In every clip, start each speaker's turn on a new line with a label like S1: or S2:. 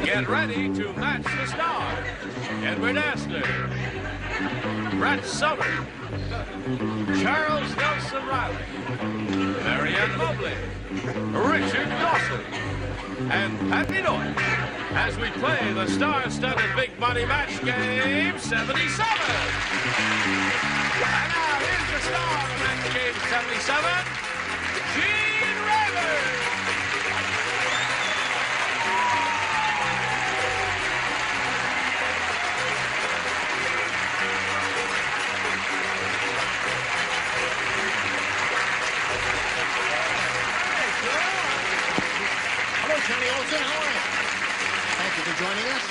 S1: Get ready to match the stars. Edward Asner, Brett Summer, Charles Nelson Riley, Marianne Mobley, Richard Dawson, and Patty Noy as we play the star-studded Big Money Match Game 77. And now here's the star of Match Game 77, Gene Raymond.
S2: Johnny Olson, how are you? Thank you for joining us.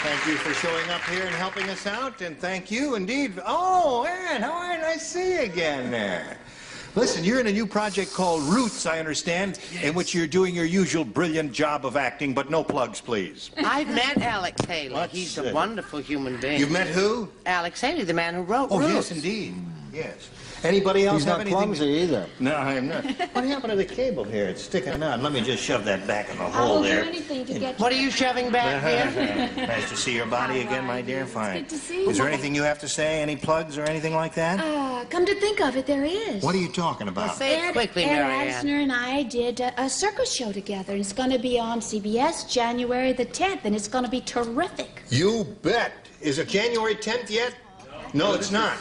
S2: Thank you for showing up here and helping us out, and thank you indeed. Oh, Ann, how are you? Nice to see you again there. Listen, you're in a new project called Roots, I understand, yes, in which you're doing your usual brilliant job of acting, but no plugs, please.
S3: I've met Alex Haley. He's a wonderful human being.
S2: You've met who?
S3: Alex Haley, the man who wrote Roots.
S2: Oh, yes, indeed. Yes. Anybody else have anything?
S4: He's not clumsy either.
S2: No, I'm not. What happened to the cable here? It's sticking out. Let me just shove that back in the hole there.
S5: I'll do anything to get you.
S3: What are you shoving back here?
S2: Nice to see your body again, my dear. Fine.
S5: It's good to see you.
S2: Is there anything you have to say? Any plugs or anything like that?
S5: Come to think of it, there is.
S2: What are you talking about?
S3: Say it quickly,
S5: Ed
S3: Marianne.
S5: Asner and I did a circus show together. It's going to be on CBS January the 10th, and it's going to be terrific.
S2: You bet. Is it January 10th yet? No, it's not.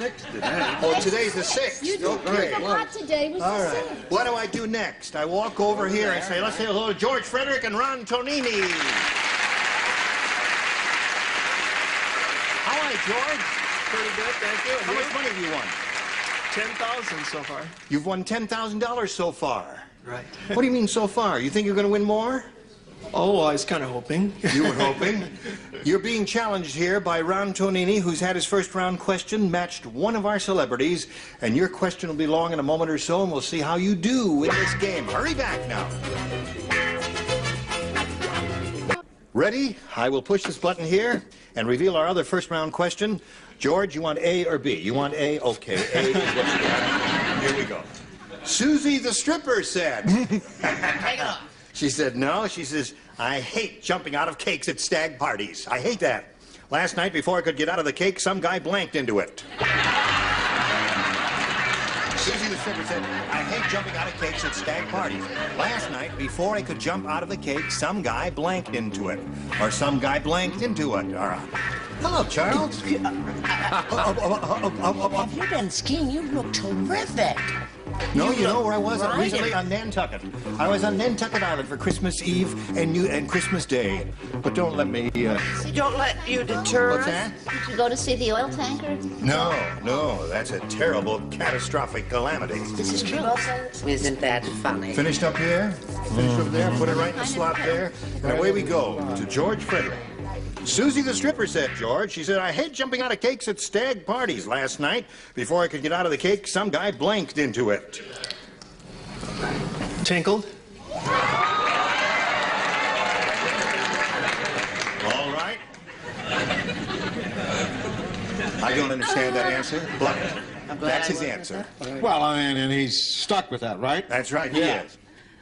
S2: Oh, today's the 6th.
S5: You forgot today was
S2: All
S5: the
S2: right.
S5: 6th.
S2: What do I do next? I walk over here and say, let's say hello to George Frederick and Ron Tonini. How are you, George?
S6: Pretty good, thank you.
S2: How much money have you won?
S6: 10,000 so far.
S2: You've won $10,000 so far.
S6: Right.
S2: What do you mean so far? You think you're going to win more?
S6: Oh, I was kind of hoping.
S2: You were hoping. You're being challenged here by Ron Tonini, who's had his first round question, matched one of our celebrities, and your question will be long in a moment or so, and we'll see how you do in this game. Hurry back now. Ready? I will push this button here and reveal our other first round question. George, you want A or B? You want A? Okay, A is what you got. Here we go. Susie the stripper said.
S3: Take it off.
S2: She said, no. She says, I hate jumping out of cakes at stag parties. I hate that. Last night, before I could get out of the cake, some guy blanked into it. Susie the stripper said, I hate jumping out of cakes at stag parties. Last night, before I could jump out of the cake, some guy blanked into it. Or some guy blanked into it. All right. Hello, Charles.
S3: Have you been skiing? You look terrific.
S2: No, you know where I was
S3: right.
S2: recently? On Nantucket. I was on Nantucket Island for Christmas Eve and Christmas Day. But don't let me,
S3: Don't let you deter
S2: What's
S3: us.
S2: that?
S5: Did you go to see the oil tanker?
S2: No, that's a terrible, catastrophic calamity.
S3: This is true. Isn't that funny?
S2: Finished up here, finished up there, put it right in the slot there, and away we go to George Frederick. Susie the stripper said, George, she said, I hate jumping out of cakes at stag parties. Last night, before I could get out of the cake, some guy blanked into it.
S6: Tinkled?
S2: All right. I don't understand that answer, but that's his answer.
S4: Well, I mean, and he's stuck with that, right?
S2: That's right, he is.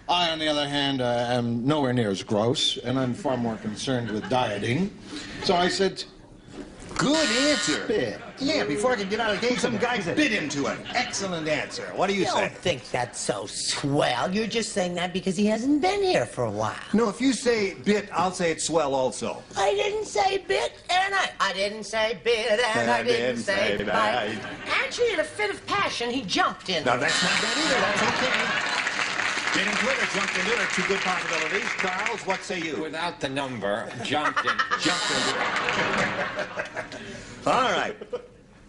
S4: I, on the other hand, am nowhere near as gross, and I'm far more concerned with dieting. So I said,
S2: Good answer.
S4: Bit.
S2: Yeah, before I could get out of the cake, some guy bit into it. Excellent answer. What do you
S3: You
S2: say?
S3: don't think that's so swell. You're just saying that because he hasn't been here for a while.
S2: No, if you say bit, I'll say it's swell also.
S3: I didn't say bit, and I didn't say bit, and I didn't say bite. Actually, in a fit of passion, he jumped in.
S2: Now, that's not bad either. That's okay. Bit into it or jumped into it are two good possibilities. Charles, what say you?
S7: Without the number, jumped into it.
S2: Jumped into it. All right.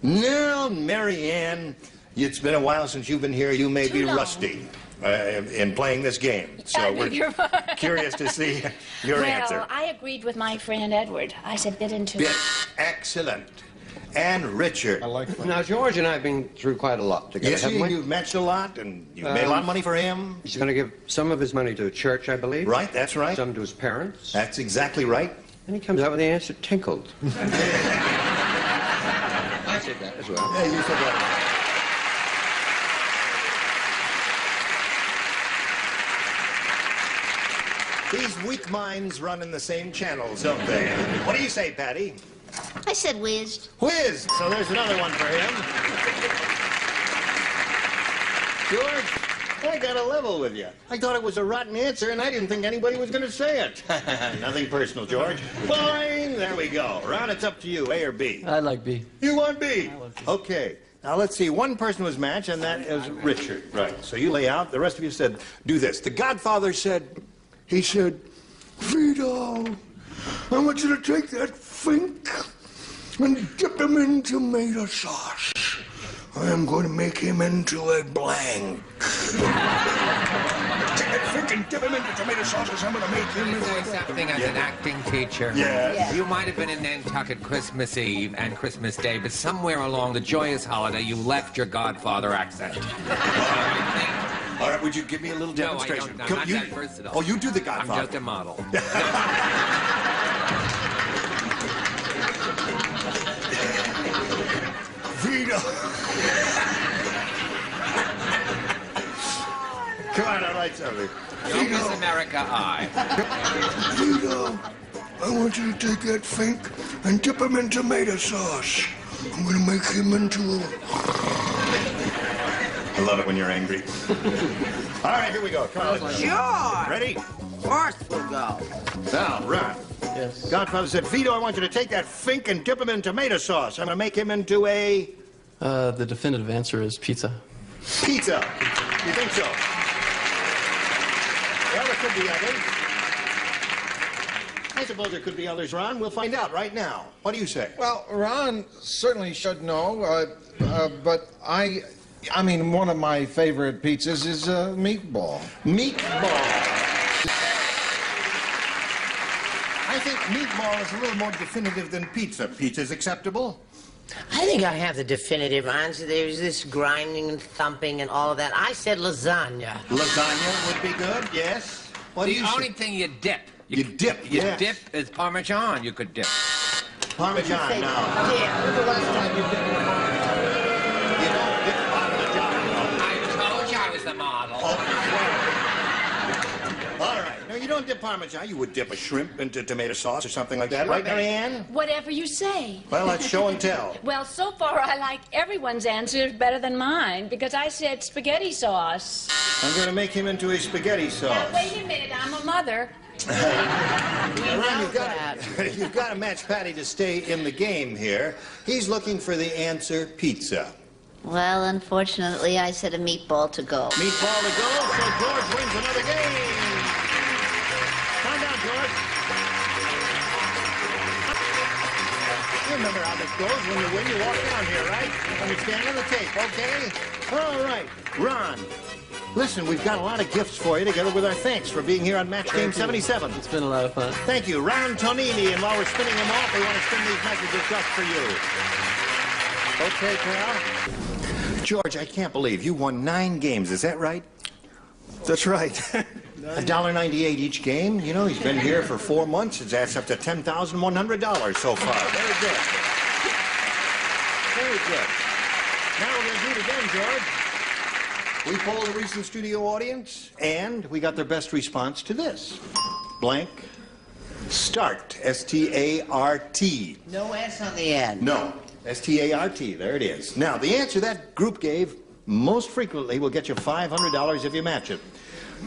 S2: Now, Mary Ann, it's been a while since you've been here. You may be rusty in playing this game. So we're curious to see your answer.
S5: Well, I agreed with my friend Edward. I said bit into
S2: Bit.
S5: it.
S2: Excellent. And Richard.
S4: I like that.
S7: Now, George and I have been through quite a lot together,
S2: Yes,
S7: haven't we?
S2: you've matched a lot, and you've made a lot of money for him.
S7: He's going to give some of his money to a church, I believe.
S2: Right, that's right.
S7: Some to his parents.
S2: That's exactly right.
S7: And he comes out with the answer, tinkled. I said that as well.
S2: Yeah, you said that. These weak minds run in the same channels, don't they? What do you say, Patty?
S8: I said whizzed.
S2: Whiz! So there's another one for him. George, I got a level with you. I thought it was a rotten answer, and I didn't think anybody was going to say it. Nothing personal, George. Fine, there we go. Ron, it's up to you, A or B.
S9: I like B.
S2: You want B? Okay. Now, let's see. One person was matched, and that is Richard. Right. So you lay out. The rest of you said, do this. The Godfather said, he said, Vito, I want you to take that Fink and dip him in tomato sauce. I am going to make him into a blank. Take that Fink and dip him into tomato sauce, because I'm going to make him into a blank.
S10: Something as an acting teacher.
S2: Yes.
S10: You might have been in Nantucket Christmas Eve and Christmas Day, but somewhere along the joyous holiday, you left your Godfather accent.
S2: All right, would you give me a little demonstration?
S10: No, I don't. No, not that versatile.
S2: Oh, you do the Godfather.
S10: I'm just a model.
S2: Vito. Come on, all right, Charlie.
S10: Don't miss America, I.
S2: Vito, I want you to take that Fink and dip him in tomato sauce. I'm going to make him into a... I love it when you're angry. All right, here we go. Come on.
S11: Sure.
S2: Ready?
S11: Of course we'll go.
S2: Now, Ron.
S9: Yes.
S2: Godfather said, Vito, I want you to take that Fink and dip him in tomato sauce. I'm going to make him into a...
S9: The definitive answer is pizza.
S2: Pizza. You think so? Well, there could be others. I suppose there could be others, Ron. We'll find out right now. What do you say?
S4: Well, Ron certainly should know, but I mean, one of my favorite pizzas is meatball.
S2: Meatball. I think meatball is a little more definitive than pizza. Pizza's acceptable?
S3: I think I have the definitive answer. There's this grinding and thumping and all of that. I said lasagna.
S2: Lasagna would be good, yes. What do you
S10: The only
S2: say?
S10: thing you dip.
S2: You dip,
S10: You
S2: yes.
S10: dip is Parmesan you could dip.
S2: Parmesan, no.
S3: Yeah.
S2: When's the last time you dipped Parmesan? You don't dip Parmesan, no.
S10: I told you I was the model.
S2: All right. No, you don't dip Parmesan. You would dip a shrimp into tomato sauce or something like that, right, Marianne?
S5: Whatever you say.
S2: Well, let's show and tell.
S5: Well, so far I like everyone's answers better than mine because I said spaghetti sauce.
S2: I'm going to make him into a spaghetti sauce.
S5: Now, wait a minute, I'm a mother.
S2: Ron, you've got to match Patty to stay in the game here. He's looking for the answer pizza.
S8: Well, unfortunately, I said a meatball to go.
S2: Meatball to go, so George wins another game. Calm down, George. You remember how this goes. When you win, you walk down here, right? Understand on the tape, okay? All right. Ron, listen, we've got a lot of gifts for you together with our thanks for being here on Match Game 77.
S9: It's been a lot of fun.
S2: Thank you. Ron Tonini, and while we're spinning them off, we want to spin these messages just for you. Okay, pal? George, I can't believe you won 9 games. Is that right?
S6: That's right.
S2: $1.98 each game. You know, he's been here for 4 months. It's adds up to $10,100 so far. Very good. Very good. Now we're going to do it again, George. We polled the recent studio audience, and we got their best response to this. Blank. Start. S-T-A-R-T.
S11: No S on the end.
S2: No. S-T-A-R-T. There it is. Now, the answer that group gave most frequently will get you $500 if you match it.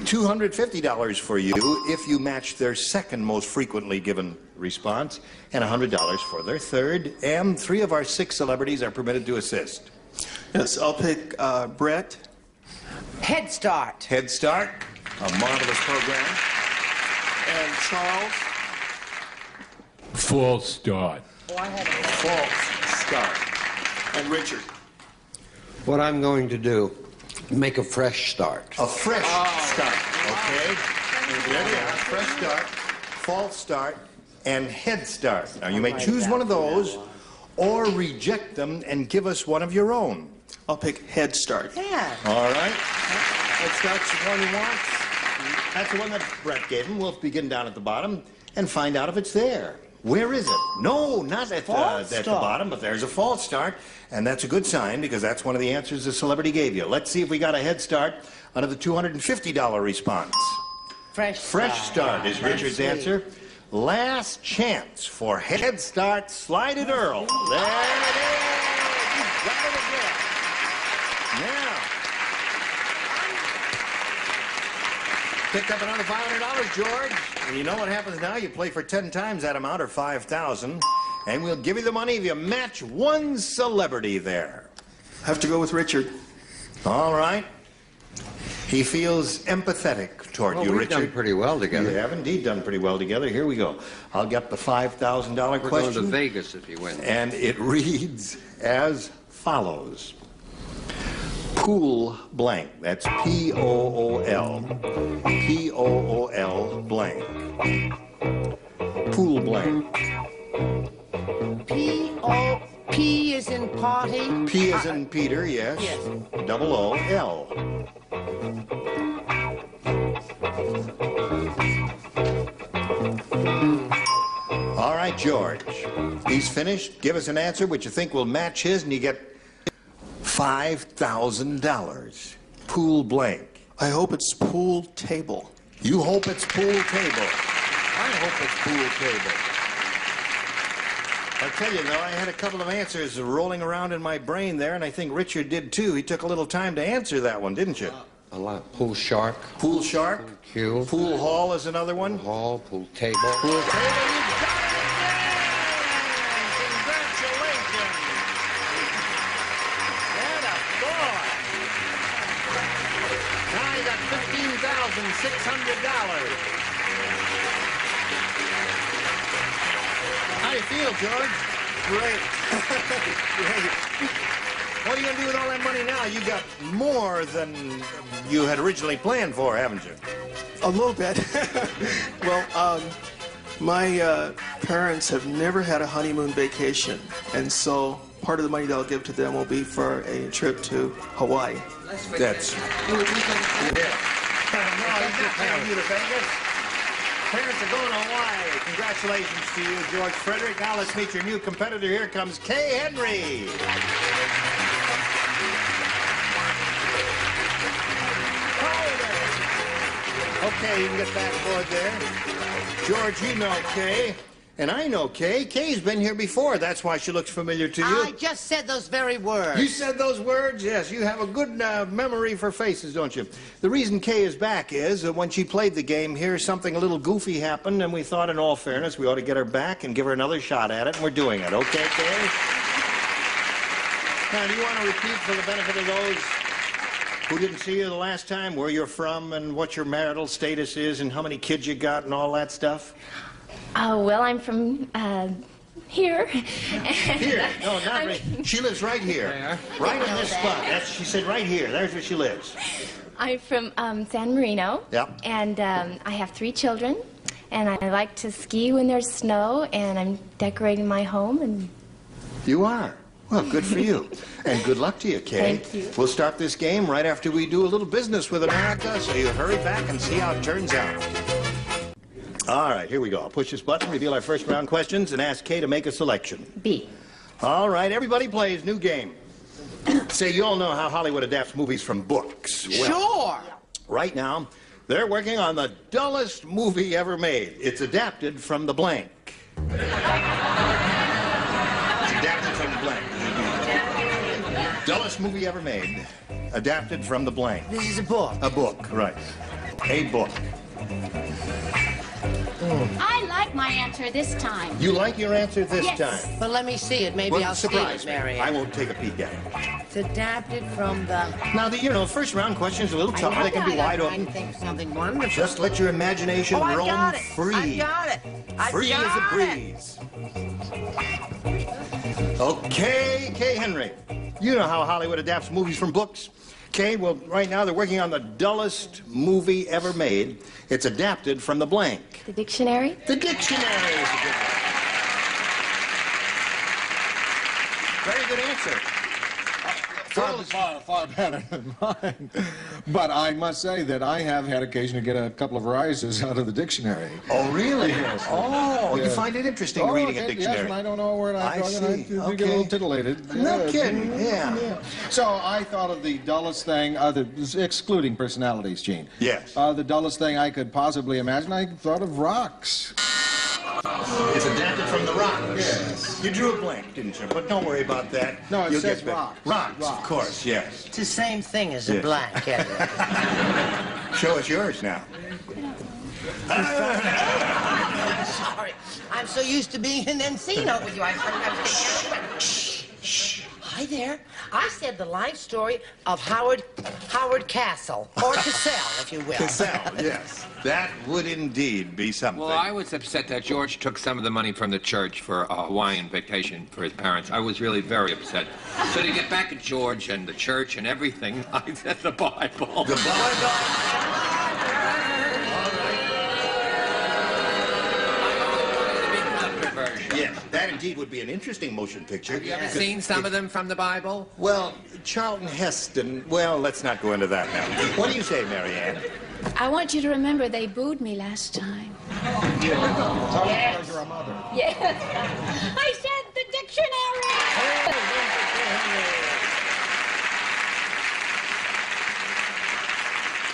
S2: $250 for you if you match their second most frequently given response, and $100 for their third. And 3 of our 6 celebrities are permitted to assist.
S6: Yes, I'll pick Brett.
S11: Head Start.
S2: Head Start, a marvelous program.
S6: And Charles.
S1: False start.
S2: False Start.
S6: And Richard.
S7: What I'm going to do, make a fresh start.
S2: A fresh start, okay? There we are, fresh start, false start, and head start. Now, you may choose one of those or reject them and give us one of your own.
S6: I'll pick Head Start.
S11: Yeah.
S2: All right. Head Start's the one he wants. That's the one that Brett gave him. We'll begin down at the bottom and find out if it's there. Where is it? No, not at the bottom, but there's a false start, and that's a good sign because that's one of the answers the celebrity gave you. Let's see if we got a head start under the $250 response.
S11: Fresh
S2: Fresh Start is Richard's answer. Last chance for Head Start, Slided Earl. There it is. You got it again. Now, picked up another $500, George. And you know what happens now? You play for 10 times that amount, or $5,000, and we'll give you the money if you match one celebrity there.
S6: I have to go with Richard.
S2: All right. He feels empathetic toward you,
S7: we've
S2: Richard.
S7: done pretty well together.
S2: You have indeed done pretty well together. Here we go. I'll get the $5,000
S7: We're
S2: question.
S7: going to Vegas if you win.
S2: And it reads as follows. Pool blank. That's P-O-O-L. P-O-O-L blank. Pool blank.
S11: P is in party.
S2: P is in Peter, yes.
S11: Yes.
S2: Double O-L. All right, George. He's finished. Give us an answer which you think will match his, and you get $5,000. Pool blank.
S6: I hope it's pool table.
S2: You hope it's pool table. I hope it's pool table. I'll tell you, though, I had a couple of answers rolling around in my brain there, and I think Richard did, too. He took a little time to answer that one, didn't you?
S7: A lot. Pool shark.
S2: Pool shark.
S7: Pool cue.
S2: Pool hall is another one.
S7: Hall. Pool table.
S2: Pool table, you got it again! Congratulations! Atta boy! Now you got $15,600. How do you feel, George?
S6: Great.
S2: Great. What are you going to do with all that money now? You got more than you had originally planned for, haven't you?
S6: A little bit. Well, my parents have never had a honeymoon vacation, and so part of the money that I'll give to them will be for a trip to Hawaii.
S2: That's... No, he's not taking you to Vegas. Parents are going to Hawaii. Congratulations to you, George Frederick. Now let's meet your new competitor. Here comes Kay Henry. Okay, you can get back forward there. George, you know Kay. And I know Kay. Kay's been here before. That's why she looks familiar to you.
S11: I just said those very words.
S2: You said those words? Yes, you have a good memory for faces, don't you? The reason Kay is back is that when she played the game here, something a little goofy happened, and we thought, in all fairness, we ought to get her back and give her another shot at it, and we're doing it. Okay, Kay? Now, do you want to repeat for the benefit of those who didn't see you the last time, where you're from and what your marital status is and how many kids you got and all that stuff?
S12: Oh, well, I'm from, here.
S2: Here? No, not right. She lives right here. Right in this spot. She said right here. There's where she lives.
S12: I'm from San Marino.
S2: Yep.
S12: And I have 3 children. And I like to ski when there's snow. And I'm decorating my home. And
S2: you are? Well, good for you. And good luck to you, Kay.
S12: Thank you.
S2: We'll start this game right after we do a little business with America, so you hurry back and see how it turns out. All right, here we go. I'll push this button, reveal our first round questions, and ask Kay to make a selection.
S12: B.
S2: All right, everybody plays. New game. Say, you all know how Hollywood adapts movies from books. Well,
S11: Sure.
S2: right now, they're working on the dullest movie ever made. It's adapted from the blank. It's adapted from the blank. Dullest movie ever made. Adapted from the blank.
S11: This is a book.
S2: A book, right. A book.
S5: I like my answer this time.
S2: You like your answer this
S5: Yes.
S2: time?
S11: But let me see it. Maybe
S2: Well,
S11: I'll
S2: surprise
S11: see it,
S2: me.
S11: Marion.
S2: I won't take a peek at it.
S11: It's adapted from the...
S2: Now, first round questions are a little tougher. They can be wide
S11: I
S2: open.
S11: think something wonderful.
S2: Just let your imagination
S11: I
S2: roam
S11: got it.
S2: free.
S11: I got it. I
S2: Free as a
S11: got
S2: breeze. Okay, Kay Henry. You know how Hollywood adapts movies from books. Kay, well, right now they're working on the dullest movie ever made. It's adapted from the blank.
S12: The dictionary?
S2: The dictionary is a good one. Very good answer.
S4: Far better than mine. But I must say that I have had occasion to get a couple of rises out of the dictionary.
S2: Oh, really?
S4: Yes.
S2: Oh, you
S4: Yes.
S2: find it interesting reading a dictionary?
S4: Yes, when I don't know where I
S2: see.
S4: I get a little titillated.
S2: No
S4: Yeah.
S2: kidding, yeah.
S4: So I thought of the dullest thing, excluding personalities, Gene.
S2: Yes.
S4: The dullest thing I could possibly imagine, I thought of rocks.
S2: It's adapted from the rocks.
S4: Yes.
S2: You drew a blank, didn't you? But don't worry about that.
S4: No, it
S2: You'll
S4: says
S2: get back.
S4: rocks.
S2: Rocks, of course, yes.
S11: It's the same thing as a
S2: Yes.
S11: blank, isn't it?
S2: Show us yours now.
S11: Sorry. I'm so used to being in Encino with you. I sometimes Shh. Hi there. I said the life story of Howard Castle, or Cassell, if you will.
S2: Cassell, yes. That would indeed be something.
S10: Well, I was upset that George took some of the money from the church for a Hawaiian vacation for his parents. I was really very upset. So to get back at George and the church and everything, I said the Bible.
S2: The Bible. Yes, that indeed would be an interesting motion picture.
S10: Have you ever seen some of them from the Bible?
S2: Well, Charlton Heston, well, let's not go into that now. What do you say, Marianne?
S5: I want you to remember they booed me last time.
S4: Yes. You're a mother.
S5: Yes. I said the dictionary.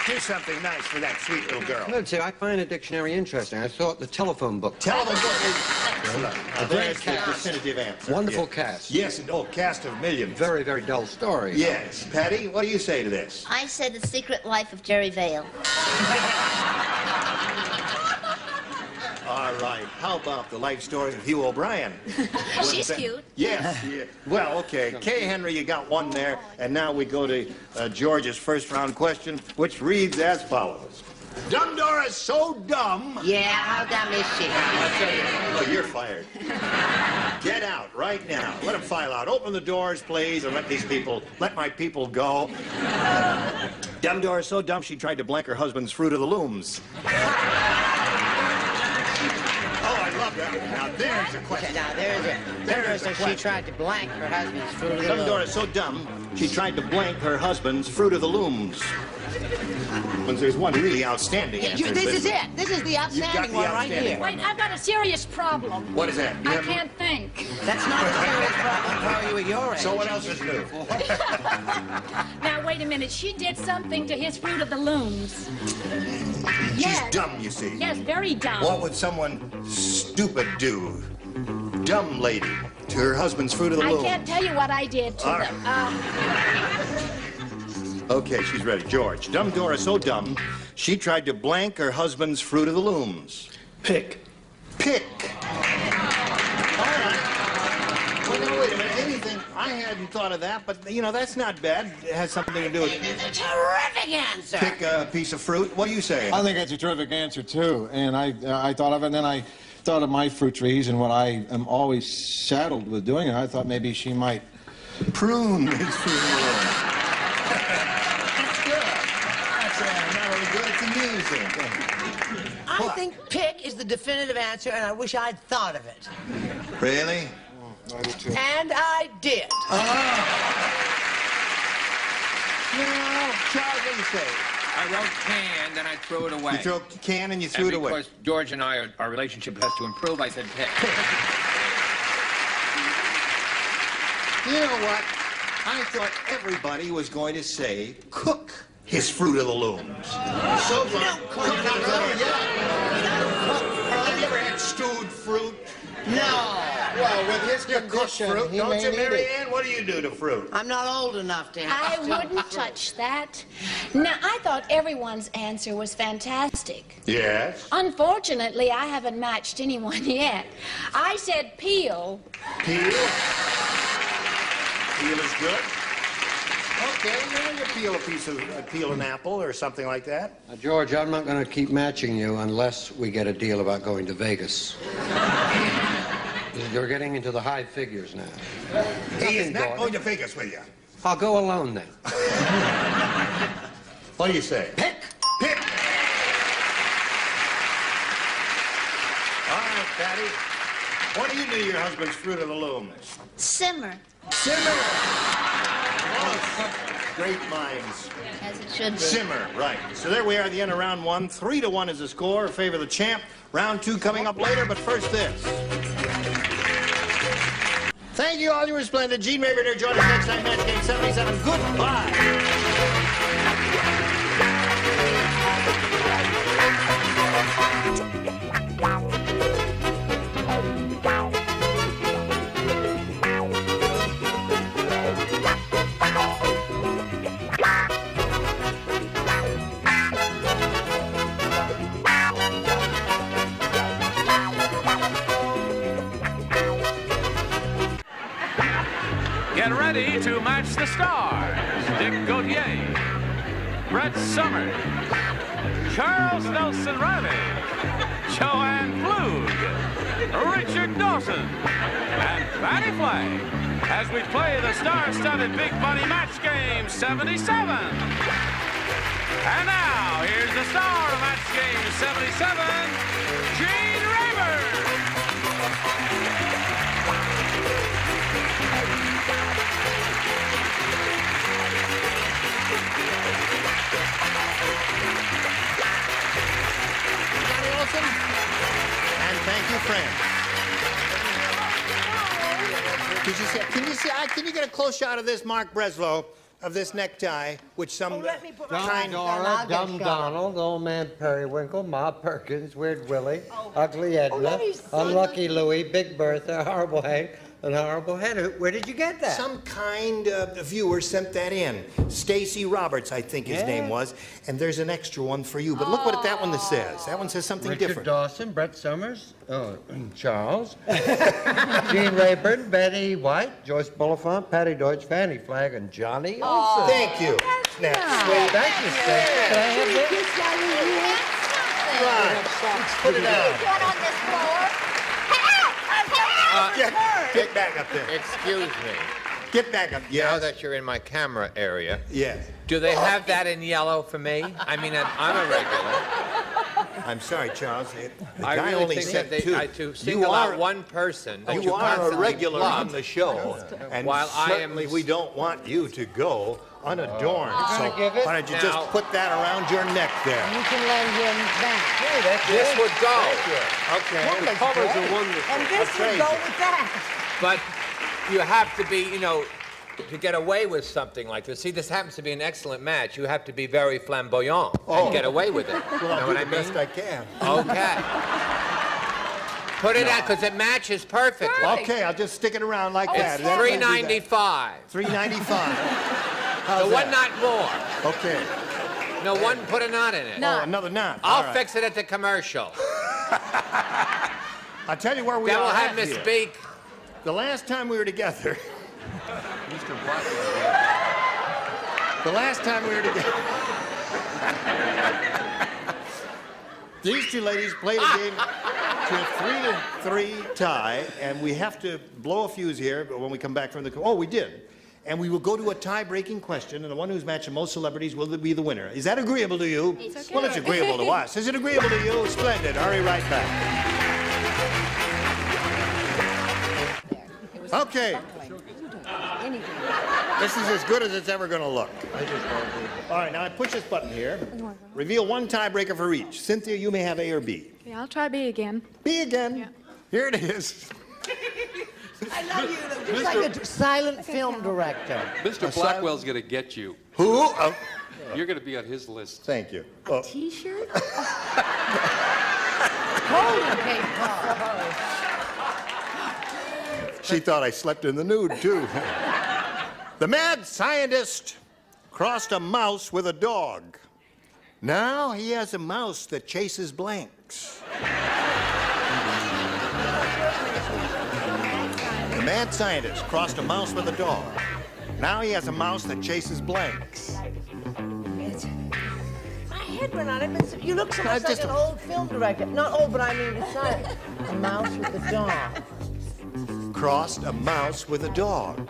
S2: Do something nice for that sweet little girl.
S7: Let's see, I find a dictionary interesting. I thought the telephone book.
S2: Telephone book is excellent.
S7: There's
S2: There's the definitive answer.
S7: Wonderful
S2: Yes.
S7: cast.
S2: Yes, and cast of millions.
S7: Very, very dull story.
S2: Yes. Patty, what do you say to this?
S8: I said The Secret Life of Jerry Vale.
S2: All right. How about the life story of Hugh O'Brien?
S8: She's cute.
S2: Yes. Yeah. Well, okay. Kay Henry, you got one there. And now we go to George's first round question, which reads as follows. Dumb Dora's so dumb.
S11: Yeah, how dumb is she?
S2: Oh, you're fired. Get out right now. Let them file out. Open the doors, please, and let my people go. Dumb Dora's so dumb she tried to blank her husband's Fruit of the Looms. Now there's a question.
S11: Now, there's it.
S2: There's a
S11: She
S2: question.
S11: tried to blank her husband's Fruit of the
S2: Dumb
S11: Loom.
S2: Dora's so dumb, she tried to blank her husband's Fruit of the Looms. But there's one really outstanding answer.
S11: This is it. This is the outstanding
S2: the
S11: one right
S2: outstanding
S11: here.
S2: one.
S5: Wait, I've got a serious problem.
S2: What is that? You
S5: I
S2: have-
S5: can't think.
S11: That's not a serious problem for you at your age.
S2: So what else is new?
S5: Now, wait a minute. She did something to his Fruit of the Looms.
S2: She's dumb, you see.
S5: Yes, very dumb.
S2: What would someone stupid do? Dumb lady to her husband's Fruit of the
S5: I
S2: Loom.
S5: can't tell you what I did to
S2: All
S5: them.
S2: Okay, she's ready. George. Dumb Dora so dumb, she tried to blank her husband's Fruit of the Looms.
S6: Pick.
S2: Pick. All right. Well, now, wait a minute. Anything, I hadn't thought of that, but, you know, that's not bad. It has something to do with
S11: Terrific answer.
S2: pick a piece of fruit. What do you say?
S4: I think that's a terrific answer, too. And I thought of it, and then I thought of my fruit trees and what I am always saddled with doing, and I thought maybe she might
S2: prune his Fruit of the Loom. That's good. That's not only good, it's amusing.
S11: I think pick is the definitive answer, and I wish I'd thought of it.
S2: Really?
S11: And I did.
S2: Now, Charles, what do you say?
S10: I wrote can, then I threw it away.
S2: You threw a can and you threw it away.
S10: Because George and I, our relationship has to improve, I said pick.
S2: You know what? I thought everybody was going to say cook his Fruit of the Looms. So far, cook have you ever had stewed fruit?
S11: No.
S4: Well, with his
S2: You cook
S4: condition,
S2: fruit,
S4: he
S2: don't
S4: may
S2: you,
S4: need
S2: Mary
S4: it.
S2: Ann? What do you do to fruit?
S11: I'm not old enough to
S5: I
S11: have
S5: wouldn't touch that. Now, I thought everyone's answer was fantastic.
S2: Yes.
S5: Unfortunately, I haven't matched anyone yet. I said peel.
S2: Peel? Peel is good. Okay, you peel an apple or something like that.
S7: George, I'm not going to keep matching you unless we get a deal about going to Vegas. You're getting into the high figures now.
S2: He is
S7: Nothing,
S2: not
S7: Gordon.
S2: going to Vegas with you.
S7: I'll go alone then.
S2: What do you say? Pick! Pick! All right, Patty. What do you do to your husband's Fruit of the Looms?
S8: Simmer.
S2: Simmer! Great minds.
S8: As it should be.
S2: Simmer, right. So there we are at the end of round one. 3-1 is the score in favor of the champ. Round two coming up later, but first this. Thank you all. You were splendid. Gene Rayburn here. Join us next time. Match Game 77. Goodbye.
S1: Get ready to match the stars. Dick Gautier, Brett Summers, Charles Nelson Riley, Joanne Flug, Richard Dawson, and Fanny Flagg as we play the star-studded Big Money Match Game 77. And now, here's the star of Match Game 77, Gene Rayburn.
S2: And thank you, friends. Can you get a close shot of this, Mark Breslow, of this necktie, which some kind
S7: Dora, Dumb Donald, Old Man Periwinkle, Ma Perkins, Weird Willie, Ugly Edna, Unlucky Louie, Big Bertha, Horrible Hank, and Horrible Hedda. Where did you get that?
S2: Some kind viewer sent that in. Stacy Roberts, I think his name was. And there's an extra one for you. But look what that one says. That one says something
S7: Richard
S2: different.
S7: Dawson, Brett Summers, Charles, Gene Rayburn, Betty White, Joyce Bulifant, Patty Deutsch, Fanny Flagg, and Johnny Olson.
S2: Thank you. Snap.
S7: Thank you, Stacy. Can I have this?
S2: Right. Put it down.
S8: on this floor.
S2: Get back up there.
S10: Excuse me.
S2: Get back up.
S10: Now that you're in my camera area,
S2: Yes.
S10: do they have that in yellow for me? I mean, I'm a regular.
S2: I'm sorry, Charles. The
S10: I
S2: guy
S10: really
S2: only
S10: think
S2: said
S10: that
S2: two.
S10: to single out one person that
S2: You are a
S10: constantly
S2: regular
S10: plug,
S2: on the show, and
S10: while I am
S2: certainly we don't want you to go unadorned. So
S7: give it?
S2: why don't you
S10: Now-
S2: just put that around your neck there?
S11: You can lend him back.
S7: Hey, that's
S10: This
S7: it.
S10: would go,
S2: Okay.
S7: The colors are wonderful.
S11: And this would go with that.
S10: but you have to be, to get away with something like this. See, this happens to be an excellent match. You have to be very flamboyant and get away with it.
S2: Well,
S10: You know
S2: I'll
S10: what
S2: do
S10: I
S2: the
S10: mean?
S2: best I can.
S10: Okay. Put it out because it matches perfectly.
S2: Okay, I'll just stick it around like that.
S10: It's $3.95.
S2: $3.95.
S10: The one knot more.
S2: Okay.
S10: No, one, put a knot in it.
S2: Oh, another knot.
S10: I'll
S2: All right.
S10: fix it at the commercial.
S2: I'll tell you where we
S10: Then
S2: are
S10: we'll have
S2: at
S10: Miss
S2: here.
S10: Beak.
S2: The last time we were together. The last time we were together. These two ladies played a game to a 3-3 tie, and we have to blow a fuse here when we come back from the... Oh, we did. And we will go to a tie-breaking question, and the one who's matching most celebrities will be the winner. Is that agreeable to you?
S5: It's okay.
S2: Well, it's agreeable to us. Is it agreeable to you? Splendid. Hurry right back. Okay. This is as good as it's ever going to look. All right, now I push this button here. Reveal one tiebreaker for each. Cynthia, you may have A or B.
S13: Yeah, I'll try B again.
S2: B again.
S13: Yeah.
S2: Here it is.
S11: I love you. Just like a silent film director.
S14: Mr. Blackwell's going to get you.
S2: Who?
S14: You're going to be on his list.
S2: Thank you.
S13: T-shirt?
S11: Holy Kate
S2: She thought I slept in the nude, too. The mad scientist crossed a mouse with a dog. Now he has a mouse that chases blanks. The mad scientist crossed a mouse with a dog. Now he has a mouse that chases blanks.
S11: My head went on it, but you look so much like an old film director. Not old, but I mean, it's not a mouse with a dog.
S2: Crossed a mouse with a dog.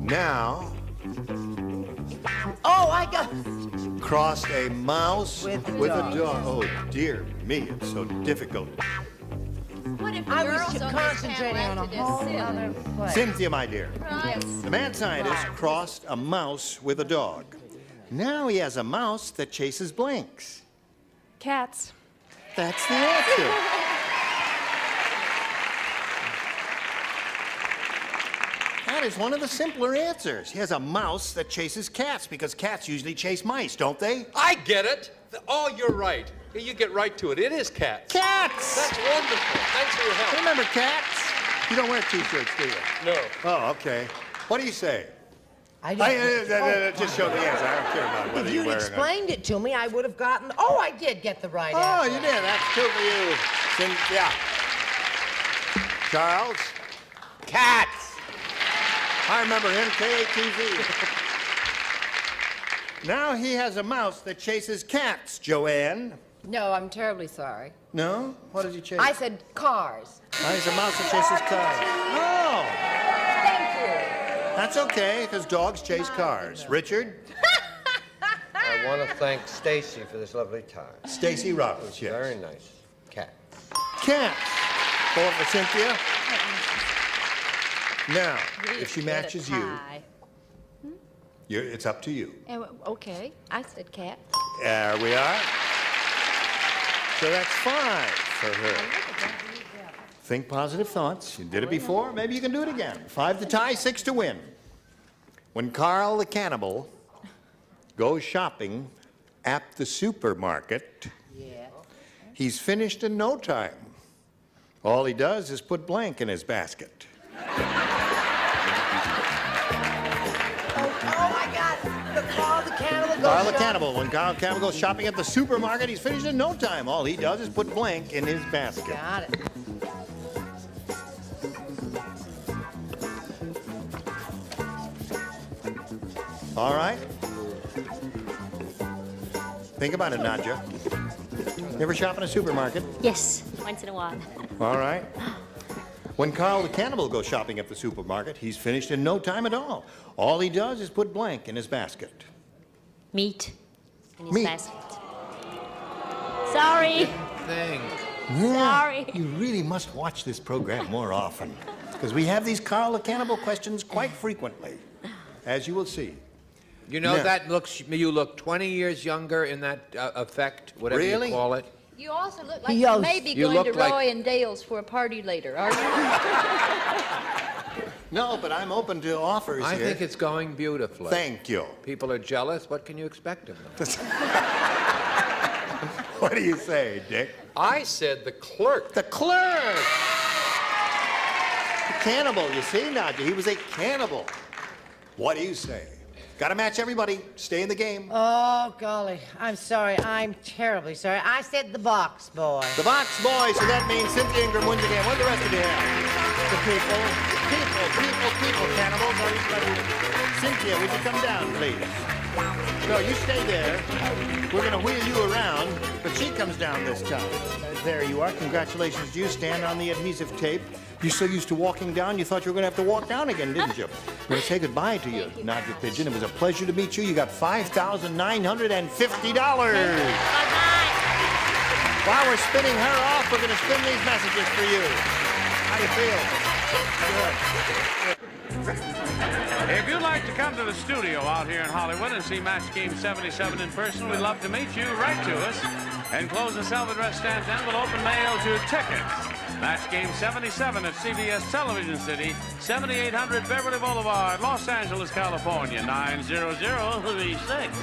S2: Now...
S11: Oh, I got...
S2: Crossed a mouse with a dog. Oh, dear me, it's so difficult.
S8: What
S13: beautiful
S11: I
S13: girls
S11: was
S13: on this
S11: concentrating on a
S13: panel
S11: whole
S13: after
S11: other
S13: this.
S11: place.
S2: Cynthia, my dear.
S13: Yes.
S2: The mad scientist crossed a mouse with a dog. Now he has a mouse that chases blanks.
S13: Cats.
S2: That's the answer. That is one of the simpler answers. He has a mouse that chases cats because cats usually chase mice, don't they?
S14: I get it. Oh, you're right. You get right to it. It is cats.
S2: Cats!
S14: That's wonderful. Thanks for your help.
S2: Remember cats? You don't wear T-shirts, do you?
S14: No.
S2: Oh, okay. What do you say?
S11: Just
S2: show the answer. I don't care about whether
S11: If
S2: you're
S11: you'd
S2: wearing
S11: explained it to me, I would have gotten. Oh, I did get the right
S2: Oh,
S11: answer.
S2: you did. That's two for you. Cynthia. Charles? Cats. I remember him, KATV. Now he has a mouse that chases cats, Joanne.
S15: No, I'm terribly sorry.
S2: No? What did he chase?
S15: I said cars.
S2: Oh, he's a mouse that chases cars. Oh,
S15: Thank you.
S2: that's okay, because dogs chase cars. Richard?
S7: I want to thank Stacy for this lovely time.
S2: Stacy Roberts, yes.
S7: Very nice. Cat.
S2: Cats. 4 for Cynthia. Now, if she matches you, it's up to you.
S5: Okay, I said cat.
S2: There we are. So that's 5 for her. Think positive thoughts. You did it before. Maybe you can do it again. 5 to tie, 6 to win. When Carl the Cannibal goes shopping at the supermarket, he's finished in no time. All he does is put blank in his basket.
S11: Oh, my God. Carl the Cannibal goes
S2: Carl the Cannibal. When Carl the Cannibal goes shopping at the supermarket, he's finished in no time. All he does is put blank in his basket.
S11: Got it.
S2: All right? Think about it, Nadja. You ever shop in a supermarket?
S16: Yes, once in a while.
S2: All right. When Carl the Cannibal goes shopping at the supermarket, he's finished in no time at all. All he does is put blank in his basket.
S16: Meat in his
S2: Meat.
S16: basket. Sorry.
S2: Thing.
S16: Sorry.
S2: You really must watch this program more often, because we have these Carl the Cannibal questions quite frequently, as you will see.
S10: You know,
S2: Now-
S10: you look 20 years younger in that effect, whatever
S2: Really?
S10: you call it.
S13: You also look like
S10: Yo,
S13: you may be
S10: you
S13: going to
S10: look like-
S13: Roy and Dale's for a party later, are you?
S2: No, but I'm open to offers
S10: I
S2: here.
S10: think it's going beautifully.
S2: Thank you.
S10: People are jealous. What can you expect of them?
S2: What do you say, Dick?
S14: I said the clerk.
S2: The clerk! The cannibal, you see, Nadja? He was a cannibal. What do you say? Gotta match everybody. Stay in the game.
S11: Oh, golly. I'm sorry. I'm terribly sorry. I said the box boy.
S2: The box boy, so that means Cynthia Ingram wins again. What do the rest of you have? The people, cannibals. Are you ready? Cynthia, would you come down, please? No, you stay there. We're going to wheel you around, but she comes down this time. There you are. Congratulations to you. Stand on the adhesive tape. You're so used to walking down, you thought you were going to have to walk down again, didn't you? We're going to say goodbye to you, Nadja Pigeon. It was a pleasure to meet you. You got $5,950. While we're spinning her off, we're going to spin these messages for you. How do you feel? Good.
S1: If you'd like to come to the studio out here in Hollywood and see Match Game 77 in person, we'd love to meet you. Write to us. Enclosed self-addressed stamped envelope and mail to Tickets. Match Game 77 at CBS Television City, 7800 Beverly Boulevard, Los Angeles, California, 90036.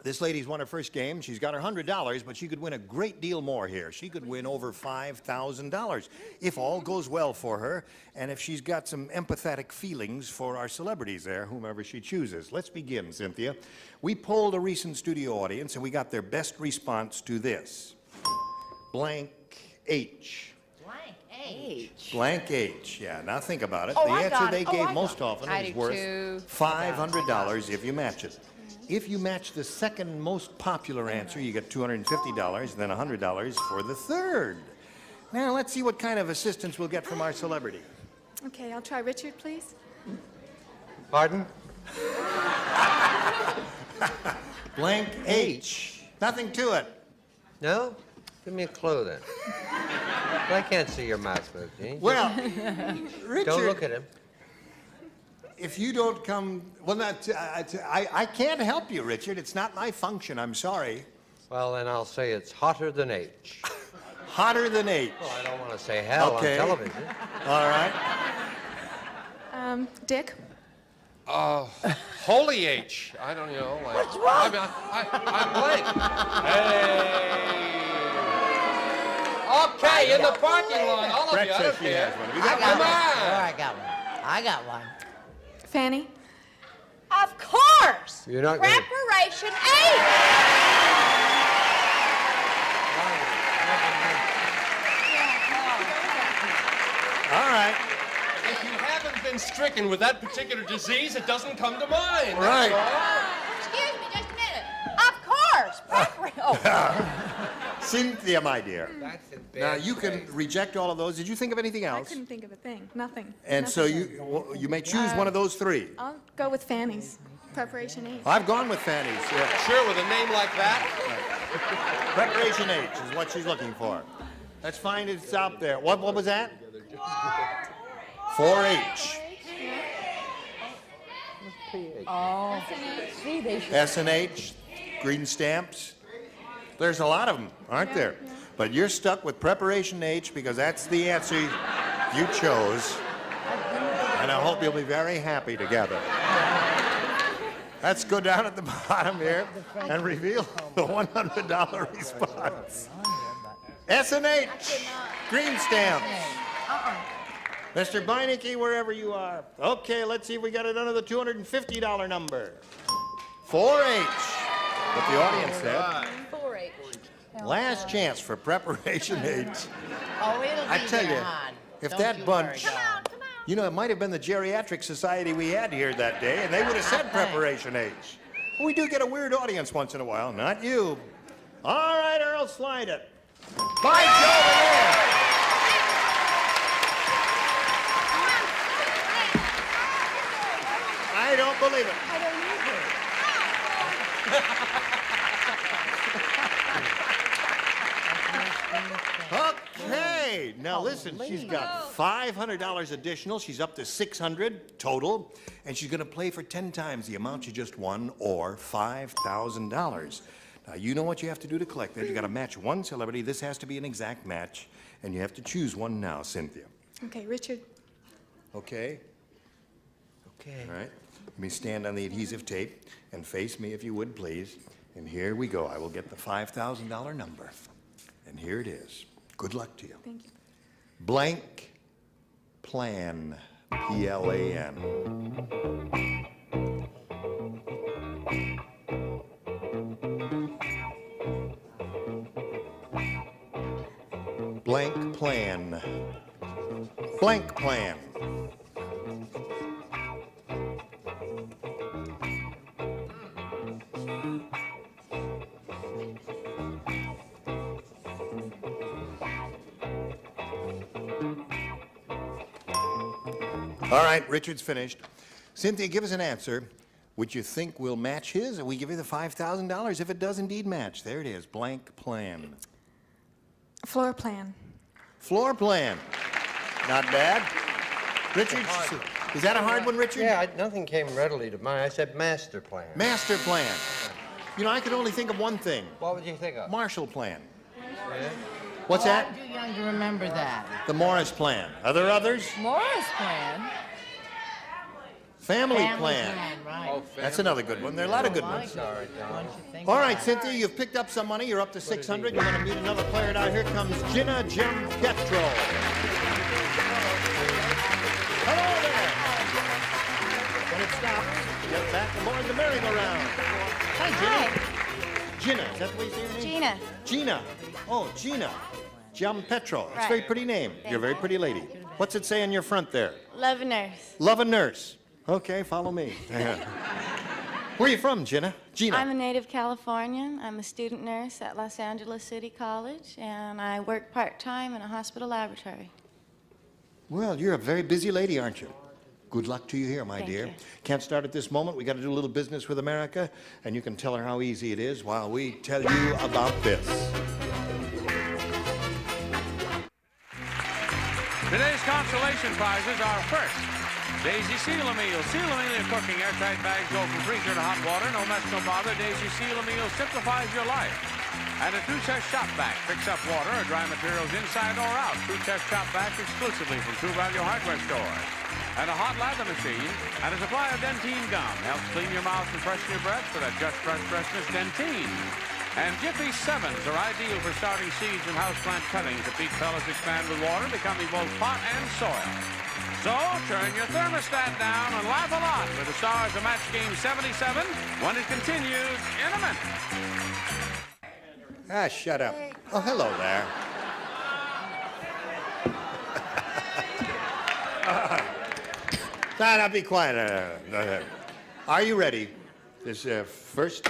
S2: This lady's won her first game. She's got her $100, but she could win a great deal more here. She could win over $5,000 if all goes well for her, and if she's got some empathetic feelings for our celebrities there, whomever she chooses. Let's begin, Cynthia. We polled a recent studio audience, and we got their best response to this. Blank H.
S11: Blank H.
S2: Blank H. Yeah, now think about it.
S11: Oh,
S2: the
S11: I
S2: answer
S11: got
S2: they
S11: it. Oh,
S2: gave
S11: I
S2: most
S11: got
S2: often
S15: I
S2: is
S15: do
S2: worth
S15: too.
S2: $500 if you match it. If you match the second most popular answer, you get $250, and then $100 for the third. Now, let's see what kind of assistance we'll get from our celebrity.
S13: Okay, I'll try Richard, please.
S7: Pardon?
S2: Blank H. Nothing to it.
S7: No? Give me a clue then. Well, I can't see your mouth move, Gene.
S2: Well, Richard...
S7: Don't look at him.
S2: If you don't come... Well, I can't help you, Richard. It's not my function. I'm sorry.
S7: Well, then I'll say it's hotter than H.
S2: Hotter than H.
S7: Well, I don't want to say hell
S2: Okay.
S7: on television.
S2: All right.
S13: Dick?
S14: Holy H. I don't know. Like,
S11: What's wrong?
S14: I'm blank. Hey. Okay, in the parking lot, all of
S2: Brett
S14: you. I
S2: says
S14: don't
S2: she
S14: care.
S2: has one.
S11: I got
S14: Come
S11: one.
S14: on.
S11: Oh, I got one.
S13: Fanny?
S16: Of course!
S7: You're not gonna...
S16: Preparation H!
S2: All right.
S14: If you haven't been stricken with that particular disease, it doesn't come to mind.
S2: Right.
S16: Excuse me, just a minute. Of course! Preparation...
S2: Cynthia, my dear.
S7: That's in
S2: Now,
S7: bad
S2: you can
S7: shape.
S2: reject all of those. Did you think of anything
S13: I
S2: else?
S13: couldn't think of a thing. Nothing.
S2: And so
S13: Nothing.
S2: you may choose one of those three.
S13: I'll go with Fanny's. Preparation H.
S2: I've gone with Fanny's, yeah.
S14: Sure, with a name like that?
S2: Preparation H is what she's looking for. Let's find it's out there. What was that? 4H.
S15: Oh, see, they should.
S2: S and H, green stamps. There's a lot of them, aren't there? But you're stuck with Preparation H because that's the answer you chose. And I hope you'll be very happy together. Let's go down at the bottom here and reveal the $100 response. S and H, green stamps. Mr. Beinecke, wherever you are. Okay, let's see if we got it under the $250 number. 4H, what the audience said.
S16: 4H.
S2: Last chance for Preparation H.
S11: Oh, it'll be
S2: I tell
S11: there,
S2: you,
S11: hon.
S2: if
S11: Don't
S2: that
S11: you
S2: bunch,
S11: worry.
S2: you know, it might have been the geriatric society we had here that day, and they would have said Preparation H. We do get a weird audience once in a while, not you. All right, Earl, slide it. By Jove, there. I don't believe it.
S13: I don't
S2: Okay, now listen, she's got $500 additional. She's up to $600 total, and she's going to play for 10 times the amount you just won, or $5,000. Now, you know what you have to do to collect that. You got to match one celebrity. This has to be an exact match, and you have to choose one now, Cynthia.
S13: Okay, Richard.
S2: Okay?
S7: Okay.
S2: All right. Let me stand on the adhesive tape and face me, if you would, please. And here we go. I will get the $5,000 number. And here it is. Good luck to you.
S13: Thank you.
S2: Blank plan. P-L-A-N. Blank plan. Blank plan. All right, Richard's finished. Cynthia, give us an answer. Would you think we'll match his, and we give you the $5,000 if it does indeed match? There it is, blank plan.
S13: Floor plan.
S2: Floor plan. Not bad. Richard, is that a hard one, Richard?
S7: Yeah, nothing came readily to mind. I said master plan.
S2: Master plan. You know, I could only think of one thing.
S7: What would you think of?
S2: Marshall plan.
S7: Yeah.
S2: What's that?
S11: I'm too young to remember that.
S2: The Morris plan. Are there others?
S15: Morris plan.
S2: Family plan.
S11: Right.
S14: Oh,
S2: That's another good one. There are a lot of good ones.
S7: Sorry, Don.
S2: All right, Cynthia, you've picked up some money. You're up to 600. You're going to meet another player. Now here comes Gina Giampietro. Hello there. When it stops, get back aboard the merry-go-round. Hi, Gina. Gina, is that the way you say your name?
S5: Gina.
S2: Gina. Oh, Gina. Giampietro. It's a
S5: Right.
S2: very pretty name. You're a very pretty lady. What's it say on your front there?
S5: Love a nurse.
S2: Love a nurse. Okay, follow me. Where are you from, Gina? Gina.
S5: I'm a native Californian. I'm a student nurse at Los Angeles City College, and I work part-time in a hospital laboratory.
S2: Well, you're a very busy lady, aren't you? Good luck to you here, my
S5: Thank
S2: dear.
S5: you.
S2: Can't start at this moment. We got to do a little business with America, and you can tell her how easy it is while we tell you about this.
S1: Today's consolation prizes are first, Daisy Seal-A-Meal. Seal-A-Meal cooking airtight bags go from freezer to hot water. No mess, no bother. Daisy Seal-A-Meal simplifies your life. And a True Test Shop Vac picks up water or dry materials inside or out. True Test Shop Vac exclusively from True Value Hardware stores. And a hot lather machine and a supply of Dentine gum helps clean your mouth and freshen your breath for that just fresh freshness Dentine. And Jiffy 7s are ideal for starting seeds and houseplant cuttings. The peat pellets expand with water, becoming both pot and soil. So turn your thermostat down and laugh a lot with the stars of Match Game 77 when it continues in a minute.
S2: Ah, shut up. Oh, hello there. Now, be quiet. Are you ready? This first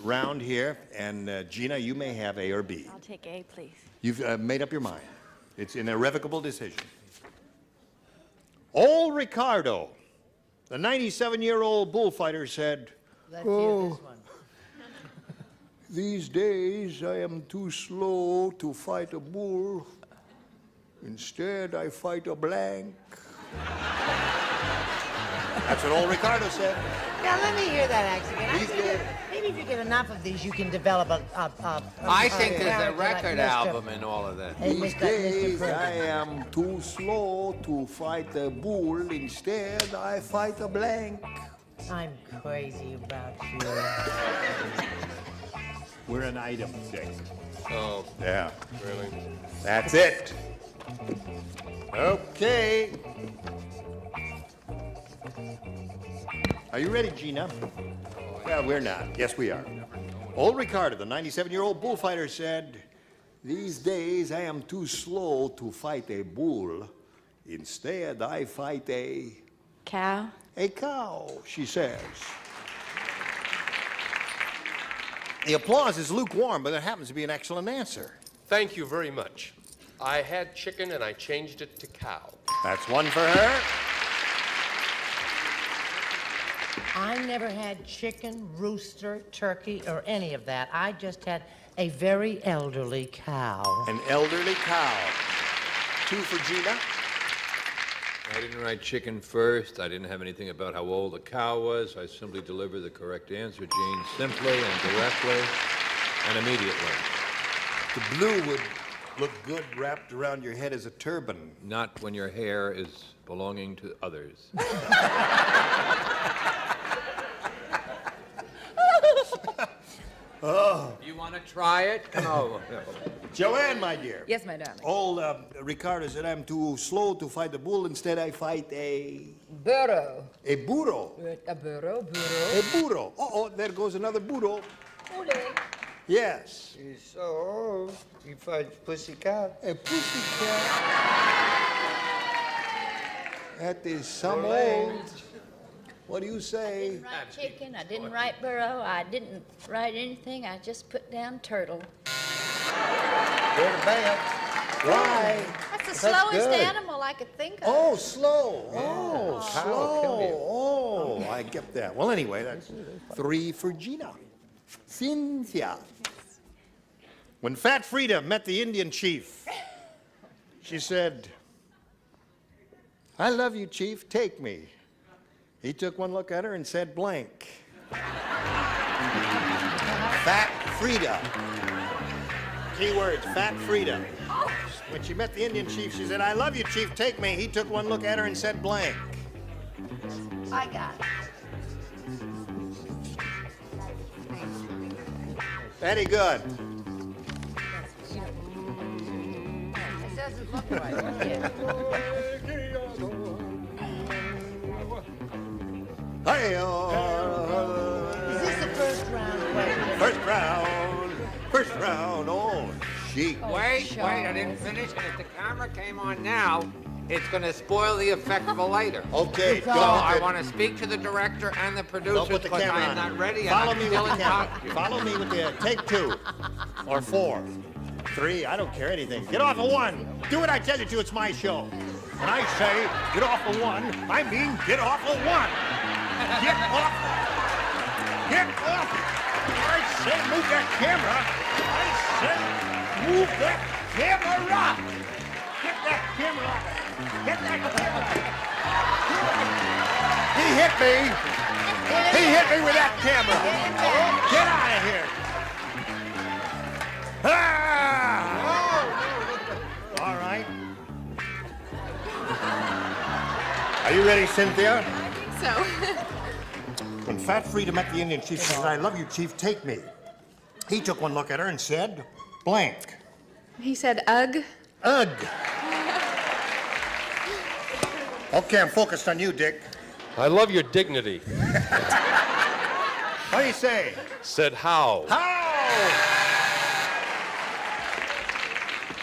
S2: round here, and Gina, you may have A or B.
S5: I'll take A, please.
S2: You've made up your mind. It's an irrevocable decision. Old Ricardo, the 97-year-old bullfighter, said,
S11: Let's hear this one.
S2: These days I am too slow to fight a bull. Instead, I fight a blank. That's what old Ricardo said.
S11: Now, let me hear that accent. Maybe if you get enough of these, you can develop a
S10: I think there's a
S11: character like
S10: record
S11: Mr.
S10: album in all of that.
S11: Hey,
S2: These
S11: Mr.
S2: days
S11: President.
S2: I am too slow to fight a bull. Instead, I fight a blank.
S11: I'm crazy about you.
S2: We're an item thing.
S14: Oh,
S2: Yeah.
S14: really?
S2: That's it. Okay. Are you ready, Gina? Well, we're not. Yes, we are. Old Ricardo, the 97-year-old bullfighter, said, These days I am too slow to fight a bull. Instead, I fight a
S5: Cow?
S2: cow, she says. The applause is lukewarm, but it happens to be an excellent answer.
S14: Thank you very much. I had chicken and I changed it to cow.
S2: That's one for her.
S11: I never had chicken, rooster, turkey, or any of that. I just had a very elderly cow.
S2: An elderly cow. Two for Gina.
S10: I didn't write chicken first. I didn't have anything about how old the cow was. I simply delivered the correct answer, Gene, simply and directly and immediately.
S2: The blue would look good wrapped around your head as a turban.
S10: Not when your hair is belonging to others.
S2: Oh.
S10: You want to try it? Come over.
S2: Joanne, my dear.
S15: Yes, my darling.
S2: Old Ricardo said, I'm too slow to fight the bull. Instead, I fight a
S15: Burro.
S2: burro.
S15: A burro,
S2: A burro. Uh-oh, there goes another burro. Yes.
S7: So, you fight pussycat.
S2: A pussycat. That is some
S7: Ole.
S2: old. What do you say?
S8: Write chicken, I didn't write burro, I didn't write anything, I just put down turtle.
S7: Go to bed.
S2: Why?
S8: That's the
S7: That's
S8: slowest
S7: good.
S8: animal I could think of.
S2: Oh, slow. Oh,
S7: Cow will kill you.
S2: slow. Oh, I get that. Well, anyway, that's three for Gina. Cynthia. When Fat Frida met the Indian chief, she said, I love you, chief. Take me. He took one look at her and said blank. Fat Frida. Key words, Fat Frida. When she met the Indian chief, she said, I love you, chief, take me. He took one look at her and said blank.
S8: I got it.
S2: Very good.
S15: It doesn't look right. Yeah.
S11: Is this the first round question?
S2: First round, oh, chic.
S10: Wait, I didn't finish. And if the camera came on now, it's going to spoil the effect for later.
S2: Okay,
S10: So I want to speak to the director and the
S2: Don't
S10: producers
S2: put the
S10: because
S2: camera
S10: I
S2: on.
S10: am not ready. and
S2: Follow
S10: I'm
S2: me
S10: still
S2: with the
S10: in
S2: camera.
S10: costume.
S2: Follow me with the take 2 or 4, 3. I don't care anything. Get off of 1. Do what I tell you to. It's my show. When I say get off of 1, I mean get off of 1. Get off. Get off. I said move that camera. I said move that camera. Get that camera off.
S11: Get that camera.
S2: He hit me. He hit me with that camera. Get out of here. Ah! All right. Are you ready, Cynthia?
S13: I think so.
S2: When Fat Freedom met the Indian chief, she said, "I love you, chief, take me." He took one look at her and said, blank.
S13: He said, ugh.
S2: Ugh. Okay, I'm focused on you, Dick.
S14: I love your dignity.
S2: What do you say?
S14: Said how?
S2: How?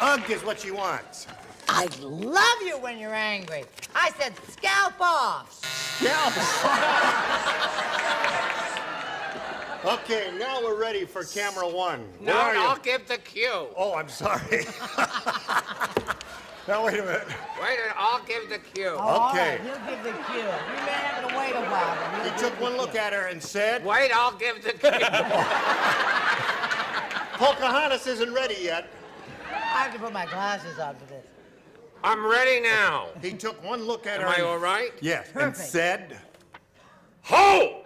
S2: Ugh is what she wants.
S11: I love you when you're angry. I said scalp off.
S2: Scalp. Okay, now we're ready for camera one.
S10: No,
S2: Where are you?
S10: I'll give the cue.
S2: Oh, I'm sorry. Now, wait a minute.
S10: Wait, I'll give the cue.
S11: Oh, all
S2: Okay.
S11: right, he'll give the cue. We may have to wait a while. But
S2: He
S11: he'll
S2: took
S11: give the
S2: one look
S11: cue.
S2: at her and said,
S10: Wait, I'll give the cue.
S2: Pocahontas isn't ready yet.
S11: I have to put my glasses on for this.
S10: I'm ready now.
S2: He took one look at her.
S10: Am I
S2: and-
S10: all right?
S2: Yes, and
S11: Perfect.
S2: said,
S10: Ho!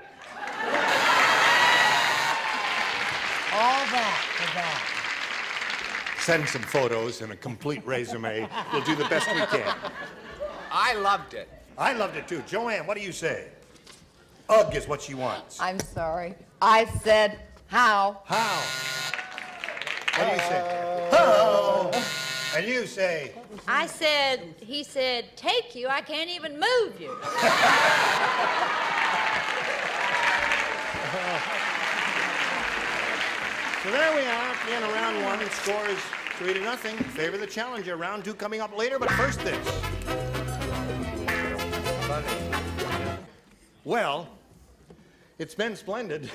S11: All that for that.
S2: send some photos and a complete resume. We'll do the best we can.
S10: I loved it.
S2: I loved it too. Joanne, what do you say? Ugh is what she wants.
S15: I'm sorry. I said how.
S2: How? What do you say? Oh. And you say?
S8: I said, he said, take you. I can't even move you.
S2: So there we are, at the end of round one. The score is 3-0 in favor of the challenger. Round two coming up later, but first this. Well, it's been splendid.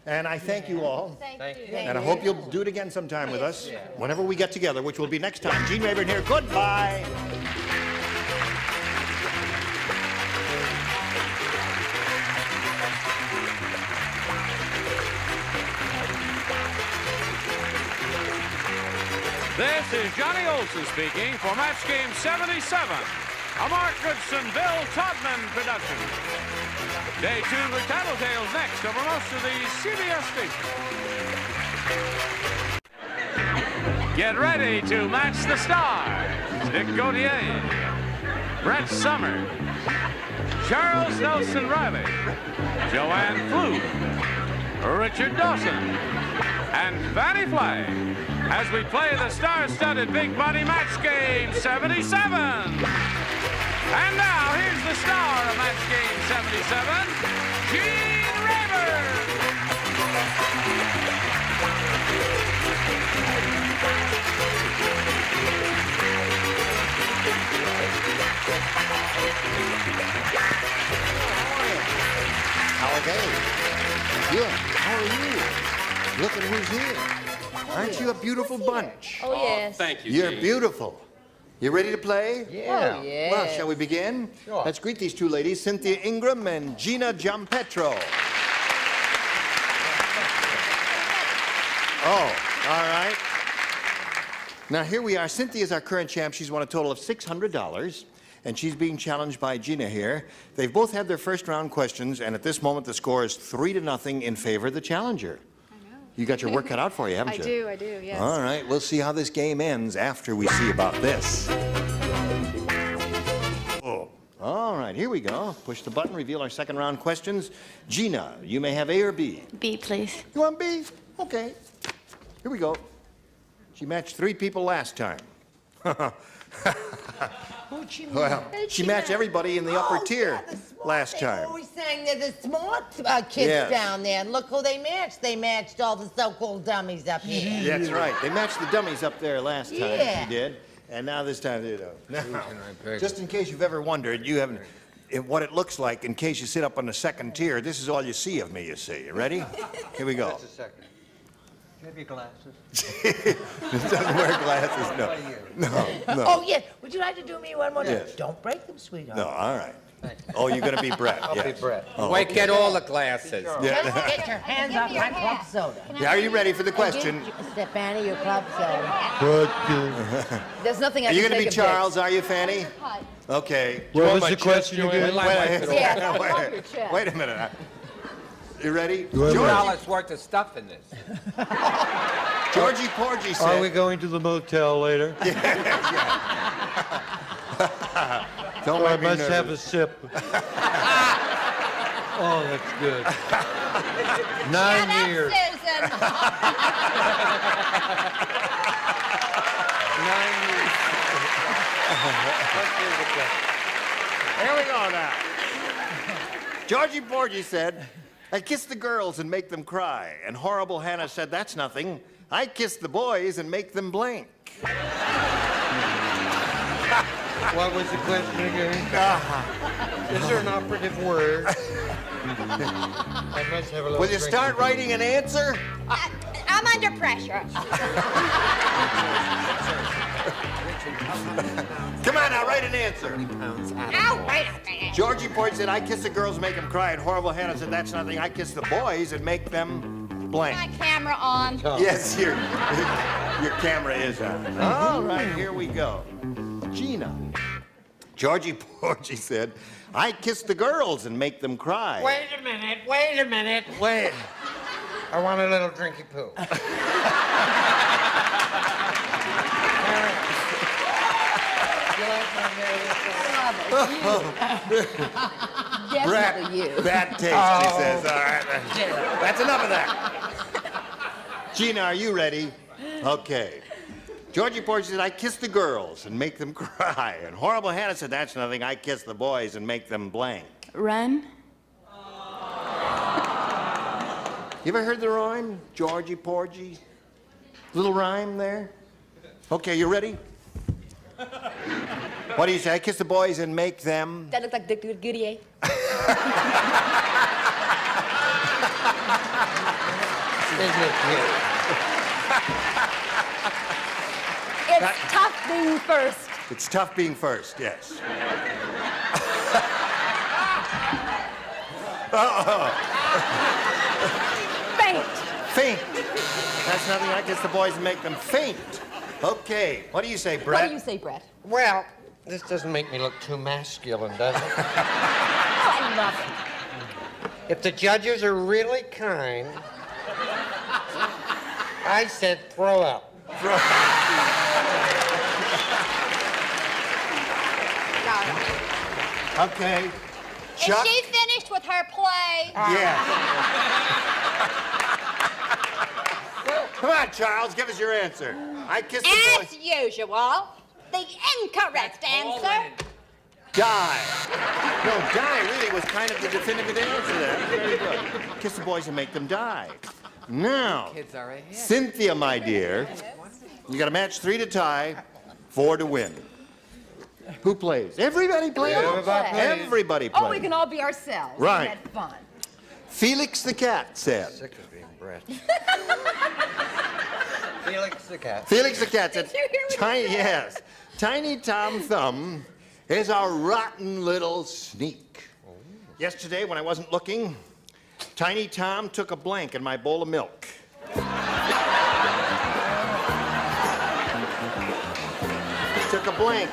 S2: And I thank you all.
S8: Thank you.
S2: And I hope you'll do it again sometime with us, whenever we get together, which will be next time. Gene Rayburn here. Goodbye.
S1: This is Johnny Olson speaking for Match Game 77, a Mark Goodson, Bill Todman production. Stay tuned with Tattletales next over most of the CBS stations. Get ready to match the stars. Dick Gautier, Brett Summers, Charles Nelson Riley, Joanne Fluke, Richard Dawson, and Fanny Flagg, as we play the star-studded Big Money Match Game 77. And now, here's the star of Match Game 77, Gene Rayburn.
S2: How are they? Good. How are you? Look at who's here. Aren't you a beautiful bunch?
S8: Oh, yes.
S14: Thank you,
S2: You're
S14: Gene.
S2: beautiful. You ready to play?
S11: Yeah. Oh, yes.
S2: Well, shall we begin?
S14: Sure.
S2: Let's greet these two ladies, Cynthia Ingram and Gina Giampetro. Oh, all right. Now, here we are. Cynthia is our current champ. She's won a total of $600, and she's being challenged by Gina here. They've both had their first round questions, and at this moment, the score is 3-0 in favor of the challenger. You got your work cut out for you, haven't you?
S13: I do, yes.
S2: All right, we'll see how this game ends after we see about this. Oh. All right, here we go. Push the button, reveal our second round questions. Gina, you may have A or B.
S5: B, please.
S2: You want B? Okay. Here we go. She matched 3 people last time.
S11: Who'd she match?
S2: Well, she matched everybody in the upper tier last
S11: They
S2: time.
S11: always saying they're the smart kids
S2: Yes.
S11: down there. And look who they matched. They matched all the so-called dummies up here.
S2: That's right. They matched the dummies up there last time.
S11: Yeah.
S2: She did. And now this time they don't. Now, just in case you've ever wondered, you haven't, what it looks like in case you sit up on the second tier, this is all you see of me, you see. You ready? Here we go.
S7: Just a second. Do you have your glasses?
S2: It doesn't wear glasses, no. No, no.
S11: Oh, yeah. Would you like to do me one more time?
S2: Yes.
S11: Don't break them, sweetheart.
S2: No, all right. Oh, you're going to be Brett.
S7: I'll
S2: yes.
S7: be Brett.
S2: Oh,
S10: Wait,
S2: okay.
S10: get all the glasses.
S2: Yeah.
S11: Just get your hands off my club soda.
S2: Yeah, are you ready for the question?
S11: Step Fanny, your club soda.
S15: There's nothing I
S2: Are
S15: can
S2: you going to be
S15: take a
S2: Charles, are you, Fanny? Okay.
S7: What was the question again?
S2: Wait a minute. You ready?
S10: $2 worth of stuff in this.
S2: Georgie Porgy said...
S7: Are we going to the motel later?
S2: Don't
S7: I
S2: make me
S7: must
S2: nervous.
S7: have a sip. Oh, that's good. 9 years.
S16: Susan.
S7: 9 years.
S2: Here we go now. Georgie Porgy said, I kiss the girls and make them cry. And Horrible Hannah said, that's nothing. I kiss the boys and make them blank.
S7: What was the question again? Is there an operative word? I must have a little
S2: Will you
S7: drink.
S2: start writing an answer?
S16: I'm under pressure.
S2: Come on now, write an answer.
S16: Ow, wait a minute.
S2: Georgie Porgy said, I kiss the girls and make them cry. And Horrible Hannah said, that's nothing. I kiss the boys and make them blank.
S16: My camera on.
S2: Yes, your camera is on. All right, here we go. Gina. Georgie Porgy said, I kiss the girls and make them cry.
S7: Wait a minute. Wait. I want a little drinky poo.
S2: Brett,
S15: Definitely you.
S2: bad taste, he says. All right, that's enough of that. Gina, are you ready? Okay. Georgie Porgy said, I kiss the girls and make them cry. And Horrible Hannah said, that's nothing. I kiss the boys and make them blank.
S5: Run.
S2: You ever heard the rhyme? Georgie Porgy? Little rhyme there? Okay, you ready? What do you say? I kiss the boys and make them...
S15: That looks like Dick Goodie. It's tough being first.
S2: It's tough being first, yes.
S15: Faint.
S2: Faint. That's nothing. I kiss the boys and make them faint. Okay. What do you say, Brett?
S15: What do you say, Brett?
S7: Well, this doesn't make me look too masculine, does it?
S15: Oh, I love it.
S7: If the judges are really kind, I said throw up.
S2: Okay. Chuck?
S16: Is she finished with her play?
S2: Yes. Come on, Charles, give us your answer. I kiss the
S16: As
S2: boys.
S16: usual, the incorrect answer.
S2: Die. No, die really was kind of the definitive answer there. Very good. Kiss the boys and make them die. Now,
S10: Kids are ahead.
S2: Cynthia, my dear, you got a match 3 to tie, 4 to win. Who plays? Everybody plays? Everybody plays.
S15: Oh, we can all be ourselves.
S2: Right.
S15: Isn't that fun?
S2: Felix the cat said.
S7: Sick of being Brett. Felix the cat.
S2: Felix the cat said.
S15: Did you hear what he
S2: Tiny,
S15: said?
S2: yes. Tiny Tom Thumb is a rotten little sneak. Yesterday, when I wasn't looking, Tiny Tom took a blank in my bowl of milk. Took a blank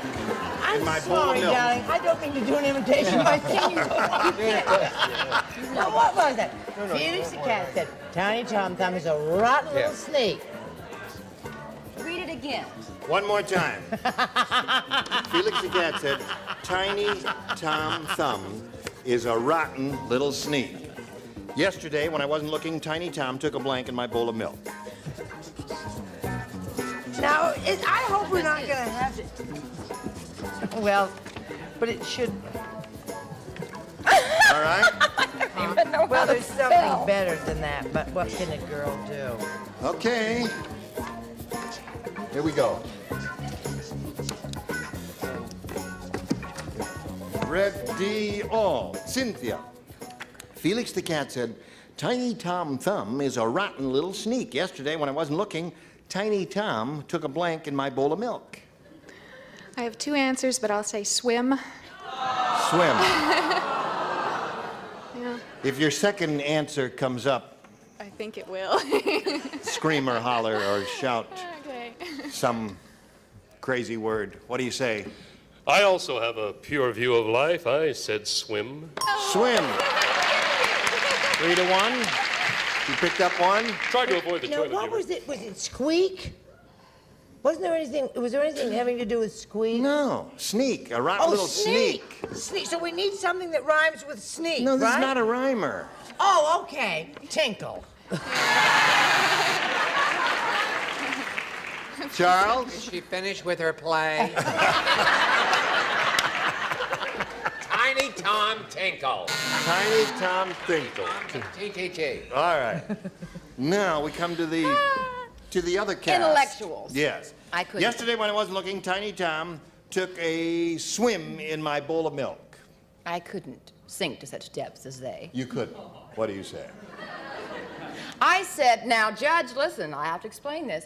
S2: in my bowl of
S11: Sorry,
S2: milk.
S11: darling. I don't mean to do an imitation, but I think you Now, what was that? Felix the cat said, Tiny Tom Thumb is a rotten little snake.
S15: Read it again.
S2: One more time. Felix the cat said, Tiny Tom Thumb is a rotten little sneak. Yesterday, when I wasn't looking, Tiny Tom took a blank in my bowl of milk.
S11: Now, I hope we're not going to have to... Well, but it should...
S2: All right?
S11: Well, there's something better than that, but what can a girl do?
S2: Okay. Here we go. Ready, all. Cynthia. Felix the cat said, Tiny Tom Thumb is a rotten little sneak. Yesterday, when I wasn't looking, Tiny Tom took a blank in my bowl of milk.
S13: I have 2 answers, but I'll say swim.
S2: Swim.
S13: Yeah,
S2: If your second answer comes up,
S13: I think it will.
S2: scream or holler or shout
S13: Okay.
S2: some crazy word. What do you say?
S14: I also have a pure view of life. I said swim.
S2: Swim. 3-1. You picked up one.
S14: Try to avoid the
S11: No,
S14: toilet
S11: what
S14: humor.
S11: was it? Was it squeak? Wasn't there anything? Was there anything having to do with squeak?
S2: No, sneak. A
S11: Oh,
S2: little
S11: sneak. Sneak. So we need something that rhymes with sneak.
S2: No, this
S11: right?
S2: is not a rhymer.
S11: Oh, okay. Tinkle.
S2: Charles?
S10: Did she finish with her play? Tiny Tom Tinkle.
S2: Tiny Tom Tinkle.
S10: T-T-T.
S2: All right. Now we come to the other cast.
S16: Intellectuals.
S2: Yes.
S16: I couldn't.
S2: Yesterday when I wasn't looking, Tiny Tom took a swim in my bowl of milk.
S16: I couldn't sink to such depths as they.
S2: You couldn't. What do you say?
S16: I said, now, Judge, listen, I have to explain this.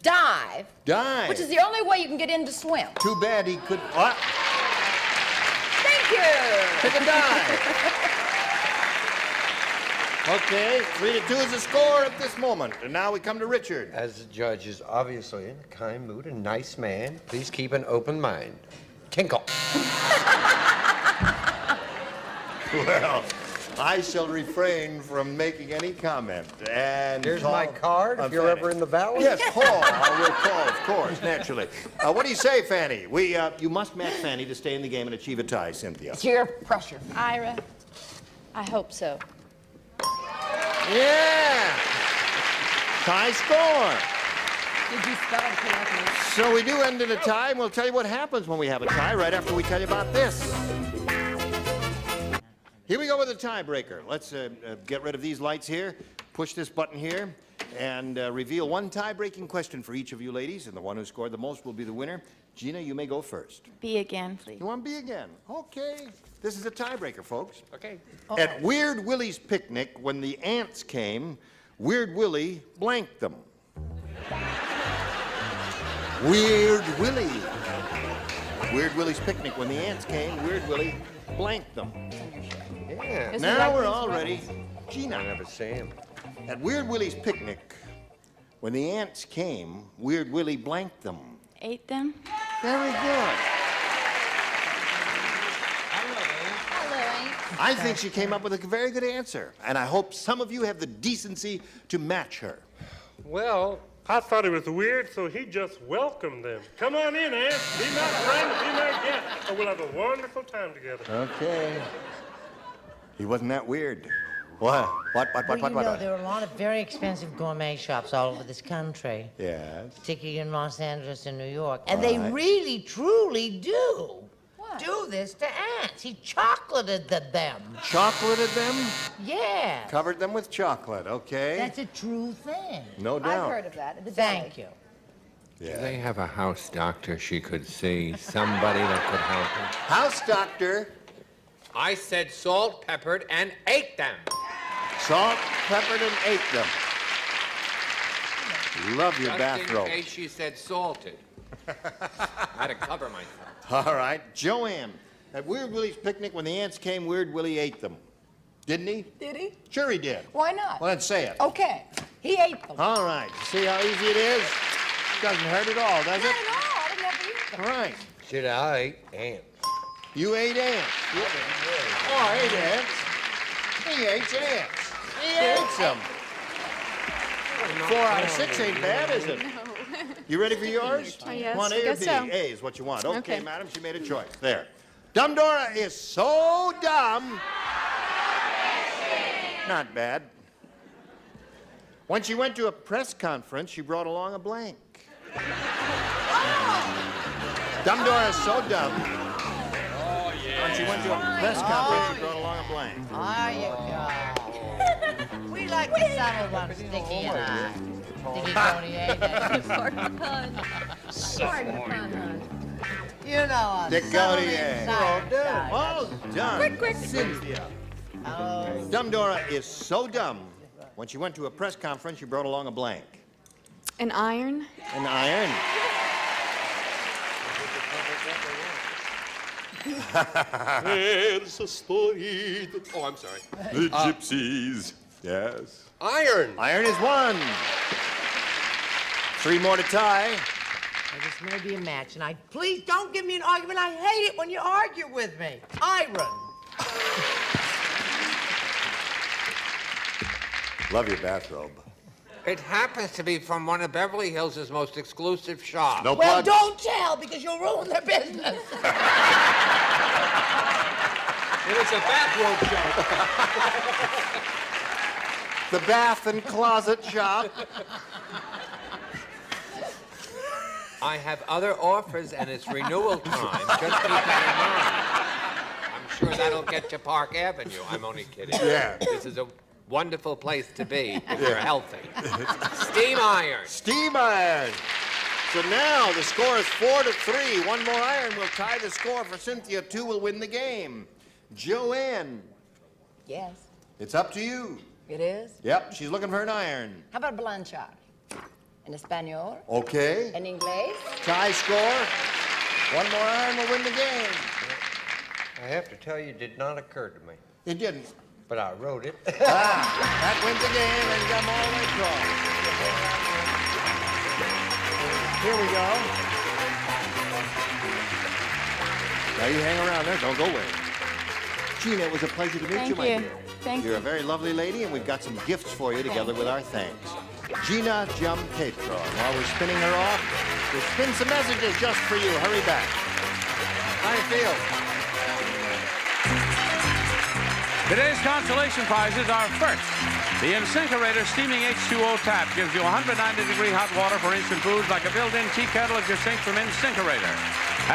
S16: Dive.
S2: Dive.
S16: Which is the only way you can get in to swim.
S2: Too bad he could. What?
S16: Thank you.
S2: Took a dive. Okay, 3-2 is the score at this moment. And now we come to Richard.
S7: As the judge is obviously in a kind mood, a nice man, please keep an open mind. Tinkle.
S2: Well, I shall refrain from making any comment. And
S7: Here's
S2: Paul,
S7: my card if you're
S2: Fanny.
S7: ever in the valley.
S2: Yes, Paul. I will call, of course, naturally. What do you say, Fanny? You must match Fanny to stay in the game and achieve a tie, Cynthia.
S16: It's your pressure.
S8: Ira, I hope so.
S2: Yeah! Tie score.
S16: Did you spell it correctly?
S2: So we do end in a tie, and we'll tell you what happens when we have a tie right after we tell you about this. Here we go with the tiebreaker. Let's get rid of these lights here, push this button here, and reveal one tie-breaking question for each of you ladies, and the one who scored the most will be the winner. Gina, you may go first.
S5: B again, please.
S2: You want B again? Okay. This is a tiebreaker, folks.
S10: Okay.
S2: At Weird Willie's picnic, when the ants came, Weird Willie blanked them. Weird Willie. Weird Willie's picnic, when the ants came, Weird Willie blanked them.
S7: Yeah.
S16: This is
S2: Now
S16: like
S2: we're
S16: this
S2: all
S16: right?
S2: ready. Gina.
S7: I never see him.
S2: At Weird Willie's picnic, when the ants came, Weird Willie blanked them.
S5: Ate them?
S2: Very good.
S8: Hello.
S2: I think she came up with a very good answer, and I hope some of you have the decency to match her.
S14: Well, I thought it was weird, so he just welcomed them. Come on in, Aunt. Be my friend, be my guest, and we'll have a wonderful time together.
S2: Okay. He wasn't that weird. What? What?
S11: Well, you know, there are a lot of very expensive gourmet shops all over this country,
S2: Yes.
S11: particularly in Los Angeles and New York. And they really, truly do this to ants. He chocolated them.
S2: Chocolated them?
S11: Yeah.
S2: Covered them with chocolate, okay.
S11: That's a true thing.
S2: No doubt.
S16: I've heard of that. At the
S11: Thank
S16: deli.
S11: you.
S10: Do they have a house doctor she could see? Somebody that could help her?
S2: House doctor.
S10: I said salt, peppered, and ate them.
S2: Salt, peppered, and ate them. Love your
S10: Just
S2: bathrobe.
S10: in case she said salted. I had to cover myself.
S2: All right. Joanne, at Weird Willie's picnic, when the ants came, Weird Willie ate them. Didn't he?
S16: Did he?
S2: Sure he did.
S16: Why not?
S2: Well, then say it.
S16: Okay. He ate them.
S2: All right. See how easy it is? Doesn't hurt at all, does
S16: Not
S2: it?
S16: at all. I didn't have to eat them.
S2: Right.
S7: Should I ants?
S2: You ate ants. Oh, I ate ants. He ate ants. He ate them. 4 out of 6 ain't bad, is it? You ready for yours?
S13: Yes,
S2: Want
S13: I
S2: A or
S13: guess
S2: B?
S13: so.
S2: A is what you want. Okay,
S13: Okay.
S2: madam, she made a choice. There. Dumb Dora is so dumb. Not bad. When she went to a press conference, she brought along a blank. Dumb Dora is so dumb.
S10: Oh, yeah.
S2: When she went to a press conference, she brought along a blank.
S11: There you go. We like the subtle ones, Sticky and I. Sticky Cody, eh?
S8: Pardon the pun. Pardon the pun, hon.
S11: You know us.
S2: Dick
S11: subtle
S2: Cody,
S11: inside.
S2: Well done.
S8: Quick, quick.
S2: Cynthia.
S11: Oh.
S2: Dumb Dora is so dumb. When she went to a press conference, she brought along a blank.
S13: An iron?
S2: An iron.
S17: There's a story. Oh, I'm sorry.
S2: The gypsies. Yes.
S17: Iron.
S2: Iron is 1. 3 more to tie.
S11: Now, this may be a match, and please don't give me an argument. I hate it when you argue with me. Iron.
S2: Love your bathrobe.
S10: It happens to be from one of Beverly Hills' most exclusive shops.
S2: No
S11: Well,
S2: plug.
S11: don't tell, because you'll ruin their business.
S17: It is a bathrobe shop.
S2: The bath and closet shop.
S10: I have other offers, and it's renewal time. Just keep that in mind. I'm sure that'll get you Park Avenue. I'm only kidding.
S2: Yeah.
S10: This is a wonderful place to be if you're healthy. Steam iron.
S2: Steam iron. So now the score is 4-3. 1 more iron will tie the score for Cynthia. 2 will win the game. Joanne,
S3: Yes,
S2: it's up to you.
S3: it is.
S2: Yep, she's looking for an iron.
S3: How about Blanchard? In Espanol?
S2: Okay.
S3: In Inglés?
S2: Tie score. 1 more iron will win the game.
S7: I have to tell you, it did not occur to me.
S2: It didn't.
S7: But I wrote it.
S2: That wins the game and come all the way across. Here we go. Now you hang around there. Don't go away. Gina, it was a pleasure to meet
S5: Thank
S2: you, my
S5: you.
S2: dear.
S5: Thank
S2: You're
S5: you.
S2: a very lovely lady, and we've got some gifts for you together with our thanks. Gina Giampetro. And while we're spinning her off, we'll spin some messages just for you. Hurry back. How do you feel?
S1: Today's consolation prizes are first. The InSinkErator Steaming H2O Tap gives you 190-degree hot water for instant foods like a built-in tea kettle at your sink from InSinkErator.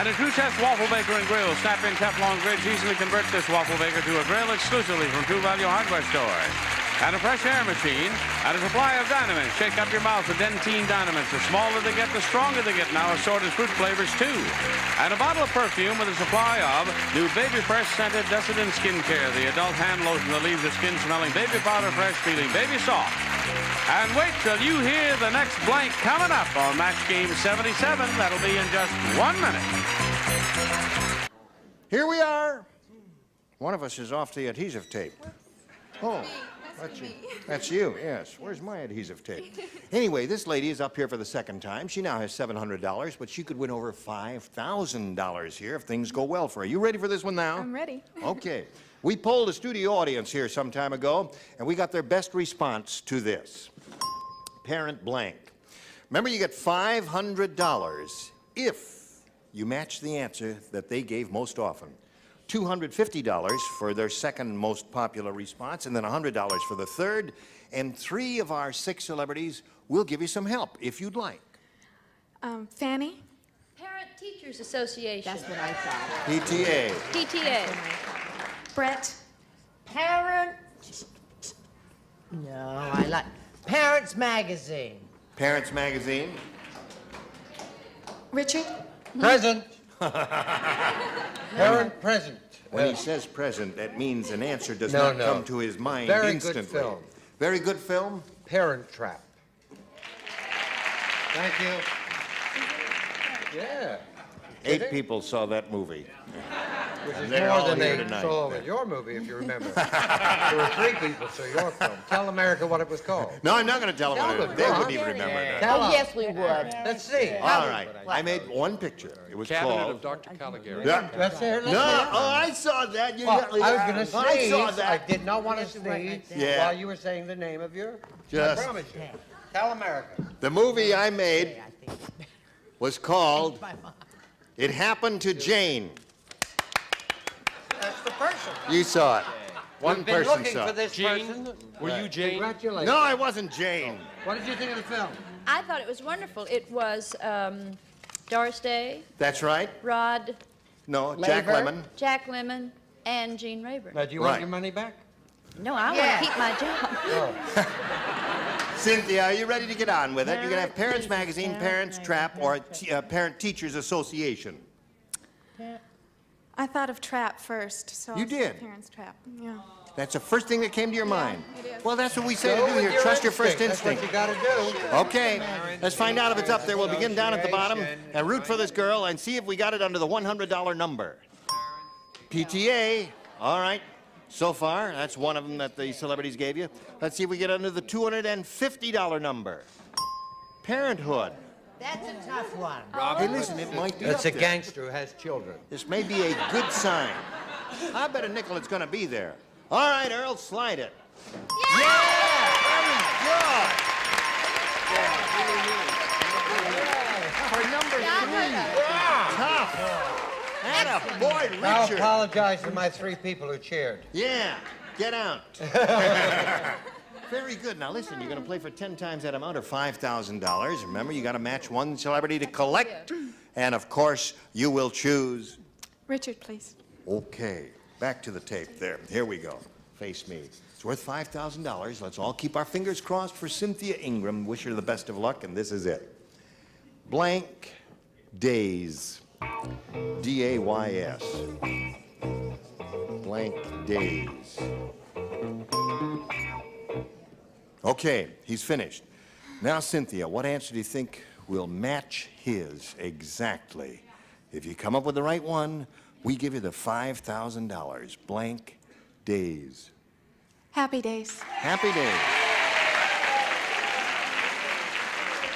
S1: And a True Test Waffle Baker and Grill. Snap-in Teflon grids easily convert this waffle baker to a grill exclusively from True Value Hardware stores. And a fresh air machine and a supply of Dynamits. Shake up your mouth with Dentine Dynamits. The smaller they get, the stronger they get. Now assorted fruit flavors, too. And a bottle of perfume with a supply of new Baby Fresh scented Decadent Skincare. The adult hand lotion that leaves your skin smelling baby powder fresh, feeling baby soft. And wait till you hear the next blank coming up on Match Game 77. That'll be in just 1 minute.
S2: Here we are. One of us is off the adhesive tape. Oh, that's you, yes. Where's my adhesive tape? Anyway, this lady is up here for the second time. She now has $700, but she could win over $5,000 here if things go well for her. You ready for this one now?
S13: I'm ready.
S2: Okay. We polled a studio audience here some time ago, and we got their best response to this. Parent blank. Remember, you get $500 if you match the answer that they gave most often. $250 for their second most popular response, and then $100 for the third. And 3 of our 6 celebrities will give you some help if you'd like.
S13: Fanny?
S8: Parent Teachers Association.
S3: That's what I thought.
S2: PTA.
S8: PTA.
S13: Brett?
S11: Parent. No, I like Parents Magazine.
S2: Parents Magazine.
S13: Richard?
S7: Present. Parent present.
S2: When he says present, that means an answer does
S7: No,
S2: not
S7: no.
S2: come to his mind
S7: Very
S2: instantly.
S7: good film.
S2: Very good film?
S7: Parent Trap. Thank you. Yeah.
S2: 8 people saw that movie.
S7: Which is
S2: They're
S7: more
S2: all
S7: than
S2: here
S7: they
S2: tonight.
S7: saw in your movie, if you remember. There were 3 people saw your film. Tell America what it was called.
S2: No, I'm not going to tell them what it is. They wouldn't even remember that.
S11: Oh, yes, we would.
S7: Let's see.
S2: All right. I made one picture. It was
S17: Cabinet
S2: called...
S17: of Dr. Caligari.
S2: Yeah.
S7: Let's hear it.
S2: No, I saw that. You
S7: Well,
S2: got-
S7: I was going to
S2: I
S7: sneeze.
S2: saw
S7: I
S2: that.
S7: did not want to sneeze
S2: Yeah.
S7: while you were saying the name of your...
S2: Just-
S7: I promise you. Tell America.
S2: The movie I made was called It Happened to Jane.
S7: That's the person.
S2: You saw it. One
S7: We've been
S2: person
S7: looking
S2: saw
S7: for
S2: it.
S7: this person.
S17: Were you Jane?
S7: Congratulations.
S2: No, I wasn't Jane.
S7: What did you think of the film?
S8: I thought it was wonderful. It was Doris Day,
S2: That's right.
S8: Rod
S2: No, Jack
S8: Laver,
S2: Lemmon.
S8: Jack Lemmon, and Gene Rayburn.
S7: Now, do you
S2: Right.
S7: want your money back?
S8: No, I want to keep my job.
S2: Cynthia, are you ready to get on with it? You're going to have Parents Magazine, Parents Trap, or Parent Teachers Association.
S13: I thought of Trap first, so
S2: You
S13: I'll say
S2: did?
S13: Parents Trap. Yeah.
S2: That's the first thing that came to your mind.
S13: it is.
S2: Well, that's what we say
S7: Go
S2: to do
S7: with
S2: here. Trust your first
S7: That's what
S2: instinct.
S7: you got to do.
S2: Okay, let's find out if it's up there. We'll begin down at the bottom and root for this girl and see if we got it under the $100 number. PTA. All right. So far, that's one of them that the celebrities gave you. Let's see if we get under the $250 number. Parenthood.
S11: That's a tough one.
S2: Hey, listen, it might be
S7: It's
S2: up
S7: a
S2: there.
S7: gangster who has children.
S2: This may be a good sign. I bet a nickel it's going to be there. All right, Earl, slide it. Yeah! Very good. For number 3. Tough. Atta boy, Richard.
S7: I'll apologize to my 3 people who cheered.
S2: Yeah, get out. Very good. Now listen, you're going to play for 10 times that amount or $5,000. Remember, you got to match one celebrity to collect. And of course, you will choose.
S13: Richard, please.
S2: Okay, back to the tape there. Here we go. Face me. It's worth $5,000. Let's all keep our fingers crossed for Cynthia Ingram. Wish her the best of luck, and this is it. Blank days. D-A-Y-S. Blank days. Okay, he's finished. Now, Cynthia, what answer do you think will match his exactly? If you come up with the right one, we give you the $5,000. Blank days.
S13: Happy Days.
S2: Happy days.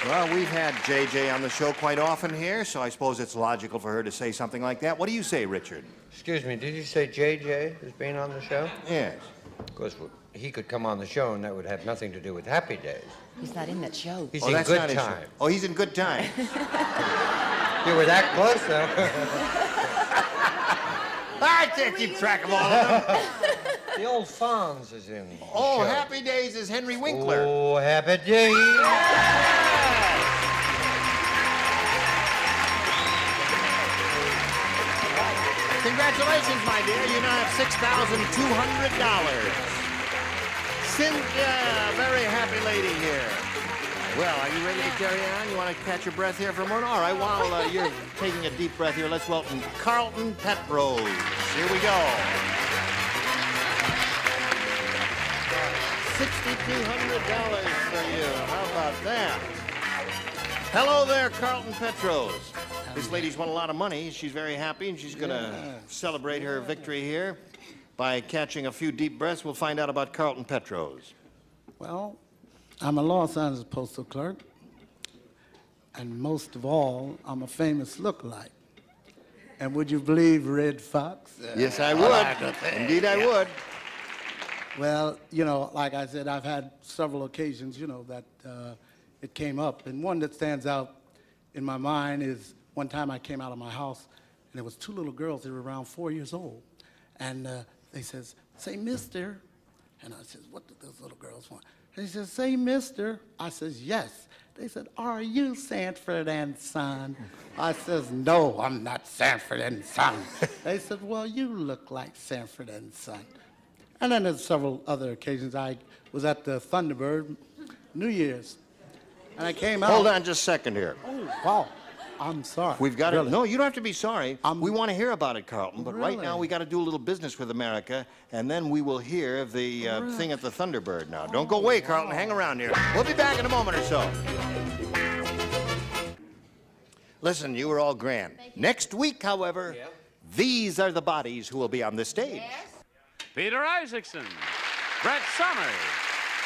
S2: Well, we've had JJ on the show quite often here, so I suppose it's logical for her to say something like that. What do you say, Richard?
S7: Excuse me, did you say JJ is being on the show?
S2: Yes.
S7: Of course, he could come on the show and that would have nothing to do with Happy Days.
S16: He's not in that show.
S7: He's
S2: Oh,
S7: in
S2: that's
S7: Good
S2: not his show.
S7: Time.
S2: Oh, he's in Good Time.
S7: You were that close, though.
S2: I can't keep track of all of them.
S7: The old Fonz is in the
S2: Oh,
S7: show.
S2: Happy Days is Henry Winkler.
S7: Oh, Happy Days.
S2: Congratulations, my dear. You now have $6,200. Cynthia, very happy lady here. Well, are you ready to carry on? You want to catch your breath here for a moment? All right, while you're taking a deep breath here, let's welcome Carlton Petrose. Here we go. $6,200 for you. How about that? Hello there, Carlton Petrose. This lady's won a lot of money. She's very happy, and she's going to celebrate her victory here by catching a few deep breaths. We'll find out about Carlton Petrose.
S18: Well, I'm a Los Angeles postal clerk, and most of all, I'm a famous lookalike. And would you believe Red Fox?
S2: Yes, I would. Indeed, I would.
S18: Well, you know, like I said, I've had several occasions, you know, that it came up. And one that stands out in my mind is one time I came out of my house, and there was 2 little girls. They were around 4 years old. And they says, "Say, mister." And I says, "What do those little girls want?" And he says, "Say, mister." I says, "Yes." They said, "Are you Sanford and Son?" I says, "No, I'm not Sanford and Son." They said, "Well, you look like Sanford and Son." And then there's several other occasions. I was at the Thunderbird, New Year's, and I came out.
S2: Hold on just a second here.
S18: Oh, wow. I'm sorry.
S2: We've got
S18: Really?
S2: it. No, you don't have to be sorry. We want to hear about it, Carlton. But right
S18: Really?
S2: now, we got to do a little business with America, and then we will hear of the thing at the Thunderbird now. Don't go away, Carlton. Hang around here. We'll be back in a moment or so. Listen, you were all grand. Next week, however, these are the bodies who will be on the stage.
S1: Peter Isaacson, Brett Summers,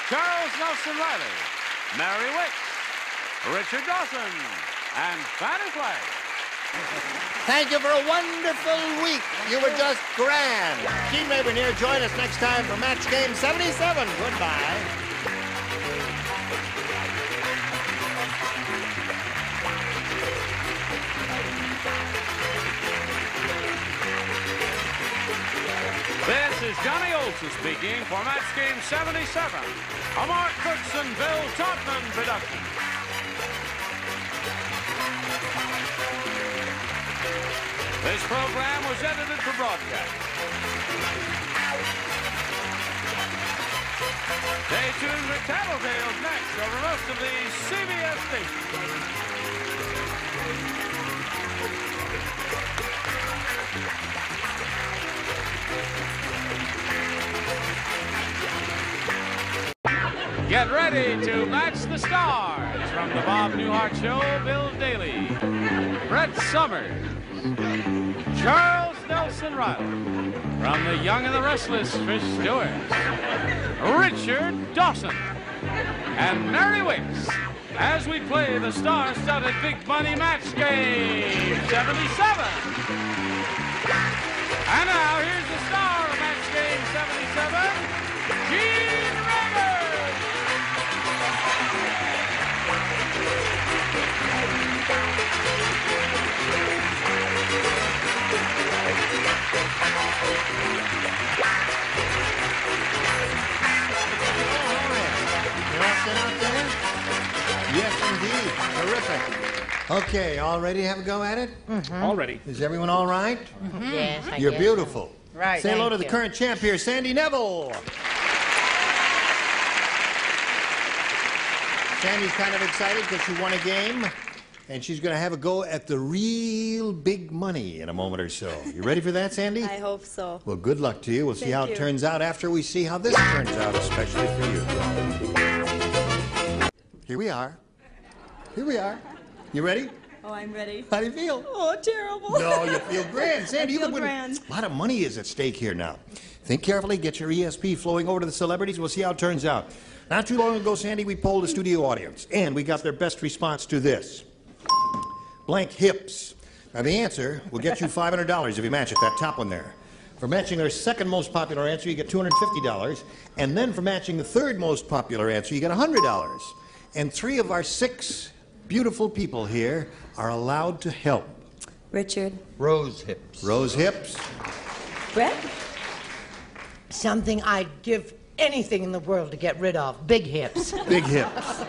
S1: Charles Nelson Riley, Mary Wicks, Richard Dawson, and Fanny Flagg.
S2: Thank you for a wonderful week. You were just grand. Gene Rayburn here. Join us next time for Match Game 77. Goodbye.
S1: This is Johnny Olson speaking for Match Game 77, a Mark Brooks and Bill Todman production. This program was edited for broadcast. Stay tuned for Tattletales next over most of the CBS stations. Get ready to match the stars from the Bob Newhart Show. Bill Daly, Brett Summers, Charles Nelson Nelson Riley. From the Young and the Restless, Trish Stewart. Richard Dawson. And Mary Wicks, as we play the star-studded Big Money Match Game 77. And now, here's the star of Match Game 77, Gene Rivers.
S2: You all sit out there? Yes, indeed. Terrific. Okay, all ready to have a go at it?
S19: All ready.
S2: Is everyone all right?
S11: Yes, I
S2: You're
S11: guess.
S2: beautiful.
S11: Right,
S2: Say hello to
S11: thank
S2: the
S11: you.
S2: current champ here, Sandy Neville. Sandy's kind of excited because she won a game, and she's going to have a go at the real big money in a moment or so. You ready for that, Sandy?
S20: I hope so.
S2: Well, good luck to you. We'll see
S20: Thank
S2: how it
S20: you.
S2: turns out after we see how this turns out, especially for you. Here we are. Here we are. You ready?
S20: Oh, I'm ready.
S2: How do you feel?
S20: Oh, terrible.
S2: No, you feel grand. Sandy,
S20: I
S2: you
S20: feel
S2: could win.
S20: grand.
S2: A lot of money is at stake here now. Think carefully, get your ESP flowing over to the celebrities. We'll see how it turns out. Not too long ago, Sandy, we polled the studio audience, and we got their best response to this. Blank hips. Now, the answer will get you $500 if you match it, that top one there. For matching their second most popular answer, you get $250. And then for matching the third most popular answer, you get $100. And 3 of our 6 beautiful people here are allowed to help.
S20: Richard.
S10: Rose hips.
S2: Rose hips.
S20: Brett?
S11: Something I'd give anything in the world to get rid of. Big hips.
S2: Big hips.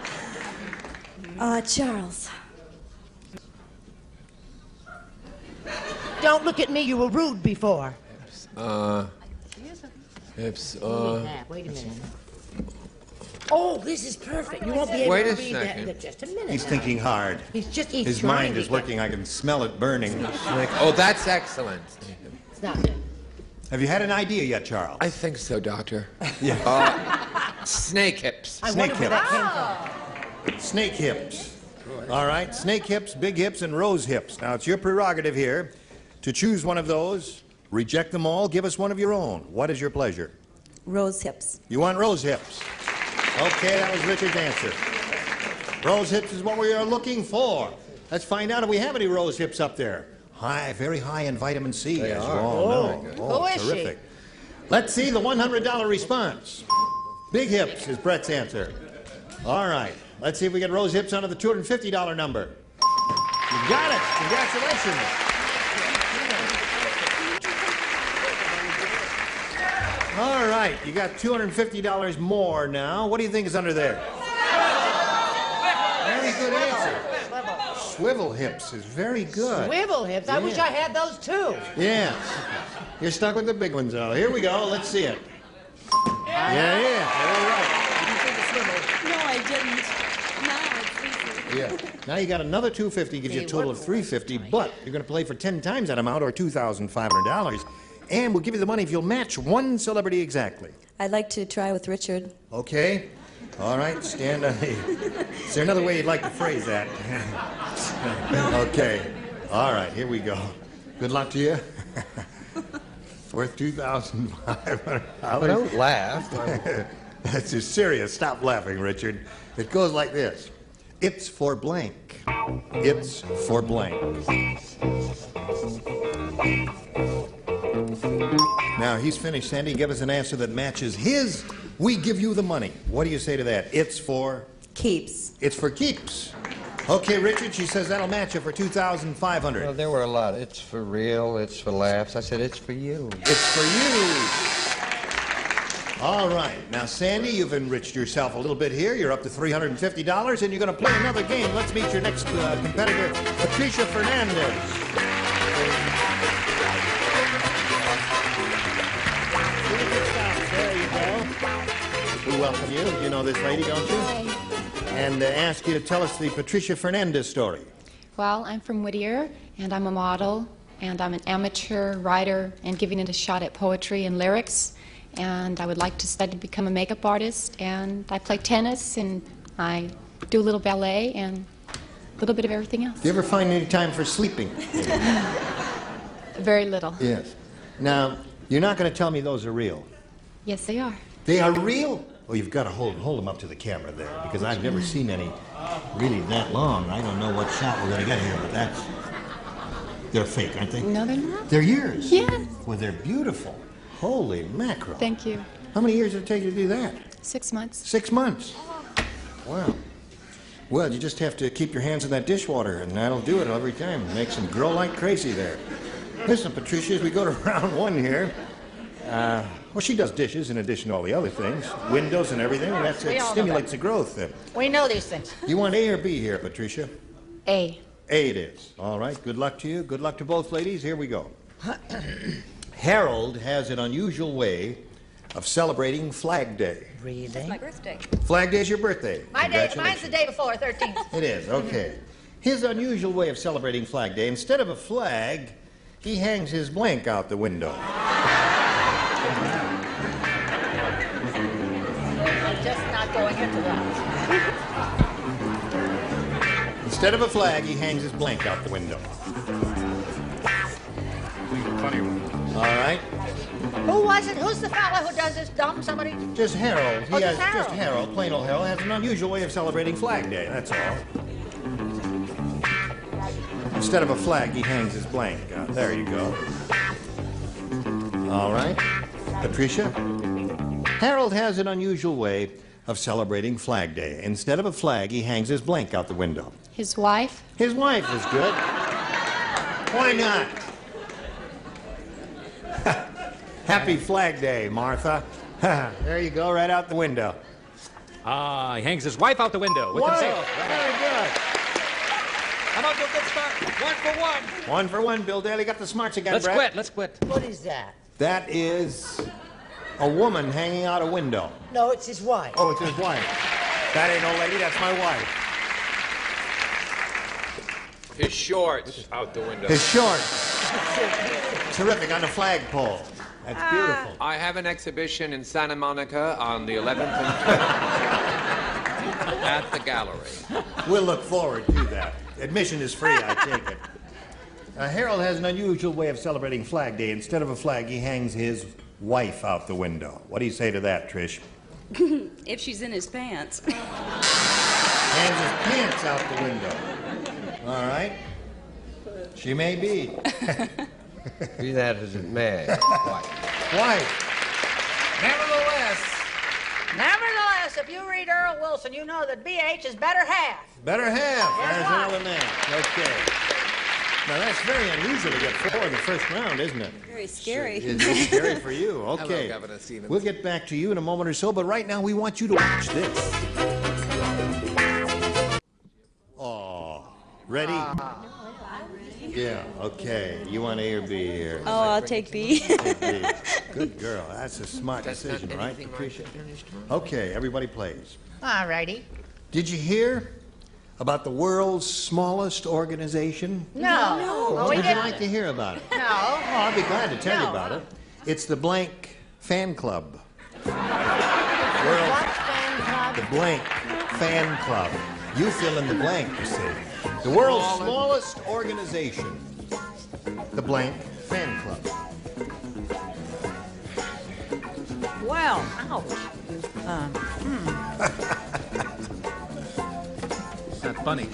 S20: Charles.
S11: Don't look at me. You were rude before.
S10: Hips,
S11: Wait a minute. Oh, this is perfect. You won't be able
S10: Wait
S11: to
S10: a
S11: read
S10: second.
S11: that. Just a minute.
S2: He's
S11: now.
S2: thinking hard.
S11: He's
S2: His
S11: trying
S2: mind
S11: to
S2: is
S11: get-
S2: working. I can smell it burning.
S10: Oh, that's excellent.
S11: It's not good.
S2: Have you had an idea yet, Charles?
S10: I think so, Doctor.
S2: Yeah.
S10: Snake hips.
S11: I
S2: Snake
S11: wonder where that came from.
S2: Snake hips. All right, snake hips, big hips, and rose hips. Now, it's your prerogative here to choose one of those, reject them all, give us one of your own. What is your pleasure?
S20: Rose hips.
S2: You want rose hips? Okay, that was Richard's answer. Rose hips is what we are looking for. Let's find out if we have any rose hips up there. High, very high in vitamin C, as you all know.
S11: Who is she?
S2: Terrific. Let's see the $100 response. Big hips is Brett's answer. All right, let's see if we get rose hips under the $250 number. You got it. Congratulations. All right, you got $250 more now. What do you think is under there? Very good answer. Swivel hips is very good.
S11: Swivel hips? I wish I had those too.
S2: Yeah. You're stuck with the big ones, though. Here we go. Let's see it. Yeah. All right.
S20: No, I didn't. Now it's easy.
S2: Yeah. Now you got another $250, gives you a total of $350, but you're going to play for 10 times that amount, or $2,500. And we'll give you the money if you'll match one celebrity exactly.
S20: I'd like to try with Richard.
S2: Okay. All right, stand on the... Is there another way you'd like to phrase that? Okay. All right, here we go. Good luck to you. Worth $2,500.
S10: Don't laugh.
S2: That's just serious. Stop laughing, Richard. It goes like this. It's for blank. It's for blank. Now, he's finished. Sandy, give us an answer that matches his. We give you the money. What do you say to that? It's for?
S20: Keeps.
S2: It's for keeps. Okay, Richard, she says that'll match you for $2,500.
S7: Well, there were a lot. It's for real. It's for laughs. I said it's for you.
S2: It's for you. All right. Now, Sandy, you've enriched yourself a little bit here. You're up to $350, and you're going to play another game. Let's meet your next competitor, Patricia Fernandez. There you go. We welcome you. You know this lady, don't you? And ask you to tell us the Patricia Fernandez story.
S21: Well, I'm from Whittier, and I'm a model, and I'm an amateur writer and giving it a shot at poetry and lyrics. And I would like to study to become a makeup artist, and I play tennis, and I do a little ballet, and a little bit of everything else.
S2: Do you ever find any time for sleeping?
S21: Very little.
S2: Yes. Now, you're not going to tell me those are real.
S21: Yes, they are.
S2: They are real? Well, you've got to hold them up to the camera there, because I've never seen any really that long. I don't know what shot we're going to get here, but that's... They're fake, aren't they?
S21: No, they're not.
S2: They're yours?
S21: Yes.
S2: Well, they're beautiful. Holy mackerel.
S21: Thank you.
S2: How many years did it take you to do that?
S21: 6 months.
S2: 6 months? Wow. Well, you just have to keep your hands in that dishwater, and that'll do it every time. It makes them grow like crazy there. Listen, Patricia, as we go to round one here, well, she does dishes in addition to all the other things, windows and everything, and it stimulates the growth.
S15: We know these things.
S2: You want A or B here, Patricia?
S21: A.
S2: A it is. All right, good luck to you. Good luck to both ladies. Here we go. Harold has an unusual way of celebrating Flag Day.
S15: Really? It's my birthday.
S2: Flag Day is your birthday.
S15: Mine's the day before, 13th.
S2: It is, okay. His unusual way of celebrating Flag Day, instead of a flag, he hangs his blank out the window.
S15: Just not going into that.
S2: Instead of a flag, he hangs his blank out the window.
S1: Funny one.
S2: All right.
S15: Who was it? Who's the fella who does this dumb? Somebody?
S2: Just Harold.
S15: Oh, just Harold.
S2: Just Harold, plain old Harold, has an unusual way of celebrating Flag Day, that's all. Instead of a flag, he hangs his blank out. There you go. All right. Patricia? Harold has an unusual way of celebrating Flag Day. Instead of a flag, he hangs his blank out the window.
S21: His wife?
S2: His wife is good. Why not? Happy Flag Day, Martha. There you go, right out the window.
S19: He hangs his wife out the window with himself.
S2: Very good.
S19: How about a good start? 1 for 1.
S2: 1 for 1. Bill Daly got the smarts again,
S19: Let's
S2: Brett.
S19: quit. Let's quit.
S15: What is that?
S2: That is a woman hanging out a window.
S15: No, it's his wife.
S2: Oh, it's his wife. That ain't no lady, that's my wife.
S10: His shorts out the window.
S2: His shorts. Terrific, on the flagpole. That's beautiful.
S10: I have an exhibition in Santa Monica on the 11th and 12th at the gallery.
S2: We'll look forward to that. Admission is free, I take it. Harold has an unusual way of celebrating Flag Day. Instead of a flag, he hangs his wife out the window. What do you say to that, Trish?
S20: If she's in his pants.
S2: Hangs his pants out the window. All right. She may be.
S10: Be that as it may.
S2: Wife.
S15: Nevertheless, if you read Earl Wilson, you know that BH is better half.
S2: Better half.
S15: Yes,
S2: There's
S15: why?
S2: another man. Okay. Now, that's very unusual to get 4 in the first round, isn't it?
S20: Very scary.
S2: It's scary for you. Okay.
S10: Hello, Governor Stevens.
S2: We'll get back to you in a moment or so, but right now we want you to watch this. Oh, ready? Yeah, okay. You want A or B here?
S20: Oh, I'll take B.
S2: B. Good girl. That's a smart decision, right, Patricia? Okay, everybody plays.
S15: All righty.
S2: Did you hear about the world's smallest organization?
S15: No.
S2: What
S15: we
S2: would you
S15: didn't.
S2: like to hear about it?
S15: No.
S2: Oh, I'd be glad to tell you
S15: No.
S2: about it. It's the Blank Fan Club.
S15: What fan club?
S2: The Blank Fan Club. You fill in the blank, you see. The world's smallest organization. The Blank Fan Club.
S15: Well, ouch.
S19: Not funny.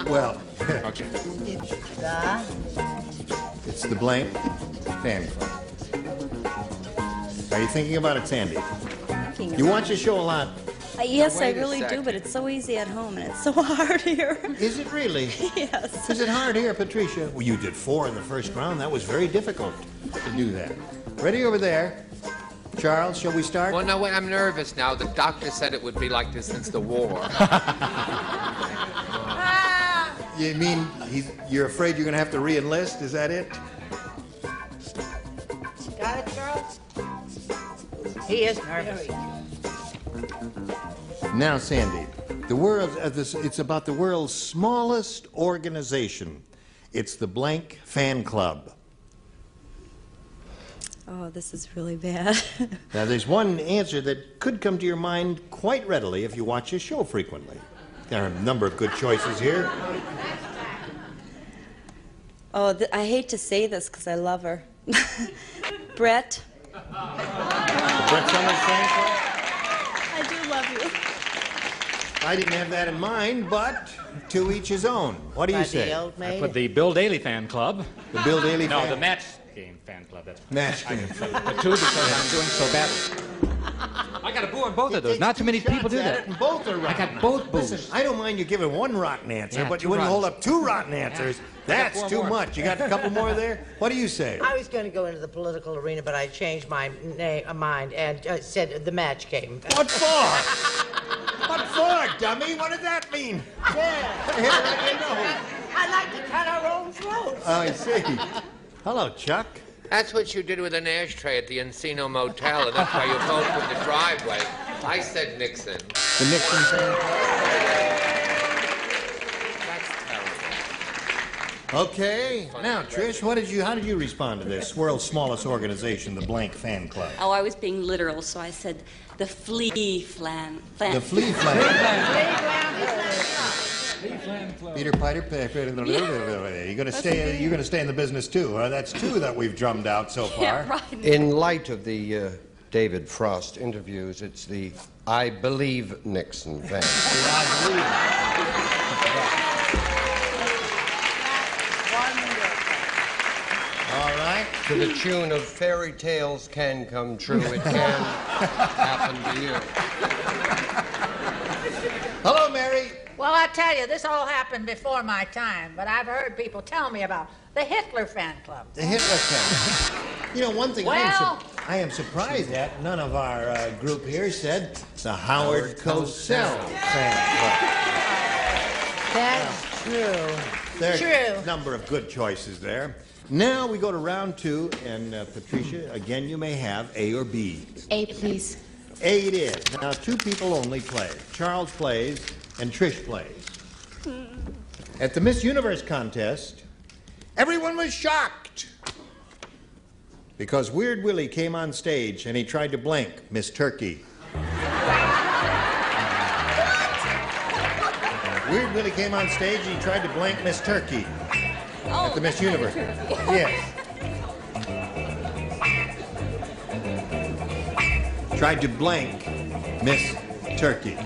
S2: Well,
S10: Okay.
S2: it's the Blank Fan Club. Are you thinking about it, Sandy? You watch the show a lot.
S20: Yes, I
S10: Wait a
S20: really do,
S10: second.
S20: but it's so easy at home and it's so hard here.
S2: Is it really?
S20: Yes.
S2: Is it hard here, Patricia? Well, you did 4 in the first round. That was very difficult to do that. Ready over there. Charles, shall we start?
S10: Well, no, wait, I'm nervous now. The doctor said it would be like this since the war.
S2: You mean you're afraid you're going to have to re-enlist? Is that it?
S15: Got it, Charles? He is nervous.
S2: Now, Sandy, it's about the world's smallest organization. It's the Blank Fan Club.
S20: Oh, this is really bad.
S2: Now, there's one answer that could come to your mind quite readily if you watch this show frequently. There are a number of good choices here.
S20: Oh, I hate to say this because I love her. Brett.
S2: Brett Summers fan club?
S20: I do love you.
S2: I didn't have that in mind, but to each his own. What do you say?
S9: I put the Bill Daly fan club.
S2: The Bill Daly
S9: No,
S2: fan?
S9: the match game fan club. That's
S2: Match game.
S9: The two because I'm doing so badly. I got a boo on both of those. Not too many people do that.
S2: And both are right.
S9: I got both boos.
S2: Listen, I don't mind you giving one rotten answer,
S9: Yeah,
S2: but
S9: two
S2: you wouldn't
S9: rottens.
S2: hold up two rotten answers.
S9: I got
S2: That's
S9: four
S2: too
S9: more.
S2: much. You got a couple more there? What do you say?
S11: I was going to go into the political arena, but I changed my mind and said the match game.
S2: What for? What for, dummy? What did that mean?
S11: I like to cut our own throats.
S2: I see. Hello, Chuck.
S10: That's what you did with an ashtray at the Encino Motel, and that's why you both in the driveway. I said Nixon.
S2: The Nixon fan club? Okay. Now, Trish, how did you respond to this? World's smallest organization, the Blank Fan Club.
S20: Oh, I was being literal, so I said the flea flan.
S2: The Flea Flan. Peter Piper. You're gonna stay. You're gonna stay in the business too. That's two that we've drummed out so far.
S20: Yeah, right.
S22: In light of the David Frost interviews, it's the I Believe Nixon fan.
S2: All right.
S22: To the tune of fairy tales can come true. It can happen to you.
S2: Hello, Mary.
S15: Well, I tell you, this all happened before my time, but I've heard people tell me about the Hitler fan club.
S2: The Hitler fan. You know, one thing I am surprised at, none of our group here said the Howard Cosell fan club.
S11: That's true.
S2: There are
S11: True.
S2: a number of good choices there. Now we go to round two, and Patricia, again, you may have A or B.
S12: A, please.
S2: A it is. Now, two people only play. Charles plays, and Trish plays. At the Miss Universe contest, everyone was shocked because Weird Willie came on stage and he tried to blank Miss Turkey. Weird Willie came on stage and he tried to blank Miss Turkey at the Miss Universe. Yes. Tried to blank Miss Turkey.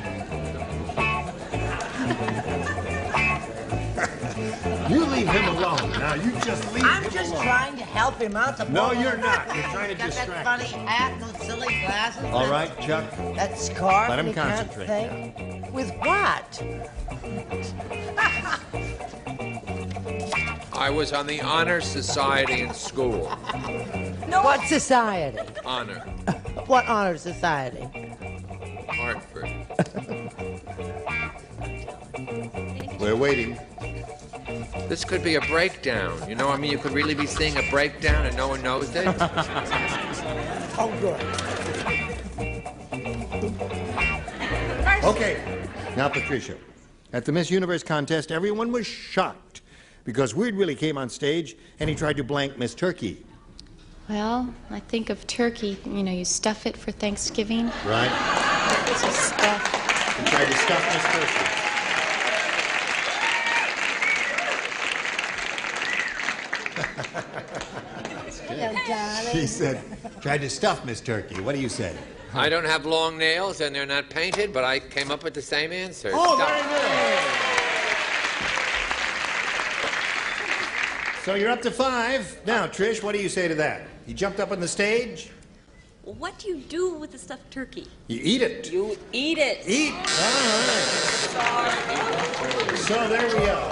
S2: You leave him alone. Now, you just leave him alone.
S11: I'm just trying to help him out.
S2: No, you're not. You're trying to
S11: Got
S2: distract
S11: that funny hat, those silly glasses.
S2: All right, Chuck.
S11: That scarf.
S2: Let him
S11: and he can't
S2: concentrate.
S11: think. With what?
S10: I was on the Honor Society in school.
S11: What society?
S10: Honor.
S11: What honor society?
S10: Hartford.
S2: We're waiting.
S10: This could be a breakdown. You know, I mean, you could really be seeing a breakdown and no one knows it.
S11: Oh, good.
S2: Okay. Now, Patricia, at the Miss Universe contest, everyone was shocked because Weird Willie came on stage and he tried to blank Miss Turkey.
S21: Well, I think of turkey. You know, you stuff it for Thanksgiving.
S2: Right.
S21: So stuff.
S2: He tried to stuff Miss Turkey.
S11: Hello, darling.
S2: She said, tried to stuff Miss Turkey. What do you say?
S10: I don't have long nails and they're not painted, but I came up with the same answer.
S2: Oh,
S10: Stuff.
S2: very good. So you're up to 5. Now, Trish, what do you say to that? You jumped up on the stage.
S20: What do you do with the stuffed turkey?
S2: You eat it.
S20: You eat it.
S2: Eat. All right. So there we go.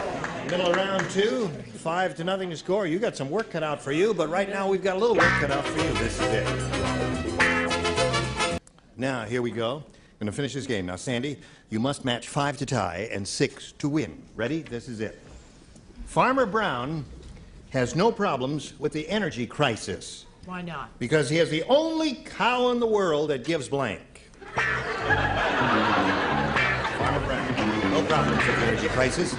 S2: Middle of round 2, 5-0 to score. You got some work cut out for you, but right now we've got a little work cut out for you. This is it. Now, here we go. I'm going to finish this game. Now, Sandy, you must match 5 to tie and 6 to win. Ready? This is it. Farmer Brown has no problems with the energy crisis
S11: Why not?
S2: because he has the only cow in the world that gives blank. Farmer Brown, no problems with the energy crisis,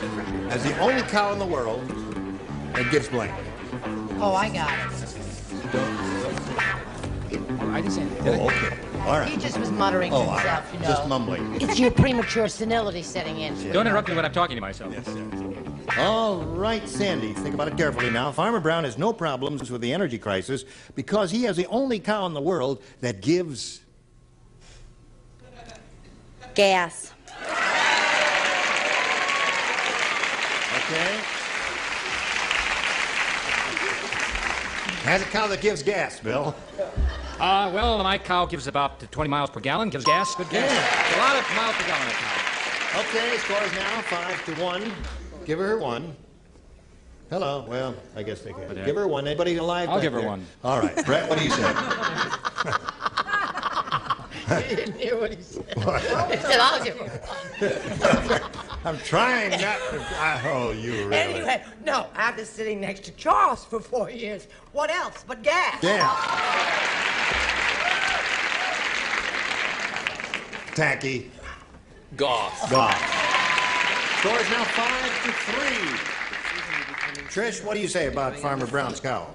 S2: as the only cow in the world that gives blank.
S11: Oh, I got it.
S9: I didn't say anything.
S2: Oh, okay. All right.
S11: He just was muttering to
S2: Oh, all
S11: himself,
S2: right.
S11: you know.
S2: Just mumbling.
S11: It's your premature senility setting in.
S9: Don't interrupt me when I'm talking to myself.
S2: Yes, yes. All right, Sandy, think about it carefully now. Farmer Brown has no problems with the energy crisis because he has the only cow in the world that gives...
S20: Gas.
S2: Okay. Has a cow that gives gas, Bill.
S9: Well, my cow gives about 20 miles per gallon, gives gas, good gas.
S2: Yeah.
S9: A lot of miles per gallon, a cow.
S2: Okay, scores now 5-1. Give her one. Hello. Well, I guess they can. Give her one. Anybody alive?
S9: I'll
S2: back
S9: give her
S2: there?
S9: one.
S2: All right. Brett, what do you say?
S11: You didn't hear what he said.
S2: What?
S11: He said, I'll give him one.
S2: I'm trying not to... Oh, you really...
S11: Anyway, no, after sitting next to Charles for 4 years, what else but gas?
S2: Yeah. Tacky.
S17: Goss.
S2: Goss. Score is now 5-3. Trish, what do you say about Farmer Brown's cow?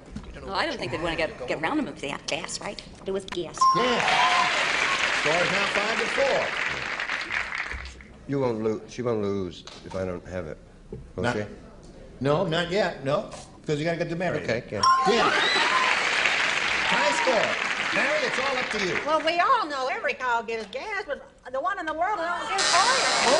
S4: Well, I don't think they'd want to get around them if they have gas, right? It was gas.
S2: Yeah. Score is now 5-4.
S22: You won't lose. She won't lose if I don't have it. Okay.
S2: No, not yet. No, because you got to get to Mary.
S22: Okay. Yeah.
S2: Yeah. High score. Mary, it's all up to you.
S15: Well, we all know every cow gives gas, but the one in the world that don't give oil.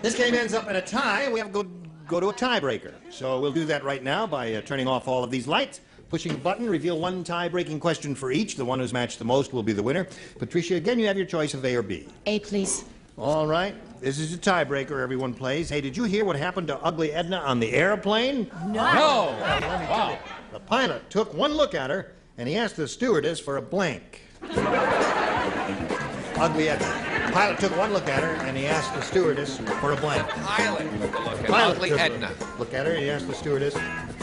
S2: This game ends up in a tie. We have to go to a tiebreaker. So we'll do that right now by turning off all of these lights, pushing a button, reveal one tie-breaking question for each. The one who's matched the most will be the winner. Patricia, again, you have your choice of A or B.
S21: A, please.
S2: All right. This is a tiebreaker everyone plays. Hey, did you hear what happened to Ugly Edna on the airplane?
S21: No.
S2: Wow. The pilot took one look at her, and he asked the stewardess for a blank. Ugly Edna. The pilot took one look at her, and he asked the stewardess for a blank.
S10: Pilot took a look at
S2: Pilot
S10: Ugly
S2: took a
S10: Edna.
S2: look at her, and he asked the stewardess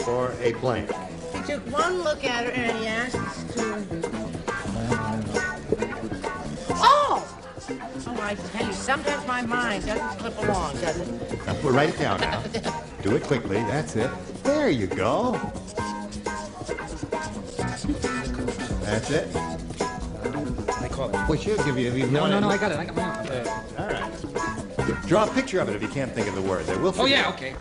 S2: for a blank.
S11: He took one look at her and he asked to... Oh! Oh, I tell you, sometimes my mind doesn't slip along, does it?
S2: Now, write it down now. Do it quickly. That's it. There you go. That's it.
S9: I call it.
S2: We should give you...
S9: No, I got it. I got mine.
S2: All right. Draw a picture of it if you can't think of the word. We'll
S9: Oh,
S2: figure
S9: yeah,
S2: it out.
S9: okay.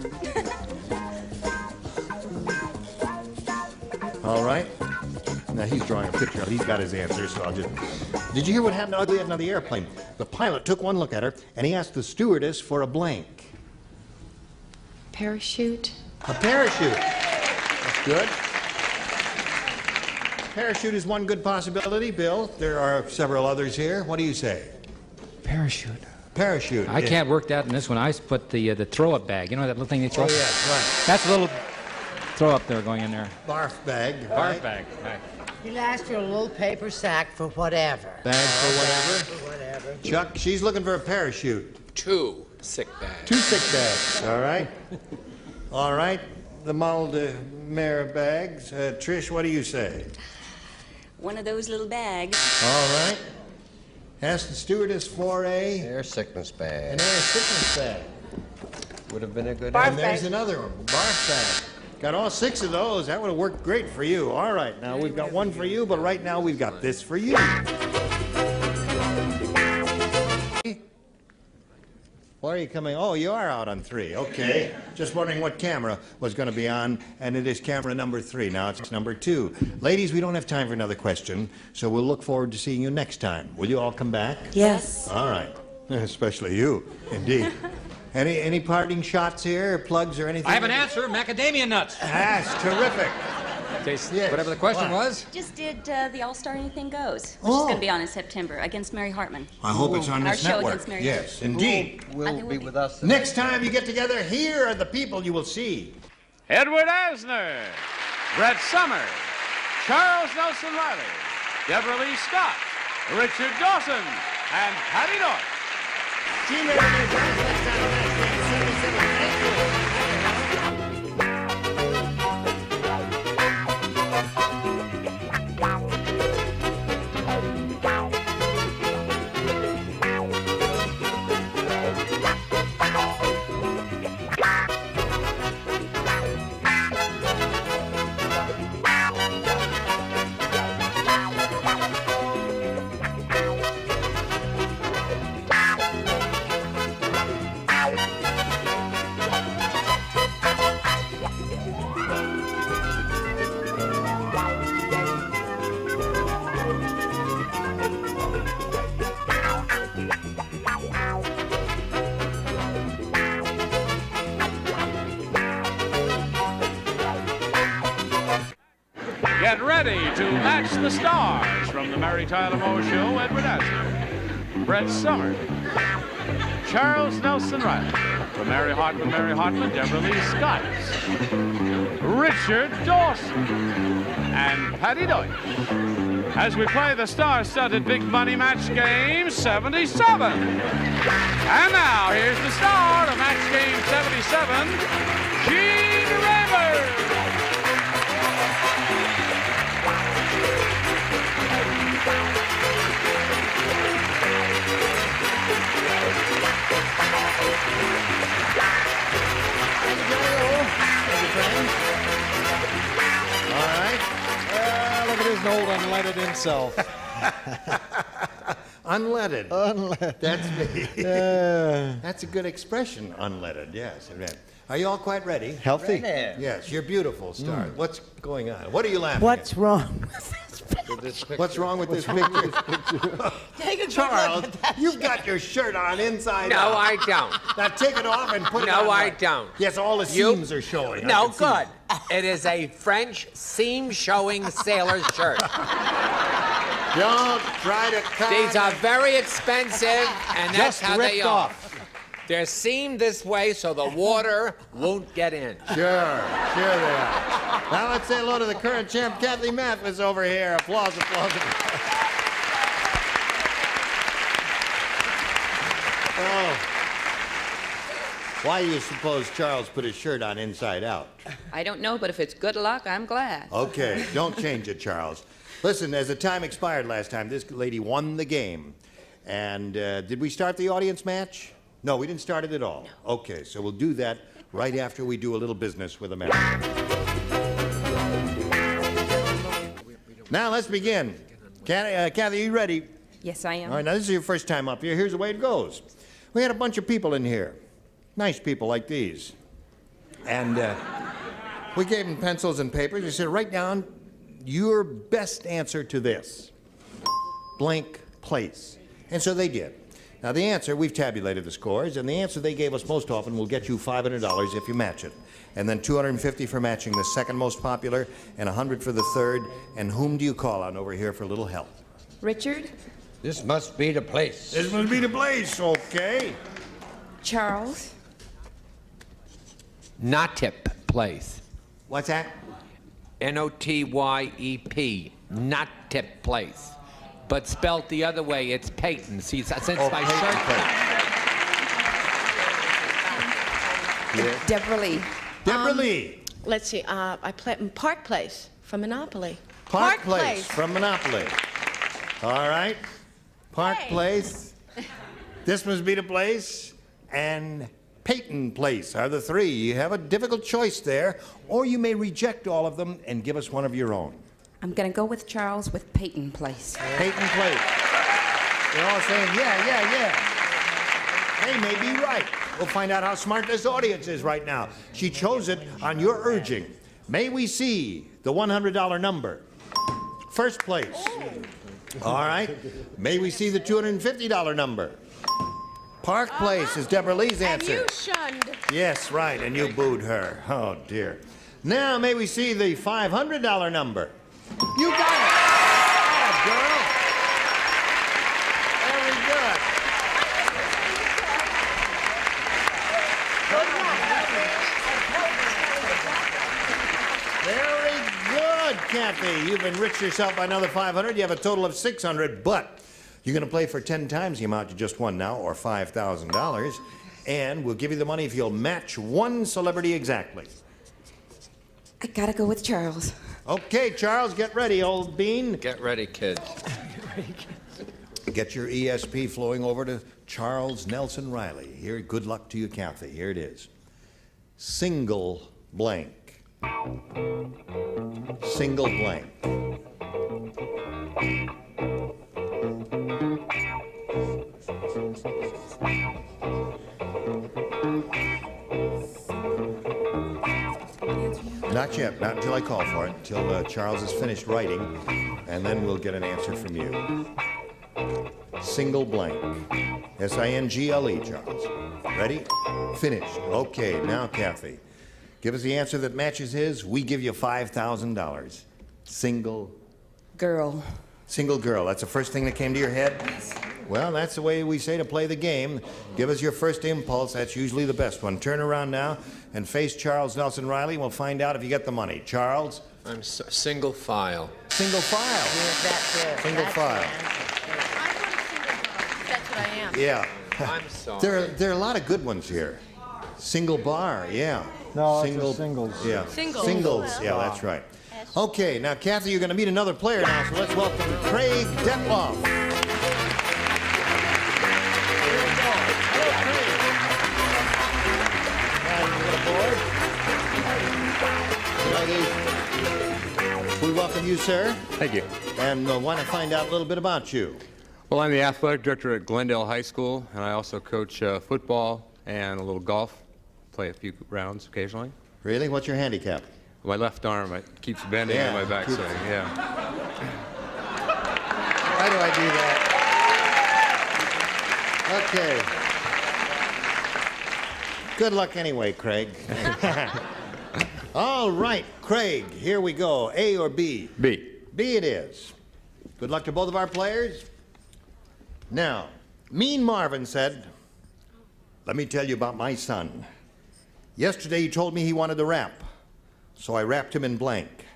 S2: All right. Now he's drawing a picture of it. He's got his answer, so I'll just... Did you hear what happened to Ugly Edna on the airplane? The pilot took one look at her, and he asked the stewardess for a blank.
S21: Parachute.
S2: A parachute. That's good. Parachute is one good possibility, Bill. There are several others here. What do you say?
S9: Parachute.
S2: Parachute.
S9: I can't work that in this one. I put the throw-up bag. You know that little thing they throw?
S2: Oh, yes, right.
S9: That's a little throw-up there going in there.
S2: Barf bag.
S9: Barf
S2: right?
S9: bag, right.
S11: He'll ask for a little paper sack for whatever.
S2: Bag for whatever.
S11: For whatever.
S2: Chuck, she's looking for a parachute.
S17: 2 sick bags.
S2: 2 sick bags. All right. All right. The Mal de Mer bags. Trish, what do you say?
S4: One of those little bags.
S2: All right. Ask the stewardess for a...
S22: Air sickness bag.
S2: An air sickness bag.
S22: Would have been a good...
S2: And there's another one. Barf bag. Got all 6 of those. That would have worked great for you. All right. Now, we've got one for you, but right now we've got this for you. Why are you coming? Oh, you are out on 3. Okay. Just wondering what camera was going to be on, and it is camera number 3. Now it's number 2. Ladies, we don't have time for another question, so we'll look forward to seeing you next time. Will you all come back?
S20: Yes.
S2: All right. Especially you, indeed. Any parting shots here, plugs or anything?
S9: I have an answer. Macadamia nuts.
S2: That's terrific.
S9: Yes. Whatever the question was.
S4: Just did the All-Star Anything Goes, which is
S2: Oh.
S4: going to be on in September against Mary Hartman.
S2: I hope it's on
S4: Our
S2: this
S4: show
S2: network.
S4: against Mary
S2: Yes,
S4: Hartman.
S2: indeed.
S22: Will be with us.
S2: Next time you get together, here are the people you will see.
S1: Edward Asner, Brett Summers, Charles Nelson Riley, Deborah Lee Scott, Richard Dawson, and Patty North.
S2: Team Ready next time on X 77.
S1: Get ready to match the stars from the Mary Tyler Moore Show, Edward Astor, Brett Somers, Charles Nelson Riley, from Mary Hartman, Deborah Lee Scott, Richard Dawson, and Patty Deutsch, as we play the star-studded Big Money Match Game 77. And now, here's the star of Match Game 77, Gene Raymer.
S2: All right.
S6: Look at his old unleaded himself.
S2: Unleaded.
S6: Unleaded.
S2: That's me. That's a good expression, unleaded, yes. Are you all quite ready?
S6: Healthy?
S2: Ready. Yes, you're beautiful, Star. What's going on? What are you laughing
S11: What's
S2: at?
S11: wrong?
S2: What's wrong with this picture?
S11: Take a
S2: Charles,
S11: look at that.
S2: you've got your shirt on inside
S10: No,
S2: out.
S10: I don't.
S2: Now take it off and put it on.
S10: No, I
S2: right.
S10: don't.
S2: Yes, all the seams are showing.
S10: No, good. It is a French seam-showing sailor's shirt.
S2: Don't try to cut.
S10: These are very expensive, and that's
S6: Just
S10: how they
S6: ripped
S10: are.
S6: off.
S10: They're seamed this way so the water won't get in.
S2: Sure they are. Now let's say hello to the current champ, Kathy Mathis, over here. Applause, applause, applause. Oh. Why do you suppose Charles put his shirt on inside out?
S4: I don't know, but if it's good luck, I'm glad.
S2: Okay, don't change it, Charles. Listen, as the time expired last time, this lady won the game. And did we start the audience match? No, we didn't start it at all. No. Okay, so we'll do that right after we do a little business with America. Now let's begin. Kathy, are you ready?
S4: Yes, I am.
S2: All right, now this is your first time up here. Here's the way it goes. We had a bunch of people in here. Nice people like these. And we gave them pencils and papers. We said, write down your best answer to this. Blank place. And so they did. Now the answer, we've tabulated the scores, and the answer they gave us most often will get you $500 if you match it. And then $250 for matching the second most popular, and $100 for the third. And whom do you call on over here for a little help?
S4: Richard?
S22: This must be the place.
S2: This must be the place, okay.
S4: Charles?
S10: Notype place.
S2: What's that?
S10: N-O-T-Y-E-P. Notype place. But spelt the other way, it's Peyton. See, since my shirt.
S2: Yes.
S4: Deborah Lee.
S2: Deborah Lee.
S14: Let's see. I play Park Place from Monopoly.
S2: Park Place from Monopoly. All right. Park Place. This must be the place. And Peyton Place are the three. You have a difficult choice there, or you may reject all of them and give us one of your own.
S4: I'm going to go with Charles with Peyton Place.
S2: Peyton Place. They're all saying, yeah. They may be right. We'll find out how smart this audience is right now. She chose it on your urging. May we see the $100 number? First place. All right. May we see the $250 number? Park Place is Deborah Lee's answer.
S14: And you shunned.
S2: Yes, right, and you booed her. Oh, dear. Now, may we see the $500 number? You got it! Oh, girl! Very good. Very good, Kathy. You've enriched yourself by another $500. You have a total of $600, but you're going to play for 10 times the amount you just won now, or $5,000. And we'll give you the money if you'll match one celebrity exactly.
S4: I got to go with Charles.
S2: Okay, Charles, get ready, old bean.
S10: Get ready, kids.
S2: Get your ESP flowing over to Charles Nelson Riley. Here, good luck to you, Kathy. Here it is. Single blank. Single blank. Not yet, not until I call for it, until Charles is finished writing, and then we'll get an answer from you. Single blank. S-I-N-G-L-E, Charles. Ready? Finished. Okay, now Kathy. Give us the answer that matches his. We give you $5,000. Single
S4: girl.
S2: Single girl. That's the first thing that came to your head? Well, that's the way we say to play the game. Give us your first impulse. That's usually the best one. Turn around now and face Charles Nelson Riley. We'll find out if you get the money. Charles?
S17: I'm single file.
S2: Single file. Single file.
S14: That's what I am.
S2: Yeah.
S17: I'm sorry.
S2: There are a lot of good ones here. Single bar, yeah.
S6: No, it's singles.
S2: Yeah.
S14: Singles.
S2: Singles, yeah, that's right. Okay, now, Kathy, you're going to meet another player now, so let's welcome Craig Detloff. We welcome you, sir.
S3: Thank you.
S2: And want to find out a little bit about you.
S3: Well, I'm the athletic director at Glendale High School, and I also coach football and a little golf. Play a few rounds occasionally.
S2: Really? What's your handicap?
S3: My left arm, it keeps bending in my backswing, yeah.
S2: Why do I do that? Okay. Good luck anyway, Craig. All right, Craig, here we go. A or B?
S3: B.
S2: B it is. Good luck to both of our players. Now, Mean Marvin said, "Let me tell you about my son. Yesterday he told me he wanted to rap, so I wrapped him in blank."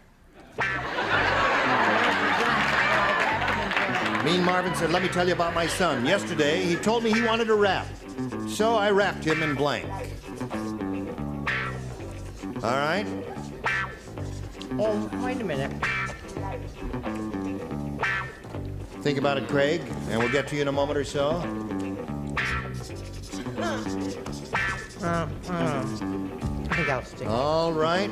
S2: Mean Marvin said, "Let me tell you about my son. Yesterday he told me he wanted to rap, so I wrapped him in blank." All right?
S11: Oh, wait a minute.
S2: Think about it, Craig, and we'll get to you in a moment or so.
S11: I think I'll stick.
S2: All right.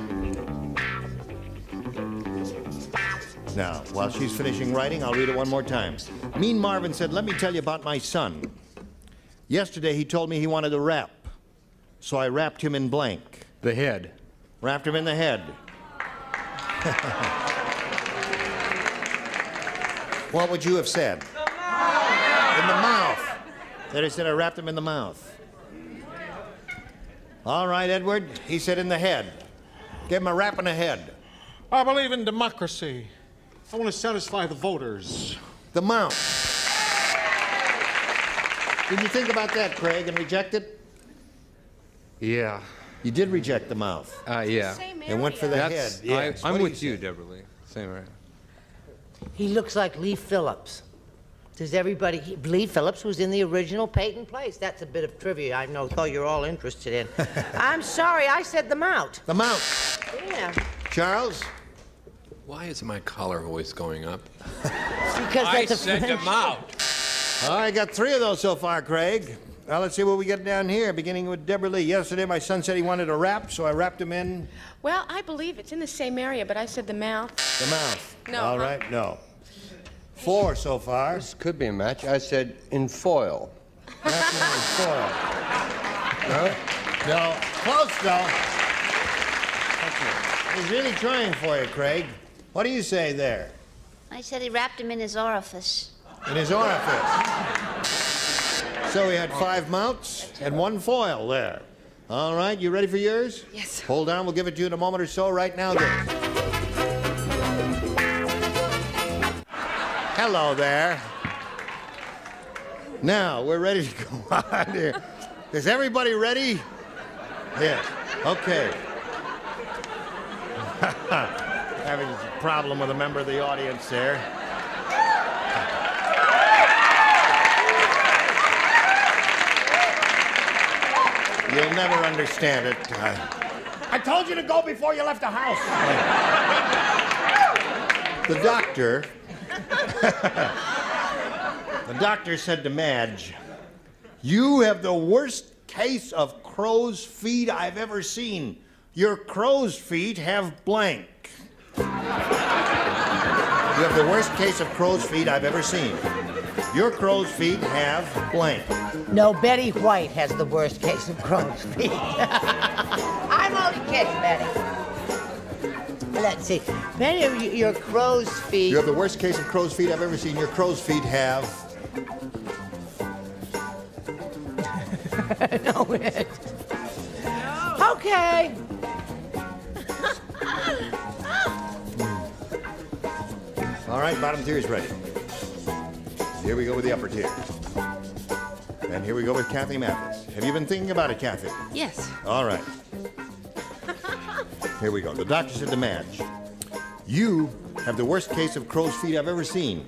S2: Now, while she's finishing writing, I'll read it one more time. Mean Marvin said, "Let me tell you about my son. Yesterday he told me he wanted to rap, so I wrapped him in blank."
S3: The head.
S2: Wrapped him in the head. What would you have said? In the mouth. That he said I wrapped him in the mouth. All right, Edward. He said in the head. Give him a rap in the head.
S6: I believe in democracy. I want to satisfy the voters.
S2: The mouth. Did you think about that, Craig, and reject it?
S3: Yeah.
S2: You did reject the mouth.
S3: Yeah.
S2: And went for the head. Yes.
S3: I'm
S2: What do
S3: with you, Deborah Lee. Same right.
S11: He looks like Lee Phillips. Does everybody... Lee Phillips was in the original Peyton Place. That's a bit of trivia I know you're all interested in. I'm sorry, I said the mouth.
S2: The mouth.
S11: Yeah.
S2: Charles?
S17: Why is my collar always going up?
S11: Because
S17: I
S11: that's a
S17: said
S11: French...
S17: them out.
S2: All right, got 3 of those so far, Craig. Now let's see what we get down here, beginning with Deborah Lee. Yesterday my son said he wanted to rap, so I wrapped him in...
S14: Well, I believe it's in the same area, but I said the mouth.
S2: The mouth.
S14: No.
S2: All right, no. 4 so far.
S22: This could be a match. I said in foil.
S2: Wrapped him in foil. No? No. Close, though. He's really trying for you, Craig. What do you say there?
S5: I said he wrapped him in his orifice.
S2: In his orifice. So we had 5 mounts and 1 foil there. All right, you ready for yours?
S14: Yes.
S2: Hold on, we'll give it to you in a moment or so. Right now, then. Hello there. Now, we're ready to go on here. Is everybody ready? Yes. Okay. Having a problem with a member of the audience there. You'll never understand it. I told you to go before you left the house. The doctor said to Madge, "You have the worst case of crow's feet I've ever seen. Your crow's feet have blank." You have the worst case of crow's feet I've ever seen. Your crow's feet have blank.
S11: No, Betty White has the worst case of crow's feet. I'm only kidding, Betty. Let's see. Betty, your crow's feet...
S2: You have the worst case of crow's feet I've ever seen. Your crow's feet have...
S11: No, it. Okay.
S2: All right, bottom tier is ready. Here we go with the upper tier. And here we go with Kathy Mathis. Have you been thinking about it, Kathy?
S14: Yes.
S2: All right. Here we go. The doctor said to Madge, you have the worst case of crow's feet I've ever seen.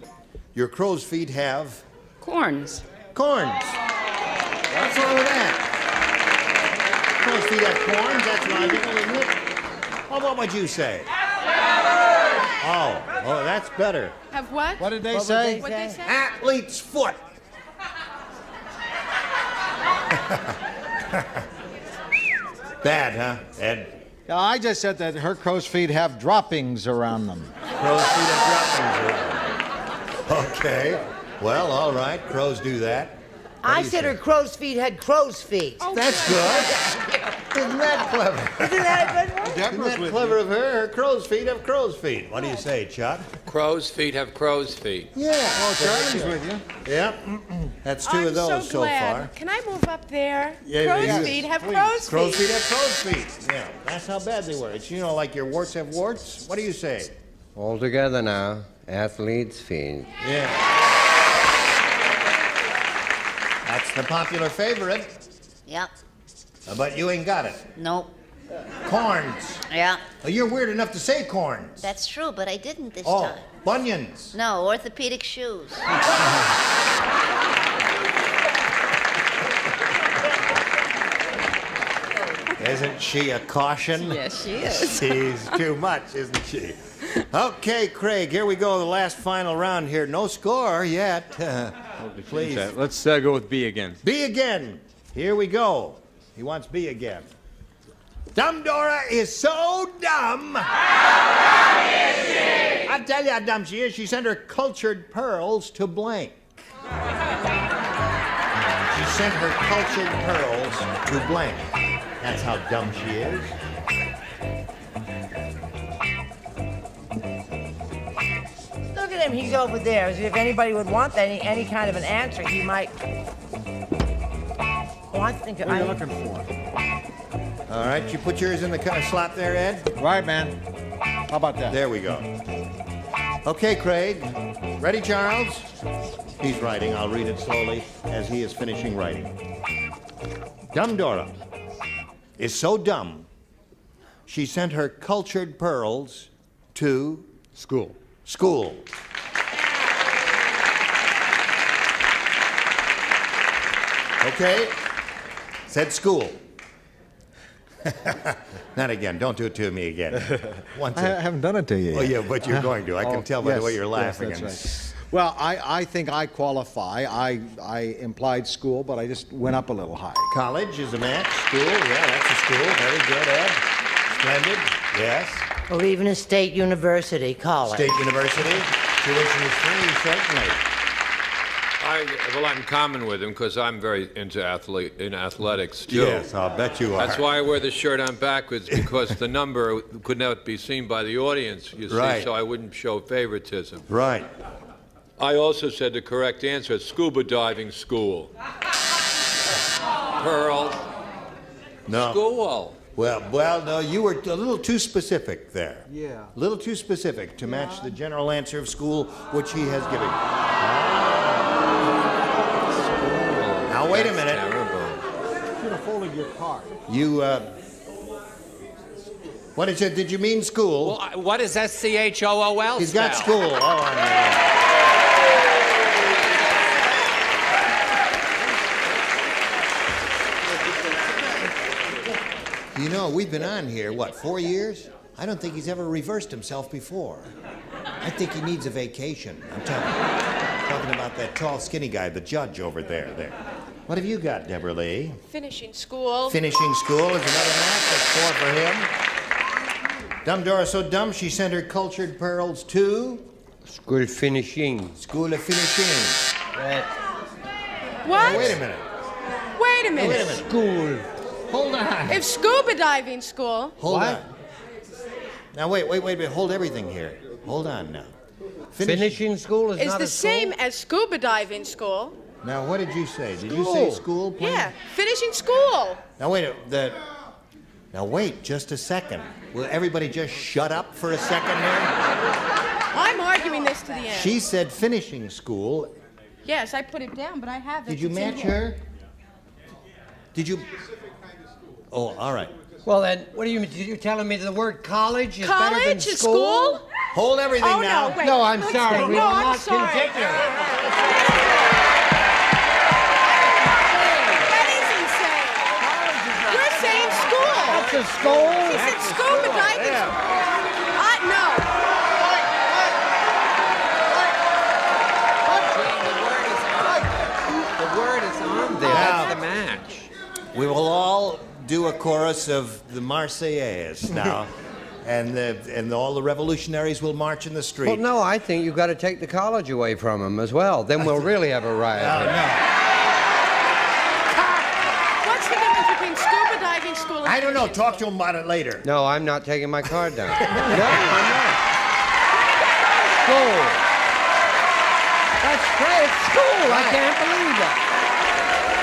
S2: Your crow's feet have...
S14: Corns.
S2: Corns. What's wrong with that? Crow's feet have corns? That's logical, isn't it? Well, what would you say? Oh, that's better.
S14: Have what?
S6: What did they say?
S14: What did they say?
S2: Athlete's foot. Bad, huh, Ed?
S6: Yeah, I just said that her crow's feet have droppings around them.
S2: Crow's feet have droppings around them. Okay. Well, all right. Crows do that.
S11: I said her crow's feet had crow's feet.
S2: Oh, that's good. Isn't that clever?
S11: Isn't that a good one?
S2: Isn't that clever of her? Her crow's feet have crow's feet. What do you say, Chuck?
S17: Crow's feet have crow's feet.
S2: Yeah.
S6: Oh, Charlie's with you.
S2: Yep. That's two of those so far.
S14: Can I move up there?
S2: Yeah,
S14: crow's
S2: yes,
S14: feet have
S2: please.
S14: crow's feet.
S2: Crow's feet have crow's feet. Yeah, that's how bad they were. It's, you know, like your warts have warts. What do you say?
S22: All together now. Athlete's feet.
S2: Yeah. That's the popular favorite.
S5: Yep.
S2: But you ain't got it.
S5: Nope.
S2: Corns.
S5: Yeah.
S2: Oh, you're weird enough to say corns.
S5: That's true, but I didn't this
S2: Oh,
S5: time.
S2: bunions.
S5: No, orthopedic shoes.
S2: Isn't she a caution?
S14: Yes, she is.
S2: She's too much, isn't she? Okay, Craig, here we go, the last final round here. No score yet. Please.
S3: Let's go with B again.
S2: B again. Here we go. He wants B again. Dumb Dora is so dumb. I tell you how dumb she is. She sent her cultured pearls to blank. She sent her cultured pearls to blank. That's how dumb she is.
S11: Look at him, he's over there. As if anybody would want any kind of an answer, he might. Oh, I think
S6: What are you looking for?
S2: All right, you put yours in the slot there, Ed?
S6: Right, man. How about that?
S2: There we go. Okay, Craig. Ready, Charles? He's writing. I'll read it slowly as he is finishing writing. Dumb Dora is so dumb, she sent her cultured pearls to...
S3: School.
S2: School. Okay? Said school. Not again. Don't do it to me again. Once
S6: I haven't done it to you yet.
S2: Oh, yeah, but you're going to. I can tell by the way you're laughing.
S6: Yes, that's right. Well, I think I qualify. I implied school, but I just went up a little high.
S2: College is a match. School, yeah, that's a school. Very good, Ed. Splendid. Yes.
S11: Or even a state university, college.
S2: State university. Tuition is free, certainly.
S17: I have a lot in common with him because I'm very into athletics too.
S2: Yes, I'll bet you are.
S17: That's why I wear the shirt on backwards, because the number could not be seen by the audience, you see,
S2: Right.
S17: so I wouldn't show favoritism.
S2: Right.
S17: I also said the correct answer is scuba diving school. Pearl.
S2: No.
S17: School.
S2: Well, no, you were a little too specific there.
S6: Yeah.
S2: A little too specific to match the general answer of school, which he has given. Now, wait a minute.
S6: You should have folded your card.
S2: You, what is it? Did you mean school?
S19: Well, what is SCHOOL?
S2: He's got school. Oh, I know. You know, we've been on here, what, 4 years? I don't think he's ever reversed himself before. I think he needs a vacation. I'm talking about that tall, skinny guy, the judge over there. What have you got, Deborah Lee?
S14: Finishing school.
S2: Finishing school is another match. That's 4 for him. Dumb Dora so dumb she sent her cultured pearls to...
S22: School finishing.
S2: School of finishing.
S14: What?
S2: Now, wait a minute.
S14: Wait a minute.
S2: Wait a minute. School. Hold on.
S14: If scuba diving school.
S2: Hold on. Now, wait. Hold everything here. Hold on now.
S22: Finishing school is
S14: It's
S22: not
S14: the
S22: a school?
S14: same as scuba diving school.
S2: Now, what did you say? Did you say school, please?
S14: Yeah, finishing school.
S2: Now, Now, wait just a second. Will everybody just shut up for a second here?
S14: I'm arguing this to the end.
S2: She said finishing school.
S14: Yes, I put it down, but I have it.
S2: Did you
S14: It's in
S2: match
S14: here.
S2: her? Did you? Oh, all right.
S7: Well, then, what do you mean? You're telling me the word college is better than
S14: College is
S7: school?
S14: school?
S2: Hold everything
S14: Oh,
S2: now.
S14: no, wait.
S7: No, I'm
S14: Let's
S7: sorry.
S14: go.
S7: We
S14: No,
S7: will
S14: I'm
S7: not
S14: sorry.
S7: continue.
S14: That is insane. We're saying school.
S7: That's a school.
S14: She said scuba diving. No.
S22: The word is on there. That's the match.
S2: We will all do a chorus of the Marseillaise now, and all the revolutionaries will march in the street.
S22: Well, no, I think you've got to take the college away from them as well. Then we'll really have a riot.
S14: What's the difference between scuba diving school and
S2: I don't know. Talk to him about it later.
S22: No, I'm not taking my card down. No, I'm not. School. That's great. It's school. I can't believe that.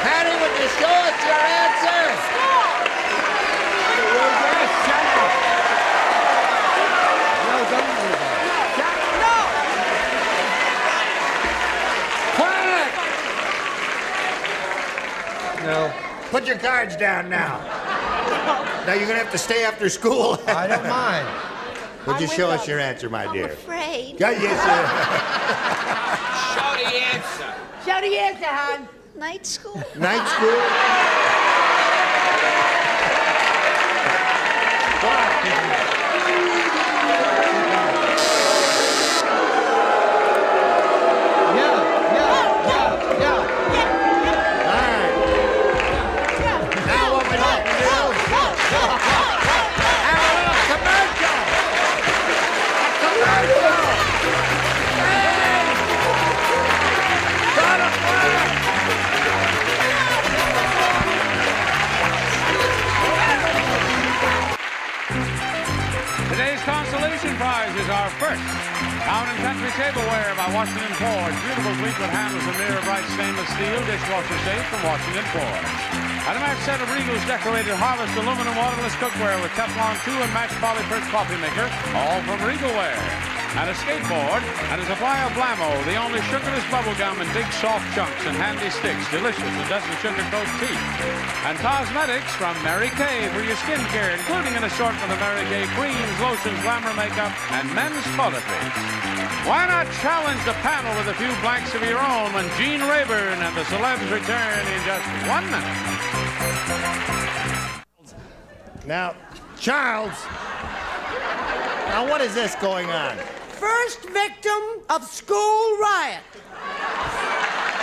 S2: Patty, would you show us your answer?
S22: Shut up. No, don't do that.
S2: Quiet!
S22: No.
S2: Put your cards down now. Now you're going to have to stay after school.
S22: I don't mind.
S2: Would you show us your answer, my dear?
S5: I'm afraid.
S2: Yeah, yes, sir.
S10: Show the answer.
S11: Show the answer, hon.
S5: Night school.
S2: Night school? Now what we'd like to do is have a little commercial.
S1: Today's consolation prize is our first Town and Country Tableware by Washington Forge. Beautiful Fleetwood handles and mirror bright stainless steel dishwasher safe from Washington Forge. And a match set of Regal's decorated Harvest aluminum waterless cookware with Teflon 2 and matched polyperch coffee maker, all from Regalware. And a skateboard and a supply of Blammo, the only sugarless bubble gum in big soft chunks and handy sticks. Delicious and doesn't sugarcoat teeth. And cosmetics from Mary Kay for your skincare, including an assortment of Mary Kay creams, lotions, glamour makeup, and men's toiletries. Why not challenge the panel with a few blanks of your own when Gene Rayburn and the celebs return in just 1 minute?
S2: Now, Charles. Now, what is this going on?
S11: First victim of school riot.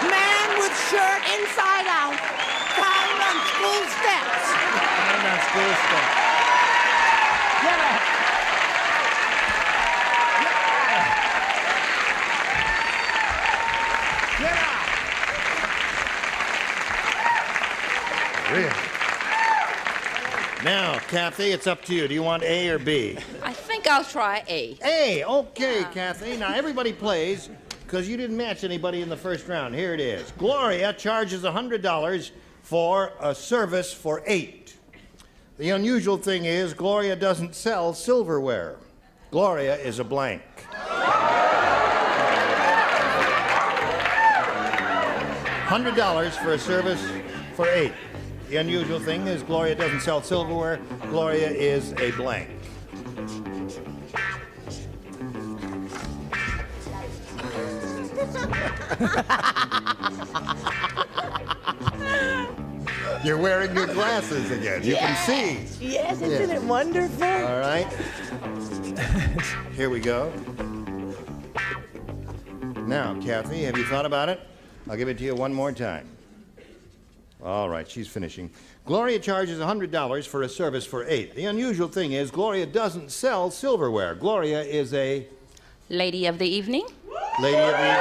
S11: Man with shirt inside out, found on school steps.
S2: Found on school steps.
S11: Get up.
S2: Really? Now, Kathy, it's up to you. Do you want A or B?
S4: I think I'll try A.
S2: A. Okay, Kathy. Now, everybody plays because you didn't match anybody in the first round. Here it is. Gloria charges $100 for a service for 8. The unusual thing is Gloria doesn't sell silverware. Gloria is a blank. $100 for a service for 8. The unusual thing is Gloria doesn't sell silverware. Gloria is a blank. You're wearing your glasses again. You can see.
S11: Yes, isn't it wonderful?
S2: All right. Here we go. Now, Kathy, have you thought about it? I'll give it to you one more time. All right, she's finishing. Gloria charges $100 for a service for 8. The unusual thing is Gloria doesn't sell silverware. Gloria is a...
S4: Lady of the evening?
S2: Lady of the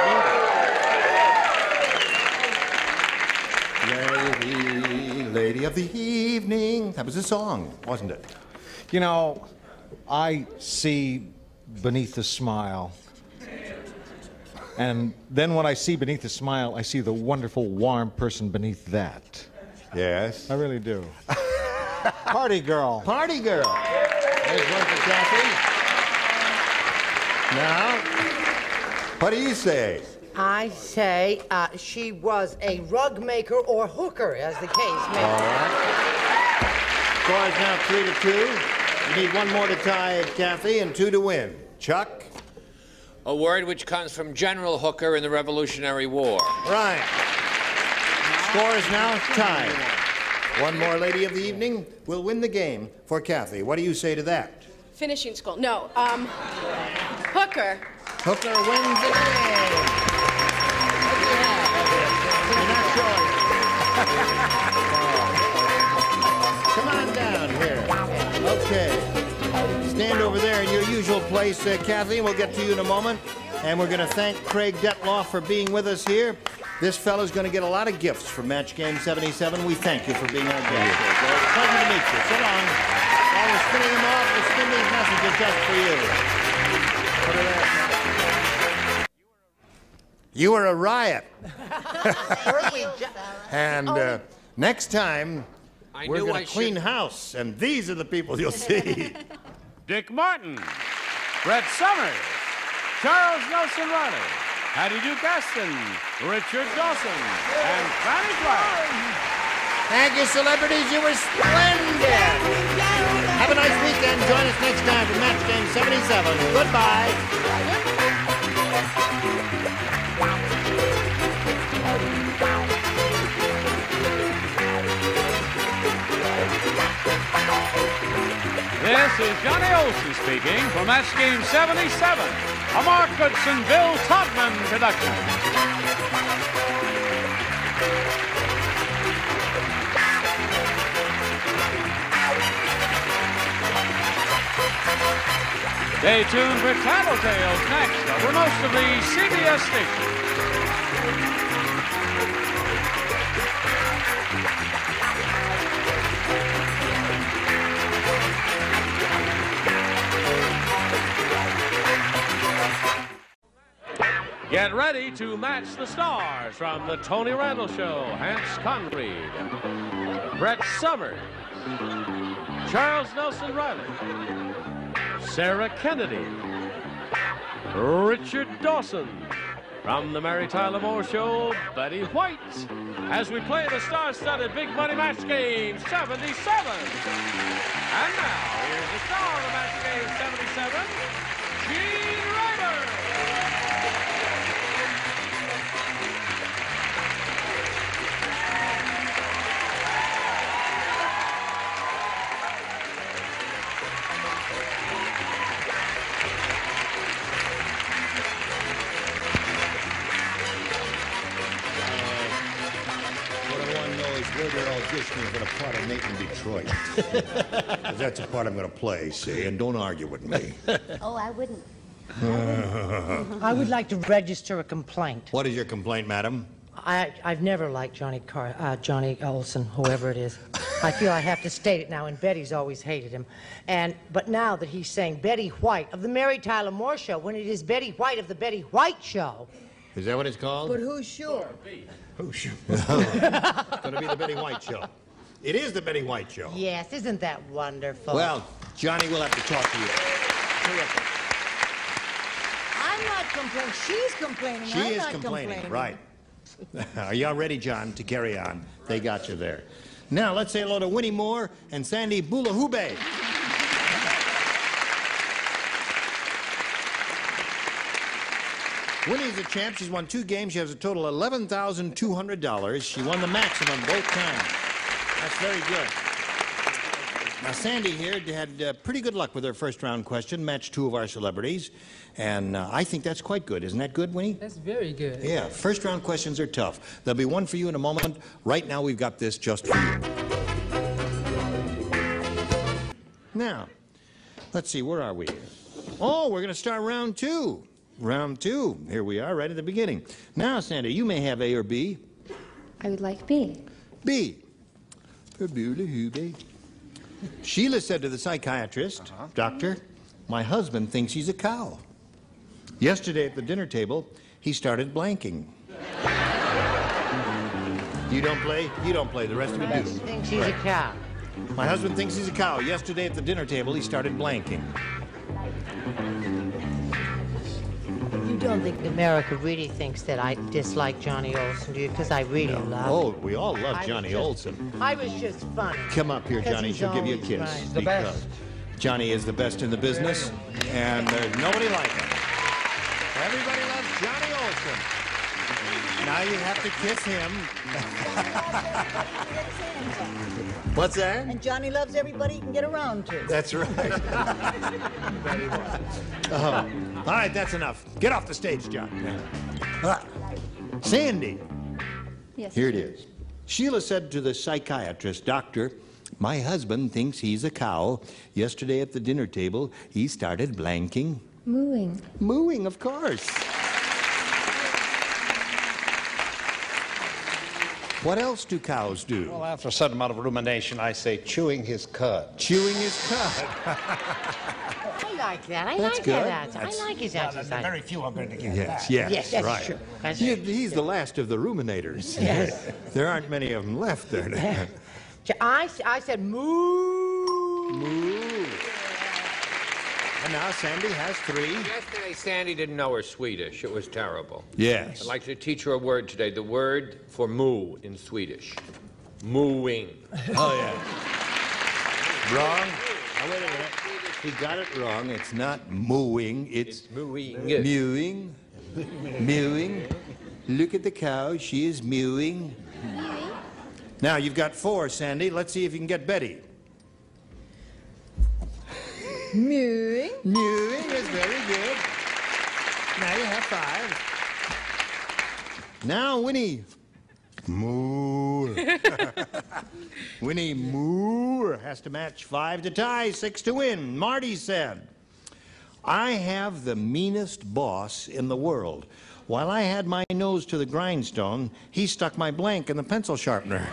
S2: evening. Lady of the evening. That was a song, wasn't it?
S6: You know, I see beneath the smile. And then when I see beneath the smile, I see the wonderful, warm person beneath that.
S2: Yes.
S6: I really do. Party girl.
S2: Party girl. There's one for Kathy. Now, What do you say?
S11: I say she was a rug maker or hooker, as the case may be.
S2: All right. Score is now 3-2. You need one more to tie Kathy and 2 to win. Chuck?
S10: A word which comes from General Hooker in the Revolutionary War.
S2: Right. Score is now tied. One more lady of the evening will win the game for Kathy. What do you say to that?
S14: Finishing school. No, hooker.
S2: Hooker wins the game. You're not sure. Come on down here. Okay. Stand over there in your usual place, Kathy, and we'll get to you in a moment. And we're going to thank Craig Detloff for being with us here. This fellow's going to get a lot of gifts from Match Game 77. We thank you for being our guest. It's a pleasure to meet you. So long. While we're spinning them off, we'll spin these messages just for you. Put it there. You were a riot. And next time, we're going to clean house, and these are the people you'll see.
S1: Dick Martin, Brett Summers, Charles Nelson Riley, Hattie Duke Aston, Richard Dawson, and Fanny Clark.
S2: Thank you, celebrities. You were splendid. Have a nice weekend. Join us next time for Match Game 77. Goodbye.
S1: This is Johnny Olson speaking for Match Game 77, a Mark Goodson, Bill Todman production. Stay tuned for Tattletales next over most of the CBS stations. Get ready to match the stars from The Tony Randall Show. Hans Conried, Brett Summers, Charles Nelson Riley, Sarah Kennedy, Richard Dawson. From The Mary Tyler Moore Show, Betty White, as we play the star-studded Big Money Match Game 77. And now, here's the star of the Match Game 77, Gene Ryder.
S2: Where they're auditioning for the part of Nate in Detroit. 'Cause that's a part I'm going to play, see? And don't argue with me.
S5: Oh, I wouldn't.
S11: I would like to register a complaint.
S2: What is your complaint, madam?
S11: I've never liked Johnny Olson, whoever it is. I feel I have to state it now, and Betty's always hated him. But now that he's saying Betty White of the Mary Tyler Moore Show, when it is Betty White of the Betty White Show.
S2: Is that what it's called?
S11: But who's sure?
S2: Who's sure? It's going to be the Betty White Show. It is the Betty White Show.
S11: Yes, isn't that wonderful?
S2: Well, Johnny, we'll have to talk to you.
S5: I'm not complaining. She's complaining.
S2: She
S5: I'm
S2: is
S5: not
S2: complaining, right. Are y'all ready, John, to carry on? They got you there. Now, let's say hello to Winnie Moore and Sandy Boulahube. Winnie's a champ. She's won 2 games. She has a total of $11,200. She won the maximum both times. That's very good. Now, Sandy here had pretty good luck with her first-round question, matched 2 of our celebrities, and I think that's quite good. Isn't that good, Winnie?
S8: That's very good.
S2: Yeah, first-round questions are tough. There'll be one for you in a moment. Right now, we've got this just for you. Now, let's see, where are we? Oh, we're going to start round 2. Round 2. Here we are, right at the beginning. Now, Sandy, you may have A or B.
S21: I would like B.
S2: B. For Boulahube. Sheila said to the psychiatrist, Doctor, my husband thinks he's a cow. Yesterday at the dinner table, he started blanking. You don't play? You don't play. The rest of you do.
S11: Thinks he's a cow.
S2: My husband thinks he's a cow. Yesterday at the dinner table, he started blanking.
S8: He
S11: don't think America really thinks that I dislike Johnny Olson, do you? Because I really love
S2: Oh,
S11: him.
S2: we all love Johnny Olson.
S11: I was just funny.
S2: Come up here,
S11: 'Cause
S2: Johnny.
S11: he's
S2: She'll give you a
S11: always
S2: kiss.
S11: right.
S7: The best.
S2: Johnny is the best in the business, and there's nobody like him. Everybody loves Johnny Olson. Now you have to kiss him. What's that?
S5: And Johnny loves everybody he can get around to.
S2: That's right. All right, that's enough. Get off the stage, John. Sandy.
S21: Yes.
S2: Here it is. Sheila said to the psychiatrist, "Doctor, my husband thinks he's a cow. Yesterday at the dinner table, he started blanking."
S21: Mooing.
S2: Mooing, of course. What else do cows do?
S8: Well, after a certain amount of rumination, I say chewing his cud.
S2: Chewing his cud.
S11: I like that. I
S2: That's
S11: like
S2: good.
S11: that. I like his exercise.
S8: Very few are going to get
S2: Yes,
S8: that.
S2: yes,
S11: Yes, that's
S2: right.
S11: true. That's
S2: He's the last of the ruminators.
S11: Yes.
S2: There aren't many of them left there.
S11: I said moo.
S2: Moo. And now Sandy has 3.
S17: Yesterday, Sandy didn't know her Swedish. It was terrible.
S2: Yes.
S17: I'd like to teach her a word today. The word for moo in Swedish. Mooing.
S2: Oh, yeah. Wrong. Now, wait a minute. He got it wrong. It's not mooing. It's
S17: mooing.
S2: Mewing. Mewing. Look at the cow. She is mewing. Now, you've got 4, Sandy. Let's see if you can get Betty.
S5: Mewing.
S2: Mewing is very good. Now you have 5. Now, Winnie. Moo. Winnie Moore has to match 5 to tie, 6 to win. Marty said, "I have the meanest boss in the world. While I had my nose to the grindstone, he stuck my blank in the pencil sharpener."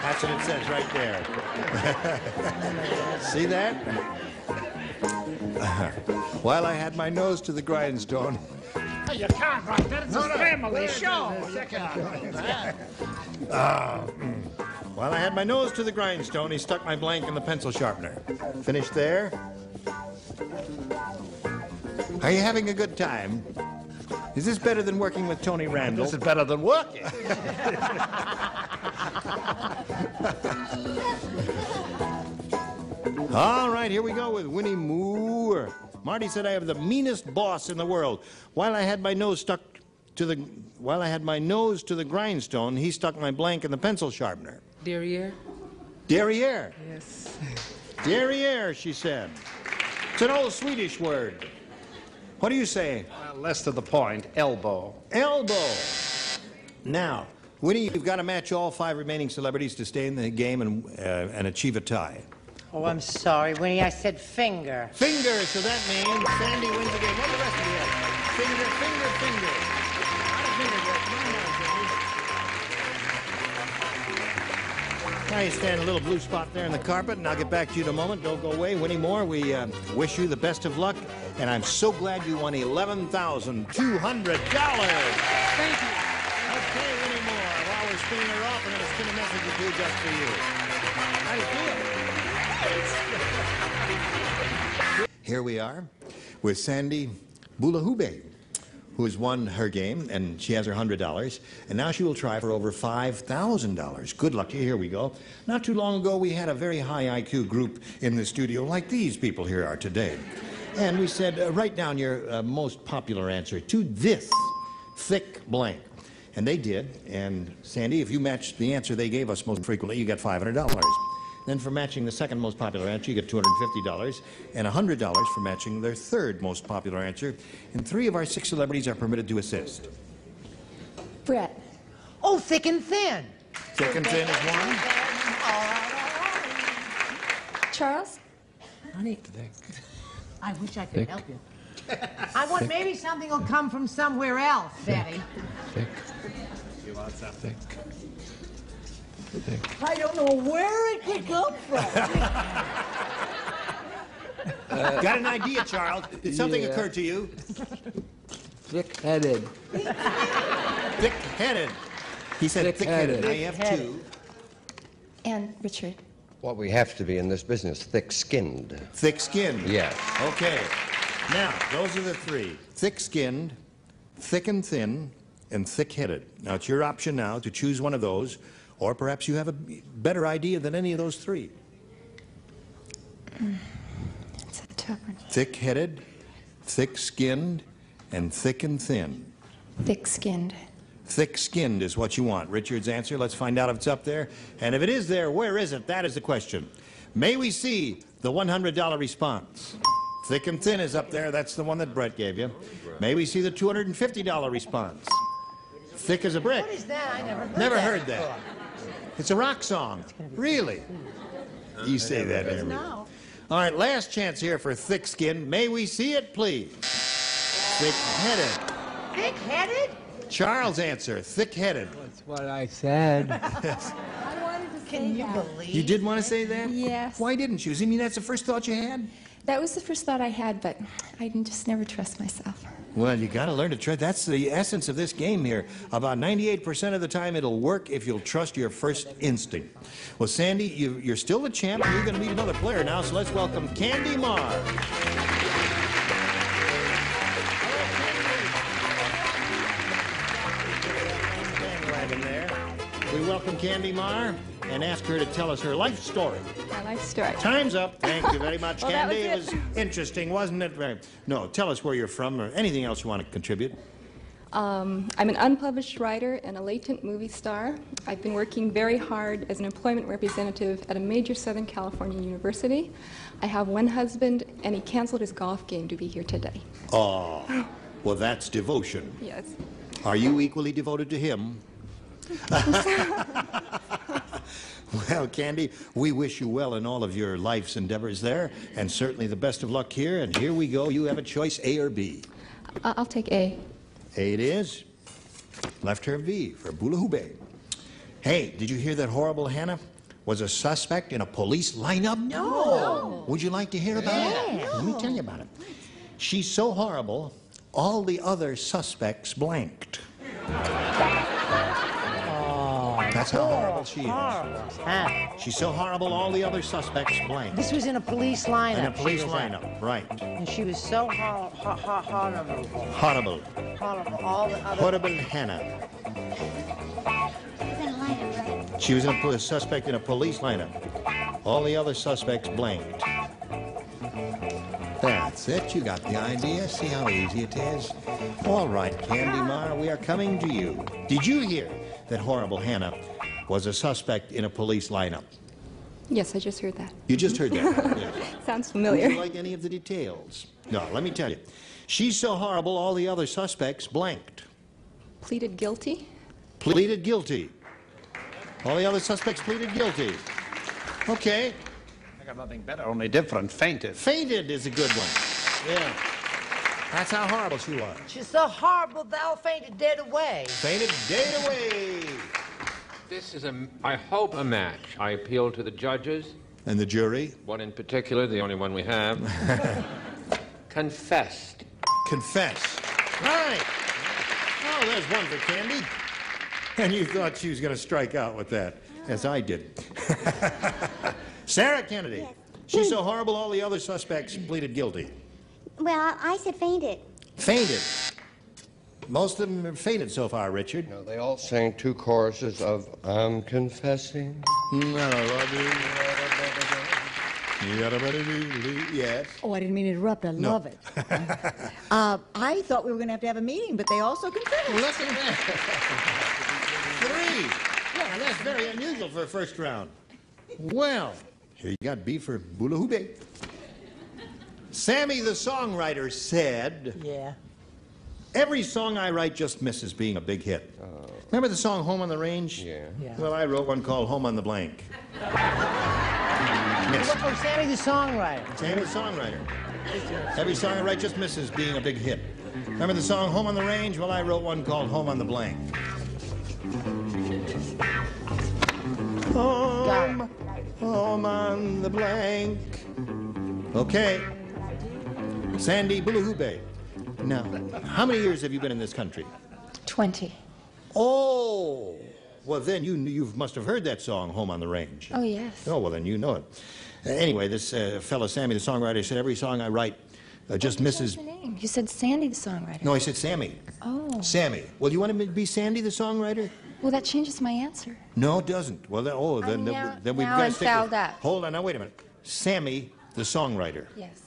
S2: That's what it says right there. See that? While I had my nose to the grindstone.
S19: You can't write that. It's a family show.
S2: While I had my nose to the grindstone, he stuck my blank in the pencil sharpener. Finished there? Are you having a good time? Is this better than working with Tony Randall?
S8: This is better than working.
S2: All right, here we go with Winnie Moore. Marty said, "I have the meanest boss in the world. While I had my nose to the grindstone, he stuck my blank in the pencil sharpener."
S13: Derriere?
S2: Derriere.
S13: Yes.
S2: Derriere, she said. It's an old Swedish word. What do you say?
S8: Less to the point, elbow.
S2: Elbow. Now, Winnie, you've got to match all 5 remaining celebrities to stay in the game and achieve a tie.
S11: Oh, I'm sorry, Winnie. I said finger.
S2: Finger, so that means Sandy wins the game. What do the rest of you have? Finger, finger, finger. Not a finger yet. Come on now, Sandy. Now you stand a little blue spot there in the carpet, and I'll get back to you in a moment. Don't go away. Winnie Moore, we wish you the best of luck, and I'm so glad you won $11,200.
S19: Thank you.
S2: Okay, Winnie Moore, while we're spinning her off, I'm going to spin a message or 2 just for you. How do you feel? Here we are with Sandy Bulahube, who has won her game, and she has her $100, and now she will try for over $5,000. Good luck to you. Here we go. Not too long ago, we had a very high IQ group in the studio, like these people here are today. And we said, write down your most popular answer to this thick blank. And they did, and Sandy, if you matched the answer they gave us most frequently, you get $500. Then for matching the second most popular answer, you get $250, and $100 for matching their third most popular answer. And 3 of our 6 celebrities are permitted to assist.
S21: Brett.
S11: Oh, thick and thin.
S2: Thick and thin is one.
S21: Charles?
S11: Honey, I wish I could help you. I want maybe something will come from somewhere else, Betty.
S8: Thick. You want something? Thick.
S5: I don't know where it could come from.
S2: Got an idea, Charles? Did something occur to you?
S9: Thick-headed.
S2: Thick-headed. He said thick-headed. Now you have 2.
S21: And Richard.
S22: What we have to be in this business, thick-skinned.
S2: Thick-skinned.
S22: Yes.
S2: Okay. Now, those are the three. Thick-skinned, thick and thin, and thick-headed. Now, it's your option now to choose one of those, or perhaps you have a better idea than any of those three.
S21: It's a tough one.
S2: Thick-headed, thick-skinned, and thick and thin.
S21: Thick-skinned.
S2: Thick-skinned is what you want. Richard's answer. Let's find out if it's up there. And if it is there, where is it? That is the question. May we see the $100 response? Thick and thin is up there. That's the one that Brett gave you. May we see the $250 response? Thick as a brick.
S11: What is that? I
S2: Never heard that. It's a rock song. Really? You say that every week. All right, last chance here for thick skin. May we see it, please? Thick-headed.
S11: Thick-headed?
S2: Charles' answer, thick-headed.
S13: That's what I said.
S11: Can you believe
S2: You did want to say that?
S21: Yes.
S2: Why didn't you? You mean that's the first thought you had?
S21: That was the first thought I had, but I just never trust myself.
S2: Well, you got to learn to trust. That's the essence of this game here. About 98% of the time, it'll work if you'll trust your first instinct. Well, Sandy, you're still the champ. You're going to meet another player now, so let's welcome Candy Marr. We welcome Candy Marr and ask her to tell us her life story.
S21: My life story.
S2: Time's up. Thank you very much,
S21: Well,
S2: Candy.
S21: that was
S2: It was interesting, wasn't it? No, tell us where you're from or anything else you want to contribute.
S16: I'm an unpublished writer and a latent movie star. I've been working very hard as an employment representative at a major Southern California university. I have one husband, and he canceled his golf game to be here today.
S2: Oh, well, that's devotion.
S16: Yes.
S2: Are you equally devoted to him? Well, Candy, we wish you well in all of your life's endeavors there, and certainly the best of luck here. And here we go. You have a choice, A or B.
S16: I'll take A.
S2: A it is. Left her V for Bula-Hube. Hey, did you hear that horrible Hannah was a suspect in a police lineup?
S11: No.
S2: Would you like to hear about it? Let me tell you about it. She's so horrible, all the other suspects blanked. That's how horrible she is. She's so horrible, all the other suspects blanked.
S11: This was in a police lineup.
S2: In a police lineup, right.
S11: And she was so horrible.
S2: Horrible.
S11: Horrible. All the other...
S2: Horrible Hannah. She was a suspect in a police lineup. All the other suspects blanked. That's it. You got the idea. See how easy it is? All right, Candy Marr, we are coming to you. Did you hear that horrible Hannah was a suspect in a police lineup?
S16: Yes, I just heard that.
S2: You just heard that? Yes.
S16: Sounds familiar.
S2: Would you like any of the details? No, let me tell you. She's so horrible, all the other suspects blanked.
S16: Pleaded guilty?
S2: Pleaded guilty. All the other suspects pleaded guilty. Okay.
S8: I got nothing better, only different. Fainted.
S2: Fainted is a good one. Yeah. That's how horrible she was.
S11: She's so horrible, thou fainted dead away.
S2: Fainted dead away.
S17: This is, I hope, a match. I appeal to the judges.
S2: And the jury?
S17: One in particular, the only one we have. Confessed.
S2: Confess. Right. Oh, there's one for Candy. And you thought she was going to strike out with that, as I did. Sarah Kennedy.
S23: Yes.
S2: She's so horrible, all the other suspects pleaded guilty.
S23: Well, I said fainted.
S2: Fainted. Most of them have fainted so far, Richard.
S22: No, they all sang two choruses of I'm confessing.
S2: Yes.
S5: Oh, I didn't mean to interrupt. I love it. I thought we were going to have a meeting, but they also confessed.
S2: Well, listen to that. 3. Yeah, that's very unusual for a first round. Well, here you got B for Bula-Hube. Sammy the songwriter said,
S11: Yeah.
S2: Every song I write just misses being a big hit. Remember the song Home on the Range?
S22: Yeah.
S2: Well, I wrote one called Home on the Blank. Missed.
S11: Oh, Sammy the songwriter.
S2: Sammy the songwriter. Every song I write just misses being a big hit. Remember the song Home on the Range? Well, I wrote one called Home on the Blank. Home on the Blank. Okay. Sandy Bula-Hube. Now, how many years have you been in this country?
S21: 20.
S2: Oh, well then you must have heard that song, Home on the Range.
S21: Oh, yes.
S2: Oh, well then you know it. Anyway, this fellow Sammy, the songwriter, said every song I write
S6: Just misses...
S21: The name. You said Sandy, the songwriter.
S6: No, I said Sammy.
S21: Oh.
S6: Sammy. Well, you want to be Sandy, the songwriter?
S21: Well, that changes my answer.
S6: No, it doesn't. Well, then we've
S21: now
S6: got to
S21: I'm
S6: stick
S21: fouled
S6: with...
S21: up.
S6: Hold on, now wait a minute. Sammy, the songwriter.
S21: Yes.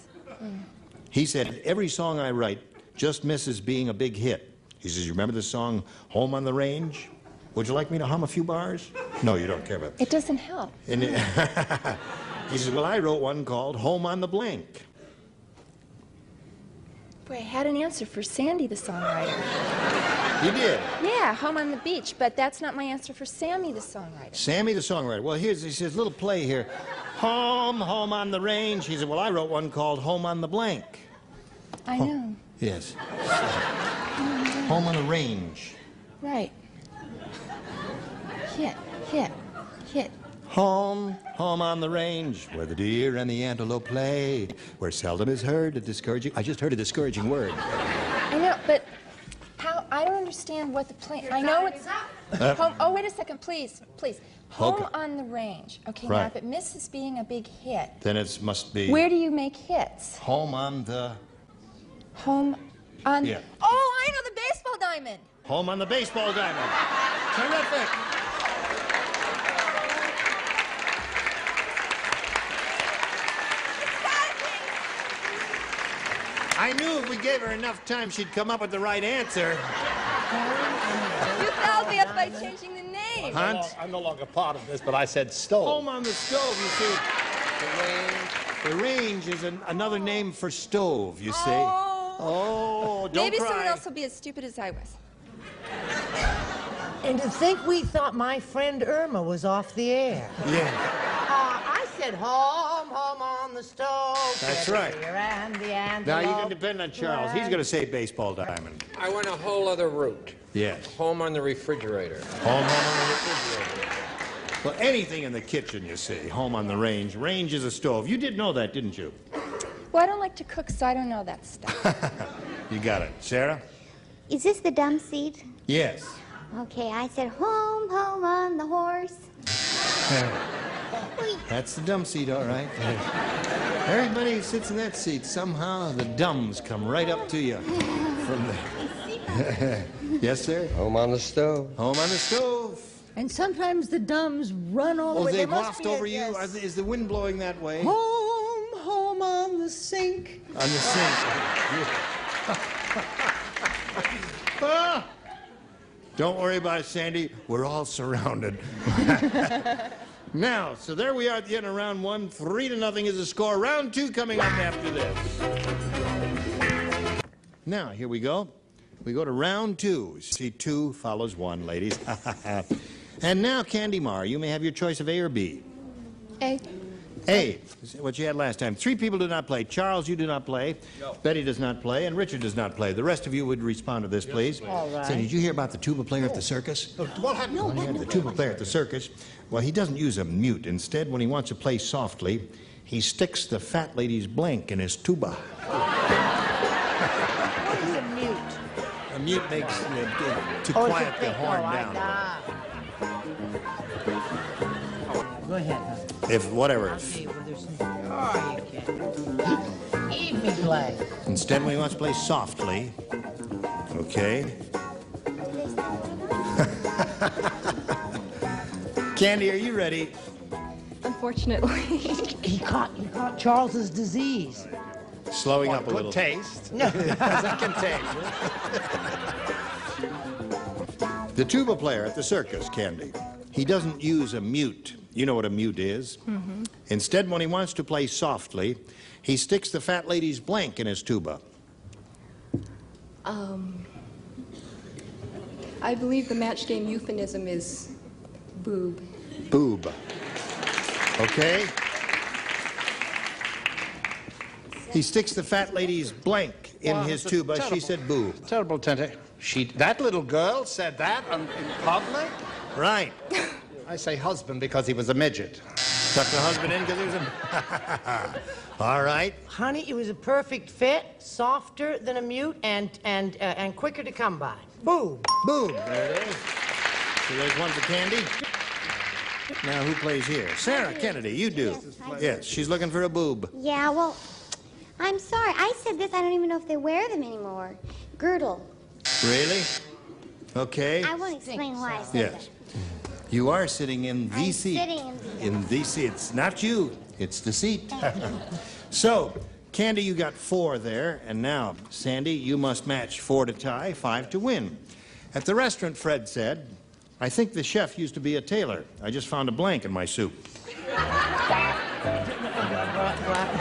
S6: He said, every song I write just misses being a big hit. He says, you remember the song Home on the Range? Would you like me to hum a few bars? No, you don't care about it.
S21: It doesn't help.
S6: And he says, well, I wrote one called Home on the Blank.
S21: Boy, I had an answer for Sandy, the songwriter.
S6: You did?
S21: Yeah, Home on the Beach, but that's not my answer for Sammy, the songwriter.
S6: Sammy, the songwriter. Well, he says, little play here. Home on the Range. He said, well, I wrote one called Home on the Blank.
S21: I know.
S6: Yes. Home on the Range.
S21: Right. Hit.
S6: Home on the range, where the deer and the antelope play, where seldom is heard a discouraging... I just heard a discouraging word.
S21: I know, but how... I don't understand what the plan... I know it's... Home, oh, wait a second, please. Home on the Range. Okay,
S6: right.
S21: Now if it misses being a big hit...
S6: Then it must be...
S21: Where do you make hits?
S6: Home on the...
S21: Home on...
S6: Yeah.
S21: Oh, I know, the baseball diamond.
S6: Home on the baseball diamond. Terrific. I knew if we gave her enough time, she'd come up with the right answer.
S21: You fouled me up by changing the name.
S6: Hunt?
S8: I'm no longer part of this, but I said stove.
S6: Home on the stove, you see. The range is another name for stove, you see. Oh, don't
S21: Maybe
S6: cry.
S21: someone else will be as stupid as I was.
S11: And to think we thought my friend Irma was off the air.
S6: Yeah.
S11: I said home on the stove.
S6: That's right.
S11: And the antelope.
S6: Now you can depend on Charles. He's going to say baseball diamond.
S17: I went a whole other route.
S6: Yes.
S17: Home on the refrigerator.
S6: Home on the refrigerator. Well, anything in the kitchen, you see. Home on the range. Range is a stove. You did know that, didn't you?
S21: Well, I don't like to cook, so I don't know that stuff.
S6: You got it. Sarah?
S23: Is this the dumb seat?
S6: Yes.
S23: Okay, I said home on the horse.
S6: That's the dumb seat, all right. Everybody who sits in that seat, somehow the dumbs come right up to you from there. Yes, sir?
S22: Home on the stove.
S6: Home on the stove.
S5: And sometimes the dumbs run all the way.
S6: Oh,
S5: There
S6: they
S5: must
S6: waft
S5: be a-
S6: over you?
S5: yes.
S6: Is the wind blowing that way?
S5: Home on the sink.
S6: On the sink. Ah! Don't worry about it, Sandy. We're all surrounded. Now, so there we are at the end of round one. 3-0 is the score. Round two coming up after this. Now, here we go. We go to round two. See, 2 follows 1, ladies. And now, Candy Mar, you may have your choice of A or B.
S21: A.
S6: A, what you had last time. 3 people do not play. Charles, you do not play.
S8: No.
S6: Betty does not play. And Richard does not play. The rest of you would respond to this, please.
S11: All right.
S6: Say, did you hear about the tuba player at the circus?
S8: What happened?
S6: Well, yeah, the tuba player at the circus. Well, he doesn't use a mute. Instead, when he wants to play softly, he sticks the fat lady's blank in his tuba.
S11: What is a mute?
S6: A mute makes to
S11: Oh, it's
S6: quiet
S11: a
S6: the
S11: thing.
S6: horn
S11: Oh,
S6: down.
S11: Go ahead, huh?
S6: If whatever.
S11: I'll tell you where there's some... Oh, you can't. Leave me play.
S6: Instead, when he wants to play softly, okay. Candy, are you ready?
S16: Unfortunately.
S11: He caught Charles's disease.
S6: Slowing up a
S8: Good
S6: little.
S8: taste.
S11: No.
S8: I can taste.
S6: The tuba player at the circus, Candy. He doesn't use a mute. You know what a mute is.
S16: Mm-hmm.
S6: Instead, when he wants to play softly, he sticks the fat lady's blank in his tuba.
S16: I believe the match game euphemism is boob.
S6: Boob. Okay? He sticks the fat lady's blank in his tuba.
S8: Terrible.
S6: She said boob.
S8: Terrible, Tenty. That little girl said that in public?
S6: Right.
S8: I say husband because he was a midget.
S6: Tuck the husband in because he was a... All right.
S11: Honey, it was a perfect fit, softer than a mute, and quicker to come by. Boom.
S6: Boom. There it is. So there's one for Candy. Now, who plays here? Sarah Kennedy, you do. Yes, she's looking for a boob.
S23: Yeah, well, I'm sorry. I said this. I don't even know if they wear them anymore. Girdle.
S6: Really? Okay.
S23: I won't explain why I said
S6: Yes. You are sitting in the
S23: I'm
S6: seat.
S23: sitting in the-
S6: In the seat. It's not you. It's the seat. So, Candy, you got 4 there. And now, Sandy, you must match 4 to tie, 5 to win. At the restaurant, Fred said, I think the chef used to be a tailor. I just found a blank in my soup.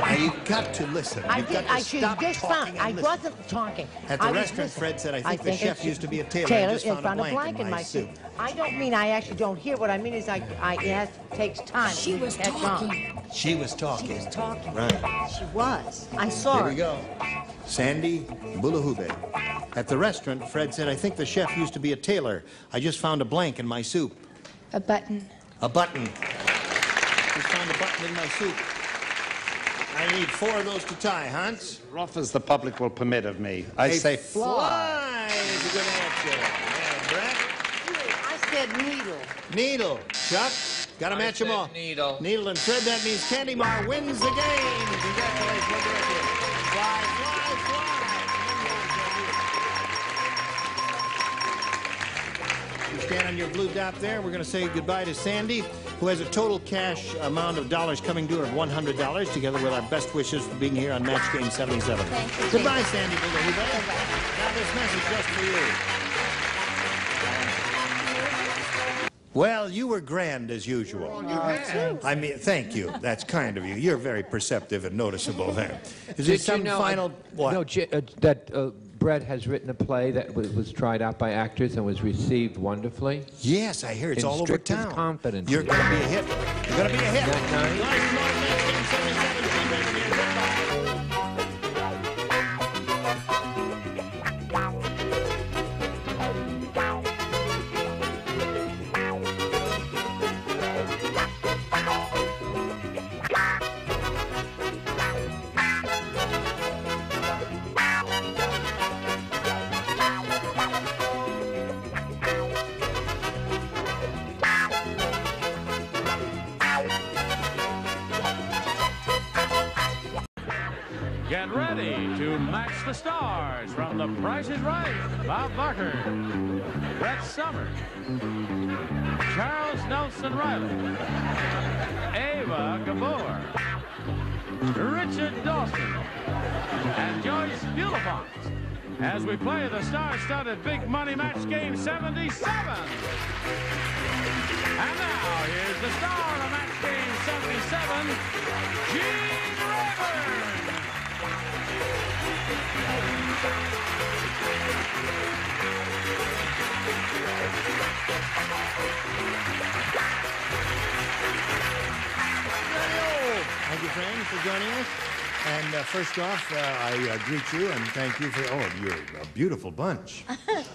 S6: Now, you've got to listen. You've got to stop talking and listen.
S11: wasn't talking.
S6: At the restaurant, Fred said, I think the chef used to be a tailor. I just found a blank in my soup.
S11: I don't mean I actually don't hear. What I mean is it takes time.
S5: She was talking.
S6: She was talking.
S5: She was talking.
S6: Right.
S5: She was. I saw
S6: Here
S5: her.
S6: we go. Sandy Bulahube. At the restaurant, Fred said, I think the chef used to be a tailor. I just found a blank in my soup.
S21: A button.
S6: A button. Just found a button in my soup. I need 4 of those to tie, Hans.
S8: Rough as the public will permit of me. I say fly.
S6: Fly is a good answer. Yeah, Brett?
S11: I said needle.
S6: Needle. Chuck? Got to match them all.
S10: Needle.
S6: Needle and thread. That means Candy Mar wins the game. Congratulations. Look at you. Fly, fly, fly. You stand on your blue dot there. We're going to say goodbye to Sandy, who has a total cash amount of dollars coming to her of $100, together with our best wishes for being here on Match Game 77.
S23: Thank you.
S6: Goodbye, Sandy. Everybody. Now this message just for you. Well, you were grand as usual. I mean, thank you. That's kind of you. You're very perceptive and noticeable there. Is there some final... What?
S9: No, that Brett has written a play that was tried out by actors and was received wonderfully.
S6: Yes, I hear it's all over town.
S9: Confidence.
S6: You're going to be a hit. You're going to be a hit.
S1: Get ready to match the stars from The Price is Right. Bob Barker, Brett Somers, Charles Nelson Riley, Ava Gabor, Richard Dawson, and Joyce Bulifant as we play the star-studded Big Money Match Game 77. And now, here's the star of Match Game 77, Gene Rayburn.
S6: Thank you, friends, for joining us. And first off, I greet you and thank you for... Oh, you're a beautiful bunch.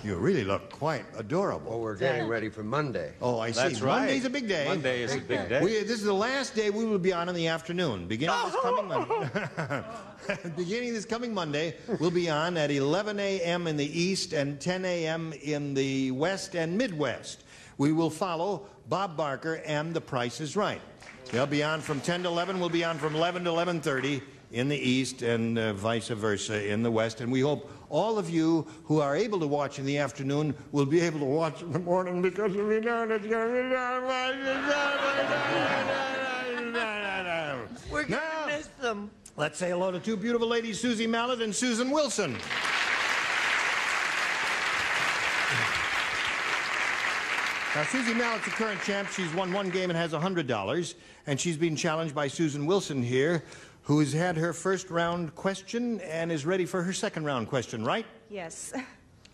S6: You really look quite adorable.
S22: Well, we're getting ready for Monday.
S6: Oh, I see.
S8: That's right.
S6: Monday's a big day.
S8: Monday is a big day.
S6: This is the last day we will be on in the afternoon. Beginning this coming Monday. Beginning this coming Monday, we'll be on at 11 a.m. in the East and 10 a.m. in the West and Midwest. We will follow Bob Barker and The Price is Right. They'll be on from 10 to 11. We'll be on from 11 to 11:30 in the East and vice versa in the West. And we hope all of you who are able to watch in the afternoon will be able to watch in the morning because we know it's going to be done.
S11: We're going to miss them.
S6: Let's say hello to 2 beautiful ladies, Susie Mallet and Susan Wilson. Now, Susie Mallet's the current champ. She's won 1 game and has $100. And she's been challenged by Susan Wilson here, who has had her first round question and is ready for her second round question, right?
S12: Yes.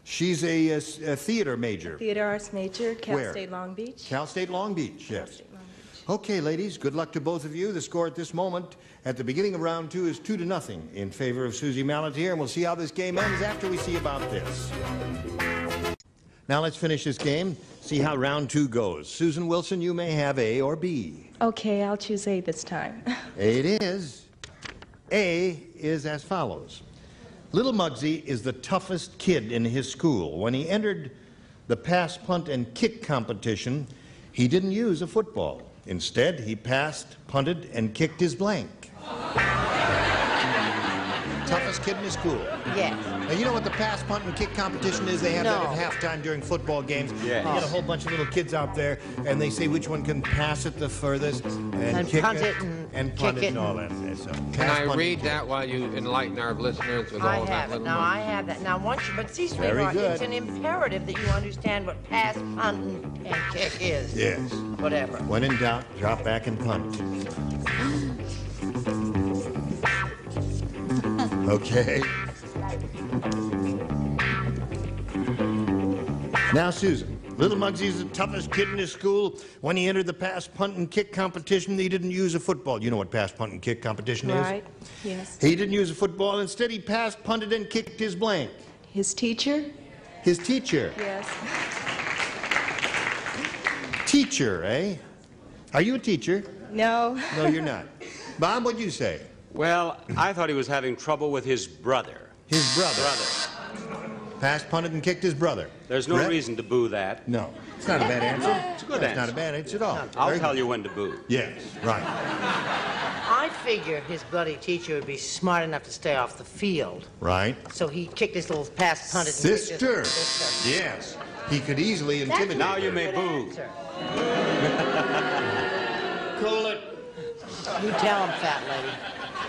S6: She's a theater major.
S12: Theater arts major, Cal
S6: Where?
S12: State Long Beach.
S6: Cal State Long Beach, yes.
S12: State Long Beach.
S6: Okay, ladies, good luck to both of you. The score at this moment, at the beginning of round 2, is 2-0 in favor of Susie Mallet here, and we'll see how this game ends after we see about this. Now let's finish this game, see how round 2 goes. Susan Wilson, you may have A or B.
S12: Okay, I'll choose A this time.
S6: A it is. A is as follows. Little Muggsy is the toughest kid in his school. When he entered the pass, punt, and kick competition, he didn't use a football. Instead, he passed, punted, and kicked his blank. toughest kid in his school.
S11: Yes.
S6: Now, you know what the pass, punt, and kick competition is? They have that at halftime during football games.
S9: Yes.
S6: You get a whole bunch of little kids out there, and they say which one can pass it the furthest, and kick
S11: punt
S6: it,
S11: it,
S6: and punt it, and all that. So,
S10: Can
S6: pass,
S10: I
S6: punt,
S10: read
S6: and kick.
S10: that while you enlighten our listeners with
S11: I
S10: all that
S11: have it.
S10: little
S11: Now,
S10: money?
S11: I have that. Now, once you, but see,
S6: Very
S11: sweetheart,
S6: good.
S11: it's an imperative that you understand what pass, punt, and kick is.
S6: Yes.
S11: Whatever.
S6: When in doubt, drop back and punt. Okay. Now, Susan, little Muggsy's the toughest kid in his school. When he entered the pass, punt, and kick competition, he didn't use a football. You know what pass, punt, and kick competition is?
S12: Right. Yes.
S6: He didn't use a football. Instead, he passed, punted, and kicked his blank.
S12: His teacher?
S6: His teacher.
S12: Yes.
S6: Teacher, eh? Are you a teacher?
S12: No.
S6: No, you're not. Bob, what'd you say?
S9: Well, I thought he was having trouble with his brother.
S6: His brother. Passed, punted, and kicked his brother.
S9: There's no
S6: Correct?
S9: reason to boo that.
S6: No. It's not a bad answer.
S9: It's a good
S6: It's
S9: answer.
S6: not a bad answer at all.
S9: I'll
S6: Very
S9: tell
S6: good.
S9: you when to boo.
S6: Yes, right.
S11: I figure his bloody teacher would be smart enough to stay off the field.
S6: Right.
S11: So he kicked his little pass, punted, and kicked
S6: Sister.
S11: his sister.
S6: Yes. He could easily intimidate
S9: Now you
S6: her.
S9: may boo.
S6: Cool it.
S11: You tell him, fat lady.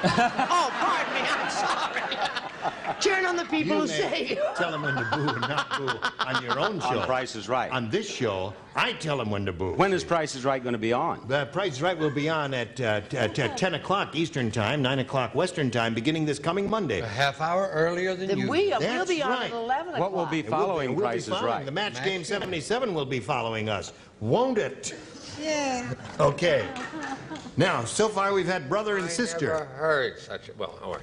S11: Oh, pardon me, I'm sorry. Turn on the people
S6: You
S11: who
S6: may
S11: save you.
S6: tell him when to boo and not boo on your own show.
S9: On Price is Right.
S6: On this show, I tell him when to boo.
S9: When is Price is Right going to be on?
S6: The Price is Right will be on at 10 o'clock Eastern Time, 9 o'clock Western Time, beginning this coming Monday.
S7: A half hour earlier than
S11: Then
S7: you.
S11: we'll
S6: That's
S11: be on
S6: right.
S11: at 11 o'clock.
S9: What will be following
S6: We'll be
S9: Price is
S6: following.
S9: Right?
S6: The Match Game 77 will be following us, won't it?
S11: Yeah.
S6: Okay. Now, so far we've had brother and sister.
S10: Never heard such a... Well, all right.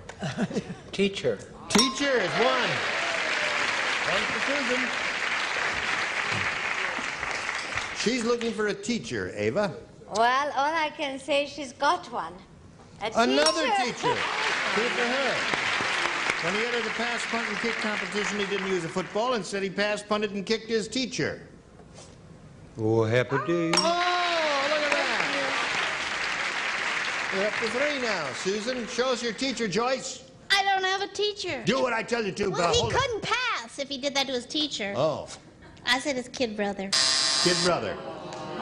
S7: Teacher.
S6: Teacher is one. One for Susan. She's looking for a teacher, Ava.
S23: Well, all I can say is she's got one.
S6: Another teacher. Good for her. When he entered the pass, punt, and kick competition, he didn't use a football. Instead, he passed, punted, and kicked his teacher.
S7: Oh, happy day.
S6: Oh, look at that. We're up to 3 now. Susan, show us your teacher, Joyce.
S23: I don't have a teacher.
S6: Do what I tell you to,
S23: Well, he
S6: hold it.
S23: couldn't pass if he did that to his teacher.
S6: Oh,
S23: I said his kid brother.
S6: kid brother.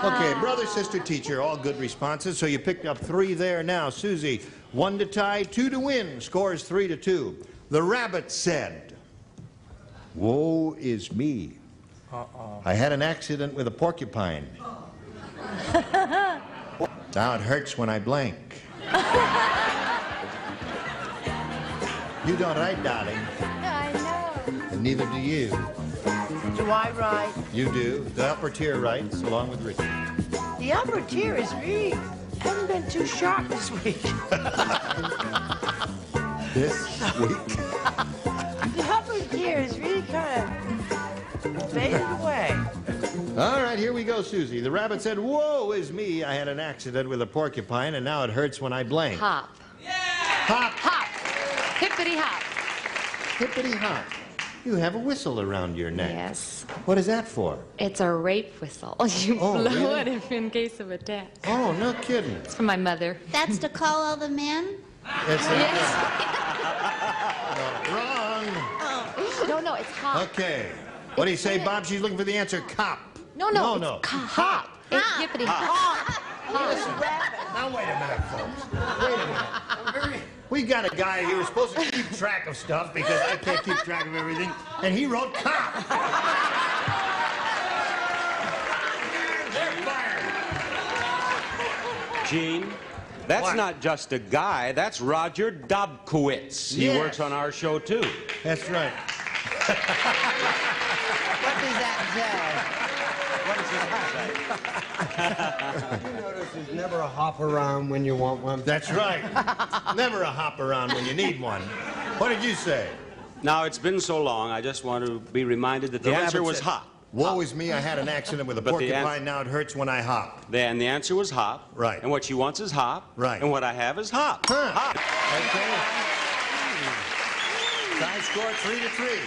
S6: Okay, brother, sister, teacher, all good responses. So you picked up 3 there now. Susie, 1 to tie, 2 to win. Score is 3-2. The rabbit said, "Woe is me. I had an accident with a porcupine. Now it hurts when I blank." You don't write, darling,
S23: I know.
S6: and neither do you.
S11: Do I write?
S6: You do. The upper tier writes, along with Richard.
S11: The upper tier is really hasn't been too sharp this week.
S6: This week.
S11: The upper tier is really kind of faded away.
S6: All right, here we go, Susie. The rabbit said, "Woe is me. I had an accident with a porcupine, and now it hurts when I blank."
S20: Hop.
S6: Hop.
S20: Hop. Hippity hop.
S6: Hippity hop. You have a whistle around your neck.
S20: Yes.
S6: What is that for?
S20: It's a rape whistle. You
S6: Oh,
S20: blow
S6: really?
S20: it in case of attack.
S6: Oh, no kidding.
S20: It's from my mother.
S23: That's to call all the men?
S6: It's
S20: Yes.
S6: wrong.
S20: No, it's hop.
S6: Okay. What do you say, Bob? She's looking for the answer. Cop.
S20: No,
S6: No,
S20: it's
S6: no.
S20: hop. It's hippity hop.
S6: Now, wait a minute, folks. Wait a minute. We got a guy here who's supposed to keep track of stuff because I can't keep track of everything, and he wrote cop. They're fired.
S9: Gene, that's
S6: What?
S9: not just a guy. That's Roger Dobkowitz. He
S6: Yes.
S9: works on our show, too.
S6: That's right.
S11: What does that
S9: What does that say?
S7: You notice there's never a hop around when you want one.
S6: That's right. Never a hop around when you need one. What did you say?
S9: Now, it's been so long, I just want to be reminded that the answer
S6: rabbit
S9: was
S6: said,
S9: hop.
S6: "Woe is me, I had an accident with a
S9: But the
S6: porcupine, now it hurts when I hop."
S9: And the answer was hop.
S6: Right.
S9: And what she wants is hop.
S6: Right.
S9: And what I have is hop.
S6: Huh.
S9: Hop.
S6: Okay. Tie score 3-3.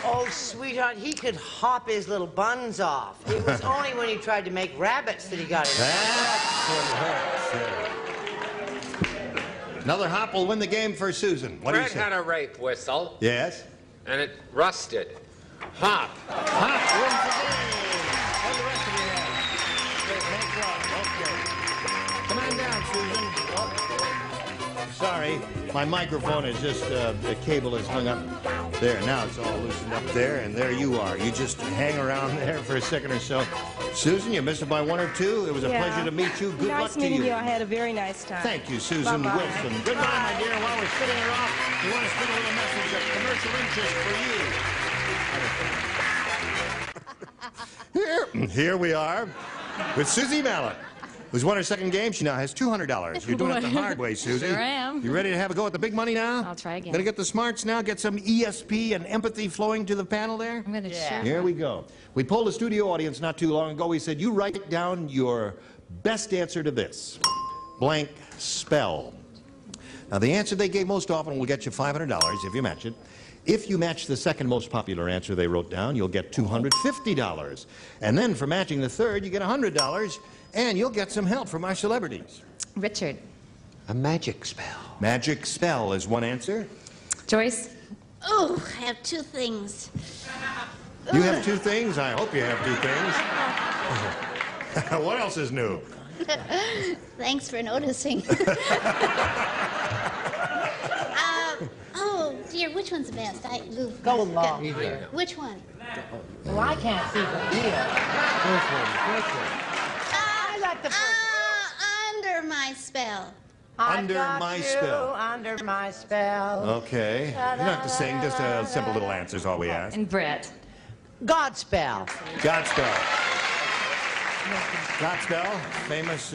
S11: Oh, sweetheart, he could hop his little buns off. It was only when he tried to make rabbits that he got it.
S6: That's what hurts. Another hop will win the game for Susan. What do you
S10: Brett
S6: say?
S10: had a rape whistle,
S6: Yes?
S10: and it rusted. Hop.
S6: Hop wins the game. And the rest of you have. Make love. Okay. Come on down, Susan. Sorry, my microphone is just, the cable is hung up there. Now it's all loosened up there, and there you are. You just hang around there for a second or so. Susan, you missed it by 1 or 2. It was a pleasure to meet you. Good luck to you.
S13: Nice meeting you. I had a very nice time.
S6: Thank you, Susan
S13: Bye-bye.
S6: Wilson. Goodbye, my dear. While we're spinning her off, we want to spin a little message of commercial interest for you. Here we are with Susie Mallett, who's won her second game. She now has $200. You're doing it the hard way, Susie.
S15: Sure am.
S6: You ready to have a go at the big money now?
S15: I'll try again.
S6: Gonna get the smarts now, get some ESP and empathy flowing to the panel there?
S15: I'm gonna share.
S6: Here we go. We polled a studio audience not too long ago. We said, you write down your best answer to this. Blank spell. Now, the answer they gave most often will get you $500 if you match it. If you match the second most popular answer they wrote down, you'll get $250. And then for matching the third, you get $100, and you'll get some help from our celebrities.
S15: Richard.
S22: A magic spell.
S6: Magic spell is one answer.
S15: Joyce.
S23: Oh, I have 2 things.
S6: You have 2 things? I hope you have 2 things. What else is new?
S23: Thanks for noticing. Oh, dear, which one's the best?
S11: Go along.
S23: Which one?
S11: Well, I can't see the deal. I like the first
S23: Under my spell.
S6: Under
S11: got
S6: my
S11: you
S6: spell.
S11: Under my spell.
S6: Okay. You don't have to sing, just a simple little answer is all we ask.
S15: And Brett.
S11: Godspell.
S6: Godspell. Godspell, famous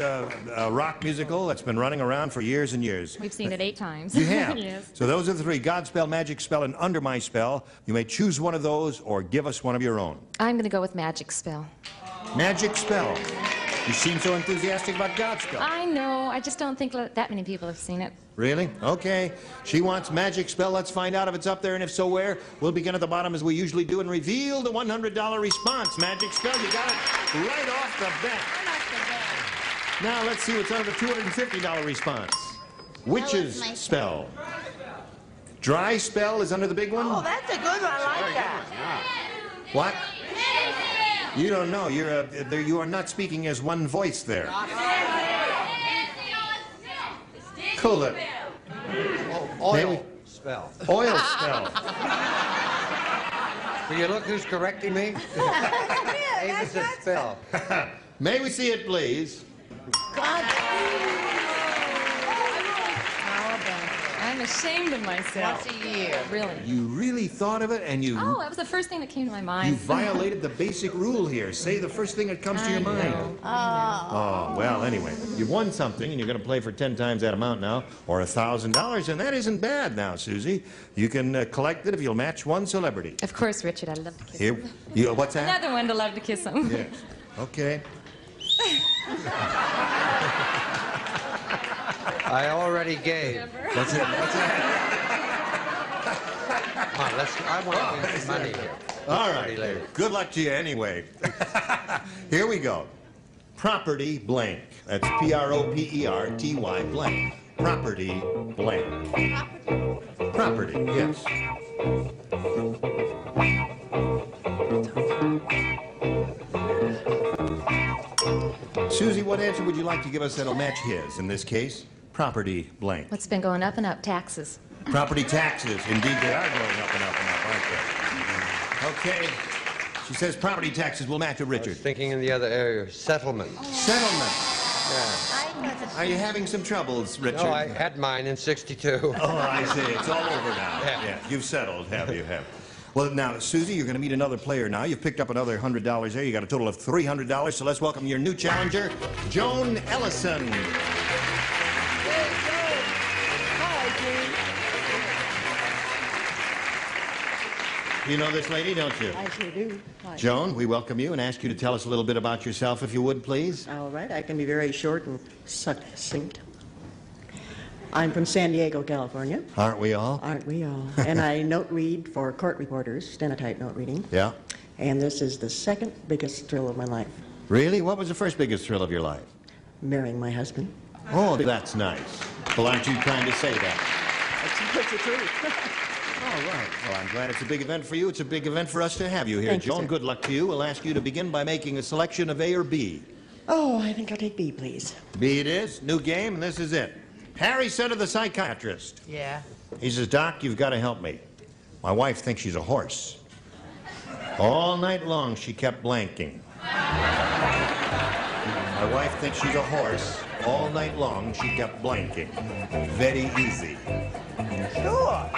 S6: rock musical that's been running around for years and years.
S15: We've seen it 8 times.
S6: You have?
S15: Yes.
S6: So those are the 3, Godspell, Magic Spell, and Under My Spell. You may choose one of those or give us one of your own.
S15: I'm gonna go with Magic Spell.
S6: Magic Spell. You seem so enthusiastic about Godspell.
S15: I know. I just don't think that many people have seen it.
S6: Really? Okay. She wants Magic Spell. Let's find out if it's up there, and if so, where. We'll begin at the bottom as we usually do and reveal the $100 response. Magic Spell, you got it right off the bat. Now let's see what's under the $250 response. Witch's Spell. Dry Spell is under the big one?
S11: Oh, that's a good one. I like that.
S6: What? You don't know. You are not speaking as one voice there. Cool it.
S22: Oil spell.
S6: Oil spell.
S22: Will you look who's correcting me? Aim is a spell.
S6: May we see it, please?
S15: I'm ashamed of myself.
S11: Once a year.
S15: Really.
S6: You really thought of it, and you...
S15: Oh, that was the first thing that came to my mind.
S6: You violated the basic rule here. Say the first thing that comes to your mind. Oh, well, anyway. You've won something, and you're going to play for 10 times that amount now, or $1,000, and that isn't bad now, Susie. You can collect it if you'll match one celebrity.
S15: Of course, Richard. I'd love to kiss
S6: Here,
S15: him.
S6: what's that?
S15: Another one to love to kiss him.
S6: Yes. Okay.
S22: I already gave.
S6: What's it?
S22: Come on, I want to win some money here.
S6: All right. Good luck to you anyway. Here we go. Property blank. That's P-R-O-P-E-R-T-Y blank. Property blank. Property, yes. Susie, what answer would you like to give us that'll match his? In this case, property blank.
S15: What's been going up and up? Taxes.
S6: Property taxes. Indeed, they are going up and up and up, aren't they? Okay. She says property taxes will match a Richard.
S22: I was thinking in the other area, settlement.
S6: Settlement.
S22: Yeah.
S6: Are you having some troubles, Richard?
S22: No, I had mine in '62.
S6: Oh, I see. It's all over now. Yeah. You've settled, have you? Well, now, Susie, you're going to meet another player now. You've picked up another $100 there. You got a total of $300. So let's welcome your new challenger, Joan Ellison. You know this lady, don't you?
S18: I sure do. Hi.
S6: Joan, we welcome you and ask you to tell us a little bit about yourself, if you would, please.
S18: All right, I can be very short and succinct. I'm from San Diego, California.
S6: Aren't we all?
S18: Aren't we all? And I note read for court reporters, stenotype note reading.
S6: Yeah.
S18: And this is the second biggest thrill of my life.
S6: Really? What was the first biggest thrill of your life?
S18: Marrying my husband.
S6: Oh, that's nice. Well, aren't you trying to say that?
S18: That's the truth.
S6: All right. Well, I'm glad it's a big event for you. It's a big event for us to have you here,
S18: Thank you,
S6: Joan.
S18: sir.
S6: Good luck to you. We'll ask you to begin by making a selection of A or B.
S18: Oh, I think I'll take B, please.
S6: B it is. New game, and this is it. Harry said to the psychiatrist.
S11: Yeah.
S6: He says, Doc, you've got to help me. My wife thinks she's a horse. All night long, she kept blanking. My wife thinks she's a horse. All night long, she kept blanking. Very easy.
S11: Sure.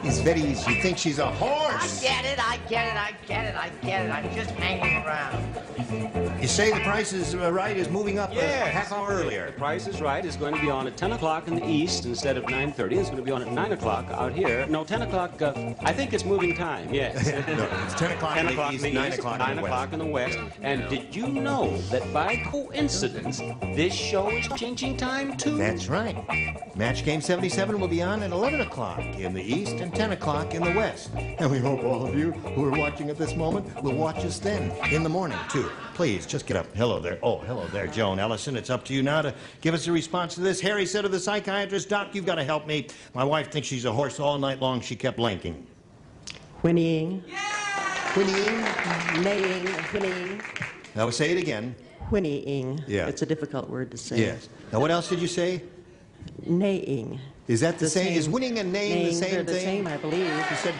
S6: It's very easy. She thinks she's a
S11: I
S6: horse.
S11: get it. I get it. I'm just hanging around.
S6: You say the Price is Right is moving up a half hour earlier.
S3: The Price is Right is going to be on at 10 o'clock in the east instead of 9:30. It's going to be on at 9 o'clock out here. No, 10 o'clock. I think it's moving time, yes.
S6: No, it's 10 o'clock
S3: 10
S6: in the
S3: o'clock
S6: east,
S3: in the
S6: 9
S3: east,
S6: o'clock
S3: 9
S6: in the
S3: o'clock in the west. And did you know that by coincidence, this show is changing time too?
S6: That's right. Match Game 77 will be on at 11 o'clock in the east and 10 o'clock in the west. And we hope all of you who are watching at this moment will watch us then in the morning, too. Please, just get up. Hello there. Oh, hello there, Joan Ellison. It's up to you now to give us a response to this. Harry said to the psychiatrist, Doc, you've got to help me. My wife thinks she's a horse. All night long, she kept blanking.
S18: Whinnying.
S6: Whinnying?
S18: Neighing. Whinnying.
S6: Now, say it again.
S18: Whinnying.
S6: Yeah.
S18: It's a difficult word to say.
S6: Yes. Now, what else did you say?
S18: Neighing.
S6: Is that the same? Is winning and neighing the same
S18: they're the
S6: thing?
S18: same, I believe.
S6: You said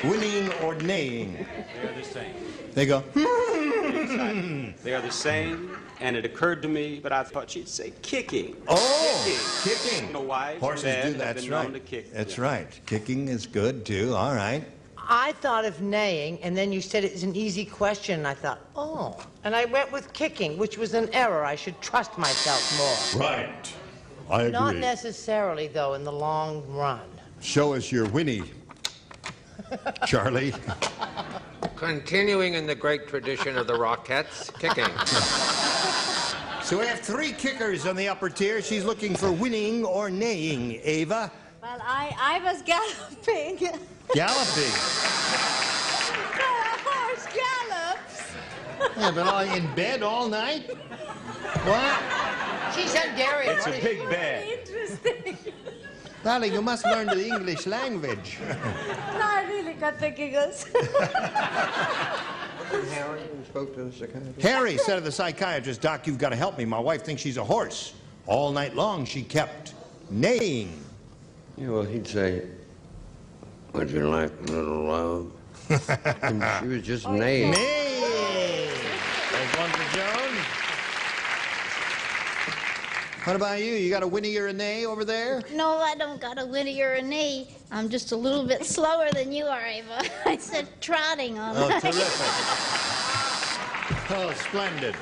S6: winning or neighing.
S3: They're the same.
S6: They go,
S3: They are the same, and it occurred to me, but I thought she'd say kicking.
S6: Oh, kicking.
S3: No, wives
S6: Horses
S3: and men
S6: do,
S3: have
S6: that's
S3: been known
S6: right.
S3: to kick.
S6: That's right. Kicking is good, too. All right.
S11: I thought of neighing, and then you said it's an easy question, and I thought, oh. And I went with kicking, which was an error. I should trust myself more.
S6: Right. I agree.
S11: Not necessarily, though, in the long run.
S6: Show us your Winnie, Charlie.
S10: Continuing in the great tradition of the Rockettes, kicking.
S6: So we have 3 kickers on the upper tier. She's looking for winning or neighing. Ava?
S23: Well, I was galloping.
S6: Galloping.
S23: A horse gallops.
S6: Yeah, but all in bed all night? What?
S11: She's Hungarian.
S3: It's a big bed.
S23: Interesting.
S6: Darling, you must learn the English language.
S23: No, I really got the giggles.
S22: Harry spoke to the psychiatrist.
S6: Harry said to the psychiatrist, Doc, you've got to help me. My wife thinks she's a horse. All night long, she kept neighing.
S22: Yeah, well, he'd say, would you like a little love? And she was just neighing.
S6: Neigh. There's one for Joan. What about you? You got a Winnie or a neigh over there?
S23: No, I don't got a whinny or a knee. I'm just a little bit slower than you are, Ava. I said trotting on
S6: Oh,
S23: that.
S6: terrific. Oh, splendid.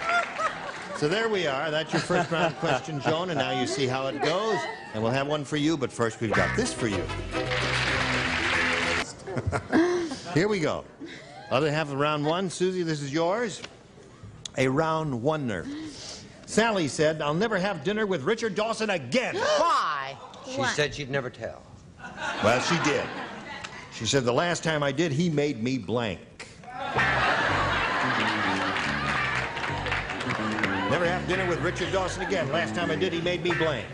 S6: So there we are. That's your first round question, Joan, and now you see how it goes. And we'll have one for you, but first we've got this for you. Here we go. Other half of round 1. Susie, this is yours. A round oneer. Sally said, I'll never have dinner with Richard Dawson again.
S11: Why?
S7: She said she'd never tell.
S6: Well, she did. She said, the last time I did, he made me blank. Never have dinner with Richard Dawson again. Last time I did, he made me blank.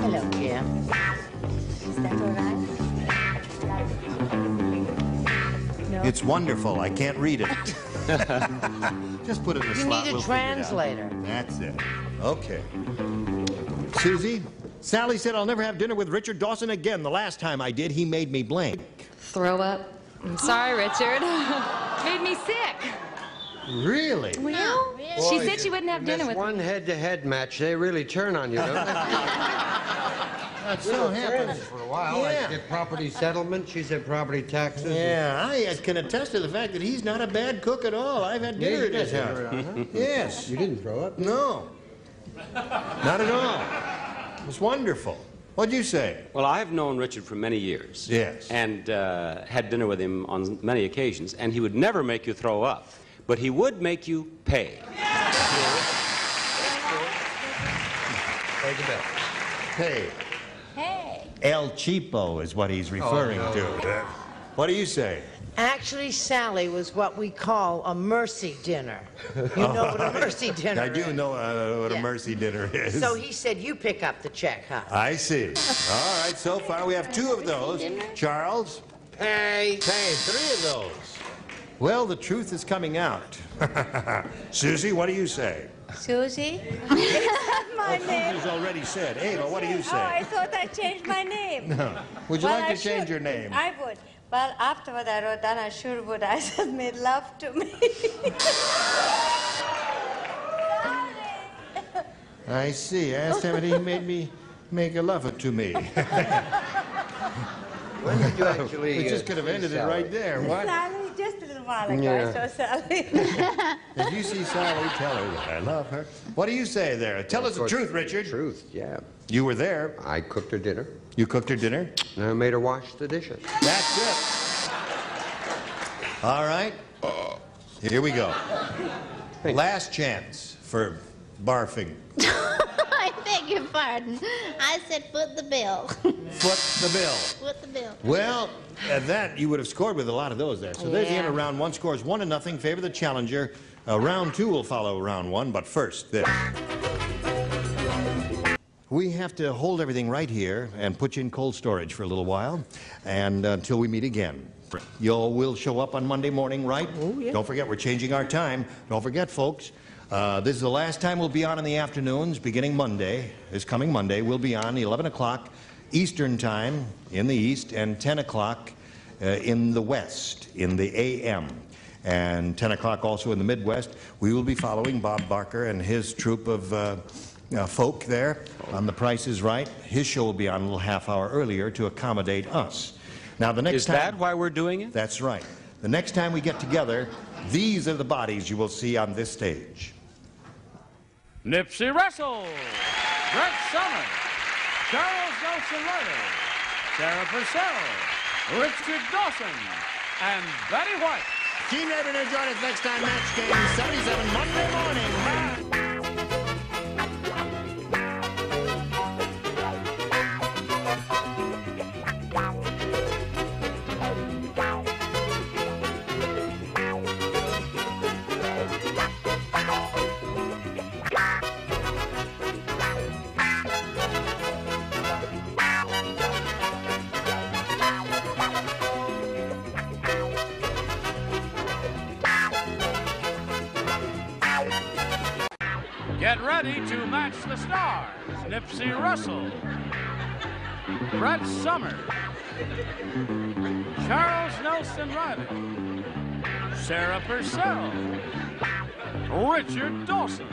S11: Hello, Kim.
S23: Is that all right? No.
S6: It's wonderful. I can't read it. Just put it in a
S11: You
S6: slot.
S11: need a
S6: We'll figure it out.
S11: translator.
S6: That's it. Okay. Susie, Sally said, I'll never have dinner with Richard Dawson again. The last time I did, he made me blank.
S15: Throw up. I'm sorry, Richard. Made me sick.
S6: Really?
S15: Well, she said she wouldn't have
S7: in
S15: dinner
S7: this
S15: with
S7: one head-to-head match, they really turn on you, don't they?
S6: That's
S7: We
S6: so
S7: were
S6: happens.
S7: friends for a while.
S6: Yeah.
S7: I did property settlement. She said property taxes.
S6: Yeah, I can attest to the fact that he's not a bad cook at all. I've had dinner at his house. Yes.
S7: You didn't throw up?
S6: No. Not at all. It was wonderful. What'd you say?
S3: Well, I've known Richard for many years.
S6: Yes.
S3: And had dinner with him on many occasions, and he would never make you throw up, but he would make you pay.
S7: Pay the bill.
S6: Hey.
S23: Hey.
S6: El Cheapo is what he's referring to. What do you say?
S11: Actually, Sally was what we call a mercy dinner. You know what a mercy dinner
S6: I
S11: is?
S6: do know what a mercy dinner is.
S11: So he said you pick up the check, huh?
S6: I see. All right, so far we have 2 of those. Charles?
S7: Pay.
S6: 3 of those. Well, the truth is coming out. Susie, what do you say?
S4: Susie? My name.
S6: Susie's already said. Ava, what do you say?
S4: Oh, I thought I changed my name.
S6: No. Would you
S4: Well,
S6: like
S4: I
S6: to change
S4: should.
S6: your name?
S4: I would. Well, afterward I wrote down I sure would. I said, made love to me.
S6: I see. I asked him and he made me make a lover to me.
S7: When did you actually...
S6: We just could have ended it right there. What?
S4: Sally, just a little while ago,
S6: Yeah.
S4: I saw Sally.
S6: If you see Sally, tell her that I love her. What do you say there? Tell us the truth, Richard.
S7: Truth, yeah.
S6: You were there.
S7: I cooked her dinner.
S6: You cooked her dinner?
S7: And I made her wash the dishes.
S6: That's it. All right. Here we go. Last chance for barfing.
S23: I beg your pardon. I said foot the bill.
S6: Foot the bill.
S23: Foot the bill.
S6: Well, at that, you would have scored with a lot of those there. So there's the end of
S23: Yeah.
S6: round 1. Scores 1-0. Favor the challenger. Round 2 will follow round 1. But first, this. We have to hold everything right here and put you in cold storage for a little while, and until we meet again. We'll show up on Monday morning, right? Oh, yeah. Don't forget, we're changing our time. Don't forget, folks, this is the last time we'll be on in the afternoons, beginning Monday. This coming Monday, we'll be on 11 o'clock Eastern Time in the East and 10 o'clock in the West, in the AM. And 10 o'clock also in the Midwest. We will be following Bob Barker and his troupe of folk there on The Price is Right. His show will be on a little half hour earlier to accommodate us. Now, the next time...
S3: Is that why we're doing it?
S6: That's right. The next time we get together, these are the bodies you will see on this stage.
S1: Nipsey Russell, Brett Summers, Charles Nelson Ryder, Sarah Purcell, Richard Dawson, and Betty White.
S6: Gene Raymond, join us next time, Match Game 77, Monday morning.
S1: Get ready to match the stars. Nipsey Russell, Brett Summers, Charles Nelson Riley, Sarah Purcell, Richard Dawson.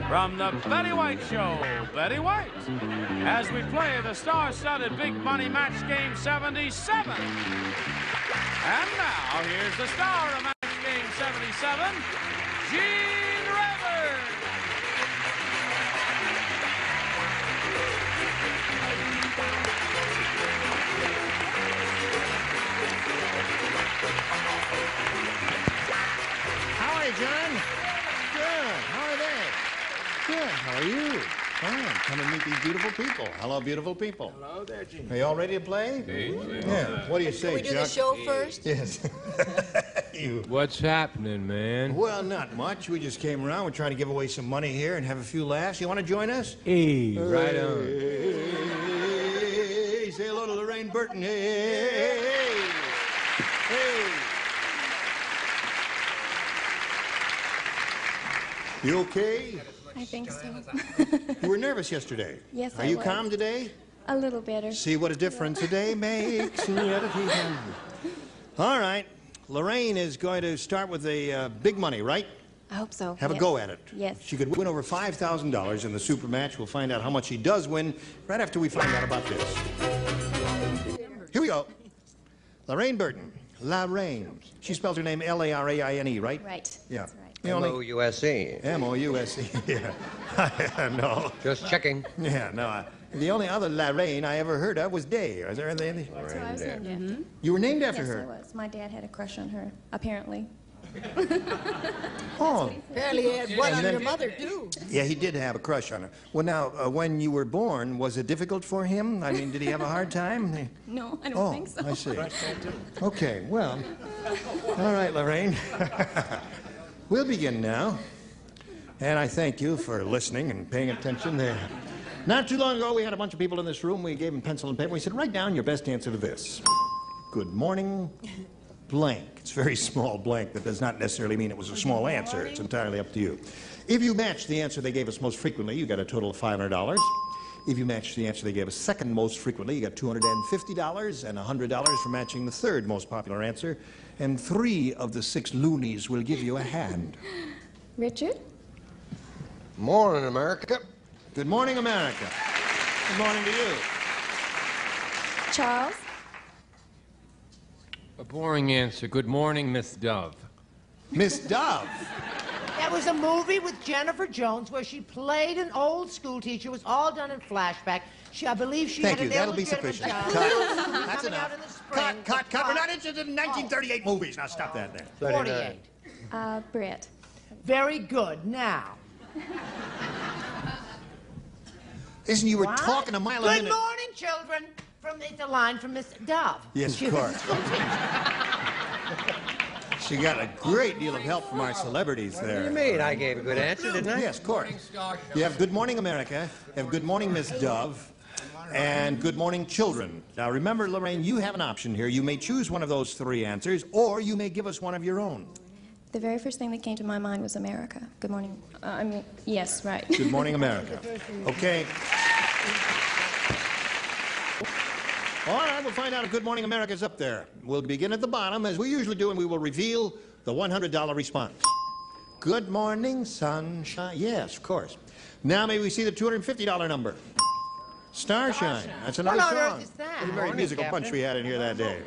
S1: From the Betty White Show, Betty White, as we play the star-studded Big Money Match Game 77. And now, here's the star of Match Game 77, Gene Rayburn.
S6: How are you, John? Good. How are they? Good. How are you? Fine. Come and meet these beautiful people. Hello, beautiful people.
S13: Hello there, Gene.
S6: Are you all ready to play? Yeah. What do you say,
S13: Can we do the
S6: Chuck?
S13: show first?
S6: Yes.
S17: What's happening, man?
S6: Well, not much. We just came around. We're trying to give away some money here and have a few laughs. You want to join us?
S17: Hey, right on.
S6: Hey, say hello to Lorraine Burton. Hey. You okay?
S16: I think so.
S6: You were nervous yesterday.
S16: Yes,
S6: Are
S16: I
S6: you
S16: was.
S6: calm today?
S16: A little better.
S6: See what a difference a day makes. All right. Lorraine is going to start with a big money, right?
S16: I hope so.
S6: Have a
S16: yes.
S6: go at it.
S16: Yes.
S6: She could win over $5,000 in the super match. We'll find out how much she does win right after we find out about this. Here we go. Lorraine Burton. Lorraine. She spelled her name L-A-R-A-I-N-E, right?
S16: Right.
S6: Yeah.
S16: That's right.
S7: M-O-U-S-E.
S6: M-O-U-S-E, yeah. No.
S7: Just checking.
S6: Yeah, no. The only other Lorraine I ever heard of was Day. Was there anything?
S16: That's what I was named after.
S6: You were named after
S16: Yes,
S6: her?
S16: I was. My dad had a crush on her, apparently.
S6: Oh.
S5: Apparently he had one
S6: And
S5: on
S6: then-
S5: your mother, too.
S6: Yeah, he did have a crush on her. Well, now, when you were born, was it difficult for him? I mean, did he have a hard time?
S16: No, I don't
S6: Oh,
S16: think so.
S6: I see. Okay, well, all right, Lorraine. We'll begin now. And I thank you for listening and paying attention there. Not too long ago, we had a bunch of people in this room. We gave them pencil and paper. We said, write down your best answer to this. Good morning, blank. It's a very small blank. That does not necessarily mean it was a small answer. It's entirely up to you. If you match the answer they gave us most frequently, you got a total of $500. If you match the answer they gave us second most frequently, you got $250 and $100 for matching the third most popular answer. And 3 of the 6 loonies will give you a hand.
S16: Richard?
S22: Morning, America.
S6: Good morning, America. Good morning to you.
S16: Charles?
S17: A boring answer. Good morning, Miss Dove.
S6: Miss Dove?
S11: That was a movie with Jennifer Jones where she played an old school teacher. It was all done in flashback. I believe she
S6: Thank
S11: had
S6: you.
S11: an
S6: That'll be
S11: illegitimate
S6: sufficient.
S11: child.
S6: Cut.
S11: That's
S6: enough. Cut. We're not interested in 1938 movies. Now stop that there.
S11: 48.
S16: Brett.
S11: Very good. Now.
S6: Listen, you were
S11: What?
S6: talking a mile a
S11: Good
S6: minute.
S11: morning, children. It's a line from Miss Dove.
S6: Yes,
S11: She
S6: of
S11: was a
S6: course.
S11: school teacher.
S6: She got a great deal of help from our celebrities there.
S7: What do you mean? I gave a good answer, didn't I?
S6: Yes, of course. You have Good Morning America, you have Good Morning Miss Dove, and Good Morning Children. Now remember, Lorraine, you have an option here. You may choose one of those 3 answers, or you may give us one of your own.
S16: The very first thing that came to my mind was America. Good morning. Yes, right.
S6: Good Morning America. Okay. All right, we'll find out if Good Morning America is up there. We'll begin at the bottom, as we usually do, and we will reveal the $100 response. Good morning, sunshine. Yes, of course. Now may we see the $250 number. Starshine. That's another
S11: What on
S6: song.
S11: earth is that?
S6: It was a very
S11: Morning,
S6: musical
S11: Captain.
S6: punch we had in here that day.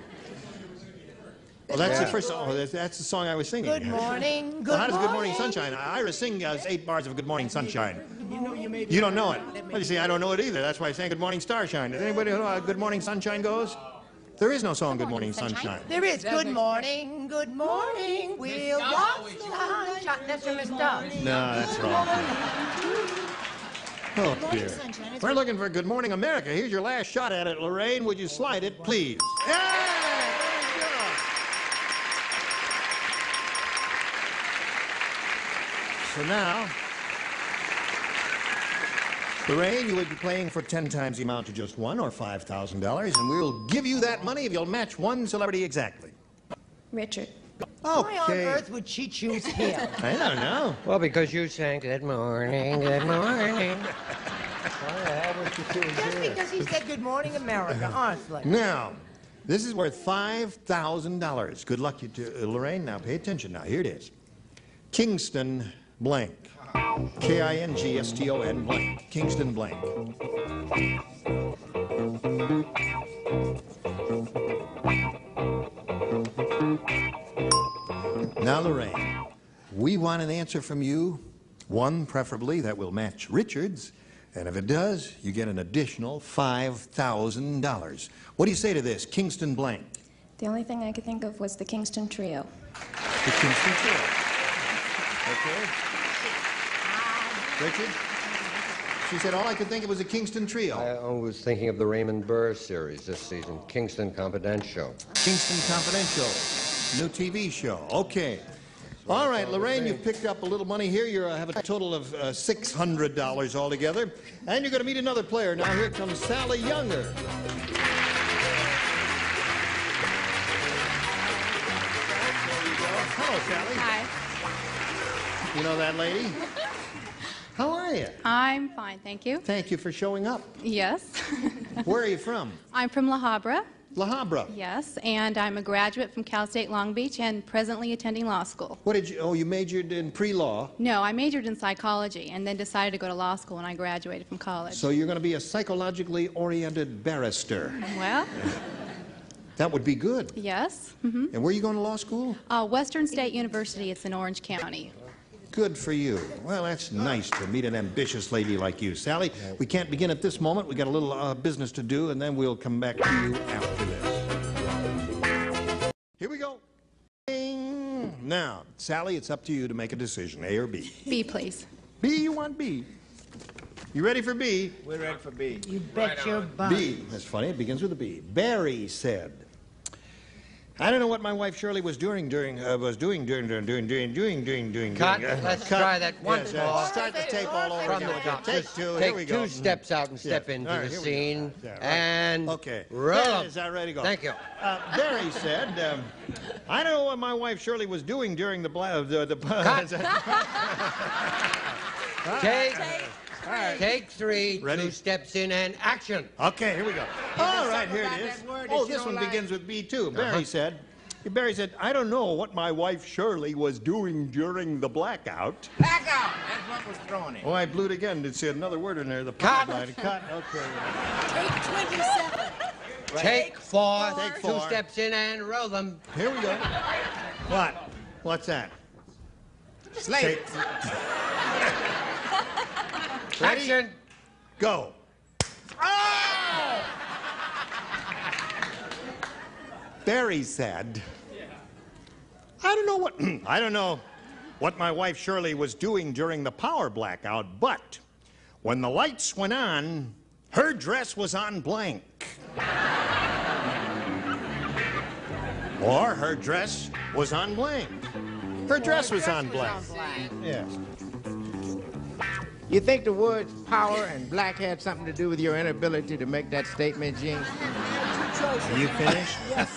S6: Well, that's the first song. That's the song I was singing.
S11: Good morning. Good
S6: Well, how does Good
S11: morning.
S6: Morning Sunshine? Ira sing 8 bars of Good Morning Sunshine.
S11: You
S6: You don't know it. Well, you see, I don't know it either. That's why I sang Good Morning Starshine. Does anybody know how Good Morning Sunshine goes? There is no song Good Morning Sunshine.
S11: There is. Good morning. Good morning. We'll walk sunshine. That's from Miss Dove.
S6: No, that's wrong. Oh, dear. We're looking for Good Morning America. Here's your last shot at it, Lorraine. Would you slide it, please? So now, Lorraine, you would be playing for 10 times the amount you just won, or $5,000, and we'll give you that money if you'll match one celebrity exactly.
S16: Richard.
S11: Why on
S6: Okay.
S11: earth would she choose him?
S6: I don't know.
S7: Well, because you sang good morning, good morning.
S11: Just because he said good morning, America, honestly.
S6: Now, this is worth $5,000. Good luck to Lorraine. Now, pay attention. Now, here it is. Kingston blank. Kingston blank. Kingston blank. Now, Lorraine, we want an answer from you. One, preferably, that will match Richard's. And if it does, you get an additional $5,000. What do you say to this? Kingston blank.
S16: The only thing I could think of was the Kingston Trio.
S6: The Kingston Trio. Okay. Richard? She said all I could think of was a Kingston Trio.
S22: I was thinking of the Raymond Burr series this season, Kingston Confidential.
S6: Kingston Confidential. New TV show. Okay. All right, Lorraine, you've picked up a little money here. You have a total of $600 altogether. And you're going to meet another player. Now here comes Sally Younger. Hello, Sally.
S13: Hi.
S6: You know that lady? How are you?
S13: I'm fine, thank you.
S6: Thank you for showing up.
S13: Yes.
S6: Where are you from?
S13: I'm from La Habra.
S6: La Habra.
S13: Yes, and I'm a graduate from Cal State Long Beach and presently attending law school.
S6: What did you, oh, you majored in pre-law.
S13: No, I majored in psychology and then decided to go to law school when I graduated from college.
S6: So you're going to be a psychologically oriented barrister.
S13: Well,
S6: That would be good.
S13: yes. Mm-hmm.
S6: And where are you going to law school?
S13: Western State University, it's in Orange County.
S6: Good for you. Well, that's nice to meet an ambitious lady like you. Sally, we can't begin at this moment. We got a little business to do, and then we'll come back to you after this. Here we go. now, Sally, it's up to you to make a decision, A or B.
S13: B, please.
S6: B, you want B. You ready for B?
S2: We're ready for B.
S11: You bet your butt.
S6: B. That's funny. It begins with a B. Barry said, I don't know what my wife Shirley was doing during.
S7: Cut. Let's try that once more.
S6: Start the tape all over
S7: From
S6: again.
S7: the top.
S6: Take
S7: Just
S6: two. Here
S7: take
S6: we go.
S7: 2 steps out and step into
S6: All right,
S7: the
S6: here we go.
S7: scene.
S6: Yeah, right.
S7: And
S6: Okay.
S7: roll 'em.
S6: Is that ready to go?
S7: Thank you.
S6: Barry said, I don't know what my wife Shirley was doing during the
S7: Take 3.
S6: Ready?
S7: 2 steps in and action.
S6: Okay, here we go. All right, here it is. Oh, this one begins with B too. Barry said, I don't know what my wife Shirley was doing during the blackout.
S2: Blackout! That's what was thrown in.
S6: Oh, I blew it again. Did see another word in there. The
S7: Cut.
S6: line. Cut. Okay.
S23: Take 27.
S7: Take 4.
S6: Take
S7: 2
S6: 4.
S7: steps in and roll them.
S6: Here we go. What? What's that?
S2: Slate.
S6: Ready?
S7: Action.
S6: Go.
S2: Oh!
S6: Barry said, I don't know what my wife Shirley was doing during the power blackout, but when the lights went on, her dress was on blank. Or her dress was on blank. Her dress was on blank. Yes.
S2: You think the words power and black had something to do with your inability to make that statement, Gene?
S6: Are you finished?
S5: Yes.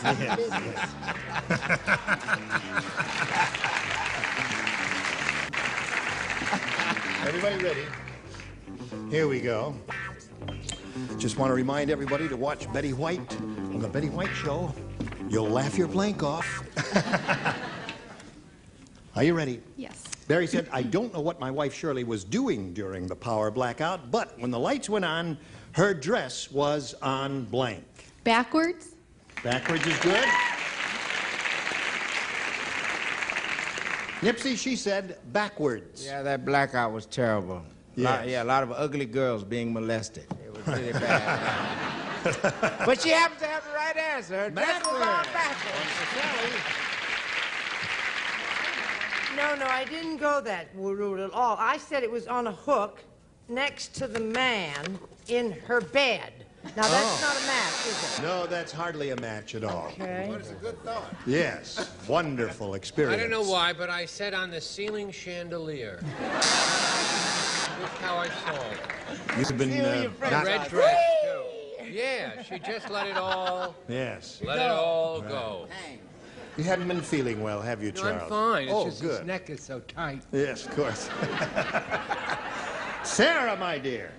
S6: Everybody ready? Here we go. Just want to remind everybody to watch Betty White on the Betty White Show. You'll laugh your blank off. Are you ready?
S13: Yes.
S6: Barry said, I don't know what my wife Shirley was doing during the power blackout, but when the lights went on, her dress was on blank.
S13: Backwards?
S6: Backwards is good. Nipsey, she said backwards.
S2: Yeah, that blackout was terrible.
S6: Yes.
S2: A lot of ugly girls being molested. It was really bad. But she happens to have the right answer. Her dress was on backwards.
S11: No, I didn't go that route at all. I said it was on a hook next to the man in her bed. Now, that's not a match, is it?
S6: No, that's hardly a match at all.
S11: Okay.
S2: What is a good thought?
S6: Yes, wonderful experience.
S10: I don't know why, but I said on the ceiling chandelier. That's how I saw it.
S6: You've been
S10: A red dress, too. Yeah, she just let it all...
S6: Yes.
S10: Let it all go.
S6: You hadn't been feeling well, have you,
S10: No,
S6: Charles?
S10: I'm fine. It's
S6: Oh,
S10: just
S6: good.
S10: his neck is so tight.
S6: Yes, of course. Sarah, my dear,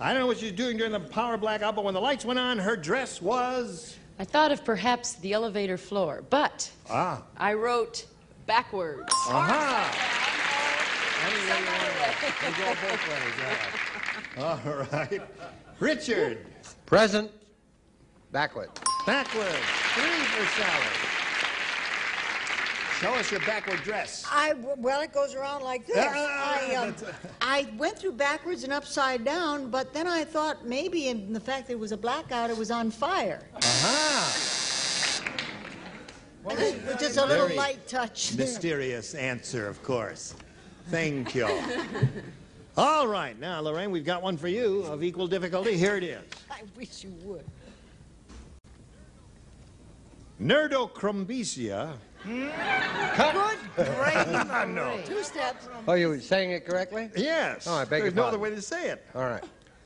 S6: I don't know what she's doing during the power blackout, but when the lights went on, her dress was...
S14: I thought of perhaps the elevator floor, but I wrote backwards.
S6: Aha! All right. Richard.
S7: Present. Backward.
S6: Backwards. 3 for Sally. Show us your backward dress.
S5: Well, it goes around like this. I went through backwards and upside down, but then I thought maybe in the fact that it was a blackout, it was on fire. Just a little
S6: Very
S5: light touch.
S6: Mysterious answer, of course. Thank you. All right, now, Lorraine, we've got one for you of equal difficulty. Here it is.
S5: I wish you would.
S6: Nerdocrumbesia.
S7: Cut.
S5: Good grief.
S6: No.
S5: 2 steps.
S7: Oh, you were saying it correctly?
S6: Yes.
S7: Oh, I beg
S6: There's
S7: your
S6: no other
S7: pardon.
S6: way to say it.
S7: All right.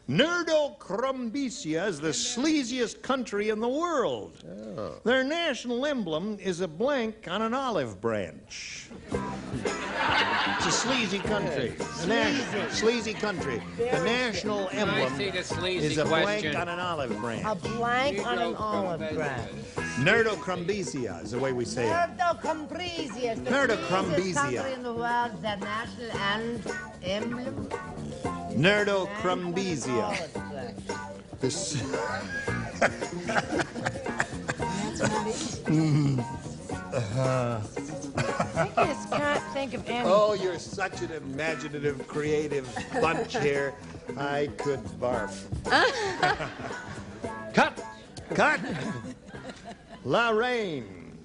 S6: Nerdocrumbesia is the sleaziest country in the world.
S7: Oh.
S6: Their national emblem is a blank on an olive branch. It's a sleazy country. Sleazy country. The national emblem
S10: see the sleazy
S6: is a blank
S10: question.
S6: on an olive branch.
S11: A blank on an olive branch.
S6: Nerdocrumbesia is the way we say it.
S11: Nerdocrumbesia.
S6: Nerdocrumbesia.
S11: Country in the world, their national emblem.
S6: Nerdocrumbesia. This.
S11: I just can't think of any.
S6: Oh, you're such an imaginative, creative bunch here. I could barf.
S7: Cut.
S6: Cut. La Rain.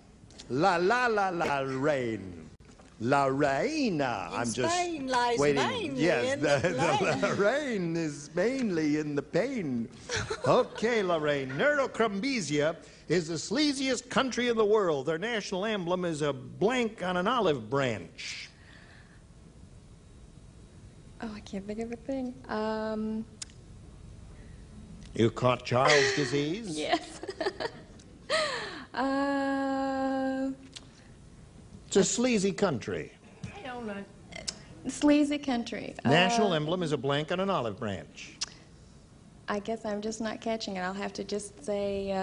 S6: La la la la rain. Lorraine.
S5: In Spain lies
S6: waiting.
S5: mainly
S6: Yes,
S5: in the
S6: Lorraine is mainly in the pain. Okay, Lorraine. Nerdocrumbesia is the sleaziest country in the world. Their national emblem is a blank on an olive branch.
S16: Oh, I can't think of a thing.
S6: You caught Charles' disease?
S16: Yes.
S6: It's a sleazy country.
S14: I don't know.
S16: Sleazy country.
S6: National emblem is a blank on an olive branch.
S16: I guess I'm just not catching it. I'll have to just say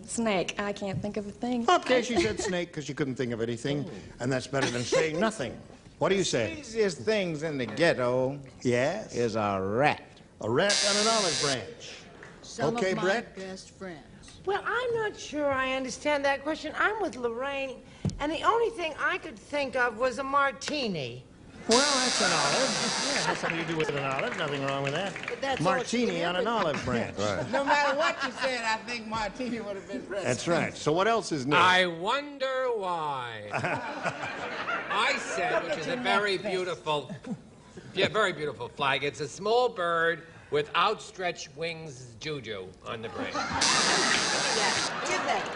S16: snake. I can't think of a thing.
S6: Okay, she said snake because she couldn't think of anything, and that's better than saying nothing. What do you say?
S2: The easiest things in the ghetto is a rat.
S6: A rat on an olive branch.
S5: Some
S6: Okay,
S5: of my
S6: Brett?
S5: best friends.
S11: Well, I'm not sure I understand that question. I'm with Lorraine, and the only thing I could think of was a martini.
S6: Well, that's an olive. Yeah, that's something you do with an olive. Nothing wrong with that.
S5: That's all she
S6: Martini
S5: can
S6: on an olive branch.
S2: No matter what you said, I think martini would have been better.
S6: That's right. So what else is new?
S10: I wonder why. I said, which is a very beautiful flag. It's a small bird with outstretched wings, juju, on the branch.
S5: Did that.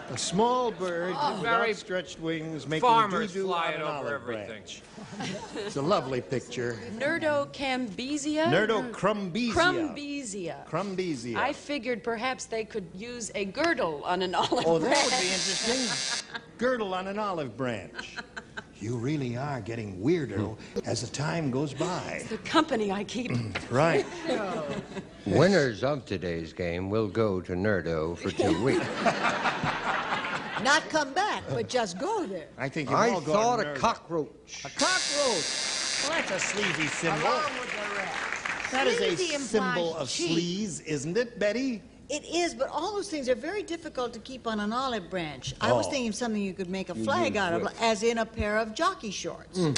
S6: A small bird with
S10: Very
S6: outstretched wings making
S10: farmers
S6: doo-doo
S10: fly
S6: on
S10: it
S6: an
S10: over
S6: olive
S10: everything.
S6: branch. It's a lovely picture.
S14: Nerdocambesia?
S6: Nerdocrumbesia.
S14: Crumbesia.
S6: Crumbesia.
S14: I figured perhaps they could use a girdle on an olive
S6: Oh,
S14: branch.
S6: that would be interesting. Girdle on an olive branch. You really are getting weirder as the time goes by.
S14: The company I keep.
S6: Right.
S7: Winners of today's game will go to Nerdo for 2 weeks.
S5: Not come back, but just go there.
S6: I think you've
S7: I
S6: all gone
S7: thought a
S6: nervous.
S7: cockroach.
S6: A cockroach. Well, that's a sleazy symbol.
S11: Along with the rat.
S6: That is a
S11: Sleazy
S6: symbol
S11: implies
S6: of
S11: cheap.
S6: sleaze, isn't it, Betty?
S5: It is, but all those things are very difficult to keep on an olive branch. I was
S6: Oh.
S5: thinking of something you could make a flag out of, as in a pair of jockey shorts.
S6: Oh,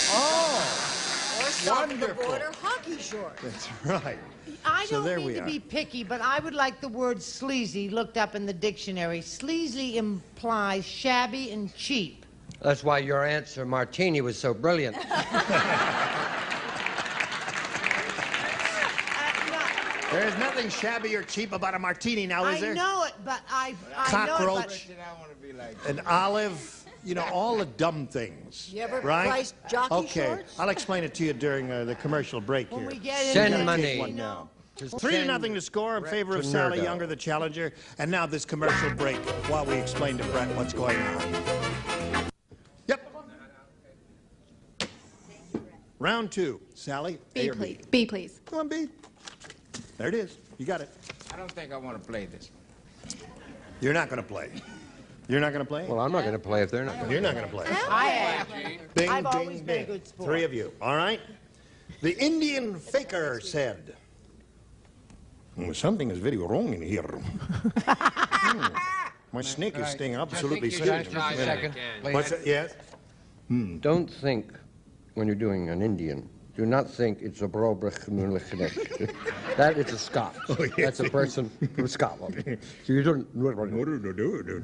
S5: Or some of the
S6: wonderful.
S5: border hockey shorts.
S6: That's right.
S11: I
S6: So
S11: don't
S6: there
S11: mean
S6: we
S11: to
S6: are.
S11: be picky, but I would like the word sleazy looked up in the dictionary. Sleazy implies shabby and cheap.
S7: That's why your answer, Martini, was so brilliant.
S6: There's nothing shabby or cheap about a martini now, is there?
S11: I know it, but I know it,
S6: Cockroach.
S11: but
S2: I want to be like
S6: An olive, you know, all the dumb things.
S5: You ever
S6: right?
S5: priced jockey
S6: okay.
S5: shorts?
S6: I'll explain it to you during the commercial break
S11: when
S6: here.
S11: we get into
S7: Send
S11: the
S7: money.
S6: Take one now. 3-0 to score in favor of
S7: to
S6: Sally
S7: Nerdo.
S6: Younger, the challenger. And now this commercial break while we explain to Brett what's going on. Yep. Round 2. Sally, A
S13: B,
S6: or B?
S13: please. B, please.
S6: Come on, B. There it is. You got it.
S2: I don't think I want to play this.
S6: You're not going to play. You're not going to play?
S7: Well, I'm not going to play if they're not going to.
S6: You're not going to play.
S11: I have.
S6: Bing,
S11: I've
S6: bing,
S11: always been a
S6: bing.
S11: good sport.
S6: 3 of you. All right? The Indian faker said, something is very wrong in here. My snake is staying absolutely
S10: you should
S6: still.
S10: try that again.
S6: What's that? Yes?
S7: Don't think, when you're doing an Indian, do not think it's a brobrich. That is a Scot. That's a person from Scotland. So you don't.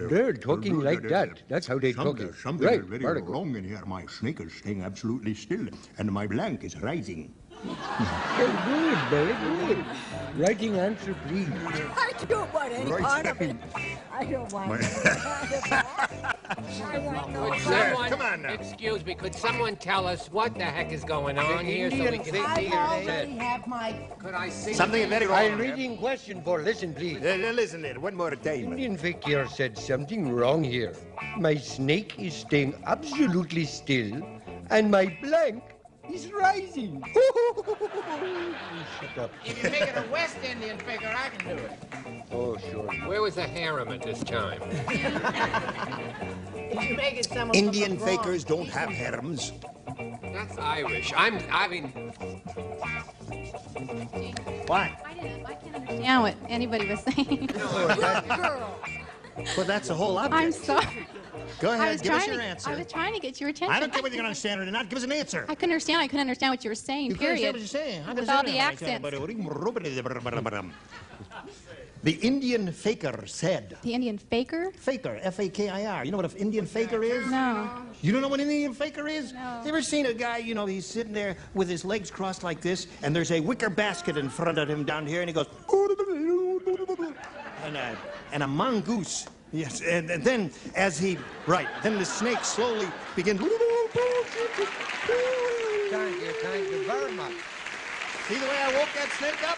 S7: They're talking like that. That's how they talk.
S6: Something
S7: Right.
S6: is very
S7: Very good.
S6: wrong in here. My snake is staying absolutely still, and my blank is rising.
S7: Very good. Very good. Writing answer, please.
S5: I don't want any part of it. I don't want
S10: Could someone,
S6: come on now.
S10: excuse me, could someone tell us what the heck is going on here so we
S7: Indian
S10: can
S7: faker
S10: see?
S11: I
S7: said.
S11: already have my.
S10: Could I see?
S6: Something very wrong.
S7: I'm reading question 4. Listen, please.
S6: Listen there, one more time.
S7: Indian fakir said something wrong here. My snake is staying absolutely still, and my blank is rising. Shut up.
S2: If you make it a West Indian figure, I can do it.
S7: Oh, sure.
S10: Where was the harem at this time?
S11: If you make it someone
S6: Indian
S11: from abroad,
S6: fakers don't have harems.
S10: That's Irish. I mean,
S6: Why?
S13: I can't understand what anybody was saying.
S6: Well, that's the whole object.
S13: I'm sorry.
S6: Go
S13: I
S6: ahead,
S13: was
S6: give us
S13: trying
S6: your
S13: to,
S6: answer.
S13: I was trying to get your attention.
S6: I don't care whether you can understand it or not. Give us an answer.
S13: I couldn't understand. I couldn't understand what you were saying.
S6: You couldn't
S13: Period.
S6: understand what you're saying.
S13: With all the accents.
S6: The Indian faker said.
S13: The Indian faker?
S6: Faker, F-A-K-I-R. You know what an Indian faker is?
S13: No.
S6: You don't know what an Indian faker is?
S13: No.
S6: You ever seen a guy, you know, he's sitting there with his legs crossed like this, and there's a wicker basket in front of him down here, and he goes, and a mongoose. Yes, and then as he, then the snake slowly begins.
S22: Thank you very much.
S6: See the way I woke that snake up?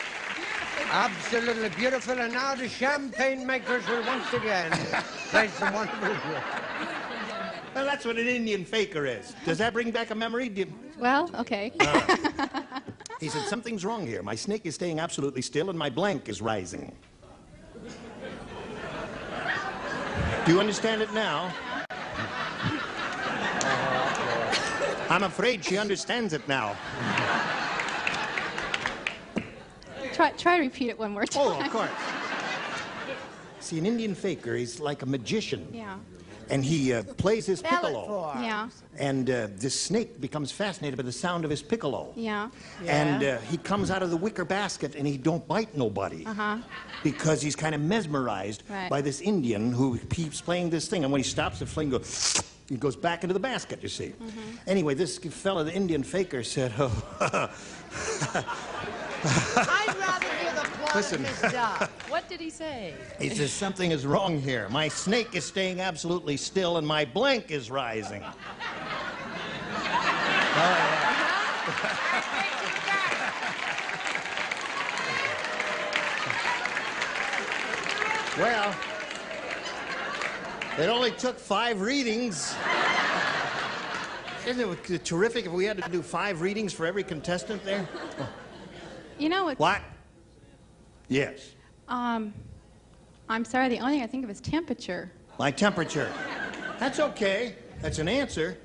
S22: Absolutely beautiful, and now the champagne makers will once again play some wonderful music.
S6: Well, that's what an Indian faker is. Does that bring back a memory?
S13: Well, okay.
S6: He said, something's wrong here. My snake is staying absolutely still, and my blank is rising. Do you understand it now? I'm afraid she understands it now.
S13: Try to repeat it one more time.
S6: Oh, of course. See, an Indian faker is like a magician.
S13: Yeah.
S6: And he plays his
S5: Spell it
S6: piccolo.
S5: for us.
S13: Yeah.
S6: And this snake becomes fascinated by the sound of his piccolo.
S13: Yeah.
S6: And he comes out of the wicker basket and he don't bite nobody.
S13: Uh-huh.
S6: Because he's kind of mesmerized by this Indian who keeps playing this thing. And when he stops, the flame goes... He goes back into the basket, you see. Anyway, this fella, the Indian faker, said, oh...
S11: I'd rather hear the plot
S6: Listen.
S11: of Miss Duck.
S14: What did he say?
S6: He says, something is wrong here. My snake is staying absolutely still and my blank is rising. Well, it only took 5 readings. Isn't it terrific if we had to do 5 readings for every contestant there?
S13: You know what?
S6: What? Yes.
S13: I'm sorry, the only thing I think of is temperature.
S6: My temperature. That's okay. That's an answer.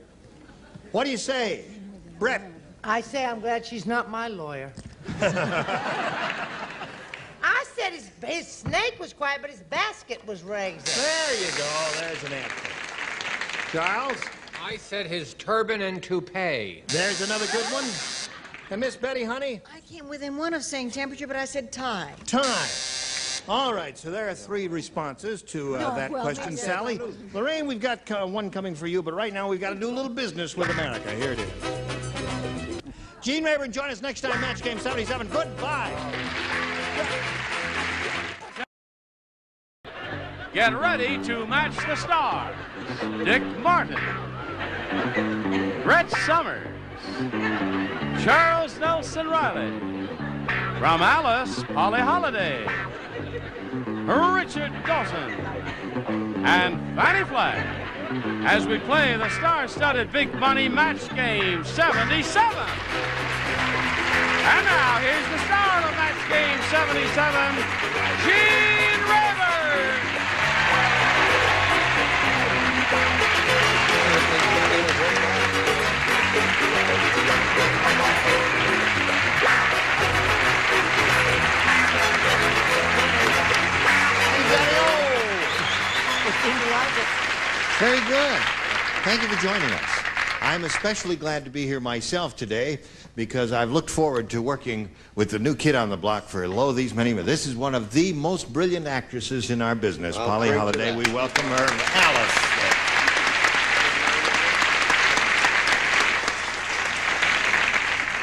S6: What do you say, Brett?
S11: I say I'm glad she's not my lawyer. I said his snake was quiet, but his basket was raising.
S6: There you go. There's an answer. Charles?
S10: I said his turban and toupee.
S6: There's another good one. And Miss Betty, honey?
S5: I came within one of saying temperature, but I said tie.
S6: Time. All right, so there are 3 responses to that question,
S5: maybe
S6: Sally.
S5: I'm
S6: Lorraine, we've got one coming for you, but right now we've got to do a little business with America. Here it is. Gene Rayburn, join us next time, Match Game 77. Goodbye.
S1: Get ready to match the stars. Dick Martin, Brett Summers, Charles Nelson Riley, from Alice, Polly Holiday, Richard Dawson, and Fannie Flagg, as we play the star-studded Big Money Match Game 77. And now, here's the star of Match Game 77, Gene Rayburn.
S6: Very good. Thank you for joining us. I'm especially glad to be here myself today because I've looked forward to working with the new kid on the block for these many years. This is one of the most brilliant actresses in our business, Polly Holiday. We welcome her, Alice.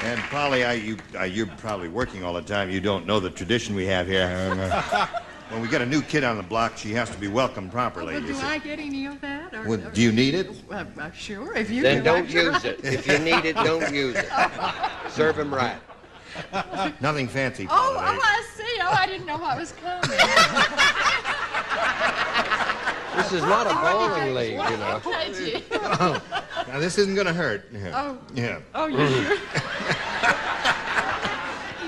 S6: And Polly, you're probably working all the time. You don't know the tradition we have here. When we get a new kid on the block, she has to be welcomed properly.
S8: Well, do I get any of that? Or,
S6: well, do you need it?
S8: Sure, if you
S22: then
S8: do.
S22: Don't use it. If you need it, don't use it. Serve him right.
S6: Nothing fancy, Polly.
S8: I see. Oh, I didn't know what was coming.
S22: This is not a bowling league, you know.
S6: Oh, now this isn't going to hurt. Yeah.
S8: Oh.
S6: Yeah.
S8: Oh, you sure?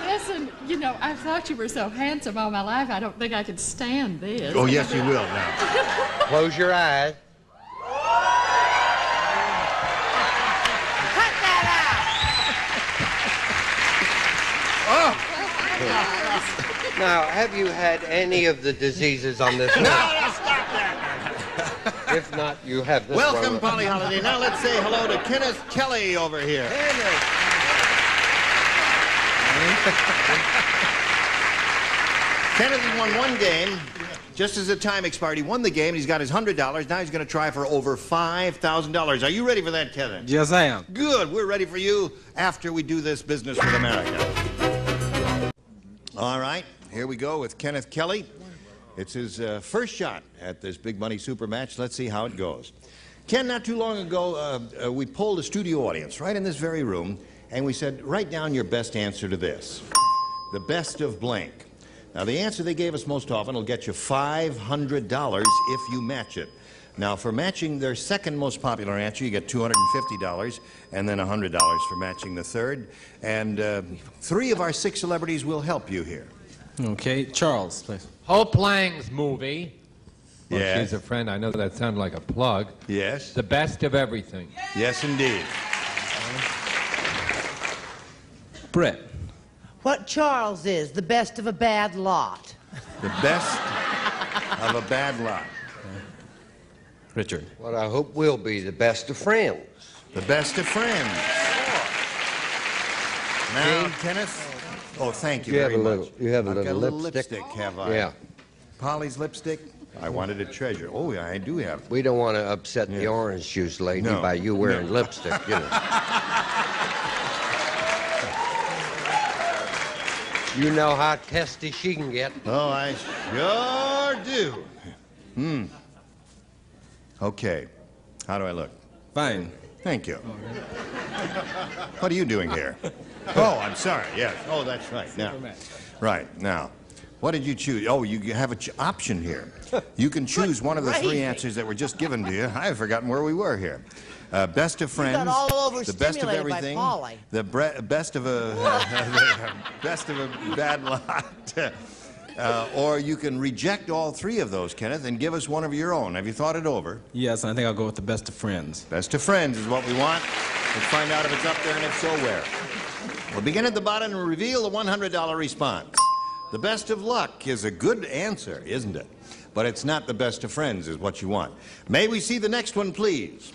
S8: Listen, you know, I've thought you were so handsome all my life, I don't think I could stand this.
S6: Oh, yes, you will now.
S22: Close your eyes.
S11: Cut that
S6: Oh!
S22: Now, have you had any of the diseases on this list?
S6: No, stop that.
S22: If not, you have this
S6: Welcome,
S22: one.
S6: Polly Holiday. Now let's say hello to Kenneth Kelly over here. Kenneth has won one game. Just as the time expired, he won the game. He's got his $100. Now he's going to try for over $5,000. Are you ready for that, Kevin?
S2: Yes, I am.
S6: Good. We're ready for you after we do this business with America. All right. Here we go with Kenneth Kelly. It's his first shot at this big money super match. Let's see how it goes. Ken, not too long ago, we polled a studio audience right in this very room, and we said, write down your best answer to this. The best of blank. Now, the answer they gave us most often will get you $500 if you match it. Now, for matching their second most popular answer, you get $250, and then $100 for matching the third. And 3 of our 6 celebrities will help you here.
S2: Okay, Charles, please.
S10: Hope Lang's movie. Well,
S6: Yes.
S10: she's a friend. I know that sounded like a plug.
S6: Yes.
S10: The best of everything.
S6: Yes, indeed.
S2: Brett.
S11: What Charles is, the best of a bad lot.
S6: The best of a bad lot.
S2: Richard.
S22: What I hope will be the best of friends.
S6: The best of friends. Now, Kenneth. Oh, thank you
S22: You have
S6: very
S22: a
S6: much.
S22: little- you have a
S6: I've
S22: little
S6: got a little
S22: lipstick.
S6: have I?
S22: Yeah.
S6: Polly's lipstick. I wanted a treasure. Oh, yeah, I do have.
S22: We don't want to upset the orange juice lady
S6: No.
S22: by you wearing lipstick, you know. You know how testy she can get.
S6: Oh, I sure do. Okay. How do I look?
S2: Fine.
S6: Thank you. What are you doing here? Oh, I'm sorry. Yes. Oh, that's right. Now, right now, what did you choose? Oh, you have an option here. You can choose one of the 3 answers that were just given to you. I've forgotten where we were here. Best of friends,
S11: got all
S6: the best of
S11: overstimulated by
S6: everything,
S11: Polly.
S6: the best of a best of a bad lot. Or you can reject all 3 of those, Kenneth, and give us one of your own. Have you thought it over?
S2: Yes, I think I'll go with the best of friends.
S6: Best of friends is what we want. Let's find out if it's up there, and if so, where. We'll begin at the bottom and reveal the $100 response. The best of luck is a good answer, isn't it? But it's not the best of friends is what you want. May we see the next one, please?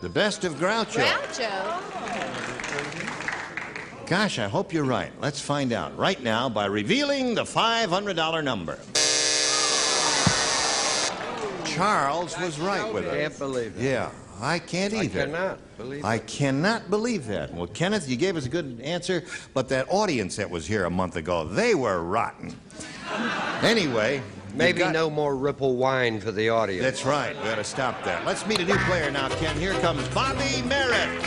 S6: The best of Groucho.
S13: Groucho?
S6: Gosh, I hope you're right. Let's find out right now by revealing the $500 number. Charles was right with us.
S22: Can't believe it.
S6: Yeah, I can't either.
S22: I cannot believe it.
S6: I cannot believe that. Well, Kenneth, you gave us a good answer, but that audience that was here a month ago, they were rotten. Anyway.
S22: Maybe no more Ripple wine for the audience.
S6: That's right. We got to stop that. Let's meet a new player now, Ken. Here comes Bobby Merritt. Yay!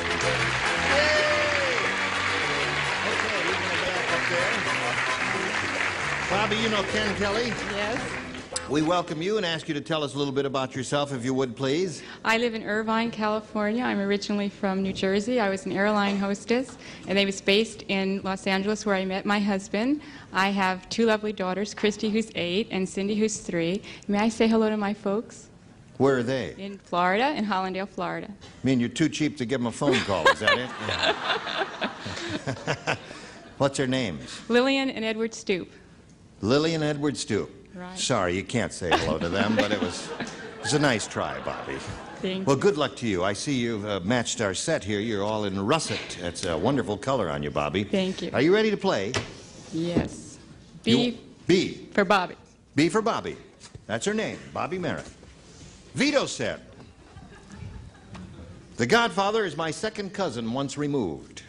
S6: Okay, we're going to back up there. Bobby, you know Ken Kelly?
S16: Yes.
S6: We welcome you and ask you to tell us a little bit about yourself, if you would, please.
S16: I live in Irvine, California. I'm originally from New Jersey. I was an airline hostess, and I was based in Los Angeles, where I met my husband. I have 2 lovely daughters, Christy, who's 8, and Cindy, who's 3. May I say hello to my folks?
S6: Where are they?
S16: In Florida, in Hollandale, Florida.
S6: I mean, you're too cheap to give them a phone call, is that it? What's their names?
S16: Lillian and Edward Stoop.
S6: Lily and Edward Stoop.
S16: Right.
S6: Sorry, you can't say hello to them, but it was a nice try, Bobby.
S16: Thank
S6: Well,
S16: you.
S6: good luck to you. I see you've matched our set here. You're all in russet. That's a wonderful color on you, Bobby.
S16: Thank you.
S6: Are you ready to play?
S16: Yes. B
S6: B.
S16: for Bobby.
S6: B for Bobby. That's her name, Bobby Merritt. Vito said, "The Godfather is my second cousin once removed.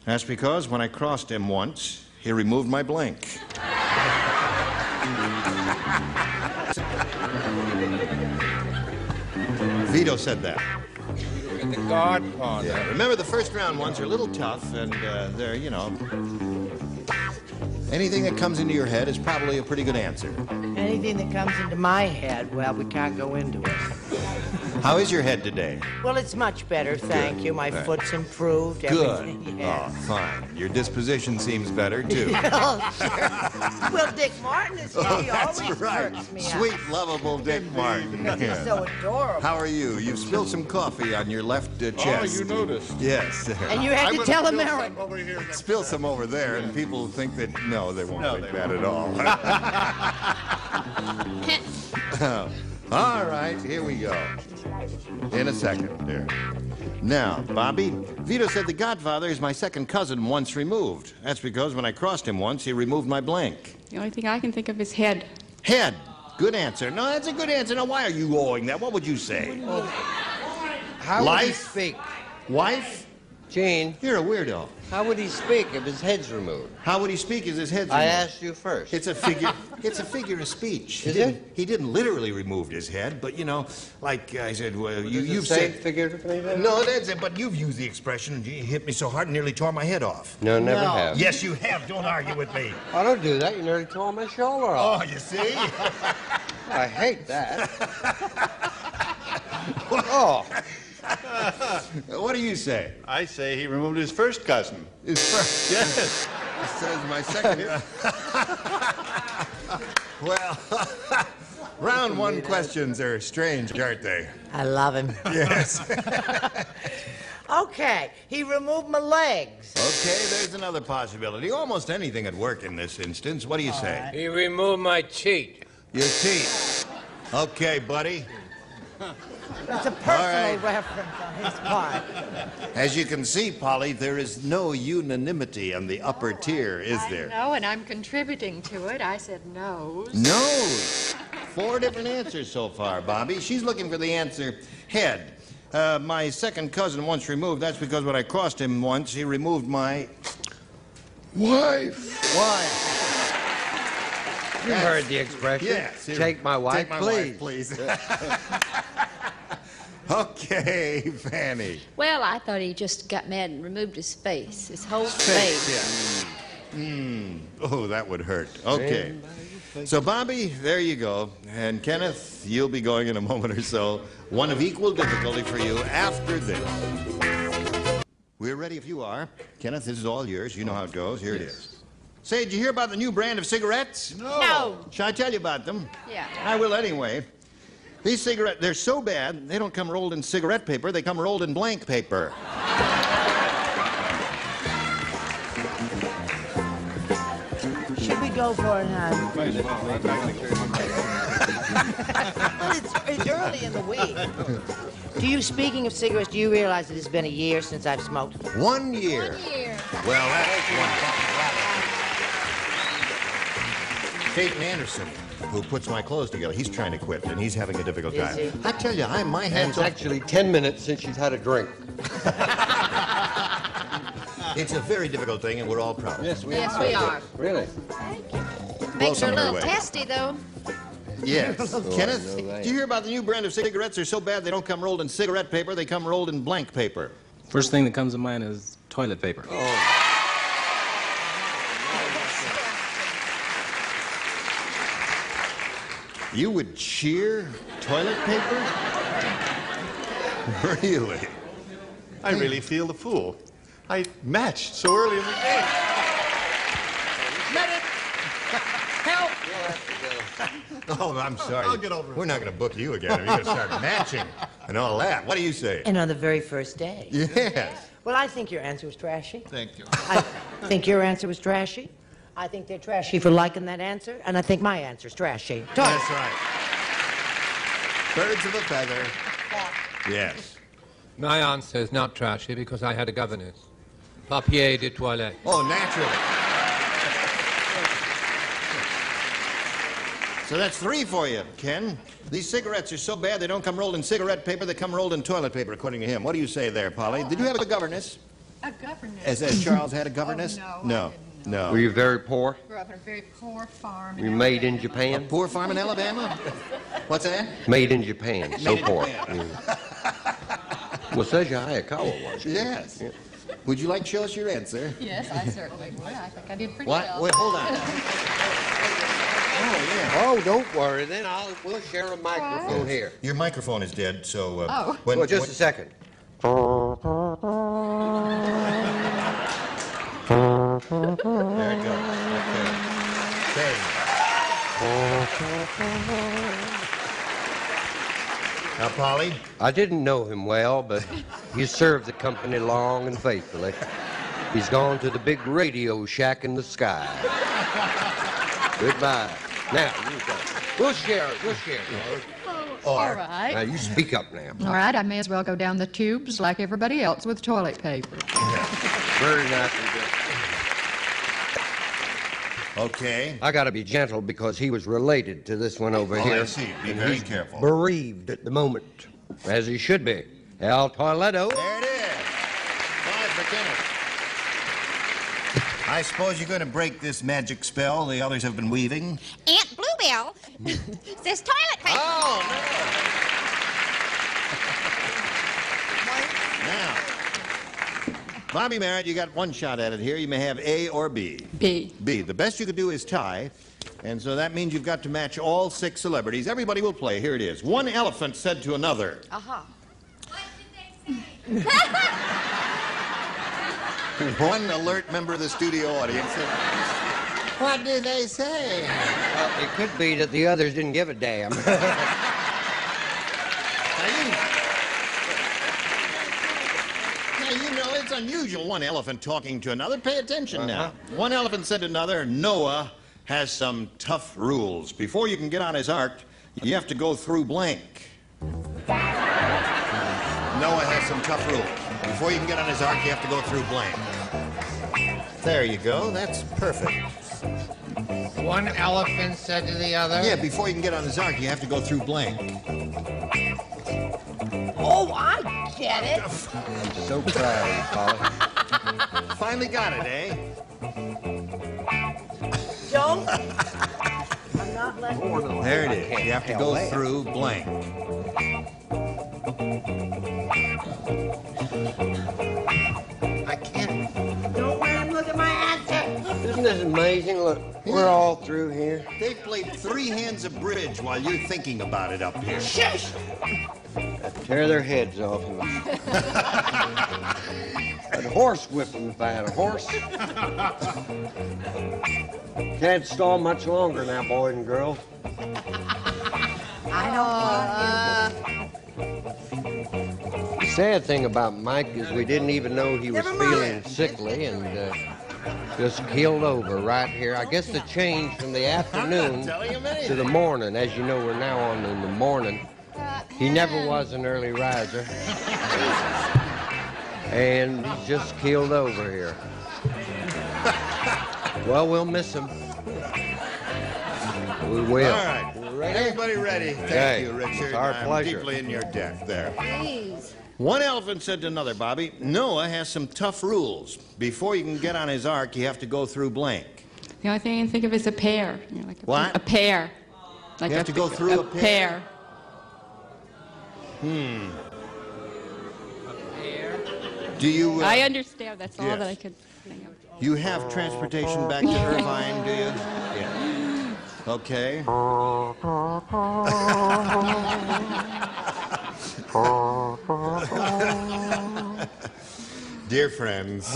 S6: That's because when I crossed him once, he removed my blank." Vito said that.
S10: The Godfather.
S6: Yeah, remember the first round ones are a little tough, and they're, you know, anything that comes into your head is probably a pretty good answer.
S11: Anything that comes into my head, well, we can't go into it.
S6: How is your head today?
S11: Well, it's much better, thank you. My
S6: Right.
S11: foot's improved.
S6: Good.
S11: Everything. Yeah.
S6: Oh, fine. Your disposition seems better, too.
S11: Oh, sure. Well, Dick Martin is here. He always
S6: That's right.
S11: works me
S6: Sweet,
S11: out.
S6: lovable Dick Martin.
S11: He's so adorable.
S6: How are you? You've spilled some coffee on your left chest.
S10: you noticed.
S6: Yes.
S11: And you had to tell America.
S6: Spill some over there, and people think that, no, they won't think that at all. All right, here we go. In a second, here. Now, Bobby, Vito said the Godfather is my second cousin once removed. That's because when I crossed him once, he removed my blank.
S16: The only thing I can think of is head.
S6: Head. Good answer. No, that's a good answer. Now, why are you owing that? What would you say?
S22: How would he speak?
S6: Wife?
S22: Gene.
S6: You're a weirdo.
S22: How would he speak if his head's removed?
S6: How would he speak if his head's
S22: I
S6: removed?
S22: asked you first.
S6: It's a figure. It's a figure of speech.
S22: Is it?
S6: He didn't literally remove his head, but you know, like I said, well, you've
S22: said
S6: said
S22: figuratively.
S6: No, that's it. But you've used the expression. You hit me so hard, and nearly tore my head off.
S22: No, never have.
S6: Yes, you have. Don't argue with me.
S22: I don't do that. You nearly tore my shoulder off.
S6: Oh, you see?
S22: I hate that. Oh.
S6: What do you say?
S12: I say he removed his first cousin.
S6: His first?
S12: Yes.
S22: It says my second.
S6: Well, round one questions are strange, aren't they?
S11: I love him.
S6: Yes.
S11: Okay, he removed my legs.
S6: Okay, there's another possibility. Almost anything would work in this instance. What do you say?
S10: He removed my teeth.
S6: Your teeth. Okay, buddy.
S11: It's a personal reference on his part.
S6: As you can see, Polly, there is no unanimity on the upper tier, is there?
S8: No, and I'm contributing to it. I said nose.
S6: Nose. 4 different answers so far, Bobby. She's looking for the answer head. My second cousin once removed. That's because when I crossed him once, he removed my wife. Wife.
S22: You heard the expression.
S6: Yes.
S22: Take my wife,
S6: Take my wife, please. Okay, Fanny.
S15: Well, I thought he just got mad and removed his face, his whole face.
S6: Yeah. Oh, that would hurt. Okay. So, Bobby, there you go. And Kenneth, you'll be going in a moment or so. One of equal difficulty for you after this. We're ready if you are. Kenneth, this is all yours. You know how it goes. Here it is. Say, did you hear about the new brand of cigarettes?
S15: No.
S6: Shall I tell you about them?
S15: Yeah.
S6: I will anyway. These cigarettes, they're so bad, they don't come rolled in cigarette paper, they come rolled in blank paper.
S11: Should we go for it, hon? It's early in the week. Speaking of cigarettes, do you realize that it's been a year since I've smoked?
S6: 1 year.
S11: 1 year.
S6: Well, that's wonderful. Peyton Anderson, who puts my clothes together, he's trying to quit, and he's having a difficult
S11: Is
S6: time.
S11: he?
S6: I tell you, my hands
S22: It's
S6: are...
S22: actually 10 minutes since she's had a drink.
S6: It's a very difficult thing, and we're all proud of it.
S22: Yes, we
S15: Yes,
S22: are.
S15: we are.
S22: Really?
S15: Makes her a
S6: on her
S15: little
S6: way.
S15: testy, though.
S6: Yes.
S22: Oh,
S6: Kenneth,
S22: I know that.
S6: do you hear about the new brand of cigarettes? They're so bad they don't come rolled in cigarette paper, they come rolled in blank paper.
S9: First thing that comes to mind is toilet paper.
S6: You would cheer toilet paper? Really?
S12: I really feel the fool. I matched so early in the game.
S11: Medic! Help!
S6: Oh, I'm sorry.
S12: I'll get over it.
S6: We're not going to book you again if you're going to start matching and all that. What do you say?
S11: And on the very first day.
S6: Yes.
S11: Well, I think your answer was trashy.
S12: Thank you.
S11: I think your answer was trashy. I think they're trashy for liking that answer, and I think my answer's trashy.
S6: That's right. Birds of a feather. Yes.
S10: My answer is not trashy because I had a governess. Papier de toilette.
S6: Oh, naturally. So that's 3 for you, Ken. These cigarettes are so bad they don't come rolled in cigarette paper, they come rolled in toilet paper, according to him. What do you say there, Polly? Did you have a governess?
S8: A governess.
S6: As Charles had a governess?
S8: Oh,
S6: No. No.
S22: Were you very poor?
S8: Grew up in a very poor farm.
S22: Were you made in Japan?
S6: A poor farm in Alabama? What's that?
S22: Made in Japan. So
S6: Made in
S22: poor.
S6: Japan.
S22: Well, says your Hayakawa was.
S6: Yes.
S22: Yeah.
S6: Would you like to show us your answer?
S8: Yes, I certainly would. I think I did pretty
S6: What?
S8: well.
S6: Wait, hold on. Oh, yeah.
S22: Oh, don't worry. Then we'll share a microphone here.
S6: Your microphone is dead, so...
S8: Oh.
S22: Well, just a second.
S6: There it goes. Okay. Now, Polly?
S22: I didn't know him well, but he served the company long and faithfully. He's gone to the big radio shack in the sky. Goodbye. Now, you go. We'll share.
S8: All right.
S22: Now, you speak up now.
S8: All right, I may as well go down the tubes like everybody else with toilet paper.
S22: Very nice.
S6: Okay.
S22: I got to be gentle because he was related to this one over here.
S6: I see. Be very careful.
S22: Bereaved at the moment, as he should be. El Toiledo.
S6: There it is. 5 for Kenneth. I suppose you're going to break this magic spell the others have been weaving.
S23: Aunt Bluebell says toilet paper.
S6: Oh, no. Now, Bobby Merritt, you got one shot at it here. You may have A or B.
S8: B.
S6: B. The best you could do is tie, and so that means you've got to match all 6 celebrities. Everybody will play. Here it is. One elephant said to another.
S23: Uh-huh.
S6: One alert member of the studio audience said, "What did they say?"
S22: Well, it could be that the others didn't give a damn.
S6: Now, you know, it's unusual, one elephant talking to another. Pay attention now. One elephant said to another, "Noah has some tough rules. Before you can get on his ark, you have to go through blank." Noah has some tough rules. Before you can get on his ark, you have to go through blank. There you go. That's perfect.
S11: One elephant said to the other.
S6: Yeah, before you can get on his ark, you have to go through blank.
S11: Oh, I get it.
S22: I'm so proud of you, Polly.
S6: Finally got it, eh?
S5: Don't. I'm not letting you.
S6: There it is. You have to go through blank.
S11: I can't. Don't let him look at my answer.
S22: Isn't this amazing? Look, we're all through here.
S6: They played 3 hands of bridge while you're thinking about it up here.
S11: Shush.
S22: Tear their heads off. I'd horse whip them if I had a horse. Can't stall much longer now, boys and girls.
S5: I
S22: The sad thing about Mike is we didn't even know he was feeling sickly and just keeled over right here. I guess the change from the afternoon to the morning, as you know, we're now on in the morning. He never was an early riser. And he's just keeled over here. Well, we'll miss him. We will.
S6: All right.
S22: Ready?
S6: Everybody ready? Thank
S22: Okay.
S6: you, Richard.
S22: It's our
S6: I'm
S22: pleasure.
S6: deeply in your debt there.
S23: Please.
S6: One elephant said to another, Bobby, "Noah has some tough rules. Before you can get on his ark, you have to go through blank."
S8: The only thing I can think of is a pear. You know, like
S6: What?
S8: A pear. Like
S6: You have to go through a pear? Do you...
S8: I understand. That's all
S6: yes.
S8: that I could think of.
S6: You have transportation back to Irvine, do you? Yeah. Okay. Dear friends,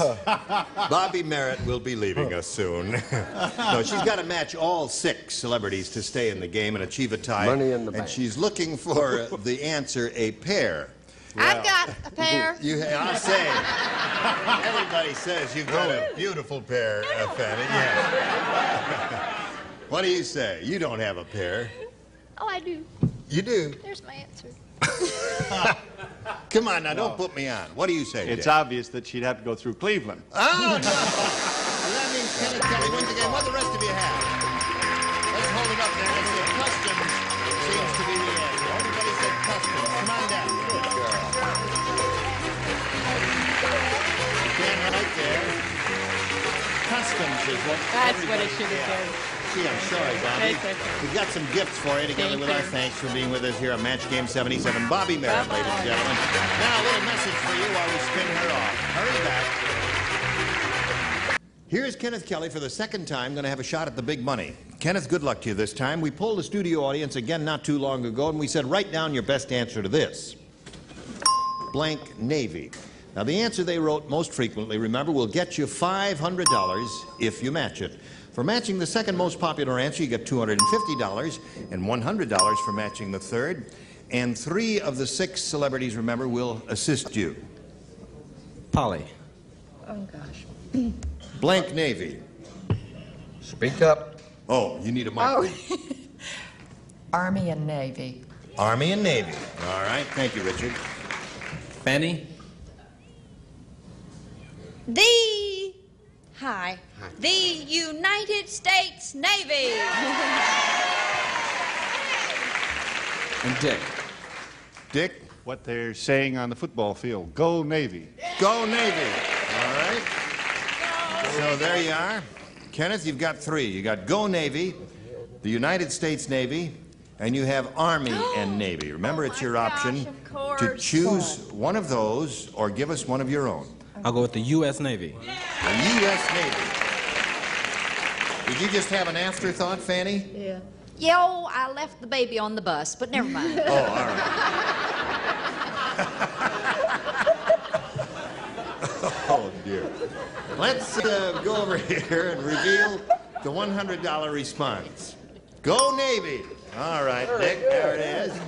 S6: Bobby Merritt will be leaving us soon. No, she's got to match all 6 celebrities to stay in the game and achieve a tie.
S22: Money in the
S6: and
S22: bank.
S6: she's looking for the answer, a pair.
S23: I've got a pair.
S6: I'll say. Everybody says you've got a beautiful pair, Fanny. Yeah. What do you say? You don't have a pair.
S23: Oh, I do.
S6: You do?
S23: There's my answer.
S6: Come on now, don't put me on. What do you say,
S12: It's
S6: Dick?
S12: obvious that she'd have to go through Cleveland.
S6: Oh, no! That means Kenneth Kelly wins again. What the rest of you have? Let's hold it up there. Let's see. Customs seems to be the answer. Everybody said customs. Come on down. Good girl. Stand right there. Customs is what
S8: That's what it should have been.
S6: Gee, I'm sorry, Bobby.
S8: It's okay.
S6: We've got some gifts for you together with our thanks for being with us here on Match Game 77. Bobby Merritt, ladies and gentlemen. Now, a little message for you while we spin her off. Hurry back. Here's Kenneth Kelly for the second time, going to have a shot at the big money. Kenneth, good luck to you this time. We polled the studio audience again not too long ago, and we said, write down your best answer to this. Blank Navy. Now, the answer they wrote most frequently, remember, will get you $500 if you match it. For matching the second most popular answer, you get $250 and $100 for matching the third. And 3 of the 6 celebrities, remember, will assist you.
S9: Polly.
S23: Oh, gosh.
S6: Blank Navy.
S22: Speak up.
S6: Oh, you need a mic.
S19: Oh. Army and Navy.
S6: Army and Navy. All right. Thank you, Richard.
S9: Fanny?
S19: The United States Navy.
S9: And Dick?
S12: Dick, what they're saying on the football field. Go Navy.
S6: Go Navy. All right. So there you are. Kenneth, you've got 3. You got Go Navy, the United States Navy, and you have Army and Navy. Remember, it's your option to choose one of those or give us one of your own.
S9: I'll go with the U.S. Navy.
S6: The U.S. Navy. Did you just have an afterthought, Fanny?
S5: Yeah.
S19: Yo, I left the baby on the bus, but never mind.
S6: Oh, all right. Oh, dear. Let's go over here and reveal the $100 response. Go Navy. All right, Dick, there it is.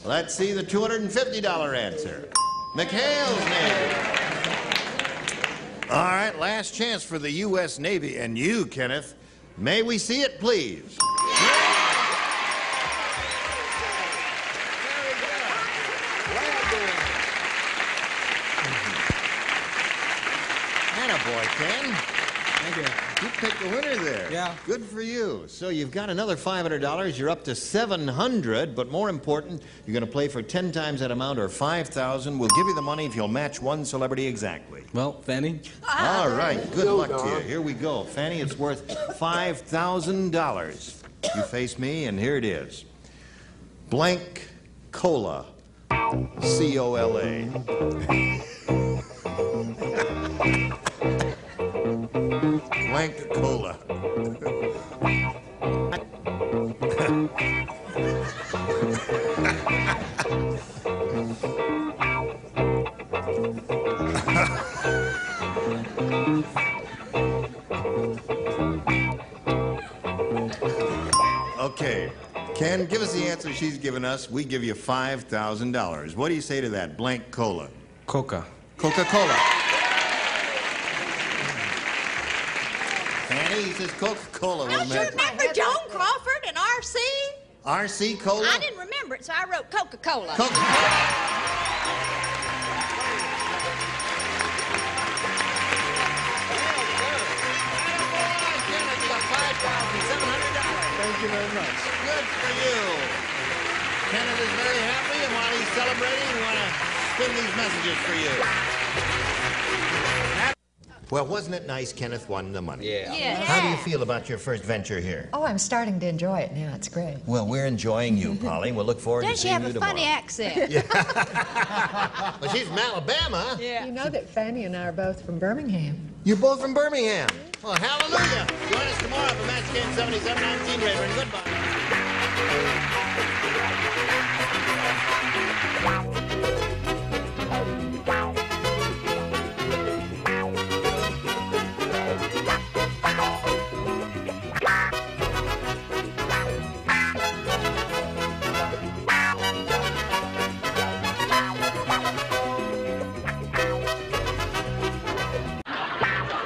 S6: Let's see the $250 answer. McHale's Navy. All right, last chance for the U.S. Navy. And you, Kenneth, may we see it, please? Attaboy, Ken.
S9: Thank you.
S6: You picked the winner there.
S9: Yeah.
S6: Good for you. So you've got another $500. You're up to $700, but more important, you're going to play for 10 times that amount or $5,000. We'll give you the money if you'll match one celebrity exactly.
S9: Well, Fanny?
S6: All right. Good luck to you. Here we go. Fanny, it's worth $5,000. You face me, and here it is. Blank Cola. C-O-L-A. Blank Cola. Okay. Ken, give us the answer she's given us. We give you $5,000. What do you say to that? Blank Cola.
S9: Coca.
S6: Coca-Cola. Fanny, he says Coca-Cola.
S19: I sure remember Joan Crawford and R.C.
S6: R.C. Cola?
S19: I didn't remember it, so I wrote Coca-Cola.
S6: Thank you very much. Good for you. Kenneth is very happy, and while he's celebrating, we want to spin these messages for you. Well, wasn't it nice Kenneth won the money?
S22: Yeah.
S19: Yeah.
S6: How do you feel about your first venture here?
S20: Oh, I'm starting to enjoy it now. It's great.
S6: Well, we're enjoying you, Polly. We'll look forward to
S19: Doesn't she
S6: seeing
S19: have
S6: you
S19: a funny
S6: tomorrow.
S19: accent?
S6: Well, she's from Alabama.
S19: Yeah.
S20: You know that Fanny and I are both from Birmingham.
S6: You're both from Birmingham. Well, hallelujah. Join us tomorrow for Match Game 7719, Rayburn. Goodbye.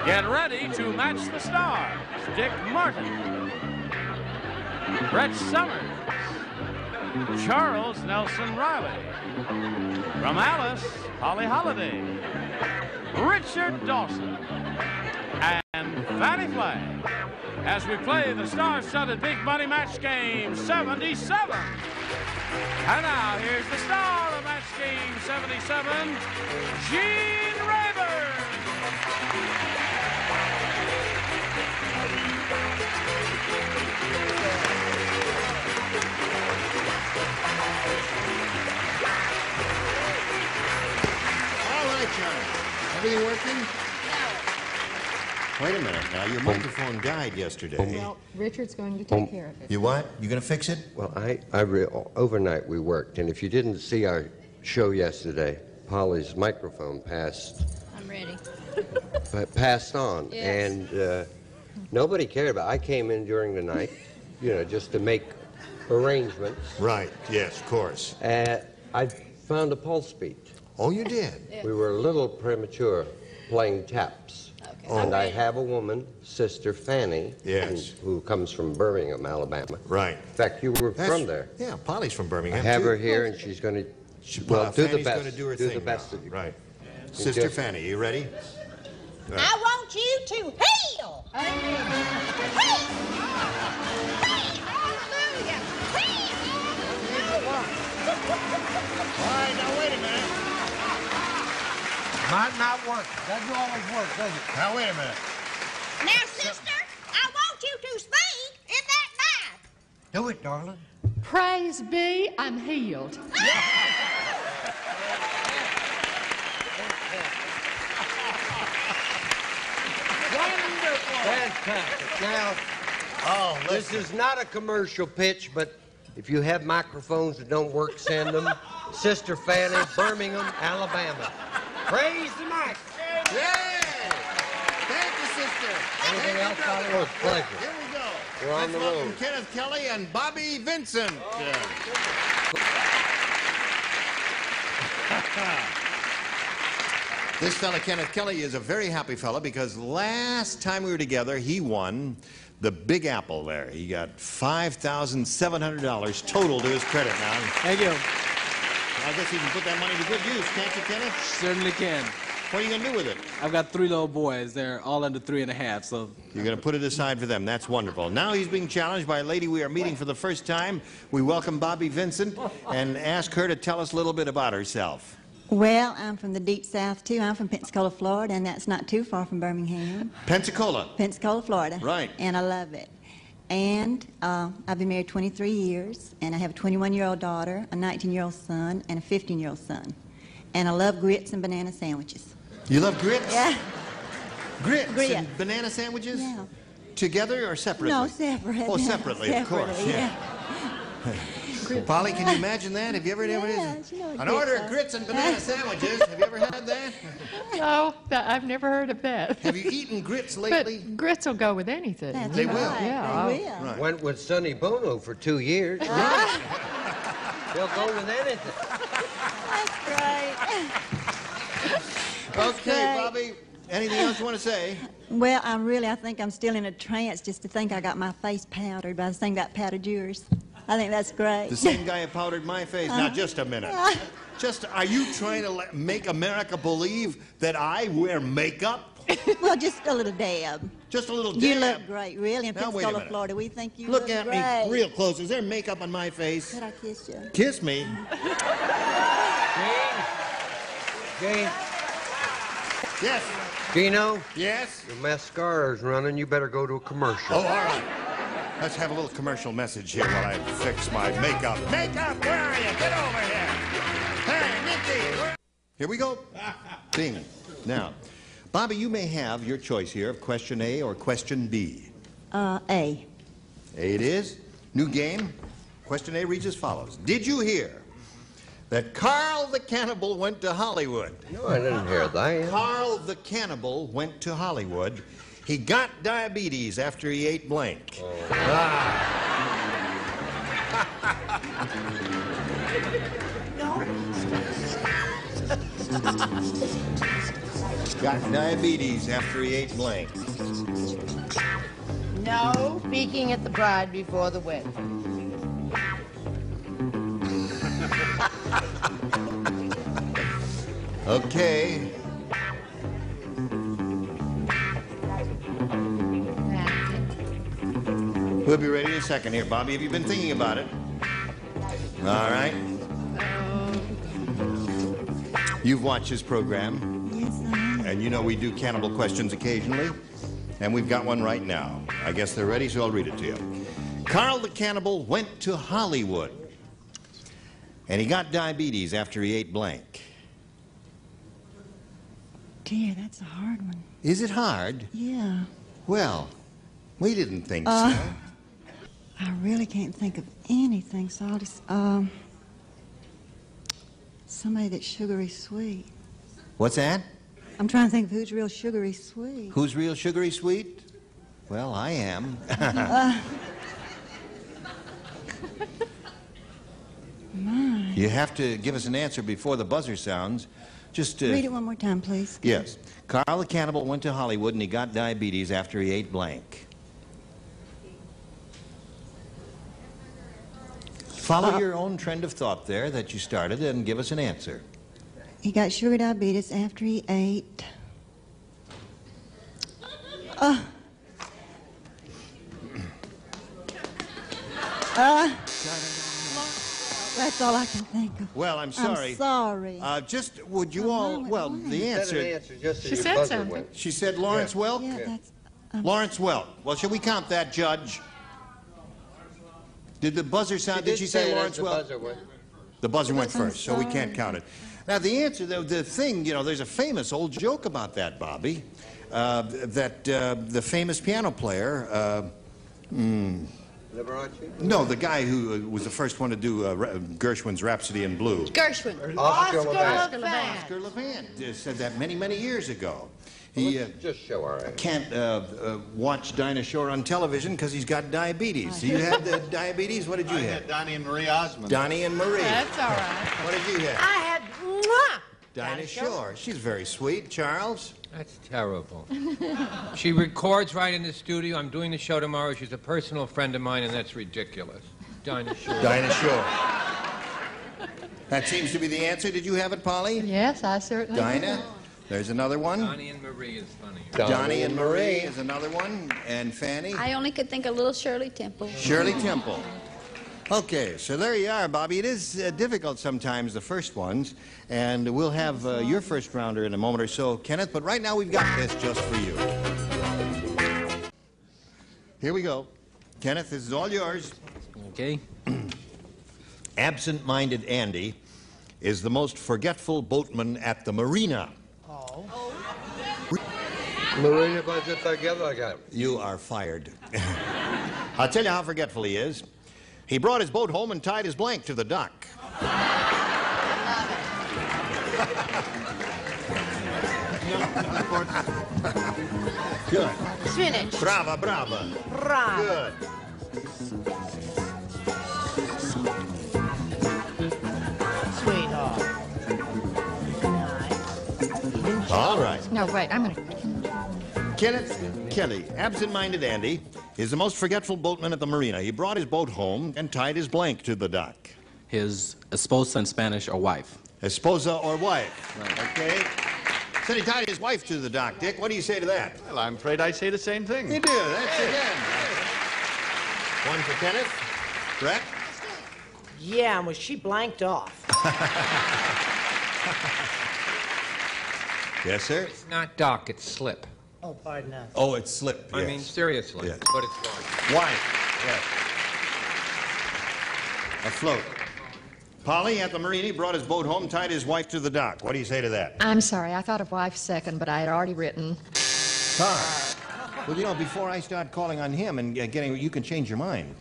S1: Get ready to match the stars. Dick Martin, Brett Summers, Charles Nelson Riley, from Alice, Holly Holiday, Richard Dawson, and Fanny Flagg, as we play the star-studded Big Money Match Game 77. And now, here's the star of Match Game 77, Gene Rayburn.
S6: All right, John. Everything working?
S20: No.
S6: Wait a minute now. Your microphone died yesterday.
S20: Well, Richard's going to take care of it.
S6: You what? You gonna fix it?
S22: Well, overnight we worked, and if you didn't see our show yesterday, Polly's microphone passed
S19: I'm ready.
S22: passed on,
S19: Yes.
S22: and nobody cared about it. I came in during the night, just to make arrangements.
S6: Right, yes, of course.
S22: I found a pulse beat.
S6: Oh, you did?
S22: We were a little premature playing taps. And I have a woman, Sister Fanny, who comes from Birmingham, Alabama.
S6: Right.
S22: In fact, you were from there.
S6: Yeah, Polly's from Birmingham.
S22: I have
S6: too.
S22: her here, and she's going to do the best.
S6: Do
S22: the best.
S6: now. Right. Sister Fanny, you ready? Right.
S23: I want you to heal. Heal. Hallelujah.
S6: All right, now wait a minute.
S2: Might not work. Doesn't always work, does it?
S6: Now wait a minute.
S23: Now, sister, I want you to speak in that mouth.
S2: Do it, darling.
S8: Praise be, I'm healed.
S22: Fantastic. Now, this is not a commercial pitch, but if you have microphones that don't work, send them. Sister Fanny, Birmingham, Alabama. Praise the mic.
S6: Yay! Thank you, sister.
S22: Anything else, Polly? Oh, it's a pleasure.
S6: Here we go.
S22: We're on the
S6: welcome
S22: road.
S6: Kenneth Kelly and Bobby Vincent. This fella, Kenneth Kelly, is a very happy fella because last time we were together, he won the Big Apple there. He got $5,700 total to his credit now.
S4: Thank you.
S6: I guess you can put that money to good use, can't you, Kenneth?
S4: Certainly can.
S6: What are you going to do with it?
S4: I've got 3 little boys. They're all under 3.5, so...
S6: You're going to put it aside for them. That's wonderful. Now he's being challenged by a lady we are meeting for the first time. We welcome Bobby Vincent and ask her to tell us a little bit about herself.
S5: Well, I'm from the deep south, too. I'm from Pensacola, Florida, and that's not too far from Birmingham.
S6: Pensacola?
S5: Pensacola, Florida.
S6: Right.
S5: And I love it. And I've been married 23 years, and I have a 21-year-old daughter, a 19-year-old son, and a 15-year-old son. And I love grits and banana sandwiches.
S6: You love grits?
S5: Yeah.
S6: Grits
S5: Grits.
S6: and banana sandwiches?
S5: Yeah.
S6: Together or separately?
S5: No, separate.
S6: Oh, separately, of course.
S5: Separately,
S6: Yeah. Polly, can you imagine that? Have you ever had an order of grits and banana sandwiches? Have you ever had that?
S8: No, I've never heard of that.
S6: Have you eaten grits lately?
S8: But grits will go with anything.
S22: That's
S6: They will.
S8: Yeah.
S22: They will. Right. Went with Sonny Bono for 2 years. They'll go with anything.
S5: That's great.
S6: Okay, Bobby. Anything else you want to say?
S5: Well, I think I'm still in a trance just to think I got my face powdered by the thing that powdered yours. I think that's great.
S6: The same guy who powdered my face. Now, just a minute. Are you trying to make America believe that I wear makeup?
S5: Well, just a little dab.
S6: Just a little dab?
S5: You look great, really. In
S6: Now, wait a
S5: Pensacola,
S6: minute.
S5: Florida, we think you
S6: Look
S5: look
S6: at
S5: great.
S6: me real close. Is there makeup on my face?
S5: Could I kiss you?
S6: Kiss me?
S22: Jane.
S6: Yes.
S22: Gino?
S6: Yes?
S22: Your mascara's running. You better go to a commercial.
S6: Oh, all right. Let's have a little commercial message here while I fix my makeup. Makeup, where are you? Get over here. Hey, Nicky. Here we go. Bing. Now, Bobby, you may have your choice here of question A or question B.
S5: A.
S6: A it is. New game. Question A reads as follows. Did you hear that Carl the Cannibal went to Hollywood?
S22: No, I didn't hear that.
S6: Carl the Cannibal went to Hollywood. He got diabetes after he ate blank. Got diabetes after he ate blank.
S11: No speaking at the bride before the wedding.
S6: Okay. We'll be ready in a second here. Bobby, have you been thinking about it? All right. You've watched this program.
S5: Yes, I have.
S6: And you know we do cannibal questions occasionally. And we've got one right now. I guess they're ready, so I'll read it to you. Carl the Cannibal went to Hollywood. And he got diabetes after he ate blank.
S5: Dear, that's a hard one.
S6: Is it hard?
S5: Yeah.
S6: Well, we didn't think so.
S5: I really can't think of anything, so I'll just, somebody that's sugary sweet.
S6: What's that?
S5: I'm trying to think of who's real sugary sweet.
S6: Who's real sugary sweet? Well, I am.
S5: My.
S6: You have to give us an answer before the buzzer sounds. Just
S5: read it one more time, please.
S6: Yes. Carl the Cannibal went to Hollywood and he got diabetes after he ate blank. Follow your own trend of thought there that you started and give us an answer.
S5: He got sugar diabetes after he ate. That's all I can think of.
S6: Well, I'm sorry.
S5: I'm sorry.
S6: Just would you all? Well, the answer.
S20: She said something.
S6: She said Lawrence Welk.
S5: Yeah, that's.
S6: Lawrence Welk. Well, shall we count that, Judge? Did the buzzer sound? Did she say Lawrence Welk? The buzzer went first, so we can't count it. Now, the answer, the thing, you know, there's a famous old joke about that, Bobby, that the famous piano player. No, the guy who was the first one to do Gershwin's Rhapsody in Blue.
S19: Gershwin.
S11: Oscar Levant.
S6: Oscar Levant said that many, many years ago. He
S22: just show our age.
S6: Can't watch Dinah Shore on television because he's got diabetes. You had the diabetes? What did you have?
S12: I had Donnie and Marie Osmond.
S6: Donnie and Marie.
S11: That's all right.
S6: What did you have?
S11: I had
S6: Dinah Shore. She's very sweet. Charles?
S10: That's terrible. She records right in the studio. I'm doing the show tomorrow. She's a personal friend of mine, and that's ridiculous. Dinah Shore.
S6: Dinah Shore. That seems to be the answer. Did you have it, Polly?
S20: Yes, I certainly
S6: Dinah?
S20: did.
S6: There's another one.
S10: Donnie and Marie is funny.
S6: Donnie and Marie is another one. And Fanny?
S19: I only could think of little Shirley Temple.
S6: Shirley Temple. Okay, so there you are, Bobby. It is difficult sometimes, the first ones, and we'll have your first rounder in a moment or so, Kenneth, but right now we've got this just for you. Here we go. Kenneth, this is all yours.
S4: Okay.
S6: Absent-minded Andy is the most forgetful boatman at the marina.
S22: Marina budget together again.
S6: You are fired. I'll tell you how forgetful he is. He brought his boat home and tied his blank to the dock. Good.
S11: Spinach.
S6: Brava, brava.
S11: Brava.
S6: Good.
S11: Sweetheart.
S6: All right.
S20: No, wait, I'm going to...
S6: Kenneth Kelly, absent-minded Andy, is the most forgetful boatman at the marina. He brought his boat home and tied his blank to the dock.
S4: His esposa in Spanish or wife.
S6: Esposa or wife. Right. Okay. Said he tied his wife to the dock. Dick, what do you say to that?
S12: Well, I'm afraid I say the same thing.
S6: You do. That's again. One for Kenneth. Brett?
S11: Yeah, well, she blanked off.
S6: Yes, sir?
S10: It's not dock, it's slip.
S11: Oh, pardon us.
S6: Oh, it's slip.
S10: I
S6: yes.
S10: mean, seriously,
S6: Yes.
S10: but it's wrong.
S6: Wife. Yes. Afloat. Polly, at the marina, he brought his boat home, tied his wife to the dock. What do you say to that?
S20: I'm sorry, I thought of wife second, but I had already written.
S6: Car. Well, you know, before I start calling on him and getting, you can change your mind.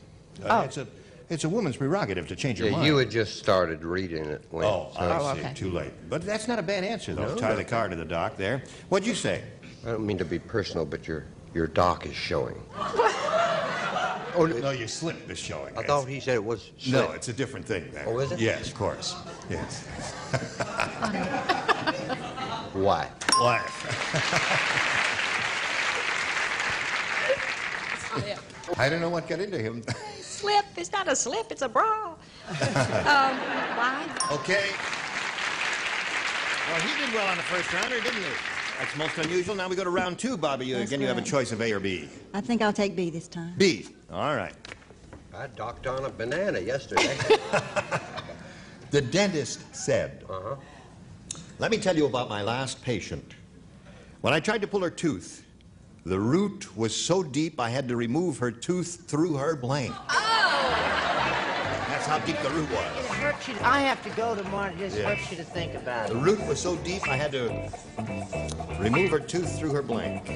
S6: It's a woman's prerogative to change your mind.
S22: You had just started reading it. When,
S6: I see. Okay. Too late. But that's not a bad answer, though. No, tie the car to the dock there. What'd you say?
S22: I don't mean to be personal, but your dock is showing.
S6: Oh, no, your slip is showing.
S22: I thought he said it was slip.
S6: No, it's a different thing there.
S22: Oh, is it?
S6: Yes, of course. Yes.
S22: Why?
S6: I don't know what got into him.
S19: Slip. It's not a slip. It's a bra. Why?
S6: Okay. Well, he did well on the first rounder, didn't he? That's most unusual. Now we go to round two, Bobby. Again, you have a choice of A or B.
S5: I think I'll take B this time.
S6: B. All right.
S22: I docked on a banana yesterday.
S6: The dentist said, let me tell you about my last patient. When I tried to pull her tooth, the root was so deep I had to remove her tooth through her blank. That's how deep the root was.
S11: It hurts you. I have to go tomorrow. It just hurts you to think about it.
S6: The root was so deep I had to remove her tooth through her blank.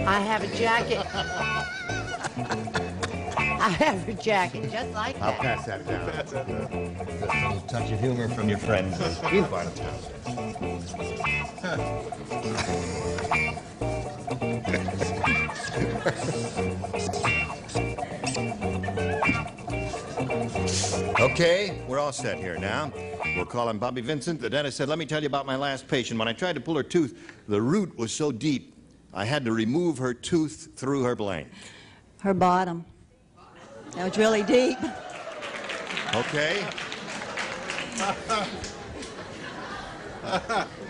S11: I have a jacket. I have a jacket just like that.
S6: I'll pass that down. Just a little touch of humor from your friends. Part of town. Okay, we're all set here now. We'll call him Bobby Vincent. The dentist said, let me tell you about my last patient. When I tried to pull her tooth, the root was so deep, I had to remove her tooth through her blank.
S5: Her bottom. That was really deep.
S6: Okay.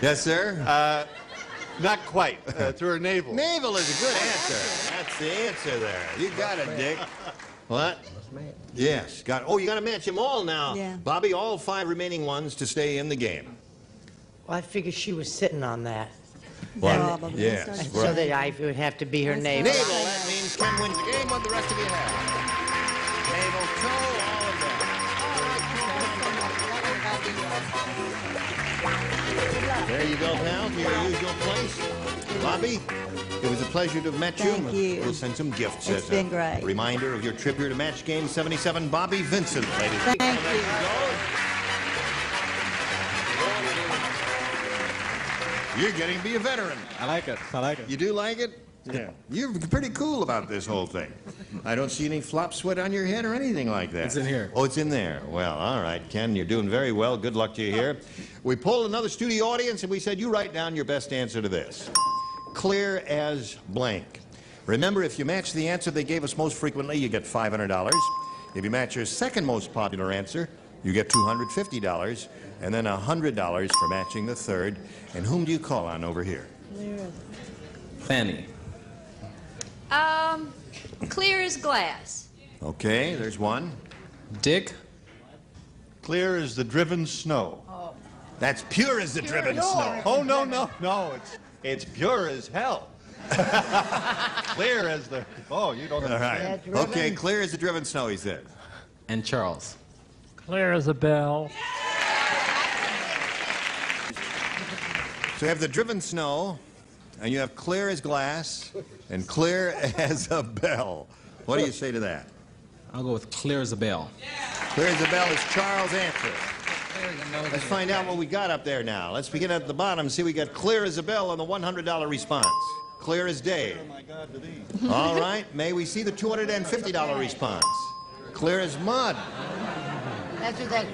S6: Yes, sir?
S12: Not quite. Through her navel.
S6: Navel is a good answer. That's the answer there. You got it, Dick. What? Yes. Got. Oh, you got to match them all now.
S5: Yeah.
S6: Bobby, all 5 remaining ones to stay in the game.
S11: Well, I figured she was sitting on that.
S6: What?
S5: Probably.
S6: Yes.
S11: So that I would have to be her navel.
S6: Navel, that means Ken wins the game. What the rest of you have? Navel, toe, all of that. There you go, pal, to your usual place. Bobby, it was a pleasure to have met you.
S5: Thank you.
S6: We'll send some gifts.
S5: It's been great.
S6: Reminder of your trip here to Match Game 77. Bobby Vincent, ladies.
S5: Thank you.
S6: There you go. You're getting to be a veteran.
S4: I like it. I like it.
S6: You do like it?
S4: Yeah.
S6: You're pretty cool about this whole thing. I don't see any flop sweat on your head or anything like that.
S4: It's in here.
S6: Oh, it's in there. Well, all right, Ken, you're doing very well. Good luck to you here. We polled another studio audience, and we said, you write down your best answer to this. Clear as blank. Remember, if you match the answer they gave us most frequently, you get $500. If you match your second most popular answer, you get $250, and then $100 for matching the third. And whom do you call on over here?
S4: Fanny.
S15: Clear as glass.
S6: Okay, there's one.
S4: Dick.
S12: Clear as the driven snow.
S15: Oh.
S6: That's pure as the driven snow.
S12: Oh, no, no, no. It's pure as hell. Clear as the... Oh, you don't
S6: All
S12: understand.
S6: right. Okay, clear as the driven snow, he said.
S4: And Charles.
S3: Clear as a bell.
S6: So you have the driven snow, and you have clear as glass, and clear as a bell. What do you say to that?
S4: I'll go with clear as a bell.
S6: Clear as a bell is Charles' answer. Let's find out what we got up there now. Let's begin at the bottom. See, we got clear as a bell on the $100 response. Clear as day. All right. May we see the $250 response? Clear as mud.
S11: That's what that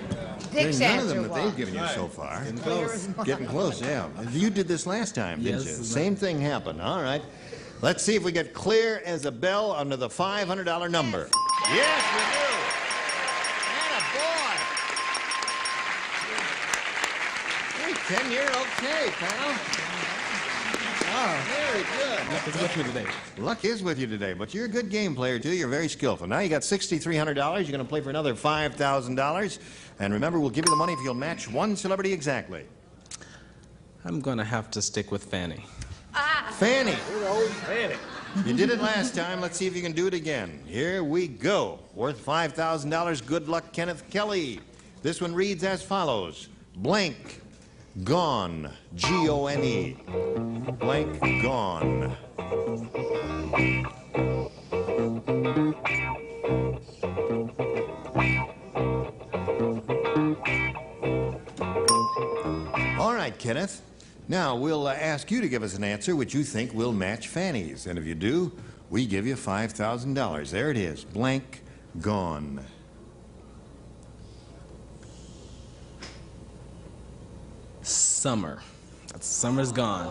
S6: There's
S11: Dick's
S6: none of
S11: answer
S6: them that
S11: was.
S6: they've given you so far.
S11: Getting close.
S6: Getting close, yeah. You did this last time, didn't
S4: Yes.
S6: you? Same thing happened. All right. Let's see if we get clear as a bell under the $500 number. Yes, we do. Attaboy. Hey, Ken, you're okay, pal. Oh, very good.
S4: Luck is with me today.
S6: Luck is with you today, but you're a good game player, too. You're very skillful. Now you got $6,300. You're going to play for another $5,000. And remember, we'll give you the money if you'll match one celebrity exactly.
S4: I'm going to have to stick with Fanny.
S6: Fanny. Fanny. You did it last time. Let's see if you can do it again. Here we go. Worth $5,000. Good luck, Kenneth Kelly. This one reads as follows. Blank. Gone. G-O-N-E. Blank. Gone. All right, Kenneth. Now, we'll ask you to give us an answer which you think will match Fanny's. And if you do, we give you $5,000. There it is. Blank. Gone.
S4: Summer. Summer's gone.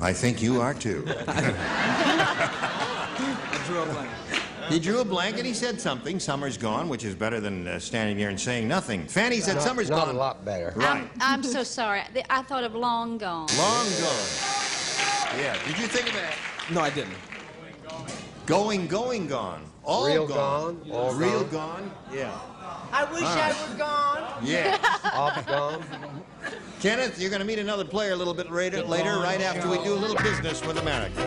S6: I think you are, too.
S4: I drew a blank.
S6: He drew a blank and he said something. Summer's gone, which is better than standing here and saying nothing. Fanny said summer's
S22: Not
S6: gone.
S22: a lot better.
S6: Right.
S15: I'm so sorry. I thought of long gone.
S6: Long gone. Yeah. Did you think of that?
S4: No, I didn't.
S6: Going, gone. All
S22: Real
S6: gone.
S22: gone, all
S6: Real
S22: gone.
S6: gone. Yeah.
S11: I wish I were gone.
S6: Yeah.
S22: Off gone.
S6: Kenneth, you're going to meet another player a little bit later, right after we do a little business with America.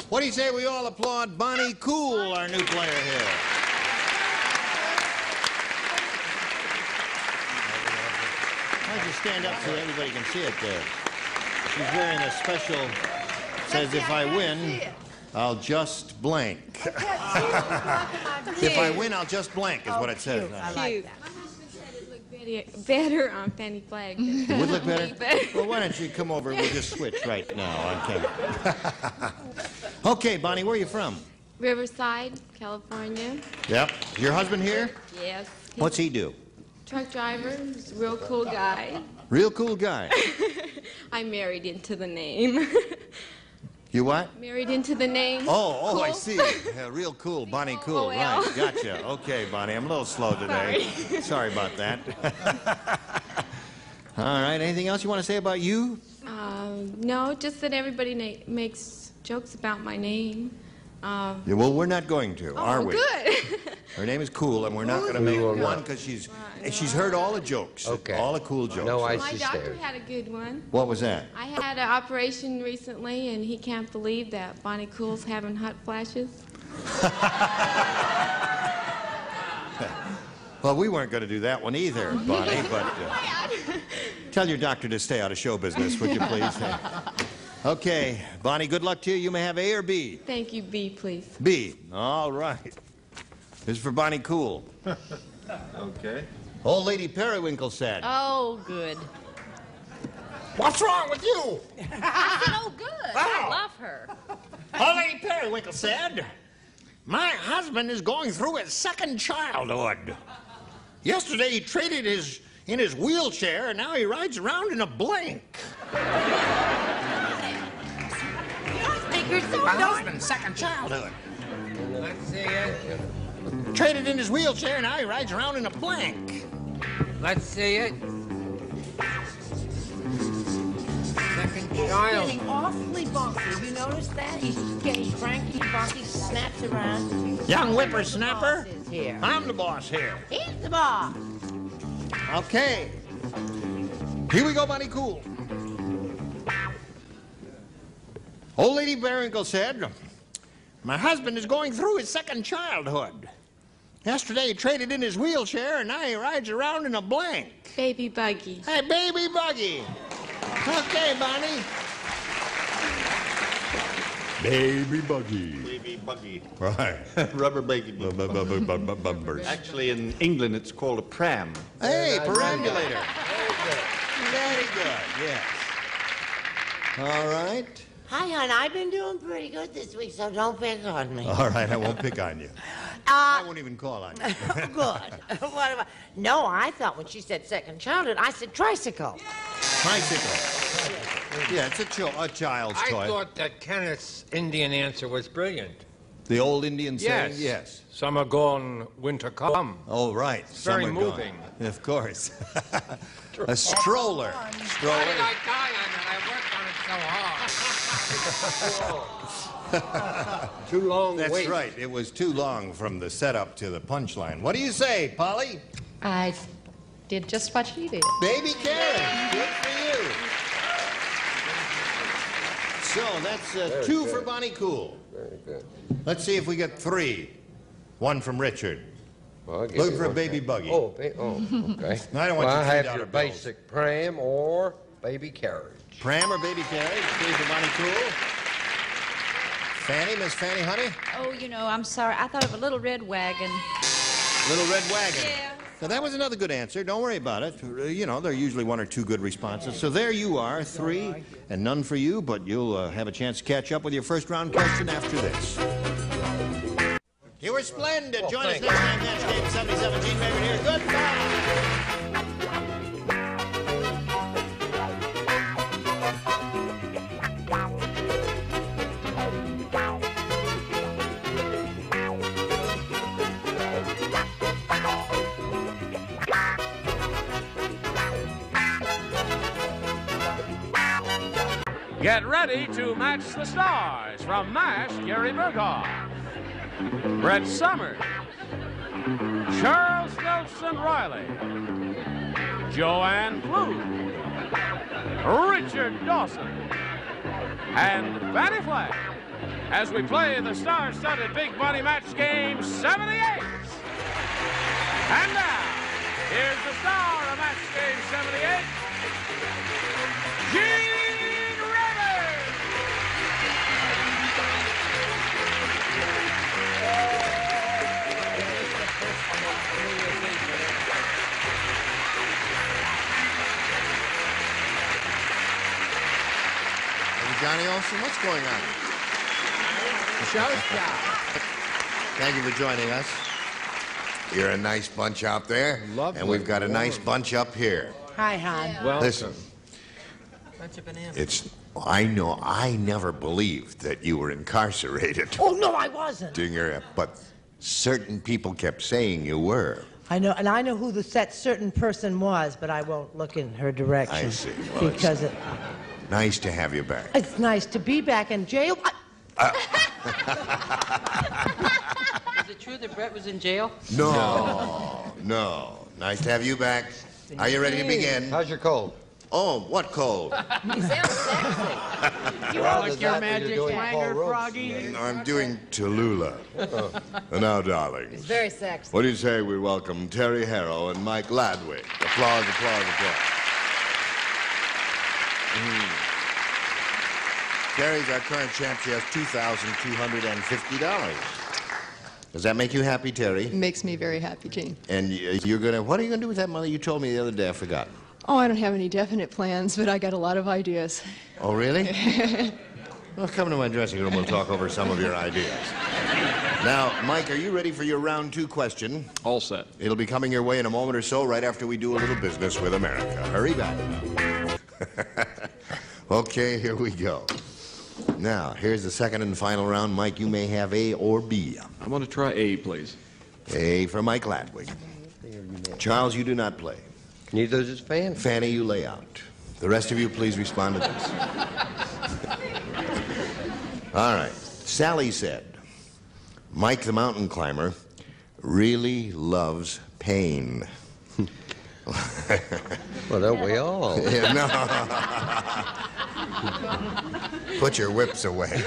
S6: What do you say we all applaud Bonnie Cool, our new player here? Why don't you stand up so everybody can see it there? She's wearing a special, says if I win, I'll just blank. If I win, I'll just blank is what it says.
S16: I like that. Better on Fanny Flag.
S6: It would look better? Well, why don't you come over and we'll just switch right now on camera. Okay, Bonnie, where are you from?
S17: Riverside, California.
S6: Yep. Your husband here?
S17: Yes.
S6: What's he do?
S17: Truck driver. He's a real cool guy.
S6: Real cool guy.
S17: I married into the name.
S6: You what?
S17: Married into the name.
S6: Oh,
S17: Cool.
S6: I see. Yeah, real cool, Bonnie Cool.
S17: C-O-O-L.
S6: Right, gotcha. Okay, Bonnie, I'm a little slow today. Sorry about that. All right, anything else you want to say about you?
S17: No, just that everybody makes jokes about my name.
S6: Yeah, well, we're not going to, are we?
S17: Good.
S6: Her name is Cool, and we're not going to make one because she's heard all the jokes.
S22: Okay.
S6: All the cool jokes.
S22: No
S17: My
S22: icy
S17: doctor
S22: stairs.
S17: had a good one.
S6: What was that?
S17: I had an operation recently, and he can't believe that Bonnie Cool's having hot flashes.
S6: Well, we weren't going to do that one either, Bonnie, but tell your doctor to stay out of show business, would you please? Okay, Bonnie, good luck to you. You may have A or B.
S17: Thank you, B, please.
S6: B. All right. This is for Bonnie Cool.
S12: Okay.
S6: Old Lady Periwinkle said.
S15: Oh, good.
S2: What's wrong with you?
S15: I said, oh, good. I love her.
S2: Old Lady Periwinkle said, my husband is going through his second childhood. Yesterday he traded in his wheelchair, and now he rides around in a blank. My husband's second childhood.
S10: Let's see it.
S2: Traded in his wheelchair, and now he rides around in a blank.
S10: Let's see it. Second
S11: He's
S10: child.
S11: getting awfully bumpy. You notice that? He's getting cranky, bumpy, snaps around.
S2: Young whippersnapper,
S11: The boss is here.
S2: I'm the boss here.
S11: He's the boss.
S6: Okay. Here we go, Bonnie Cool.
S2: Old Lady Periwinkle said, my husband is going through his second childhood. Yesterday he traded in his wheelchair, and now he rides around in a blank.
S17: Baby buggy.
S2: Hey, baby buggy. Okay, Bonnie.
S6: Baby Buggy.
S12: Baby buggy.
S6: Right.
S12: Rubber baby.
S6: Bumpers.
S12: Actually, in England, it's called a pram.
S6: Hey, perambulator. Very good, yes. All right.
S11: Hi, hon. I've been doing pretty good this week, so don't pick on me.
S6: All right, I won't pick on you. I won't even call on you.
S11: Good. What about? No, I thought when she said second childhood, I said tricycle.
S6: Tricycle. Yeah, it's a child's toy.
S10: I thought that Kenneth's Indian answer was brilliant.
S6: The old Indian saying?
S10: Yes.
S6: Yes.
S10: Summer gone, winter come.
S6: Oh, right.
S10: It's very
S6: Summer gone.
S10: moving.
S6: Of course. A stroller.
S10: Why did
S6: Stroller.
S10: I die on it? I worked on it so hard.
S22: Too long
S6: That's
S22: wait.
S6: right. It was too long from the setup to the punchline. What do you say, Polly?
S20: I did just what she did.
S6: Baby Karen. Good for you. So that's two for Bonnie Cool.
S22: Very good.
S6: Let's see if we get three. One from Richard.
S22: Well, I'll give
S6: Looking
S22: you
S6: for a
S22: one.
S6: baby buggy.
S22: Oh, okay.
S6: I don't want
S22: well,
S6: you
S22: I
S6: to
S22: have
S6: $3
S22: your
S6: bills.
S22: basic pram or baby carriage.
S6: Pram or baby carriage? Three for Bonnie Cool. Fanny, Miss Fanny Honey?
S19: Oh, you know, I'm sorry. I thought of a little red wagon.
S6: Little Red Wagon.
S19: Yeah.
S6: Now, that was another good answer. Don't worry about it. You know, there are usually one or two good responses. So there you are, three, and none for you, but you'll have a chance to catch up with your first round question after this. You were splendid. Join us next time, Match Game 7017. Favorite here. Goodbye.
S1: Get ready to match the stars from MASH Gary Berghoff, Brett Summers, Charles Nelson Riley, Joanne Flew, Richard Dawson, and Fanny Flagg as we play the star-studded Big Money Match Game 78. And now, here's the star of Match Game 78, Gene Rivers.
S6: Johnny Olson, what's going on?
S10: Show stop.
S7: Thank you for joining us. You're a nice bunch out there.
S10: Lovely.
S7: And we've got a nice bunch up here.
S11: Hi, hon.
S10: Welcome.
S7: Listen, I know I never believed that you were incarcerated.
S11: Oh, no, I wasn't.
S7: Dinger, but certain people kept saying you were.
S11: I know, and I know who that certain person was, but I won't look in her direction.
S7: I see. Well,
S11: because
S7: nice to have you back.
S11: it's nice to be back in jail.
S20: Is it true that Brett was in jail?
S7: No. Nice to have you back. Are you ready to begin?
S22: How's your cold?
S7: Oh, what cold?
S20: You sound sexy.
S11: You
S22: Well,
S11: like
S22: is
S11: your
S22: that what
S11: magic
S22: you're doing,
S11: flanger,
S22: Paul Rhodes?
S11: Froggy?
S7: No, I'm doing Tallulah. Now, darlings.
S20: It's very sexy.
S7: What do you say we welcome Terry Harrow and Mike Ladwig? Applause, applause, applause. Terry's our current champ. She has $2,250. Does that make you happy, Terry?
S18: Makes me very happy, Gene.
S7: And what are you gonna do with that money? You told me the other day, I forgot.
S18: Oh, I don't have any definite plans, but I got a lot of ideas.
S7: Oh, really? Well, come to my dressing room. We'll talk over some of your ideas. Now, Mike, are you ready for your round 2 question?
S21: All set.
S7: It'll be coming your way in a moment or so, right after we do a little business with America. Hurry back. Okay, here we go. Now, here's the second and final round. Mike, you may have A or B.
S21: I'm going to try A, please.
S7: A for Mike Ladwig. Charles, you do not play.
S22: Neither does Fanny.
S7: Fanny, you lay out. The rest of you, please respond to this. All right. Sally said, Mike the mountain climber really loves pain.
S22: Well, don't we all?
S7: Yeah, no. Put your whips away.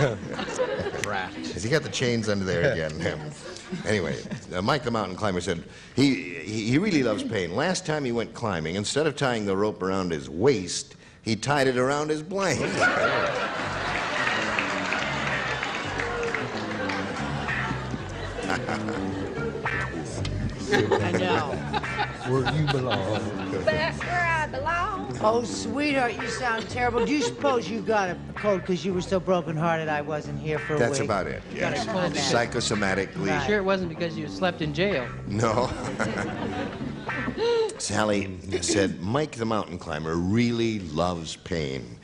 S22: Rat.
S7: Has he got the chains under there again? Anyway, Mike the mountain climber said he really loves pain. Last time he went climbing, instead of tying the rope around his waist, he tied it around his blank.
S11: I know.
S22: Where you belong.
S11: That's where I belong. Oh, sweetheart, you sound terrible. Do you suppose you got a cold because you were so brokenhearted I wasn't here for a week?
S7: That's about it, yes.
S11: Got a cold.
S7: Psychosomatically.
S20: You sure it wasn't because you slept in jail?
S7: No. Sally said Mike the mountain climber really loves pain.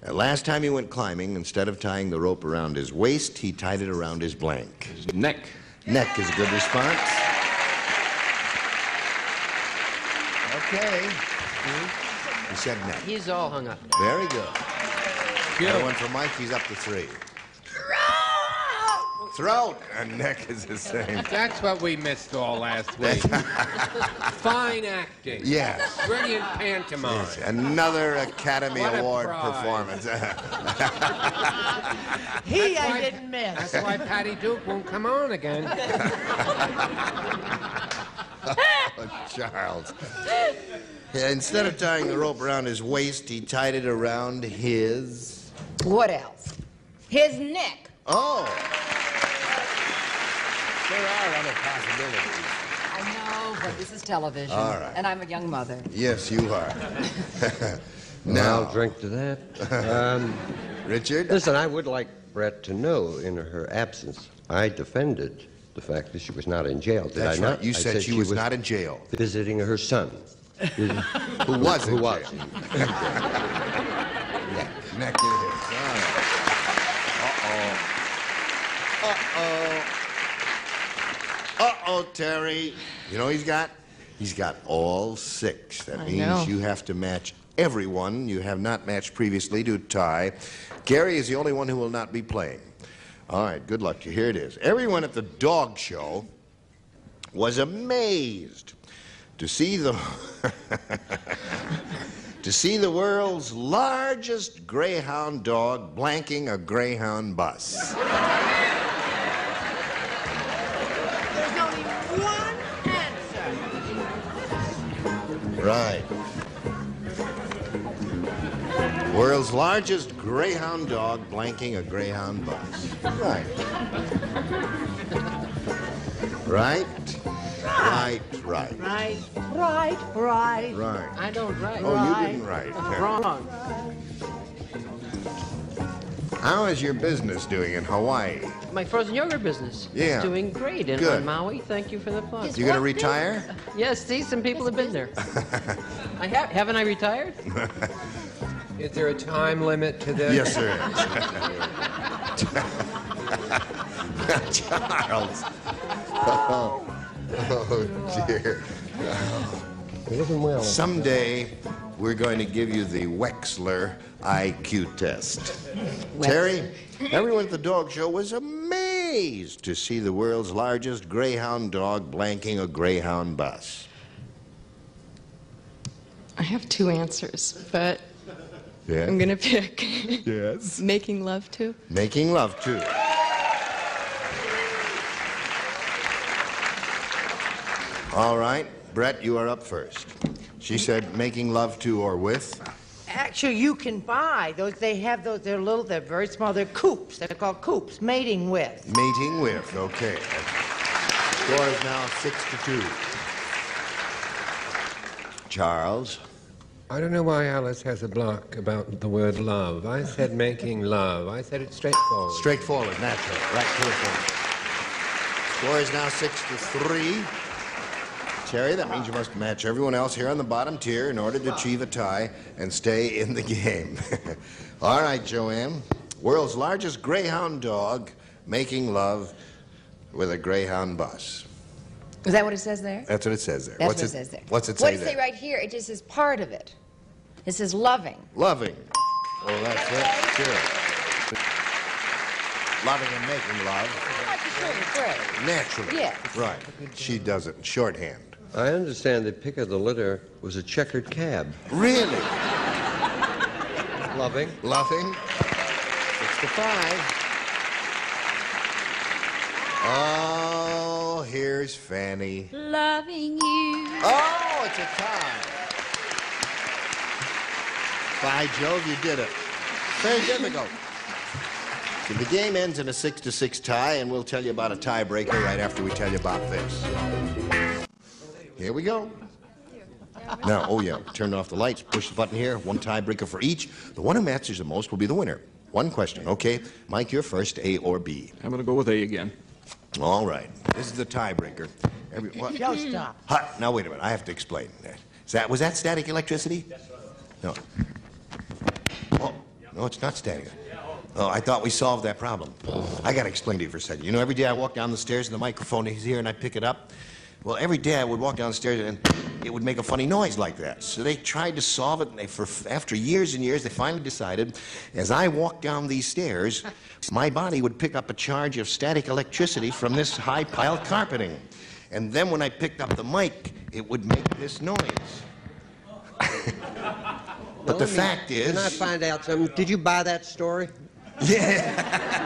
S7: Last time he went climbing, instead of tying the rope around his waist, he tied it around his blank.
S21: His neck.
S7: Neck is a good response. Okay. He said neck.
S20: He's all hung up.
S7: Very good. Another one for Mike. He's up to 3. Throat and neck is the same.
S10: That's what we missed all last week. Fine acting.
S7: Yes.
S10: Brilliant pantomime.
S7: Yes. Another Academy
S10: What a
S7: Award
S10: prize.
S7: performance.
S11: I didn't miss.
S10: That's why Patty Duke won't come on again.
S7: Charles. Yeah, instead of tying the rope around his waist, he tied it around his...
S11: What else? His neck.
S7: Oh. There are other possibilities.
S20: I know, but this is television.
S7: All right.
S20: And I'm a young mother.
S7: Yes, you are.
S22: Now, I'll drink to that.
S7: Richard?
S22: Listen, I would like Brett to know in her absence, I defended the fact that she was not in jail. Did
S7: That's
S22: I not?
S7: right. You said she was not in jail.
S22: Visiting her son.
S7: Who was in
S22: Who was?
S7: jail. Neck it is. All right. Uh-oh, Terry. You know he's got? He's got all 6. That means you have to match everyone you have not matched previously to tie. Gary is the only one who will not be playing. All right, good luck to you. Here it is. Everyone at the dog show was amazed to see the to see the world's largest greyhound dog blanking a greyhound bus.
S11: There's only one answer.
S7: Right. World's largest greyhound dog blanking a greyhound bus. Right. Right. Right. Right.
S11: Right.
S7: Right.
S20: I don't write.
S7: Oh, you didn't write.
S11: Wrong.
S7: How is your business doing in Hawaii?
S20: My frozen yogurt business
S7: Yeah.
S20: is doing great in
S7: Good.
S20: on Maui. Thank you for the plug.
S7: You gonna retire?
S20: Yes, see, some people have been there. Haven't I retired?
S10: Is there a time limit to this?
S7: Yes, there is. Charles. Oh, dear.
S22: Living well.
S7: Someday, we're going to give you the Wexler IQ test. Terry, everyone at the dog show was amazed to see the world's largest greyhound dog blanking a greyhound bus.
S18: I have two answers, but
S7: Yeah.
S18: I'm going to pick
S7: Yes.
S18: making love to.
S7: Making love to. All right, Brett, you are up first. She said making love to or with.
S11: Actually, you can buy those. They have those. They're little. They're very small. They're coops. They're called coops. Mating with.
S7: Mating with, okay. Score is now 6-2. Charles.
S10: I don't know why Alice has a block about the word love. I said making love. I said it's straightforward.
S7: Straightforward, natural, right to the point. Score is now 6-3. Terry, that means you must match everyone else here on the bottom tier in order to achieve a tie and stay in the game. All right, Joanne. World's largest greyhound dog making love with a greyhound bus.
S13: Is that what it says there?
S7: That's what it says there.
S13: That's
S7: What's
S13: what it says there.
S7: What's it
S13: What
S7: say
S13: does it
S7: there?
S13: say right here? It just says part of it. It says loving.
S7: Loving. Oh, that's it. Sure. Loving and making love.
S13: Like the sugar phrase.
S7: Naturally.
S13: Yes.
S7: Right. She does it in shorthand.
S22: I understand the pick of the litter was a checkered cab.
S7: Really?
S22: Loving.
S7: Loving. 6-5. Oh, here's Fanny.
S23: Loving you.
S7: Oh, it's a tie. By Jove, you did it. Very difficult. So the game ends in a 6-6 tie, and we'll tell you about a tiebreaker right after we tell you about this. Here we go. Now, oh yeah, turn off the lights, push the button here, one tiebreaker for each. The one who matches the most will be the winner. One question, okay? Mike, you're first, A or B?
S14: I'm going to go with A again.
S7: All right. This is the tiebreaker.
S11: Joe, stop.
S7: Now, wait a minute. I have to explain. Was that static electricity? No. Oh, no, it's not static. Oh, I thought we solved that problem. I got to explain to you for a second. You know, every day I walk down the stairs and the microphone is here and I pick it up. Well, every day I would walk downstairs and it would make a funny noise like that. So they tried to solve it, and after years and years, they finally decided, as I walked down these stairs, my body would pick up a charge of static electricity from this high-piled carpeting. And then when I picked up the mic, it would make this noise. But the fact is...
S22: Can I find out something? Did you buy that story?
S7: Yeah.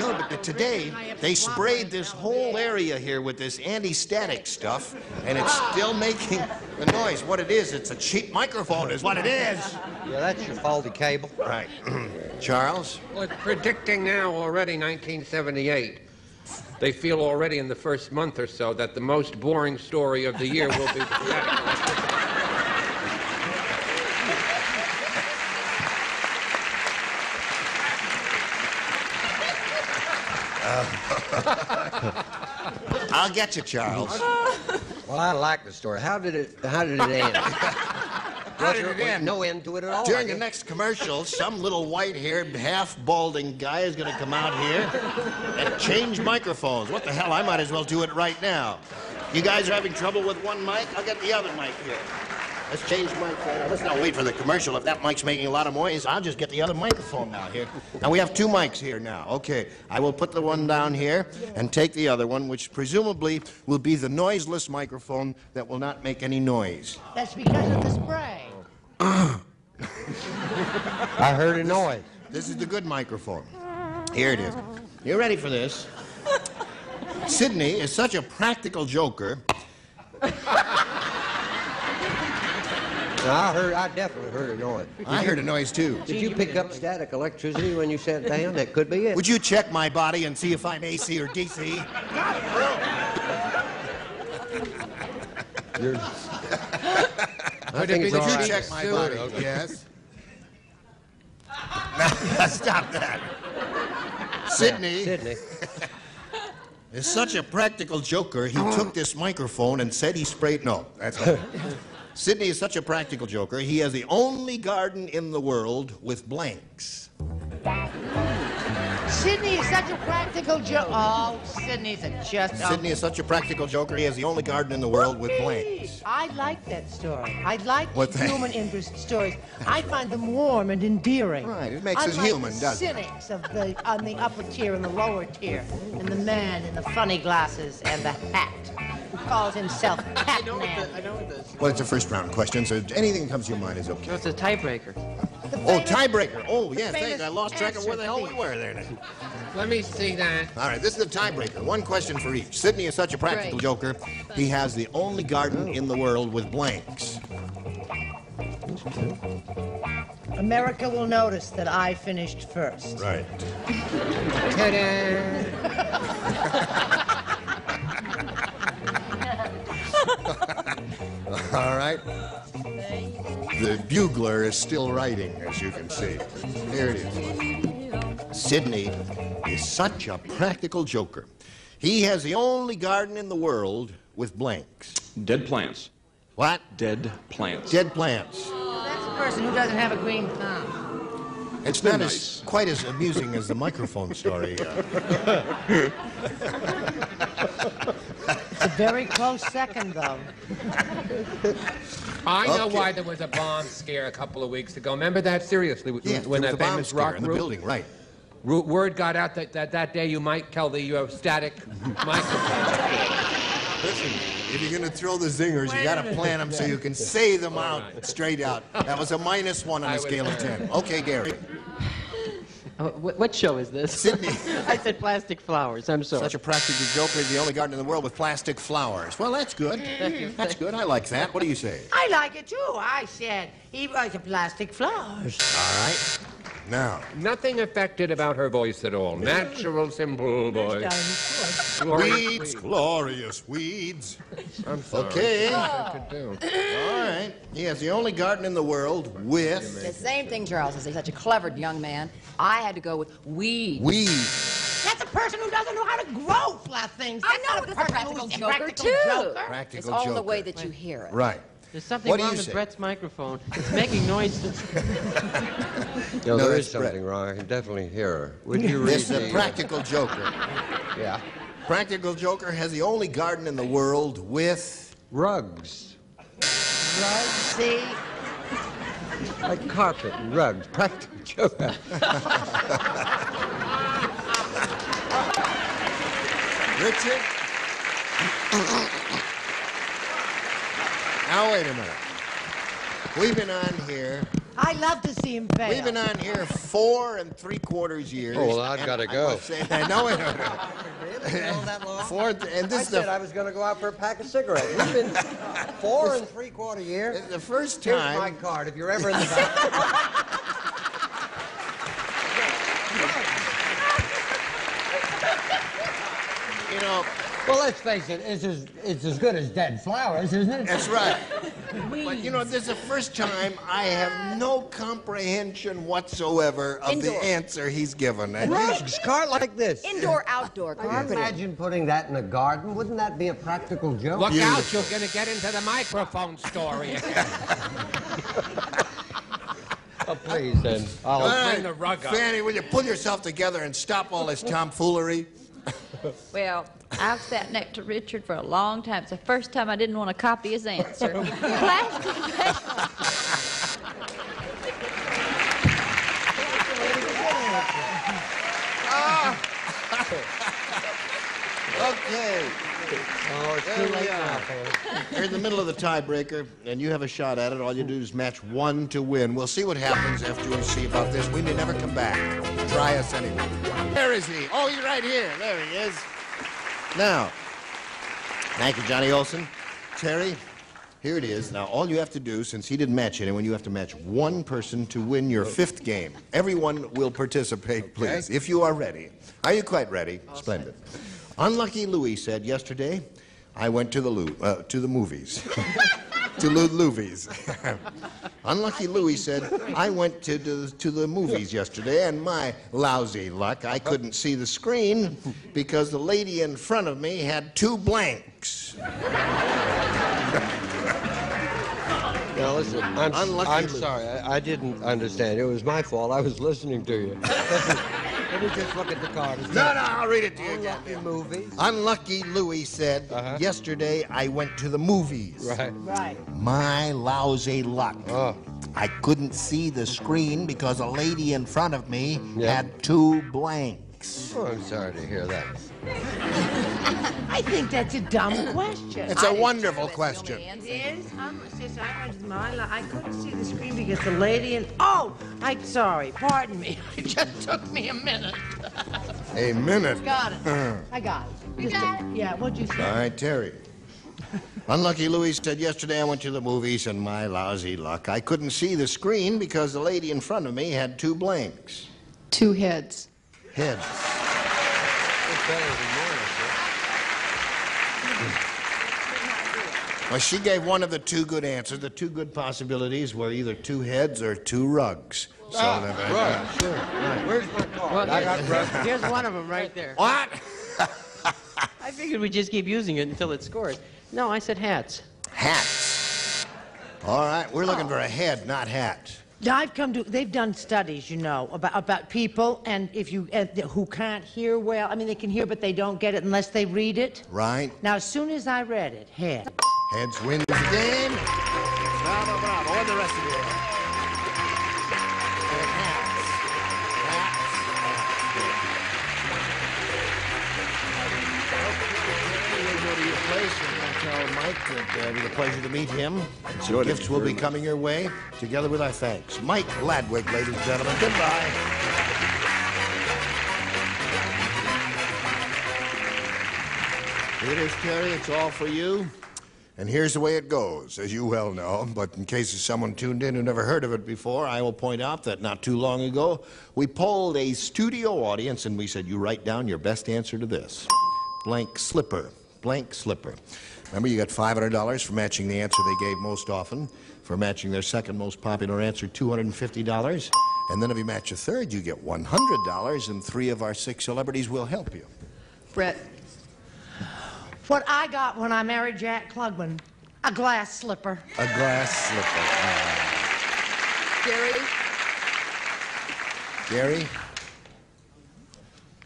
S7: No, but today, they sprayed this whole area here with this anti-static stuff, and it's still making the noise. What it is, it's a cheap microphone is what it is.
S22: Yeah, that's your faulty cable.
S7: Right. Charles?
S10: Well, it's predicting now already 1978. They feel already in the first month or so that the most boring story of the year will be
S7: I'll get you, Charles.
S22: Well, I like the story. How did it end?
S7: How did it end?
S22: No end to it at all.
S7: During the next commercial, some little white-haired, half-balding guy is going to come out here and change microphones. What the hell? I might as well do it right now. You guys are having trouble with one mic? I'll get the other mic here. Let's change mic. Let's not wait for the commercial. If that mic's making a lot of noise, I'll just get the other microphone now here. Now, we have two mics here now. Okay, I will put the one down here and take the other one, which presumably will be the noiseless microphone that will not make any noise.
S11: That's because of the spray.
S22: I heard a noise.
S7: This is the good microphone. Here it is. You ready for this? Sydney is such a practical joker.
S22: I definitely heard a noise.
S7: I heard a noise, too.
S22: Did you pick up static electricity when you sat down? That could be it.
S7: Would you check my body and see if I'm AC or DC?
S22: I think it's all
S7: Would you
S22: right.
S7: check my body? Yes. Stop that. Sidney is such a practical joker, he took this microphone and said he sprayed... No, that's not it. Sidney is such a practical joker, he has the only garden in the world with blanks.
S11: Sidney is such a practical joker. Oh, Sidney's
S7: Sidney is such a practical joker, he has the only garden in the world with blanks.
S11: I like that story. I like
S7: What the-
S11: human interest stories. I find them warm and endearing.
S7: Right, it makes us
S11: Unlike
S7: human,
S11: the
S7: doesn't it?
S11: cynics on the upper tier and the lower tier, and the man in the funny glasses and the hat who calls himself Catman.
S7: Well, it's a first round question, so anything that comes to your mind is okay.
S20: It's a tiebreaker.
S7: Oh, tiebreaker. Oh, yeah,
S11: famous
S7: thanks. I lost track of where the hell we were there.
S10: Let me see that.
S7: All right, this is the tiebreaker. One question for each. Sidney is such a practical
S11: Great.
S7: joker, he has the only garden in the world with blanks.
S11: America will notice that I finished first.
S7: Right. All right. The bugler is still writing, as you can see. Here it is. Sidney is such a practical joker. He has the only garden in the world with blanks.
S9: Dead plants.
S7: What?
S9: Dead plants.
S7: Dead plants.
S11: That's a person who doesn't have a green thumb.
S7: It's not as quite as amusing as the microphone story.
S11: It's a very close second, though.
S10: I know
S7: Okay.
S10: why there was a bomb scare a couple of weeks ago. Remember that? Seriously,
S7: Yeah,
S10: when
S7: there was
S10: that
S7: a bomb
S10: famous
S7: scare
S10: rock
S7: in the
S10: group?
S7: building, right?
S10: Word got out that day you might tell the static microphone.
S7: Listen, if you're going to throw the zingers, you got to plan them so you can say them out straight out. That was a -1 on a scale of 10. Okay, Gary.
S20: What show is this?
S7: Sidney.
S20: I said plastic flowers. I'm sorry.
S7: Such a practical joker is the only garden in the world with plastic flowers. Well, that's good. That's good. I like that. What do you say?
S11: I like it, too. I said he was a plastic flowers.
S7: All right. Now.
S10: Nothing affected about her voice at all. Natural, simple voice.
S7: Weeds, glorious weeds.
S10: I'm sorry.
S7: Okay.
S10: I could do.
S7: All right. He has the only garden in the world with...
S13: The same thing, Charles, as he's such a clever young man. I had to go with weed.
S7: Weeds.
S11: That's a person who doesn't know how to grow flat things.
S13: I
S11: That's
S13: know,
S11: not
S13: but
S11: a
S13: it's a
S11: person
S13: practical
S11: who's a
S13: joker,
S11: practical
S13: too.
S11: joker.
S7: Practical
S13: It's all
S7: joker.
S13: the way that you hear it.
S7: Right.
S20: There's something
S7: What do
S20: wrong
S7: you
S20: with
S7: say?
S20: Brett's microphone. It's making noises.
S22: No, there
S7: that's
S22: is something wrong. I can definitely hear her. Would you read
S7: This is a practical joker.
S22: Yeah.
S7: Practical joker has the only garden in the world with...
S22: Rugs.
S11: Right? See?
S22: Like carpet and rugs. Practical joker.
S7: Richard? Now, wait a minute. We've been on here.
S11: I love to see him fail.
S7: We've been on here 4 3/4 years.
S22: Oh, well, I've
S7: and
S22: gotta
S7: I
S22: go.
S7: must say- I know it.
S22: that long?
S7: And this
S22: I
S7: is
S22: said
S7: the,
S22: I was going to go out for a pack of cigarettes. We've been 4 3/4 years.
S7: the first
S22: Here's
S7: time.
S22: my card if you're ever in the back.
S7: You know,
S22: Well, let's face it, it's as good as dead flowers, isn't it?
S7: that's right. But you know, this is the first time I have no comprehension whatsoever of
S13: Indoor.
S7: the answer he's given. And
S22: Rugs, car like this.
S13: Indoor, outdoor,
S22: Can you
S13: carpeting.
S22: imagine putting that in a garden? Wouldn't that be a practical joke?
S10: Look out, you're going to get into the microphone story again.
S22: Oh, please, then.
S7: All right,
S10: bring the rug up.
S7: Fanny, will you pull yourself together and stop all this tomfoolery?
S19: Well, I've sat next to Richard for a long time. It's the first time I didn't want to copy his answer. Plastic.
S7: Okay.
S22: Oh, it's
S7: There
S22: too
S7: we
S22: late
S7: are.
S22: now, Fanny.
S7: You're in the middle of the tiebreaker, and you have a shot at it. All you do is match 1 to win. We'll see what happens after we see about this. We may never come back. Try us anyway. Where is he? Oh, he's right here. There he is. Now, thank you, Johnny Olson. Terry, here it is. Now, all you have to do, since he didn't match anyone, you have to match 1 person to win your 5th game. Everyone will participate, please, if you are ready. Are you quite ready? Splendid. Unlucky Louis said yesterday, I went to the movies. To Louvies. Unlucky Louie said, I went to the movies yesterday, and my lousy luck, I couldn't see the screen because the lady in front of me had 2 blanks.
S22: Now listen, I'm sorry. I didn't understand. It was my fault. I was listening to you. Let me just look at the card.
S7: No, I'll read it to you again.
S22: Unlucky movies.
S7: Unlucky Louie said, yesterday I went to the movies.
S22: Right.
S7: My lousy luck. I couldn't see the screen because a lady in front of me had 2 blanks.
S22: Oh, I'm sorry to hear that.
S11: I think that's a dumb question.
S7: It's a wonderful question.
S11: It is? Sis, I went to I couldn't see the screen because the lady in... Oh, I'm sorry. Pardon me. It just took me a minute.
S7: A minute?
S11: Got it. I got it.
S23: You got it?
S11: Yeah, what'd you say?
S7: All right, Terry. Unlucky Louie said, yesterday I went to the movies, and my lousy luck, I couldn't see the screen because the lady in front of me had 2 blanks.
S18: 2 heads.
S7: Heads. Well, she gave one of the 2 good answers. The 2 good possibilities were either 2 heads or 2 rugs. So
S22: right, sure. Right. Where's my card?
S20: Well,
S22: I got rugs.
S20: here's one of them right there.
S7: What?
S20: I figured we'd just keep using it until it scores. No, I said hats.
S7: Hats. All right, we're looking for a head, not hat.
S11: They've done studies, you know, about people, and if you, who can't hear well, I mean, they can hear, but they don't get it unless they read it.
S7: Right.
S11: Now, as soon as I read it, head.
S7: Heads wins the game. Bravo, bravo. Or the rest of you. Tell Mike that it was a pleasure to meet him. Some gifts will be coming your way, together with our thanks. Mike Ladwig, ladies and gentlemen. Goodbye. Here it is, Terry. It's all for you. And here's the way it goes, as you well know. But in case of someone tuned in who never heard of it before, I will point out that not too long ago, we polled a studio audience, and we said, you write down your best answer to this. Blank slipper. Blank slipper. Remember, you got $500 for matching the answer they gave most often. For matching their second most popular answer, $250. And then if you match a third, you get $100, and 3 of our 6 celebrities will help you.
S18: Brett.
S11: What I got when I married Jack Klugman, a glass slipper.
S7: A glass slipper.
S18: Gary.
S7: Gary?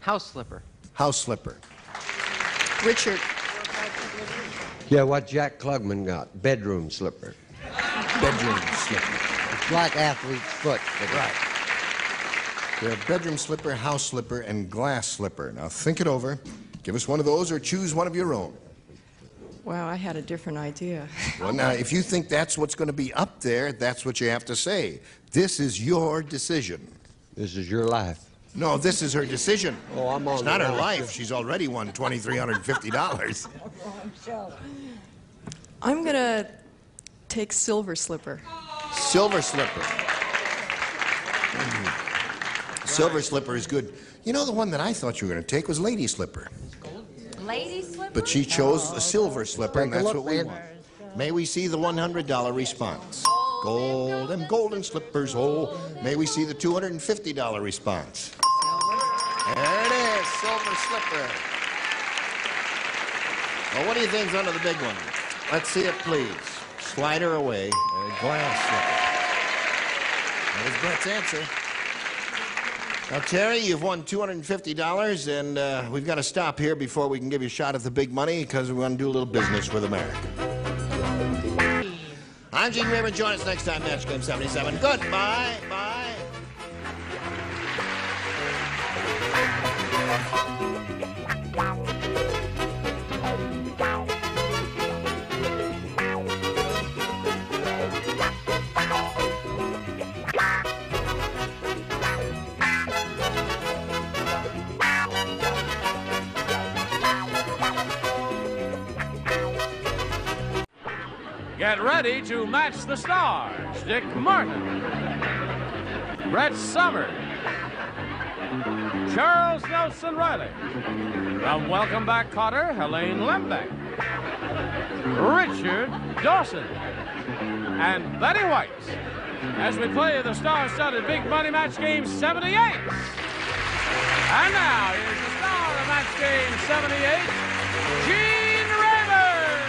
S20: House slipper.
S7: House slipper.
S18: Richard.
S22: Yeah, what Jack Klugman got. Bedroom slipper.
S7: Bedroom slipper.
S22: It's like athlete's foot.
S7: Right. We have bedroom slipper, house slipper, and glass slipper. Now think it over. Give us one of those or choose one of your own.
S18: Wow, I had a different idea.
S7: Well, now, if you think that's what's going to be up there, that's what you have to say. This is your decision.
S22: This is your life.
S7: No, this is her decision.
S22: Oh, I'm on
S7: It's not
S22: the
S7: her
S22: line.
S7: life. She's already won $2,350.
S18: I'm going to take silver slipper.
S7: Silver slipper. Silver slipper is good. You know, the one that I thought you were going to take was lady slipper.
S19: Lady slipper?
S7: But she chose a silver slipper, and
S22: Take a
S7: that's
S22: look,
S7: what we
S22: man.
S7: want. May we see the $100 response. Golden slippers, oh. May we see the $250 response. There it is, silver slipper. Well, what do you think's under the big one? Let's see it, please. Slide her away. A glass slipper. That is Brett's answer. Now, Terry, you've won $250, and we've got to stop here before we can give you a shot at the big money because we want to do a little business with America. I'm Gene Raymond. Join us next time, Match Game 77. Goodbye. Bye.
S1: Get ready to match the stars. Dick Martin, Brett Somers, Charles Nelson Riley. From Welcome Back, Kotter, Helene Lembeck, Richard Dawson, and Betty White. as we play the star-studded Big Money Match Game 78. And now, here's the star of Match Game 78, Gene Rayburn.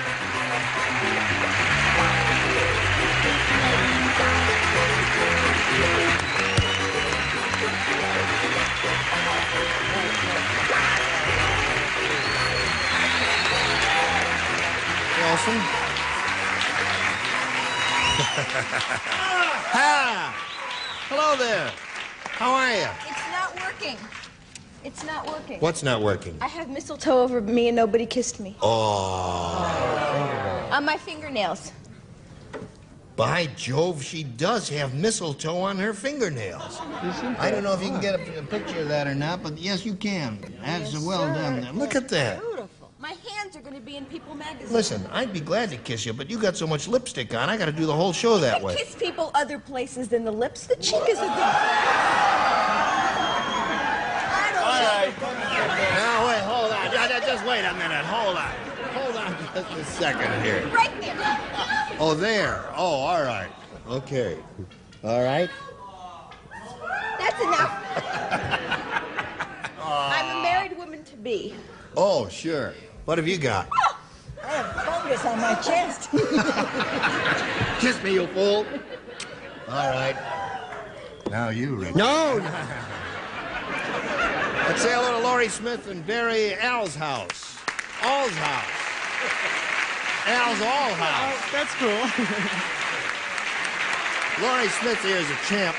S6: Wilson. Hello there. How are you?
S8: It's not working. It's not working.
S6: What's not working?
S8: I have mistletoe over me and nobody kissed me.
S6: Oh.
S8: On my fingernails.
S6: By Jove, she does have mistletoe on her fingernails. I don't know if you can get a picture of that or not, but yes, you can. That's
S8: Yes,
S6: well
S8: sir.
S6: done. Look at that.
S8: Beautiful. My hands are going to be in People magazine.
S6: Listen, I'd be glad to kiss you, but you got so much lipstick on, I got to do the whole show that way.
S8: Kiss people other places than the lips. The cheek is a good.
S6: Now, wait, hold on. Just wait a minute. Hold on. Hold on just a second here.
S8: Right there.
S6: Oh, there. Oh, all right. Okay. All right.
S8: That's enough. I'm a married woman to be.
S6: Oh, sure. What have you got?
S8: I have fungus on my chest.
S6: Kiss me, you fool. All right. Now you, Rick.
S2: No.
S6: Let's say hello to Laurie Smith and Barry Al's house. Al's house. Al's all house.
S4: Oh, that's cool.
S6: Laurie Smith here is a champ.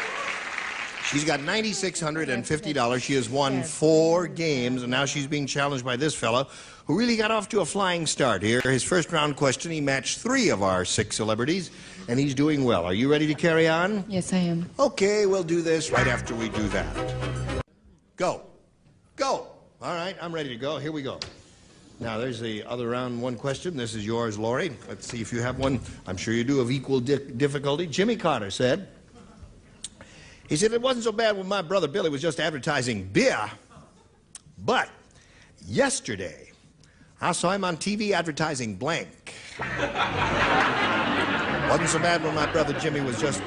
S6: She's got $9,650. She has won 4 games, and now she's being challenged by this fella who really got off to a flying start here. His first round question, he matched 3 of our 6 celebrities, and he's doing well. Are you ready to carry on?
S18: Yes, I am.
S6: Okay, we'll do this right after we do that. Go. Go. All right, I'm ready to go. Here we go. Now, there's the other round 1 question. This is yours, Laurie. Let's see if you have one. I'm sure you do, of equal difficulty. Jimmy Carter said, he said, it wasn't so bad when my brother Billy was just advertising beer, but yesterday I saw him on TV advertising blank. Wasn't so bad when my brother Billy was just,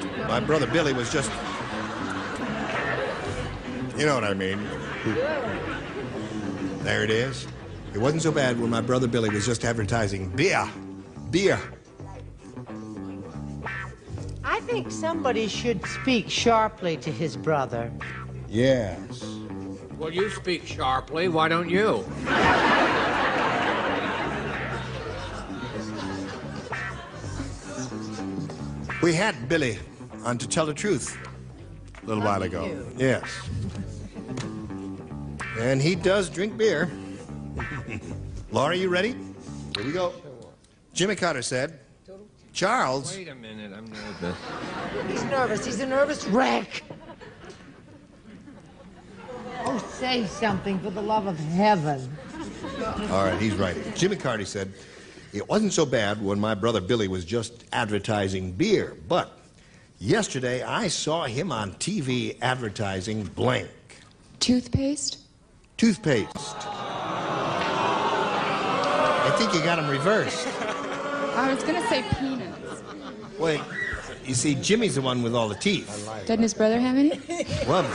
S6: you know what I mean. There it is. It wasn't so bad when my brother Billy was just advertising beer. Beer.
S11: I think somebody should speak sharply to his brother.
S6: Yes.
S10: Well, you speak sharply. Why don't you?
S6: We had Billy on To Tell the Truth a little while ago. Yes. And he does drink beer. Laurie, you ready? Here we go. Jimmy Carter said, Charles.
S10: Wait a minute, I'm nervous.
S11: He's nervous. He's a nervous wreck. Oh, say something for the love of heaven.
S6: All right, he's writing. Jimmy Carter said, it wasn't so bad when my brother Billy was just advertising beer, but yesterday I saw him on TV advertising blank.
S18: Toothpaste?
S6: Toothpaste. I think you got him reversed.
S18: I was going to say peanuts.
S6: Wait, you see, Jimmy's the one with all the teeth.
S18: Doesn't his brother have any?
S6: Well,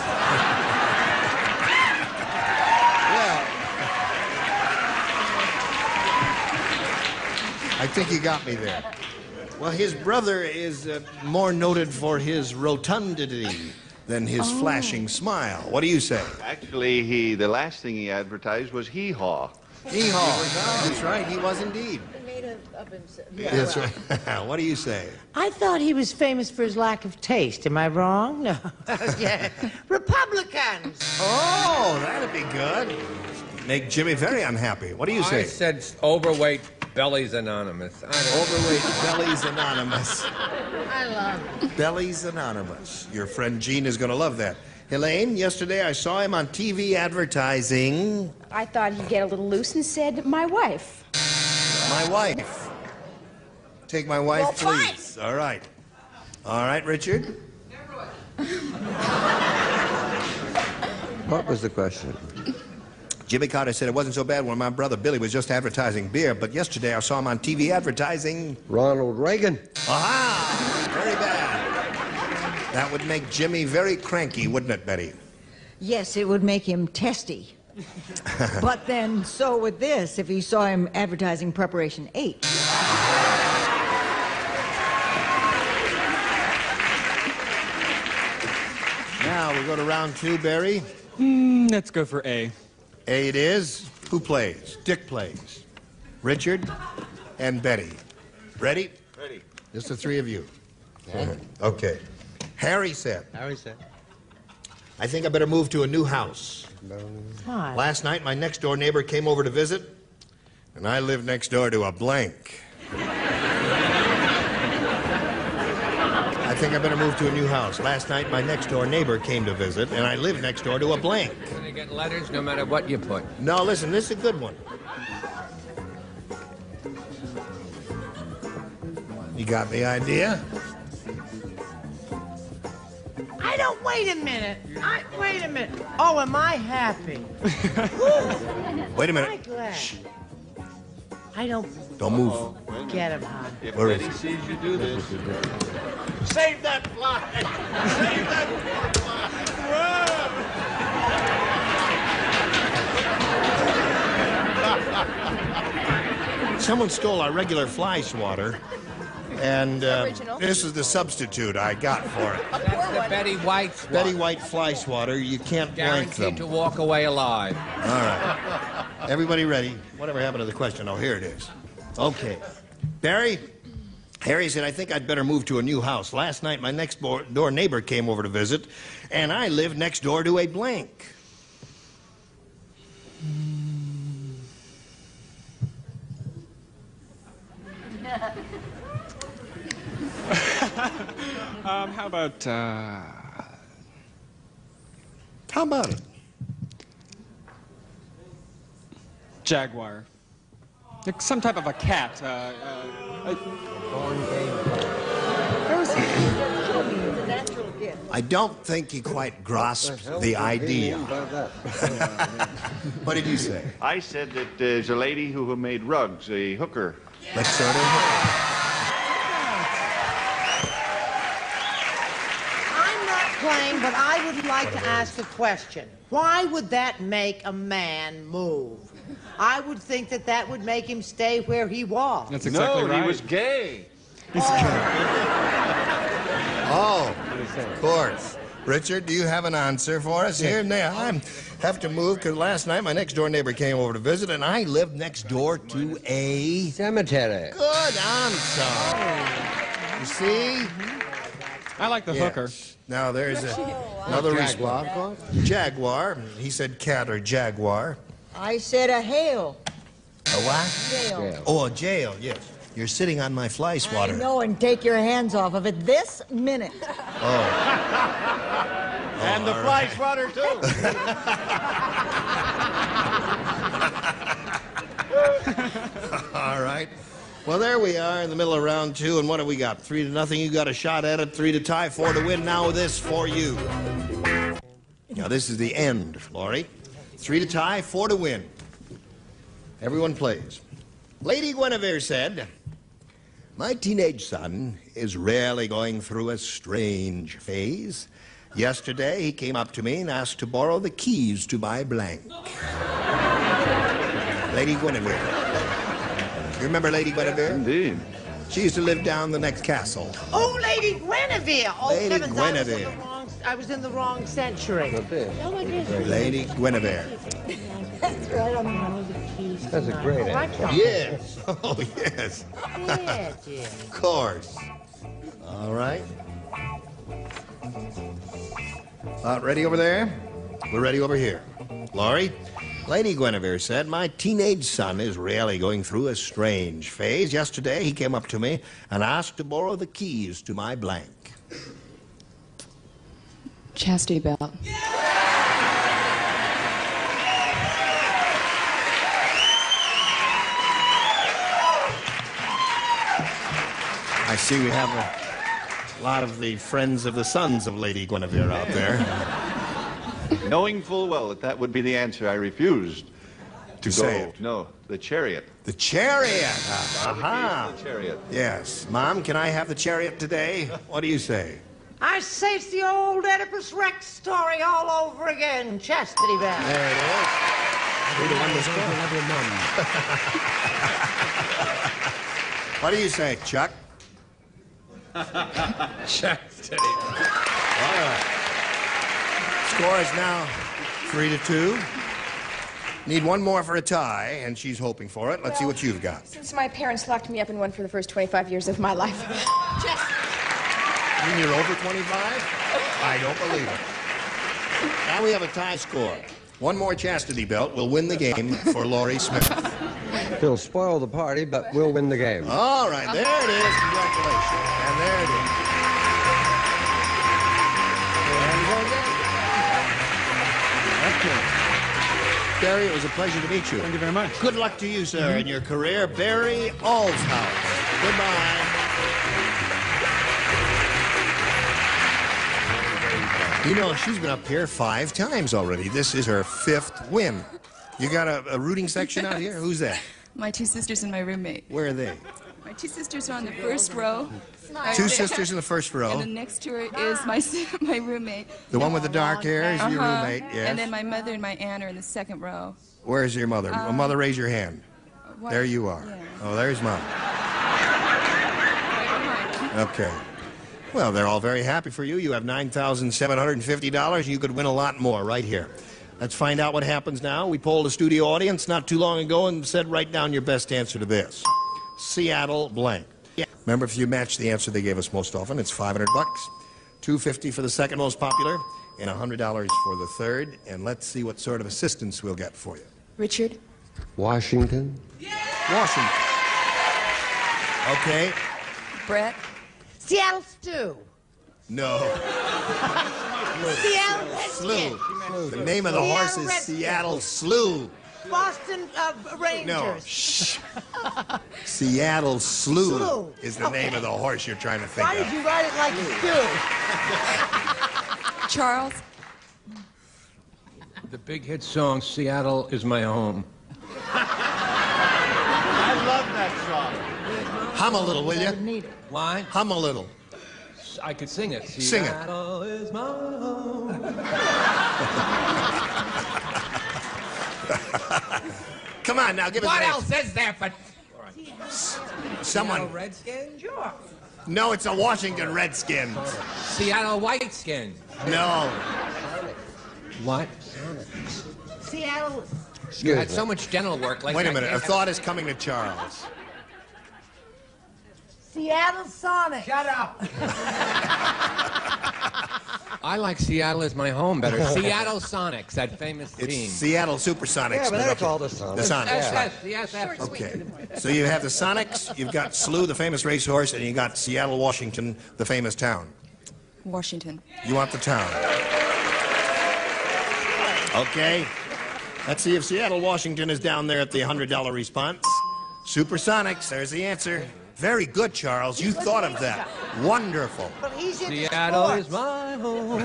S6: I think you got me there. Well, his brother is more noted for his rotundity than his flashing smile. What do you say?
S14: Actually, the last thing he advertised was hee-haw.
S6: Hee-haw. That's right, he was indeed.
S11: Made of himself.
S6: Yeah. That's right. What do you say?
S11: I thought he was famous for his lack of taste. Am I wrong? No. Yeah. Republicans.
S6: Oh, that'd be good. Make Jimmy very unhappy. What do you say?
S10: I said overweight Bellies Anonymous.
S6: Overweight Bellies Anonymous.
S11: I love it.
S6: Bellies Anonymous. Your friend Gene is going to love that. Elaine, yesterday I saw him on TV advertising.
S8: I thought he'd get a little loose and said, my wife.
S6: My wife. Take my wife,
S8: Well,
S6: please. All right. All right, Richard.
S22: What was the question?
S6: Jimmy Carter said it wasn't so bad when my brother Billy was just advertising beer, but yesterday I saw him on TV advertising...
S22: Ronald Reagan.
S6: Aha! Very bad.
S7: That would make Jimmy very cranky, wouldn't it, Betty?
S3: Yes, it would make him testy. But then so would this if he saw him advertising Preparation 8.
S6: Now we go to round 2, Barry.
S5: Let's go for A.
S7: A it is. Who plays? Dick plays. Richard and Betty. Ready?
S12: Ready.
S7: Just the three of you. Okay. Harry said, I think I better move to a new house.
S11: Why?
S7: Last night, my next-door neighbor came over to visit, and I live next door to a blank. I think I better move to a new house. Last night, my next-door neighbor came to visit, and I live next door to a blank.
S10: You're get letters no matter what you put.
S7: No, listen, this is a good one. You got the idea?
S11: I don't. Wait a minute. Wait a minute. Oh, am I happy?
S7: Wait a minute.
S11: Am I glad? I don't.
S7: Don't move.
S11: Get him, hon.
S12: If
S7: Where is
S12: Betty
S7: he?
S12: sees you do this,
S6: Save that fly! Save that poor fly!
S7: Someone stole our regular fly swatter, and
S8: Original.
S7: this is the substitute I got for it.
S10: That's the Betty White swat.
S7: Betty White fly swatter, you can't blank them.
S10: Guaranteed to walk away alive.
S7: All right. Everybody ready? Whatever happened to the question? Oh, here it is. Okay. Barry? Harry said, I think I'd better move to a new house. Last night, my next door neighbor came over to visit, and I live next door to a blank.
S5: How about,
S7: How about it?
S5: Jaguar? Like some type of a cat.
S7: I don't think he quite grasped the idea. What did you say?
S14: I said that there's a lady who made rugs, a hooker.
S7: Let's start in.
S11: I'm not playing, but I would like to ask a question. Why would that make a man move? I would think that that would make him stay where he was.
S5: That's exactly right.
S12: he was gay.
S7: Oh, of course. Richard, do you have an answer for us here? Now, I have to move because last night my next-door neighbor came over to visit, and I live next door to a...
S22: Cemetery.
S7: Good answer. You see?
S5: I like the hooker.
S7: Now, there's another response. Jaguar. He said cat or jaguar.
S3: I said a hail.
S7: A what?
S3: Jail.
S7: Oh, a jail, yes. You're sitting on my fly swatter.
S3: I know, and take your hands off of it this minute.
S7: Oh.
S12: And the fly swatter, too.
S7: All right. Well, there we are in the middle of round 2, and what have we got? 3-0. You got a shot at it. 3 to tie, 4 to win. Now this for you. Now this is the end, Laurie. 3 to tie, 4 to win. Everyone plays. Lady Guinevere said, my teenage son is rarely going through a strange phase. Yesterday, he came up to me and asked to borrow the keys to my blank. Lady Guinevere. You remember Lady Guinevere?
S14: Indeed.
S7: She used to live down the next castle.
S11: Oh, Lady Guinevere. Oh,
S7: Lady
S11: heavens,
S7: Guinevere.
S11: I was in the wrong century.
S7: Lady Guinevere.
S11: That's right. I'm one of the keys.
S22: That's a great answer.
S7: Yes. Oh, yes.
S11: Yeah, dear.
S7: Of course. All right. Ready over there? We're ready over here. Laurie? Lady Guinevere said, my teenage son is really going through a strange phase. Yesterday, he came up to me and asked to borrow the keys to my blank.
S16: Chastity belt.
S7: I see we have a lot of the friends of the sons of Lady Guinevere out there.
S14: Knowing full well that that would be the answer, I refused to
S7: say
S14: go.
S7: it.
S14: No, the chariot.
S7: The chariot. Aha.
S14: The chariot.
S7: Yes. Mom, can I have the chariot today? What do you say?
S11: I say it's the old Oedipus Rex story all over again. Chastity belt.
S7: There it is. What do you say, Chuck?
S1: Chastity.
S7: All right. Score is now 3-2. Need one more for a tie, and she's hoping for it. Let's see what you've got.
S15: Since my parents locked me up in one for the first 25 years of my life.
S7: You mean you're over 25? I don't believe it. Now we have a tie score. One more chastity belt will win the game for Laurie Smith.
S22: He'll spoil the party, but we'll win the game.
S7: All right, there it is. Congratulations. And there it is. Okay. Barry, it was a pleasure to meet you.
S5: Thank you very much.
S7: Good luck to you, sir, in your career. Barry Allshouse. Goodbye. You know, she's been up here 5 times already. This is her 5th win. You got a rooting section out here? Who's that?
S17: My 2 sisters and my roommate.
S7: Where are they?
S17: My 2 sisters are on the first row.
S7: 2 sisters in the first row.
S17: And the next to her is my roommate.
S7: The one with the dark hair is your roommate, yes.
S17: And then my mother and my aunt are in the second row.
S7: Where's your mother? Mother, raise your hand.
S17: What?
S7: There you are.
S17: Yeah.
S7: Oh, there's Mom. Okay. Well, they're all very happy for you. You have $9,750, and you could win a lot more right here. Let's find out what happens now. We polled a studio audience not too long ago and said, write down your best answer to this. Seattle blank. Remember, if you match the answer they gave us most often, it's $500, $250 for the second most popular, and $100 for the third. And let's see what sort of assistance we'll get for you.
S17: Richard?
S22: Washington?
S7: Washington. Okay.
S17: Brett?
S11: Seattle stew.
S7: No.
S11: Seattle
S7: Slew.
S11: Redskins.
S7: The name of the horse is Seattle Slew.
S11: Boston Rangers.
S7: No. Shh. Seattle Slew
S11: Slew.
S7: is the name of the horse you're trying to think
S11: Why
S7: of.
S11: did you write it like stew?
S17: Charles?
S10: The big hit song, Seattle Is My Home.
S12: I love that song.
S7: Hum a little, will you?
S10: Why?
S7: Hum a little.
S10: I could sing it.
S7: Sing it.
S10: Seattle is my home.
S7: Come on now, give us
S10: What
S7: an
S10: else is there but...
S7: Someone.
S10: Seattle Redskins? Sure.
S7: No, it's a Washington Redskins.
S10: Seattle Whiteskins.
S7: No.
S10: What?
S11: Seattle.
S10: You had so much dental work. Like
S7: Wait a minute. A thought is coming to Charles.
S11: Seattle Sonic. Shut up.
S10: I like Seattle Is My Home better. Seattle Sonics, that famous
S7: It's
S10: team.
S7: Seattle Supersonics.
S22: Yeah, but that's
S7: okay.
S22: all the Sonics.
S7: The Sonics.
S10: Yes, that's
S7: Okay. So you have the Sonics, you've got Slew, the famous racehorse, and you got Seattle, Washington, the famous town.
S17: Washington.
S7: You want the town. Okay. Let's see if Seattle, Washington is down there at the $100 response. Supersonics, there's the answer. Very good, Charles. You thought of that. Wonderful.
S11: But he's in
S10: Seattle
S11: the
S10: is my home.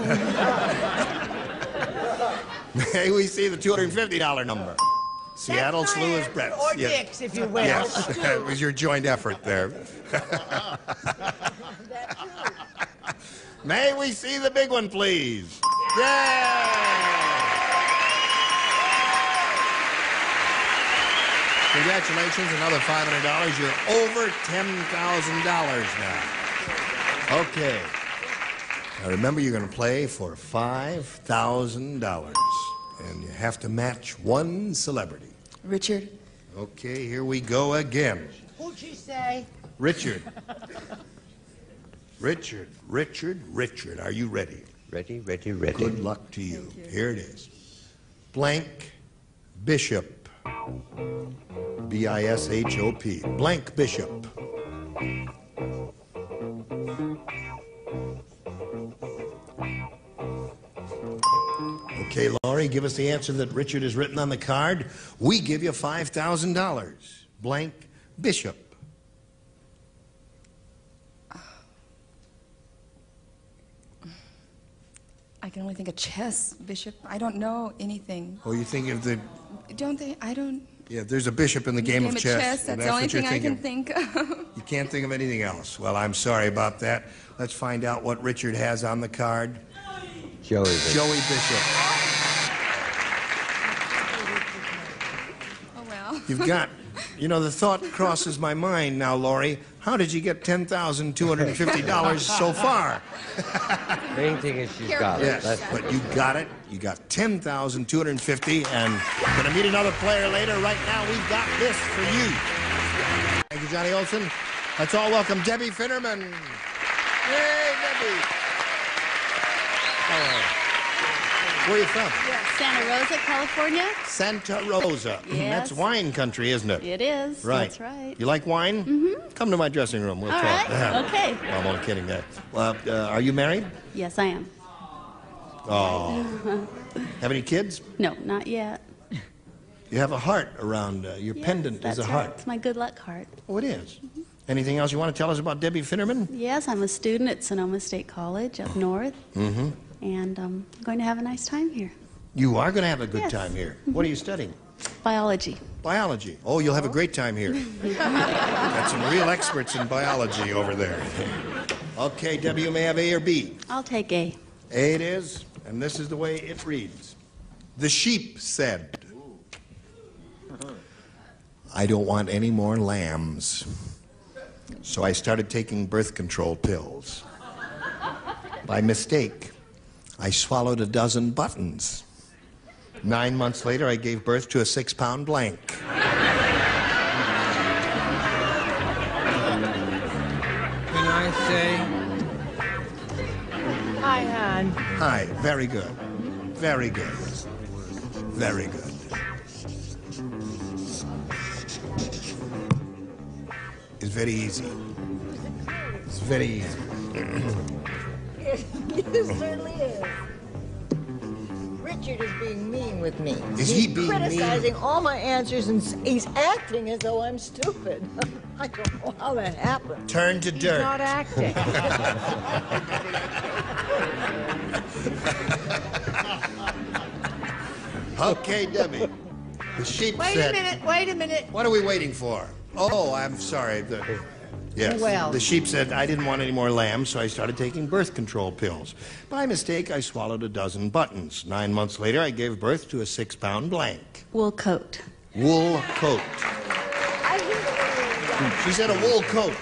S7: May we see the $250 number? Seattle Slew is Brett's.
S11: Or
S7: Yes.
S11: Dick's, if you will.
S7: Yes, it was your joint effort there. May we see the big one, please? Yay! Congratulations, another $500. You're over $10,000 now. Okay. Now remember, you're going to play for $5,000. And you have to match one celebrity.
S17: Richard?
S7: Okay, here we go again.
S11: Who'd she say?
S7: Richard. Richard, are you ready?
S22: Ready.
S7: Good luck to you. Here it is. Blank Bishop. B-I-S-H-O-P. Blank Bishop. Okay, Laurie, give us the answer that Richard has written on the card. We give you $5,000. Blank Bishop.
S17: I can only think of chess, Bishop. I don't know anything.
S7: Oh, you think of the...
S17: Don't they? I don't...
S7: Yeah, there's a bishop in the game of chess.
S17: That's the only thing I can think of.
S7: You can't think of anything else. Well, I'm sorry about that. Let's find out what Richard has on the card.
S22: Joey Bishop.
S7: Joey Bishop.
S17: Oh, well.
S7: You've got, you know, the thought crosses my mind now, Lori. How did you get $10,250 so far?
S22: Main thing is she's got it.
S7: Yes, but you got it. You got $10,250, and going to meet another player later. Right now, we've got this for you. Thank you, Johnny Olson. Let's all welcome Debbie Finnerman. Hey, Debbie. Where are you from?
S9: Santa Rosa, California.
S7: Santa Rosa.
S9: Yes.
S7: That's wine country, isn't it?
S9: It is.
S7: Right.
S9: That's right.
S7: You like wine? Mm-hmm. Come to my dressing room. We'll
S9: All
S7: talk.
S9: right. Okay.
S7: Well, I'm only kidding there. Well, are you married?
S9: Yes, I am.
S7: Oh. Have any kids?
S9: No, not yet.
S7: You have a heart around your pendant is a
S9: That's
S7: heart.
S9: right. It's my good luck heart.
S7: Oh, it is. Anything else you want to tell us about Debbie Finnerman?
S9: Yes, I'm a student at Sonoma State College up north,
S7: Mm-hmm.
S9: and I'm going to have a nice time here.
S7: You are going to have a good
S9: Yes.
S7: time here. What are you studying?
S9: Biology.
S7: Biology. Oh, you'll have a great time here. Got some real experts in biology over there. Okay, Debbie, you may have A or B.
S9: I'll take A.
S7: A it is, and this is the way it reads. The sheep said, I don't want any more lambs. So I started taking birth control pills. By mistake, I swallowed a dozen buttons. 9 months later, I gave birth to a 6-pound blank.
S19: Can I say?
S3: Hi, hon.
S7: Hi, very good. Very good. Very good. It's very easy. It's very easy.
S3: It certainly is. Richard is being mean with me.
S7: Is he being mean?
S3: He's criticizing all my answers, and he's acting as though I'm stupid. I don't know how that happened.
S7: Turn to dirt.
S3: He's not acting.
S7: Okay, Debbie. The sheep
S3: Wait
S7: said...
S3: a minute.
S7: What are we waiting for? Oh, I'm sorry. Yes.
S3: Well-
S7: The sheep said I didn't want any more lambs, so I started taking birth control pills. By mistake, I swallowed a dozen buttons. 9 months later, I gave birth to a 6-pound blank.
S9: Wool coat.
S7: Wool coat. She said a wool coat.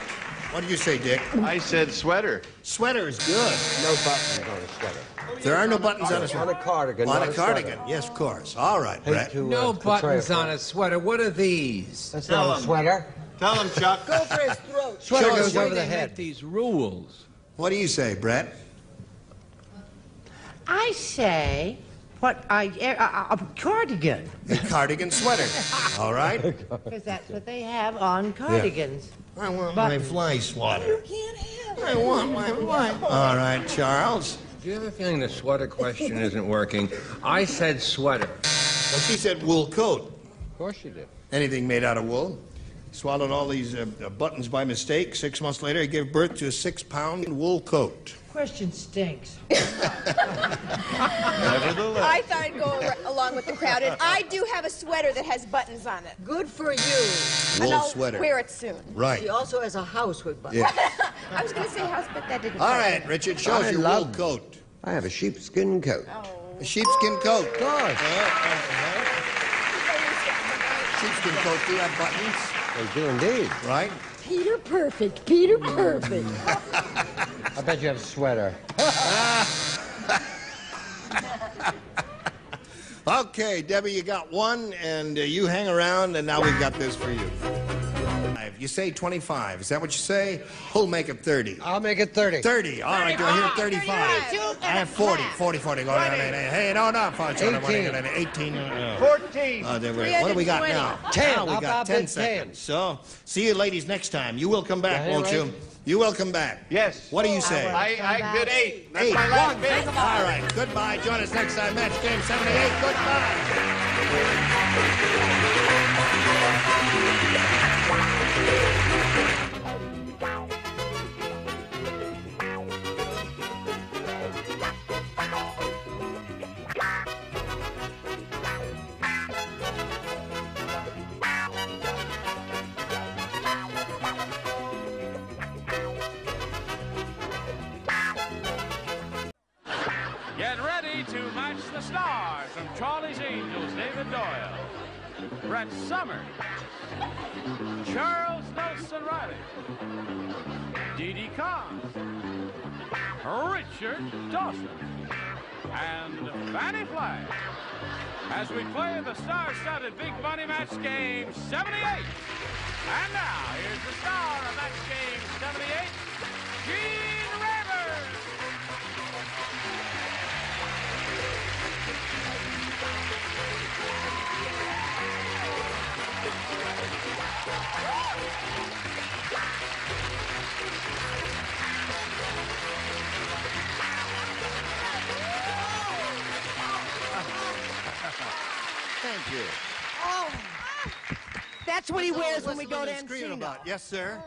S7: What did you say, Dick?
S14: I said sweater.
S7: Sweater is good.
S22: No buttons on a sweater.
S7: There are no buttons on a sweater.
S22: On a cardigan.
S7: On
S22: not
S7: a
S22: sweater.
S7: cardigan. Yes, of course. All right,
S22: Hate
S7: Brett.
S22: to,
S10: No
S22: portray
S10: buttons
S22: it.
S10: on a sweater. What are these?
S22: That's not a sweater.
S6: Tell him, Chuck.
S3: Go for his throat.
S22: Sweater
S7: Show us
S22: goes
S10: Why
S22: over the
S10: they make
S22: head.
S10: these rules?
S7: What do you say, Brett?
S11: I say, a cardigan.
S7: A cardigan sweater. All right.
S11: Because that's what they have on cardigans.
S7: I want my fly swatter. I want my fly. All right, Charles.
S10: Do you have a feeling the sweater question isn't working? I said sweater.
S7: Well, she said wool coat.
S22: Of course you did.
S7: Anything made out of wool. Swallowed all these buttons by mistake. 6 months later, I gave birth to a 6-pound wool coat.
S11: Question stinks.
S15: I thought I'd go along with the crowd, and I do have a sweater that has buttons on it.
S3: Good for you.
S15: And
S7: Wool
S15: I'll
S7: sweater.
S15: wear it soon.
S7: Right.
S3: She also has a house with buttons.
S7: Yeah.
S15: I was going to say house, but that didn't
S7: All
S15: work.
S7: right, Richard, show us
S22: I
S7: your wool
S22: love-
S7: coat.
S22: I have a sheepskin coat.
S7: A sheepskin coat.
S22: Of course.
S7: Sheepskin coat do have buttons,
S22: They do indeed.
S7: right?
S3: Peter Perfect. Peter Perfect.
S22: I bet you have a sweater.
S7: Okay, Debbie, you got one, and you hang around, and now we've got this for you. You say 25. Is that what you say? Who'll make it 30?
S22: I'll make it 30.
S7: 30. All right, do I hear 35? I have 40. 40. Go down. Hey, no.
S22: 18.
S7: 18.
S14: 14.
S7: What do we got now?
S22: 10.
S7: Now we
S22: How
S7: got
S22: about
S7: 10
S22: the
S7: seconds. So, see you ladies next time. You will come back,
S22: Yeah,
S7: won't
S22: right.
S7: you? You will come back.
S14: Yes.
S7: What do you say?
S14: I good 8. That's
S7: 8.
S14: my last pick.
S7: All right, goodbye. Join us next time. Match game 78. Goodbye.
S1: stars from Charlie's Angels, David Doyle, Brett Summers, Charles Nelson Riley, Dee Dee Kong, Richard Dawson, and Fanny Flagg, as we play the star-studded Big Money Match Game 78. And now, here's the star of Match Game 78, Gene Rivers.
S7: Thank you.
S11: Oh, that's what he wears when we go to Encino.
S6: Yes, sir.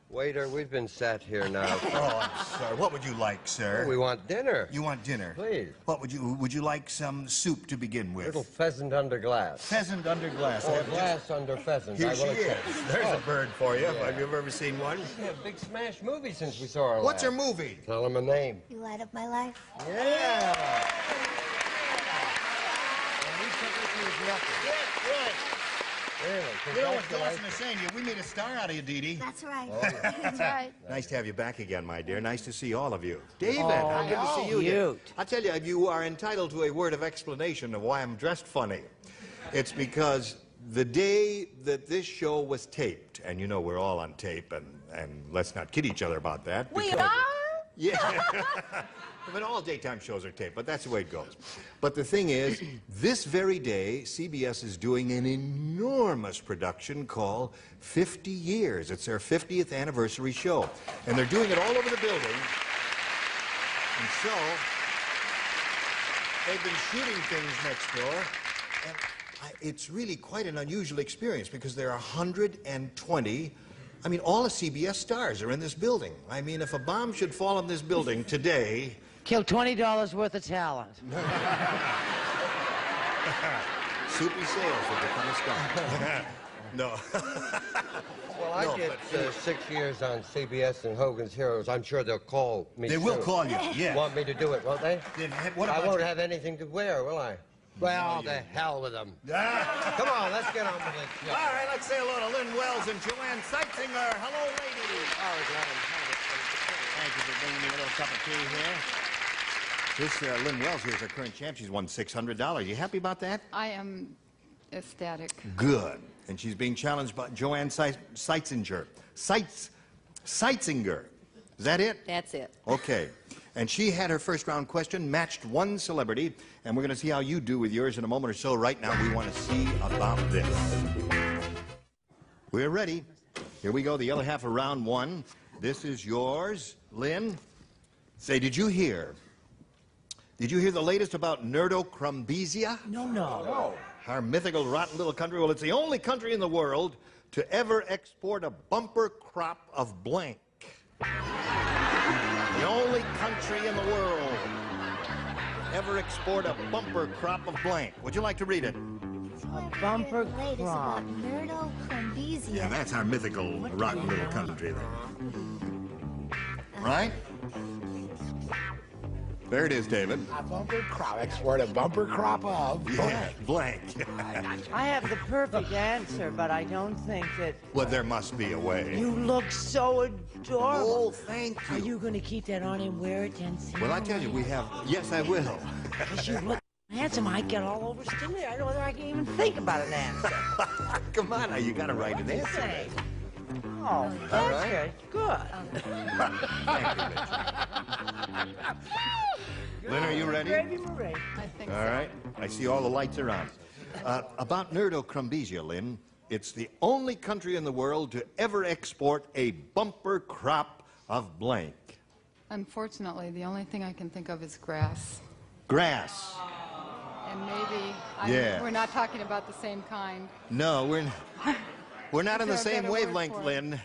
S22: Waiter, we've been sat here now.
S6: Oh, I'm sorry. What would you like, sir?
S22: Oh, we want dinner.
S6: You want dinner?
S22: Please.
S6: What would you like some soup to begin with?
S22: Little pheasant under glass.
S6: Pheasant under glass.
S22: Or glass under pheasant.
S6: Here
S22: I
S6: she
S22: will
S6: is.
S22: accept.
S6: There's
S22: Oh.
S6: a bird for you.
S22: Yeah.
S6: Have you ever seen one?
S22: Yeah, big smash movie since we saw her
S6: What's her
S22: last.
S6: movie?
S22: Tell him a name.
S13: You light up my life.
S6: Yeah.
S22: Really?
S6: You know what Dawson is saying? We made a star out of you, Dee Dee.
S13: That's right.
S22: Oh, yeah.
S13: That's right.
S6: Nice to have you back again, my dear. Nice to see all of you. David,
S11: Oh,
S6: how good to see you again.
S11: cute.
S6: I tell you, you are entitled to a word of explanation of why I'm dressed funny. It's because the day that this show was taped, and you know we're all on tape, and let's not kid each other about that.
S8: We
S6: because-
S8: are?
S6: Yeah. But all daytime shows are taped, but that's the way it goes. But the thing is, this very day, CBS is doing an enormous production called 50 Years. It's their 50th anniversary show. And they're doing it all over the building. And so, they've been shooting things next door. And it's really quite an unusual experience because there are 120. I mean, all the CBS stars are in this building. I mean, if a bomb should fall in this building today...
S11: Kill $20 worth of talent.
S6: Soupy sales will become a star. No.
S22: Well, I
S6: No,
S22: did
S6: but-
S22: 6 years on CBS and Hogan's Heroes. I'm sure they'll call me
S6: They will
S22: soon.
S6: call you, yeah.
S22: Want me to do it, won't they?
S6: Then what
S22: I
S6: about
S22: won't
S6: you?
S22: have anything to wear, will I? Well, the hell with them. Come on, let's get on with it.
S6: All right, let's say hello to Lynn Wells and Joanne Seitzinger. Hello, ladies. Thank you for bringing me a little cup of tea here. This Lynn Wells here is our current champ. She's won $600. You happy about that?
S16: I am ecstatic.
S6: Good. And she's being challenged by Joanne Seitzinger. Seitzinger. Is that it?
S19: That's it.
S6: Okay. And she had her first round question, matched one celebrity, and we're going to see how you do with yours in a moment or so. Right now, we want to see about this. We're ready. Here we go, the other half of round one. This is yours, Lynn. Say, did you hear the latest about Nerdocrumbizia?
S11: No.
S6: Our mythical, rotten little country. Well, it's the only country in the world to ever export a bumper crop of blank. The only country in the world ever export a bumper crop of blank. Would you like to read it?
S11: A bumper
S13: Latest
S11: crop.
S13: about Nerdocrumbizia.
S6: Yeah, that's our mythical, rotten little country there. Right? There it is, David.
S21: A bumper crop. Export a bumper crop of
S6: Yeah, blank.
S11: I have the perfect answer, but I don't think that...
S6: Well, there must be a way.
S11: You look so adorable.
S6: Oh, thank you.
S11: Are you going to keep that on and wear it and see?
S6: Well, I tell you, we have... Yes, I will.
S11: Because you look handsome. I get all overstimulated. I don't know whether I can even think about an answer.
S6: Come on, now, you got to write an answer.
S11: Say. Oh, that's
S6: All right.
S11: good.
S6: Thank you, Mitch. Lynn, are you ready?
S11: Gravy Marie.
S16: I think
S6: All right. I see all the lights are on. About Nerdocrumbizia, Lynn, it's the only country in the world to ever export a bumper crop of blank.
S16: Unfortunately, the only thing I can think of is grass.
S6: Grass.
S16: And maybe
S6: Yeah.
S16: we're not talking about the same kind.
S6: No, we're not on the
S16: Is there a
S6: same
S16: better word
S6: wavelength,
S16: for it?
S6: Lynn.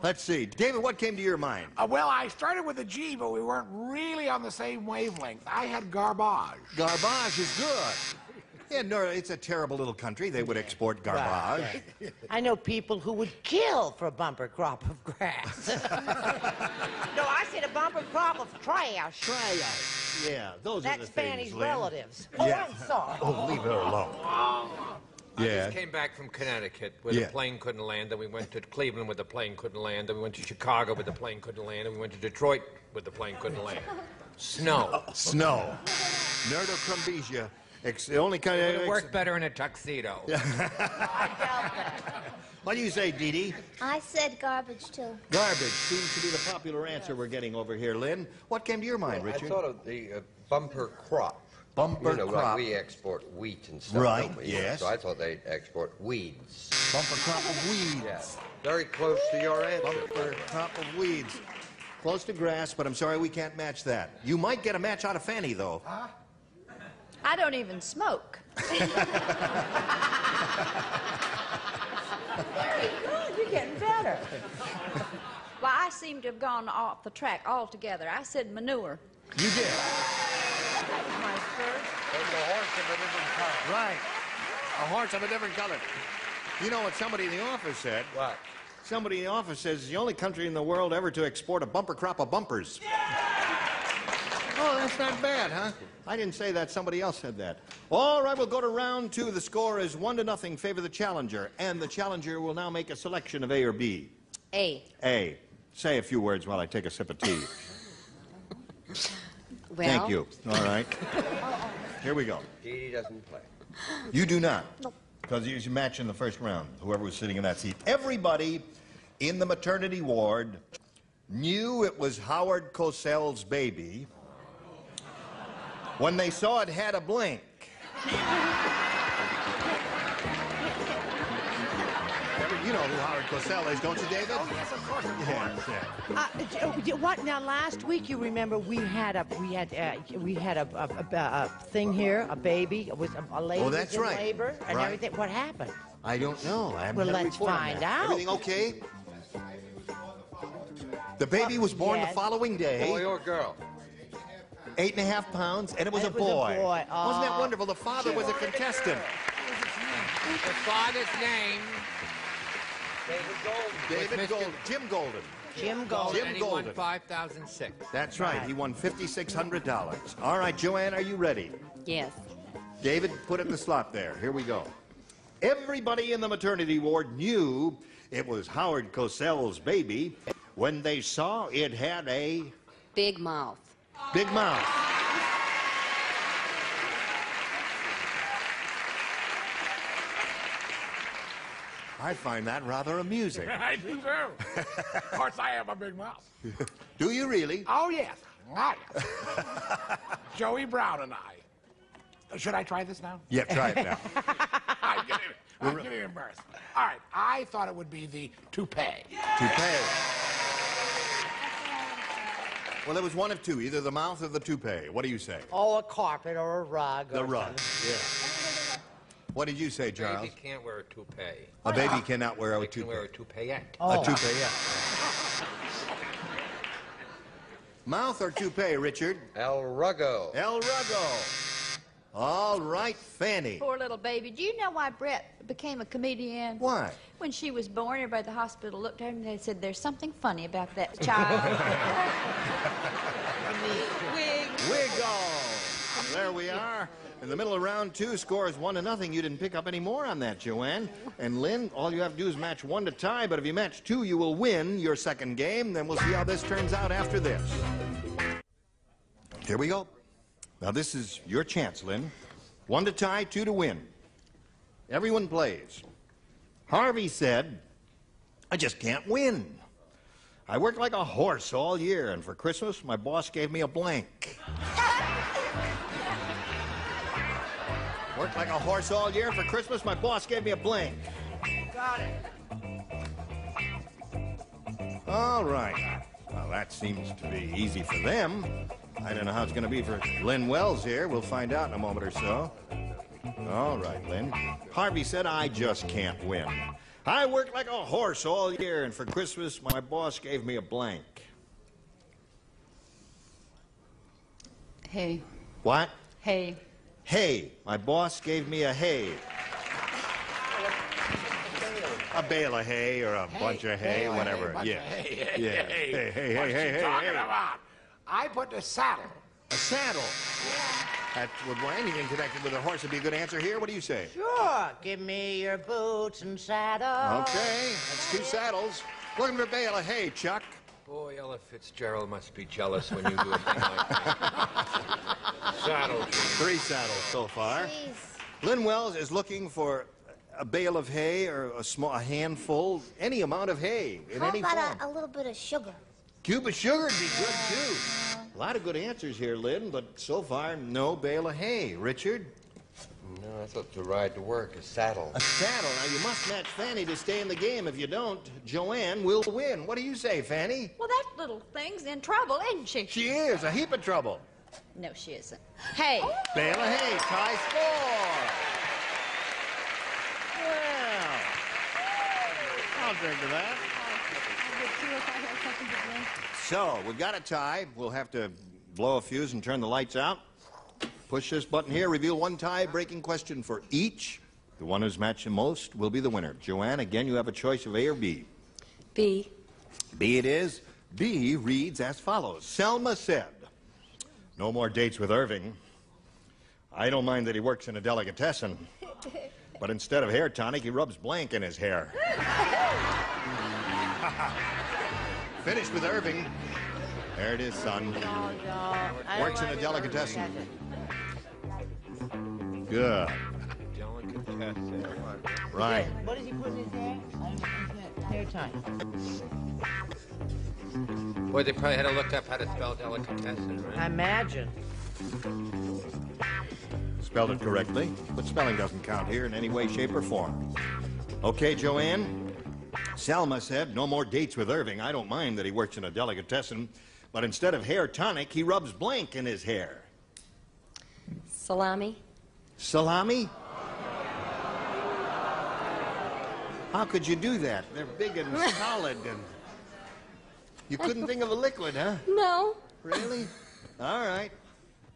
S6: Let's see. David, what came to your mind?
S21: Well, I started with a G, but we weren't really on the same wavelength. I had garbage.
S6: Garbage is good. Yeah, no, it's a terrible little country. They would export garbage.
S11: Right. I know people who would kill for a bumper crop of grass. No, I said a bumper crop of trash.
S6: Trash. Yeah, those are the
S11: That's
S6: things,
S11: Fanny's
S6: Lynn.
S11: relatives.
S6: Yeah.
S11: Oh, I'm sorry.
S6: Oh, leave her alone.
S10: I just came back from Connecticut where
S6: Yeah.
S10: the plane couldn't land, then we went to Cleveland where the plane couldn't land, then we went to Chicago where the plane couldn't land, and we went to Detroit where the plane couldn't land. Snow.
S6: Snow. Nerdocrumbisia. The only kind
S10: It would
S6: of...
S10: work better in a tuxedo.
S6: What do you say, Dee Dee?
S13: I said garbage too.
S6: Garbage seems to be the popular answer we're getting over here, Lynn. What came to your mind, Richard?
S22: I thought of the bumper crop.
S6: Bumper
S22: you know,
S6: crop.
S22: Like we export wheat and stuff.
S6: Right,
S22: don't we?
S6: yes.
S22: So I thought they'd export weeds.
S6: Bumper crop of weeds.
S22: Yeah. Very close to your answer.
S6: Bumper crop of weeds. Close to grass, but I'm sorry we can't match that. You might get a match out of Fanny, though.
S19: I don't even smoke.
S3: Very good. You're getting better.
S19: Well, I seem to have gone off the track altogether. I said manure.
S6: You did.
S19: That was my first.
S21: There's a horse of a different color.
S6: Right.
S21: A horse of a different color.
S6: You know what somebody in the office said?
S22: What?
S6: Somebody in the office says it's the only country in the world ever to export a bumper crop of bumpers. Oh, that's not bad, huh? I didn't say that. Somebody else said that. All right, we'll go to round two. The score is 1-0, favor the challenger. And the challenger will now make a selection of A or B.
S8: A.
S6: A. Say a few words while I take a sip of tea.
S8: Well.
S6: Thank you. All right. Here we go.
S22: Dee Dee doesn't play.
S6: You do not. Because you should match in the first round, whoever was sitting in that seat. Everybody in the maternity ward knew it was Howard Cosell's baby when they saw it had a blink. You know who Howard Cosell is, don't you, David?
S21: Oh, yes, of course.
S11: What now? Last week, you remember we had a thing here, a baby, with a lady
S6: Oh, that's
S11: was in
S6: right.
S11: labor and
S6: Right.
S11: everything. What happened?
S6: I don't know. I haven't
S11: Well,
S6: had a
S11: let's
S6: report on
S11: find
S6: that.
S11: out.
S6: Everything okay? The baby was born
S11: Yes.
S6: the following day.
S22: Boy or girl?
S6: 8.5 pounds, and it was a
S11: And it was a
S6: boy.
S11: boy.
S6: Wasn't that wonderful? The father was a contestant.
S10: The father's name.
S6: David Golden. Jim Golden.
S11: Jim Golden.
S10: And he won 5,006.
S6: That's right. He won $5,600. All right, Joanne, are you ready?
S8: Yes.
S6: David, put it in the slot there. Here we go. Everybody in the maternity ward knew it was Howard Cosell's baby when they saw it had a
S8: Big mouth.
S6: big mouth. I find that rather amusing.
S21: I do too. Of course, I have a big mouth.
S6: Do you really?
S21: Oh, yes. Ah, yes. Joey Brown and I. Should I try this now?
S6: Yeah, try it now.
S21: I'm getting embarrassed. All right, I thought it would be the toupee.
S6: Toupee. Well, there was one of two, either the mouth or the toupee. What do you say?
S11: Oh, a carpet or a rug.
S6: The
S11: or
S6: rug,
S11: something.
S6: yeah. What did you say, Charles?
S10: Baby can't wear a toupee.
S6: A baby cannot wear a
S10: They can
S6: toupee.
S10: wear a toupee-ette.
S6: A toupee, yeah. Mouth or toupee, Richard?
S22: El Ruggo.
S6: El Ruggo. All right, Fanny.
S19: Poor little baby. Do you know why Brett became a comedian?
S6: Why?
S19: When she was born, everybody at the hospital looked at her and they said, "There's something funny about that child."
S6: Wiggle. There we are. In the middle of round two, score is 1-0. You didn't pick up any more on that, Joanne. And Lynn, all you have to do is match one to tie, but if you match two, you will win your second game. Then we'll see how this turns out after this. Here we go. Now, this is your chance, Lynn. 1 to tie, 2 to win. Everyone plays. Harvey said, "I just can't win. I worked like a horse all year, and for Christmas, my boss gave me a blank." Worked like a horse all year, and for Christmas, my boss gave me a blank.
S11: Got it.
S6: All right. Well, that seems to be easy for them. I don't know how it's going to be for Lynn Wells here. We'll find out in a moment or so. All right, Lynn. Harvey said, "I just can't win. I worked like a horse all year, and for Christmas, my boss gave me a blank."
S9: Hay.
S6: What?
S9: Hay.
S6: Hay. My boss gave me a hay. A bale of hay or a bunch of hay, whatever. Yeah. Yeah. Hey.
S21: What's she talking about? I put a saddle.
S6: A saddle. That would, well, anything connected with a horse would be a good answer here. What do you say?
S11: Sure. Give me your boots and saddle.
S6: Okay, that's 2 saddles. Looking for a bale of hay, Chuck.
S10: Boy, Ella Fitzgerald must be jealous when you do a thing like that. Saddles.
S6: 3 saddles so far. Lynn Wells is looking for a bale of hay or a handful, any amount of hay in any form.
S13: How about a little bit of sugar?
S6: Cube of sugar would be good, too. A lot of good answers here, Lynn, but so far, no bale of hay. Richard?
S22: No, I thought to ride to work, a saddle.
S6: A saddle. Now, you must match Fanny to stay in the game. If you don't, Joanne will win. What do you say, Fanny?
S19: Well, that little thing's in trouble, isn't she?
S6: She is. A heap of trouble.
S19: No, she isn't. Hey.
S6: Bale of hay. Tie score. Well, I'll drink to that. So, we've got a tie. We'll have to blow a fuse and turn the lights out. Push this button here, reveal 1 tie-breaking question for each. The one who's matched the most will be the winner. Joanne, again, you have a choice of A or B.
S9: B.
S6: B it is. B reads as follows. Selma said, "No more dates with Irving. I don't mind that he works in a delicatessen, but instead of hair tonic, he rubs blank in his hair." Finished with Irving. There it is, son. Works in a delicatessen. Good.
S10: Delicatessen.
S6: Right.
S11: What does he put in his hair? Hair tie.
S10: Boy, they probably had to look up how to spell delicatessen, right?
S11: I imagine.
S6: Spelled it correctly, but spelling doesn't count here in any way, shape, or form. Okay, Joanne. Selma said, "No more dates with Irving. I don't mind that he works in a delicatessen, but instead of hair tonic, he rubs blank in his hair."
S9: Salami.
S6: Salami? How could you do that? They're big and solid, and you couldn't think of a liquid, huh?
S9: No.
S6: Really? All right.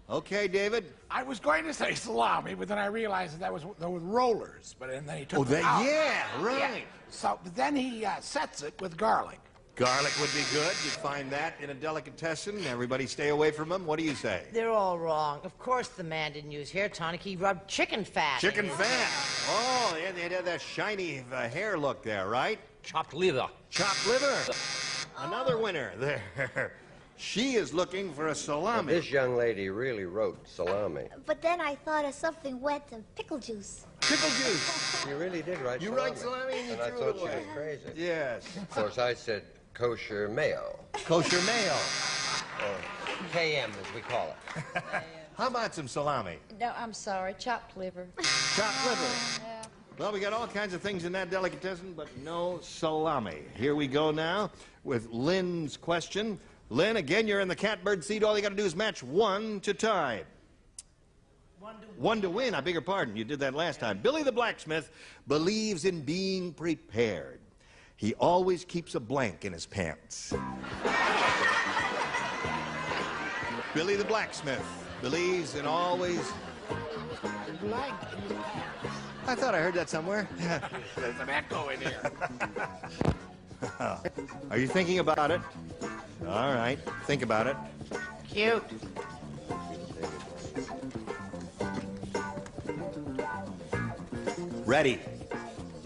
S6: Okay, David.
S21: I was going to say salami, but then I realized that was those rollers. But then he took them out.
S6: Yeah, right.
S21: Yeah. So but then he sets it with garlic.
S6: Garlic would be good. You'd find that in a delicatessen. Everybody stay away from them. What do you say?
S11: They're all wrong. Of course the man didn't use hair tonic. He rubbed chicken fat.
S6: Chicken fat. Oh, yeah, they had that shiny hair look there, right?
S10: Chopped liver.
S6: Chopped liver. Another winner there. She is looking for a salami.
S22: Well, this young lady really wrote salami.
S13: But then I thought of something wet and pickle juice.
S6: Pickle juice.
S22: You really did write
S6: You
S22: salami.
S6: write salami and you
S22: I
S6: threw
S22: thought
S6: it
S22: she
S6: away.
S22: was crazy.
S6: Yes.
S22: Of course, I said kosher mayo.
S6: Kosher mayo.
S22: Or KM, as we call it.
S6: How about some salami?
S19: No, I'm sorry. Chopped liver.
S6: Chopped liver.
S19: Yeah.
S6: Well, we got all kinds of things in that delicatessen, but no salami. Here we go now with Lynn's question. Lynn, again, you're in the catbird seat. All you got to do is match 1 to tie. 1 to win. I beg your pardon. You did that last time. Billy the blacksmith believes in being prepared. He always keeps a blank in his pants. Billy the blacksmith believes in always...
S21: Blank.
S6: I thought I heard that somewhere.
S21: There's an echo in here.
S6: Are you thinking about it? All right, think about it.
S11: Cute.
S6: Ready.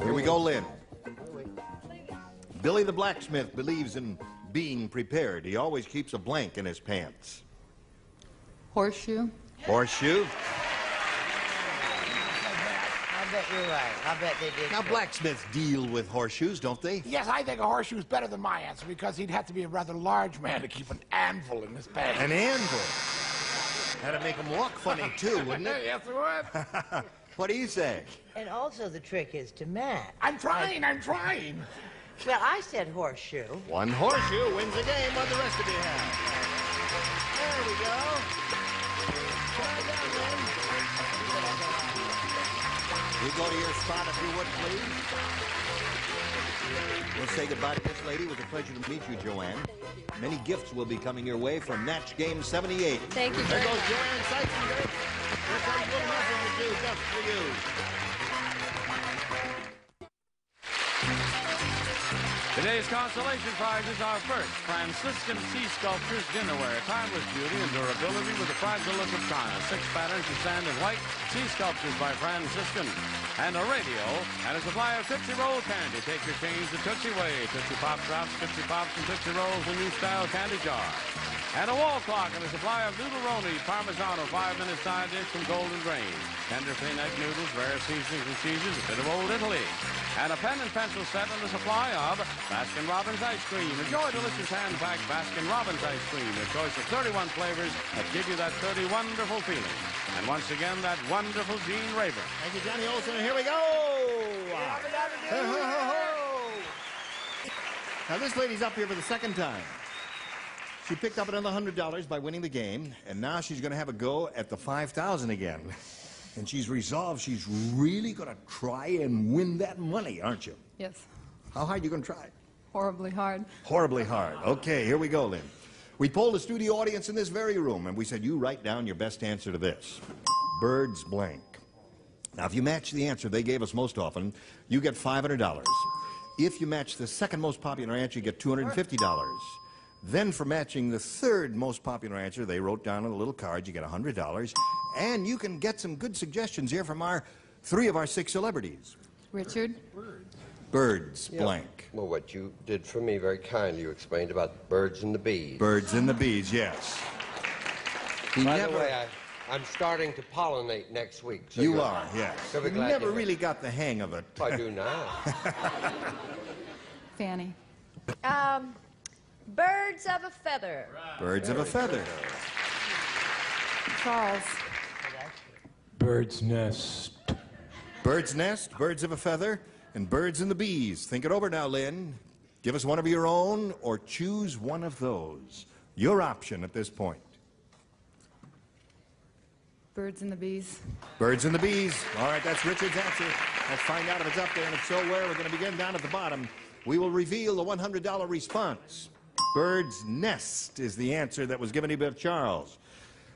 S6: Here we go, Lynn. Billy the blacksmith believes in being prepared. He always keeps a blank in his pants.
S18: Horseshoe.
S6: Horseshoe.
S11: I bet you're right. I bet they did.
S6: Now, blacksmiths deal with horseshoes, don't they?
S21: Yes, I think a horseshoe is better than my answer because he'd have to be a rather large man to keep an anvil in his pants.
S6: An anvil. Had to make him look funny, too, wouldn't it?
S21: Yes, it would.
S6: What do you say?
S11: And also the trick is to match.
S21: I'm trying.
S11: Well, I said horseshoe.
S6: 1 horseshoe wins the game. What the rest of you have? There we go. You go to your spot if you would, please. We'll say goodbye to this lady. It was a pleasure to meet you, Joanne. Many gifts will be coming your way from Match Game 78.
S15: Thank you
S6: There
S15: very
S6: goes
S15: much.
S6: Joanne Seisenberg. Here comes a little message or two just for you.
S1: Today's consolation prizes are first, Franciscan sea sculptures dinnerware, timeless beauty and durability with the fragile look of China. 6 patterns to sand and white, sea sculptures by Franciscan. And a radio and a supply of Tootsie Roll candy. Take your change the Tootsie way. Tootsie Pop Drops, Tootsie Pops, and Tootsie Rolls, a new style candy jar. And a wall clock and a supply of Noodle-Roni Parmigiano 5-minute side dish from Golden Grain. Tender thin egg noodles, rare seasonings and cheeses, a bit of old Italy. And a pen and pencil set and a supply of Baskin-Robbins ice cream. Enjoy delicious hand-packed Baskin-Robbins ice cream. A choice of 31 flavors that give you that 30 wonderful feeling. And once again, that wonderful Gene Rayburn.
S6: Thank you, Johnny Olson. Here we go. Now, this lady's up here for the second time. She picked up another $100 by winning the game, and now she's going to have a go at the $5,000 again. And she's resolved she's really going to try and win that money, aren't you?
S18: Yes.
S6: How hard are you going to try?
S18: Horribly hard.
S6: Horribly hard. Okay, here we go, Lynn. We polled the studio audience in this very room, and we said, you write down your best answer to this. Birds blank. Now, if you match the answer they gave us most often, you get $500. If you match the second most popular answer, you get $250. Then for matching the third most popular answer, they wrote down on a little card, you get $100. And you can get some good suggestions here from 3 of our 6 celebrities.
S18: Richard?
S6: Birds,
S22: Yeah.
S6: blank.
S22: Well, what you did for me very kindly, you explained about birds and the bees.
S6: Birds and the bees, yes.
S22: By the way, I'm starting to pollinate next week. So
S6: You are, yes.
S22: So
S6: You never really got the hang of it.
S22: I do now.
S18: Fanny?
S19: Birds of a feather.
S6: Birds of a feather.
S18: Charles?
S2: Bird's nest.
S6: Bird's nest, birds of a feather, and birds and the bees. Think it over now, Lynn. Give us one of your own or choose one of those. Your option at this point.
S18: Birds and the bees.
S6: Birds and the bees. All right, that's Richard's answer. Let's find out if it's up there, and if so, where. We're going to begin down at the bottom. We will reveal the $100 response. Bird's nest is the answer that was given to you by Charles.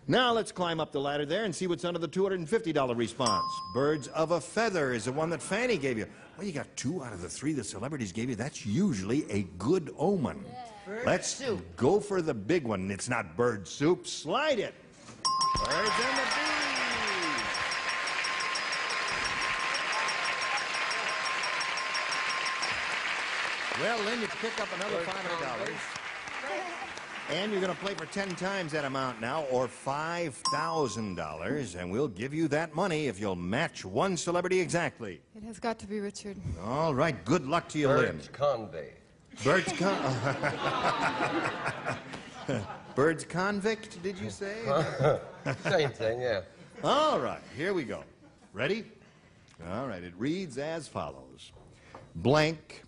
S6: Now let's climb up the ladder there and see what's under the $250 response. Birds of a feather is the one that Fanny gave you. Well, you got 2 out of the 3 the celebrities gave you. That's usually a good omen.
S11: Bird
S6: Let's
S11: soup.
S6: go for the big one. It's not bird soup. Slide it. Birds and the bees. Well, Lynn, you pick up another $500. And you're going to play for 10 times that amount now, or $5,000. And we'll give you that money if you'll match one celebrity exactly.
S18: It has got to be Richard.
S6: All right, good luck to you, Lynn.
S22: Birds convict.
S6: Birds Birds convict, did you say?
S22: Same thing, yeah.
S6: All right, here we go. Ready? All right, it reads as follows. Blank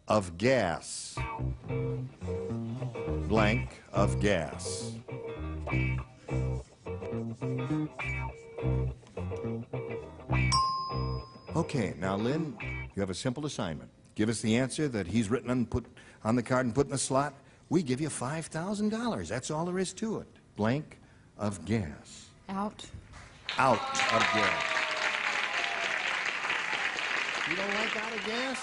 S6: of gas. Blank of gas. Okay, now, Lynn, you have a simple assignment. Give us the answer that he's written and put on the card and put in the slot. We give you $5,000. That's all there is to it. Blank of gas.
S18: Out.
S6: Out of gas. You don't like out of gas?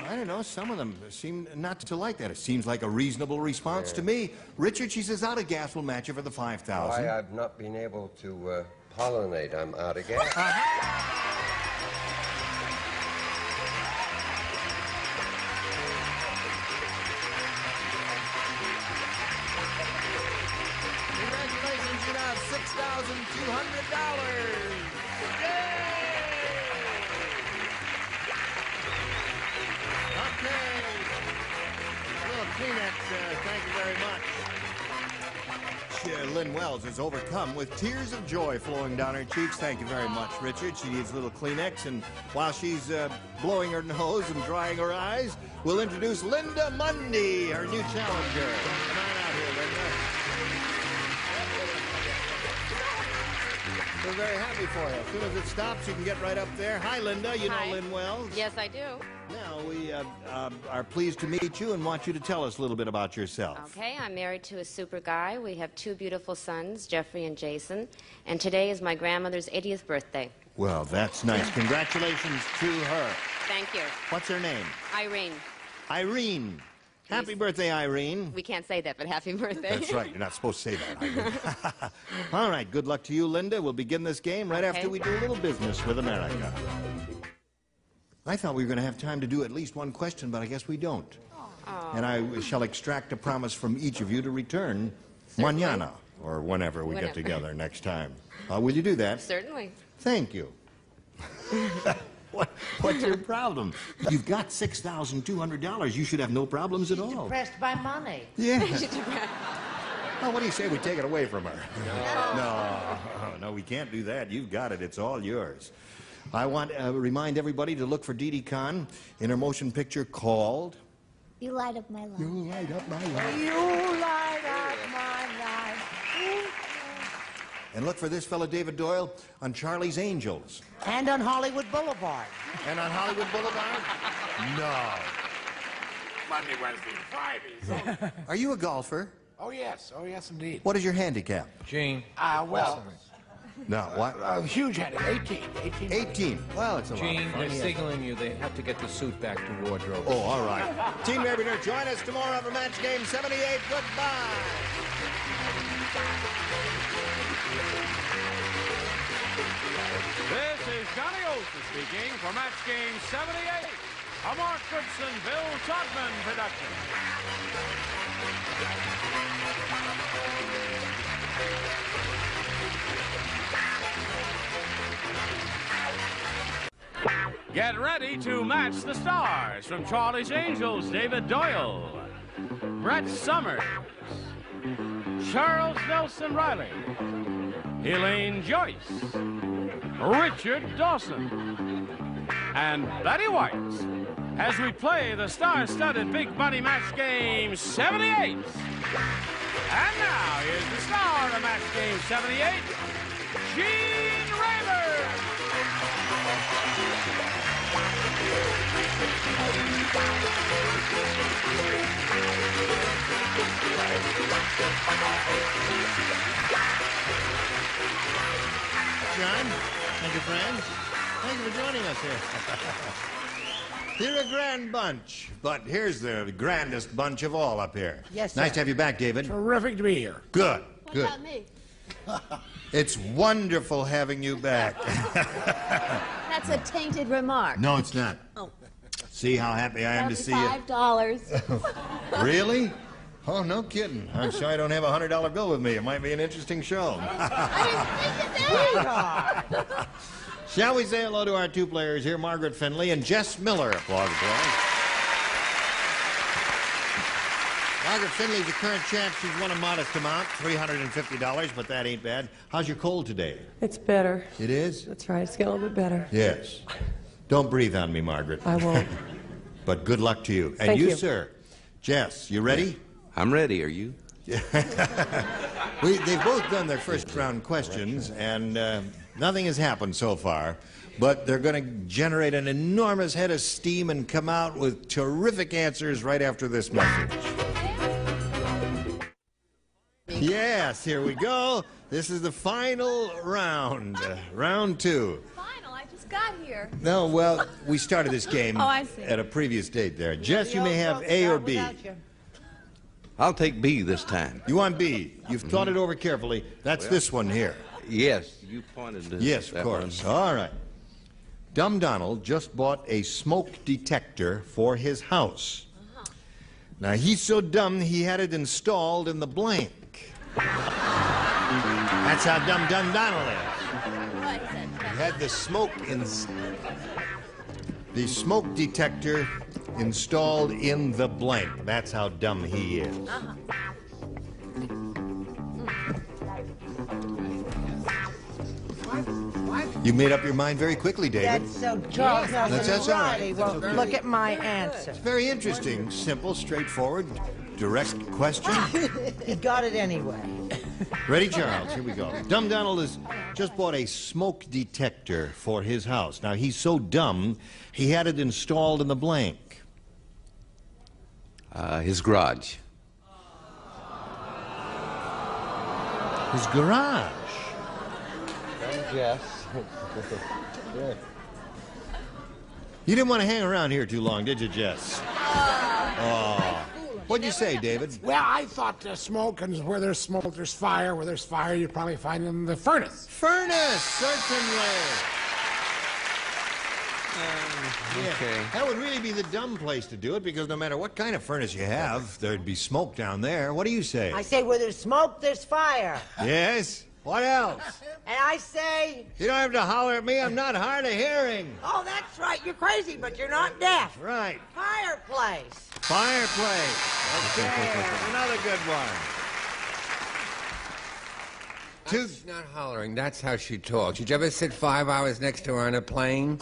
S6: I don't know. Some of them seem not to like that. It seems like a reasonable response to me. Richard, she says out of gas will match you for the $5,000.
S22: Why, I've not been able to pollinate. I'm out of gas.
S6: Congratulations, you now have $6,200. Okay. A little Kleenex, thank you very much. Lynn Wells is overcome with tears of joy flowing down her cheeks. Thank you very much, Richard. She needs a little Kleenex, and while she's blowing her nose and drying her eyes, we'll introduce Linda Mundy, her new challenger. Come on out here, Linda. We're very happy for you. As soon as it stops, you can get right up there. Hi, Linda. You know Lynn Wells.
S4: Yes, I do.
S6: Now, we are pleased to meet you and want you to tell us a little bit about yourself.
S4: Okay, I'm married to a super guy. We have 2 beautiful sons, Jeffrey and Jason. And today is my grandmother's 80th birthday.
S6: Well, that's nice. Congratulations to her.
S4: Thank you.
S6: What's her name?
S4: Irene.
S6: Irene. Happy birthday, Irene.
S4: We can't say that, but happy birthday.
S6: That's right. You're not supposed to say that, Irene. All right. Good luck to you, Linda. We'll begin this game right after we do a little business with America. I thought we were going to have time to do at least one question, but I guess we don't.
S4: Oh.
S6: And I shall extract a promise from each of you to return mañana, or whenever we get together next time. Will you do that?
S4: Certainly.
S6: Thank you. What's your problem? You've got $6,200. You should have no problems at all.
S11: Depressed by money.
S6: Yeah. Oh, what do you say we take it away from her? No, we can't do that. You've got it. It's all yours. I want to remind everybody to look for Didi Khan in her motion picture called...
S13: You light up my life.
S6: You light up my life.
S11: You light up my life.
S6: And look for this fellow David Doyle on Charlie's Angels.
S11: And on Hollywood Boulevard.
S6: And on Hollywood Boulevard? No.
S21: Monday, Wednesday, Fridays.
S6: Are you a golfer?
S21: Oh, yes, indeed.
S6: What is your handicap?
S2: Gene.
S21: Well,
S6: No, what?
S21: huge headed, 18.
S6: 18. Well, it's a lot of
S2: Gene,
S6: fun.
S2: they're signaling you. They have to get the suit back to wardrobe.
S6: Oh, all right. Team Rabbiter, join us tomorrow for Match Game 78. Goodbye.
S1: This is Johnny Olson speaking for Match Game 78, a Mark Goodson, Bill Todman production. Get ready to match the stars from Charlie's Angels, David Doyle, Brett Summers, Charles Nelson Riley, Elaine Joyce, Richard Dawson, and Betty White as we play the star-studded Big Money Match Game 78. And now, here's the star of Match Game 78, Gene Rayburn.
S6: John, thank you, friends. Thank you for joining us here. You're a grand bunch, but here's the grandest bunch of all up here.
S11: Yes, sir.
S6: Nice to have you back, David.
S21: Terrific to be here.
S6: Good,
S9: What
S6: good.
S9: about me?
S6: It's wonderful having you back.
S9: That's a tainted remark.
S6: No, it's not.
S9: Oh.
S6: See how happy I am to see you.
S9: $5.
S6: Really? Oh, no kidding. I'm sure I don't have a $100 bill with me. It might be an interesting show. Shall we say hello to our 2 players here, Margaret Finley and Jess Miller. Applause, applause. Margaret Finley's the current champ. She's won a modest amount, $350, but that ain't bad. How's your cold today?
S20: It's better.
S6: It is?
S20: That's right. It's getting a little bit better.
S6: Yes. Don't breathe on me, Margaret.
S20: I won't.
S6: But good luck to you. And
S20: Thank you.
S6: sir. Jess, you ready?
S23: I'm ready. Are you?
S6: They've both done their first round questions, and nothing has happened so far. But they're going to generate an enormous head of steam and come out with terrific answers right after this message. Yes, here we go. This is the final round, round 2.
S9: Final, I just got here.
S6: No, well, we started this game
S9: Oh, I see.
S6: at a previous date there. Jess, you may have A or B.
S23: I'll take B this time.
S6: You want B? You've thought it over carefully. That's this one here.
S23: Yes, you pointed to
S6: Yes, of
S23: that
S6: course.
S23: one.
S6: All right. Dumb Donald just bought a smoke detector for his house. Now, he's so dumb he had it installed in the blank. That's how dumb Donald is. He had the smoke detector installed in the blank. That's how dumb he is. You made up your mind very quickly, David.
S11: That's so Charles Nelson
S6: That's all right.
S11: Riley. Well, look at my answer.
S6: It's very interesting, simple, straightforward, direct question.
S11: He got it anyway.
S6: Ready, Charles? Here we go. Dumb Donald has just bought a smoke detector for his house. Now, he's so dumb, he had it installed in the blank.
S23: His garage.
S6: His garage.
S22: Yes.
S6: You didn't want to hang around here too long, did you, Jess? Oh. What'd you say, David?
S21: Well, I thought smoke, and where there's smoke, there's fire. Where there's fire, you probably find it in the furnace.
S6: Furnace, certainly.
S23: Okay.
S6: That would really be the dumb place to do it, because no matter what kind of furnace you have, there'd be smoke down there. What do you say?
S11: I say where there's smoke, there's fire.
S6: Yes? What else?
S11: And I say...
S6: You don't have to holler at me. I'm not hard of hearing.
S11: Oh, that's right. You're crazy, but you're not deaf.
S6: Right.
S11: Fireplace.
S6: Fireplace. Okay, another good one.
S10: That's not hollering. That's how she talks. Did you ever sit 5 hours next to her on a plane?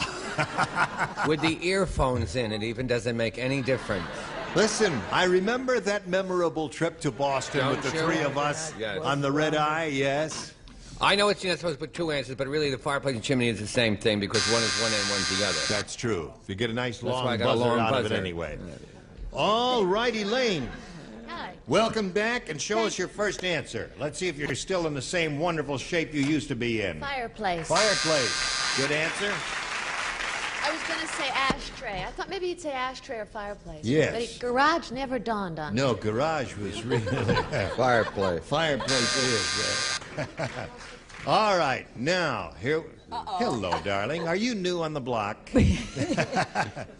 S10: With the earphones in, it even doesn't make any difference.
S6: Listen, I remember that memorable trip to Boston
S10: Don't
S6: with the
S10: you?
S6: three of us on the red eye, yes?
S10: I know you're not supposed to put two answers, but really the fireplace and chimney is the same thing because one is one end, one's the other.
S6: That's true. You get a nice
S10: That's why I
S6: long
S10: got a
S6: buzzer
S10: long
S6: out of
S10: buzzer.
S6: it anyway. All right, Elaine.
S9: Hi.
S6: Welcome back, and show us your first answer. Let's see if you're still in the same wonderful shape you used to be in.
S9: Fireplace.
S6: Fireplace. Good answer.
S9: I was going to say ashtray. I thought maybe you'd say ashtray or fireplace.
S6: Yes.
S9: But garage never dawned on me.
S6: No, garage was really...
S22: Fireplace.
S6: Fireplace it is. All right, now, here... Hello, darling. Are you new on the block?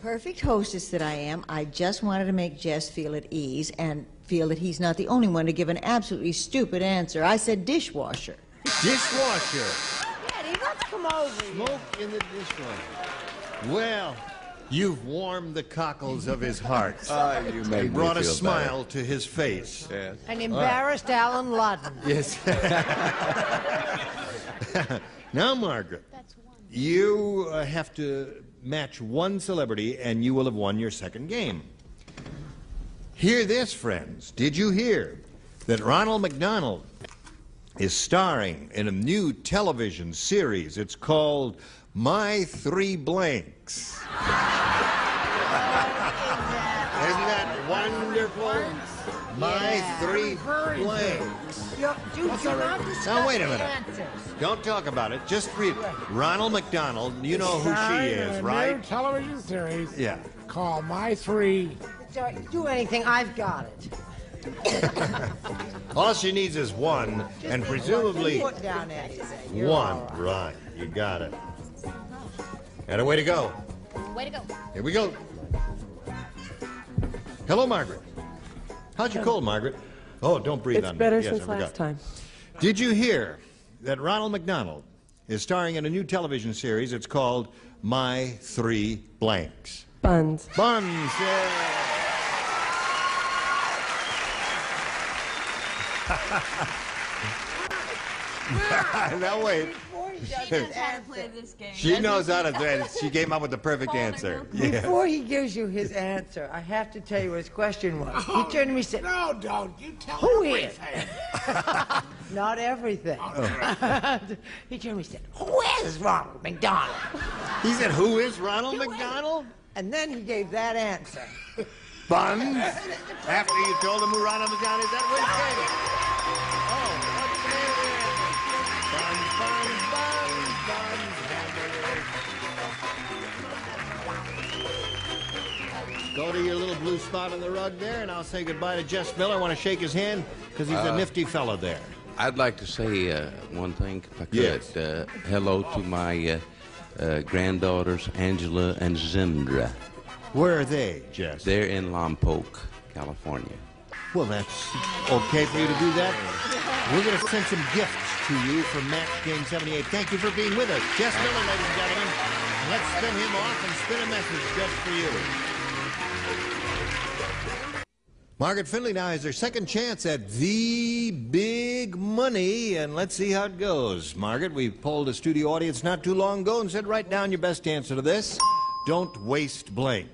S3: Perfect hostess that I am, I just wanted to make Jess feel at ease and feel that he's not the only one to give an absolutely stupid answer. I said dishwasher.
S6: Dishwasher.
S11: Daddy, let's come over here.
S6: Smoke in the dishwasher. Well, you've warmed the cockles of his heart.
S23: You make
S6: He
S23: me
S6: brought a
S23: feel
S6: smile to his face.
S23: Yes.
S11: An embarrassed Alan Ludden.
S6: Yes. Now, Margaret, you have to match one celebrity, and you will have won your second game. Hear this, friends. Did you hear that Ronald McDonald is starring in a new television series? It's called My Three Blanks. Isn't that wonderful? My Three Blanks. Now, wait a minute. Don't talk about it. Just read it. Ronald McDonald, you know who she is, right?
S21: New television series.
S6: Yeah.
S21: Called My Three.
S11: Sorry, do anything, I've got it.
S6: All she needs is one, and presumably
S11: Put down anything.
S6: one. Right, you got it. And a way to go.
S9: Way to go.
S6: Here we go. Hello, Margaret. How's your cold, Margaret? Oh, don't breathe
S20: It's
S6: on me.
S20: better
S6: Yes,
S20: since
S6: I forgot.
S20: last time.
S6: Did you hear that Ronald McDonald is starring in a new television series? It's called My Three Blanks.
S20: Buns.
S6: Buns, yeah. Now wait.
S19: She knows how to play this game.
S6: She knows how to play it. She came up with the perfect answer. Yeah.
S11: Before he gives you his answer, I have to tell you what his question was. He turned to me and said,
S21: No, don't. You tell
S11: Who
S21: everything.
S11: not everything. He turned to me and said, who is Ronald McDonald?
S6: He said, who is Ronald McDonald?
S11: And then he gave that answer.
S6: Buns? After you told him who Ronald McDonald is, that Wednesday. Oh, what's the name of it? Buns, buns, buns, hamburgers. Go to your little blue spot on the rug there, and I'll say goodbye to Jess Miller. I want to shake his hand because he's a nifty fellow there.
S23: I'd like to say one thing, if I could.
S6: Yes.
S23: Hello to my granddaughters, Angela and Zindra.
S6: Where are they, Jess?
S23: They're in Lompoc, California.
S6: Well, that's okay for you to do that. We're going to send some gifts to you from Match Game 78. Thank you for being with us. Jess Miller, ladies and gentlemen. Let's spin him off and spin a message just for you. Margaret Finley now has her second chance at the big money, and let's see how it goes. Margaret, we polled a studio audience not too long ago and said, write down your best answer to this. Don't waste blank.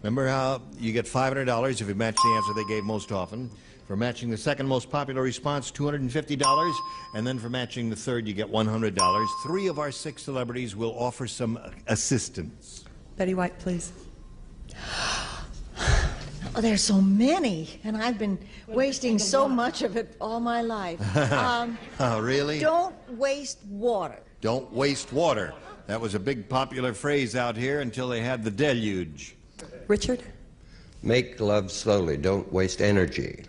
S6: Remember how you get $500 if you match the answer they gave most often, For matching the second most popular response, $250. And then for matching the third, you get $100. 3 of our 6 celebrities will offer some assistance.
S20: Betty White, please.
S3: Oh, there's so many, and I've been wasting so much of it all my life.
S6: Oh, really?
S3: Don't waste water.
S6: Don't waste water. That was a big popular phrase out here until they had the deluge.
S20: Richard?
S22: Make love slowly. Don't waste energy.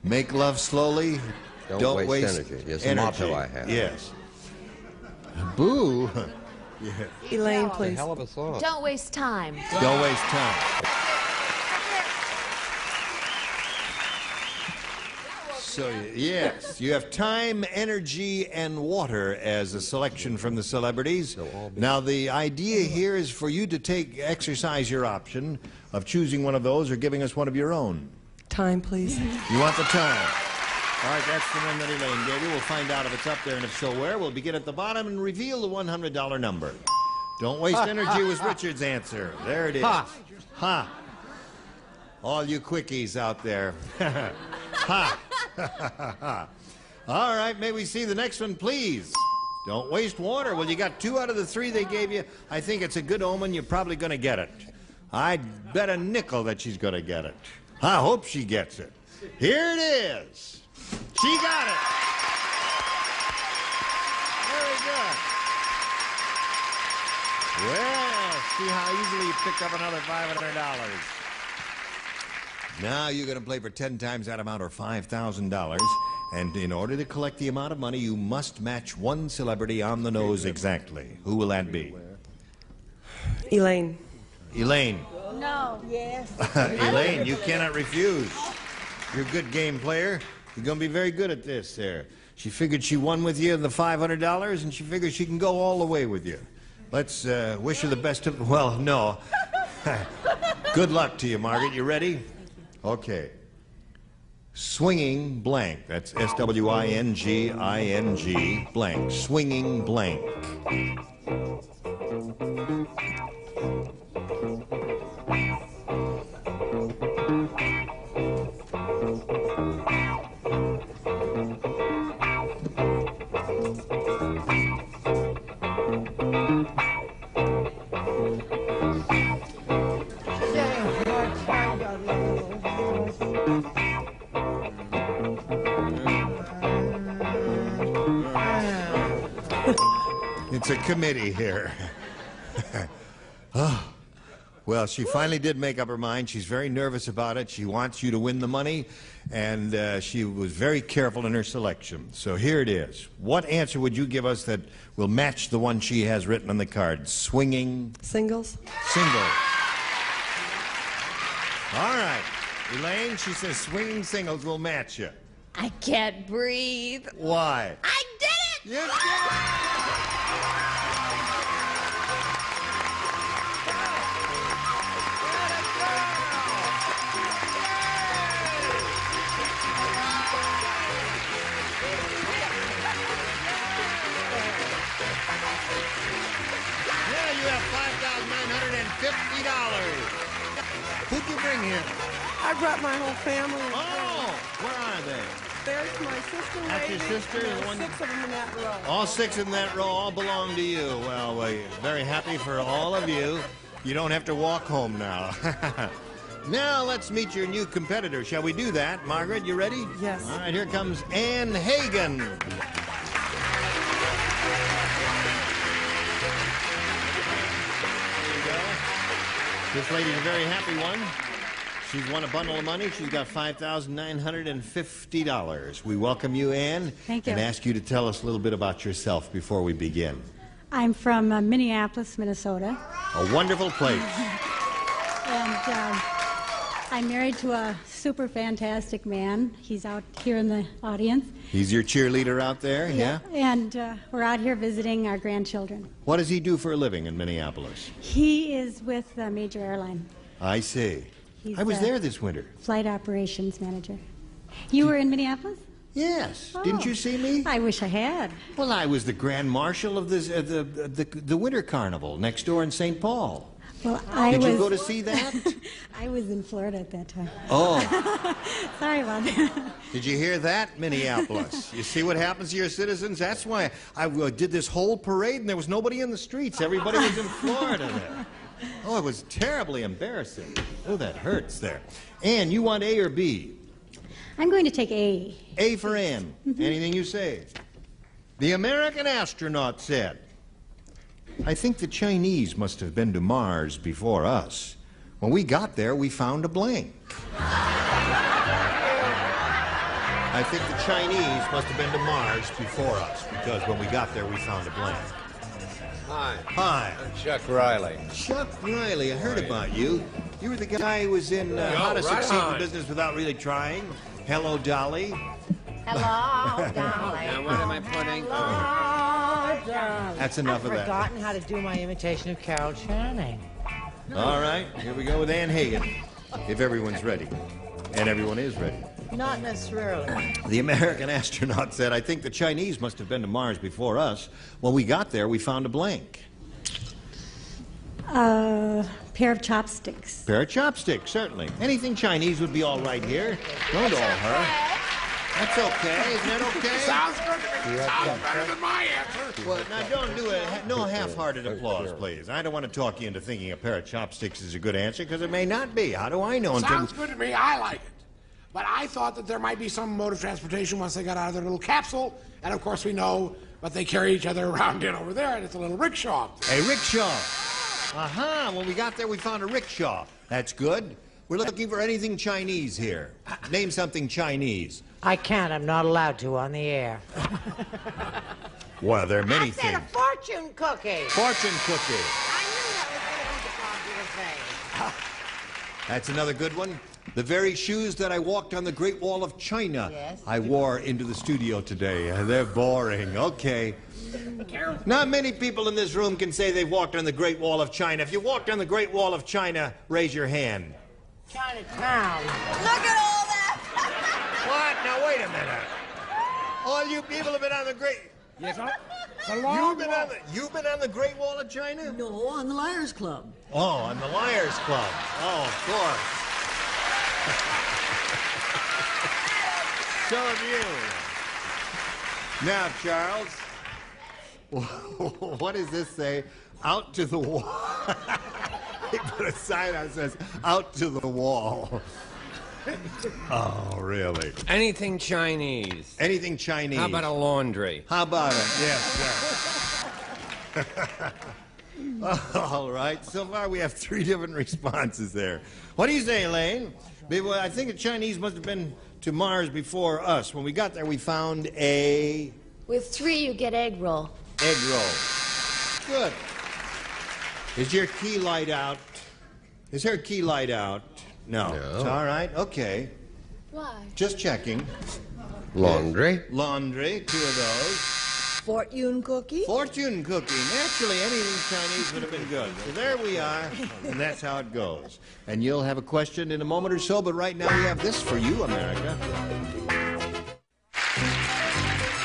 S6: Make love slowly.
S22: Don't waste energy. It's a motto I have.
S6: Yes. Boo. Yeah.
S20: Elaine, please.
S22: Hell of a thought.
S9: Don't waste time.
S6: Don't waste time. So, yes, you have time, energy, and water as a selection from the celebrities. Now, the idea here is for you to exercise your option of choosing one of those or giving us one of your own.
S20: Time, please.
S6: You want the time? All right, that's the one that Elaine gave you. We'll find out if it's up there and if so where. We'll begin at the bottom and reveal the $100 number. Don't waste energy was Richard's answer. There it is. Ha. All you quickies out there. Ha. All right, may we see the next one, please? Don't waste water. Well, you got 2 out of the 3 they gave you. I think it's a good omen. You're probably going to get it. I'd bet a nickel that she's going to get it. I hope she gets it. Here it is. She got it. Very good. Well, see how easily you picked up another $500. Now you're going to play for 10 times that amount or $5,000. And in order to collect the amount of money, you must match one celebrity on the nose exactly. Who will that be?
S20: Elaine.
S6: Elaine.
S13: No. Yes.
S6: Elaine, you cannot refuse. You're a good game player. You're going to be very good at this there. She figured she won with you the $500, and she figures she can go all the way with you. Let's wish her the best of... Well, no. Good luck to you, Margaret. You ready? Okay. Swinging blank. That's S-W-I-N-G-I-N-G blank. Swinging blank. It's a committee here. Oh, well, she finally did make up her mind. She's very nervous about it. She wants you to win the money, and she was very careful in her selection. So here it is. What answer would you give us that will match the one she has written on the card? Swinging?
S20: Singles?
S6: Singles. All right. Elaine, she says swinging singles will match you.
S8: I can't breathe.
S6: Why?
S8: I did it!
S6: You did it! $50. Who'd you bring here?
S20: I brought my whole family.
S6: Oh, where are they?
S20: There's my sister.
S6: That's your sister?
S20: There's
S6: The one-
S20: 6 of them in that row.
S6: All 6 in that row all belong to you. Well, we're very happy for all of you. You don't have to walk home now. Now let's meet your new competitor. Shall we do that? Margaret, you ready?
S20: Yes.
S6: All right, here comes Ann Hagen. This lady's a very happy one. She's won a bundle of money. She's got $5,950. We welcome you, Ann.
S5: Thank you.
S6: And ask you to tell us a little bit about yourself before we begin.
S5: I'm from Minneapolis, Minnesota.
S6: A wonderful place.
S5: And I'm married to a super fantastic man. He's out here in the audience.
S6: He's your cheerleader out there, yeah?
S5: And we're out here visiting our grandchildren.
S6: What does he do for a living in Minneapolis?
S5: He is with a major airline.
S6: I see.
S5: He's
S6: I was there this winter.
S5: Flight operations manager. You were in Minneapolis?
S6: Yes.
S5: Oh.
S6: Didn't you see me?
S5: I wish I had.
S6: Well, I was the grand marshal of the Winter Carnival next door in St. Paul.
S5: Well, I
S6: Did
S5: was.
S6: you go to see that?
S5: I was in Florida at that time.
S6: Oh.
S5: Sorry about that.
S6: Did you hear that, Minneapolis? You see what happens to your citizens? That's why I did this whole parade and there was nobody in the streets. Everybody was in Florida there. Oh, it was terribly embarrassing. Oh, that hurts there. Ann, you want A or B?
S5: I'm going to take A.
S6: A for Ann. Anything you say? The American astronaut said, I think the Chinese must have been to Mars before us. When we got there, we found a blank. I think the Chinese must have been to Mars before us, because when we got there, we found a blank.
S10: Hi.
S6: Hi.
S10: I'm Chuck Riley.
S6: Chuck Riley, I heard about you. You were the guy who was in How to Succeed in Business Without Really Trying. Hello, Dolly.
S11: Hello, darling.
S10: Now, what am I putting?
S6: That's enough of
S11: I've
S6: that.
S11: forgotten how to do my imitation of Carol Channing.
S6: All right, here we go with Ann Hagen, if everyone's ready. And everyone is ready.
S11: Not necessarily.
S6: The American astronaut said, I think the Chinese must have been to Mars before us. When we got there, we found a blank.
S5: Pair of chopsticks.
S6: Pair of chopsticks, certainly. Anything Chinese would be all right here. Don't all her. That's okay. Isn't that okay?
S21: Sounds good to me. Sounds better than my answer.
S6: Well, now don't do it. No half-hearted applause, please. I don't want to talk you into thinking a pair of chopsticks is a good answer, because it may not be. How do I know?
S21: Sounds good to me. I like it. But I thought that there might be some mode of transportation once they got out of their little capsule. And of course we know, but they carry each other around in over there, and it's a little rickshaw.
S6: A rickshaw. Aha, when we got there, we found a rickshaw. That's good. We're looking for anything Chinese here. Name something Chinese.
S11: I can't. I'm not allowed to on the air.
S6: Well, there are many
S11: I said
S6: things.
S11: a fortune cookie.
S6: Fortune cookie.
S11: I knew that was going to be the popular thing.
S6: That's another good one. The very shoes that I walked on the Great Wall of China,
S11: Yes.
S6: I wore into the studio today. They're boring. Okay. Not many people in this room can say they walked on the Great Wall of China. If you walked on the Great Wall of China, raise your hand.
S11: Chinatown.
S8: Look at all that.
S6: What? Now, wait a minute. All you people have been on the Great...
S21: Yes,
S6: You've been on the Great Wall of China?
S3: No, on the Liars Club.
S6: Oh, on the Liars Club. Oh, of course. So have you. Now, Charles, what does this say? Out to the wall. He put a sign out that says, out to the wall. Oh, really?
S10: Anything Chinese.
S6: Anything Chinese.
S10: How about a laundry?
S6: How about it? Yes, sir. All right. So far, we have 3 different responses there. What do you say, Elaine? I think the Chinese must have been to Mars before us. When we got there, we found a...
S9: With 3, you get egg roll.
S6: egg roll. Good. Is your key light out? Is her key light out? No. It's all right. Okay.
S9: Why?
S6: Just checking.
S22: Laundry.
S6: Laundry, 2 of those.
S3: Fortune cookie?
S6: Fortune cookie. Naturally, anything Chinese would have been good. So there we are, and that's how it goes. And you'll have a question in a moment or so, but right now we have this for you, America.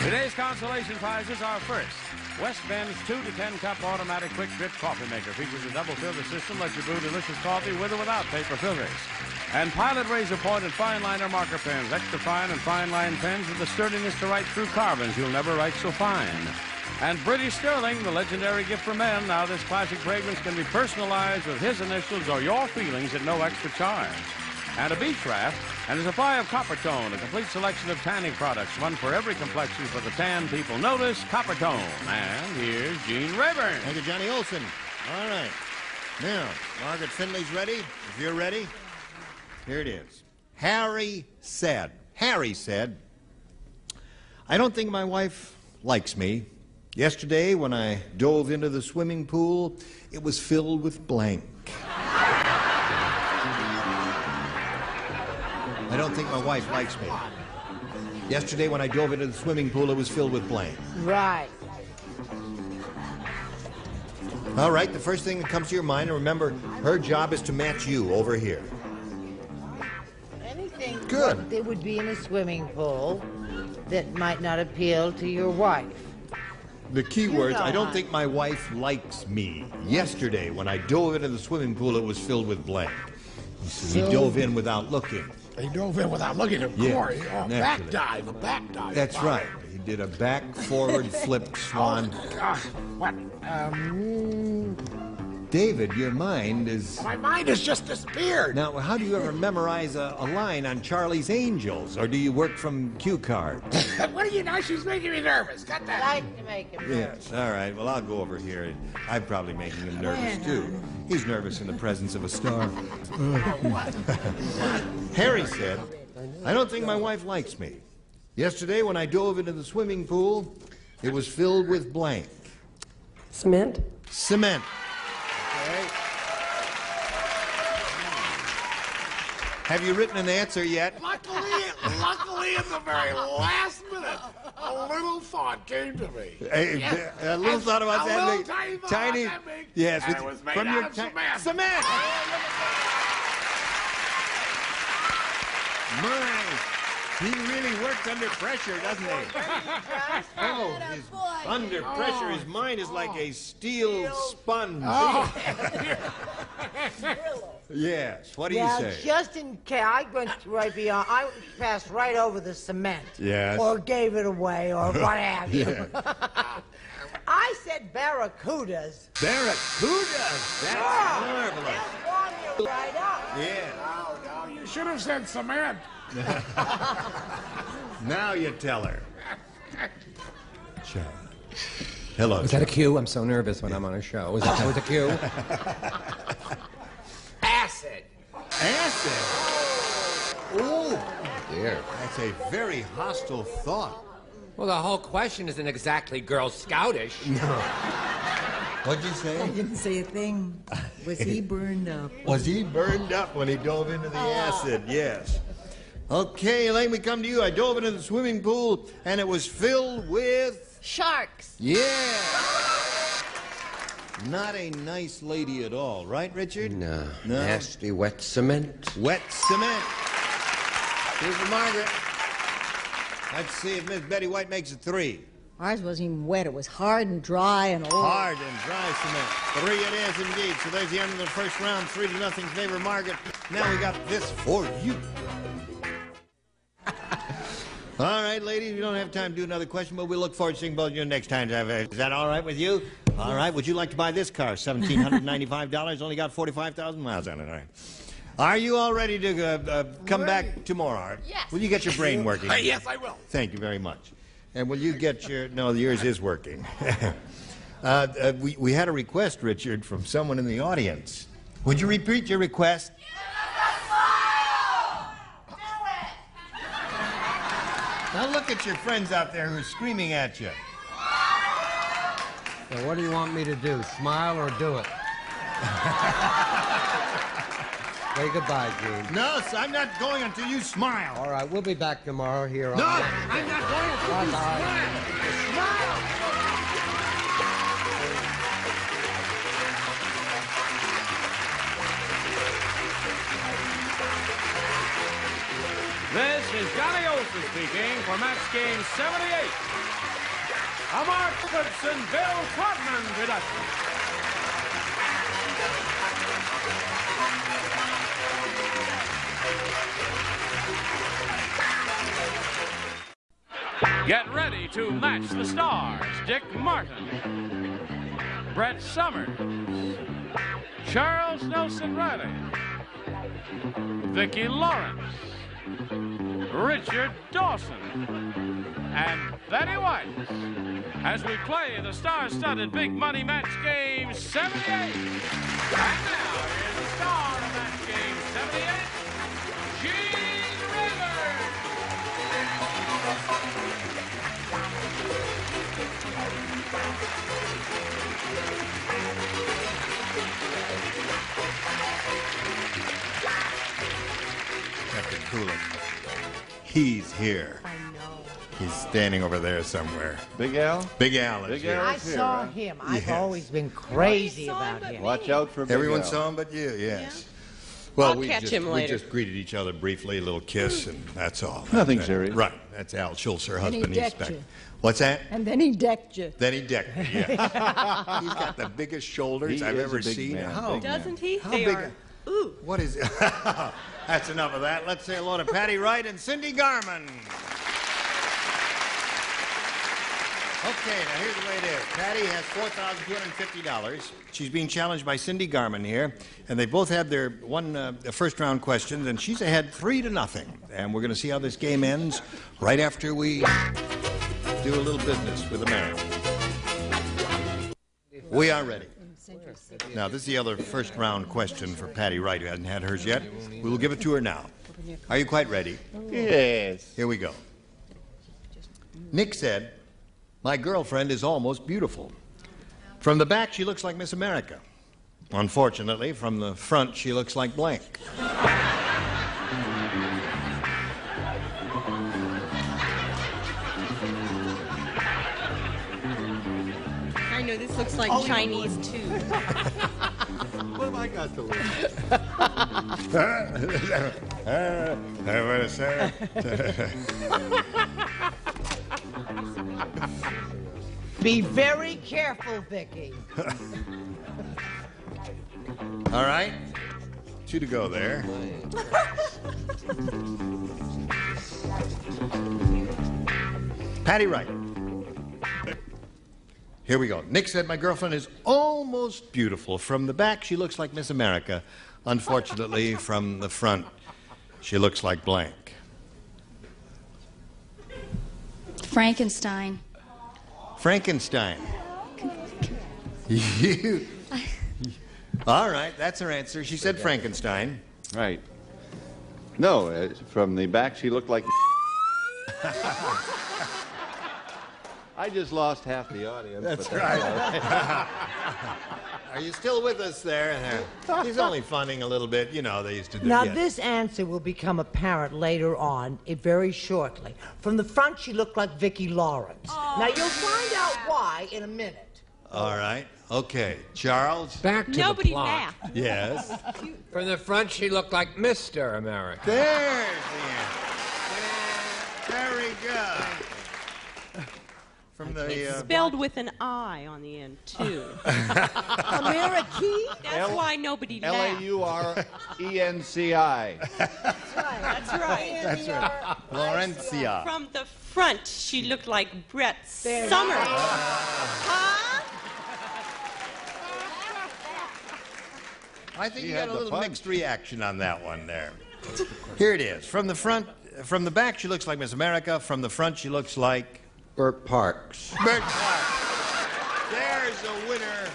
S1: Today's consolation prizes are first. West Bend's 2 to 10 cup automatic quick drip coffee maker features a double filter system, lets you brew delicious coffee with or without paper filters. And Pilot razor point and fine liner marker pens, extra fine and fine line pens with the sturdiness to write through carbons you'll never write so fine. And British Sterling, the legendary gift for men. Now this classic fragrance can be personalized with his initials or your feelings at no extra charge. And a beach raft, and a supply of Copper Tone, a complete selection of tanning products, one for every complexion for the tan people notice, Copper Tone. And here's Gene Rayburn.
S6: Thank you, Johnny Olson. All right. Now, Margaret Finley's ready. If you're ready, here it is. Harry said, I don't think my wife likes me. Yesterday, when I dove into the swimming pool, it was filled with blank. I don't think my wife likes me. Yesterday, when I dove into the swimming pool, it was filled with blank.
S11: Right.
S6: All right, the first thing that comes to your mind, and remember, her job is to match you over here.
S11: Anything
S6: Good.
S11: that would be in a swimming pool that might not appeal to your wife.
S6: The key words,
S11: know
S6: I don't
S11: how.
S6: think my wife likes me. Yesterday, when I dove into the swimming pool, it was filled with blank. He dove in without looking.
S21: He dove in without looking, of
S6: Yes,
S21: course. Oh,
S6: naturally.
S21: back dive, a back dive.
S6: That's
S21: Wow.
S6: right. He did a back forward flip swan.
S21: Oh, God. What?
S6: David, your mind is...
S21: My mind has just disappeared.
S6: Now, how do you ever memorize a line on Charlie's Angels? Or do you work from cue cards?
S21: What are you now? She's making me nervous. Cut that.
S11: I like to make him nervous.
S6: Yes, all right. Well, I'll go over here. I'm probably making him nervous, too. He's nervous in the presence of a star. Harry said, I don't think my wife likes me. Yesterday, when I dove into the swimming pool, it was filled with blank.
S20: Cement?
S6: Cement. Okay. Have you written an answer yet?
S21: Luckily, at the very last minute, a little thought came to me.
S6: A little thought about that.
S21: A little tiny thought
S6: Tiny.
S21: about that big,
S6: Yes.
S21: and it was made
S6: from
S21: out
S6: your
S21: of cement.
S6: Cement. My, he really works under pressure, doesn't he? Oh, under pressure, his mind is like a steel sponge. Yes. What do you say?
S11: Just in case, I went right beyond. I passed right over the cement.
S6: Yes.
S11: Or gave it away, or what have you.
S6: Yeah.
S11: I said barracudas.
S6: Barracudas. That's marvelous.
S11: They'll warm you right up.
S6: Yeah.
S21: No, you should have said cement.
S6: Now you tell her. Hello.
S2: Was that a cue? I'm so nervous when I'm on a show. Was that a cue?
S10: Acid.
S6: Acid? Oh,
S22: Dear.
S6: that's a very hostile thought.
S10: Well, the whole question isn't exactly Girl Scoutish.
S6: What'd you say?
S3: I didn't say a thing. Was he burned up?
S6: Was he burned up when he dove into the acid? Yes. Okay, Elaine, we come to you. I dove into the swimming pool, and it was filled with...
S8: Sharks.
S6: Yeah. Not a nice lady at all, right, Richard?
S22: No.
S6: No?
S22: Nasty wet cement.
S6: Wet cement. Here's for Margaret. Let's see if Miss Betty White makes it 3.
S3: Ours wasn't even wet. It was hard and dry and old.
S6: Hard and dry cement. 3 it is indeed. So there's the end of the first round. 3-0 in favor of Margaret. Now we got this for you. All right, ladies, we don't have time to do another question, but we look forward to seeing both of you next time. Is that all right with you? All right. Would you like to buy this car? $1,795. Only got 45,000 miles on it. All right. Are you all ready to come back tomorrow?
S8: Yes.
S6: Will you get your brain working?
S21: Yes, I will.
S6: Thank you very much. And will you get your... No, yours is working. We had a request, Richard, from someone in the audience. Would you repeat your request? Now look at your friends out there who are screaming at you.
S22: So what do you want me to do? Smile or do it? Say goodbye, Gene.
S6: No, I'm not going until you smile.
S22: All right, we'll be back tomorrow here on...
S6: No, I'm not going until you smile. Smile.
S1: This is Johnny Olsen speaking for Match Game 78. A Mark Goodson, Bill Trotman production. Get ready to match the stars. Dick Martin, Brett Summers, Charles Nelson Riley, Vicki Lawrence, Richard Dawson, and Betty White as we play the star-studded Big Money Match Game 78. And now, here's the star of Match Game 78, Gene Rivers.
S6: Captain Coolin. He's here.
S11: I know.
S6: He's standing over there somewhere.
S12: Big Al?
S6: Big Al is
S12: Big
S6: here.
S12: Al
S11: I
S12: is here,
S11: saw
S12: huh?
S11: him. I've
S6: Yes.
S11: always been crazy about him.
S12: Watch out for Big
S6: Everyone
S12: Al.
S6: saw him but you, yes. Well,
S20: I'll catch him
S6: we
S20: later.
S6: just greeted each other briefly, a little kiss, and that's all.
S12: Nothing
S6: That-
S12: serious.
S6: Right. That's Al Schultz, her
S3: And he
S6: husband. He's
S3: decked
S6: back.
S3: you.
S6: What's that?
S3: And then he decked you.
S6: Then he decked me, yeah. He's got the biggest shoulders
S12: He
S6: I've
S12: is
S6: ever
S12: a big
S6: seen.
S12: man,
S6: How?
S12: big man.
S20: Doesn't he?
S6: How
S20: They
S6: big
S20: are.
S6: a-
S20: Ooh.
S6: What is it? That's enough of that. Let's say hello to Patty Wright and Cindy Garman. Okay, now here's the way it is. Patty has $4,250. She's being challenged by Cindy Garman here, and they both had their first-round questions, and she's ahead 3-0. And we're going to see how this game ends right after we do a little business with America. We are ready. Now, this is the other first-round question for Patty Wright, who hasn't had hers yet. We will give it to her now. Are you quite ready?
S12: Yes.
S6: Here we go. Nick said, "My girlfriend is almost beautiful. From the back, she looks like Miss America. Unfortunately, from the front, she looks like blank."
S20: I know this looks like Chinese too.
S6: What have I got to lose?
S11: Be very careful, Vicky.
S6: All right. 2 to go there. Patty Wright. Here we go. Nick said, "My girlfriend is almost beautiful. From the back, she looks like Miss America. Unfortunately, from the front, she looks like blank."
S14: Frankenstein.
S6: Frankenstein. You. All right, that's her answer. She said Frankenstein.
S12: Right. No, from the back she looked like... I just lost half the audience.
S6: That's
S12: but
S6: right. Are you still with us there? He's only funning a little bit. You know, they used to do
S11: Now,
S6: yes.
S11: this answer will become apparent later on, very shortly. From the front, she looked like Vicki Lawrence. Now, you'll find out why in a minute.
S6: All right. Okay. Charles?
S10: Back to
S20: Nobody
S10: the plot.
S20: laughed.
S6: Yes.
S10: From the front, she looked like Mr. America.
S6: There's the answer. Very good. From the...
S20: Spelled with an I on the end too.
S11: America?
S20: That's why nobody laughed.
S12: L-A-U-R-E-N-C-I.
S20: That's right.
S6: That's right. Laurencia.
S20: From the front, she looked like Brett Summers. Huh?
S6: I think
S12: She
S6: you
S12: had
S6: got a
S12: the
S6: little
S12: punch.
S6: mixed reaction on that one there. Here it is. From the front, from the back, she looks like Miss America. From the front, she looks like
S22: Burt Parks.
S6: Burt Parks. There's a winner.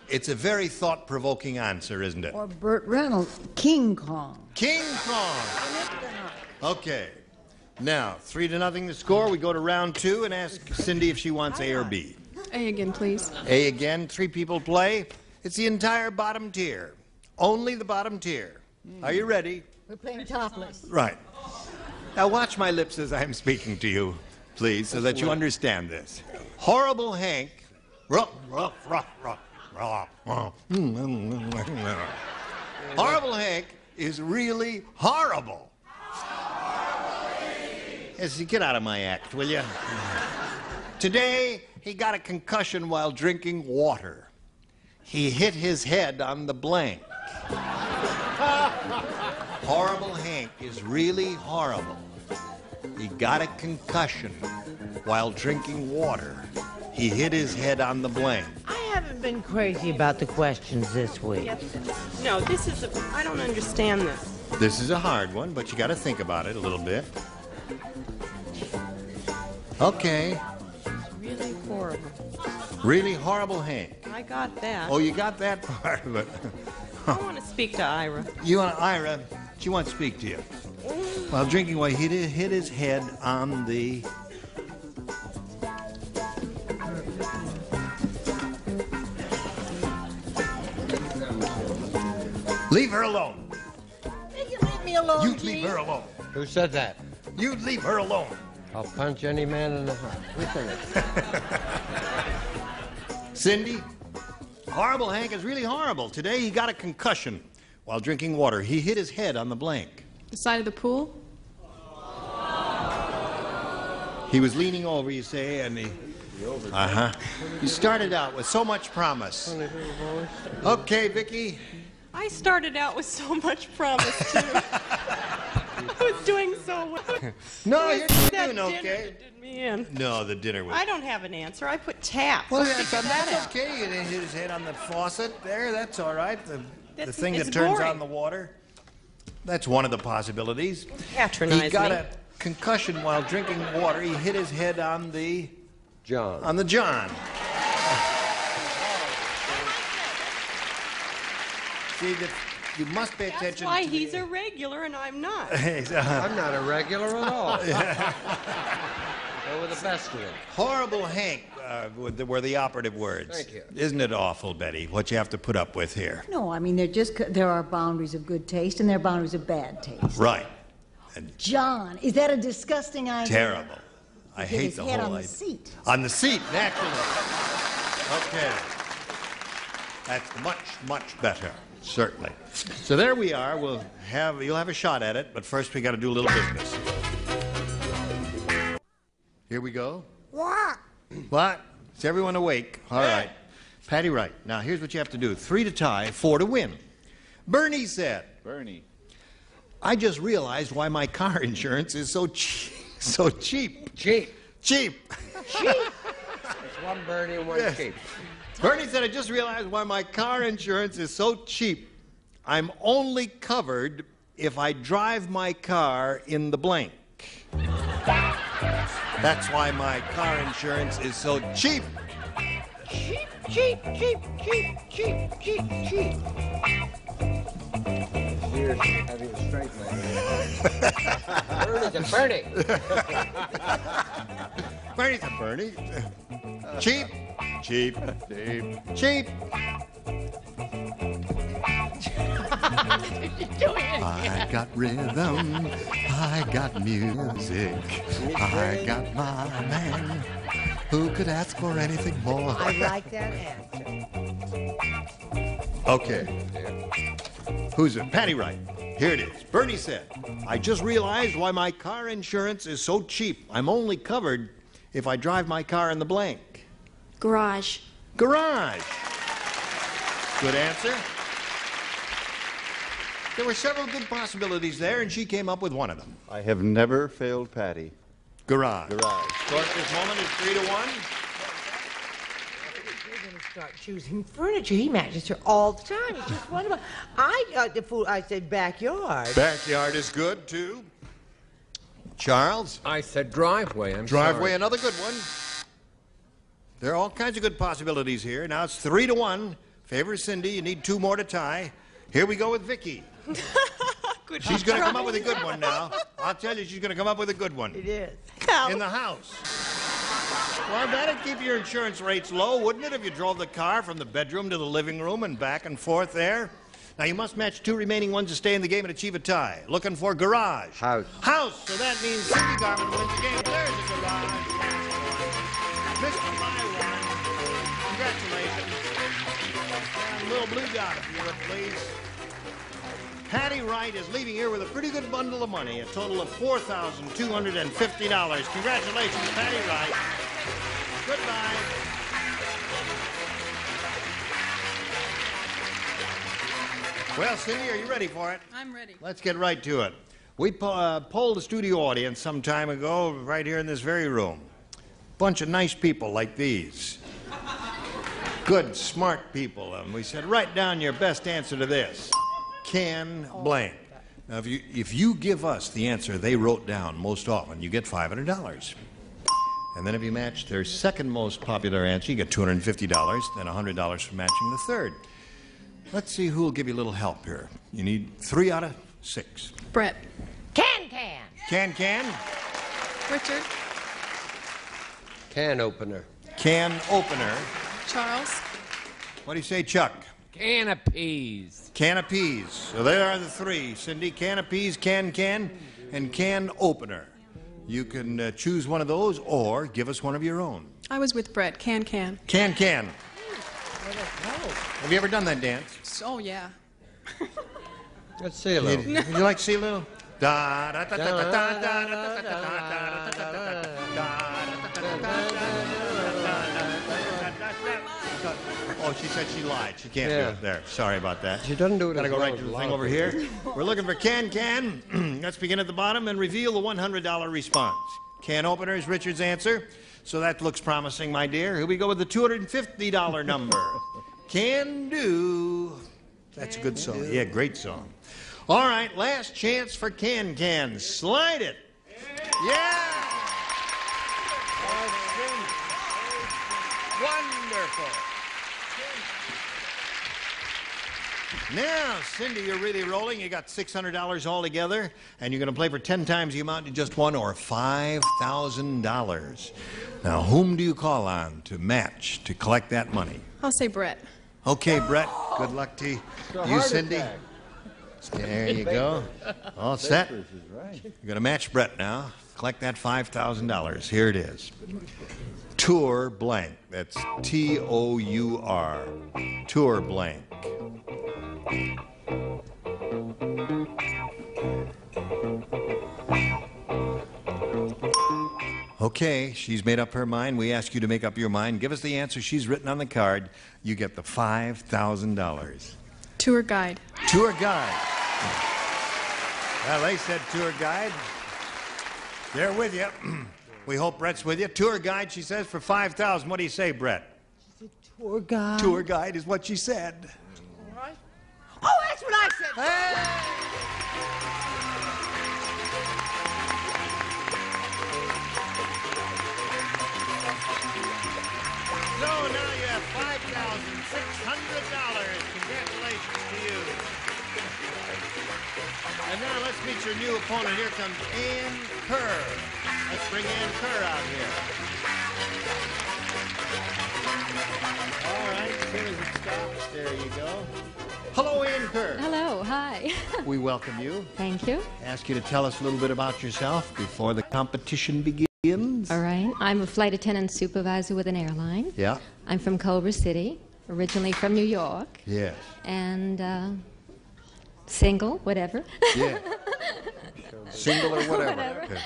S6: It's a very thought-provoking answer, isn't it?
S3: Or Burt Reynolds, King Kong.
S6: King Kong. Okay. Now, 3-0 the score. We go to round 2 and ask Cindy if she wants A or B.
S18: A again, please.
S6: A again. 3 people play. It's the entire bottom tier. Only the bottom tier. Are you ready?
S3: We're playing topless.
S6: Right. Now watch my lips as I'm speaking to you, please, so that you understand this. Horrible Hank. Horrible Hank is really horrible. Yes, get out of my act, will you? Today, he got a concussion while drinking water. He hit his head on the blank. Horrible Hank is really horrible. He got a concussion while drinking water. He hit his head on the blank.
S11: I haven't been crazy about the questions this week.
S20: No, this is I don't understand this.
S6: This is a hard one, but you got to think about it a little bit. Okay.
S20: Really horrible.
S6: Really horrible Hank.
S20: I got that.
S6: Oh, you got that part of it.
S20: I want to speak to Ira.
S6: You want Ira? She wants to speak to you. While drinking away, he hit his head on the... Leave her alone.
S11: You leave me alone,
S6: You leave her alone.
S22: Who said that?
S6: You leave her alone.
S22: I'll punch any man in the heart. Who said it?
S6: Cindy, Horrible Hank is really horrible. Today he got a concussion while drinking water. He hit his head on the blank.
S18: The side of the pool?
S6: He was leaning over, you say, and he... He started out with so much promise. Okay, Vicky.
S20: I started out with so much promise, too. I was doing so well.
S6: No, you're doing
S20: Dinner
S6: okay.
S20: that did me in.
S6: No, the dinner was...
S20: I don't have an answer. I put tap.
S6: Well,
S20: Let's figure that
S6: that's
S20: out.
S6: okay. He didn't hit his head on the faucet there. That's all right. The thing
S20: it's
S6: that turns
S20: boring.
S6: on the water. That's one of the possibilities.
S20: Patronize
S6: He got
S20: me.
S6: a concussion while drinking water. He hit his head on the...
S22: John.
S6: On the John. See, you must pay
S20: That's
S6: attention
S20: why
S6: to
S20: he's a regular and I'm not.
S22: I'm not a regular at all. Go with the best of it.
S6: Horrible Hank were the operative words.
S22: Thank you.
S6: Isn't it awful, Betty, what you have to put up with here?
S3: No, I mean, there are boundaries of good taste and there are boundaries of bad taste.
S6: Right.
S3: John, is that a disgusting idea?
S6: Terrible. I
S3: He hit
S6: hate
S3: his
S6: the
S3: head
S6: whole
S3: on the
S6: idea.
S3: seat.
S6: On the seat, naturally. Okay. That's much, much better, certainly. So there we are. You'll have a shot at it, but first we got to do a little business. Here we go.
S13: What?
S6: What? Is everyone awake? All right. Patty Wright. Now here's what you have to do: 3 to tie, 4 to win. Bernie said.
S12: Bernie.
S6: I just realized why my car insurance is so cheap. So cheap.
S22: Cheap.
S6: Cheap.
S22: Cheap. It's one Bernie and one cheap.
S6: Bernie said, I just realized why my car insurance is so cheap. I'm only covered if I drive my car in the blank. That's why my car insurance is so cheap.
S11: Cheap, cheap, cheap, cheap, cheap, cheap, cheap.
S22: Here's having a straight man. Bernie's a Bernie.
S6: Bernie's a Bernie. Cheap. Cheap. Cheap. Cheap. I got rhythm. I got music. I got my man. Who could ask for anything more?
S11: I like that answer.
S6: Okay. Who's it? Patty Wright. Here it is. Bernie said, I just realized why my car insurance is so cheap. I'm only covered if I drive my car in the blank.
S14: Garage.
S6: Garage. Good answer. There were several good possibilities there, and she came up with one of them.
S12: I have never failed Patty.
S6: Garage.
S12: Garage.
S6: Score at this moment is 3-1.
S11: You're going to start choosing furniture. He matches her all the time. It's just wonderful. I got the food. I said backyard.
S6: Backyard is good, too. Charles?
S10: I said driveway. I'm
S6: Driveway,
S10: sorry.
S6: another good one. There are all kinds of good possibilities here. Now it's 3-1. Favor Cindy. You need 2 more to tie. Here we go with Vicky.
S20: Good
S6: She's going to come up
S20: try.
S6: with a good one now. I'll tell you, she's going to come up with a good one.
S11: It is.
S6: In the house. Well, that'd keep your insurance rates low, wouldn't it, if you drove the car from the bedroom to the living room and back and forth there? Now, you must match 2 remaining ones to stay in the game and achieve a tie. Looking for garage.
S22: House.
S6: House. So that means Cindy Garvin wins the game. There's a garage. Mr. Byron. Congratulations. And little blue dot, if you would, please. Patty Wright is leaving here with a pretty good bundle of money, a total of $4,250. Congratulations, Patty Wright. Goodbye. Well, Cindy, are you ready for it?
S18: I'm ready.
S6: Let's get right to it. We polled the studio audience some time ago, right here in this very room. Bunch of nice people like these. Good, smart people. And we said, write down your best answer to this. Can blank. Now, if you give us the answer they wrote down most often, you get $500. And then if you match their second most popular answer, you get $250, then $100 for matching the third. Let's see who will give you a little help here. You need 3 out of 6.
S18: Brett.
S11: Can.
S6: Can.
S18: Richard.
S22: Can opener.
S6: Can opener.
S18: Charles.
S6: What do you say, Chuck?
S10: Can of peas.
S6: Can of peas. So there are the 3, Cindy. Can of peas, can, and can opener. You can choose one of those or give us one of your own.
S18: I was with Brett. Can.
S6: Can. Have you ever done that dance?
S20: Oh, yeah.
S22: Let's see a little.
S6: Would you like to see a little? Da da da da da da da da da. Oh, she said she lied. She can't do it. There. Sorry about that.
S22: She doesn't do it.
S6: Gotta go right to the thing over here. We're looking for Can. Let's begin at the bottom and reveal the $100 response. Can opener is Richard's answer. So that looks promising, my dear. Here we go with the $250 number. Can do. That's a good song. Yeah, great song. All right, last chance for Can. Slide it. Yeah! Wonderful. Now, Cindy, you're really rolling. You got $600 altogether, and you're going to play for 10 times the amount you just won, or $5,000. Now, whom do you call on to match, to collect that money?
S20: I'll say Brett.
S6: Okay, Brett, good luck to you, Cindy. There you go. All set. You're going to match Brett now. Collect that $5,000. Here it is. Tour blank. That's T-O-U-R. Tour blank. Okay, she's made up her mind. We ask you to make up your mind. Give us the answer she's written on the card. You get the $5,000.
S20: Tour guide.
S6: Tour guide. Well, they said tour guide. They're with you. We hope Brett's with you. Tour guide, she says, for $5,000. What do you say, Brett?
S11: Tour guide.
S6: Tour guide is what she said.
S11: All right. Oh, that's what I said.
S6: Hey! So now you have $5,600. Congratulations to you. And now let's meet your new opponent. Here comes Ann Kerr. Let's bring Ann Kerr out here. All right, as soon as it stops, there you go. Hello, Ann Kerr.
S7: Hello, hi.
S6: We welcome you.
S7: Thank you.
S6: Ask you to tell us a little bit about yourself before the competition begins.
S7: All right. I'm a flight attendant supervisor with an airline.
S6: Yeah.
S7: I'm from Culver City, originally from New York.
S6: Yes.
S7: And single, whatever.
S6: Yeah. Single or whatever. Okay.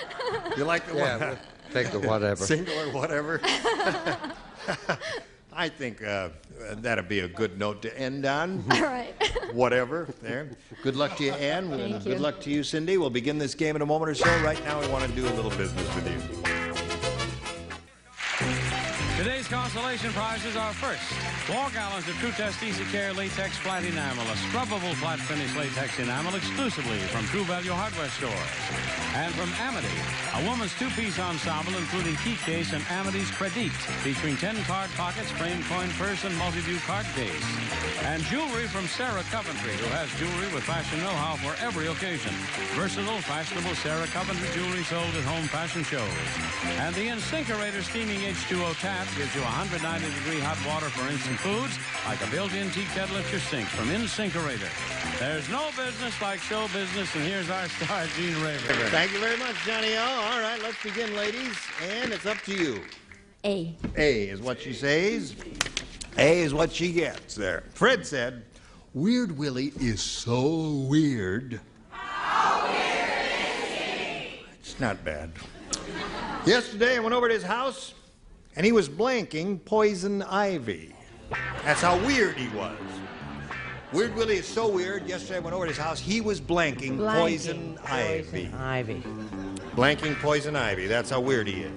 S6: You like the
S22: Yeah,
S6: whatever?
S22: take the whatever.
S6: Single or whatever. I think that'd be a good note to end on.
S7: All right.
S6: Whatever. There. Good luck to you, Ann.
S7: Thank
S6: Good
S7: you.
S6: luck to you, Cindy. We'll begin this game in a moment or so. Right now, we want to do a little business with you.
S1: Today's consolation prizes are first, 4 gallons of True Test Easy Care Latex Flat Enamel, a scrubbable flat finish latex enamel exclusively from True Value Hardware stores. And from Amity, a woman's 2-piece ensemble including key case and Amity's Credit, featuring 10 card pockets, framed coin purse, and multi-view card case. And jewelry from Sarah Coventry, who has jewelry with fashion know-how for every occasion. Versatile, fashionable Sarah Coventry jewelry sold at home fashion shows. And the InSinkerator Steaming H2O tap gives you 190-degree hot water for instant foods, like a built-in tea kettle at your sink from InSinkerator. There's no business like show business, and here's our star, Gene Raver.
S6: Thank you very much, Johnny O. All right, let's begin, ladies, and it's up to you.
S7: A.
S6: A is what she says. A is what she gets there. Fred said, Weird Willie is so weird.
S8: How weird is he?
S6: It's not bad. Yesterday, I went over to his house, and he was blanking poison ivy. That's how weird he was. Weird Willie is so weird. Yesterday, I went over to his house. He was blanking poison ivy. Blanking poison ivy. That's how weird he is.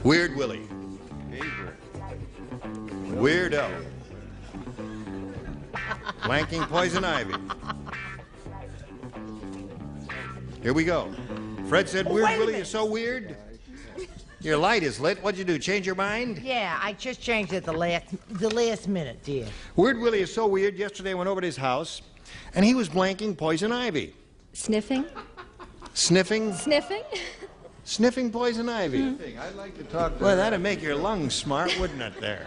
S6: Weird Willie. Weirdo. Blanking poison ivy. Here we go. Fred said, Weird Willie is so weird. Your light is lit. What'd you do, change your mind?
S11: Yeah, I just changed it the last minute, dear.
S6: Weird Willie is so weird. Yesterday I went over to his house, and he was blanking poison ivy.
S7: Sniffing.
S6: Sniffing?
S7: Sniffing.
S6: Sniffing poison ivy.
S22: I'd like to talk to
S6: Well, that'd make your lungs smart, wouldn't it, there?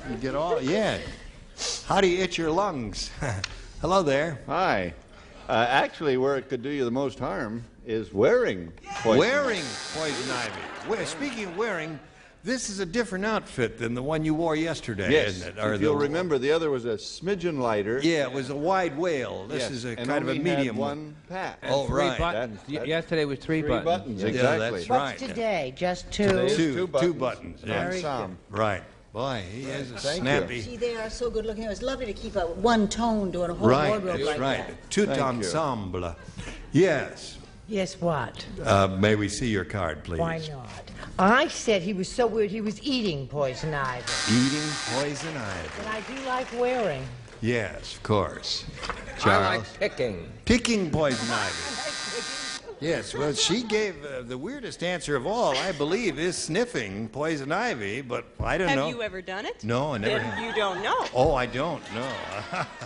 S6: You get all, yeah. How do you itch your lungs? Hello there.
S12: Hi. Actually, where it could do you the most harm is wearing poison.
S6: Wearing poison ivy. Speaking of wearing, this is a different outfit than the one you wore yesterday,
S12: Yes,
S6: isn't it?
S12: if you'll remember, the other was a smidgen lighter.
S6: Yeah, it was a wide whale. This is a kind of a medium
S12: one patch.
S6: Oh, right.
S10: Buttons. Yesterday was three buttons.
S12: Exactly.
S6: Yeah, that's right.
S11: What's today? Just two?
S6: Two buttons. Yeah. Right. Boy, he is a snappy.
S3: See, they are so good looking. It was lovely to keep up one tone doing a whole wardrobe
S6: That's
S3: like
S6: right.
S3: that.
S6: Tout ensemble. Yes.
S11: Yes, what?
S6: May we see your card, please?
S11: Why not? I said he was so weird he was eating poison ivy.
S6: Eating poison ivy.
S11: But I do like wearing.
S6: Yes, of course. Charles?
S10: I like picking.
S6: Picking poison ivy. Yes, well, she gave the weirdest answer of all, I believe, is sniffing poison ivy, but I don't know.
S20: Have you ever done it?
S6: No, I never
S20: Then
S6: have.
S20: you don't know.
S6: Oh, I don't know.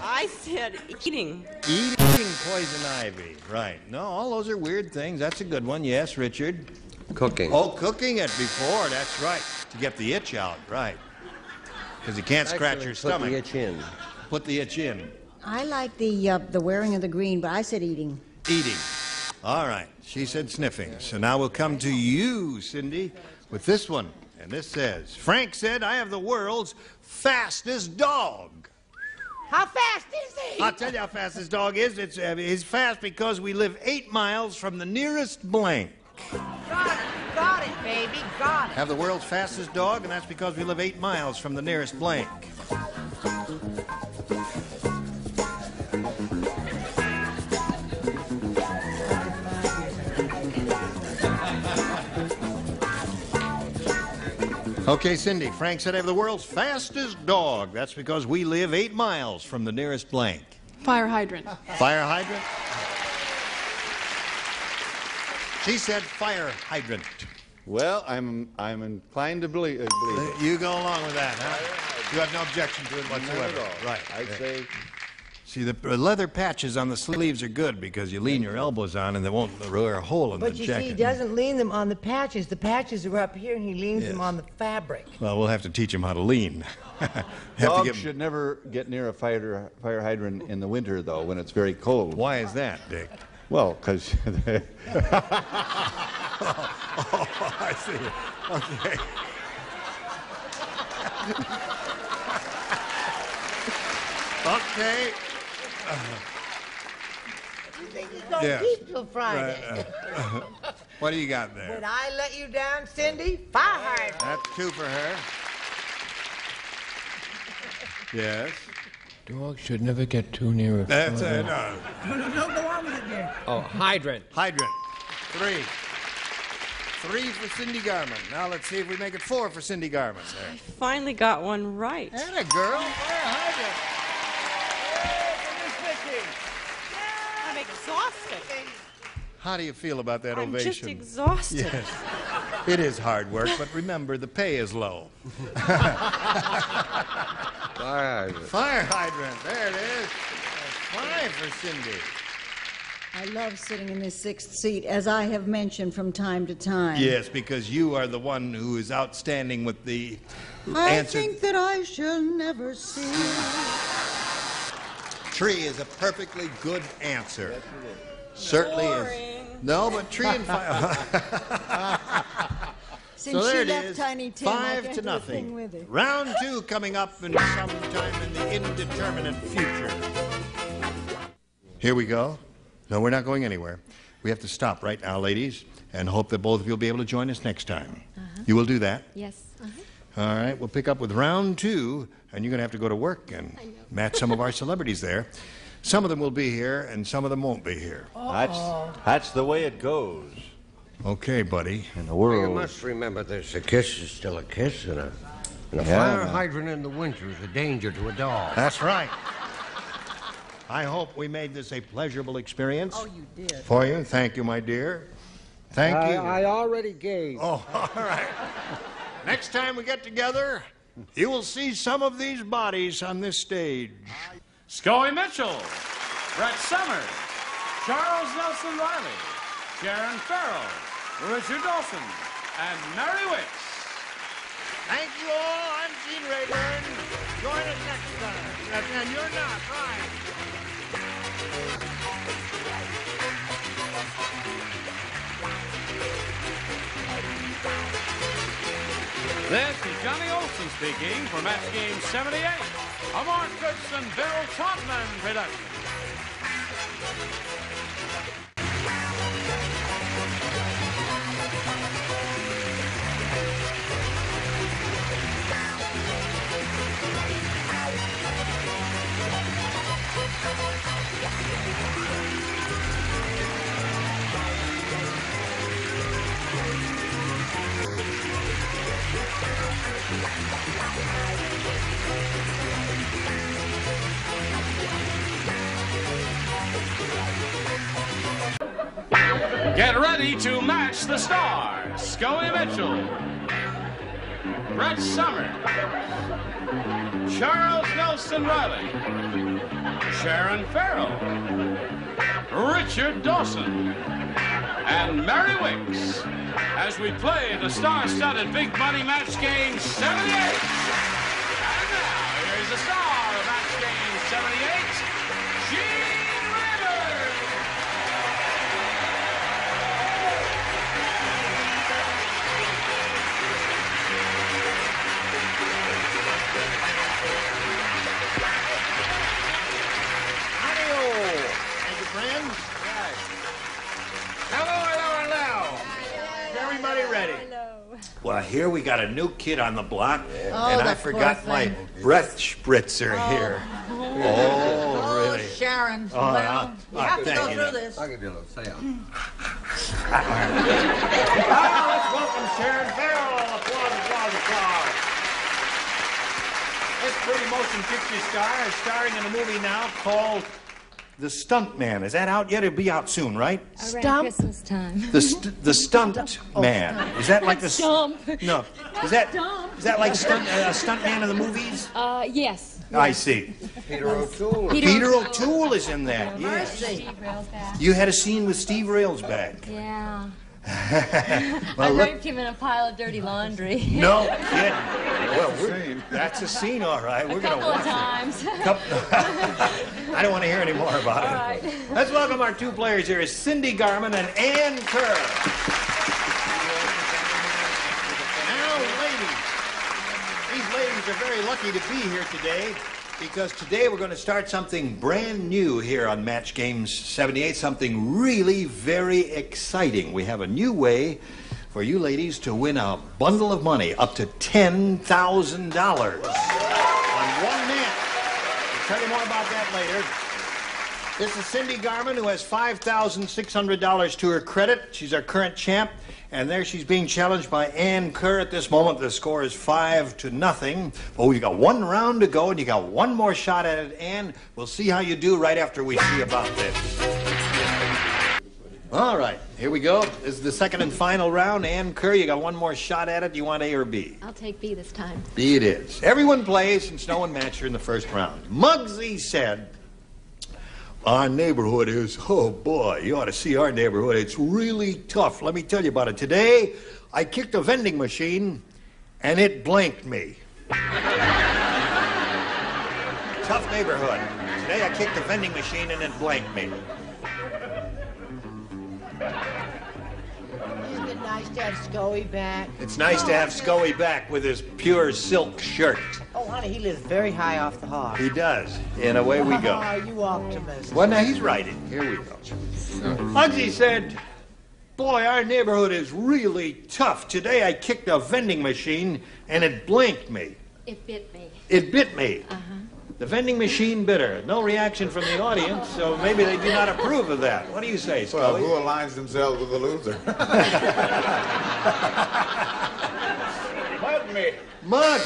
S20: I said eating.
S6: Eating poison ivy, right. No, all those are weird things. That's a good one. Yes, Richard?
S22: Cooking.
S6: Oh, cooking it before, that's right. To get the itch out, right. Because you can't scratch your stomach.
S22: Put the itch in.
S6: Put the itch in.
S3: I like the wearing of the green, but I said eating.
S6: Eating. All right. She said sniffing. So now we'll come to you, Cindy, with this one. And this says, Frank said, I have the world's fastest dog.
S11: How fast is he?
S6: I'll tell you how fast this dog is. It's fast because we live 8 miles from the nearest blank.
S11: Got it, baby, got it.
S6: Have the world's fastest dog, and that's because we live 8 miles from the nearest blank. Okay, Cindy. Frank said I have the world's fastest dog. That's because we live 8 miles from the nearest blank.
S18: Fire hydrant.
S6: Fire hydrant? She said fire hydrant.
S12: Well, I'm inclined to believe it.
S6: You go along with that, huh? You have no objection to it whatsoever.
S12: Not at all.
S6: Right.
S12: I'd say.
S6: See, the leather patches on the sleeves are good because you lean your elbows on and they won't wear a hole in the
S11: But you
S6: jacket.
S11: see, he doesn't lean them on the patches. The patches are up here, and he leans them on the fabric.
S6: Well, we'll have to teach him how to lean.
S12: Dogs should never get near a fire hydrant in the winter, though, when it's very cold.
S6: Why is that, Dick?
S12: Well, because...
S6: I see. Okay. Okay.
S11: You think he's going to keep till Friday?
S6: What do you got there?
S11: Did I let you down, Cindy? Fire hydrant.
S6: That's 2 for her. Yes.
S10: Dogs should never get too near a
S6: That's
S10: fire.
S6: it.
S11: No, go on with it there.
S10: Oh, hydrant.
S6: Hydrant. 3. 3 for Cindy Garman. Now let's see if we make it 4 for Cindy Garman. There.
S20: I finally got one right.
S6: And a girl. Fire hydrant.
S20: I'm exhausted.
S6: How do you feel about that
S20: I'm
S6: ovation?
S20: just exhausted.
S6: Yes. It is hard work, but remember, the pay is low.
S22: Fire hydrant.
S6: Fire hydrant. There it is. 5 for Cindy.
S3: I love sitting in this 6th seat, as I have mentioned from time to time.
S6: Yes, because you are the one who is outstanding with the
S3: I
S6: answer.
S3: think that I shall never see.
S6: Tree is a perfectly good answer. Yes, it is. Certainly is. No, but tree and fire.
S3: Since
S6: So there
S3: she
S6: it
S3: left
S6: is.
S3: Tiny Tim, I
S6: 5
S3: can't
S6: to
S3: do a thing
S6: nothing.
S3: with it.
S6: Round 2 coming up in sometime in the indeterminate future. Here we go. No, we're not going anywhere. We have to stop right now, ladies, and hope that both of you will be able to join us next time. You will do that?
S7: Yes.
S6: All right, we'll pick up with round 2, and you're going to have to go to work and match some of our celebrities there. Some of them will be here, and some of them won't be here.
S12: That's the way it goes.
S6: Okay, buddy.
S12: In the world.
S22: You must remember this. A kiss is still a kiss, and a
S12: Yeah,
S22: fire
S12: man.
S22: hydrant in the winter is a danger to a dog.
S6: That's right. I hope we made this a pleasurable experience.
S11: Oh, you did.
S6: For you. Thank you, my dear. Thank you.
S22: I already gave.
S6: Oh, all right. Next time we get together, you will see some of these bodies on this stage.
S1: Scully Mitchell, Brett Summers, Charles Nelson Riley, Sharon Farrell, Richard Dawson, and Mary Wicks.
S6: Thank you all. I'm Gene Rayburn. Join us next time. And you're not, right?
S1: This is Johnny Olson speaking for Match Game 78, a Mark Goodson, Bill Todman production. Get ready to match the stars. Scully Mitchell, Brett Summer, Charles Nelson Riley, Sharon Farrell, Richard Dawson, and Mary Wicks as we play the star-studded Big Money Match Game 78. And now, here's the star of Match Game 78, Gene Ritter.
S6: Thank you, friends. Hello. Is everybody ready? Well, here we got a new kid on the block, and I forgot my breath spritzer here. Oh, really?
S11: Sharon.
S6: Oh,
S11: well, you have to go
S6: thank you.
S11: through this.
S22: I'll give you a little sound.
S6: Let's welcome Sharon Farrell. Applause. This pretty motion picture star is starring in a movie now called The Stunt Man. Is that out yet? It'll be out soon, right?
S7: Around Christmas time.
S6: The Stunt Man. Is that like the
S7: Stump.
S6: No. Is that like Stunt Man in the movies?
S7: Yes.
S6: I see.
S22: Peter O'Toole.
S6: Peter O'Toole is in that. Yes. You had a scene with Steve Railsback.
S7: Yeah.
S6: Well,
S7: I
S6: look.
S7: raped him in a pile of dirty laundry.
S6: No kidding. Well, that's a scene, all right. We're going to watch
S7: times.
S6: it. I don't want to hear any more about it.
S7: All right.
S6: Let's welcome our two players here, Cindy Garman and Ann Kerr. Now, ladies, these ladies are very lucky to be here today because today we're going to start something brand new here on Match Games 78, something really very exciting. We have a new way for you ladies to win a bundle of money up to $10,000 on one match. We'll tell you more about that later. This is Cindy Garman, who has $5,600 to her credit. She's our current champ. And there she's being challenged by Ann Kerr at this moment. The score is 5-0. But we've got one round to go, and you got one more shot at it, Ann. We'll see how you do right after we see about this. All right, here we go. This is the second and final round. Ann Kerr, you got one more shot at it. Do you want A or B?
S7: I'll take B this time.
S6: B it is. Everyone plays since no one matched her in the first round. Muggsy said, our neighborhood is, oh boy, you ought to see our neighborhood. It's really tough. Let me tell you about it. Today, I kicked a vending machine, and it blanked me. Tough neighborhood. Today, I kicked a vending machine, and it blanked me.
S11: Isn't it nice to have Scully back?
S6: It's nice to have Scully back with his pure silk shirt.
S11: Oh, honey, he lives very high off the hog.
S6: He does. And away we go.
S11: Oh, you optimist.
S6: Well, now he's right. Here we go. Muggsy said, boy, our neighborhood is really tough. Today I kicked a vending machine and it blinked me.
S7: It bit me.
S6: It bit me. The vending machine bit her. No reaction from the audience, so maybe they do not approve of that. What do you say, Scully?
S15: Well, who aligns themselves with the loser?
S6: Mug me. Mug.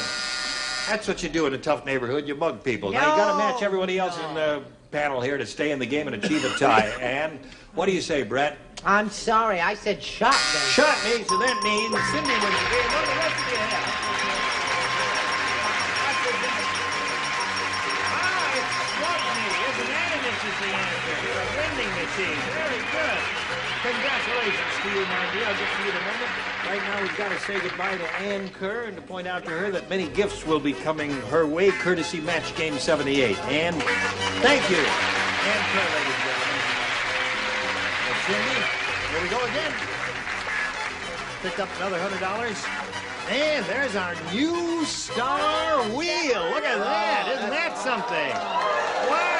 S6: That's what you do in a tough neighborhood. You mug people. Now, you got to match everybody else in the panel here to stay in the game and achieve a tie. And what do you say, Brett?
S11: I'm sorry, I said shot me.
S6: Shot me, so that means Cindy wins the game. What the rest of you have? Very good. Congratulations to you, my dear. I'll get to you in a moment. Right now, we've got to say goodbye to Ann Kerr and to point out to her that many gifts will be coming her way, courtesy Match Game 78. Ann, thank you. Ann Kerr, ladies and gentlemen. And Cindy, here we go again. Picked up another $100. And there's our new star wheel. Look at that. Isn't that something? Wow.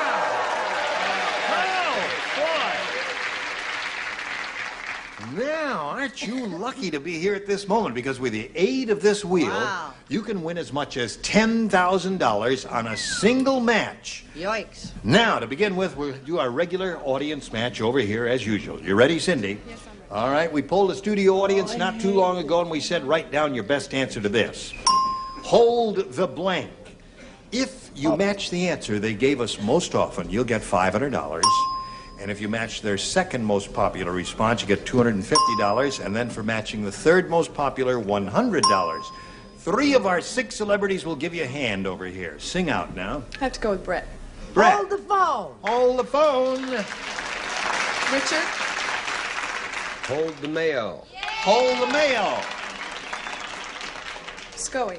S6: Oh, boy. Now, aren't you lucky to be here at this moment? Because with the aid of this wheel, you can win as much as $10,000 on a single match.
S3: Yikes.
S6: Now, to begin with, we'll do our regular audience match over here as usual. You ready, Cindy? Yes, I'm ready. All right, we polled a studio audience not too long ago, and we said, write down your best answer to this. Hold the blank. If you match the answer they gave us most often, you'll get $500. And if you match their second most popular response, you get $250. And then for matching the third most popular, $100. 3 of our 6 celebrities will give you a hand over here. Sing out now.
S18: I have to go with Brett.
S6: Brett.
S3: Hold the phone.
S6: Hold the phone.
S18: Richard?
S22: Hold the mail.
S6: Hold the mail.
S18: Scully.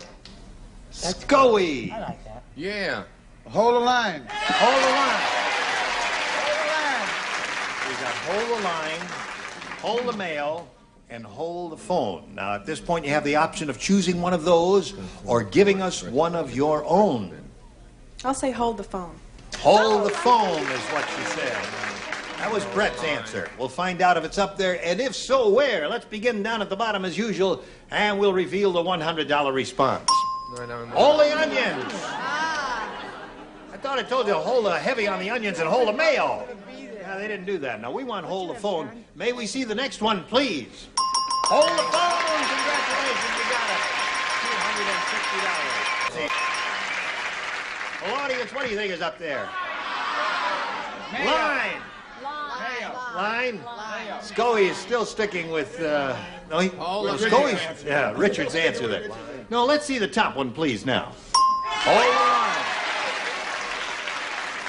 S6: Scully.
S3: I like that.
S15: Yeah. Hold the line.
S6: Hold the line. We got hold the line, hold the mail, and hold the phone. Now, at this point, you have the option of choosing one of those or giving us one of your own.
S18: I'll say hold the phone.
S6: Hold the phone is what she said. That was Brett's answer. We'll find out if it's up there, and if so, where. Let's begin down at the bottom as usual, and we'll reveal the $100 response. Hold the onions. I thought I told you to hold the heavy on the onions and hold the mail. No, they didn't do that. Now, we want hold the phone. May we see the next one, please? Hold the phone. Congratulations, you got it. $260. Well, audience, what do you think is up there? Line. Line. Scully is still sticking with, Richard's answer there. No, let's see the top one, please, now. Hold the line.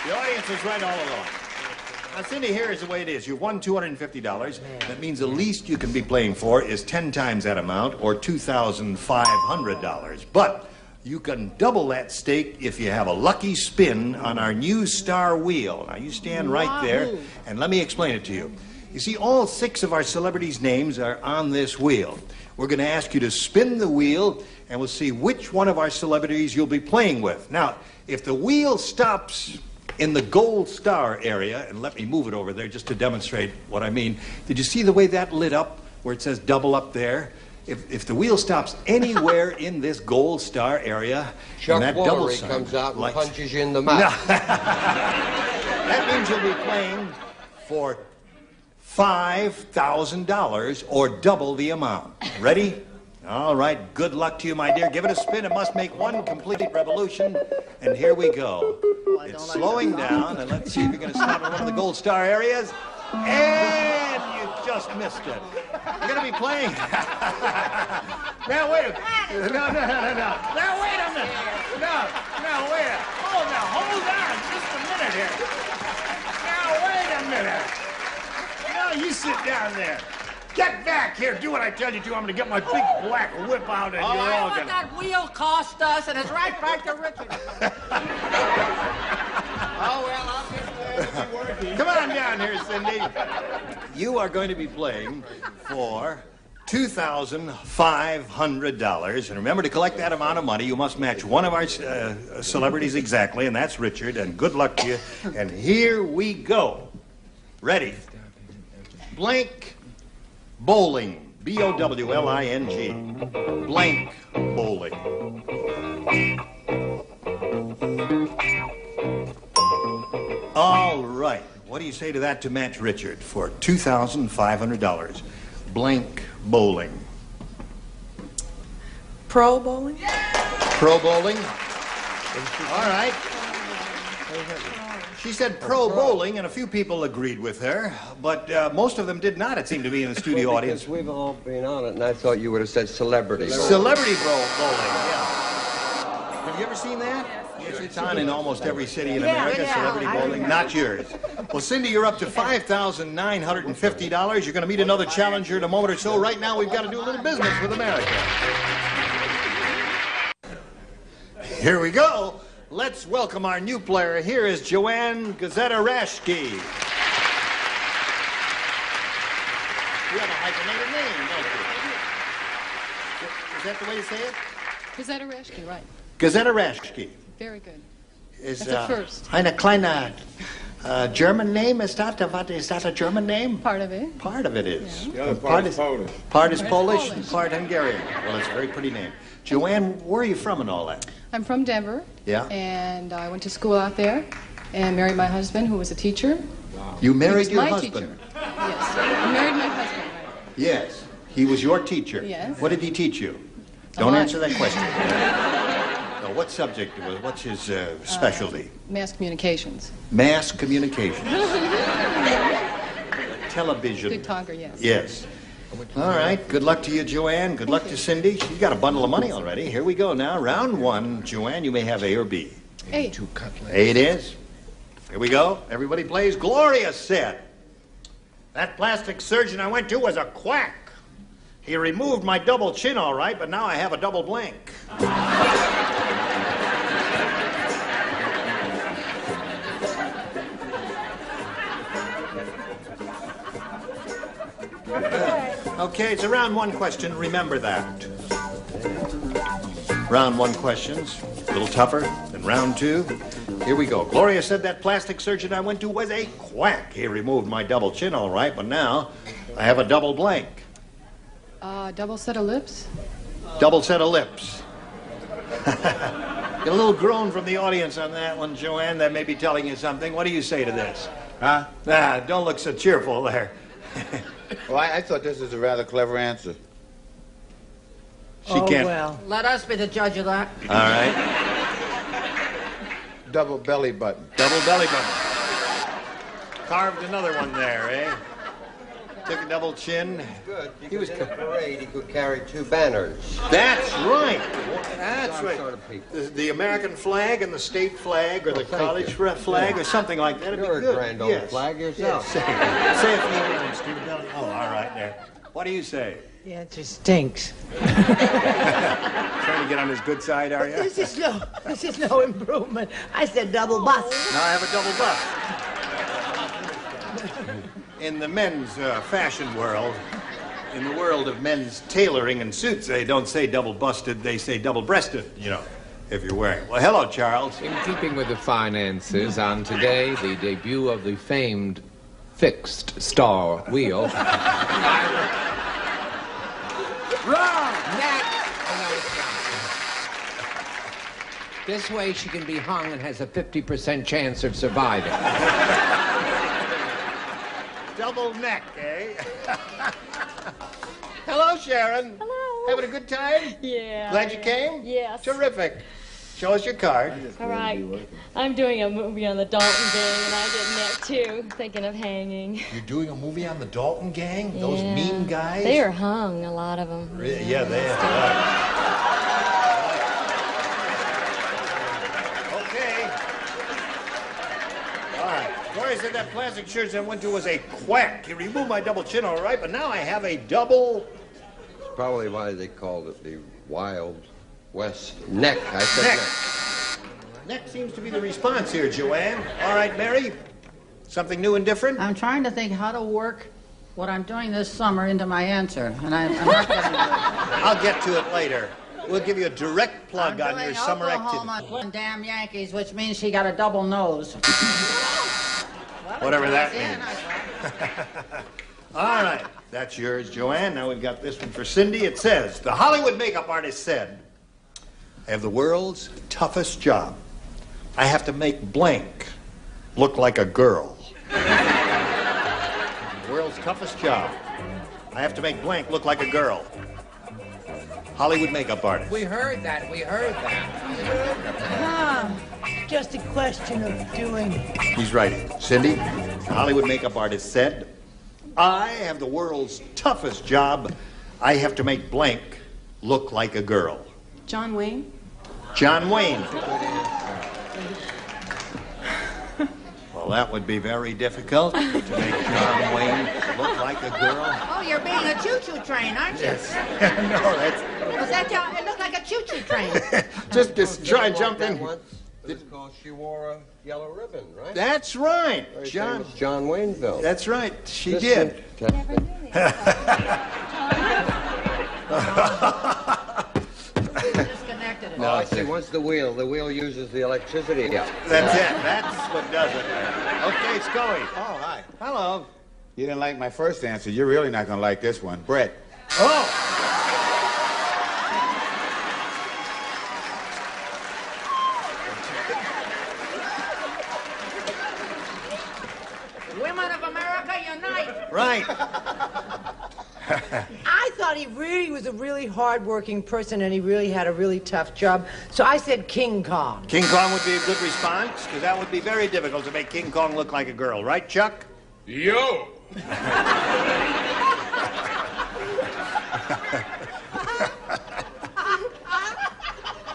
S6: The audience is right all along. Now, Cindy, here is the way it is. You've won $250. That means the least you can be playing for is 10 times that amount, or $2,500. But you can double that stake if you have a lucky spin on our new star wheel. Now, you stand right there, and let me explain it to you. You see, all 6 of our celebrities' names are on this wheel. We're going to ask you to spin the wheel, and we'll see which one of our celebrities you'll be playing with. Now, if the wheel stops in the gold star area, and let me move it over there just to demonstrate what I mean. Did you see the way that lit up, where it says double up there? If the wheel stops anywhere in this gold star area,
S22: Chuck
S6: and that double
S22: Woolery
S6: sign
S22: comes out and
S6: lights-
S22: punches you in the mouth.
S6: That means you'll be playing for $5,000 or double the amount. Ready? All right, good luck to you, my dear. Give it a spin. It must make one complete revolution. And here we go. It's slowing down, and let's see if you're going to stop in one of the gold star areas. And you just missed it. You're going to be playing. Now, wait a minute. No. Now, wait a minute. No, wait a minute. Hold on just a minute here. Now, wait a minute. No, you sit down there. Get back here. Do what I tell you to. I'm going to get my big black whip out, and you're all going to...
S11: that wheel cost us, and it's right back to Richard. I'll be working.
S6: Come on down here, Cindy. You are going to be playing for $2,500. And remember, to collect that amount of money, you must match one of our celebrities exactly, and that's Richard. And good luck to you. And here we go. Ready? Blank bowling. B-O-W-L-I-N-G. Blank bowling. All right. What do you say to that to match Richard for $2,500? Blank bowling.
S18: Pro bowling?
S6: Pro bowling? All right. She said pro bowling, and a few people agreed with her, but most of them did not, it seemed to be, in the studio audience.
S22: Because we've all been on it, and I thought you would have said celebrity.
S6: Celebrity bowling, yeah. Have you ever seen that? Yes, it's on in almost every city in America, celebrity bowling. Not yours. Well, Cindy, you're up to $5,950. You're going to meet another challenger in a moment or so. Right now, we've got to do a little business with America. Here we go. Let's welcome our new player. Here is Joanne Gazeta-Rashke. You have a hyphenated name, don't you? Is that the way you say it?
S18: Gazettereshki, right.
S6: Gazettereshki.
S18: Very good.
S6: Is
S18: That's a first.
S6: Eine kleine German name? Is that a German name?
S18: Part of it.
S6: Part of it is.
S15: The other part is Polish.
S6: Part is Polish and part Hungarian. Well, it's a very pretty name. Joanne, where are you from and all that?
S18: I'm from Denver.
S6: Yeah.
S18: And I went to school out there and married my husband, who was a teacher.
S6: You married your
S18: my
S6: husband?
S18: Teacher. Yes. I married my husband. Right?
S6: Yes. He was your teacher?
S18: Yes.
S6: What did he teach you? Don't answer that question. No, what subject? What's his specialty?
S18: Mass communications.
S6: Mass communications. Television.
S18: Good talker, yes.
S6: Yes. All right. Good luck to you, Joanne. Good luck to Cindy. She's got a bundle of money already. Here we go now. Round one. Joanne, you may have A or B.
S18: A.
S6: 2 cutlets. A it is. Here we go. Everybody plays. Gloria said, "That plastic surgeon I went to was a quack. He removed my double chin all right, but now I have a double blank." Okay, it's a round one question. Remember that. Round one questions. A little tougher than round two. Here we go. Gloria said that plastic surgeon I went to was a quack. He removed my double chin all right, but now I have a double blank.
S18: Double set of lips.
S6: Double set of lips. Get a little groan from the audience on that one, Joanne. That may be telling you something. What do you say to this?
S15: Huh?
S6: Don't look so cheerful there.
S15: Well, I thought this was a rather clever answer.
S6: She can't.
S11: Well, let us be the judge of that.
S6: All right.
S15: Double belly button.
S6: Double belly button. Carved another one there, eh? Took a double chin.
S22: Good. He was in a parade. He could carry 2 banners.
S6: That's right. That's
S22: Some
S6: right.
S22: sort of people.
S6: The American flag and the state flag, or the college flag, or something like that. It'd
S22: You're
S6: be
S22: a
S6: good.
S22: grand old
S6: Yes.
S22: flag yourself.
S6: Yes. Say a few words, Steve. Oh, all right there. What do you say?
S11: The answer stinks.
S6: Trying to get on his good side, are you?
S11: This is no improvement. I said double bust.
S6: Now I have a double bust. In the men's fashion world, in the world of men's tailoring and suits, they don't say double busted, they say double breasted, you know, if you're wearing. Well, hello, Charles.
S10: In keeping with the finances, on today, the debut of the famed fixed star wheel.
S11: Wrong.
S10: This way she can be hung and has a 50% chance of surviving.
S6: Double neck, eh? Hello, Sharon.
S4: Hello.
S6: Having a good time?
S4: Yeah.
S6: Glad you came?
S4: Yes.
S6: Terrific. Show us your card.
S4: All right. I'm doing a movie on the Dalton gang, and I get neck too. Thinking of hanging.
S6: You're doing a movie on the Dalton gang? Those
S4: Yeah.
S6: mean guys?
S4: They are hung, a lot of them.
S6: Yeah, they are. Okay. All right. Gloria said that plastic surgeon I went to was a quack. He removed my double chin all right, but now I have a double...
S22: That's probably why they called it the Wild West neck. I said
S6: Neck.
S22: neck.
S6: Neck seems to be the response here, Joanne. All right, Mary? Something new and different?
S16: I'm trying to think how to work what I'm doing this summer into my answer, and I'm not getting it.
S6: I'll get to it later. We'll give you a direct plug on your summer
S16: Oklahoma
S6: activity.
S16: playing damn Yankees, which means she got a double nose.
S6: Whatever that means. All right. That's yours, Joanne. Now we've got this one for Cindy. It says, the Hollywood makeup artist said, I have the world's toughest job. I have to make blank look like a girl. The world's toughest job. I have to make blank look like a girl. Hollywood makeup artist.
S10: We heard that. We heard that.
S11: Just a question of doing.
S6: He's right. Cindy, the Hollywood makeup artist said, I have the world's toughest job. I have to make blank look like a girl.
S18: John Wayne.
S6: John Wayne. Well, that would be very difficult to make John Wayne look like a girl.
S16: Oh, you're being a choo-choo train, aren't you?
S6: Yes. No, that's...
S16: Was that John? It looked like a choo-choo train.
S6: Just try jumping.
S22: Because she wore a yellow ribbon, right?
S6: That's right.
S22: Very
S6: John.
S22: famous John Wayne film.
S6: That's right. She
S22: This
S6: did.
S22: is- he wants the wheel. The wheel uses the electricity. Yeah.
S6: That's it. That's what does it. Okay, Scully.
S15: Oh, hi.
S6: Hello.
S15: You didn't like my first answer. You're really not going to like this one. Brett.
S6: Oh!
S11: Women of America, unite!
S6: Right.
S11: I thought he really was a really hard-working person and he really had a really tough job, so I said King Kong.
S6: King Kong would be a good response, because that would be very difficult to make King Kong look like a girl. Right, Chuck?
S1: Yo!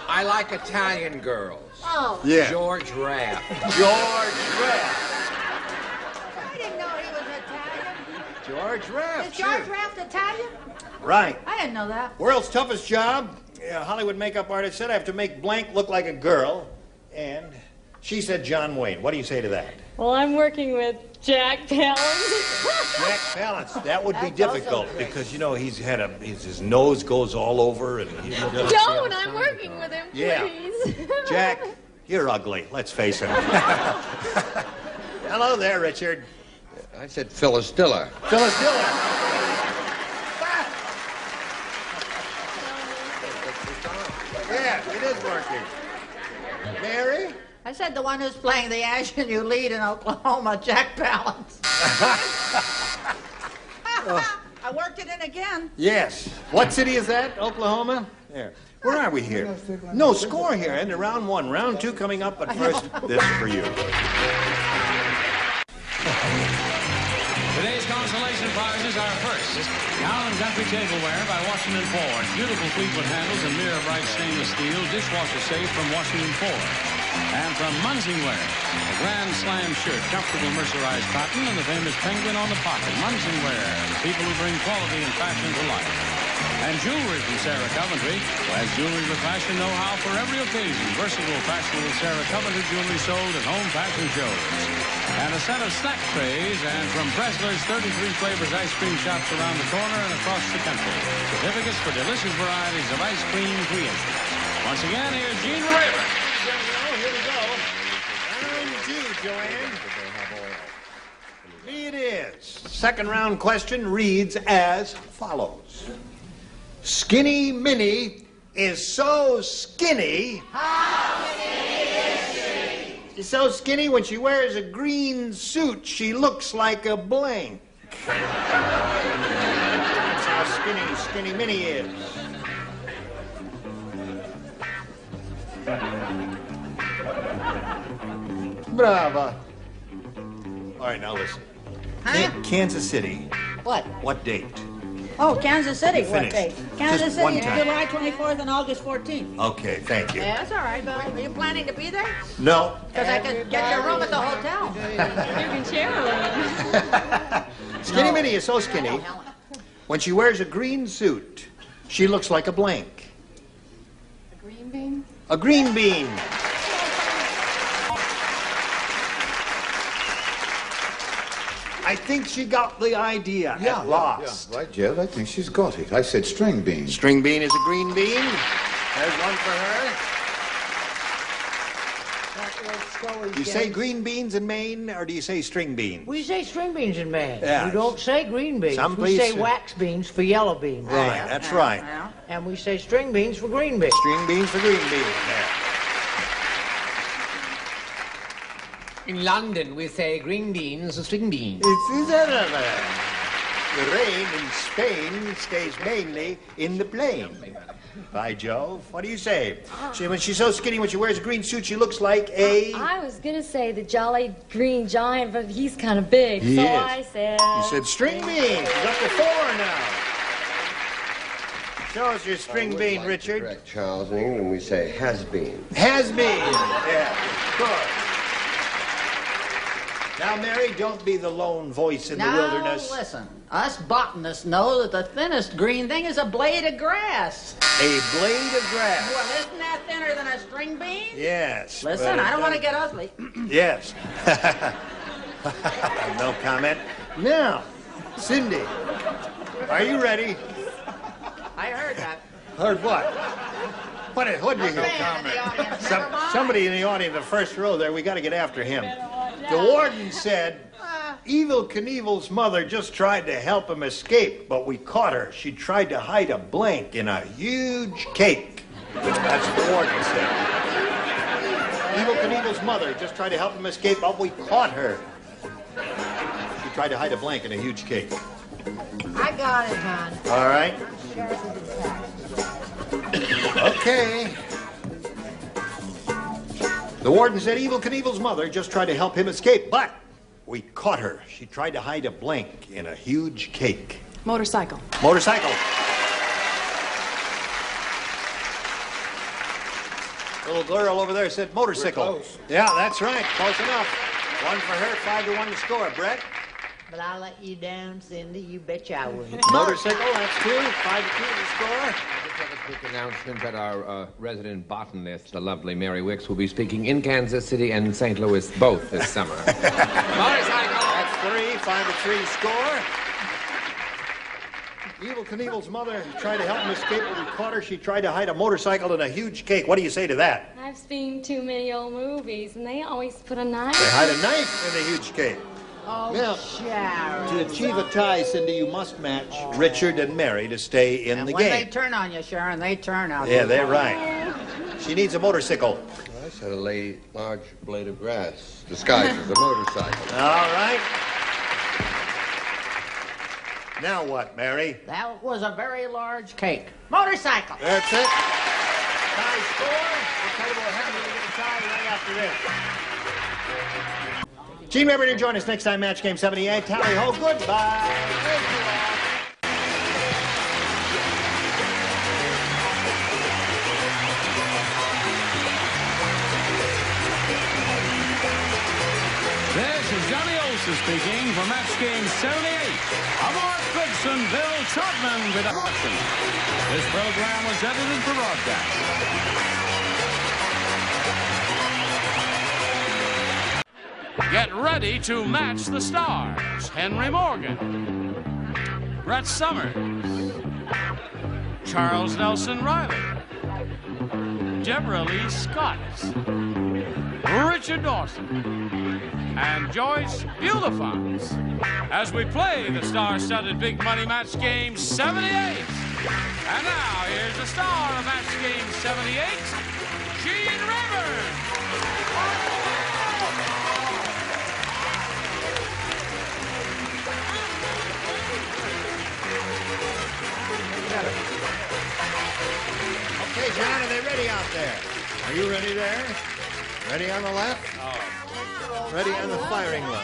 S10: I like Italian girls.
S11: Oh.
S6: Yeah.
S10: George Raft.
S6: George Raft.
S11: I didn't know he was Italian.
S6: George Raft.
S11: Is George Raft Italian?
S6: Right.
S11: I didn't know that.
S6: World's toughest job. Hollywood makeup artist said I have to make blank look like a girl. And she said John Wayne. What do you say to that?
S4: Well, I'm working with Jack Palance.
S6: Jack Palance. That would be difficult because, you know, he's had his nose goes all over and he
S4: Don't! I'm working with him,
S6: Yeah.
S4: please.
S6: Jack, you're ugly. Let's face it. Hello there, Richard.
S22: I said Phyllis Diller.
S6: Phyllis Diller. Yeah, it is working. Mary?
S16: I said the one who's playing the action you lead in Oklahoma, Jack Palance. I worked it in again.
S6: Yes. What city is that? Oklahoma? There. Where are we here? No score here. End of round one. Round two coming up, but first, this is for you.
S1: Today's consolation prizes are first, Gown Country Tableware by Washington Ford. Beautiful Fleetwood handles and mirror bright stainless steel dishwasher safe from Washington Ford. And from Munsingwear, a Grand Slam shirt, comfortable mercerized cotton, and the famous penguin on the pocket. Munsingwear, people who bring quality and fashion to life. And jewelry from Sarah Coventry, who has jewelry with fashion know-how for every occasion. Versatile, fashionable Sarah Coventry jewelry sold at home fashion shows. And a set of snack trays, and from Pressler's 33 flavors ice cream shops around the corner and across the country. Certificates for delicious varieties of ice cream creations. Once again, here's Gene Raver.
S6: Here we go. Round two, Joanne. It is. Second round question reads as follows. Skinny Minnie is so skinny.
S11: How skinny is she?
S6: She's so skinny when she wears a green suit, she looks like a blank. That's how skinny Minnie is. Brava. All right, now listen.
S16: Huh?
S6: Kansas City.
S16: What?
S6: What date?
S16: Oh, Kansas City. What
S6: Finish.
S16: date? Kansas
S6: Just
S16: City,
S6: one time.
S16: July 24th and August 14th.
S6: Okay, thank you.
S16: Yeah, that's all right, Bill. Are you planning to be there?
S6: No.
S16: Because I could get you a room at the hotel.
S4: You can share one.
S6: Skinny Minnie is so skinny. When she wears a green suit, she looks like a blank.
S20: A green bean?
S6: A green bean. I think she got the idea at last.
S15: Yeah, right, Jeff. I think she's got it. I said string bean.
S6: String bean is a green bean. There's one for her. You say green beans in Maine, or do you say string beans?
S11: We say string beans in Maine.
S6: Yeah.
S11: We don't say green beans.
S6: Some
S11: we say
S6: places-
S11: wax beans for yellow beans.
S6: Right, that's right.
S11: And we say string beans for green beans.
S6: String beans for green beans. Yeah.
S10: In London, we say green beans or string beans.
S6: It's the rain in Spain stays mainly in the plain. By Jove, what do you say? When she's so skinny, when she wears a green suit, she looks like a...
S4: I was going to say the Jolly Green Giant, but he's kind of big.
S6: He
S4: so
S6: is.
S4: I said...
S6: You said string bean. She's up to 4 now. Show us your string bean, Richard.
S22: Correct, Charles. In England, we say has been.
S6: Has been. Yeah, good. Now, Mary, don't be the lone voice in the wilderness.
S16: Now, listen. Us botanists know that the thinnest green thing is a blade of grass.
S6: A blade of grass.
S16: Well, isn't that thinner than a string bean?
S6: Yes.
S16: Listen,
S6: but
S16: I don't want to get ugly.
S6: Yes. No comment. Now, Cindy, are you ready?
S16: I heard that.
S6: Heard what? What would you somebody in the audience, the first row there, we got to get after him. The warden said, Evel Knievel's mother just tried to help him escape, but we caught her. She tried to hide a blank in a huge cake. That's what the warden said. Evel Knievel's mother just tried to help him escape, but we caught her. She tried to hide a blank in a huge cake.
S3: I got it, hon.
S6: All right. Okay. The warden said Evel Knievel's mother just tried to help him escape, but we caught her. She tried to hide a blank in a huge cake.
S20: Motorcycle.
S6: Motorcycle. Little girl over there said motorcycle.
S15: We're close.
S6: Yeah, that's right. Close enough. 1 for her, 5-1 to score. Brett?
S3: But I'll let you down, Cindy. You betcha I will.
S6: Motorcycle, that's 2. 5-2 to score.
S10: Quick announcement that our resident botanist, the lovely Mary Wicks, will be speaking in Kansas City and St. Louis both this summer. Motorcycle!
S6: That's 3. 5-3 score. Evel Knievel's mother tried to help him escape, but we caught her. She tried to hide a motorcycle in a huge cake. What do you say to that?
S4: I've seen too many old movies, and they always put a knife.
S6: They hide a knife in a huge cake.
S3: Oh,
S6: Now,
S3: Sharon.
S6: to achieve a tie, Cindy, you must match Richard and Mary to stay in the
S16: when
S6: game.
S16: they turn on you, Sharon, they turn out.
S6: Yeah, they're right. She needs a motorcycle.
S22: I said a large blade of grass disguised as a motorcycle.
S6: All right. Now what, Mary?
S16: That was a very large cake. Motorcycle.
S6: That's it. Tie score. We'll tell you what happens when we get a tie right after this. Gene Weber to join us next time, Match Game 78. Tally ho, goodbye. Thank you all.
S1: This is Johnny Olson speaking for Match Game 78. A Mark Goodson, Bill Trotman production. This program was edited for broadcast. Get ready to match the stars. Henry Morgan, Brett Summers, Charles Nelson Riley, Deborah Lee Scott, Richard Dawson, and Joyce Beautifons as we play the star-studded Big Money Match Game 78. And now, here's the star of Match Game 78, Gene Rivers.
S6: Okay, John, are they ready out there? Are you ready there? Ready on the left? Ready on the firing line.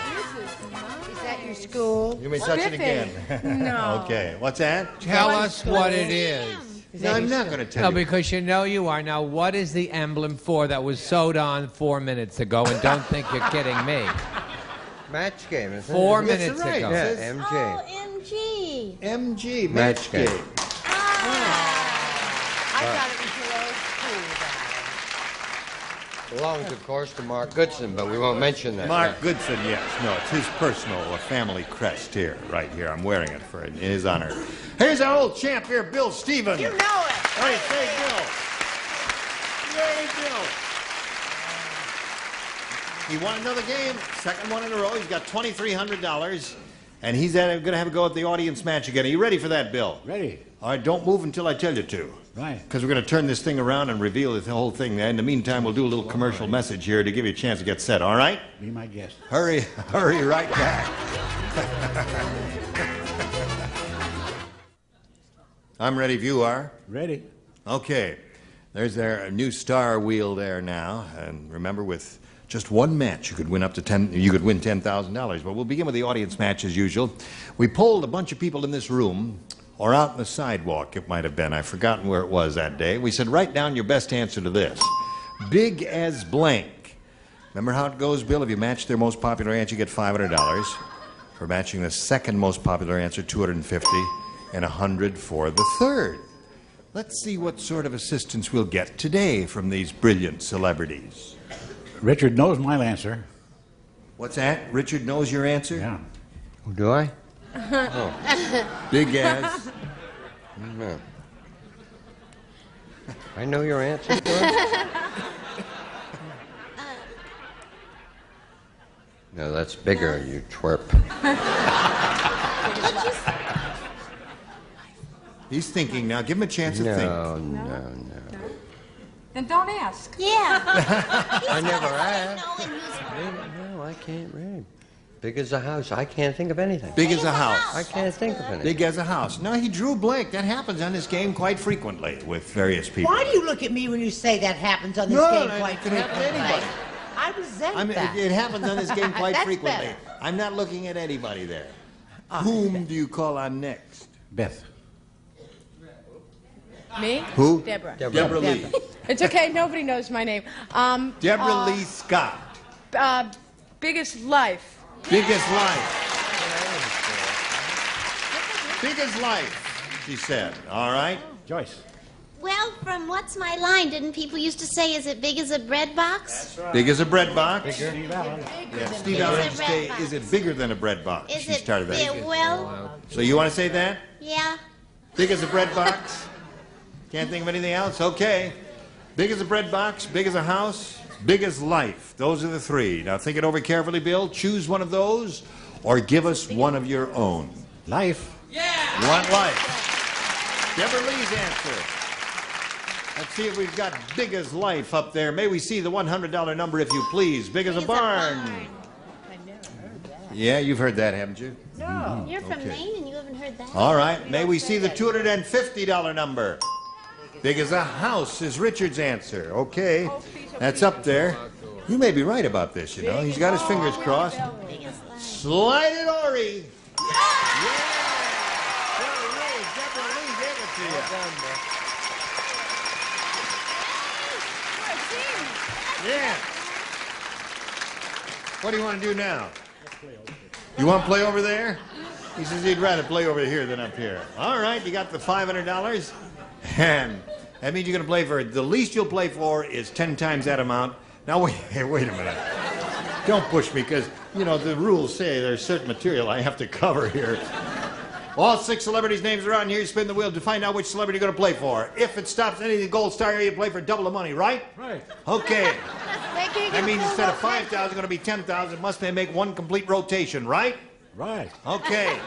S3: Is that your school?
S6: You may touch it again.
S3: No.
S6: Okay, what's that?
S17: Tell us what it is.
S6: No, I'm not going to tell
S17: No,
S6: you.
S17: because you know you are. Now, what is the emblem for that was sewed on 4 minutes ago? And don't think you're kidding me.
S22: Match game, isn't it?
S17: 4
S6: Yes,
S17: minutes
S6: right.
S17: ago.
S6: Yeah,
S22: MJ.
S13: Oh, MG.
S6: MG,
S22: Match game.
S3: I thought it was your old school guy.
S22: Belongs, of course, to Mark Goodson, but we won't mention that.
S6: Mark Goodson, yes. No, it's his personal family crest here, right here. I'm wearing it in his honor. Here's our old champ here, Bill Stevens.
S3: You know it.
S6: All right, say Bill. Yay, Bill. He won another game, second one in a row. He's got $2,300, and he's going to have a go at the audience match again. Are you ready for that, Bill?
S19: Ready.
S6: All right, don't move until I tell you to.
S19: Right.
S6: Because we're going to turn this thing around and reveal the whole thing. In the meantime, we'll do a little commercial message here to give you a chance to get set, all right?
S19: Be my guest.
S6: Hurry right back. I'm ready if you are.
S19: Ready.
S6: Okay. There's their new star wheel there now. And remember, with just one match, you could win $10,000. But we'll begin with the audience match as usual. We polled a bunch of people in this room, or out on the sidewalk, it might have been. I've forgotten where it was that day. We said, write down your best answer to this. Big as blank. Remember how it goes, Bill? If you match their most popular answer, you get $500. For matching the second most popular answer, $250, and $100 for the third. Let's see what sort of assistance we'll get today from these brilliant celebrities.
S19: Richard knows my answer.
S6: What's that? Richard knows your answer?
S19: Yeah.
S22: Do I?
S6: Big as.
S22: No. I know your answer to it. No, that's bigger, you twerp.
S6: He's thinking now. Give him a chance to think.
S22: No.
S20: Then don't ask.
S13: Yeah.
S22: I never asked. No, I can't read. Big as a house. I can't think of anything.
S6: Big as a house.
S22: I can't think of anything.
S6: Big as a house. No, he drew blank. That happens on this game quite frequently with various people.
S11: Why do you look at me when you say that happens on this game quite
S6: it can happen to
S11: frequently?
S6: anybody.
S11: I resent that.
S6: It happens on this game quite
S11: That's
S6: frequently.
S11: better.
S6: I'm not looking at anybody there. Whom do you call on next?
S19: Beth.
S20: Me?
S6: Who?
S20: Deborah.
S6: Deborah Lee.
S20: It's okay. Nobody knows my name.
S6: Deborah Lee Scott.
S20: Biggest life.
S6: Biggest life. Biggest life, she said. All right.
S19: Joyce.
S13: Well, from What's My Line, didn't people used to say, is it big as a bread box?
S6: Big as a bread box.
S19: Steve Allen.
S6: Yeah, Steve Allen say, is it bigger than a bread box?
S13: Is
S6: She
S13: it
S6: started that.
S13: big? Well,
S6: So you want to say that?
S13: yeah.
S6: Big as a bread box? Can't think of anything else? Okay. Big as a bread box, big as a house, big as life. Those are the three. Now think it over carefully, Bill. Choose one of those or give us one of your own.
S19: Life.
S6: Yeah! You want life. Deborah Lee's answer. Let's see if we've got big as life up there. May we see the $100 number, if you please. Big as a barn.
S13: I've never heard that.
S6: Yeah, you've heard that, haven't you?
S13: No. You're from
S6: Okay.
S13: Maine and you haven't heard that?
S6: All right. May we see the $250 number? Big as a house is Richard's answer. Okay. That's up there. You may be right about this, you know. He's got his fingers crossed. Slide it, Ori. Yeah! Deborah Lee gave it to you. Yeah. What do you want to do now? You want to play over there? He says he'd rather play over here than up here. All right, you got the $500. And that means you're going to play for, the least you'll play for is 10 times that amount. Now, wait a minute. Don't push me, because, you know, the rules say there's certain material I have to cover here. All 6 celebrities' names are on here. You spin the wheel to find out which celebrity you're going to play for. If it stops any of the gold star area, you play for double the money, right?
S19: Right.
S6: Okay. That means instead of 5,000, it's going to be 10,000. Must make one complete rotation, right?
S19: Right.
S6: Okay.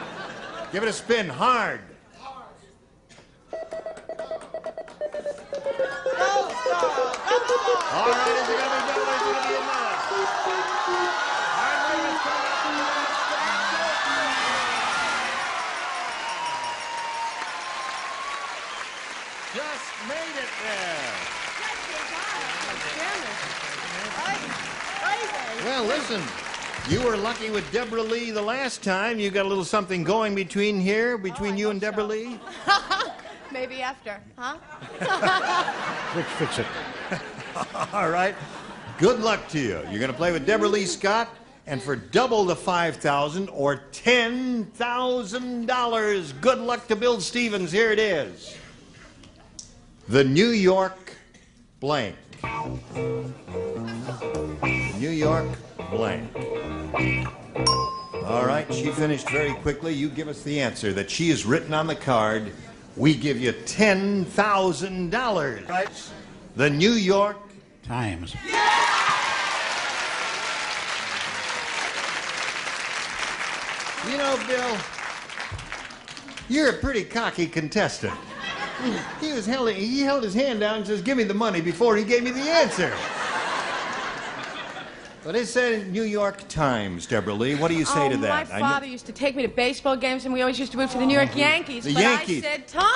S6: Give it a spin hard. All right, is it going to be double or is it going to be enough? Just made it there. Well, listen, you were lucky with Deborah Lee the last time. You got a little something going between you and Deborah Lee?
S20: Maybe after, huh?
S19: Fix it.
S6: All right. Good luck to you. You're going to play with Deborah Lee Scott, and for double the $5,000 or $10,000. Good luck to Bill Stevens. Here it is. The New York blank. New York blank. All right, she finished very quickly. You give us the answer that she has written on the card. We give you $10,000. Right? The New York
S19: Times.
S6: You know, Bill, you're a pretty cocky contestant. He held his hand down and says, "Give me the money," before he gave me the answer. But it said New York Times, Deborah Lee. What do you say to that?
S20: My father used to take me to baseball games, and we always used to root for the New York Yankees.
S6: The
S20: but
S6: Yankees.
S20: I said time.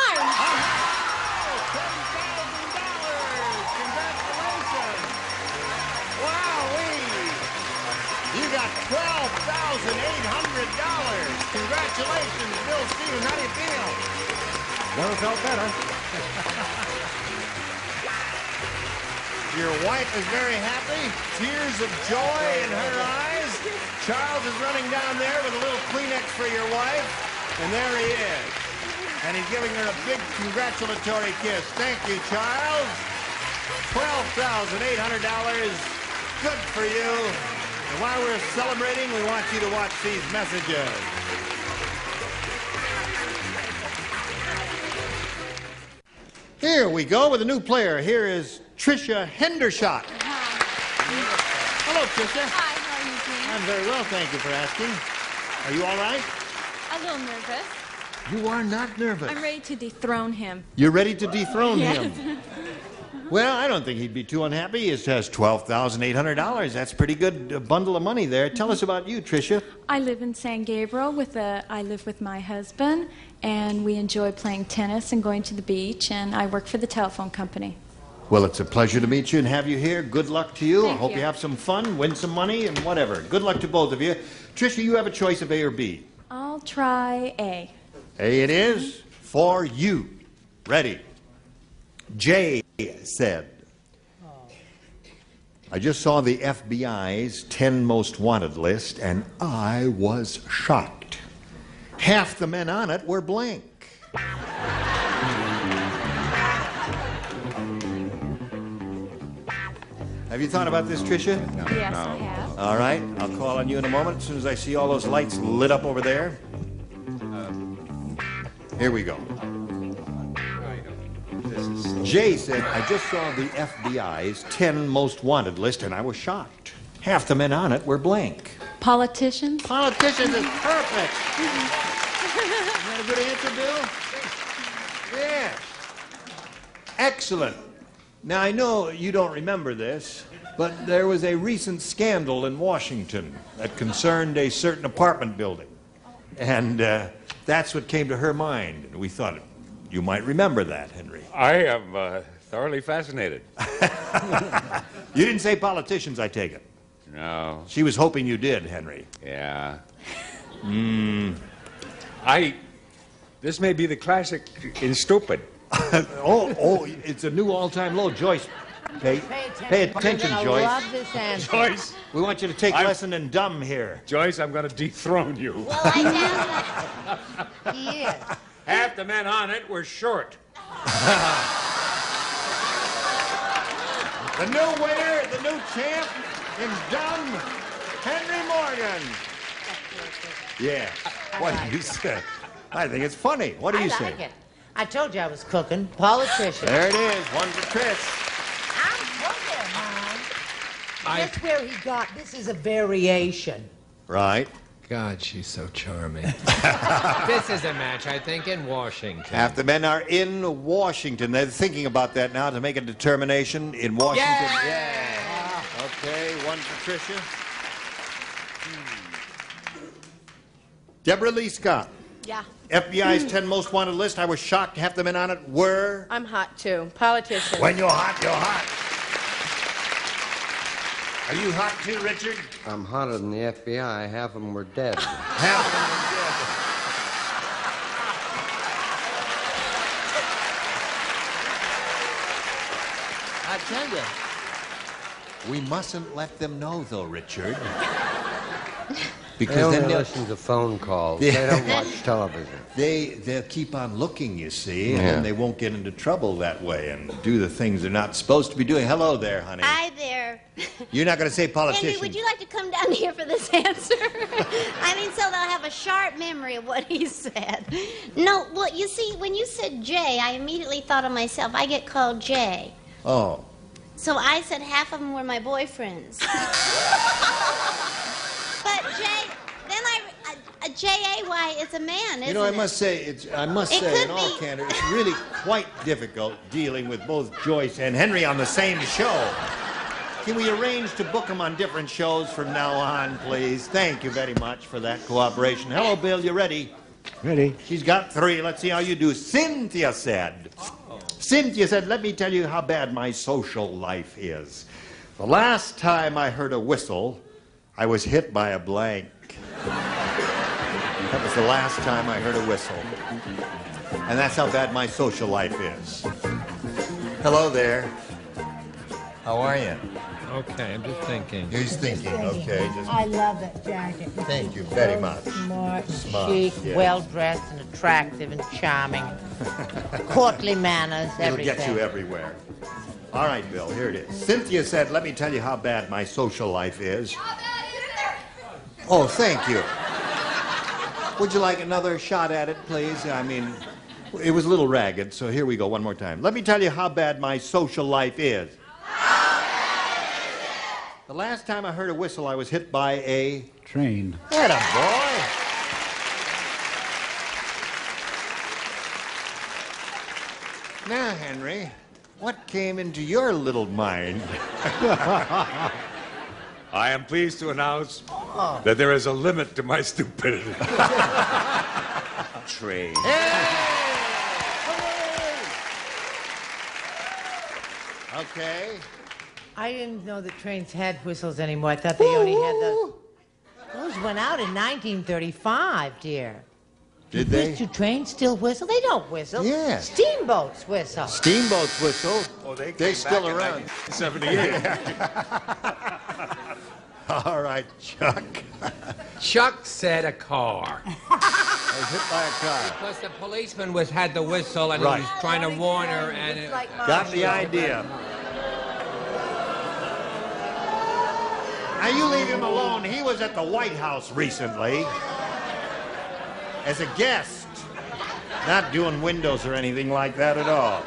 S6: You got $12,800. Congratulations, Bill Stevens. How do you feel?
S19: Never felt better.
S6: Your wife is very happy. Tears of joy in her eyes. Charles is running down there with a little Kleenex for your wife. And there he is. And he's giving her a big congratulatory kiss. Thank you, Charles. $12,800. Good for you. And while we're celebrating, we want you to watch these messages. Here we go with a new player. Here is Tricia Hendershot. Hello, Tricia.
S5: Hi, how are you doing?
S6: I'm very well, thank you for asking. Are you all right?
S5: A little nervous.
S6: You are not nervous.
S5: I'm ready to dethrone him.
S6: You're ready to dethrone
S5: Yes.
S6: him. Well, I don't think he'd be too unhappy. He has $12,800. That's a pretty good bundle of money there. Tell us about you, Tricia.
S5: I live in San Gabriel I live with my husband, and we enjoy playing tennis and going to the beach, and I work for the telephone company.
S6: Well, it's a pleasure to meet you and have you here. Good luck to you. I
S5: Thank
S6: hope
S5: you.
S6: you have some fun, win some money, and whatever. Good luck to both of you. Tricia, you have a choice of A or B.
S5: I'll try A.
S6: A it is for you. Ready. Jay said, I just saw the FBI's 10 most wanted list, and I was shocked. Half the men on it were blank. Have you thought about this, Tricia?
S5: Yes, I have.
S6: All right, I'll call on you in a moment as soon as I see all those lights lit up over there. Here we go. Jay said, I just saw the FBI's 10 most wanted list, and I was shocked. Half the men on it were blank.
S5: Politicians?
S6: Politicians is perfect. Isn't that a good answer, Bill? Yes. Excellent. Now, I know you don't remember this, but there was a recent scandal in Washington that concerned a certain apartment building. And that's what came to her mind. And we thought you might remember that, Henry.
S9: I am thoroughly fascinated.
S6: You didn't say politicians, I take it.
S9: No.
S6: She was hoping you did, Henry.
S9: Yeah.
S6: Hmm.
S9: This may be the classic in stupid.
S6: oh, it's a new all-time low. Joyce, pay attention, Joyce.
S11: I love this answer.
S9: Joyce.
S6: We want you to take lesson in dumb here.
S9: Joyce, I'm going to dethrone you.
S11: Well, I know. He is.
S9: Half the men on it were short.
S6: The new winner, the new champ in dumb, Henry Morgan. Yeah. What do you say? I think it's funny. What do you say?
S11: I like it. I told you I was cooking. Politician.
S6: There it is. One for Trish.
S11: I'm cooking, Mom. That's where he got. This is a variation.
S6: Right.
S17: God, she's so charming. This is a match, I think, in Washington.
S6: Half the men are in Washington. They're thinking about that now to make a determination in Washington. Yeah. Okay, one for Tricia. Deborah Lee Scott.
S20: Yeah.
S6: FBI's 10 most wanted list. I was shocked. Half the men on it were.
S20: I'm hot too. Politician.
S6: When you're hot, you're hot. Are you hot too, Richard?
S22: I'm hotter than the FBI. Half of them were dead.
S6: Half of them were dead. I tell you, we mustn't let them know, though, Richard.
S22: Because they only listen to phone calls. They don't watch television.
S6: They'll keep on looking, you see, and
S22: Yeah.
S6: then they won't get into trouble that way and do the things they're not supposed to be doing. Hello there, honey.
S13: Hi there.
S6: You're not going to say politician.
S13: Henry, would you like to come down here for this answer? I mean, so they'll have a sharp memory of what he said. No, well, you see, when you said Jay, I immediately thought of myself. I get called Jay.
S6: Oh.
S13: So I said half of them were my boyfriends. But Jay, then J-A-Y is a man, isn't it?
S6: You know, I must say, in all candor, it's really quite difficult dealing with both Joyce and Henry on the same show. Can we arrange to book them on different shows from now on, please? Thank you very much for that cooperation. Hello, Bill, you ready?
S19: Ready.
S6: She's got 3. Let's see how you do. Cynthia said, let me tell you how bad my social life is. The last time I heard a whistle, I was hit by a blank. That was the last time I heard a whistle. And that's how bad my social life is. Hello there. How are you?
S17: Okay, I'm just thinking.
S6: He's thinking, okay.
S11: I love that jacket.
S6: Thank you very much.
S11: Smart, chic,
S6: yes.
S11: well-dressed and attractive and charming. Courtly manners,
S6: It'll
S11: everything.
S6: get you everywhere. All right, Bill, here it is. Cynthia said, let me tell you how bad my social life is. Oh, thank you. Would you like another shot at it, please? I mean, It was a little ragged, so here we go one more time. Let me tell you how bad my social life is. The last time I heard a whistle, I was hit by a...
S19: train.
S6: Atta boy. Now, Henry, what came into your little mind?
S9: I am pleased to announce that there is a limit to my stupidity. Train.
S6: Okay.
S11: I didn't know that trains had whistles anymore. I thought they only had those. Those went out in 1935, dear.
S6: Did they?
S11: Used to trains still whistle? They don't whistle.
S6: Yeah.
S11: Steamboats whistle.
S6: Steamboats whistle.
S9: Oh,
S6: They're still around.
S9: 78.
S6: All right, Chuck.
S10: Chuck said a car.
S6: I was hit by a car.
S17: Because the policeman had the whistle and he was trying to warn her and...
S6: Got the idea. Now, you leave him alone. He was at the White House recently as a guest. Not doing windows or anything like that at all.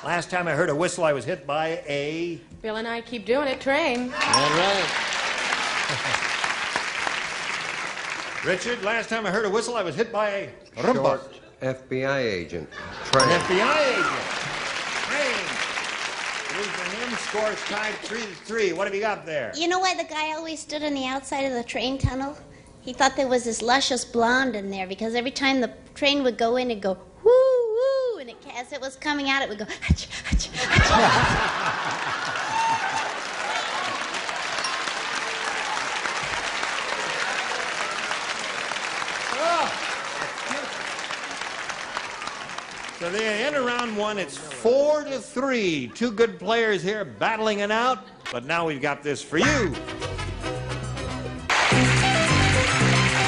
S6: Last time I heard a whistle, I was hit by a...
S20: Bill and I keep doing it, train.
S6: All right. Richard, last time I heard a whistle, I was hit by a...
S22: Short FBI agent.
S6: An
S22: Train.
S6: FBI agent. Train. Losing him, scores tied 3-3. What have you got there?
S13: You know why the guy always stood on the outside of the train tunnel? He thought there was this luscious blonde in there because every time the train would go in, it'd go woo woo, and as it was coming out, it would go hach, hach, hach.
S6: So they end round one. It's 4-3. Two good players here battling it out. But now we've got this for you.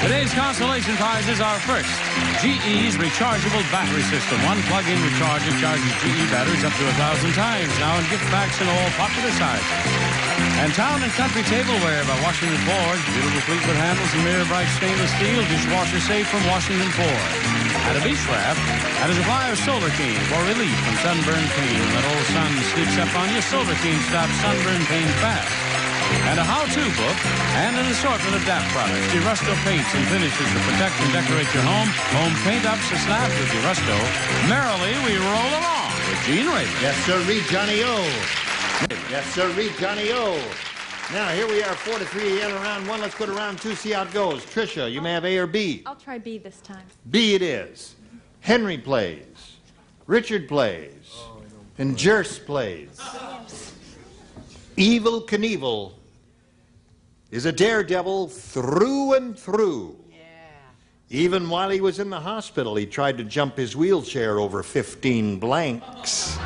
S2: Today's consolation prizes are first, GE's rechargeable battery system. One plug-in recharger charges GE batteries up to 1,000 times. Now in gift packs in all popular sizes. And Town and Country tableware by Washington Ford. Beautiful Fleetwood handles and mirror bright stainless steel. Dishwasher safe from Washington Ford. And a beach raft and a supply of Solar King for relief from sunburn pain. When that old sun sneaks up on you, Solar King stops sunburn pain fast. And a how-to book and an assortment of DAP products. DeRusto paints and finishes to protect and decorate your home. Home paint-ups to slabs with DeRusto. Merrily, we roll along with Gene Ray.
S6: Yes, sir, read Johnny O. Yes, sir, read Johnny O. Now, here we are, 4-3 in round one. Let's go to round two, see how it goes. Tricia, you may have A or B.
S5: I'll try B this time.
S6: B it is. Henry plays. Richard plays. And Jerse plays. Evel Knievel is a daredevil through and through. Even while he was in the hospital, he tried to jump his wheelchair over 15 blanks.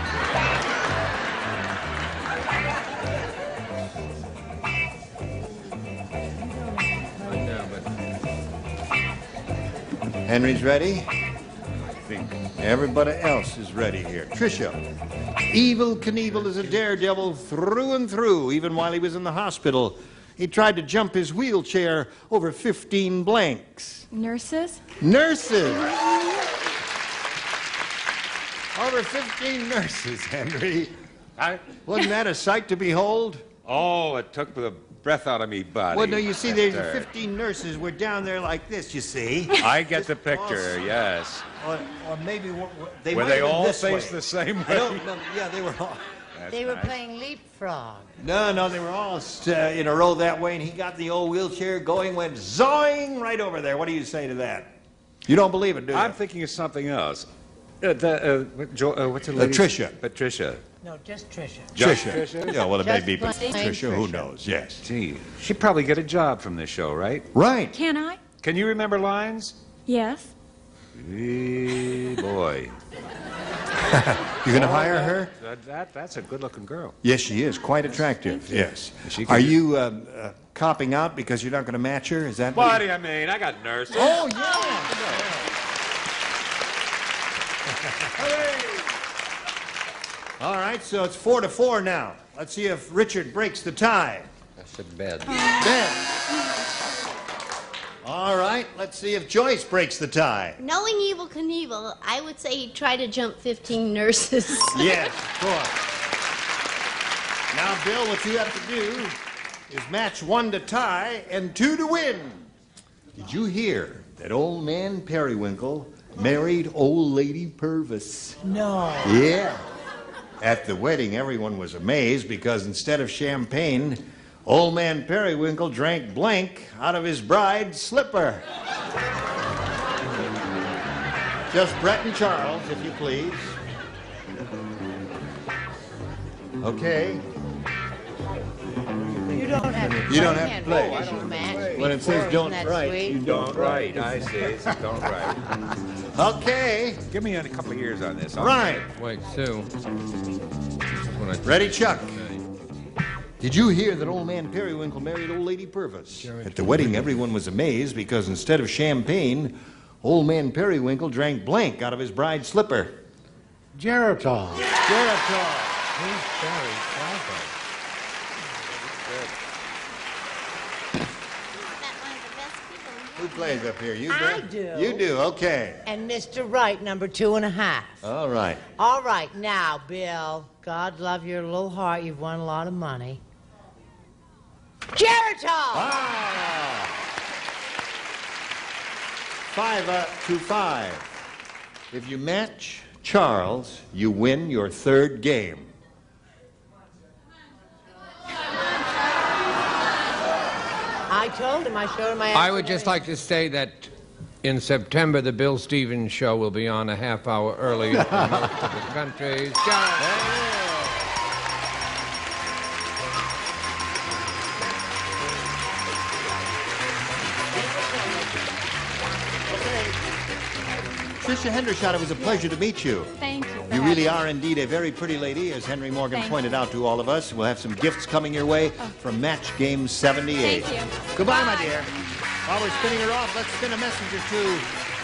S6: Henry's ready? I think everybody else is ready here. Tricia, Evel Knievel is a daredevil through and through. Even while he was in the hospital, he tried to jump his wheelchair over 15 blanks.
S5: Nurses?
S6: Nurses! Over 15 nurses, Henry. Wasn't that a sight to behold?
S9: Oh, it took the breath out of me body.
S6: Well, no, you see, there's 15 nurses were down there like this, you see.
S9: I get the picture, yes.
S6: Or maybe they
S9: Were
S6: might
S9: they
S6: have been
S9: all
S6: this
S9: faced
S6: way.
S9: the same way?
S6: I don't know. Yeah, they were all.
S11: They were playing leapfrog.
S6: No, they were all in a row that way, and he got the old wheelchair going, went zoing right over there. What do you say to that? You don't believe it, do you?
S9: I'm thinking of something else. What's her name?
S6: Patricia.
S9: Patricia.
S11: No, just Tricia.
S6: Tricia. Yeah, well, it may be
S11: Just plain
S6: Patricia. Who
S11: Tricia.
S6: knows? Yes.
S9: Gee, she'd probably get a job from this show, right?
S6: Right.
S5: Can I?
S9: Can you remember lines?
S5: Yes.
S9: Hey, boy.
S6: You gonna hire her?
S9: That's a good-looking girl.
S6: Yes, she is. Quite attractive. Yes.
S9: She can
S6: Are
S9: do-
S6: you copping out because you're not going to match her? Is that
S9: What do you mean? I got nurses.
S6: Oh, yeah. All right, so it's 4-4 now. Let's see if Richard breaks the tie.
S22: I said bed.
S6: Ben. All right, let's see if Joyce breaks the tie.
S13: Knowing Evel Knievel, I would say he'd try to jump 15 nurses.
S6: Yes, of course. Now, Bill, what you have to do is match 1 to tie and 2 to win. Did you hear that old man Periwinkle married old lady Purvis?
S11: No.
S6: Yeah. At the wedding, everyone was amazed because instead of champagne, old man Periwinkle drank blank out of his bride's slipper. Just Brett and Charles, if you please. Okay.
S11: You don't have to play.
S6: You don't have to play. When it says don't write, you
S9: Don't write. I see. It's don't write.
S6: Okay.
S9: Give me a couple of years on this.
S6: Right.
S17: Wait, Sue.
S6: Ready, Chuck? Did you hear that old man Periwinkle married old lady Purvis? At the wedding, everyone was amazed because instead of champagne, old man Periwinkle drank blank out of his bride's slipper.
S19: Geritol.
S6: Geritol.
S17: Who's Barry Falco?
S6: Who plays up here? You do?
S11: I do.
S6: You do, okay.
S11: And Mr. Wright, number 2.5.
S6: All right.
S11: All right, now, Bill, God love your little heart. You've won a lot of money. Geritol!
S6: 5 to 5. If you match Charles, you win your 3rd game.
S11: I told him, I showed him my...
S17: I would just like to say that in September, the Bill Stevens show will be on a half hour early in most of the countries.
S6: Tricia Hendershot, it was a pleasure to meet you.
S5: Thank you.
S6: You really are indeed a very pretty lady, as Henry Morgan pointed out to all of us. We'll have some gifts coming your way from Match Game 78.
S5: Thank you.
S6: Goodbye, my dear. While we're spinning her off, let's spin a message or two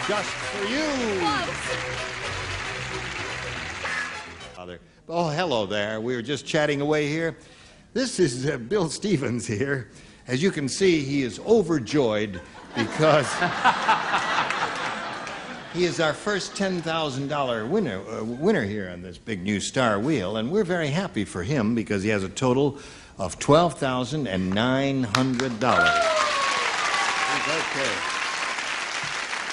S6: just for you. Father. Oh, hello there. We were just chatting away here. This is Bill Stevens here. As you can see, he is overjoyed because he is our first $10,000 winner here on this big new Star Wheel, and we're very happy for him because he has a total of $12,900. He's okay.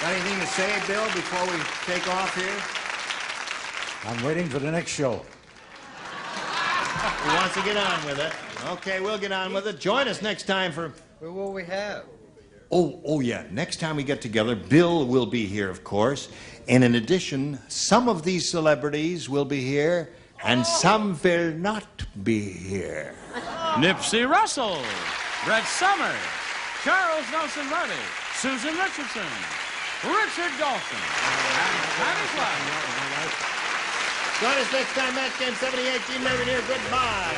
S6: Got anything to say, Bill, before we take off here?
S19: I'm waiting for the next show.
S6: He wants to get on with it. Okay, we'll get on with it. Join us next time for...
S22: What will we have?
S6: Oh, yeah. Next time we get together, Bill will be here, of course. And in addition, some of these celebrities will be here, and some will not be here.
S2: Nipsey Russell, Brett Summers, Charles Nelson Riley, Susan Richardson, Richard Dawson, and Patty Flack.
S6: Join us next time, Match Game 78. Gene Mervyn here. Goodbye.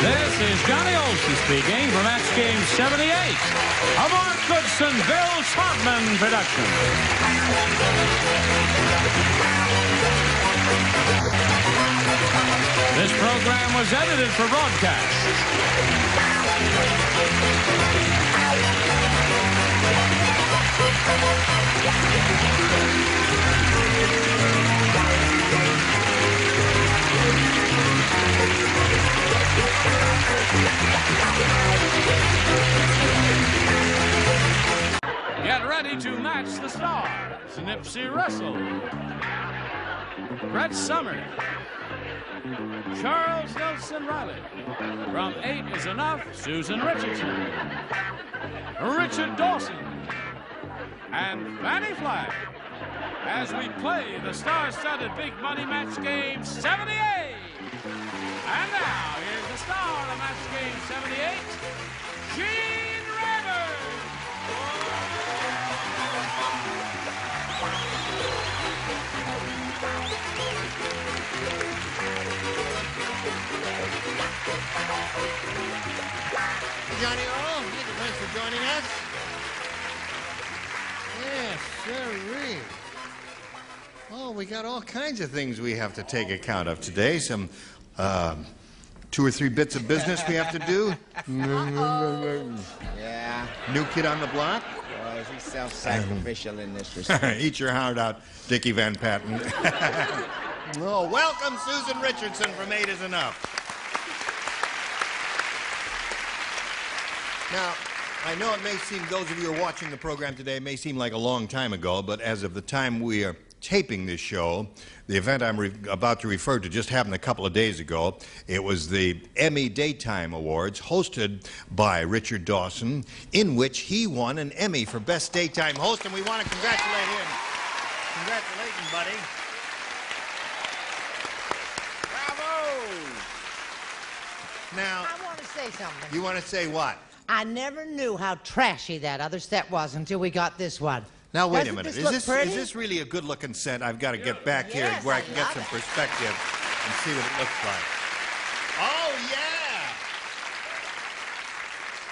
S2: This is Johnny Olson speaking for Match Game 78, a Mark Goodson, Bill Todman production. This program was edited for broadcast. Get ready to match the stars. Nipsey Russell, Brett Summers, Charles Nelson Riley. From 8 is Enough, Susan Richardson, Richard Dawson, and Fanny Flack, as we play the star-studded Big Money Match Game 78. And now, here's the star of Match Game 78, Gene Rivers.
S6: Johnny O, thanks for joining us. Yes, sirree. Oh, we got all kinds of things we have to take account of today. Some 2 or 3 bits of business we have to do.
S14: Yeah.
S6: New kid on the block.
S14: Boy, he's self-sacrificial in this respect.
S6: Eat your heart out, Dickie Van Patten. Oh, welcome, Susan Richardson from 8 is Enough. Now, I know it may seem, those of you who are watching the program today, it may seem like a long time ago, but as of the time we are taping this show, the event I'm about to refer to just happened a couple of days ago. It was the Emmy Daytime Awards, hosted by Richard Dawson, in which he won an Emmy for Best Daytime Host, and we want to congratulate him. Congratulations, buddy.
S11: Bravo!
S6: Now,
S11: I want to say something.
S6: you want to say what?
S11: I never knew how trashy that other set was until we got this one.
S6: Now, wait a
S11: Doesn't
S6: minute.
S11: this look pretty?
S6: Is this really a good-looking set? I've got to get back here where I can get some perspective and see what it looks like. Oh, yeah!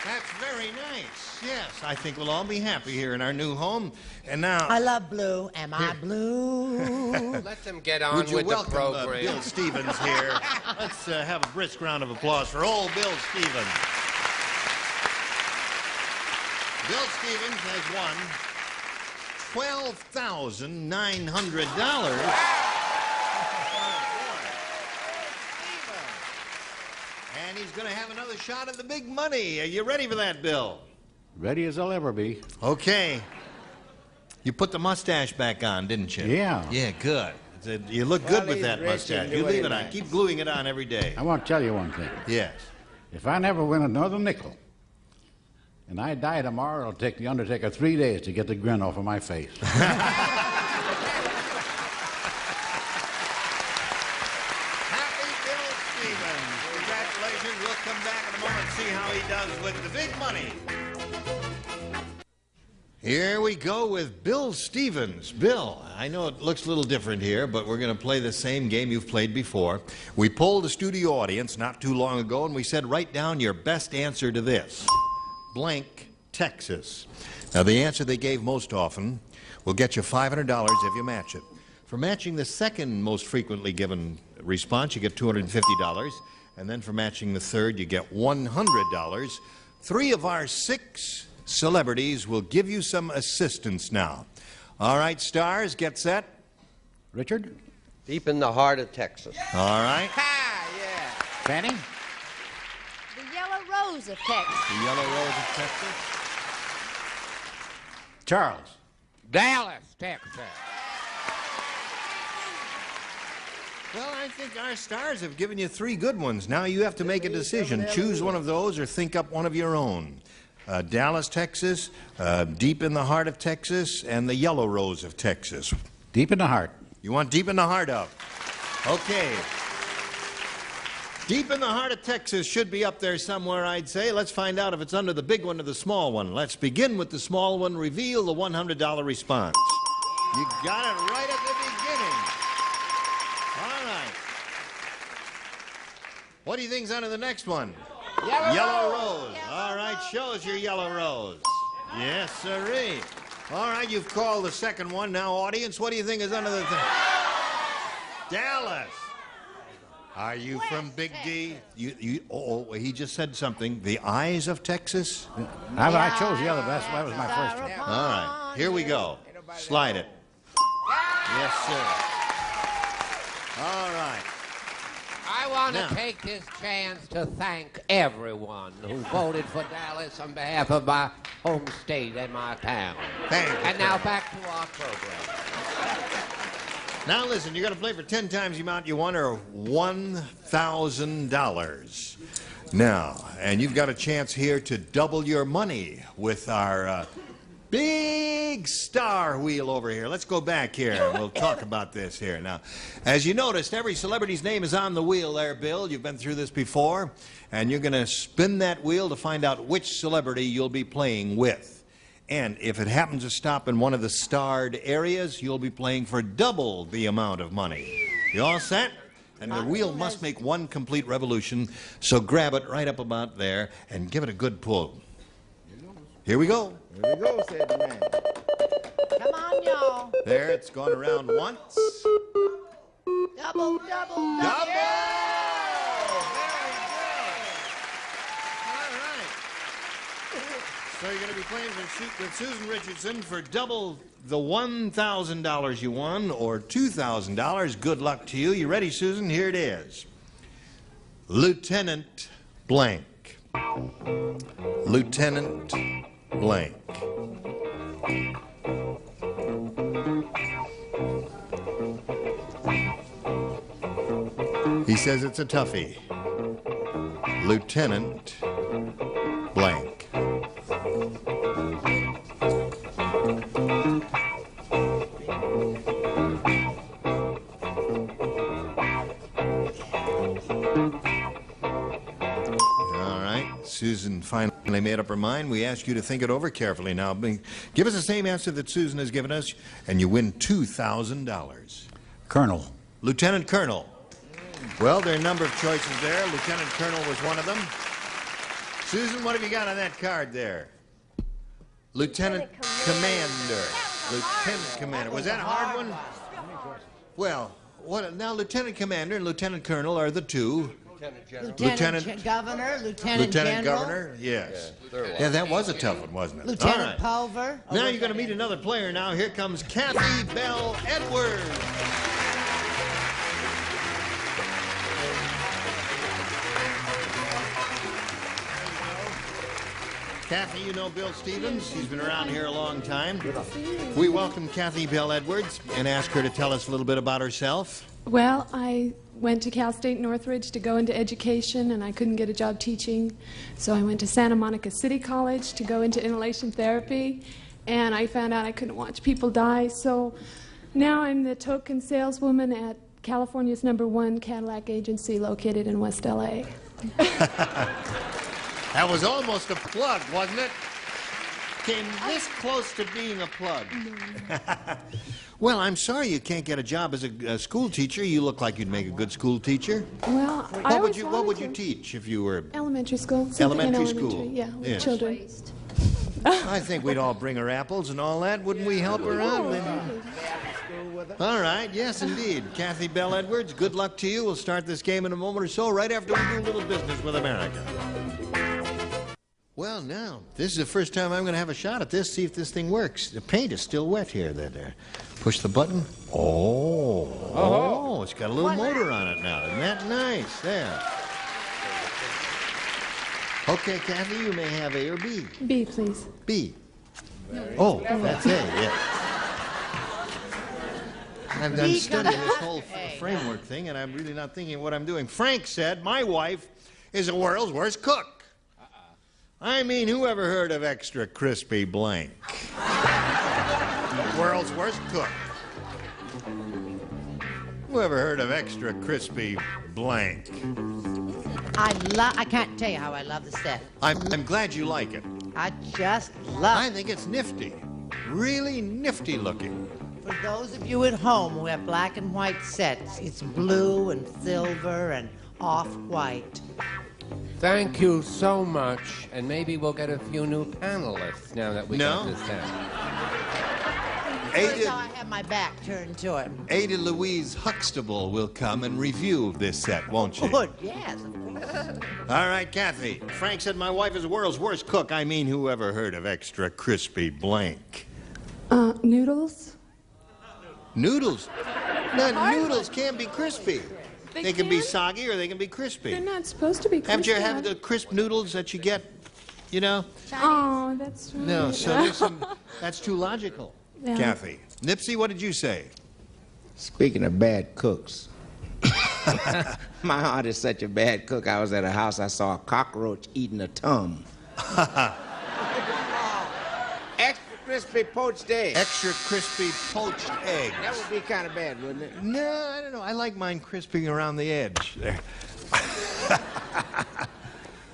S6: That's very nice. Yes, I think we'll all be happy here in our new home. And now...
S11: I love blue. Am I blue?
S10: Let them get on
S6: Would you
S10: with
S6: welcome,
S10: the program.
S6: Bill Stevens here. Let's have a brisk round of applause for old Bill Stevens. Bill Stevens has won $12,900. And he's going to have another shot at the big money. Are you ready for that, Bill?
S19: Ready as I'll ever be.
S6: Okay. You put the mustache back on, didn't you?
S19: Yeah.
S6: Yeah, good. You look good with that mustache. You leave it on. Keep gluing it on every day.
S19: I want to tell you one thing.
S6: Yes.
S19: If I never win another nickel, and I die tomorrow, it'll take the undertaker 3 days to get the grin off of my face.
S6: Happy Bill Stevens. Congratulations. We'll come back in a moment and see how he does with the big money. Here we go with Bill Stevens. Bill, I know it looks a little different here, but we're going to play the same game you've played before. We polled the studio audience not too long ago, and we said, write down your best answer to this. Blank, Texas. Now, the answer they gave most often will get you $500 if you match it. For matching the second most frequently given response, you get $250. And then for matching the third, you get $100. 3 of our 6 celebrities will give you some assistance now. All right, stars, get set.
S19: Richard?
S22: Deep in the heart of Texas.
S6: All right.
S19: Fanny?
S8: The Yellow Rose of Texas.
S6: The Yellow Rose of Texas.
S19: Charles?
S10: Dallas, Texas.
S6: Well, I think our stars have given you 3 good ones. Now you have to make a decision. Choose one of those or think up one of your own. Dallas, Texas, Deep in the Heart of Texas, and the Yellow Rose of Texas.
S19: Deep in the heart.
S6: You want Deep in the Heart of? Okay. Deep in the Heart of Texas should be up there somewhere, I'd say. Let's find out if it's under the big one or the small one. Let's begin with the small one. Reveal the $100 response. You got it right at the beginning. All right. What do you think's under the next one? Yellow Rose. All right, show us your Yellow Rose. Yes, sirree. All right, you've called the second one. Now, audience, what do you think is under the thing? Dallas. Are you from Big D? Oh, he just said something. The Eyes of Texas?
S19: I chose the other. That was my first one.
S6: All right, here we go. Slide it. Yes, sir. All right.
S10: I want
S6: Now.
S10: to take this chance to thank everyone who voted for Dallas on behalf of my home state and my town.
S6: Thank you.
S10: And now back to our program.
S6: Now listen, you're going to play for 10 times the amount you won, or $1,000. Now, and you've got a chance here to double your money with our big star wheel over here. Let's go back here and we'll talk about this here. Now, as you noticed, every celebrity's name is on the wheel there, Bill. You've been through this before. And you're going to spin that wheel to find out which celebrity you'll be playing with. And if it happens to stop in one of the starred areas, you'll be playing for double the amount of money. You all set? And the wheel must make one complete revolution, so grab it right up about there and give it a good pull. Here we go.
S15: Here we go, said the man.
S11: Come on, y'all.
S6: There, it's gone around once.
S11: Double, double, double.
S6: Double! So you're going to be playing with Susan Richardson for double the $1,000 you won, or $2,000. Good luck to you. You ready, Susan? Here it is. Lieutenant Blank. Lieutenant Blank. He says it's a toughie. Lieutenant Blank. Susan finally made up her mind. We ask you to think it over carefully now. Give us the same answer that Susan has given us, and you win $2,000.
S19: Colonel.
S6: Lieutenant Colonel. Well, there are a number of choices there. Lieutenant Colonel was one of them. Susan, what have you got on that card there? Lieutenant Commander. Lieutenant Commander. Was that a hard one? Well, now Lieutenant Commander and Lieutenant Colonel are the two.
S11: Lieutenant Governor, Lieutenant General.
S6: Governor, yes. Yeah, that was a tough one, wasn't it?
S11: Lieutenant Pulver.
S6: Now you're going to meet another player now. Here comes Kathy Bell Edwards. Kathy, you know Bill Stevens. He's been around here a long time. We welcome Kathy Bell Edwards and ask her to tell us a little bit about herself.
S20: Well, I went to Cal State Northridge to go into education, and I couldn't get a job teaching. So I went to Santa Monica City College to go into inhalation therapy, and I found out I couldn't watch people die. So now I'm the token saleswoman at California's #1 Cadillac agency located in West LA.
S6: That was almost a plug, wasn't it? Came this close to being a plug. Well, I'm sorry you can't get a job as a school teacher. You look like you'd make a good school teacher.
S20: Well,
S6: what would you teach if you were
S20: elementary school?
S6: Elementary school.
S20: Yeah, with
S6: yes.
S20: children.
S6: I think we'd all bring her apples and all that. Wouldn't we help her out? All right, yes, indeed. Kathy Bell Edwards, good luck to you. We'll start this game in a moment or so, right after we do a little business with America. Well, now, this is the first time I'm going to have a shot at this, see if this thing works. The paint is still wet here. There. Push the button. Oh, it's got a little motor on it now. Isn't that nice? There. Okay, Kathy, you may have A or B.
S20: B, please.
S6: B. Oh, that's A, yeah. I'm studying this whole framework thing, and I'm really not thinking of what I'm doing. Frank said, my wife is the world's worst cook. I mean, who ever heard of extra crispy blank? World's worst cook. Who ever heard of extra crispy blank?
S11: I can't tell you how I love the set.
S6: I'm glad you like it.
S11: I just love it.
S6: I think it's nifty. Really nifty looking.
S11: For those of you at home who have black and white sets, it's blue and silver and off-white.
S17: Thank you so much, and maybe we'll get a few new panelists now that we got this set.
S11: First, I have my back turned to it.
S6: Ada Louise Huxtable will come and review this set, won't she?
S11: Good, yes, of course.
S6: All right, Kathy. Frank said my wife is the world's worst cook. I mean, who ever heard of extra crispy blank?
S20: Noodles?
S6: Noodles? No, noodles can't be crispy. They can be soggy or they can be crispy.
S20: They're not supposed to be crispy.
S6: Haven't you ever had the crisp noodles that you get, you know?
S20: Oh, that's right.
S6: No, so that's too logical.
S20: Yeah.
S6: Kathy. Nipsey, what did you say?
S14: Speaking of bad cooks, my aunt is such a bad cook. I was at her house, I saw a cockroach eating a tongue. Extra crispy poached egg.
S6: Extra crispy poached eggs.
S14: That would be kind of bad, wouldn't it?
S6: No, I don't know. I like mine crispy around the edge there.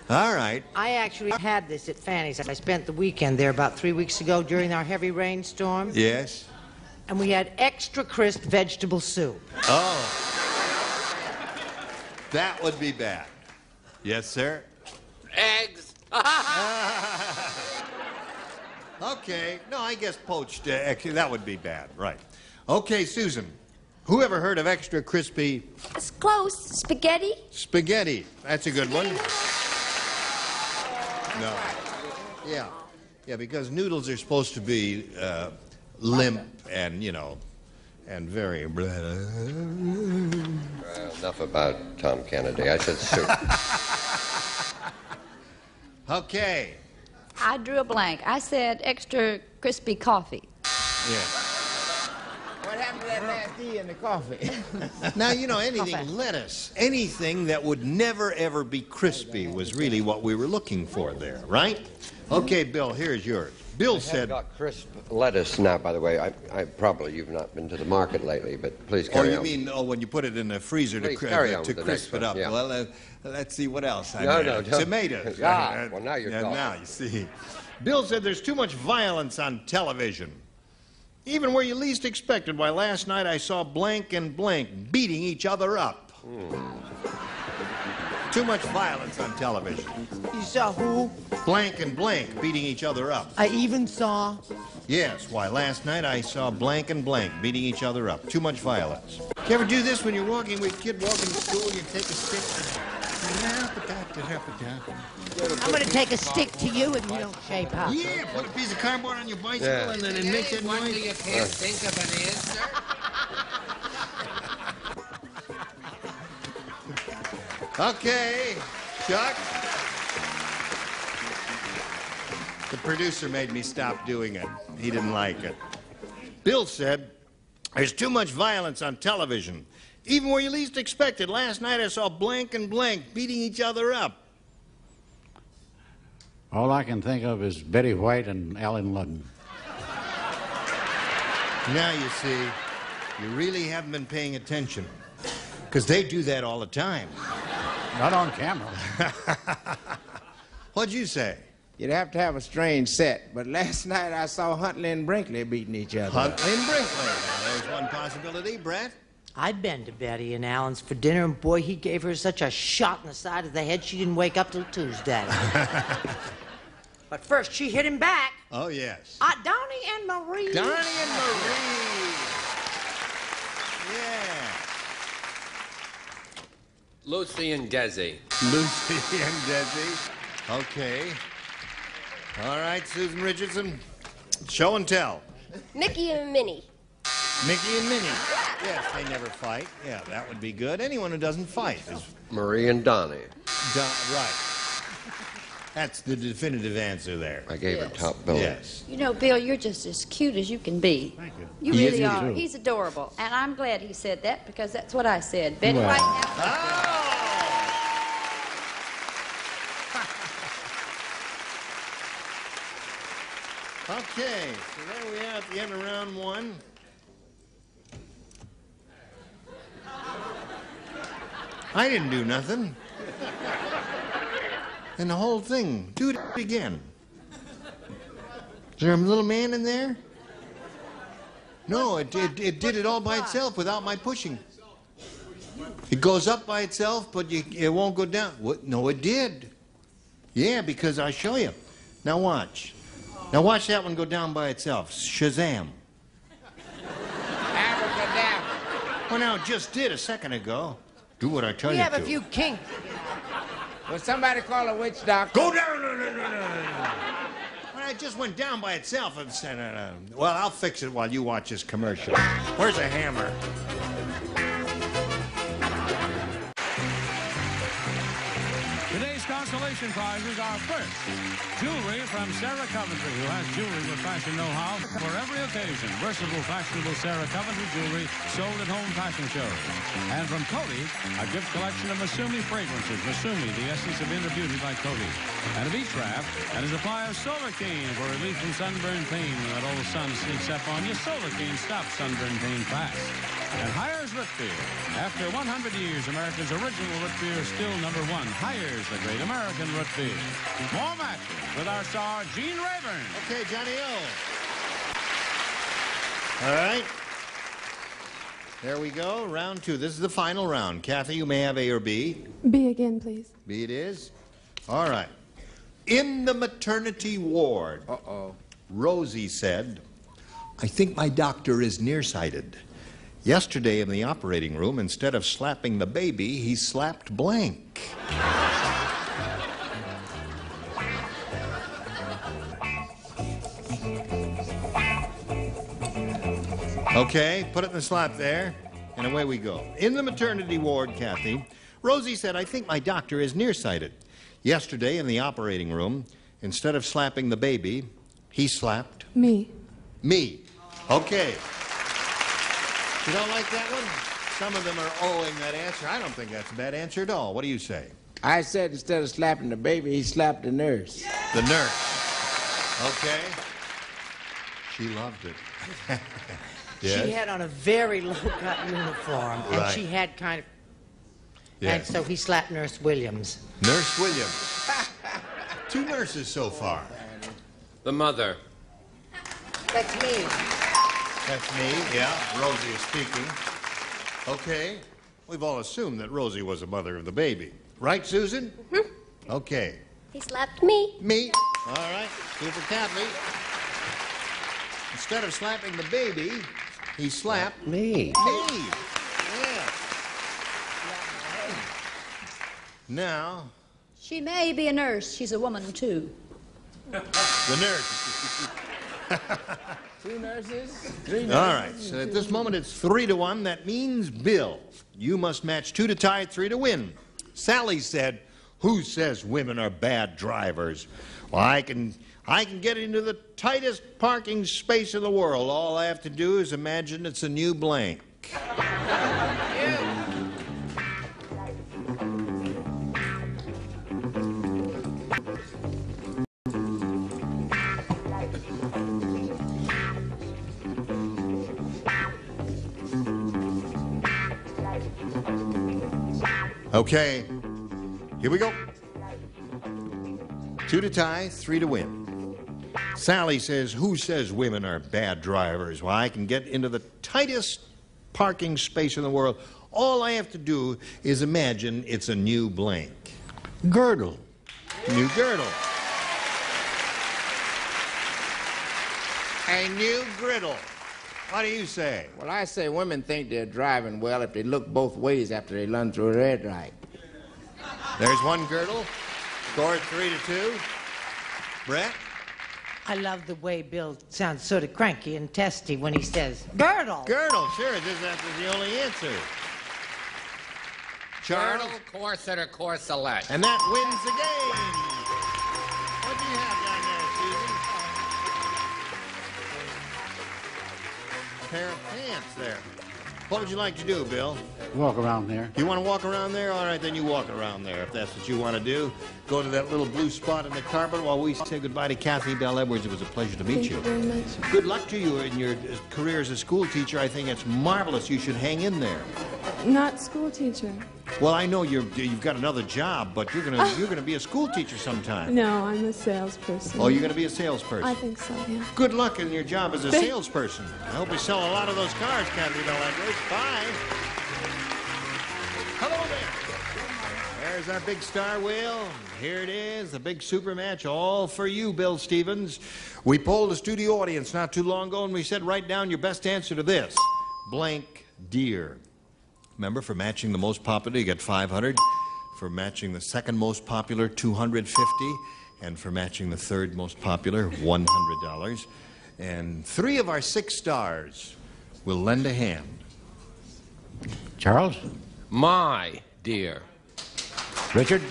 S6: All right.
S11: I actually had this at Fanny's. I spent the weekend there about 3 weeks ago during our heavy rainstorm.
S6: Yes.
S11: And we had extra crisp vegetable soup.
S6: Oh. That would be bad. Yes, sir?
S10: Eggs.
S6: All Okay. No, I guess poached. Actually, that would be bad. Right. Okay, Susan. Who ever heard of extra crispy?
S8: It's close. Spaghetti?
S6: Spaghetti. That's a good one. No. Yeah. Yeah, because noodles are supposed to be limp and, you know, and very...
S22: Enough about Tom Kennedy. I said soup.
S6: Okay.
S12: I drew a blank. I said extra crispy coffee.
S6: Yeah.
S14: What happened to that last E in the coffee?
S6: Now, you know, anything lettuce, anything that would never, ever be crispy was really what we were looking for there, right? Okay, Bill, here's yours. Bill said...
S22: got crisp lettuce now, by the way. I probably, you've not been to the market lately, but please carry on.
S6: Oh, you mean when you put it in the freezer to crisp it up.
S22: Yeah.
S6: Well, let's see what else.
S22: No,
S6: tomatoes.
S22: Ah, well, now you're talking.
S6: Now, you see. Bill said there's too much violence on television. Even where you least expected. Why, last night I saw blank and blank beating each other up. Too much violence on television.
S11: You saw who?
S6: Blank and blank beating each other up.
S11: I even saw...
S6: Yes, why, last night I saw blank and blank beating each other up. Too much violence. You ever do this when you're walking with a kid walking to school, you take a stick?
S11: I'm going to take a stick to you if you don't shape up.
S6: Yeah, put a piece of cardboard on your bicycle and then it makes that
S10: Wonder
S6: noise.
S10: you can't think of an answer?
S6: Okay, Chuck. The producer made me stop doing it. He didn't like it. Bill said, there's too much violence on television. Even where you least expected. Last night I saw blank and blank beating each other up.
S19: All I can think of is Betty White and Alan Ludden.
S6: Now you see, you really haven't been paying attention. Because they do that all the time.
S19: Not on camera.
S6: What'd you say?
S14: You'd have to have a strange set, but last night I saw Huntley and Brinkley beating each other.
S6: Huntley and Brinkley. Now, there's one possibility. Brett?
S11: I'd been to Betty and Alan's for dinner, and boy, he gave her such a shot in the side of the head she didn't wake up till Tuesday. But first, she hit him back.
S6: Oh, yes.
S11: Donnie and Marie.
S6: Donnie and Marie. Yeah.
S10: Lucy and Desi.
S6: Lucy and Desi. Okay. All right, Susan Richardson. Show and tell.
S8: Mickey and Minnie.
S6: Mickey and Minnie. Yes, they never fight. Yeah, that would be good. Anyone who doesn't fight is...
S22: Marie and Donnie.
S6: Right. That's the definitive answer there.
S22: I gave her top billing.
S6: Yes.
S12: You know, Bill, you're just as cute as you can be.
S19: Thank you.
S12: You
S6: He
S12: really
S6: is
S12: are.
S6: too.
S12: He's adorable. And I'm glad he said that because that's what I said. Betty
S19: Well.
S12: White.
S6: Okay, so there we are at the end of round one. I didn't do nothing. And the whole thing, do it again. Is there a little man in there? No, it did it all by itself without my pushing. It goes up by itself, but it won't go down. What? No, it did. Yeah, because I'll show you. Now watch. Now watch that one go down by itself. Shazam.
S14: Abracadabra.
S6: Well, now, it just did a second ago. Do what I tell
S11: We
S6: you
S11: have
S6: to.
S11: a few kinks.
S14: Will somebody call a witch doctor?
S6: Go down! No. Well, it just went down by itself. Well, I'll fix it while you watch this commercial. Where's a hammer?
S2: Today's consolation prizes are first, jewelry from Sarah Coventry, who has jewelry with fashion know-how for every occasion. Versatile, fashionable Sarah Coventry jewelry sold at home fashion shows. And from Cody, a gift collection of Masumi fragrances. Masumi, the essence of inner beauty by Cody. And a beach raft, and a supply of Solarcane for relief from sunburn pain when that old sun sneaks up on you. Solarcane stops sunburn pain fast. And Hires Root Beer. After 100 years, America's original root beer is still #1. Hires, the great American root beer. More matches with our star, Gene Rayburn.
S6: Okay, Johnny O. All right. There we go. Round two. This is the final round. Kathy, you may have A or B.
S20: B again, please.
S6: B it is. All right. In the maternity ward.
S14: Uh-oh.
S6: Rosie said, I think my doctor is nearsighted. Yesterday in the operating room, instead of slapping the baby, he slapped blank. Okay, put it in the slap there, and away we go. In the maternity ward, Kathy, Rosie said, I think my doctor is nearsighted. Yesterday in the operating room, instead of slapping the baby, he slapped...
S20: Me.
S6: Me. Okay. You don't like that one? Some of them are owing that answer. I don't think that's a bad answer at all. What do you say?
S14: I said instead of slapping the baby, he slapped the nurse.
S6: The nurse. Okay. She loved it. Yes?
S11: She had on a very low-cut uniform, and
S6: Right.
S11: she had kind of...
S6: Yes.
S11: And so he slapped Nurse Williams.
S6: Nurse Williams. 2 nurses so far.
S10: The mother.
S11: That's me.
S6: That's me, yeah. Rosie is speaking. Okay. We've all assumed that Rosie was the mother of the baby. Right, Susan? Mm-hmm. Okay.
S8: He slapped me.
S6: Me. All right. Super Kathy. Instead of slapping the baby, he slapped
S22: me.
S6: Me. Yeah. Now,
S12: She may be a nurse. She's a woman, too.
S6: the nurse.
S14: 2 nurses? 3 nurses?
S6: All right. So at this moment, it's 3-1. That means, Bill, you must match 2 to tie, 3 to win. Sally said, who says women are bad drivers? Well, I can get into the tightest parking space in the world. All I have to do is imagine it's a new blank. Okay, here we go. 2 to tie, 3 to win. Sally says, who says women are bad drivers? Well, I can get into the tightest parking space in the world. All I have to do is imagine it's a new blank.
S19: Girdle.
S6: New girdle. A new griddle. What do you say?
S14: Well, I say women think they're driving well if they look both ways after they run through a red light.
S6: There's one girdle. Score 3-2. Brett?
S11: I love the way Bill sounds sort of cranky and testy when he says, girdle.
S6: Girdle, sure. That's the only answer. Charles?
S10: Girdle, corset, or corselet.
S6: And that wins the game. What do you have down there, Susan? Pair of pants there. What would you like to do, Bill?
S19: Walk around there.
S6: You want to walk around there? All right, then you walk around there if that's what you want to do. Go to that little blue spot in the carpet while we say goodbye to Kathy Bell Edwards. It was a pleasure to meet you.
S20: Thank you very much.
S6: Good luck to you in your career as a school teacher. I think it's marvelous. You should hang in there.
S20: Not school teacher.
S6: Well, I know you've got another job, but you're gonna be a school teacher sometime.
S20: No, I'm a salesperson.
S6: Oh, you're gonna be a salesperson.
S20: I think so, yeah.
S6: Good luck in your job as a salesperson. I hope you sell a lot of those cars, Kathy Bell Edwards. Bye. Hello there. There's our big star wheel. Here it is, the big super match, all for you, Bill Stevens. We polled the studio audience not too long ago, and we said, write down your best answer to this. Blank deer. Remember, for matching the most popular, you get 500. For matching the second most popular, 250. And for matching the third most popular, $100. And 3 of our 6 stars will lend a hand.
S19: Charles?
S17: My dear.
S19: Richard?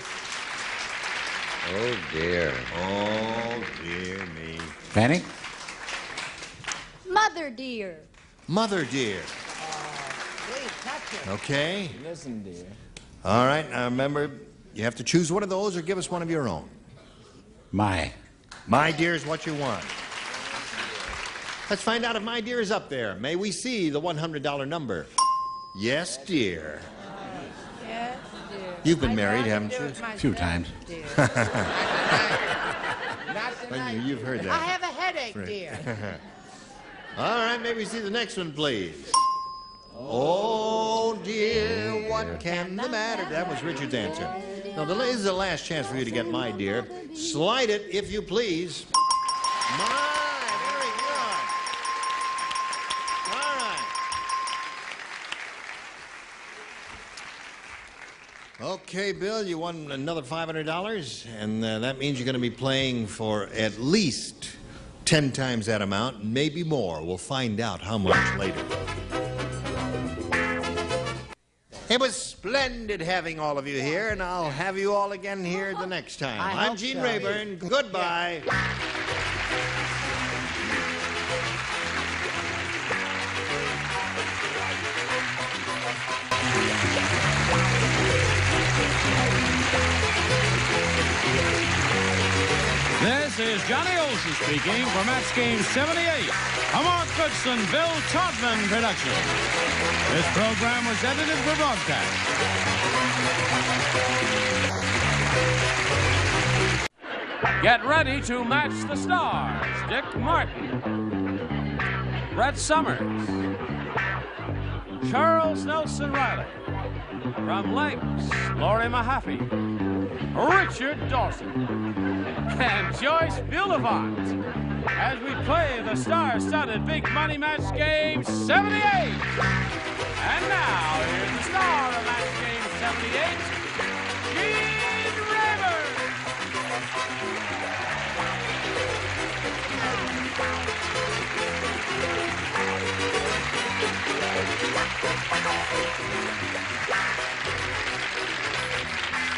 S22: Oh, dear.
S6: Oh, dear me.
S19: Fanny?
S12: Mother dear.
S6: Mother dear. Okay.
S14: Listen, dear.
S6: All right, now remember, you have to choose one of those or give us one of your own.
S19: My.
S6: My dear is what you want. Let's find out if my dear is up there. May we see the $100 number? Yes, dear.
S11: Yes, dear.
S6: You've been married, haven't you?
S19: A few times.
S6: You've heard that.
S11: I have a headache, dear.
S6: All right, may we see the next one, please? Oh, dear, what can the matter? That was Richard's answer. Now, this is the last chance for you to get my dear. Slide it, if you please. My Okay, Bill, you won another $500, and that means you're going to be playing for at least 10 times that amount, maybe more. We'll find out how much later. It was splendid having all of you here, and I'll have you all again here the next time. I'm Gene Rayburn. Goodbye.
S2: This is Johnny Olson speaking for Match Game 78, a Mark Goodson, Bill Todman production. This program was edited for broadcast. Get ready to match the stars. Dick Martin, Brett Summers, Charles Nelson Riley, from Lakes, Laurie Mahaffey, Richard Dawson, and Joyce Bulifant as we play the star-studded Big Money Match Game 78. And now, here's the star of Match Game 78, Gene Rayburn.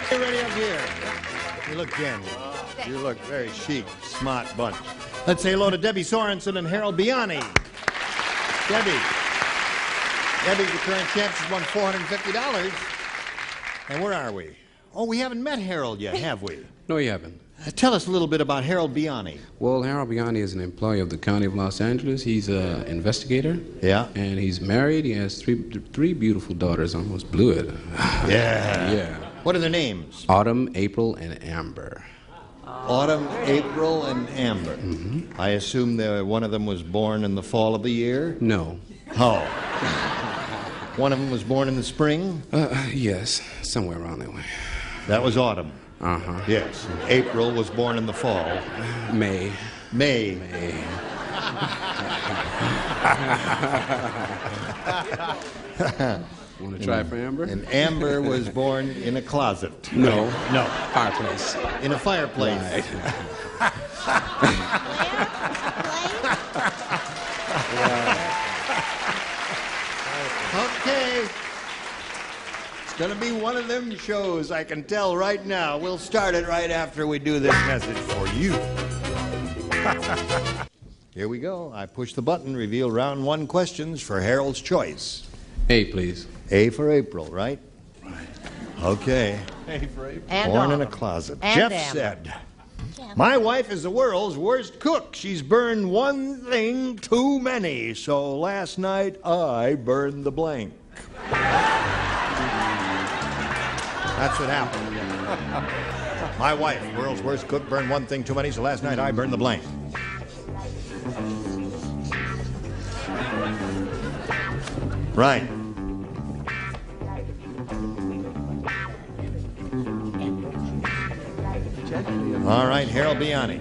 S6: Get ready up here. You look dandy. You look very chic, smart bunch. Let's say hello to Debbie Sorensen and Harold Biani. Debbie. Debbie's the current champ. She's won $450. And where are we? Oh, we haven't met Harold yet, have we?
S7: No, you haven't.
S6: Tell us a little bit about Harold Biani.
S7: Well, Harold Biani is an employee of the County of Los Angeles. He's an investigator.
S6: Yeah.
S7: And he's married. He has three beautiful daughters. I almost blew it.
S6: Yeah.
S7: Yeah.
S6: What are their names?
S7: Autumn, April, and Amber.
S6: Autumn, April, and Amber.
S7: Mm-hmm.
S6: I assume one of them was born in the fall of the year?
S7: No.
S6: Oh. One of them was born in the spring?
S7: Yes, somewhere around that way.
S6: That was Autumn.
S7: Uh-huh.
S6: Yes. April was born in the fall.
S7: May.
S6: May.
S7: Want to try for Amber?
S6: And Amber was born in a closet.
S7: No.
S6: No.
S7: Fireplace.
S6: In a fireplace.
S7: Right.
S6: Okay. It's going to be one of them shows, I can tell right now. We'll start it right after we do this message for you. Here we go. I push the button, reveal round one questions for Harold's choice.
S7: A, please.
S6: A for April, right?
S7: Right.
S6: Okay.
S7: A for April.
S11: And
S6: born
S11: Autumn.
S6: in a closet.
S11: And
S6: Jeff
S11: Amber.
S6: said, my wife is the world's worst cook. She's burned one thing too many. So last night I burned the blank. That's what happened. My wife, world's worst cook, burned one thing too many. So last night I burned the blank. Right. All right, Harold Biani.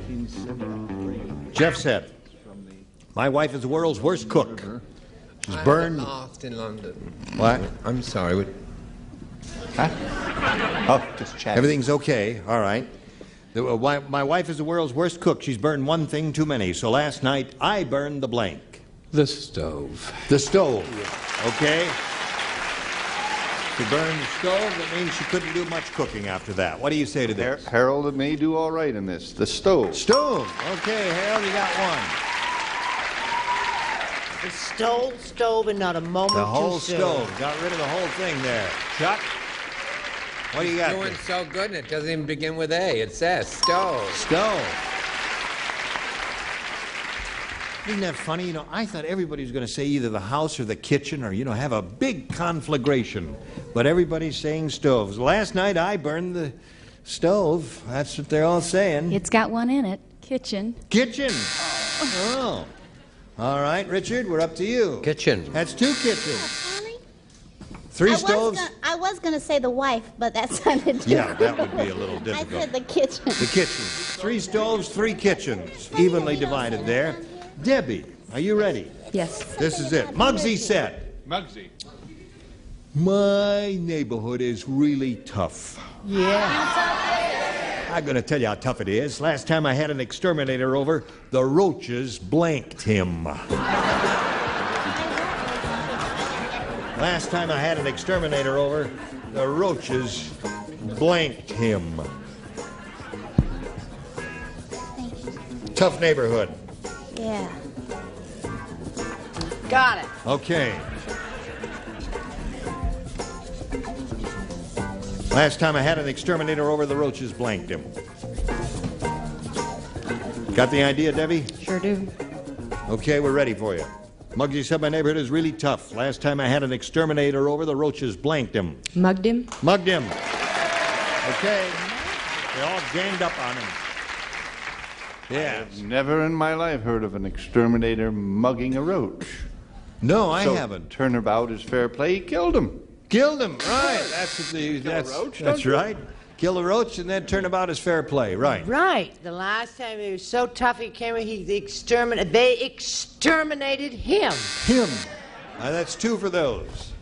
S6: Jeff said, my wife is the world's worst cook. She's burned.
S10: Lost in London.
S6: What?
S10: I'm sorry.
S6: Huh? Oh, just chatting. Everything's okay. All right. My wife is the world's worst cook. She's burned one thing too many. So last night I burned the blank.
S7: The stove.
S6: The stove. Okay. She burned the stove. That means she couldn't do much cooking after that. What do you say to this?
S15: Harold may do all right in this. The stove.
S6: Stove. Okay, Harold, you got one.
S11: The stove, and not a moment
S6: The whole
S11: too soon.
S6: stove. Got rid of the whole thing there. Chuck, what do you got?
S10: Doing so good, and it doesn't even begin with A. It says stove.
S6: Stove. Isn't that funny? You know, I thought everybody was going to say either the house or the kitchen or, have a big conflagration. But everybody's saying stoves. Last night I burned the stove. That's what they're all saying.
S5: It's got one in it. Kitchen.
S6: Kitchen. Oh. All right, Richard, we're up to you.
S22: Kitchen.
S6: That's two kitchens. Three stoves.
S13: I was going to say the wife, but that sounded too
S6: Yeah, that would be a little
S13: I
S6: difficult.
S13: said the kitchen.
S6: The kitchen. 3 stoves, 3 kitchens. Evenly divided there. Debbie, are you ready?
S5: Yes.
S6: This is it. Muggsy said.
S9: Muggsy.
S6: My neighborhood is really tough.
S11: Yeah.
S6: I'm going to tell you how tough it is. Last time I had an exterminator over, the roaches blanked him. Last time I had an exterminator over, the roaches blanked him. Tough neighborhood.
S13: Yeah.
S11: Got it.
S6: Okay. Last time I had an exterminator over, the roaches blanked him. Got the idea, Debbie?
S3: Sure do.
S6: Okay, we're ready for you. Muggsy said my neighborhood is really tough. Last time I had an exterminator over, the roaches blanked him.
S3: Mugged him?
S6: Mugged him. Okay. They all ganged up on him. Yeah.
S15: I've never in my life heard of an exterminator mugging a roach.
S6: No, I haven't.
S15: Turnabout is fair play. He killed him.
S6: Killed him, right. That's right. Kill the roach and then turnabout is fair play, right.
S11: Right. The last time he was so tough he came, they exterminated him.
S6: Him. That's 2 for those.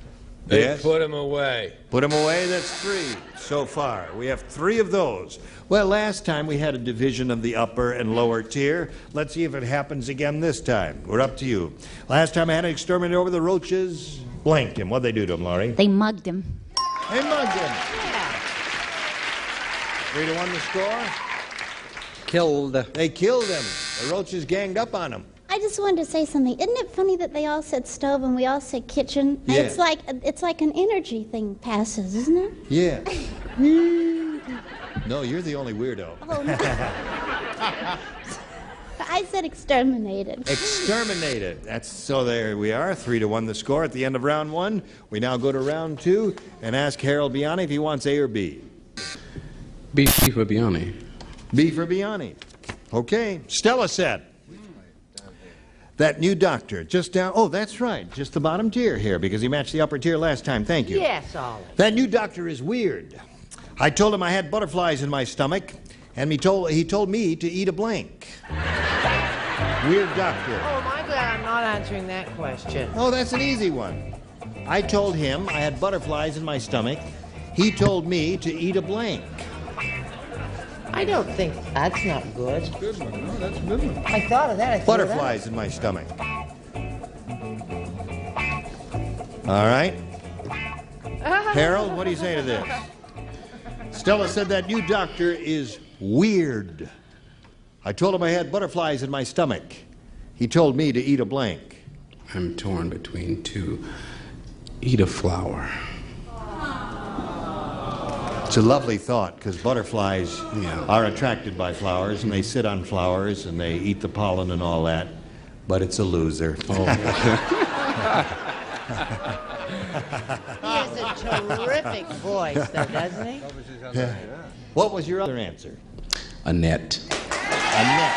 S10: They
S6: Yes.
S10: put him away.
S6: Put him away, that's 3 so far. We have 3 of those. Well, last time we had a division of the upper and lower tier. Let's see if it happens again this time. We're up to you. Last time I had an exterminator over, the roaches blanked him. What'd they do to him, Laurie?
S12: They mugged him.
S6: They mugged him. 3-1 the score.
S22: Killed.
S6: They killed him. The roaches ganged up on him.
S13: I just wanted to say something. Isn't it funny that they all said stove and we all said kitchen?
S6: Yeah.
S13: It's like an energy thing passes, isn't it?
S6: Yeah. No, you're the only weirdo.
S13: Oh, no. I said exterminated.
S6: Exterminated. That's so there we are. 3-1 the score at the end of round 1. We now go to round 2 and ask Harold Biani if he wants A or B.
S7: B for Biani.
S6: B for Biani. Okay. Stella said that new doctor just down. Oh, that's right. Just the bottom tier here because he matched the upper tier last time. Thank you.
S11: Yes, Olive.
S6: That new doctor is weird. I told him I had butterflies in my stomach, and he told me to eat a blank. Weird doctor.
S11: Oh, am I glad I'm not answering that question?
S6: Oh, that's an easy one. I told him I had butterflies in my stomach. He told me to eat a blank.
S11: I don't think that's not good.
S15: That's a good one. No, that's a good one.
S11: I thought of that. I threw it
S6: Butterflies in my stomach. All right. Harold, what do you say to this? Stella said that new doctor is weird. I told him I had butterflies in my stomach. He told me to eat a blank.
S7: I'm torn between 2. Eat a flower.
S6: It's a lovely thought because butterflies are attracted by flowers and they sit on flowers and they eat the pollen and all that, but it's a loser.
S11: He has a terrific voice, though, doesn't he?
S6: Yeah. What was your other answer?
S7: Annette.
S6: Annette.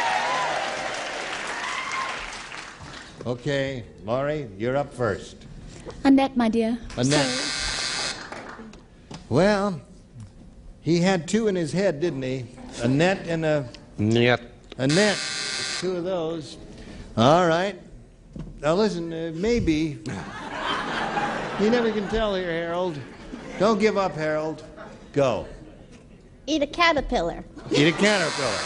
S6: Okay, Laurie, you're up first.
S5: Annette, my dear.
S6: Annette. Well, he had 2 in his head, didn't he? Annette and a...
S22: Net.
S6: Annette. 2 of those. All right. Now listen, maybe... You never can tell here, Harold. Don't give up, Harold. Go.
S13: Eat a caterpillar.
S6: Eat a caterpillar.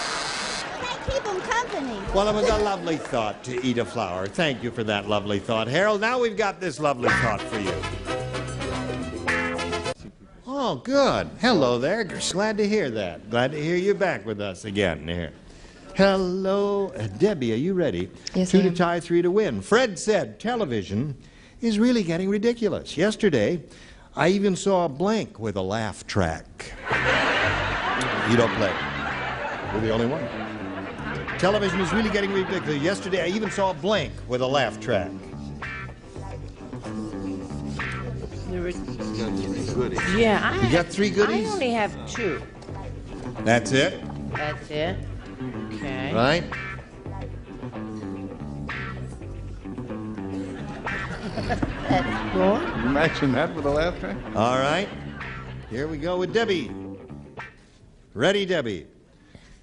S13: Keep them company.
S6: Well, it was a lovely thought to eat a flower. Thank you for that lovely thought, Harold. Now we've got this lovely thought for you. Oh, good. Hello there. Glad to hear that. Glad to hear you back with us again here. Hello. Debbie, are you ready?
S3: Yes,
S6: 2
S3: I
S6: to
S3: am.
S6: tie, 3 to win. Fred said television is really getting ridiculous. Yesterday, I even saw a blank with a laugh track. You don't play. You're the only one. Television is really getting ridiculous. Yesterday, I even saw a blank with a laugh track.
S11: Yeah,
S6: You got 3 goodies?
S11: I only have 2.
S6: That's it?
S11: That's it. Okay.
S6: Right?
S11: That's good.
S15: You matching that with a laugh track?
S6: All right. Here we go with Debbie. Ready, Debbie.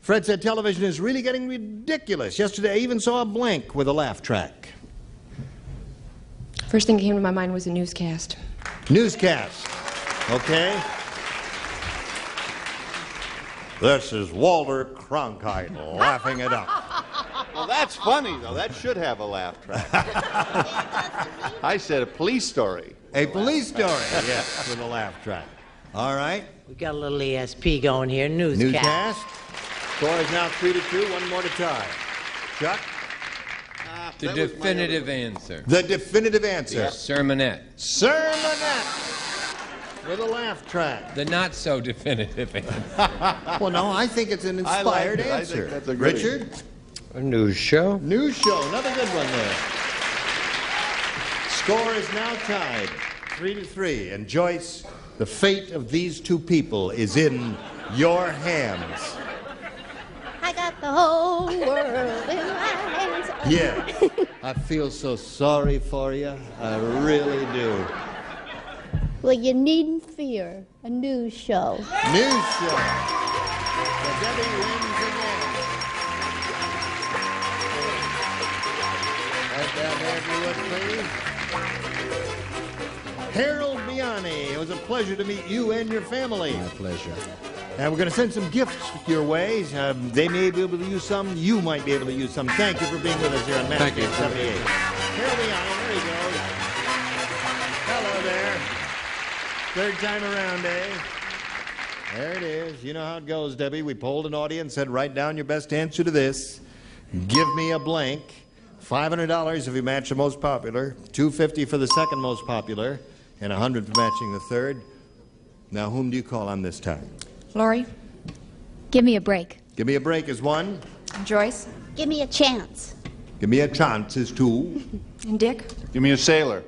S6: Fred said television is really getting ridiculous. Yesterday, I even saw a blank with a laugh track.
S18: First thing that came to my mind was a newscast.
S6: Newscast. Okay. This is Walter Cronkite laughing it up.
S15: Well, that's funny, though. That should have a laugh track. I said a police story.
S6: A police story, yes, with a laugh track. All right.
S11: We got a little ESP going here. Newscast.
S6: Score is now 3-2. One more to tie. Chuck?
S17: The definitive answer.
S6: The definitive answer.
S17: Sermonette.
S6: Sermonette. With a laugh track.
S17: The not so definitive answer.
S6: Well, no, I think it's an inspired answer.
S15: I think that's a great
S6: Richard?
S22: A news show.
S6: News show. Another good one there. Score is now tied 3-3. And Joyce, the fate of these two people is in your hands.
S13: I got the whole world in my hands.
S6: Yeah. I feel so sorry for you. I really do.
S13: Well, you needn't fear a news show.
S6: News show. So Debbie wins again. Right down there, if you would, please. Harold Biani, it was a pleasure to meet you and your family.
S7: My pleasure.
S6: And we're going to send some gifts your way. They may be able to use some. You might be able to use some. Thank you for being with us here on Match Game 78. Harold Biani, there he goes. Hello there. Third time around, eh? There it is. You know how it goes, Debbie. We polled an audience, said, write down your best answer to this. Give me a blank. $500 if you match the most popular. $250 for the second most popular. And $100 for matching the third. Now, whom do you call on this time?
S5: Lori, give me a break.
S6: Give me a break is one.
S5: Joyce.
S13: Give me a chance.
S6: Give me a chance is two.
S5: And Dick.
S15: Give me a sailor.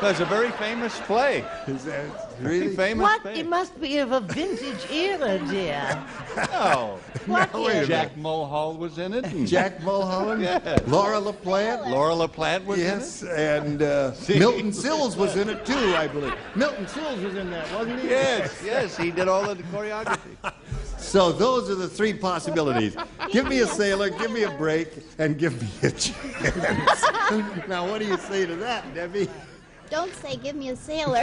S15: That's a very famous play.
S6: Is that really
S15: famous?
S11: What?
S15: Play.
S11: It must be of a vintage era, dear.
S15: No.
S11: What era?
S15: Jack Mulhall was in it.
S6: Jack Mulholland?
S15: Yes.
S6: Laura LaPlante?
S15: Laura LaPlante was
S6: yes,
S15: in it?
S6: and Milton Sills was in it too, I believe. Milton Sills was in that, wasn't he?
S15: Yes, he did all of the choreography.
S6: So those are the three possibilities. Give me a sailor, give me a break, and give me a chance. Now, what do you say to that, Debbie?
S13: Don't say give me a sailor.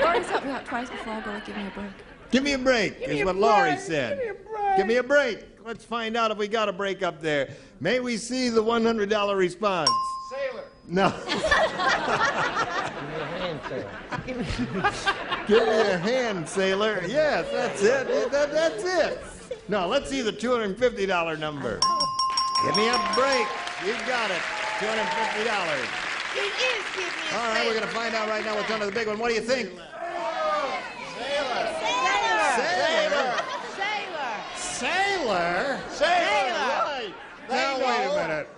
S5: Lori's helped me out twice before. I'll go with give me a break.
S6: Give me a break, is what Laurie said. Give me a break. Let's find out if we got a break up there. May we see the $100 response?
S15: Sailor.
S6: No. Give me a hand, sailor. Yes, that's it. That's it. No, let's see the $250 number. Give me a break. You got it. $250.
S11: It is give me a
S6: All right, we're going to find out right now what's under the big one. What do you think? Sailor? Right. Now, wait a minute.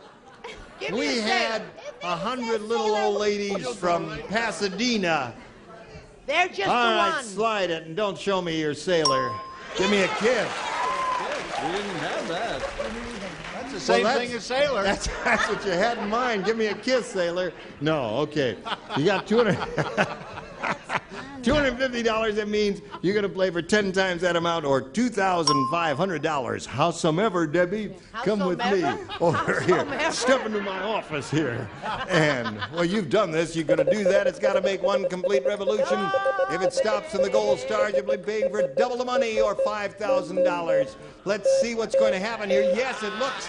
S6: We had 100 little old ladies from Pasadena.
S11: They're just
S6: All
S11: the
S6: right,
S11: one.
S6: slide it and don't show me your sailor. Give me a kiss.
S15: We didn't have that. That's the same thing as sailor.
S6: That's what you had in mind. Give me a kiss, sailor. No, okay. You got $250. That means you're going to play for 10 times that amount or $2,500. Howsoever, Debbie, come with me over here. Step into my office here. And, well, you've done this. You're going to do that. It's got to make one complete revolution. If it stops in the gold stars, you'll be paying for double the money or $5,000. Let's see what's going to happen here. Yes, it looks.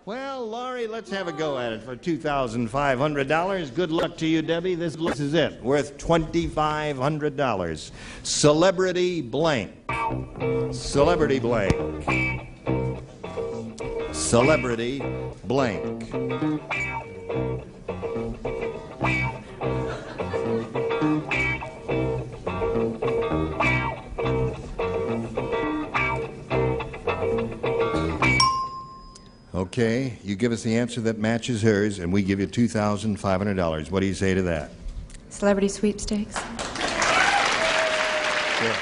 S6: Well, Laurie, let's have a go at it for $2,500. Good luck to you, Debbie. This is it, worth $2,500. Celebrity blank. Celebrity blank. Celebrity blank. Okay, you give us the answer that matches hers, and we give you $2,500. What do you say to that?
S5: Celebrity sweepstakes.
S6: Yeah.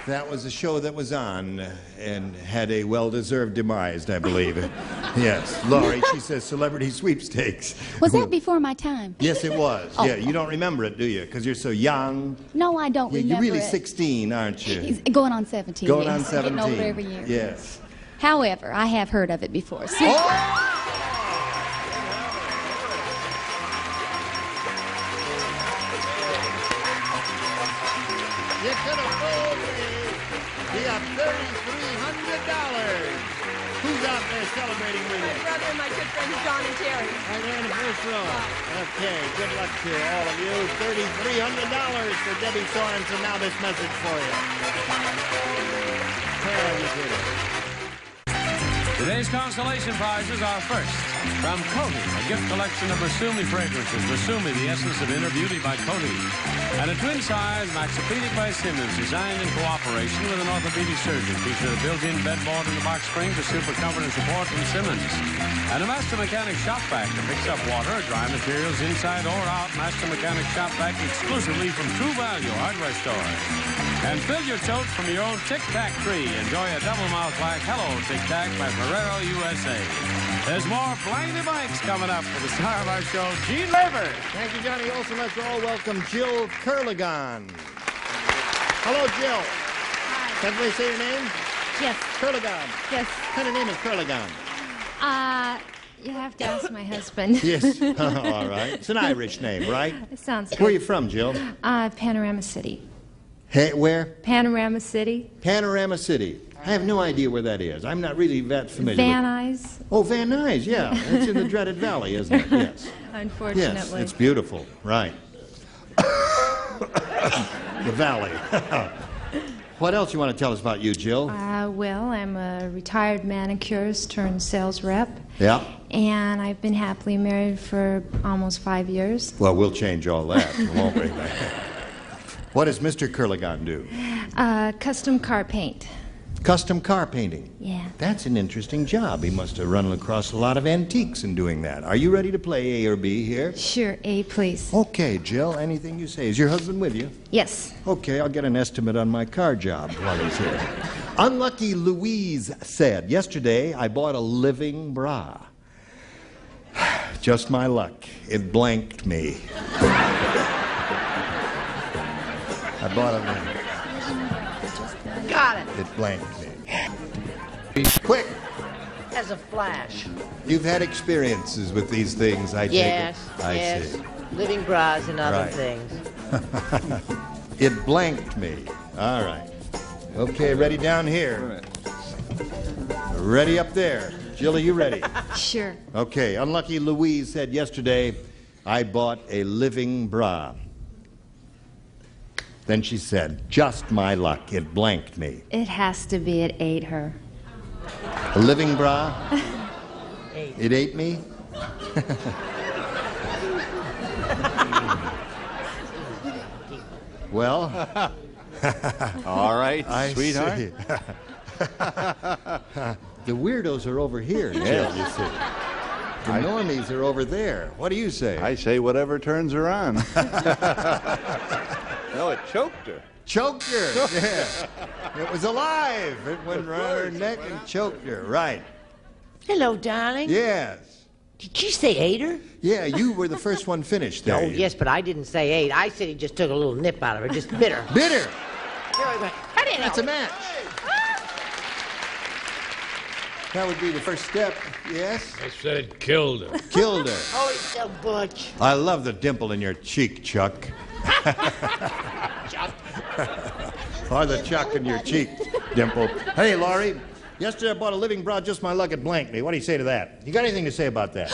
S6: That was a show that was on and had a well-deserved demise, I believe. Yes, Laurie, she says celebrity sweepstakes.
S4: Was that before my time?
S6: Yes, it was.
S4: Oh.
S6: Yeah, you don't remember it, do you? Because you're so young.
S4: No, I don't
S6: Yeah,
S4: remember
S6: you're really
S4: it.
S6: 16, aren't you?
S4: He's going on 17.
S6: Going
S4: yes.
S6: on 17.
S4: Getting older every year.
S6: Yes.
S4: However, I have heard of it before. See?
S6: You could have fooled me. You got $3,300. Who's out there celebrating with you?
S21: My brother and my good friends John and Terry.
S6: Right there in the first row. Okay, good luck to all of you. $3,300 for Debbie Sorensen. Now this message for you. Oh, you did it.
S2: Today's consolation prizes are first from Coty, a gift collection of Masumi fragrances. Masumi, the essence of inner beauty by Coty. And a twin-size Maxipedic by Simmons, designed in cooperation with an orthopedic surgeon. Features a built-in bedboard and a box spring for super comfort and support from Simmons. And a Master Mechanic shop vac that picks up water or dry materials inside or out. Master Mechanic shop vac exclusively from True Value Hardware Store. And fill your tote from your own Tic Tac tree. Enjoy a double mouth like Hello Tic Tac by Ferrero USA. There's more Blankety Blanks coming up with the star of our show, Gene Lever.
S6: Thank you, Johnny Olson. Let's all welcome Jill Curligan. Hello, Jill.
S18: Hi.
S6: Can everybody say your name?
S18: Yes.
S6: Curligan.
S18: Yes.
S6: What kind of name is Curligan?
S18: You have to ask my husband.
S6: Yes. All right. It's an Irish name, right?
S18: It sounds good.
S6: Where are you from, Jill?
S18: Panorama City.
S6: Hey, where?
S18: Panorama City.
S6: Panorama City. I have no idea where that is. I'm not really that familiar
S18: Van
S6: with
S18: Nuys.
S6: Oh, Van Nuys, yeah. It's in the dreaded valley, isn't it? Yes.
S18: Unfortunately.
S6: Yes, it's beautiful. Right. The valley. What else you want to tell us about you, Jill?
S18: Well, I'm a retired manicurist turned sales rep.
S6: Yeah.
S18: And I've been happily married for almost 5 years.
S6: Well, we'll change all that, won't we? What does Mr. Curligan do?
S18: Custom car paint.
S6: Custom car painting.
S18: Yeah.
S6: That's an interesting job. He must have run across a lot of antiques in doing that. Are you ready to play A or B here?
S18: Sure, A, please.
S6: Okay, Jill, anything you say. Is your husband with you?
S18: Yes.
S6: Okay, I'll get an estimate on my car job while he's here. Unlucky Louise said, yesterday I bought a living bra. Just my luck. It blanked me. I bought it.
S11: Got it.
S6: It blanked me. Quick.
S11: As a flash.
S6: You've had experiences with these things, I take
S11: Yes,
S6: it. I
S11: yes.
S6: see.
S11: Living bras and other
S6: Right.
S11: things.
S6: It blanked me. All right. Okay, ready down here. Ready up there. Jill, are you ready?
S18: Sure.
S6: Okay, Unlucky Louise said yesterday, I bought a living bra. Then she said, just my luck, it blanked me.
S18: It has to be. It ate her.
S6: A living bra? It ate me? Well,
S15: all right,
S6: I
S15: sweetheart.
S6: see. The weirdos are over here, Jill,
S15: Yes.
S6: you see. The normies are over there. What do you say?
S15: I say whatever turns her on. No, it choked her.
S6: Choked her. Yeah. It was alive. It went around her neck and choked her. Right.
S11: Hello, darling.
S6: Yes.
S11: Did you say ate her?
S6: Yeah, you were the first one finished there.
S11: Oh, yes, but I didn't say ate. I said he just took a little nip out of her, just bit her.
S6: Bit her.
S11: That's
S6: a match. That would be the first step, yes?
S10: I said it killed her.
S6: Killed her.
S11: Oh, he's so butch.
S6: I love the dimple in your cheek, Chuck. Or the chuck in your cheek, Dimple. Hey, Laurie, yesterday I bought a living bra, just my luck, it blanked me. What do you say to that? You got anything to say about that?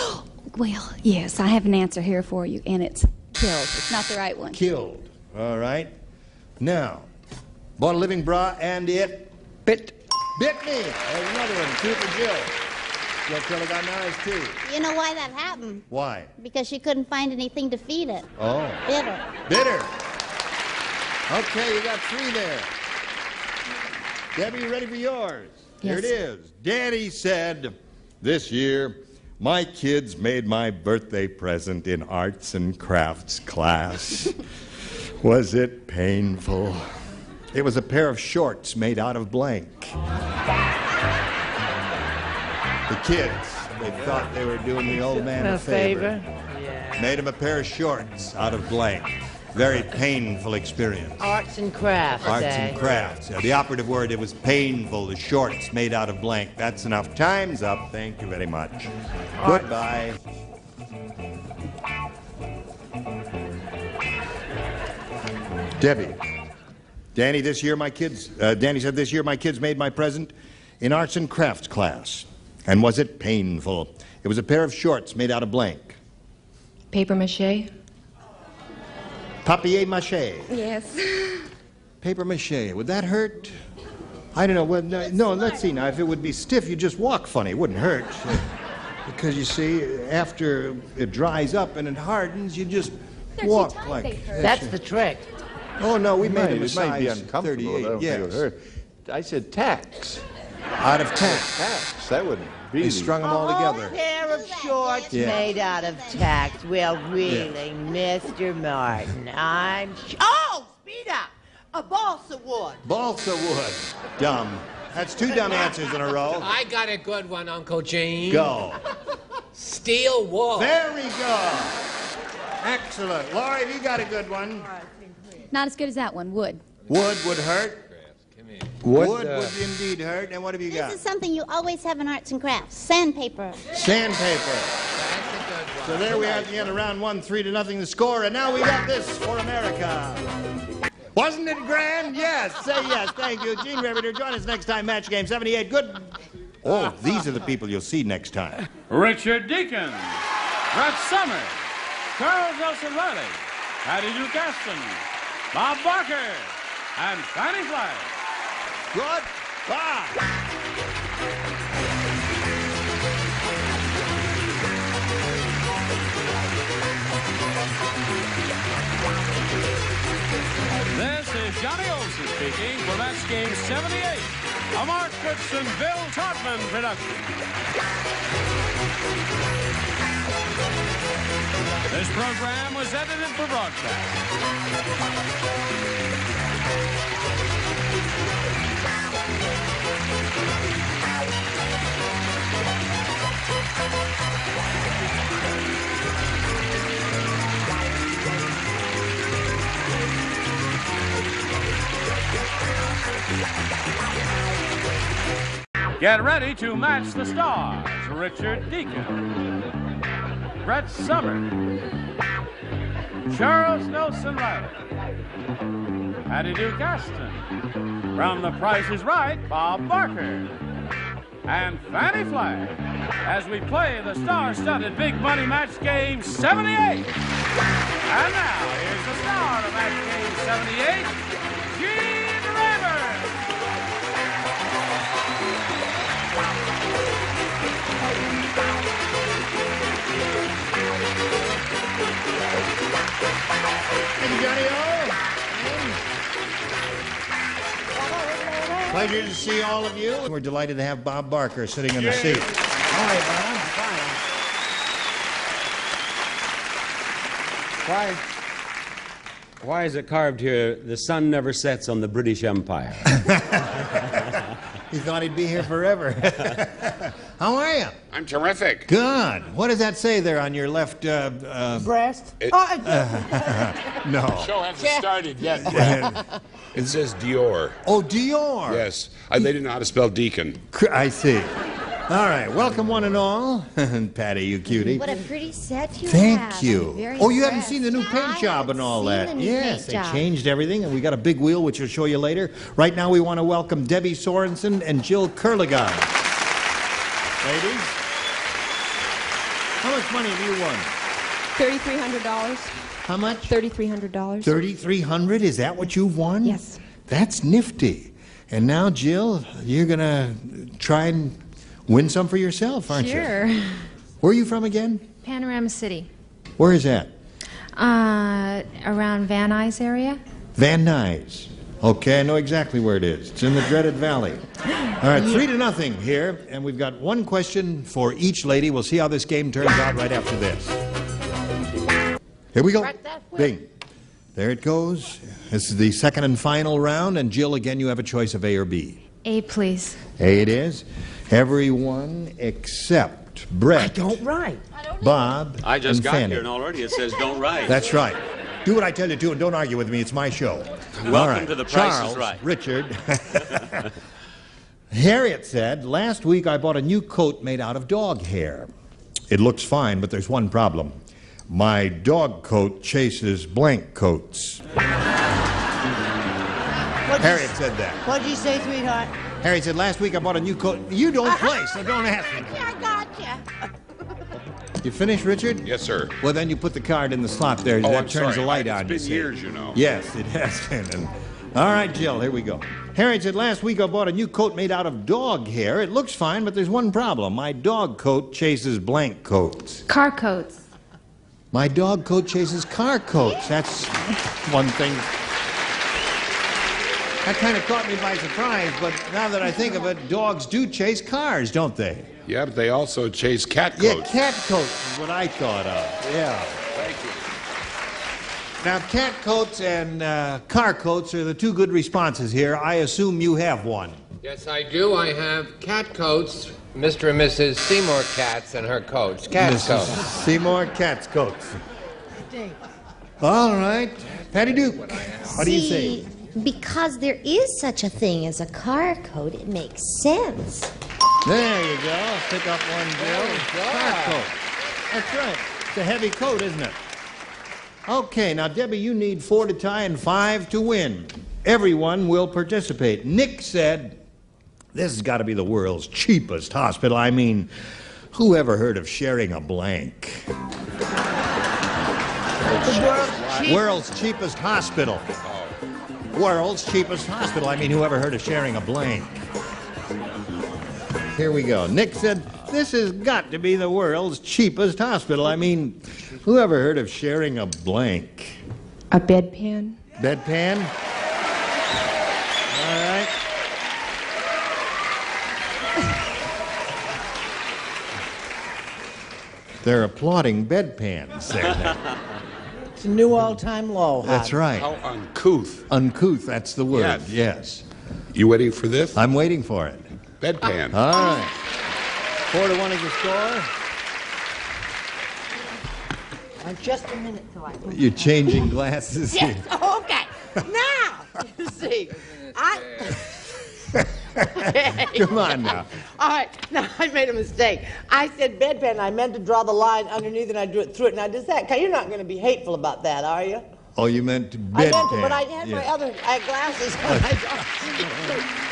S4: Well, yes, I have an answer here for you, and it's killed. It's not the right one.
S6: Killed. All right. Now, bought a living bra and it bit me. There's another one. Two for Jill. Jill Curley got nice too.
S13: You know why that happened?
S6: Why?
S13: Because she couldn't find anything to feed it.
S6: Oh.
S13: Bitter.
S6: Bitter. Okay, you got three there. Debbie, you ready for yours? Here it is. Daddy said, this year, my kids made my birthday present in arts and crafts class. Was it painful? It was a pair of shorts made out of blank. The kids They thought they were doing the old man a favor. Made him a pair of shorts out of blank. Very painful experience.
S11: Arts and crafts.
S6: Arts and crafts. Yeah, the operative word, it was painful. The shorts made out of blank. That's enough. Time's up. Thank you very much. Goodbye. Debbie. Danny, this year my kids, Danny said this year my kids made my present in arts and crafts class. And was it painful? It was a pair of shorts made out of blank.
S18: Paper mache?
S6: Papier-mâché.
S18: Yes.
S6: Paper-mâché. Would that hurt? I don't know. Well, no, let's see now. If it would be stiff, you'd just walk funny. It wouldn't hurt. Because you see, after it dries up and it hardens, you just walk like...
S11: That's the trick.
S6: Oh, no, we made it a
S15: It might be
S6: size
S15: uncomfortable.
S6: 38.
S15: I don't think it would hurt. I said tacks.
S6: Out of tacks.
S15: Tacks. That would be.
S6: They strung them all together.
S11: A pair of shorts
S6: Yeah.
S11: made out of tacks. Well, really, Mr. Martin, Oh, speed up! A balsa wood.
S6: Balsa wood. Dumb. That's two dumb answers in a row.
S10: I got a good one, Uncle Gene.
S6: Go.
S10: Steel wool.
S6: Very good. Excellent. Laurie, have you got a good one?
S4: Not as good as that one. Wood.
S6: Wood would hurt. Wood would indeed hurt. And what have you got?
S13: This is something you always have in arts and crafts. Sandpaper.
S6: Sandpaper. So there we are at the end of round 1, 3-0 the score. And now we got this for America. Wasn't it grand? Yes. Say yes. Thank you. Gene Riveter, join us next time. Match Game 78. Good. Oh, these are the people you'll see next time.
S2: Richard Deacon, Brett Summers, Charles Nelson Riley, Patty Duke Aston, Bob Barker, and Fanny Flagg.
S6: Goodbye.
S2: This is Johnny Olson speaking for Match Game 78, a Mark Fritz and Bill Trotman production. This program was edited for broadcast. Get ready to match the stars. Richard Deacon, Brett Summers, Charles Nelson Riley, Patty Duke Aston, from The Price is Right, Bob Barker, and Fanny Flagg, as we play the star-studded Big Money Match Game 78. And now, here's the star of Match Game 78, Gene River.
S6: Thank you, Johnny O. Pleasure to see all of you. We're delighted to have Bob Barker sitting in the seat. All right, Bob. Fine.
S1: Why is it carved here, the sun never sets on the British Empire?
S6: He thought he'd be here forever. How are you?
S16: I'm terrific.
S6: Good. What does that say there on your left
S11: breast?
S16: It-
S6: No.
S16: The show hasn't started yet, Brad. It says Dior.
S6: Oh, Dior.
S16: Yes. They didn't know how to spell deacon.
S6: I see. All right. Welcome, one and all. Patty, you cutie.
S13: What a pretty set you
S6: Thank
S13: have.
S6: you.
S13: I'm very
S6: Oh, you haven't
S13: impressed.
S6: seen the new paint job and all
S13: seen
S6: that.
S13: the new
S6: Yes,
S13: paint
S6: they
S13: job.
S6: changed everything, and we got a big wheel, which we'll show you later. Right now, we want to welcome Debbie Sorensen and Jill Kurlagan. Ladies, how much money have you won?
S18: $3,300.
S6: How much?
S18: $3,300.
S6: $3,300? Is that what you've won?
S18: Yes.
S6: That's nifty. And now, Jill, you're going to try and win some for yourself, aren't you?
S18: Sure.
S6: Where are you from again?
S18: Panorama City.
S6: Where is that?
S18: Around Van Nuys area.
S6: Van Nuys. Okay, I know exactly where it is. It's in the dreaded valley. All right, 3-0 here, and we've got one question for each lady. We'll see how this game turns out right after this. Here we go. Bing. There it goes. This is the second and final round, and Jill, again, you have a choice of A or B.
S18: A, please.
S6: A it is. Everyone except Brett.
S11: I don't write.
S6: Bob
S1: I just
S6: and
S1: got
S6: Fanny.
S1: here and already it says don't write.
S6: That's right. Do what I tell you to and don't argue with me. It's my show.
S1: Welcome
S6: All right.
S1: to The Price is
S6: Charles,
S1: Right.
S6: Richard. Harriet said, last week I bought a new coat made out of dog hair. It looks fine, but there's one problem. My dog coat chases blank coats. Harriet said that.
S11: What'd you say, sweetheart?
S6: Harriet said, last week I bought a new coat. You don't play, so don't ask me.
S11: I gotcha.
S6: You finished, Richard?
S16: Yes, sir.
S6: Well, then you put the card in the slot there.
S16: Oh,
S6: that
S16: I'm
S6: turns
S16: sorry.
S6: the light on.
S16: It's
S6: you
S16: been
S6: see.
S16: years, you know.
S6: Yes, it has been. And, all right, Jill, here we go. Harriet said, last week I bought a new coat made out of dog hair. It looks fine, but there's one problem. My dog coat chases blank coats.
S18: Car coats.
S6: My dog coat chases car coats. That's one thing. That kind of caught me by surprise, but now that I think of it, dogs do chase cars, don't they?
S16: Yeah, but they also chase cat
S6: Yeah,
S16: coats.
S6: cat coats is what I thought of. Yeah.
S16: Thank you.
S6: Now, cat coats and car coats are the two good responses here. I assume you have one.
S10: Yes, I do. I have cat coats, Mr. and Mrs. Seymour Katz and her coats. Cat
S6: Mrs.
S10: coats.
S6: Seymour Cat's coats. All right. Patty Duke, what do you say?
S13: Because there is such a thing as a car coat, it makes sense.
S6: There you go. Pick up one, Jill. Car coat. That's right. It's a heavy coat, isn't it? Okay, now, Debbie, you need 4 to tie and 5 to win. Everyone will participate. Nick said, this has got to be the world's cheapest hospital. I mean, who ever heard of sharing a blank?
S11: The
S6: World's cheapest hospital. World's cheapest hospital. I mean, who ever heard of sharing a blank? Here we go. Nick said, this has got to be the world's cheapest hospital. I mean, who ever heard of sharing a blank?
S18: A bedpan.
S6: Bedpan? All right. They're applauding bedpans there.
S11: It's a new all-time low.
S6: That's right.
S16: How uncouth.
S6: Uncouth, that's the word.
S16: Yes.
S6: Yes.
S16: You waiting for this?
S6: I'm waiting for it.
S16: Bedpan.
S6: All right. 4-1 is the score.
S11: Just a minute till I...
S6: You're changing glasses.
S11: Yes, okay. Now, you see,
S6: Come on now.
S11: All right, now I made a mistake. I said bedpan, I meant to draw the line underneath and I drew it through it. Now, does that, you're not going to be hateful about that, are you?
S6: Oh, you meant bedpan.
S11: I meant to, but I had my other glasses on.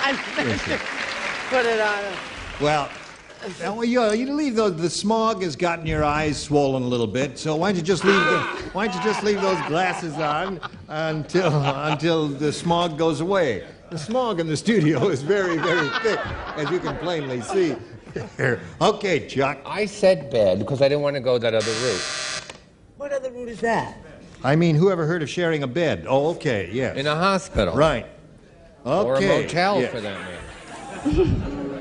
S11: I meant to put it on.
S6: Well, you leave those. The smog has gotten your eyes swollen a little bit. So why don't you just leave those glasses on until the smog goes away? The smog in the studio is very, very thick, as you can plainly see. Here. Okay, Chuck.
S10: I said bed because I didn't want to go that other route.
S11: What other route is that?
S6: I mean, who ever heard of sharing a bed? Oh, okay, yes.
S10: In a hospital.
S6: Right. Okay.
S10: Or a motel,
S6: yes.
S10: for that matter.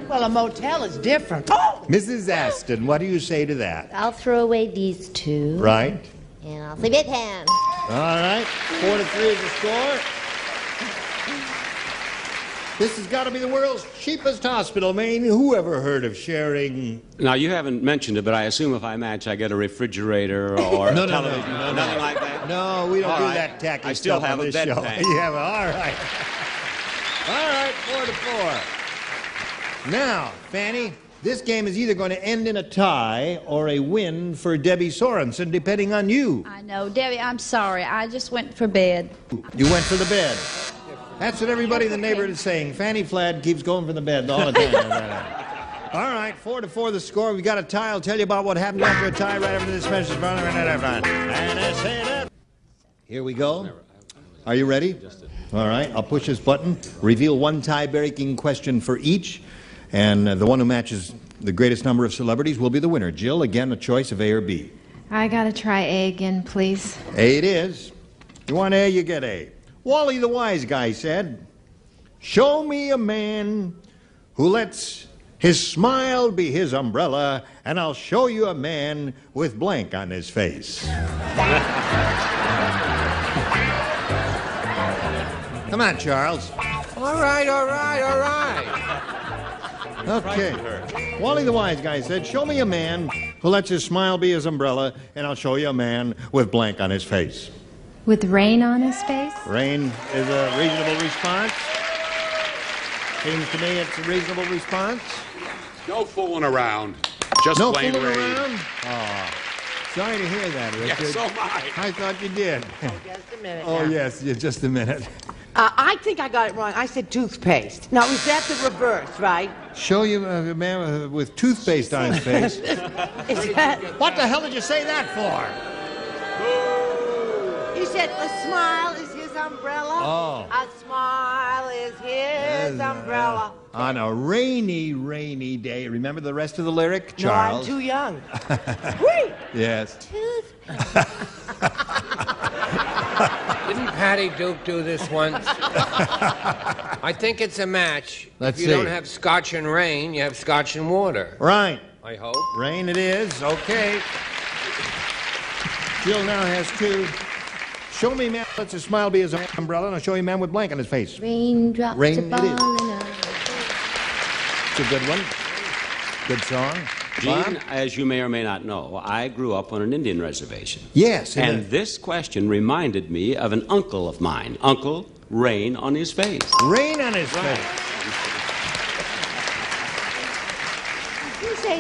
S11: Well, a motel is different. Oh!
S6: Mrs. Aston, what do you say to that?
S13: I'll throw away these two.
S6: Right.
S13: And I'll say bedpan.
S6: All right. 4-3 is the score. This has got to be the world's cheapest hospital, Maine. Who ever heard of sharing?
S1: Now, you haven't mentioned it, but I assume if I match, I get a refrigerator or a television. Nothing like that?
S6: No, we don't
S1: All
S6: do
S1: right.
S6: that tacky
S1: I still
S6: stuff
S1: have
S6: on
S1: a
S6: this show.
S1: bedpan.
S6: Yeah, well, all right. All right, 4-4. Now, Fanny, this game is either going to end in a tie or a win for Debbie Sorensen, depending on you.
S12: I know. Debbie, I'm sorry. I just went for bed.
S6: You went for the bed. That's what everybody in the neighborhood is saying. Fanny Flad keeps going for the bed all the time. All right, 4-4 the score. We got a tie. I'll tell you about what happened after a tie right after this message. Here we go. Are you ready? All right, I'll push this button, reveal one tie-breaking question for each, and the one who matches the greatest number of celebrities will be the winner. Jill, again, a choice of A or B.
S18: I gotta try A again, please.
S6: A it is. You want A, you get A. Wally the Wise Guy said, "Show me a man who lets his smile be his umbrella, and I'll show you a man with blank on his face." Come on, Charles.
S10: All right, all right, all right.
S6: Okay. Wally the Wise Guy said, show me a man who lets his smile be his umbrella, and I'll show you a man with blank on his face.
S18: With rain on his face?
S6: Rain is a reasonable response. Seems to me it's a reasonable response.
S16: No fooling around. Just
S6: no
S16: plain
S6: fooling
S16: rain.
S6: around? Oh, sorry to hear that, Richard.
S16: Yeah, so am I.
S6: I thought you did.
S11: Just a minute.
S6: Oh,
S11: now.
S6: yes, just a minute.
S11: I think I got it wrong. I said toothpaste. Now, is that the reverse, right?
S6: Show you a man with toothpaste on his face. What the hell did you say that for?
S11: You said a smile is his umbrella.
S6: Oh.
S11: A smile is his umbrella.
S6: On a rainy, rainy day. Remember the rest of the lyric,
S11: No,
S6: Charles?
S11: I'm too young. Wait.
S6: Yes.
S10: Didn't Patty Duke do this once? I think it's a match.
S6: Let's
S10: if you
S6: see.
S10: don't have scotch and rain, you have scotch and water.
S6: Right.
S10: I hope.
S6: Rain it is. Okay. Jill now has two. Show me man lets his smile be his umbrella, and I'll show you a man with blank on his face.
S18: Raindrops
S6: Rain
S18: are
S6: it is.
S18: falling on.
S6: It's a good one. Good song.
S1: Gene,
S6: Bob?
S1: as you may or may not know, I grew up on an Indian reservation.
S6: Yes.
S1: And this question reminded me of an uncle of mine. Uncle, rain on his face.
S6: Rain on his face.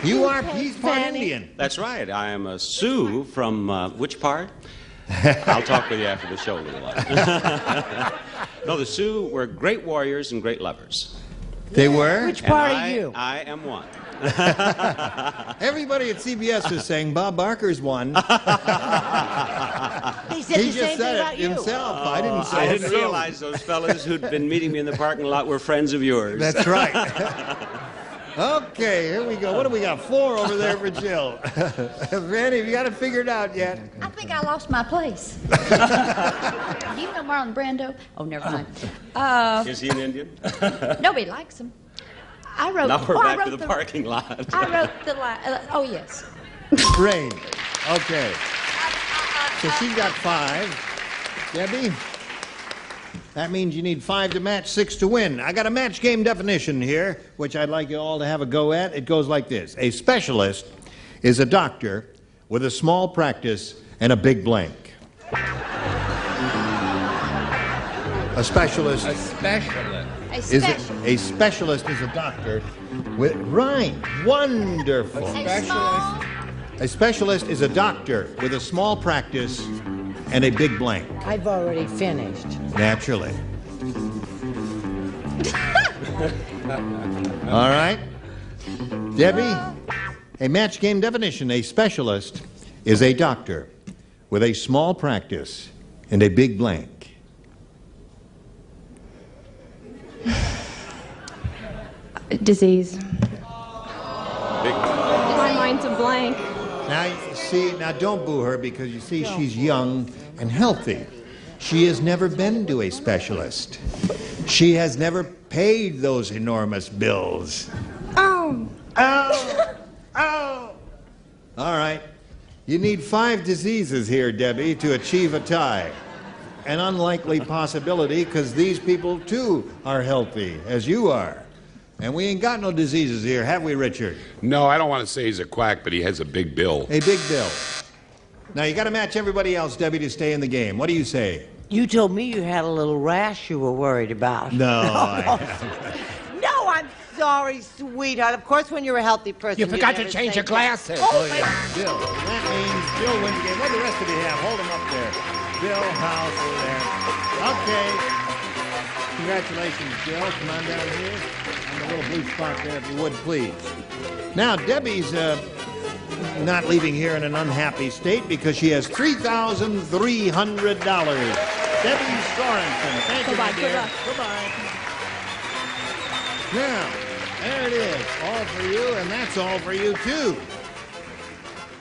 S6: You are, he's part Indian.
S1: That's right. I am a Sioux from which part? I'll talk with you after the show a little while. No, the Sioux were great warriors and great lovers.
S6: They were?
S11: Which part
S1: And
S11: are you?
S1: I am one.
S6: Everybody at CBS is saying Bob Barker's one.
S11: He said
S6: He
S11: the
S6: just
S11: same
S6: said
S11: thing
S6: it
S11: about you.
S6: himself. I didn't say
S1: I
S6: it.
S1: didn't realize those fellas who'd been meeting me in the parking lot were friends of yours.
S6: That's right. Okay, here we go. What do we got? 4 over there for Jill. Randy, have you got it figured out yet?
S12: I think I lost my place. Do you know Marlon Brando? Oh, never mind.
S1: Is he an Indian?
S12: Nobody likes him. I wrote.
S1: Now we're
S12: I
S1: back to
S12: wrote
S1: the parking lot.
S12: I wrote the line. Oh yes.
S6: Rain. Okay. So she's got 5. Debbie? That means you need 5 to match, 6 to win. I got a match game definition here, which I'd like you all to have a go at. It goes like this. A specialist is a doctor with a small practice and a big blank. A specialist.
S10: A specialist.
S6: A specialist is a doctor with right. Wonderful. A specialist is a doctor with a small practice and a big blank.
S11: I've already finished.
S6: Naturally. All right. Debbie, a match game definition. A specialist is a doctor with a small practice and a big blank.
S18: Disease.
S21: My mind's a blank.
S6: Now, you see, now don't boo her because you see she's young and healthy. She has never been to a specialist. She has never paid those enormous bills.
S18: Oh.
S6: Oh! Oh! All right. You need 5 diseases here, Debbie, to achieve a tie. An unlikely possibility because these people, too, are healthy, as you are. And we ain't got no diseases here, have we, Richard?
S16: No, I don't want to say he's a quack, but he has a big bill.
S6: A big bill. Now, you got to match everybody else, Debbie, to stay in the game. What do you say?
S11: You told me you had a little rash you were worried about.
S6: No,
S11: No, I'm sorry, sweetheart. Of course, when you're a healthy person,
S10: You forgot
S11: never
S10: to change
S11: say
S10: your glasses.
S11: Oh,
S6: yeah. Bill. That means Bill wins the game. What do the rest of you have? Hold them up there. Bill, House, over there. Okay. Congratulations, Bill. Come on down here. On the little blue spot there, if you would, please. Now, Debbie's not leaving here in an unhappy state because she has $3,300. Debbie Sorensen. Thank you, my dear. Goodbye. Now, there it is. All for you, and that's all for you, too.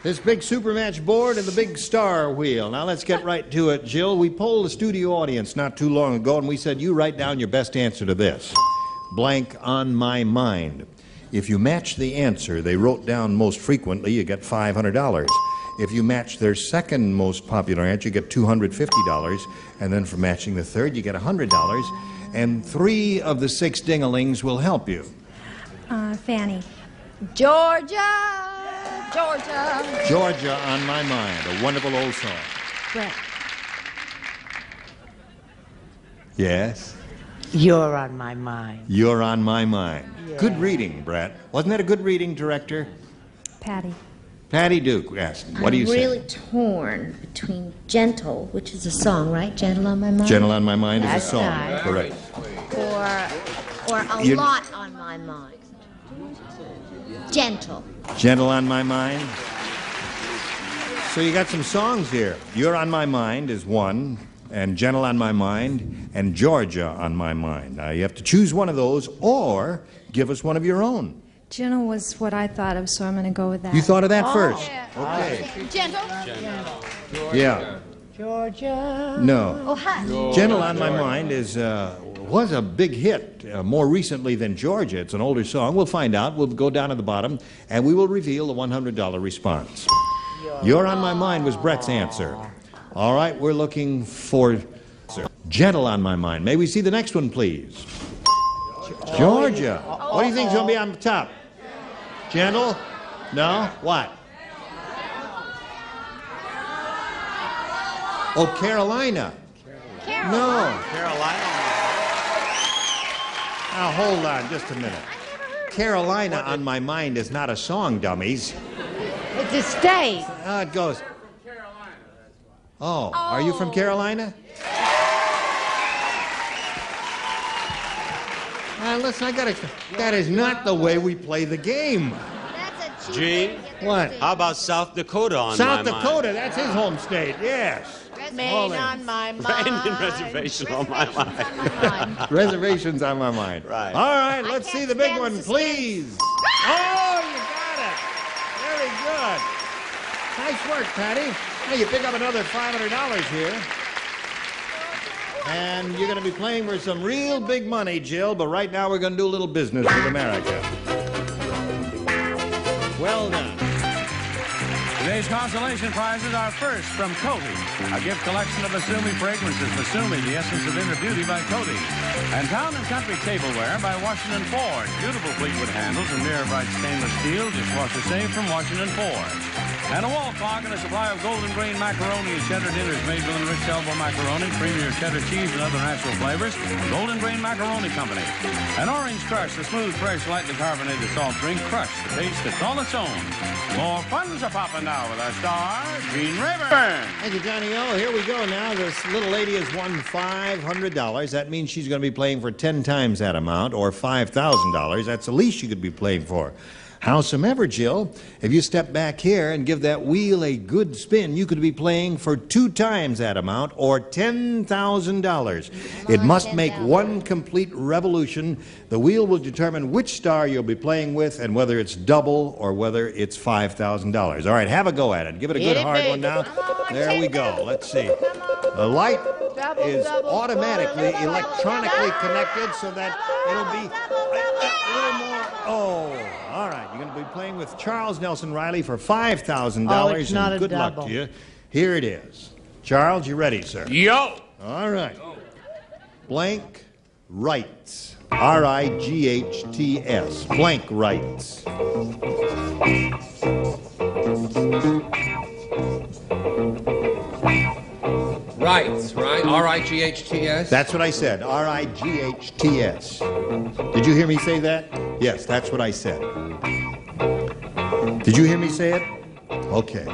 S6: This big super match board and the big star wheel. Now, let's get right to it, Jill. We polled the studio audience not too long ago, and we said, you write down your best answer to this. Blank on my mind. If you match the answer they wrote down most frequently, you get $500. If you match their second most popular answer, you get $250. And then for matching the third, you get $100. and 3 of the 6 ding-a-lings will help you.
S18: Fanny.
S12: Georgia, Georgia.
S6: Georgia on My Mind, a wonderful old song.
S18: Brett.
S6: Yes?
S11: You're on my mind.
S6: You're on My Mind.
S11: Yeah.
S6: Good reading, Brett. Wasn't that a good reading, director?
S18: Patty.
S6: Patty Duke asked, what do you
S8: I'm
S6: say?
S8: really torn between Gentle, which is a song, right? Gentle on My Mind?
S6: Gentle on My Mind is a
S8: That's
S6: song,
S8: nice.
S6: correct.
S8: Or A
S6: You-
S8: Lot on My Mind. Gentle.
S6: Gentle on My Mind. So you got some songs here. You're on My Mind is one, and Gentle on My Mind, and Georgia on My Mind. Now you have to choose one of those, or give us one of your own.
S18: Gentle was what I thought of, so I'm going to go with that.
S6: You thought of that
S18: Oh.
S6: first?
S18: Yeah.
S6: Okay.
S12: Gentle.
S6: Yeah.
S11: Georgia.
S6: No.
S12: Oh, hi.
S6: Gentle on My Mind was a big hit more recently than Georgia. It's an older song. We'll find out. We'll go down to the bottom, and we will reveal the $100 response. You're on My Mind was Brett's answer. All right, we're looking for Gentle on My Mind. May we see the next one, please? Georgia. What do you think's going to be on top? Gentle? No? What? Oh, Carolina. No.
S1: Carolina.
S6: Now, hold on just a minute. Carolina on My Mind is not a song, dummies.
S11: It's a state.
S6: It goes. Oh, are you from Carolina? Listen, that is not the way we play the game.
S1: Gene?
S6: What?
S1: How about South Dakota on
S6: South
S1: My Mind?
S6: Dakota, that's his home state, yes.
S11: Maine on my mind.
S1: Indian reservation on my mind.
S6: Reservations on my mind.
S1: Right.
S6: All right, let's see the big one, please. Oh, you got it. Very good. Nice work, Patty. Now you pick up another $500 here. And you're going to be playing for some real big money, Jill, but right now we're going to do a little business with America. Well done.
S2: Today's consolation prizes are first from Coty, a gift collection of Masumi fragrances. Masumi, the essence of inner beauty by Coty. And Town & Country tableware by Washington Ford. Beautiful Fleetwood handles and mirror bright stainless steel, dishwasher safe from Washington Ford. And a wall clock and a supply of golden grain macaroni and cheddar dinners made with rich elbow macaroni, premier cheddar cheese, and other natural flavors. Golden Grain Macaroni Company. An Orange Crush, the smooth, fresh, lightly carbonated salt drink. Crush, the taste that's all its own. More fun's a poppin' now with our star, Gene Rayburn.
S6: Thank you, Johnny O. Here we go now. This little lady has won $500. That means she's going to be playing for 10 times that amount, or $5,000. That's the least she could be playing for. Howsomever, Jill, if you step back here and give that wheel a good spin, you could be playing for 2 times that amount, or $10,000. It must make one complete revolution. The wheel will determine which star you'll be playing with and whether it's double or whether it's $5,000. All right, have a go at it. Give it a good hard one now. There we go. Let's see. The light is automatically electronically connected so that it'll be a little more. Oh, all right. You're going to be playing with Charles Nelson Riley for $5,000.
S11: Oh, it's not
S6: and
S11: a
S6: good luck
S11: double.
S6: to you. Here it is. Charles, you ready, sir?
S9: Yo!
S6: All right. Blank rights. R-I-G-H-T-S. Blank rights.
S10: Rights, right? R-I-G-H-T-S?
S6: That's what I said. R-I-G-H-T-S. Did you hear me say that? Yes, that's what I said. Did you hear me say it? Okay.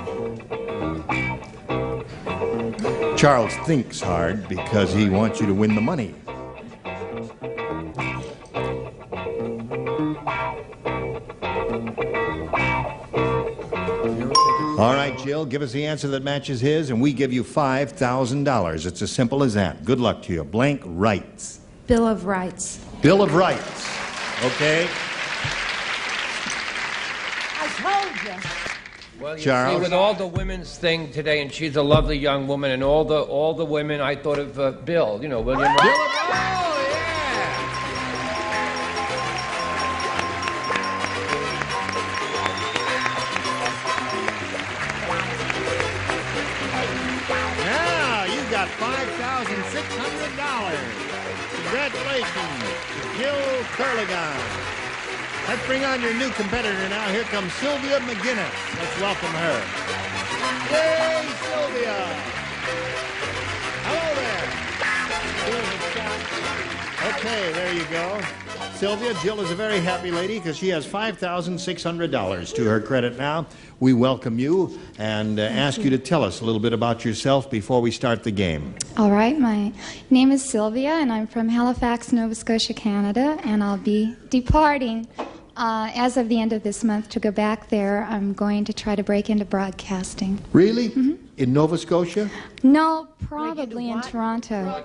S6: Charles thinks hard because he wants you to win the money. All right, Jill, give us the answer that matches his, and we give you $5,000. It's as simple as that. Good luck to you. Blank rights.
S18: Bill of Rights.
S6: Bill of Rights. Okay.
S11: I told you.
S10: Well, you
S6: Charles?
S10: see, with all the women's thing today, and she's a lovely young woman, and all the women, I thought of Bill, you know, William.
S6: Bill of Now you got $5,600. Congratulations, Jill Curligan. Let's bring on your new competitor now. Here comes Sylvia McGinnis. Let's welcome her. Yay, Sylvia! Hello there. Okay, there you go. Sylvia, Jill is a very happy lady because she has $5,600 to her credit now. We welcome you and ask you to tell us a little bit about yourself before we start the game.
S4: All right, my name is Sylvia, and I'm from Halifax, Nova Scotia, Canada, and I'll be departing as of the end of this month to go back there. I'm going to try to break into broadcasting.
S6: Really? Mm-hmm. In Nova Scotia?
S4: No, probably in Toronto.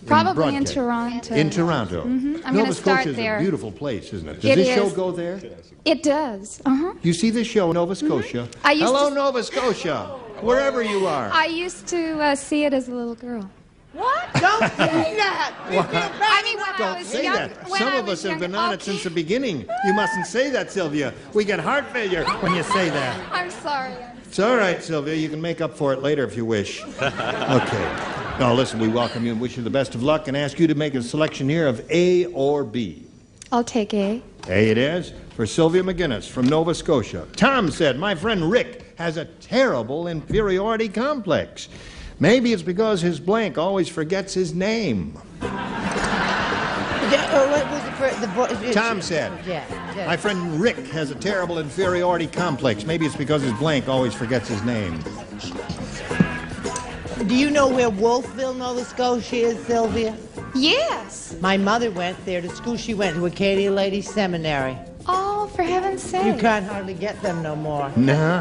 S4: Probably in Toronto.
S6: In Toronto.
S4: Mm-hmm. I'm
S6: Nova
S4: going to start
S6: Scotia is
S4: there.
S6: a beautiful place, isn't it? Does this show go there?
S4: It does. Uh-huh.
S6: You see this show, Nova Scotia? Hello, Nova Scotia, wherever you are.
S4: I used to see it as a little girl.
S11: What? Don't say that.
S4: I mean, when I
S6: Don't
S4: was
S6: say
S4: young,
S6: that.
S4: when
S6: Some
S4: I
S6: of
S4: was
S6: us have been
S4: younger-
S6: on it since the beginning. You mustn't say that, Sylvia. We get heart failure when you say that.
S4: I'm sorry.
S6: It's all right, Sylvia. You can make up for it later if you wish. Okay. Now, listen, we welcome you and wish you the best of luck and ask you to make a selection here of A or B.
S4: I'll take A.
S6: A it is for Sylvia McGinnis from Nova Scotia. Tom said, my friend Rick has a terrible inferiority complex. Maybe it's because his blank always forgets his name. Tom said, my friend Rick has a terrible inferiority complex. Maybe it's because his blank always forgets his name.
S11: Do you know where Wolfville, Nova Scotia is, Sylvia?
S4: Yes.
S11: My mother went there to school. She went to Acadia Ladies Seminary.
S4: Oh, for heaven's sake.
S11: You can't hardly get them no more.
S6: No.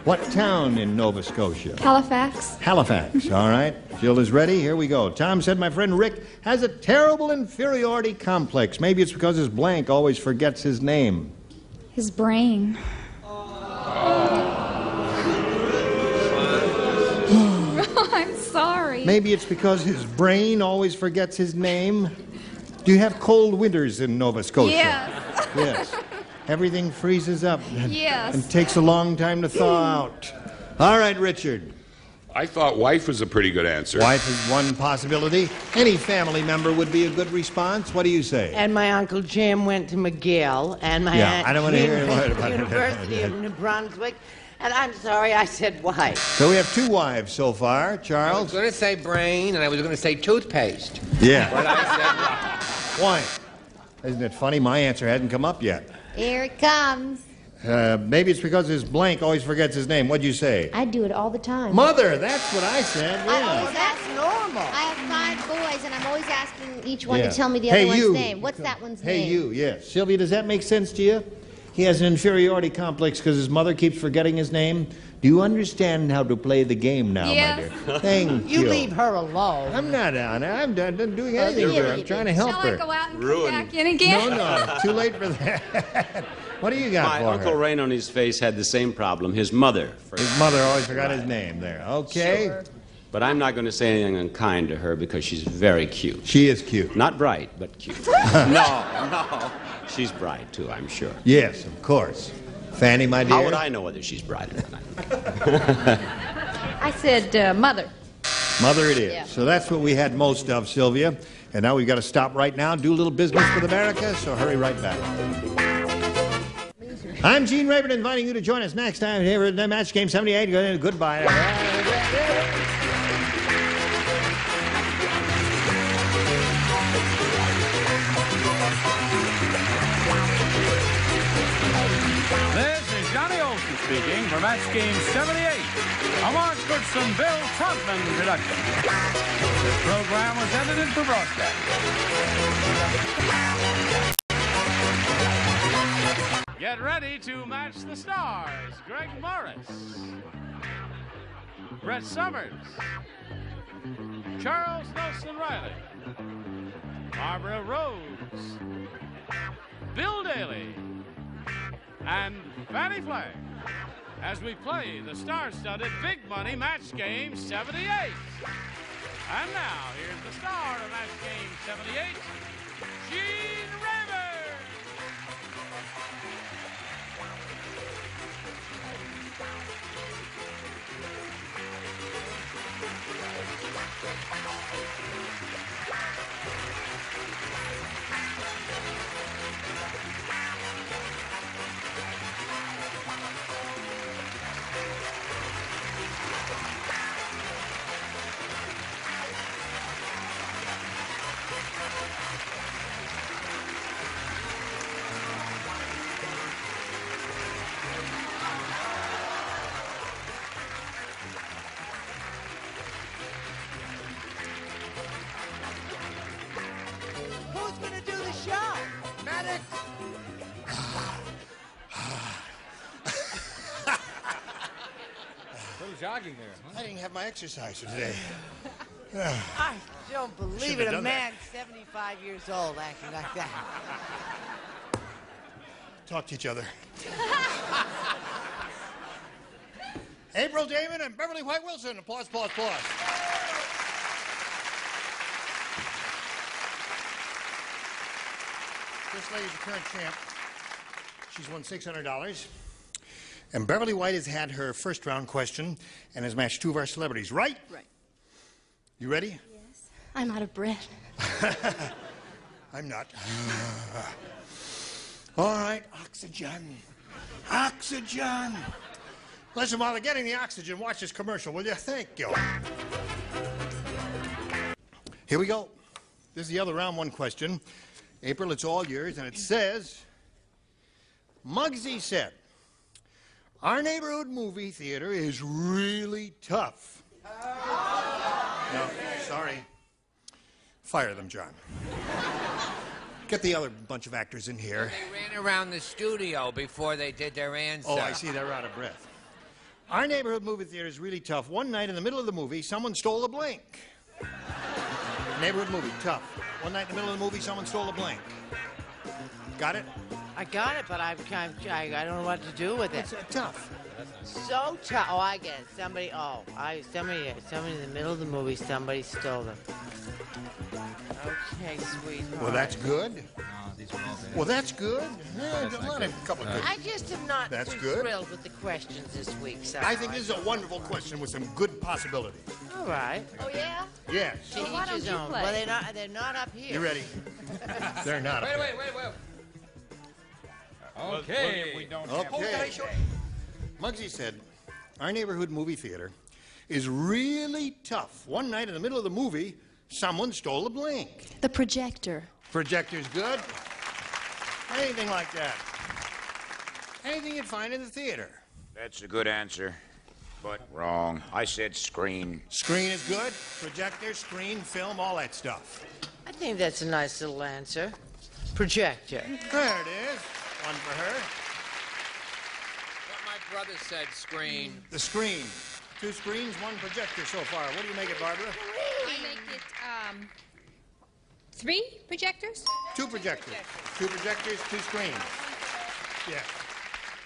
S6: What town in Nova Scotia?
S4: Halifax.
S6: Halifax, all right. Jill is ready. Here we go. Tom said, my friend Rick has a terrible inferiority complex. Maybe it's because his blank always forgets his name.
S4: His brain. I'm sorry.
S6: Maybe it's because his brain always forgets his name. Do you have cold winters in Nova Scotia?
S4: Yes.
S6: Yes. Everything freezes up.
S4: Yes.
S6: And takes a long time to thaw out. All right, Richard.
S16: I thought wife was a pretty good answer.
S6: Wife is one possibility. Any family member would be a good response. What do you say?
S11: And my Uncle Jim went to McGill, and my Aunt
S6: I don't want to hear
S11: Jean
S6: any
S11: went
S6: more
S11: to
S6: about
S11: the University of New Brunswick. And I'm sorry, I said wife.
S6: So we have two wives so far.
S10: I was
S6: Charles?
S10: going to say brain, and I was going to say toothpaste.
S6: Yeah.
S10: But I said
S6: Wife. Isn't it funny? My answer hadn't come up yet.
S8: Here it comes.
S6: Maybe it's because his blank always forgets his name. What'd you say?
S8: I do it all the time.
S6: Mother, that's what I said. Yeah.
S8: That's normal. I have 5 boys, and I'm always asking each one
S6: Yeah.
S8: to tell me the
S6: Hey,
S8: other one's
S6: you.
S8: name. What's that one's
S6: Hey,
S8: name?
S6: you, yes. Sylvia, does that make sense to you? He has an inferiority complex because his mother keeps forgetting his name. Do you understand how to play the game now,
S11: Yes.
S6: my dear? Thank you.
S11: You leave her alone.
S6: I'm not on it. I'm not doing anything to her. I'm trying to help
S4: Shall
S6: her.
S4: I go out and come back in again?
S6: No, too late for that. What do you got
S1: My
S6: for
S1: Uncle
S6: her?
S1: Rain on his face had the same problem. His mother.
S6: His mother always forgot his name there. Okay.
S1: Sure. But I'm not going to say anything unkind to her because she's very cute.
S6: She is cute.
S1: Not bright, but cute. No. She's bright, too, I'm sure.
S6: Yes, of course. Fanny, my dear.
S1: How would I know whether she's bright or not?
S12: I said mother.
S6: Mother it is.
S12: Yeah.
S6: So that's what we had most of, Sylvia. And now we've got to stop right now, do a little business with America, so hurry right back. I'm Gene Rayburn, inviting you to join us next time here at Match Game 78. Goodbye.
S2: This is Johnny Olson speaking for Match Game 78, a Mark Goodson, Bill Trotman production. This program was edited for broadcast. Get ready to match the stars. Greg Morris, Brett Summers, Charles Nelson Riley, Barbara Rhodes, Bill Daly, and Fanny Flagg as we play the star-studded Big Money Match Game 78. And now, here's the star of Match Game 78, Gene Rayburn. jogging there, huh?
S6: I didn't have my exercise for today.
S11: I don't believe
S6: Should've
S11: it. A
S6: done
S11: man 75 years old acting like that.
S6: Talk to each other. April Damon and Beverly White Wilson. Applause, applause, applause. This lady's the current champ. She's won $600. And Beverly White has had her first round question and has matched two of our celebrities, right?
S21: Right.
S6: You ready?
S21: Yes. I'm out of breath.
S6: I'm not. All right, oxygen. Oxygen. Listen, while they're getting the oxygen, watch this commercial, will you? Thank you. Here we go. This is the other round one question. April, it's all yours, and it says, Muggsy said, our neighborhood movie theater is really tough. No, sorry. Fire them, John. Get the other bunch of actors in here.
S10: They ran around the studio before they did their answer.
S6: Oh, I see, they're out of breath. Our neighborhood movie theater is really tough. One night in the middle of the movie, someone stole a blank. Neighborhood movie, tough. One night in the middle of the movie, someone stole a blank. Got it?
S11: I got it, but I don't know what to do with it.
S6: It's tough.
S11: So tough. Oh, I get it. Somebody in the middle of the movie, somebody stole them. Okay, sweetheart.
S6: Well, that's good. Well, that's good. Yeah, a couple of good.
S11: I just am not
S6: That's
S11: too
S6: good.
S11: thrilled with the questions this week. So
S6: I think this is a wonderful question with some good possibilities.
S11: All right.
S21: Oh, yeah?
S6: Yes.
S11: To
S21: Well, why
S11: each his
S21: don't you
S11: own.
S21: play?
S11: Well, they're not up here.
S6: You ready? They're not. up there.
S10: Wait.
S2: Okay.
S16: We don't
S6: Okay. Muggsy said, our neighborhood movie theater is really tough. One night in the middle of the movie, someone stole a blank.
S21: The projector.
S6: Projector's good. Anything like that. Anything you'd find in the theater.
S14: That's a good answer, but wrong. I said screen.
S6: Screen is good. Projector, screen, film, all that stuff.
S11: I think that's a nice little answer. Projector.
S6: There it is. One for her.
S10: What my brother said, screen.
S6: The screen. Two screens, one projector so far. What do you make it, Barbara?
S12: I make it 3 projectors?
S6: Two projectors. Two projectors, two screens. Yeah.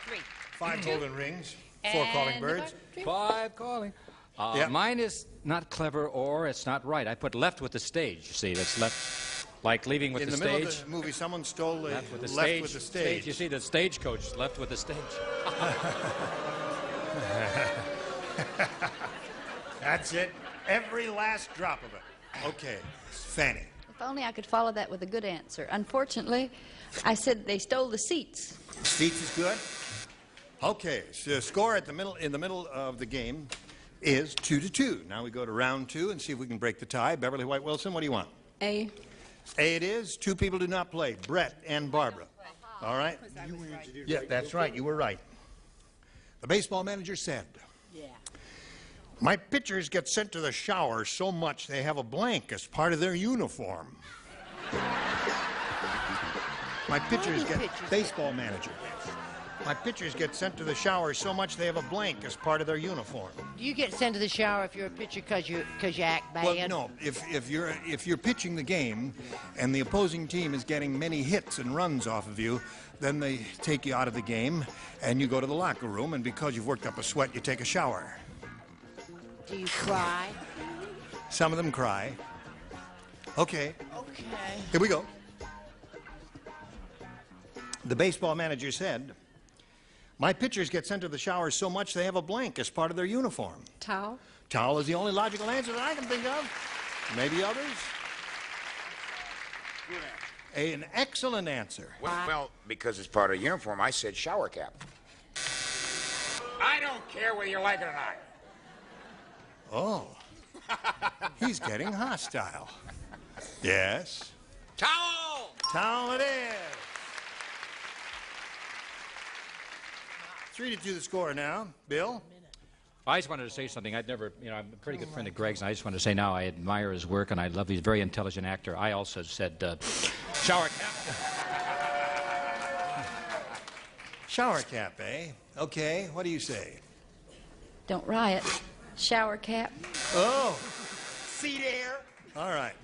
S12: 3.
S6: 5 golden rings. 4 calling birds.
S2: 5 calling.
S6: Yep.
S2: Mine is not clever or it's not right. I put left with the stage. You see, that's left, like leaving with
S6: In
S2: the
S6: the middle
S2: stage.
S6: of the movie, someone stole
S2: Left with the
S6: left
S2: stage.
S6: with the stage.
S2: You see, the stagecoach left with the stage.
S6: That's it. Every last drop of it. Okay. Fanny.
S12: If only I could follow that with a good answer. Unfortunately, I said they stole the seats.
S6: Seats is good. Okay. So the score in the middle of the game is 2-2. Now we go to round 2 and see if we can break the tie. Beverly White Wilson, what do you want?
S21: A.
S6: A it is. 2 people do not play. Brett and Barbara. All right? Yeah, that's right. You were right. The baseball manager said, my pitchers get sent to the shower so much they have a blank as part of their uniform. My pitchers baseball manager. My pitchers get sent to the shower so much they have a blank as part of their uniform.
S11: Do you get sent to the shower if you're a pitcher because you act bad?
S6: Well, no. If you're pitching the game and the opposing team is getting many hits and runs off of you, then they take you out of the game and you go to the locker room, and because you've worked up a sweat, you take a shower.
S11: Do you cry?
S6: Some of them cry. Okay.
S11: Okay.
S6: Here we go. The baseball manager said, my pitchers get sent to the shower so much they have a blank as part of their uniform.
S21: Towel.
S6: Towel is the only logical answer that I can think of. Maybe others? An excellent answer.
S14: Well, because it's part of the uniform, I said shower cap. I don't care whether you like it or not.
S6: Oh. He's getting hostile. Yes.
S10: Towel!
S6: Towel it is. 3-2 the score now. Bill?
S2: I just wanted to say something. I'm a pretty good friend of Greg's, and I just wanted to say now I admire his work, and I love he's a very intelligent actor. I also said shower cap.
S6: Shower cap, eh? Okay, what do you say?
S21: Don't riot. Shower cap.
S6: Oh, seat air. All right.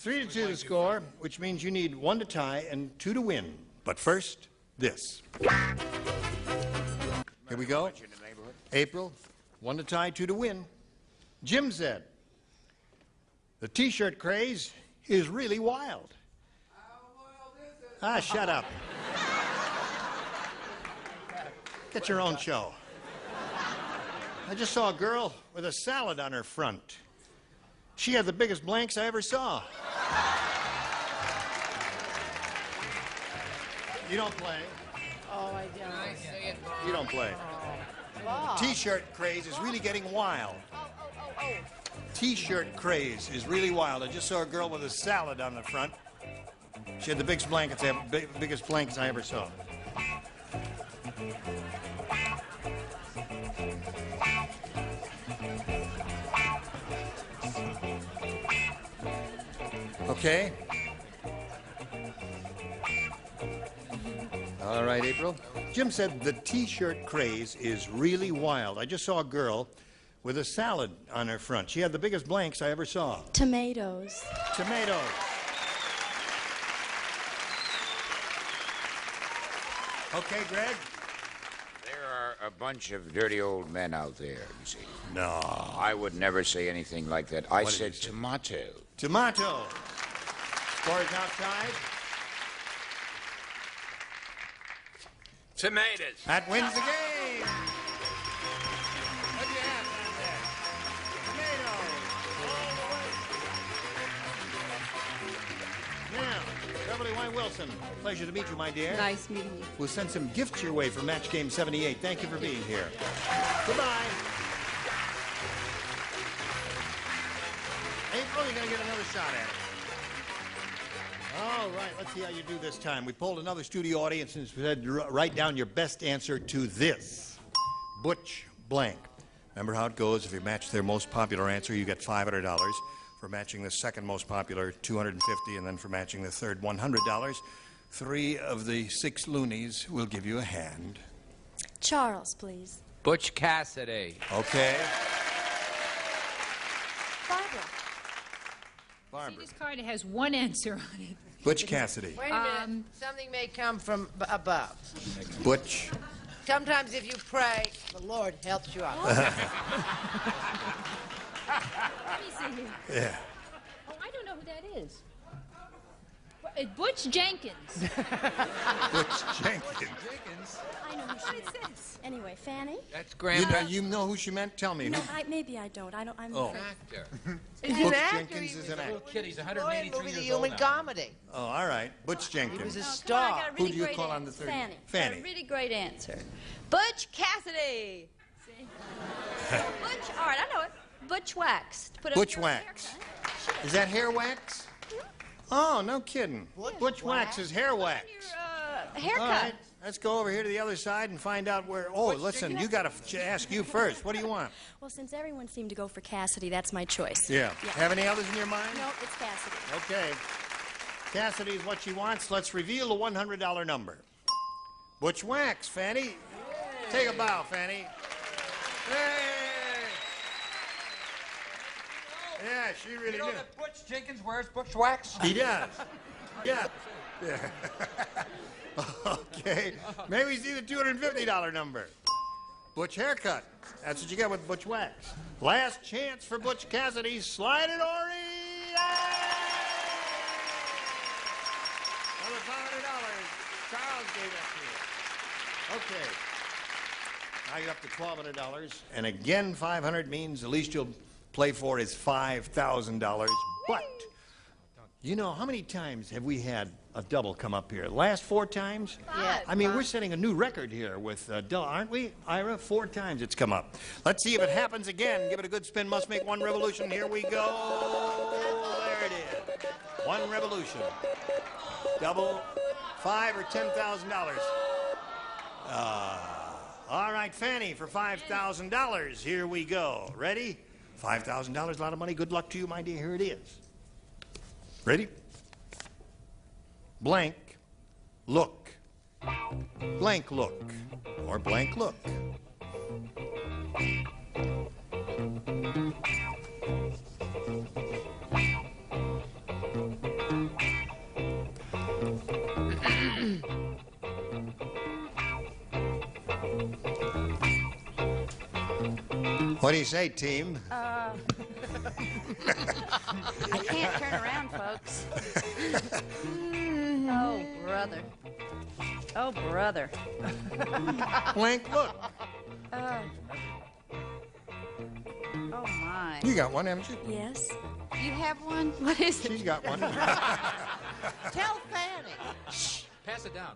S6: 3-2 the score, which means you need 1 to tie and 2 to win. But first, this. Here we go. April, 1 to tie, 2 to win. Jim said, the T-shirt craze is really wild. Ah, shut up. Get your own show. I just saw a girl with a salad on her front. She had the biggest blanks I ever saw. You don't play.
S11: Oh, I don't.
S6: You don't play. T-shirt craze is really getting wild. T-shirt craze is really wild. I just saw a girl with a salad on the front. She had the biggest blankets I ever saw. Okay. All right, April. Jim said the T-shirt craze is really wild. I just saw a girl with a salad on her front. She had the biggest blanks I ever saw.
S21: Tomatoes.
S6: Tomatoes. Okay, Greg?
S14: There are a bunch of dirty old men out there, you see.
S6: No.
S14: I would never say anything like that. I said tomato.
S6: Tomato. Score is now tied.
S10: Tomatoes.
S6: That wins the game. What do you have down there? Tomatoes. All the way. Now, Beverly Wine Wilson, pleasure to meet you, my dear.
S19: Nice meeting you.
S6: We'll send some gifts your way for Match Game 78. Thank you for being here. Goodbye. April, you're going to get another shot at it. All right, let's see how you do this time. We polled another studio audience and said write down your best answer to this. Butch blank. Remember how it goes? If you match their most popular answer, you get $500. For matching the second most popular, $250, and then for matching the third, $100. 3 of the 6 loonies will give you a hand.
S21: Charles, please.
S10: Butch Cassidy.
S6: Okay.
S21: Barbara.
S6: Barbara.
S20: See, this card has one answer on it.
S6: Butch Cassidy.
S11: Wait a minute. Something may come from above.
S6: Butch.
S11: Sometimes if you pray, the Lord helps you out.
S20: Let me see here.
S6: Yeah.
S20: Oh, I don't know who that is. Butch Jenkins.
S6: Butch Jenkins.
S21: I know who she is. Anyway, Fanny?
S10: That's Grandpa.
S6: You know who she meant? Tell me.
S21: No,
S6: who?
S21: maybe I don't. I'm
S6: Oh.
S10: An actor.
S6: Butch Jenkins is an actor.
S11: Kid, he's 183 years old now. Comedy.
S6: Oh, all right. Butch Jenkins.
S11: He was a
S21: Come on, I
S11: star.
S21: got a
S6: Who
S21: really
S6: do you
S21: great
S6: call on
S21: answer.
S6: the third?
S21: Fanny.
S6: Fanny.
S21: Got a really great answer. Butch Cassidy. See? Butch, all right, I know it. Butch wax. Put it
S6: Butch
S21: on your
S6: wax.
S21: haircut.
S6: Is that hair wax? Oh, no kidding. Butch wax is hair wax.
S21: Haircut.
S6: All right, let's go over here to the other side and find out where. Oh, listen, you got to ask you first. What do you want?
S21: Well, since everyone seemed to go for Cassidy, that's my choice.
S6: Yeah. Have any others in your mind?
S21: No, it's Cassidy.
S6: Okay. Cassidy's what she wants. Let's reveal the $100 number. Butch wax, Fanny. Take a bow, Fanny. Hey! Yeah, she really
S10: You know
S6: knew.
S10: that Butch Jenkins wears Butch wax?
S6: He does. Yeah. Yeah. Okay. Maybe we see the $250 number. Butch haircut. That's what you get with Butch wax. Last chance for Butch Cassidy. Slide it, Ori. Another $500. Charles gave that to you. Okay. Now you're up to $1,200. And again, 500 means the least you'll play for is $5,000. But, you know, how many times have we had a double come up here? Last 4 times?
S11: Yeah.
S6: I mean, we're setting a new record here with double, aren't we, Ira? 4 times it's come up. Let's see if it happens again. Give it a good spin. Must make 1 revolution. Here we go. There it is. 1 revolution. Double, $5,000 or $10,000. All right, Fanny, for $5,000. Here we go. Ready? $5,000, a lot of money. Good luck to you, my dear. Here it is. Ready? Blank look. Blank look. Or blank look. What do you say, team?
S21: I can't turn around, folks. Oh, brother. Oh, brother.
S6: Blank look.
S21: Oh, my.
S6: You got one, haven't you?
S21: Yes. You have one? What is it?
S6: She's got one.
S11: Tell Fanny.
S3: Shh. Pass it down.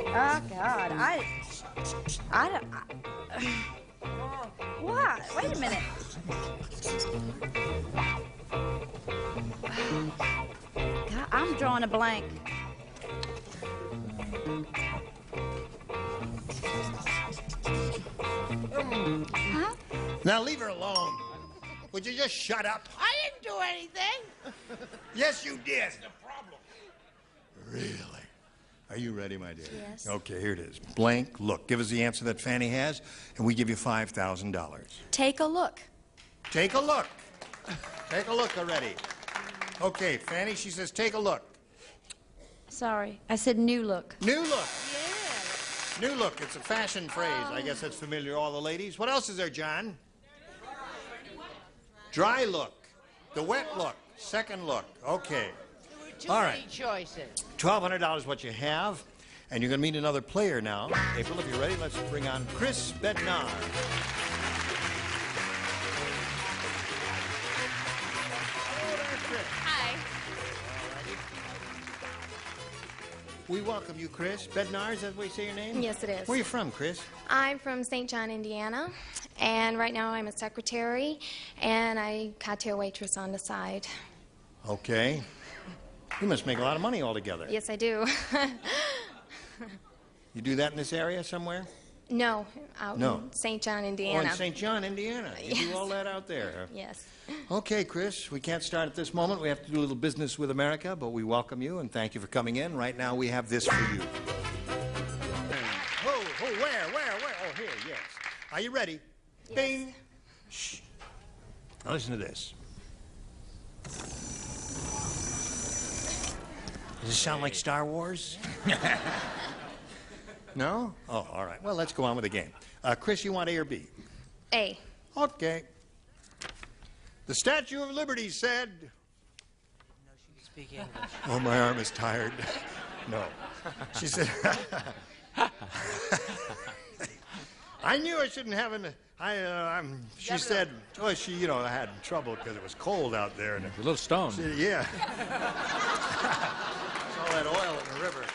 S21: Oh, God. I don't... What? Wait a minute. God, I'm drawing a blank. Huh?
S6: Now leave her alone. Would you just shut up?
S11: I didn't do anything.
S6: Yes, you did. The problem. Really? Are you ready, my dear?
S21: Yes.
S6: Okay, here it is. Blank look. Give us the answer that Fanny has, and we give you $5,000.
S5: Take a look.
S6: Take a look. Take a look already. Okay, Fanny, she says take a look.
S5: Sorry, I said new look.
S6: New look. Yeah. New look. It's a fashion phrase. I guess that's familiar to all the ladies. What else is there, John? Dry look. The wet look. Second look. Okay.
S11: Too
S6: All
S11: many
S6: right.
S11: choices.
S6: $1,200 what you have, and you're going to meet another player now. April, if you're ready, let's bring on Chris Bednar.
S19: Hi.
S6: We welcome you, Chris. Bednar, is that the way you say your name?
S19: Yes, it is.
S6: Where are you from, Chris?
S19: I'm from St. John, Indiana, and right now I'm a secretary, and I cocktail waitress on the side.
S6: Okay. You must make a lot of money altogether.
S19: Yes, I do.
S6: You do that in this area somewhere?
S19: No, out in St. John, Indiana.
S6: Oh, in St. John, Indiana. You do all that out there.
S19: Yes.
S6: Okay, Chris, we can't start at this moment. We have to do a little business with America, but we welcome you and thank you for coming in. Right now, we have this for you. Where? Oh, here, yes. Are you ready?
S19: Yes.
S6: Bing. Shh. Now listen to this. Does it sound like Star Wars? No? Oh, all right. Well, let's go on with the game. Chris, you want A or B?
S19: A.
S6: Okay. The Statue of Liberty said...
S11: Speak English.
S6: Oh, my arm is tired. No. She said... I knew I shouldn't have an... she said... Oh, she, had trouble because it was cold out there. And
S3: a little stoned.
S6: Yeah. All that oil in the river.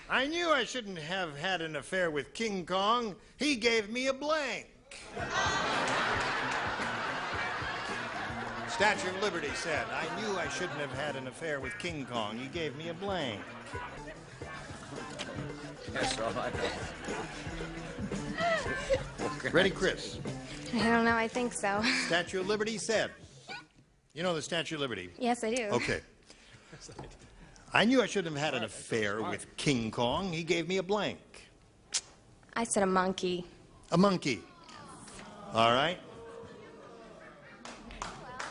S6: I knew I shouldn't have had an affair with King Kong. He gave me a blank. Statue of Liberty said, I knew I shouldn't have had an affair with King Kong. He gave me a blank.
S14: That's all I know.
S6: Ready, Chris?
S19: I don't know, I think so.
S6: Statue of Liberty said. You know the Statue of Liberty?
S19: Yes, I do.
S6: Okay. I knew I shouldn't have had an affair with King Kong. He gave me a blank.
S19: I said a monkey.
S6: A monkey. All right.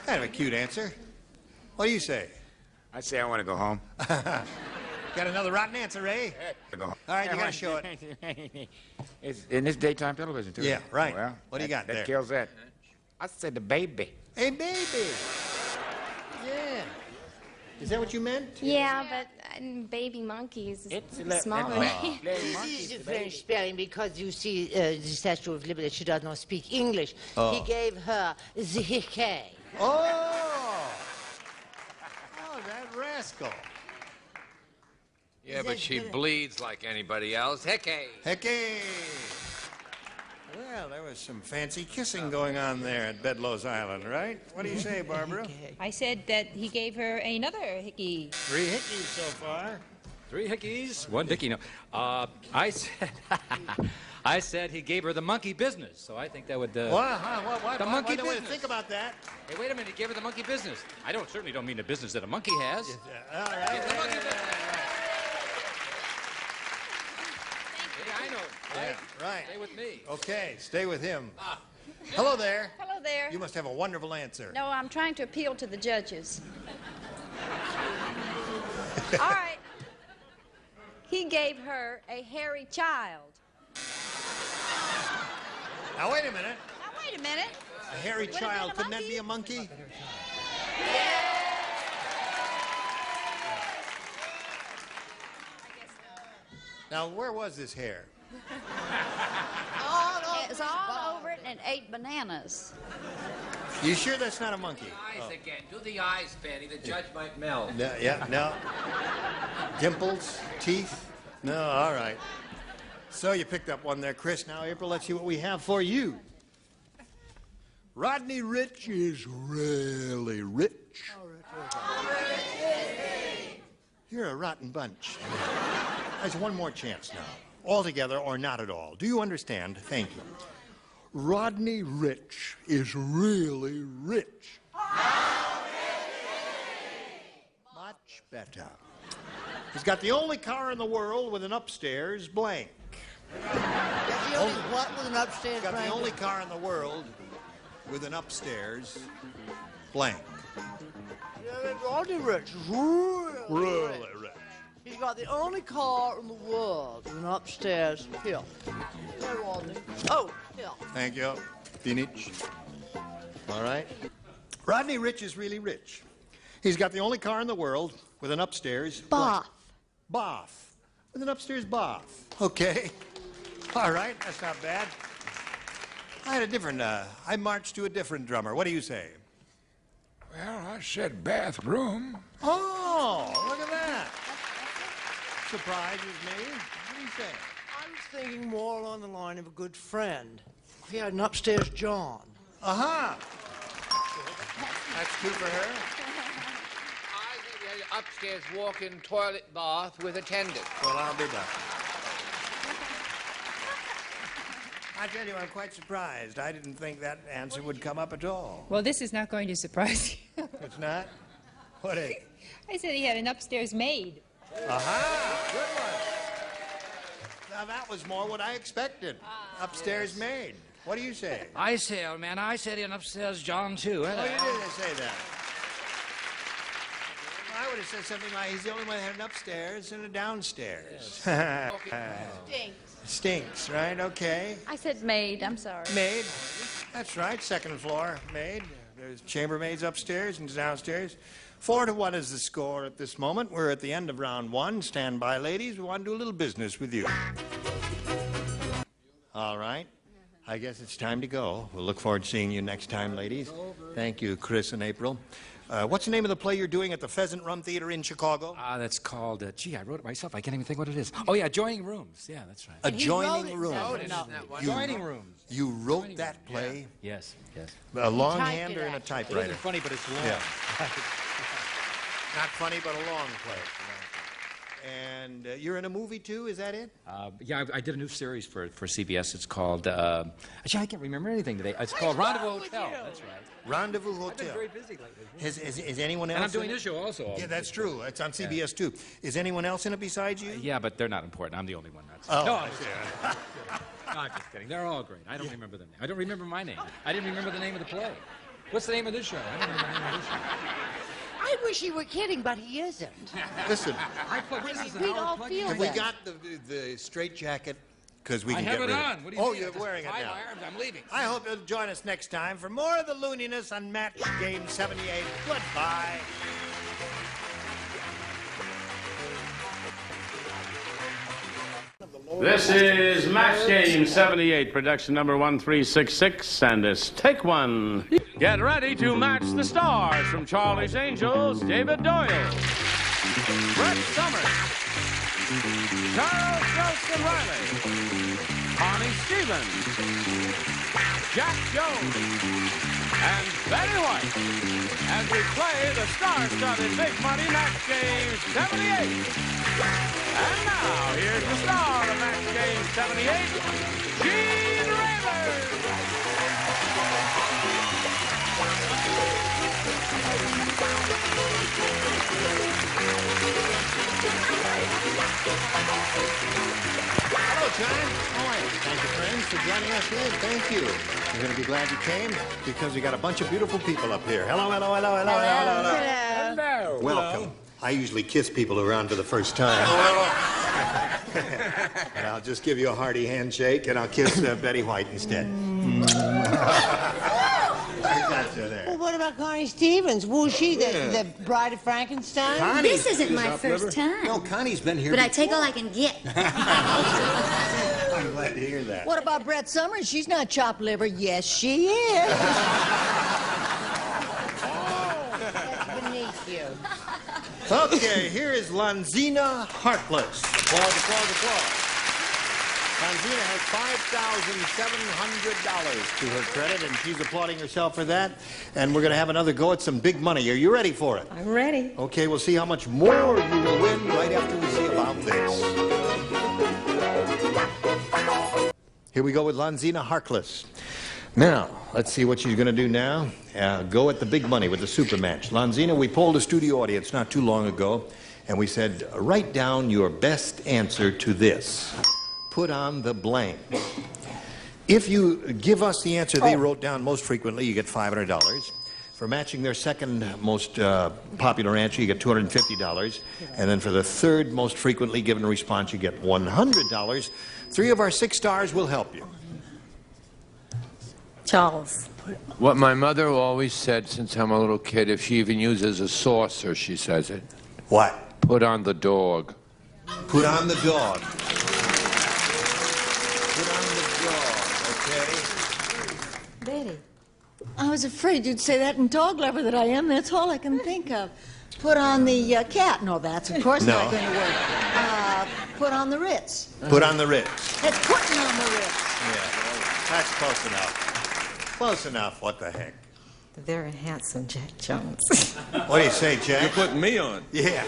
S6: Kind of a cute answer. What do you say?
S14: I say I want to go home.
S6: Got another rotten answer, Ray? All right, you got to show it.
S14: It's in this daytime television, too.
S6: Yeah, right.
S14: Well,
S6: what do you got
S14: that
S6: there?
S14: kills that. I said the baby.
S6: A baby. Yeah. Is that what you meant?
S19: Yeah, but baby monkeys is small.
S11: This is the French spelling because you see the Statue of Liberty, she does not speak English.
S6: Oh.
S11: He gave her the hickey.
S6: Oh, that rascal.
S17: Yeah, but she bleeds like anybody else. Hickey.
S6: Hickey. Well, there was some fancy kissing going on there at Bedloe's Island, right? What do you say, Barbara?
S20: I said that he gave her another hickey.
S6: 3 hickeys so far.
S3: 3 hickeys, 1 dicky. No, I said he gave her the monkey business, so I think that would.
S6: What?
S3: The monkey
S6: Wait,
S3: business.
S6: think about that.
S3: Hey, wait a minute. He gave her the monkey business. I certainly don't mean the business that a monkey has.
S6: All right.
S3: Yeah, I know. Right?
S6: Yeah, right.
S3: Stay with me.
S6: Okay, stay with him. Hello there.
S21: Hello there.
S6: You must have a wonderful answer.
S21: No, I'm trying to appeal to the judges. All right. He gave her a hairy child.
S6: Now, wait a minute.
S21: Now, wait a minute.
S6: A hairy
S21: Would it
S6: child,
S21: been a
S6: couldn't that be a monkey? Now, where was this hair?
S12: It was all over it and it ate bananas.
S6: You sure that's not a monkey?
S10: Eyes again. Do the eyes, Fanny. The judge might melt.
S6: No, yeah, no. Dimples, teeth? No, all right. So you picked up one there, Chris. Now, April, let's see what we have for you. Rodney Rich is really rich. You're a rotten bunch. There's one more chance now. All together or not at all. Do you understand? Thank you. Rodney Rich is really rich. Much better. He's got the only car in the world with an upstairs blank.
S7: The only what with an upstairs
S6: He's got
S7: blank?
S6: the only car in the world with an upstairs blank.
S7: Yeah, Rodney Rich is really
S6: rich.
S7: He's got the only car in the world with an upstairs hill. Yeah, Rodney. Oh, hill.
S6: Thank you. Finish. All right. Rodney Rich is really rich. He's got the only car in the world with an upstairs
S12: Bath.
S6: bath. With an upstairs bath. Okay. All right, that's not bad. I had a different, I marched to a different drummer. What do you say?
S16: Well, I said bathroom.
S6: Oh, look at that. Surprises me. What do you say?
S7: I was thinking more along the line of a good friend. If he had an upstairs John.
S6: Uh-huh. That's two for her.
S10: I think we had an upstairs walk-in toilet bath with attendant.
S6: Well, I'll be done. I tell you, I'm quite surprised. I didn't think that answer would come up at all.
S20: Well, this is not going to surprise you.
S6: It's not? What is?
S20: I said he had an upstairs maid.
S6: Aha! Good one. Now, that was more what I expected. Upstairs maid. What do you say?
S3: I say, old man, I said an upstairs John, too.
S6: Oh, you didn't say that. I would have said something like, he's the only one that had an upstairs and a downstairs.
S21: Stinks.
S6: Stinks, right? Okay.
S12: I said maid. I'm sorry.
S6: Maid. That's right. Second floor maid. There's chambermaids upstairs and downstairs. 4-1 is the score at this moment. We're at the end of round one. Stand by, ladies. We want to do a little business with you. All right. I guess it's time to go. We'll look forward to seeing you next time, ladies. Thank you, Chris and April. What's the name of the play you're doing at the Pheasant Rum Theater in Chicago?
S3: That's called, gee, I wrote it myself. I can't even think what it is. Oh, yeah, Adjoining Rooms. Yeah, that's right.
S6: Adjoining Rooms.
S3: Adjoining Rooms.
S6: You wrote that play?
S3: Yeah. Yes, yes.
S6: A longhand or in a
S3: It
S6: typewriter?
S3: isn't funny, but it's long.
S6: Yeah. Not funny, but a long play. And you're in a movie, too? Is that it?
S3: Yeah, I did a new series for CBS. It's called, actually, I can't remember anything today. It's called Rendezvous Hotel. That's right.
S6: Rendezvous Hotel.
S3: I've been very busy lately.
S6: Is anyone else
S3: And I'm doing
S6: in
S3: this show also.
S6: Yeah, that's true. It's on CBS, too. Is anyone else in it besides you?
S3: Yeah, but they're not important. I'm the only one.
S6: Oh,
S3: no,
S6: I
S3: I'm
S6: see.
S3: no, I'm just kidding. They're all great. I don't remember them. I don't remember my name. I didn't remember the name of the play. What's the name of this show? I don't remember the name of this show.
S7: I wish he were kidding, but he isn't.
S6: Listen,
S7: We'd all feel
S6: have
S7: that.
S6: we got the straight jacket? Because we
S3: I
S6: can
S3: have
S6: get
S3: it
S6: rid of
S3: on. What do you
S6: Oh,
S3: mean?
S6: you're
S3: I just
S6: wearing it
S3: tie
S6: now.
S3: my arms. I'm leaving.
S6: I hope you'll join us next time for more of the looniness on Match Game 78. Goodbye.
S2: This is Match Game 78, production number 1366, and it's Take One. Get ready to match the stars from Charlie's Angels, David Doyle, Brett Summers, Charles Jolson Riley, Connie Stevens, Jack Jones, and Betty White as we play the star-studded Big Money Match Game 78. And now, here's the star of Match Game 78, Gene Rayburn.
S6: Hello, John. Yes, yes, thank you. You're going to be glad you came because we got a bunch of beautiful people up here. Hello, hello, hello, hello, hello, hello.
S10: Hello.
S6: Welcome. I usually kiss people around for the first time. And I'll just give you a hearty handshake, and I'll kiss Betty White instead. I got you there.
S11: Well, what about Connie Stevens? Was she the bride of Frankenstein?
S6: Connie.
S12: This isn't my first time.
S6: No, Connie's been here
S12: But I
S6: before.
S12: take all I can get.
S6: I'm glad to hear that.
S7: What about Brett Summers? She's not chopped liver. Yes, she is.
S11: That's beneath you.
S6: Okay, here is Lanzina Harkless. Applause, applause, applause. Lanzina has $5,700 to her credit, and she's applauding herself for that. And we're going to have another go at some big money. Are you ready for it?
S8: I'm ready.
S6: Okay, we'll see how much more you will win right after we see about this. Here we go with Lanzina Harkless. Now, let's see what she's going to do now. Go at the big money with the super match. Lanzina, we polled a studio audience not too long ago, and we said, write down your best answer to this. Put on the blank. If you give us the answer they wrote down most frequently, you get $500. For matching their second most popular answer, you get $250. And then for the third most frequently given response, you get $100. 3 of our 6 stars will help you.
S8: Charles.
S17: What my mother always said since I'm a little kid, if she even uses a saucer, she says it.
S6: What?
S17: Put on the dog.
S6: Put on the dog. Put on the dog, okay?
S8: Betty.
S7: I was afraid you'd say that in dog lover that I am. That's all I can think of. Put on the cat. No, that's of course not going to work. Put on the Ritz.
S6: Put on the Ritz.
S7: It's putting on the Ritz.
S6: Yeah, that's close enough. Close enough, what the heck?
S8: The very handsome Jack Jones.
S6: What do you say, Jack?
S16: You're putting me on.
S6: Yeah.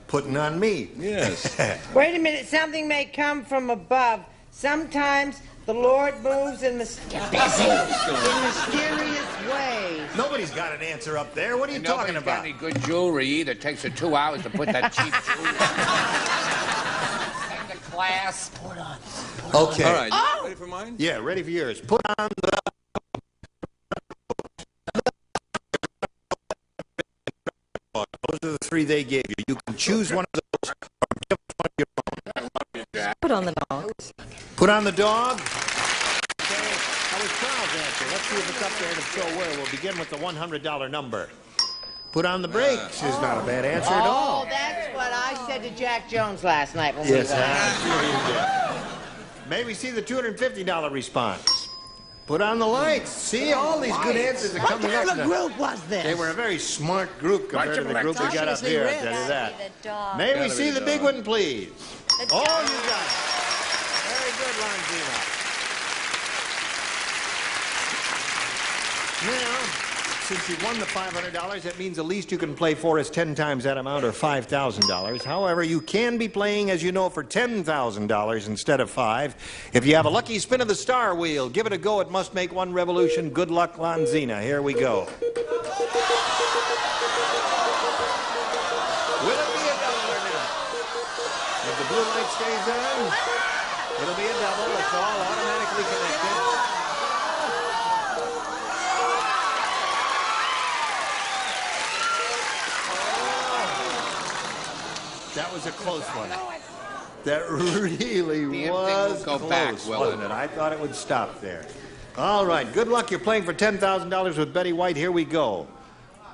S6: Putting on me.
S16: Yes.
S11: Wait a minute. Something may come from above. Sometimes the Lord moves in mysterious ways.
S6: Nobody's got an answer up there. What are you talking
S17: Nobody's
S6: about?
S17: got any good jewelry either. It takes her 2 hours to put that cheap jewelry on. Take the class. Hold on.
S6: Okay.
S16: All right. You ready for mine?
S6: Yeah, ready for yours. Put on the... Those are the 3 they gave you. You can choose one of those or give us one of your own.
S8: Put on the dog.
S6: Put on the dog. Okay. That was Charles' answer. Let's see if it's up there to show where. We'll begin with the $100 number. Put on the brakes is not a bad answer at all.
S11: Oh, that's what I said to Jack Jones last night when we
S6: Yes,
S11: went.
S6: I'm sure you did. May we see the $250 response? Put on the lights. See, all these good answers are coming up.
S11: What kind of a group was this?
S6: They were a very smart group compared to the group we got up here, I'll tell you that. May we see the big one, please? Oh, you got it. Very good, Lanzina. Now, since you won the $500, that means the least you can play for is 10 times that amount, or $5,000. However, you can be playing, as you know, for $10,000 instead of 5. If you have a lucky spin of the star wheel, give it a go. It must make one revolution. Good luck, Lanzina. Here we go. Will it be a double or not? If the blue light stays on, it'll be a double. It's all automatically connected. That was a close one. That really was
S17: go
S6: close,
S17: back,
S6: wasn't it? I thought it would stop there. All right, good luck. You're playing for $10,000 with Betty White. Here we go.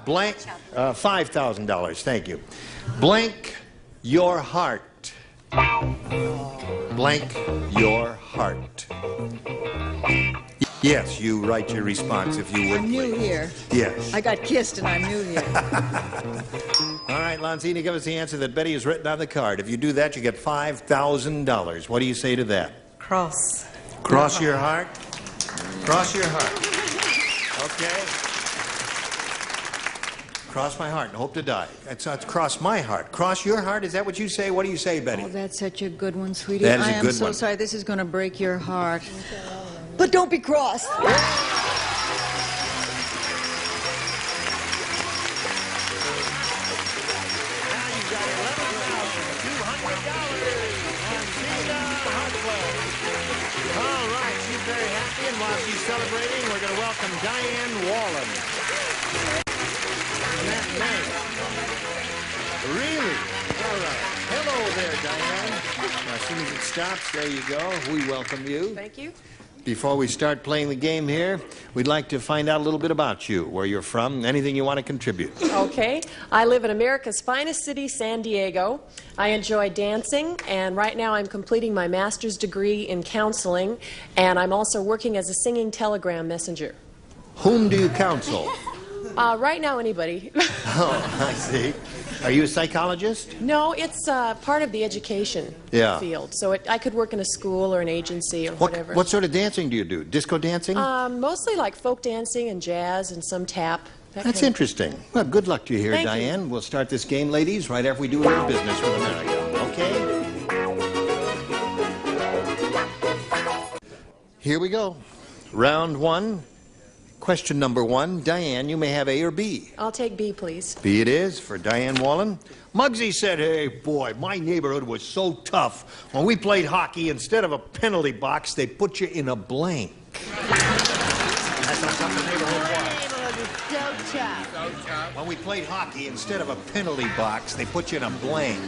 S6: Blank, $5,000. Thank you. Blank your heart. Blank your heart. Yes, you write your response if you would,
S7: I'm new
S6: please.
S7: here.
S6: Yes.
S7: I got kissed and I'm new here.
S6: All right, Lanzina, give us the answer that Betty has written on the card. If you do that, you get $5,000. What do you say to that?
S8: Cross.
S6: Cross your heart? Cross your heart. Okay. Cross my heart and hope to die. That's cross my heart. Cross your heart? Is that what you say? What do you say, Betty?
S7: Oh, that's such a good one, sweetie.
S6: That is a
S7: I am
S6: good
S7: so
S6: one.
S7: sorry. This is going to break your heart. But don't be cross.
S6: All while she's celebrating, we're going to welcome Diane Wallen. Isn't that nice? Really? All right. Hello there, Diane. Now, as soon as it stops, there you go. We welcome you.
S15: Thank you.
S6: Before we start playing the game here, we'd like to find out a little bit about you, where you're from, anything you want to contribute.
S15: Okay. I live in America's finest city, San Diego. I enjoy dancing, and right now I'm completing my master's degree in counseling, and I'm also working as a singing telegram messenger.
S6: Whom do you counsel?
S15: Right now, anybody.
S6: Oh, I see. Are you a psychologist?
S15: No, it's part of the education field. So I could work in a school or an agency or whatever.
S6: What sort of dancing do you do? Disco dancing?
S15: Mostly like folk dancing and jazz and some tap.
S6: That's interesting. Well, good luck to you here,
S15: Thank
S6: Diane. We'll start this game, ladies, right after we do a little business with America. Okay? Here we go. Round one. Question number one. Diane, you may have A or B.
S15: I'll take B, please.
S6: B it is for Diane Wallen. Muggsy said, hey, boy, my neighborhood was so tough. When we played hockey, instead of a penalty box, they put you in a blank. That's how tough the neighborhood was.
S7: So tough.
S6: So tough. When we played hockey, instead of a penalty box, they put you in a blank.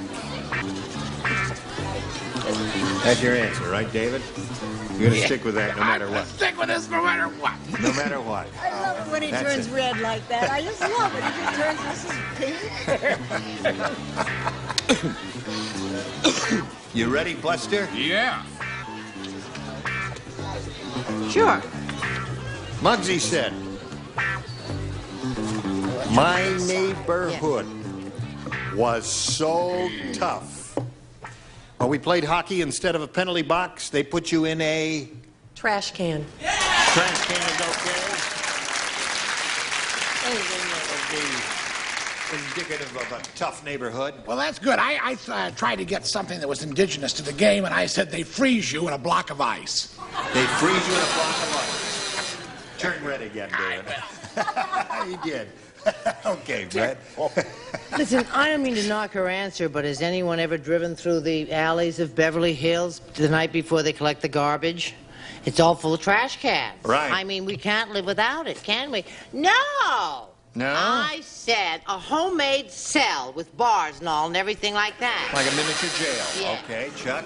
S6: That's your answer, right, David? You're going to stick with that no matter what.
S16: Stick with this no matter what.
S6: No matter what.
S7: I love it when he
S6: That's
S7: turns
S6: it.
S7: red like that. I just love it. He just turns this pink.
S6: You ready, Buster?
S16: Yeah.
S7: Sure.
S6: Muggsy said, my neighborhood was so tough. When we played hockey, instead of a penalty box, they put you in a...
S15: Trash can.
S6: Trash can is okay. Anything that would be indicative of a tough neighborhood.
S16: Well, that's good. I tried to get something that was indigenous to the game, and I said they freeze you in a block of ice.
S6: They freeze you in a block of ice. Turn red again, David. He did. Okay, Brett.
S11: Listen, I don't mean to knock her answer, but has anyone ever driven through the alleys of Beverly Hills the night before they collect the garbage? It's all full of trash cans.
S6: Right.
S11: I mean, we can't live without it, can we? No!
S6: No?
S11: I said a homemade cell with bars and all and everything like that.
S6: Like a miniature jail.
S11: Yeah.
S6: Okay, Chuck.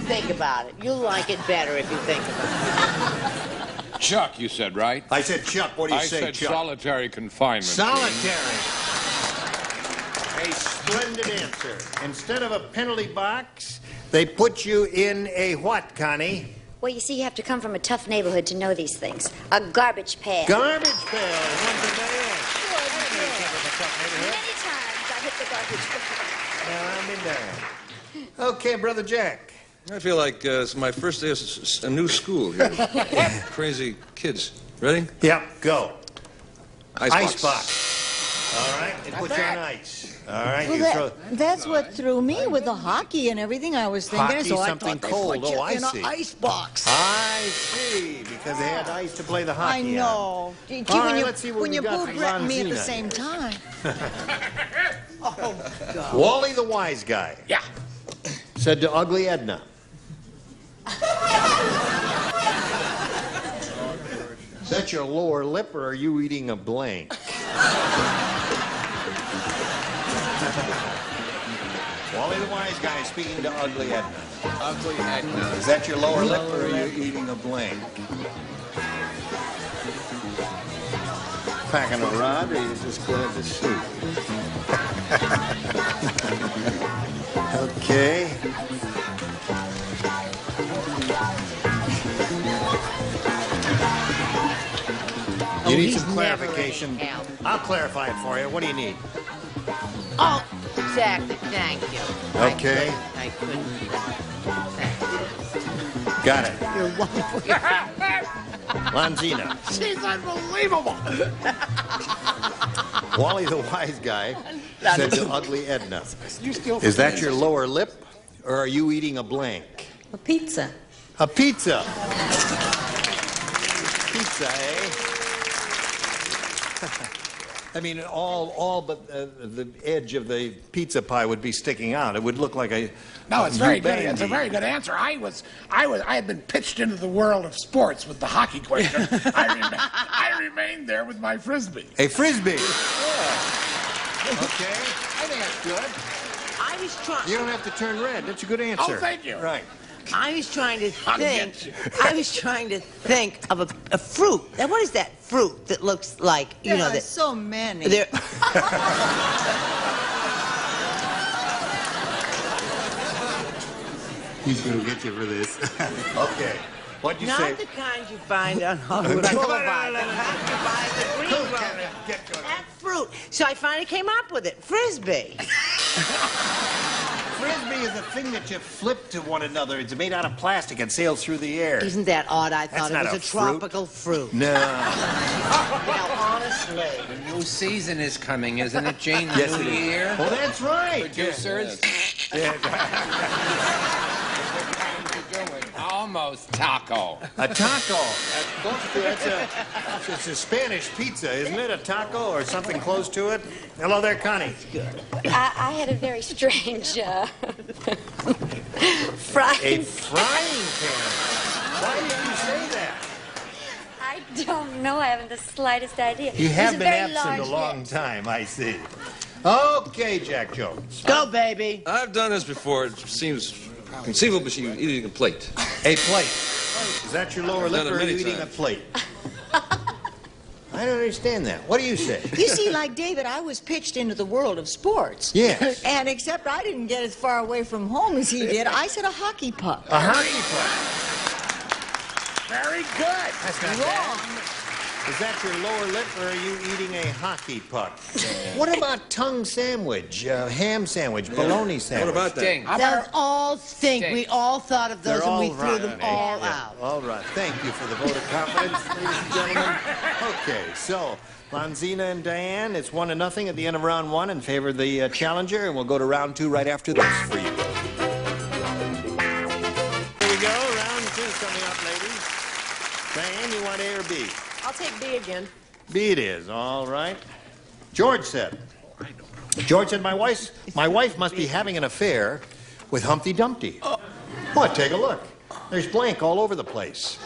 S11: Think about it. You'll like it better if you think about it.
S16: Chuck, you said, right?
S6: I said Chuck. What do you say,
S16: I said
S6: Chuck?
S16: solitary confinement.
S6: Solitary. A splendid answer. Instead of a penalty box, they put you in a what, Connie?
S12: Well, you see, you have to come from a tough neighborhood to know these things. A garbage pail.
S6: Garbage pail. One for Diane.
S12: Many times I hit the garbage pail.
S6: Well, I've been there. Okay, Brother Jack.
S22: I feel like it's my first day of a new school here. Crazy kids. Ready?
S6: Yep, go.
S22: Icebox.
S6: All right, they put you on ice. All right,
S7: Well,
S6: you throw...
S7: that's what threw me with the hockey and everything. I was thinking,
S6: Hockey,
S7: so I
S6: something
S7: thought they
S6: cold.
S7: put you
S6: Oh, I
S7: in
S6: see.
S7: an ice box.
S6: I see, because they had ice to play the hockey
S7: I know.
S6: on.
S7: Gee,
S6: All right,
S7: when
S6: let's see what
S7: when
S6: we
S7: you
S6: got
S7: both
S6: from
S7: threatened me at the
S6: Lonzina.
S7: same time. Oh, God.
S6: Wally the wise guy.
S16: Yeah.
S6: Said to Ugly Edna. Is that your lower lip, or are you eating a blank? Wally the wise guy speaking to Ugly Edna.
S22: Ugly Edna.
S6: Is that your lower lip, or are you eating a blank? Packing a rod, or are you just glad to see? Okay. You need some clarification. I'll clarify it for you. What do you need?
S11: Oh, exactly. Thank you.
S6: Okay.
S11: I couldn't.
S6: Got it.
S11: You're wonderful.
S6: Lonzina.
S16: She's unbelievable.
S6: Wally the wise guy said to Ugly Edna, is that your lower lip, or are you eating a blank?
S7: A pizza.
S6: A pizza. Pizza, eh? I mean, all but the edge of the pizza pie would be sticking out. It would look like a...
S9: No, it's very good. It's a very good answer. I had been pitched into the world of sports with the hockey question. I remained there with my frisbee.
S6: A frisbee? Yeah. Okay. I think that's good.
S11: I was trying...
S6: You don't have to turn red. That's a good answer.
S9: Oh, thank you.
S6: Right.
S11: I was trying to think of a fruit. Now, what is that fruit that looks like, you know, that...
S7: so many.
S6: He's going to get you for this. Okay. What'd you say?
S11: Not the kind you find on Hollywood Boulevard. The kind you buy at the green roller. That fruit. So I finally came up with it. Frisbee.
S6: Frisbee is a thing that you flip to one another. It's made out of plastic and sails through the air.
S11: Isn't that odd? I thought
S6: That's
S11: it was a tropical fruit.
S6: No.
S11: Now, honestly.
S17: The new season is coming, isn't it, Jane?
S6: Yes,
S17: New
S6: it is.
S17: year.
S6: Oh, that's right.
S17: Producers.
S6: Yeah.
S17: Almost taco.
S6: A taco. It's a Spanish pizza, isn't it? A taco or something close to it. Hello there, Connie.
S21: I had a very strange frying
S6: A frying pan. Why did you say that?
S21: I don't know. I haven't the slightest idea.
S6: You have
S21: It was
S6: been
S21: a very
S6: absent
S21: large
S6: a long time, I see. Okay, Jack Jones.
S11: Go, baby.
S22: I've done this before. It seems conceivable, but you eating a plate.
S6: A plate. Is that your lower
S22: I've done
S6: lip,
S22: it
S6: or are you
S22: many
S6: eating a
S22: times.
S6: plate? I don't understand that. What do you say?
S7: You see, like David, I was pitched into the world of sports.
S6: Yes.
S7: And except I didn't get as far away from home as he did, I said a hockey puck.
S6: A hockey puck.
S9: Very good.
S6: That's not
S7: Wrong.
S6: bad. Is that your lower lip, or are you eating a hockey puck? What about tongue sandwich, ham sandwich, bologna sandwich?
S22: What about that?
S11: Those all stink. We all thought of those
S6: They're
S11: and we
S6: all
S11: threw them
S6: rotten.
S11: all
S6: Yeah.
S11: out.
S6: All right. Thank you for the vote of confidence, ladies and gentlemen. Okay, so Lonzina and Diane, it's 1-0 at the end of round one in favor of the challenger, and we'll go to round two right after this for you. Here we go. Round two coming up, ladies. Diane, you want A or B?
S15: I'll take B again.
S6: B it is. All right. George said. George said, my wife must be having an affair with Humpty Dumpty. What? Take a look. There's blank all over the place.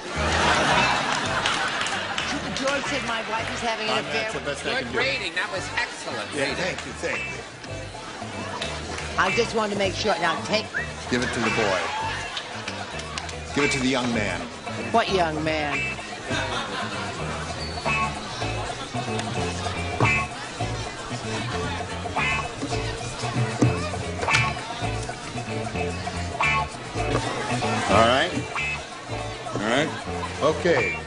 S11: George said my wife is having an affair.
S6: That's the best I can
S17: Good
S6: do.
S17: rating. That was excellent.
S6: Yeah, thank you.
S11: I just wanted to make sure. Now, take...
S6: Give it to the boy. Give it to the young man.
S11: What young man?
S6: All right? All right? Okay.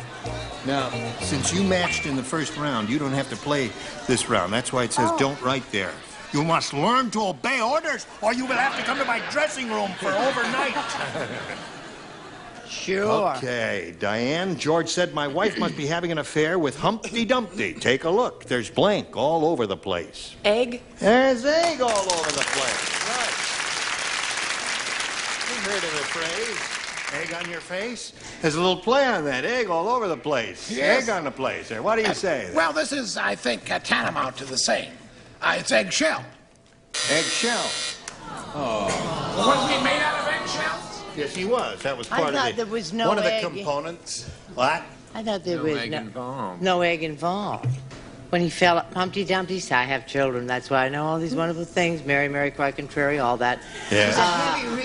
S6: Now, since you matched in the first round, you don't have to play this round. That's why it says don't right there. You must learn to obey orders, or you will have to come to my dressing room for overnight.
S11: Sure.
S6: Okay, Diane, George said my wife must be having an affair with Humpty Dumpty. Take a look. There's blank all over the place.
S15: Egg?
S6: There's egg all over the place. Right. You've heard of the phrase, egg on your face? There's a little play on that. Egg all over the place.
S9: Yes.
S6: Egg on the place. What do you say?
S9: Well, this is, I think, tantamount to the same. It's eggshell.
S6: Eggshell. Oh.
S9: Wasn't he made out of eggshells?
S6: Yes, he was. That was
S11: I
S6: part of
S11: thought
S6: the,
S11: there was no
S6: one of the
S11: egg.
S6: components. What?
S11: I thought there
S17: No
S11: was
S17: egg involved.
S11: no egg involved. When he fell, Humpty Dumpty said, I have children. That's why I know all these wonderful things. Mary, Mary, quite contrary, all that.
S6: Yeah.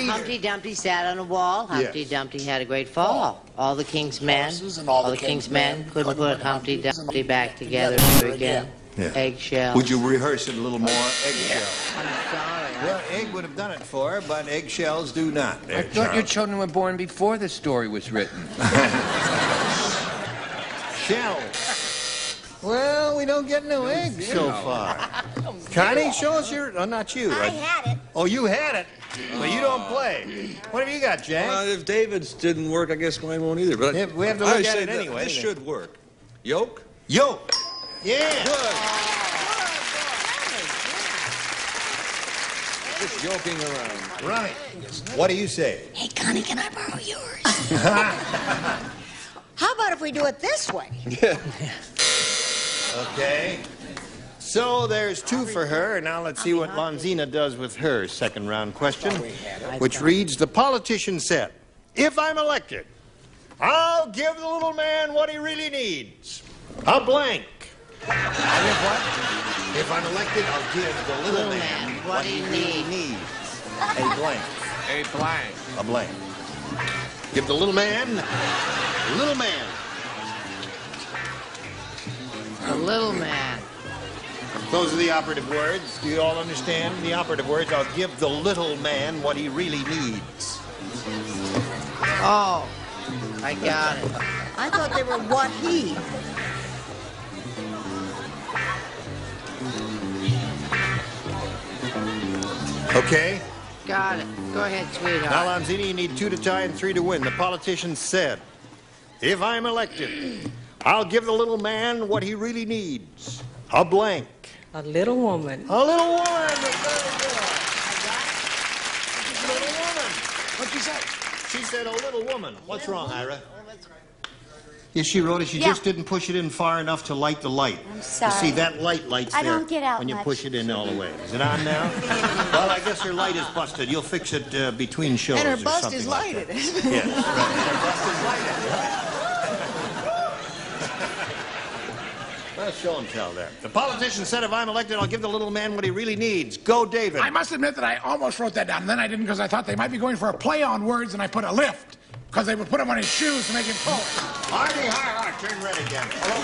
S11: Humpty Dumpty sat on a wall. Humpty Dumpty had a great fall. All the king's men,
S9: all
S11: the king's men couldn't put Humpty Dumpty back together again.
S6: Yeah.
S11: Eggshell.
S6: Would you rehearse it a little more? Eggshell.
S11: I'm sorry.
S6: Well, egg would have done it for her, but eggshells do not.
S17: I thought your children were born before the story was written.
S6: Shell. Well, we don't get no eggs so far. Connie, show us your... Oh, not you.
S7: I had it.
S6: Oh, you had it, but you don't play. What have you got, Jack?
S22: If David's didn't work, I guess mine won't either. But
S6: Yeah, we have to look at it anyway.
S22: This should work. Yolk?
S6: Yolk. Yeah.
S22: Good. Just yoking around.
S6: Right. What do you say?
S7: Hey, Connie, can I borrow yours? How about if we do it this way?
S6: Okay. So there's 2 for her, and now let's see what Lonzina does with her second round question, which reads, the politician said, if I'm elected, I'll give the little man what he really needs. A blank. If I'm elected, I'll give the little man what he really needs. A blank.
S17: A blank.
S6: A blank. Give the little man, little man.
S11: The little man.
S6: Those are the operative words. Do you all understand the operative words? I'll give the little man what he really needs.
S11: Oh, I got it.
S7: I thought they were what he.
S6: Okay?
S11: Got it. Go ahead, sweetheart.
S6: Now, Lonzini, you need 2 to tie and 3 to win. The politician said, if I'm elected, I'll give the little man what he really needs. A blank.
S11: A little woman.
S6: A little woman. Very good. A little woman. What'd she say? She said a little woman. What's wrong, Ira? Yes, she wrote it. She just didn't push it in far enough to light the light.
S12: I'm sorry.
S6: You see, that light lights
S12: I
S6: there
S12: don't get out
S6: when you
S12: much.
S6: push it in all the way. Is it on now? Well, I guess her light is busted. You'll fix it between shows
S7: And her
S6: or
S7: bust
S6: something
S7: is
S6: like
S7: lighted.
S6: that. Yes, right. And her bust is lighted. Well, show and tell there. The politician said, if I'm elected, I'll give the little man what he really needs. Go, David.
S9: I must admit that I almost wrote that down, and then I didn't because I thought they might be going for a play on words, and I put a lift because they would put him on his shoes to make him pull.
S6: Hardy, turn red again. Hello,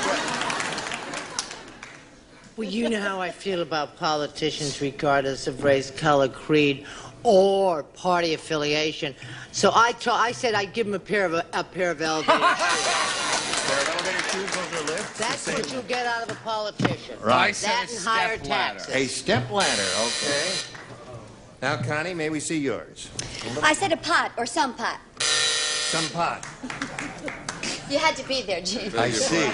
S11: Well, you know how I feel about politicians regardless of race, color, creed, or party affiliation. So I said I'd give him a pair of elevator shoes. That's what you get out of a politician.
S6: Right.
S11: That and higher taxes.
S6: A step ladder, okay. Now, Connie, may we see yours?
S12: I said a pot or some pot.
S6: Some pot.
S12: You had to be there, Gene.
S6: I see.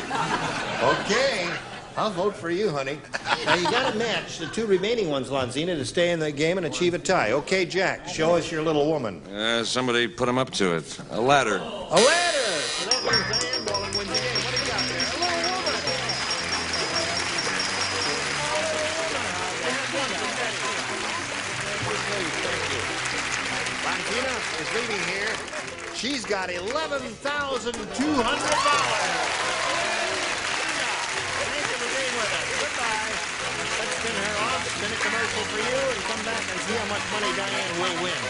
S6: Okay. I'll vote for you, honey. Now, you got to match the 2 remaining ones, Lonzina, to stay in the game and achieve a tie. Okay, Jack, show us your little woman.
S22: Somebody put him up to it. A ladder.
S6: A ladder! So that means Diane Boland wins the game. What do you got there? A little woman! Lonzina is leaving here. She's got $11,200. Let's spin her off, spin a commercial for you, and come back and see how much money Diane will win.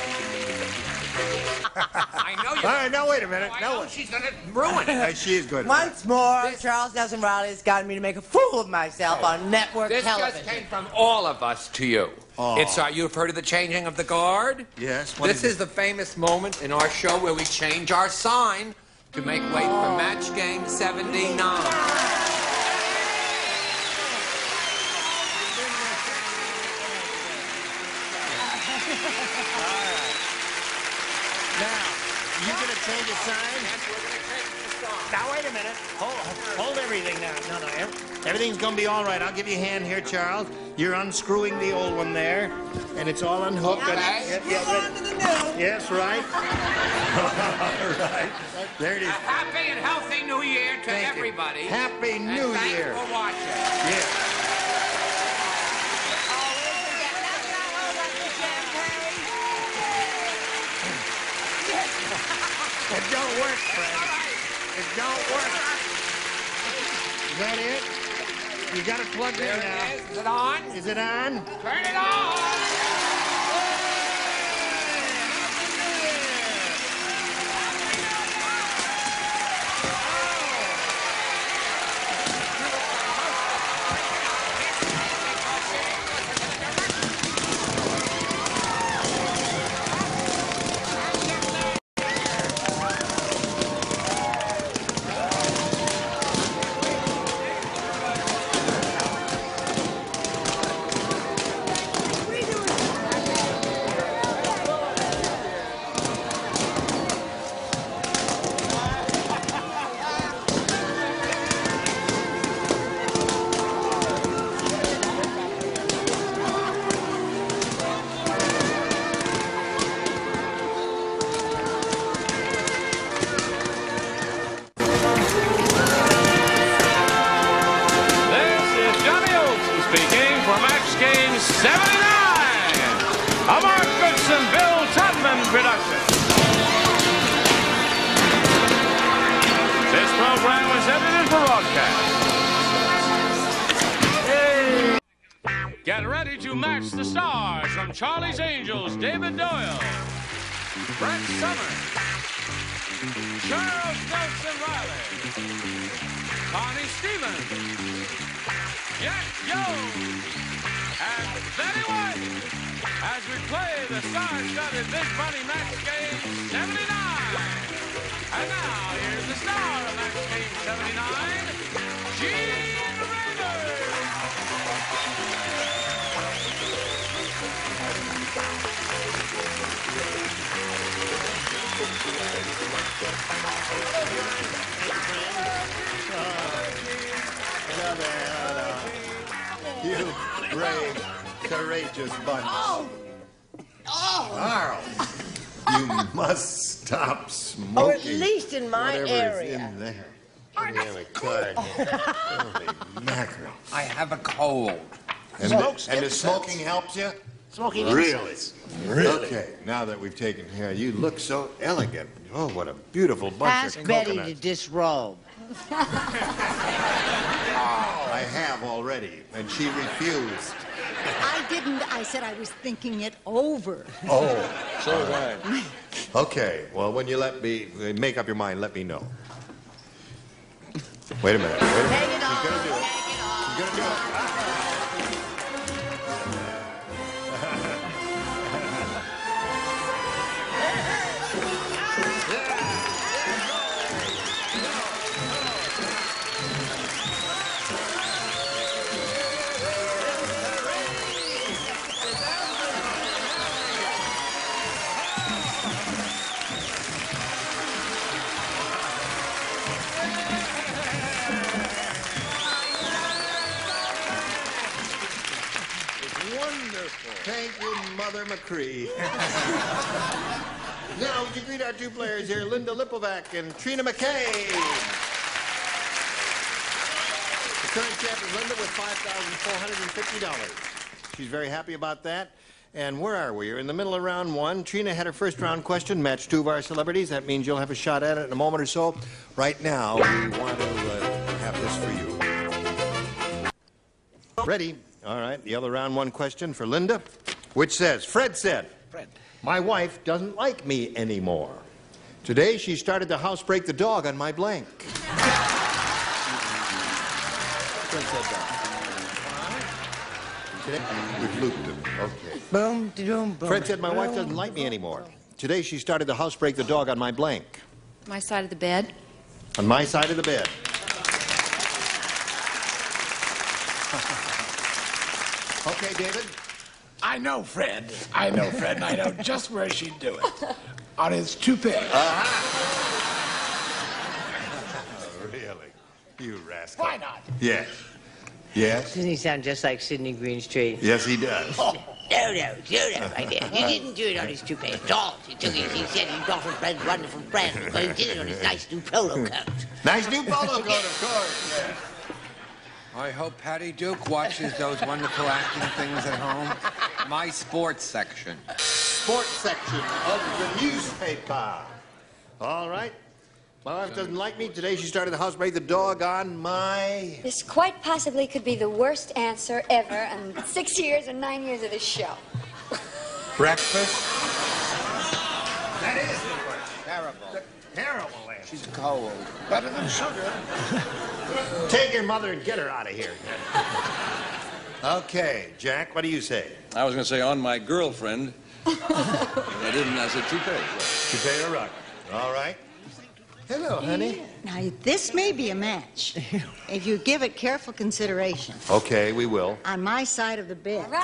S10: I know you.
S6: All right, now wait a minute.
S10: I
S6: Now
S10: know she's gonna ruin it.
S6: she is good.
S11: Once more, Charles Nelson Riley has gotten me to make a fool of myself on network
S10: This
S11: television.
S10: just came from all of us to you.
S6: Oh.
S10: It's you've heard of the changing of the guard?
S6: Yes.
S10: This is the famous moment in our show where we change our sign to make way for match game 79.
S6: Now, you gonna change a sign? Now wait a minute. Hold everything now. No. Everything's gonna be all right. I'll give you a hand here, Charles. You're unscrewing the old one there, and it's all unhooked.
S10: Okay.
S6: Yes, right. All right. There it is.
S10: A happy and healthy New Year to
S6: Thank you.
S10: everybody.
S6: Happy New
S10: and
S6: Year.
S10: Thanks for watching.
S6: Yes. It don't work, Fred. It don't work. Is that it? You got it plugged in now.
S10: Is it on?
S6: Is it on?
S10: Turn it on!
S2: A Mark Goodson, Bill Todman production. This program was edited for broadcast. Get ready to match the stars from Charlie's Angels, David Doyle, Brett Summers, Charles Nelson Riley, Connie Stevens, Jack Jones, and Betty White as we play the star-studded Big Money Match Game 79. And now, here's the star of Match Game 79, Gene Rayner.
S6: You brave, courageous bunch. Carl, you must stop smoking.
S11: Oh, at least in my
S6: whatever
S11: area.
S6: Is in there. Really, Clyde. Holy mackerel.
S14: I have a cold.
S6: And the smoking helps you?
S11: Smoking
S6: Really?
S11: Really?
S6: Okay, now that we've taken care, you look so elegant. Oh, what a beautiful bunch
S11: Ask
S6: of
S11: Betty
S6: coconuts.
S11: to disrobe.
S6: I have already, and she refused.
S7: I didn't. I said I was thinking it over.
S6: Oh, so did I. Okay, well, when you make up your mind, let me know. Wait a minute. She's gonna do it. She's gonna do it. Thank you, Mother McCree. Now, would you greet our two players here, Linda Lipovac and Trina McKay. The current champ is Linda with $5,450. She's very happy about that. And where are we? We're in the middle of round one. Trina had her first round question, matched two of our celebrities. That means you'll have a shot at it in a moment or so. Right now, we want to have this for you. Ready? All right, the other round one question for Linda, which says, Fred said, my wife doesn't like me anymore. Today she started to housebreak the dog on my blank. Fred said that. Today, we've looped it. Okay.
S11: Boom, boom, boom.
S6: Fred said my wife doesn't like me anymore. Today she started to housebreak the dog on my blank.
S21: My side of the bed.
S6: On my side of the bed. Okay, David?
S9: I know Fred. I know Fred, and I know just where she'd do it. On his toupee.
S6: Really? You rascal.
S9: Why not?
S6: Yes. Yes?
S11: Doesn't he sound just like Sidney Greenstreet?
S6: Yes, he does.
S11: No, right there. He didn't do it on his toupee at all. He said he got from Fred's wonderful friend, but he did it on his nice new polo coat.
S6: Nice new polo coat, of course. Yes.
S14: I hope Patty Duke watches those wonderful acting things at home. My sports section.
S6: Sports section of the newspaper. All right. My wife doesn't like me. Today she started to housebreak the dog on my...
S12: This quite possibly could be the worst answer ever in 6 years or 9 years of this show.
S14: Breakfast?
S6: That is the worst.
S14: Terrible.
S6: Terrible answer.
S14: She's cold.
S9: Better than sugar.
S6: Take your mother and get her out of here. Okay, Jack, what do you say?
S22: I was going to say on my girlfriend. I didn't. I said toupee.
S6: Toupee or rug. All right. Hello, honey.
S7: Now, this may be a match if you give it careful consideration.
S6: Okay, we will.
S7: On my side of the bed.
S6: Well,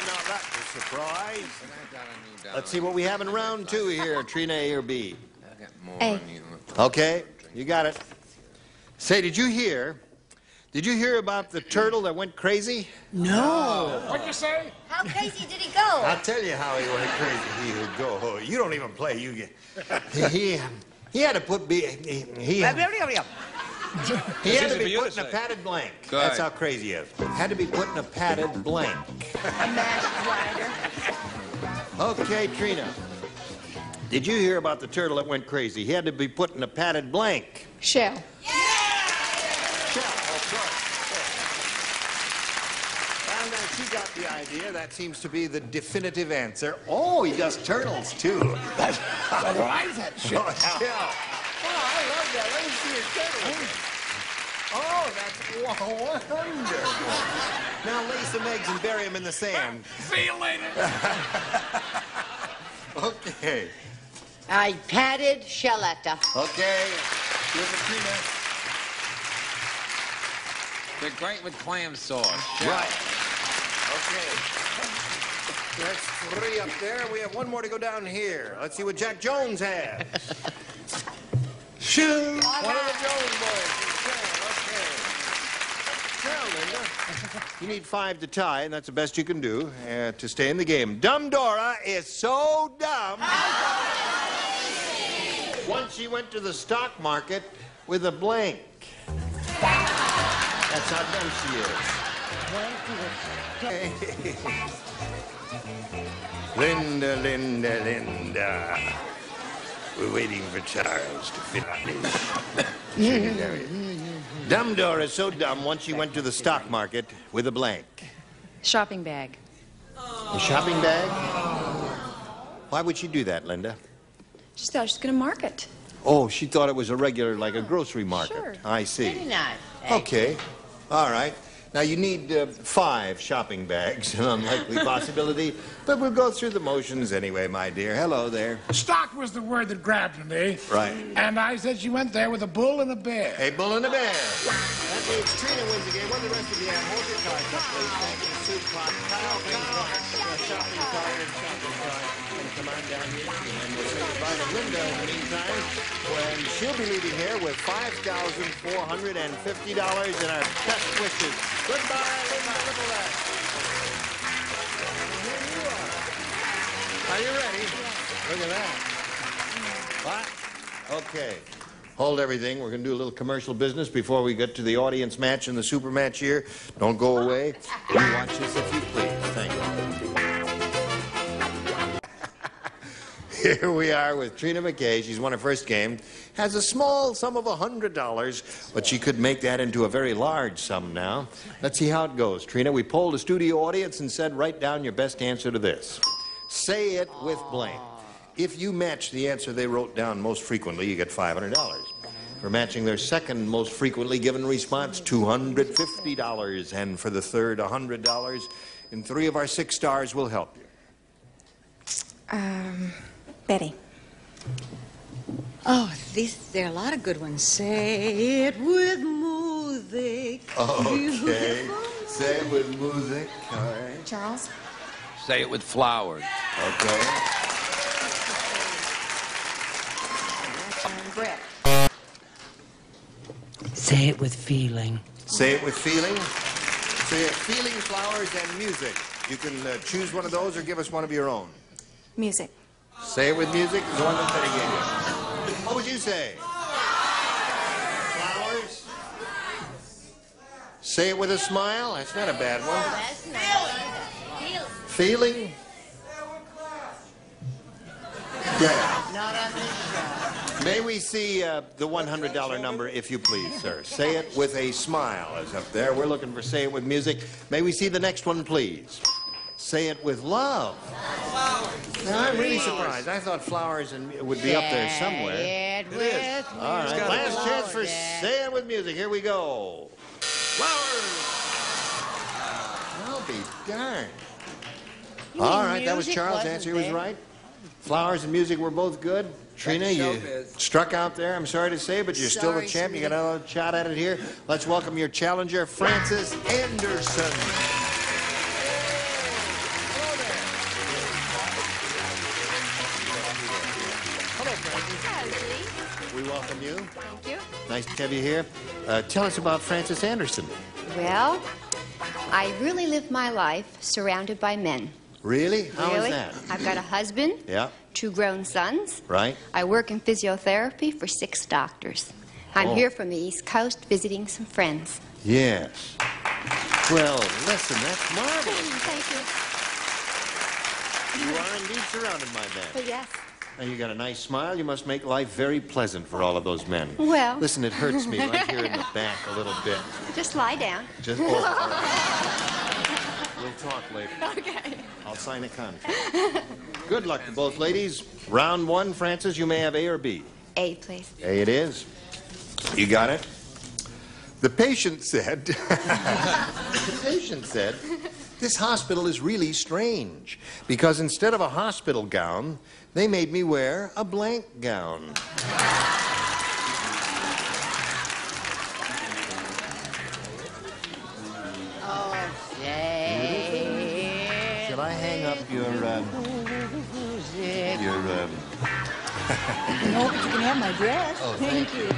S6: now that's a surprise. Let's see what we have in round two here, Trina, A or B.
S12: A.
S6: Okay, you got it. Say, did you hear about the turtle that went crazy?
S9: No. What'd you say?
S21: How crazy did he go?
S6: I'll tell you how he went crazy. He would go. You don't even play. You get. He had to put He had to
S22: easy for
S6: be
S22: you
S6: put
S22: to
S6: in a
S22: say.
S6: padded blank.
S22: Good.
S6: That's how crazy he is. Had to be put in a padded blank. Okay, Trina. Did you hear about the turtle that went crazy? He had to be put in a padded blank.
S20: Shell.
S6: Shell, of course. And she got the idea. That seems to be the definitive answer. Oh, he does turtles, too.
S9: That's what I said. Shell.
S6: Oh, shell. Oh, I love that. Let me see your turtle again. Oh, that's wonderful. Now lay some eggs and bury them in the sand.
S9: See you later.
S6: Okay.
S11: I patted Shelletta.
S6: Okay. Here's a Trina.
S17: They're great with clam sauce.
S6: Right. Okay. That's 3 up there. We have 1 more to go down here. Let's see what Jack Jones has. Shoot! One of the Jones boys. Okay. Now, Linda, you need 5 to tie, and that's the best you can do to stay in the game. Dumb Dora is so dumb. Once she went to the stock market with a blank. That's how dumb she is. Linda, Linda, Linda. We're waiting for Charles to finish. Dumb Dora is so dumb, once she went to the stock market with a blank.
S13: Shopping bag.
S6: A shopping bag? Why would she do that, Linda?
S13: She thought she was going to market.
S6: Oh, she thought it was a regular, like a grocery market.
S13: Sure.
S6: I see.
S11: Very nice.
S6: Okay. All right. Now, you need 5 shopping bags, an unlikely possibility, but we'll go through the motions anyway, my dear. Hello there.
S9: Stock was the word that grabbed me.
S6: Right.
S9: And I said she went there with a bull and a bear.
S6: A bull and a bear. That means Trina wins the game. What the rest of you have? Hold your cards up, please. Thank you. Soup pot, shopping cart, shopping cart, and shopping cart. And come on down here, and we'll say goodbye to Linda in the meantime, when she'll be leaving here with $5,450 and our best wishes. Goodbye, Linda Littlerat. Here you are. Are you ready? Look at that. What? Okay. Hold everything. We're going to do a little commercial business before we get to the audience match and the super match here. Don't go away. You watch this if you please. Thank you. Here we are with Trina McKay. She's won her first game. Has a small sum of $100, but she could make that into a very large sum now. Let's see how it goes. Trina, we polled a studio audience and said, write down your best answer to this. Say it with blank. If you match the answer they wrote down most frequently, you get $500. For matching their second most frequently given response, $250. And for the third, $100. And 3 of our 6 stars will help you.
S20: Betty.
S7: Oh, there are a lot of good ones. Say it with music.
S6: Okay. Say it with music. All right.
S20: Charles.
S17: Say it with flowers.
S6: Okay.
S20: Brett.
S11: Say it with feeling.
S6: Say it with feeling. Say it feeling, flowers, and music. You can choose one of those or give us one of your own.
S20: Music.
S6: Say it with music is the one that Betty gave you. What would you say? Flowers? Say it with a smile? That's not a bad one. Feeling? Yeah.
S11: Not on this show.
S6: May we see the $100 number, if you please, sir? Say it with a smile is up there. We're looking for say it with music. May we see the next one, please? Say it with love. Now, I'm really surprised. I thought flowers would be up there somewhere.
S11: Say it with
S6: All right, last chance for say it with music. Here we go. Flowers. I'll be darned. All right, that was Charles' answer. He was right. Flowers and music were both good. Trina, you struck out there, I'm sorry to say, but you're still the champ. You got another shot at it here. Let's welcome your challenger, Francis Anderson. We welcome you.
S19: Thank you.
S6: Nice to have you here. Tell us about Francis Anderson.
S18: Well, I really live my life surrounded by men.
S6: Really? How
S18: Really?
S6: is that?
S18: I've got a husband,
S6: Yeah,
S18: 2 grown sons.
S6: right.
S18: I work in physiotherapy for 6 doctors. I'm
S6: Oh.
S18: here from the East Coast visiting some friends.
S6: Yes. Well, listen, that's marvelous.
S18: Thank you.
S6: You are indeed surrounded by men.
S18: But yes.
S6: Now, you got a nice smile. You must make life very pleasant for all of those men.
S18: Well.
S6: Listen, it hurts me right here in the back a little bit.
S18: Just lie down.
S6: Just, all right. We'll talk later.
S18: Okay.
S6: I'll sign a contract. Good luck to both ladies. Round one, Frances, you may have A or B.
S18: A, please.
S6: A it is. You got it? The patient said, this hospital is really strange because instead of a hospital gown, they made me wear a blank gown. Shall I hang up your,
S7: No, but you can have my dress.
S6: Oh, thank
S7: you.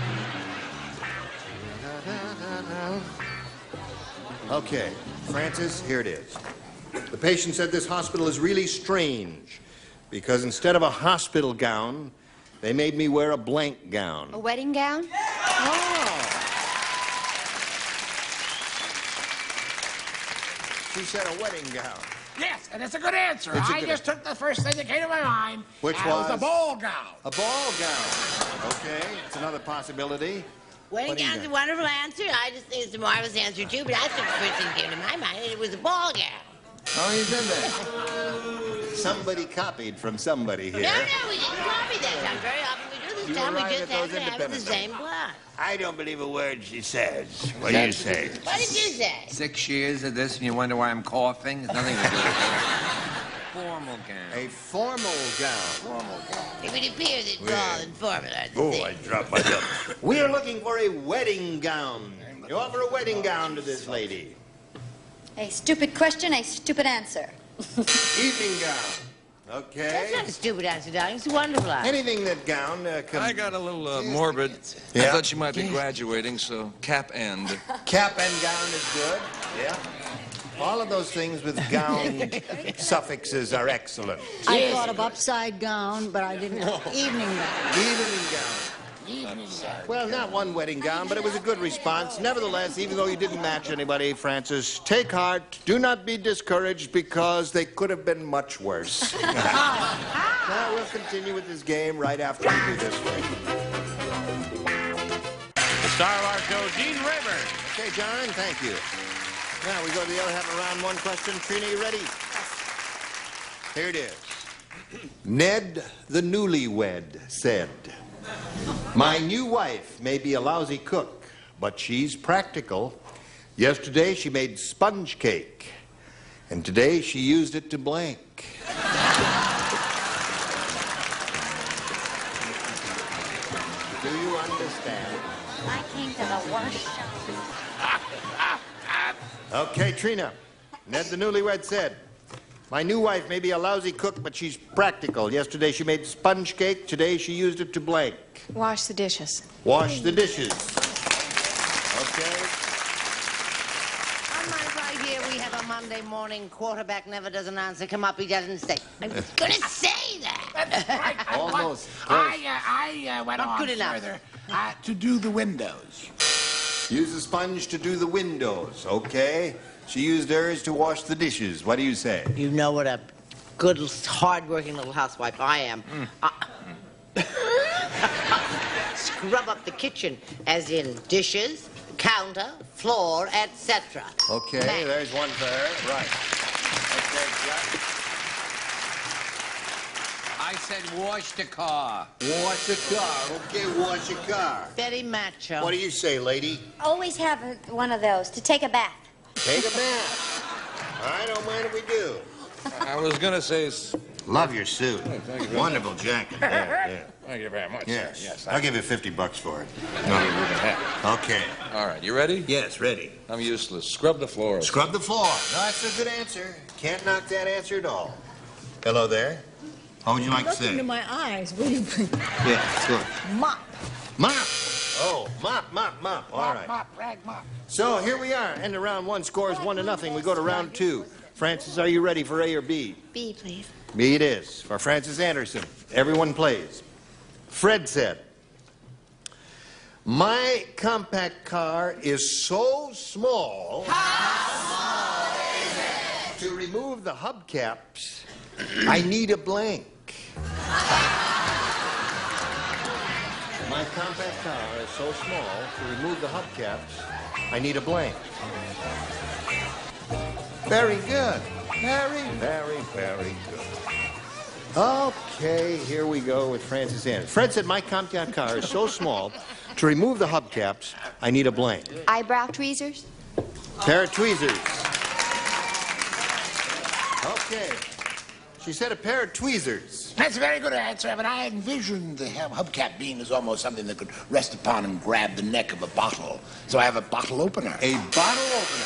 S6: Okay, Francis, here it is. The patient said this hospital is really strange because instead of a hospital gown, they made me wear a blank gown.
S18: A wedding gown?
S6: She said a wedding gown.
S9: Yes, and it's a good answer.
S6: It's a
S9: I
S6: good
S9: just took the first thing that came to my mind.
S6: Which
S9: and
S6: was?
S9: It was a ball gown.
S6: A ball gown. Okay, it's another possibility.
S11: Wedding
S6: What do you
S11: gown's a
S6: got?
S11: wonderful answer. I just think it's a marvelous answer, too, but that's the first thing that came to my mind, and it was a ball gown.
S6: Oh, you did that. Somebody copied from somebody here.
S11: No, we didn't copy that time. Very often we do this
S6: You
S11: time.
S6: were
S11: We
S6: right
S11: just
S6: at
S11: have
S6: those
S11: to have the
S6: independently.
S11: same plot.
S6: I don't believe a word she says. What do you say?
S11: What did you say?
S14: 6 years of this, and you wonder why I'm coughing? It's nothing to do with it. Formal gown.
S6: A formal gown. Formal gown.
S11: It would appear that ball and formal are the
S6: Oh,
S11: same.
S6: I dropped my gun. We are looking for a wedding gown. You offer a wedding gown to this lady.
S12: A stupid question, a stupid answer.
S6: Evening gown. Okay.
S11: That's not a stupid answer, darling. It's a wonderful answer.
S6: Anything that gown
S22: I got a little morbid.
S6: Yeah.
S22: I thought she might be graduating, so cap and.
S6: Cap and gown is good. Yeah. All of those things with gown suffixes are excellent.
S7: I thought of upside gown, but I didn't. Evening gown.
S6: Evening gown. Well, not one wedding gown, but it was a good response. Nevertheless, even though you didn't match anybody, Francis, take heart. Do not be discouraged because they could have been much worse. Now we'll continue with this game right after we do this one.
S2: The star of our show, Dean Rayburn.
S6: Okay, John, thank you. Now we go to the other half of round one question. Trina, you ready? Here it is. Ned, the newlywed, said, my new wife may be a lousy cook, but she's practical. Yesterday she made sponge cake, and today she used it to blank. Do you understand?
S12: I came to the worst show.
S6: Okay, Trina. Ned the newlywed said, my new wife may be a lousy cook, but she's practical. Yesterday she made sponge cake. Today she used it to blank.
S13: Wash the dishes.
S6: Wash the dishes. Okay.
S11: On my right here, we have a Monday morning quarterback never does an answer. Come up, he doesn't say. I'm going to say that.
S6: Almost.
S9: I went
S11: Not
S9: on
S11: good enough.
S9: further to do the windows.
S6: Use a sponge to do the windows. Okay. She used hers to wash the dishes. What do you say?
S11: You know what a good, hard-working little housewife I am. Scrub up the kitchen, as in dishes, counter, floor, etc.
S6: Okay, there's one for her. Right. Okay,
S14: I said wash the car.
S6: wash the car. Okay, wash your car.
S11: Very macho.
S6: What do you say, lady?
S12: Always have one of those to take a bath.
S6: Take a bath. I don't mind if we do.
S22: I was going to say.
S6: Love your suit.
S22: Thank you very
S6: Wonderful jacket. Yeah.
S22: Thank you very much.
S6: Yes.
S22: Sir. Yes.
S6: I'll give you $50 for it.
S22: No, you wouldn't have.
S6: Okay.
S22: All right, you ready?
S6: Yes, ready.
S22: I'm useless. Scrub the floor.
S6: Scrub the floor. No, that's a good answer. Can't knock that answer at all. Hello there. How would you like to
S7: Look
S6: say?
S7: into my eyes. Will you?
S6: Yeah, good.
S7: Mop.
S6: Mop. Oh, mop. All right.
S9: Mop, rag, mop.
S6: So here we are. End of round one. Score is 1-0. We go to round two. Francis, are you ready for A or B?
S18: B, please.
S6: B it is. For Francis Anderson. Everyone plays. Fred said, My compact car is so small.
S11: How small is it?
S6: To remove the hubcaps, I need a blank. My compact car is so small, to remove the hubcaps, I need a blank. Very good. Very, very, very good. Okay, here we go with Francis Anderson. Fred said, my compact car is so small, to remove the hubcaps, I need a blank.
S18: Eyebrow tweezers?
S6: Pair of tweezers. Okay. She said a pair of tweezers.
S9: That's a very good answer, but I envisioned the hubcap being as almost something that could rest upon and grab the neck of a bottle. So I have a bottle opener.
S6: A bottle opener.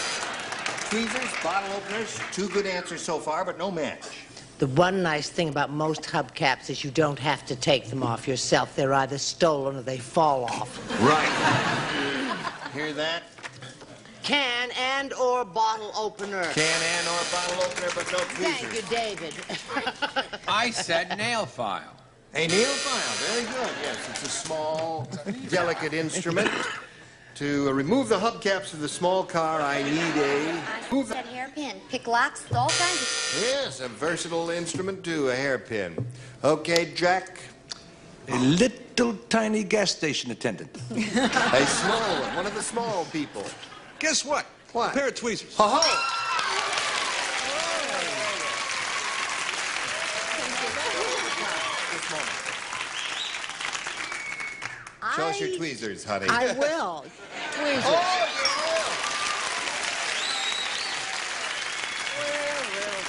S6: Tweezers, bottle openers, 2 good answers so far, but no match.
S11: The one nice thing about most hubcaps is you don't have to take them off yourself. They're either stolen or they fall off.
S6: Right. Hear that?
S11: Can and or bottle opener.
S6: Can and or bottle opener, but no tweezers.
S11: Thank you, David.
S14: I said nail file.
S6: A nail file, very good. Yes, it's a small, delicate instrument. To remove the hubcaps of the small car, I need a...
S12: That hairpin. Pick locks, all kinds of...
S6: Yes, a versatile instrument too, a hairpin. Okay, Jack.
S22: A little tiny gas station attendant.
S6: A small one of the small people.
S22: Guess what?
S6: What?
S22: A pair of tweezers.
S6: Ho-ho! Show us your tweezers, honey.
S11: I will. Tweezers.
S6: Oh, you will.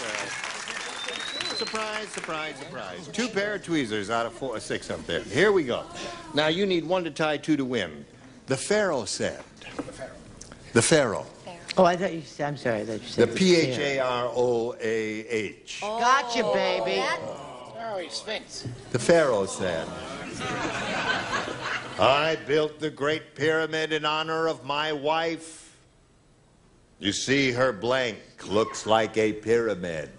S6: Well. Surprise, surprise, surprise. 2 pair of tweezers out of 6 up there. Here we go. Now, you need 1 to tie, 2 to win. The Pharaoh said. The Pharaoh.
S11: Oh, I thought you said, I'm sorry, I thought you said
S6: The P-H-A-R-O-A-H.
S11: Gotcha, baby.
S9: Oh, he's Sphinx.
S6: The Pharaoh said, I built the Great Pyramid in honor of my wife. You see, her blank looks like a pyramid.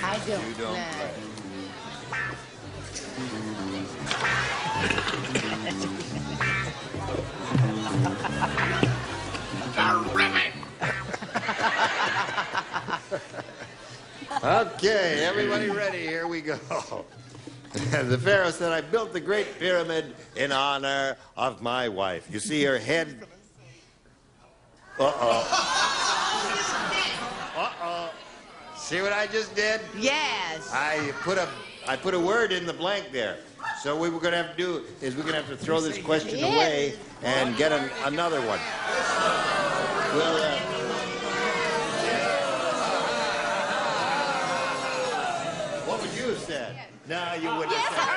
S11: I don't.
S6: You don't play. Okay, everybody ready? Here we go. The Pharaoh said, I built the Great Pyramid in honor of my wife. You see her head? Uh-oh. Uh-oh. See what I just did?
S11: Yes.
S6: I put a word in the blank there. So what we're going to have to do is we're going to have to throw this question away and get another one. We'll, what would you have said? No, you wouldn't have said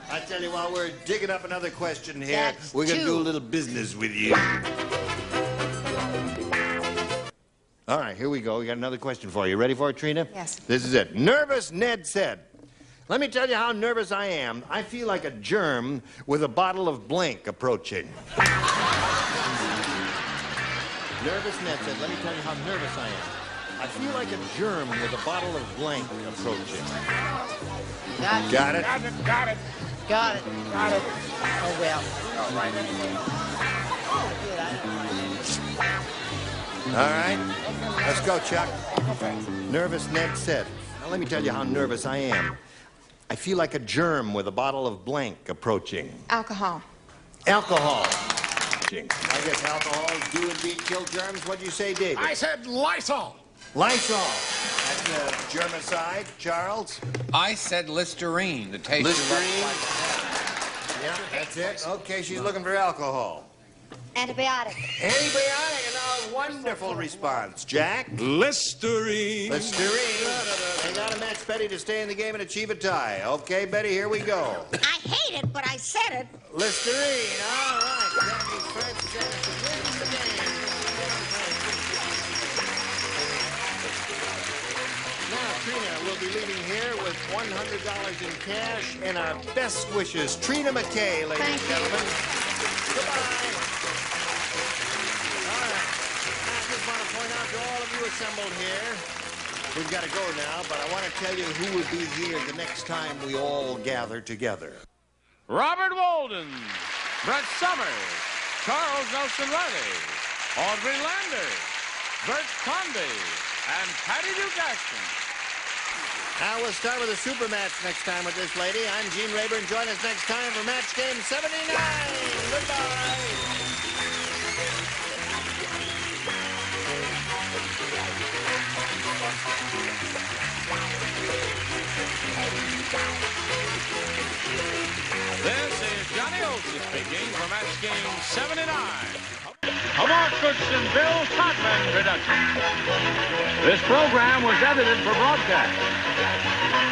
S6: it. I tell you, while we're digging up another question here, we're going to do a little business with you. All right, here we go. We got another question for you. Ready for it, Trina?
S20: Yes.
S6: This is it. Nervous Ned said, let me tell you how nervous I am. I feel like a germ with a bottle of blank approaching. Nervous Ned said, let me tell you how nervous I am. I feel like a germ with a bottle of blank approaching.
S11: Got it.
S6: Got it?
S9: Got it. Got it.
S11: Got it.
S9: Got it.
S11: Oh, well.
S9: All right.
S6: All right. Let's go, Chuck. Nervous Ned said, now let me tell you how nervous I am. I feel like a germ with a bottle of blank approaching.
S13: Alcohol.
S6: Alcohol. I guess alcohol do indeed kill germs. What do you say, David?
S9: I said Lysol.
S6: Lysol. That's a germicide. Charles?
S14: I said Listerine. The taste
S6: Listerine. Yeah, that's it. Okay, she's looking for alcohol.
S12: Antibiotic.
S6: Antibiotic. A wonderful response. Jack?
S22: Listerine.
S6: Listerine. They got to match Betty to stay in the game and achieve a tie. Okay, Betty, here we go.
S7: I hate it, but I said it.
S6: Listerine. All right. Jackie Francis Anderson wins the game. Now, Trina will be leaving here with $100 in cash and our best wishes. Trina McKay, ladies and gentlemen. Goodbye. All right. I just want to point out to all of you assembled here We've got to go now, but I want to tell you who will be here the next time we all gather together.
S2: Robert Walden, Brett Summers, Charles Nelson Riley, Audrey Lander, Bert Convey, and Patty Duke Ashton.
S6: Now we'll start with a super match next time with this lady. I'm Gene Rayburn. Join us next time for Match Game 79. Goodbye.
S2: This is Johnny Olson speaking for Match Game 79. A Mark Crooks and Bill Todman production. This program was edited for broadcast.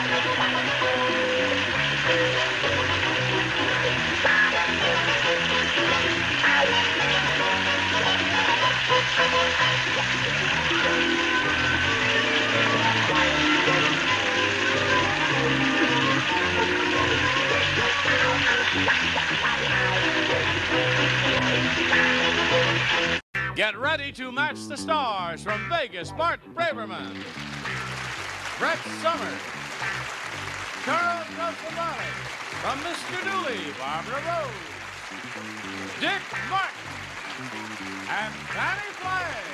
S2: Get ready to match the stars from Vegas. Bart Braverman, Brett Summers, Charles Nelson Riley, from Mr. Dooley, Barbara Rose, Dick Martin, and Fanny Flagg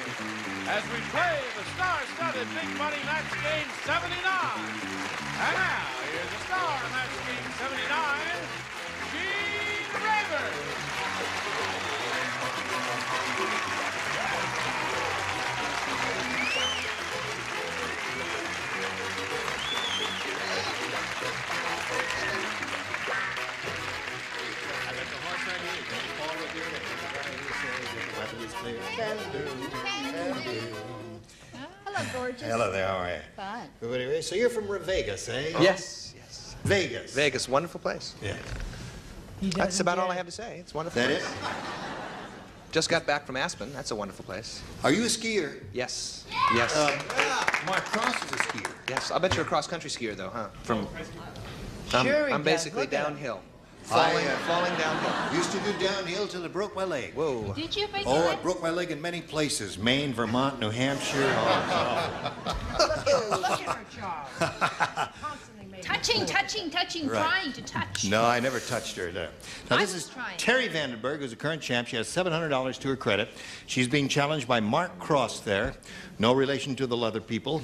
S2: as we play the star-studded Big Money Match Game 79. And now, here's the star of Match Game 79, Gene Rayburn.
S7: Hello, gorgeous.
S6: Hello there, how are you?
S7: Fine.
S6: Good, anyway, so you're from Vegas, eh?
S1: Yes, yes.
S6: Vegas.
S1: Vegas, wonderful place.
S6: Yeah.
S1: That's about all I have to say. It's wonderful.
S6: That
S1: place.
S6: it?
S1: Just got back from Aspen. That's a wonderful place.
S6: Are you a skier?
S1: Yes. Yes.
S6: Mark Cross is a skier.
S1: Yes. I'll bet you're a cross-country skier, though, huh? From.
S7: Sure he
S1: I'm
S7: does.
S1: basically
S7: Look at him.
S1: downhill.
S6: I,
S1: Falling downhill.
S6: Used to do downhill till it broke my leg.
S1: Whoa.
S21: Did you?
S6: Oh, it broke my leg in many places. Maine, Vermont, New Hampshire.
S7: Look at her, Charles. Constantly making
S21: Touching,
S6: Right.
S21: trying to touch.
S6: No, I never touched her. Now,
S21: I
S6: this
S21: was
S6: is
S21: trying.
S6: Terry Vandenberg, who's a current champ. She has $700 to her credit. She's being challenged by Mark Cross there. No relation to the leather people.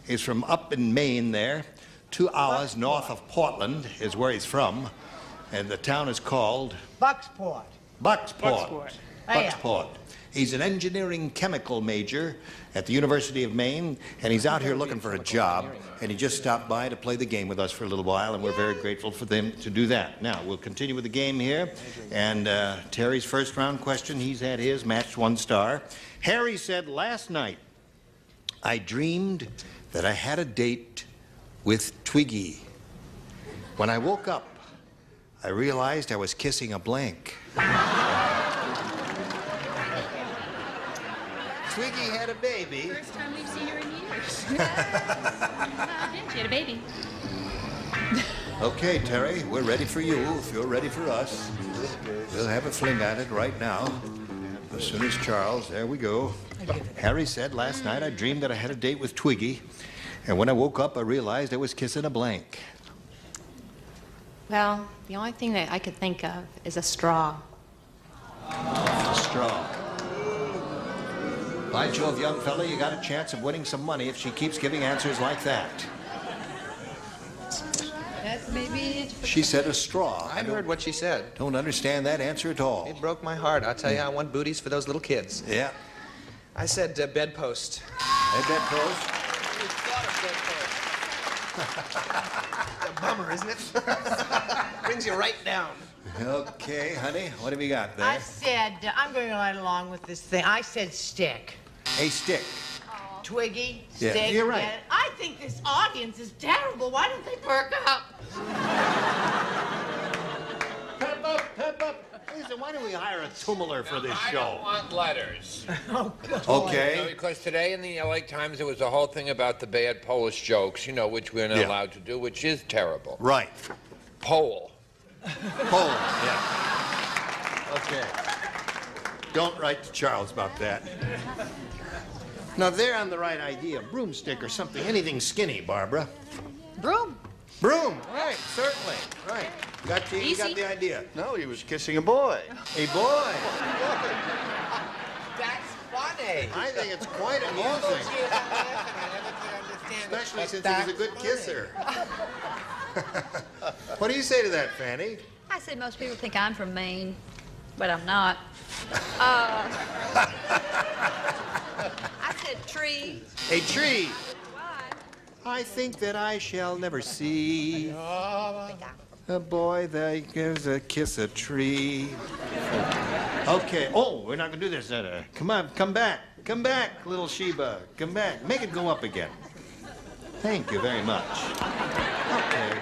S6: He's from up in Maine there. 2 hours north of Portland is where he's from. And the town is called
S7: Bucksport.
S6: Bucksport.
S7: Oh, yeah.
S6: Bucksport. He's an engineering chemical major at the University of Maine, and he's out here looking for a job, and he just stopped by to play the game with us for a little while, and we're very grateful for them to do that. Now, we'll continue with the game here, and Terry's first round question, he's had his, matched 1 star. Harry said, last night, I dreamed that I had a date with Twiggy. When I woke up, I realized I was kissing a blank. Twiggy had a baby.
S21: First time we've seen her in years. She had a baby.
S6: Okay, Terry, we're ready for you if you're ready for us. We'll have a fling at it right now. As soon as Charles, there we go. Harry said, last night I dreamed that I had a date with Twiggy, and when I woke up I realized I was kissing a blank.
S18: Well, the only thing that I could think of is a straw.
S6: A straw. By Jove, young fella, you got a chance of winning some money if she keeps giving answers like that.
S7: That's maybe.
S6: She said a straw.
S1: I heard what she said.
S6: Don't understand that answer at all.
S1: It broke my heart. I'll tell you, I want booties for those little kids.
S6: Yeah.
S1: I said bedpost.
S6: A bedpost?
S1: A bummer, isn't it? Brings you right down.
S6: Okay, honey, what have you got there?
S7: I said, I'm going right along with this thing. I said stick.
S6: A stick.
S7: Twiggy,
S6: Yeah,
S7: stick.
S6: you're right.
S7: get it? I think this audience is terrible. Why don't they perk up?
S6: Pep up, pep up. Listen, why don't we hire a tumbler for this
S10: I
S6: show?
S10: don't want letters.
S7: Oh, God.
S6: Okay.
S10: No, because today in the LA Times there was a whole thing about the bad Polish jokes, you know, which we're not
S6: Yeah.
S10: allowed to do, which is terrible.
S6: Right.
S10: Pole.
S6: Pole, yeah. Okay. Don't write to Charles about that. Now, they're on the right idea. Broomstick or something. Anything skinny, Barbara.
S7: Broom.
S6: Broom. Right, certainly. Right. You got the idea.
S1: No, he was kissing a boy.
S6: A boy.
S11: That's funny.
S6: I think it's quite amusing. Especially since he was a good kisser. What do you say to that, Fanny?
S21: I said most people think I'm from Maine, but I'm not. I said tree.
S6: A tree. I think that I shall never see a boy that gives a kiss a tree. Okay. Oh, we're not going to do this. Come on, come back. Come back, little Sheba. Come back. Make it go up again. Thank you very much. Okay.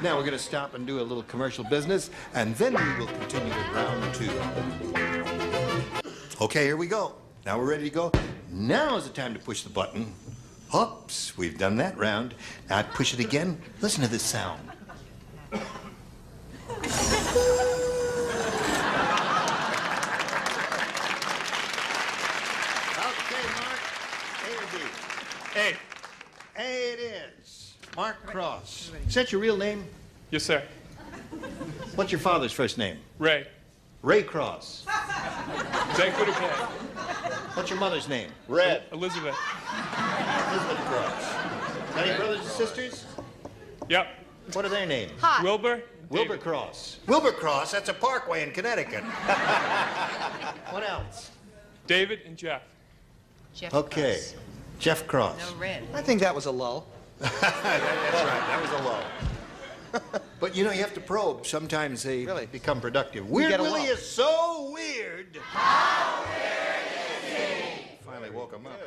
S6: Now we're going to stop and do a little commercial business, and then we will continue with round 2. Okay, here we go. Now we're ready to go. Now is the time to push the button. Oops, we've done that round. Now push it again. Listen to this sound. Okay, Mark. A or B?
S4: A.
S6: A it is. Mark Cross. Is that your real name?
S4: Yes, sir.
S6: What's your father's first name?
S4: Ray.
S6: Ray Cross.
S4: Is that good or bad?
S6: What's your mother's name?
S1: Red.
S4: Elizabeth.
S6: Elizabeth Cross. Any brothers and sisters?
S4: Yep.
S6: What are their names?
S21: Hot.
S4: Wilbur.
S6: Wilbur
S4: David.
S6: Cross. Wilbur Cross, that's a parkway in Connecticut. What else?
S4: David and Jeff.
S21: Jeff
S6: Okay.
S21: Cross.
S6: Jeff Cross.
S21: No red.
S1: I think that was a lull.
S6: That's right, that was a lull. But you know, you have to probe. Sometimes they become productive. Weird
S1: get a
S6: Willie
S1: lull.
S6: is so weird. How weird is he? Finally woke him up.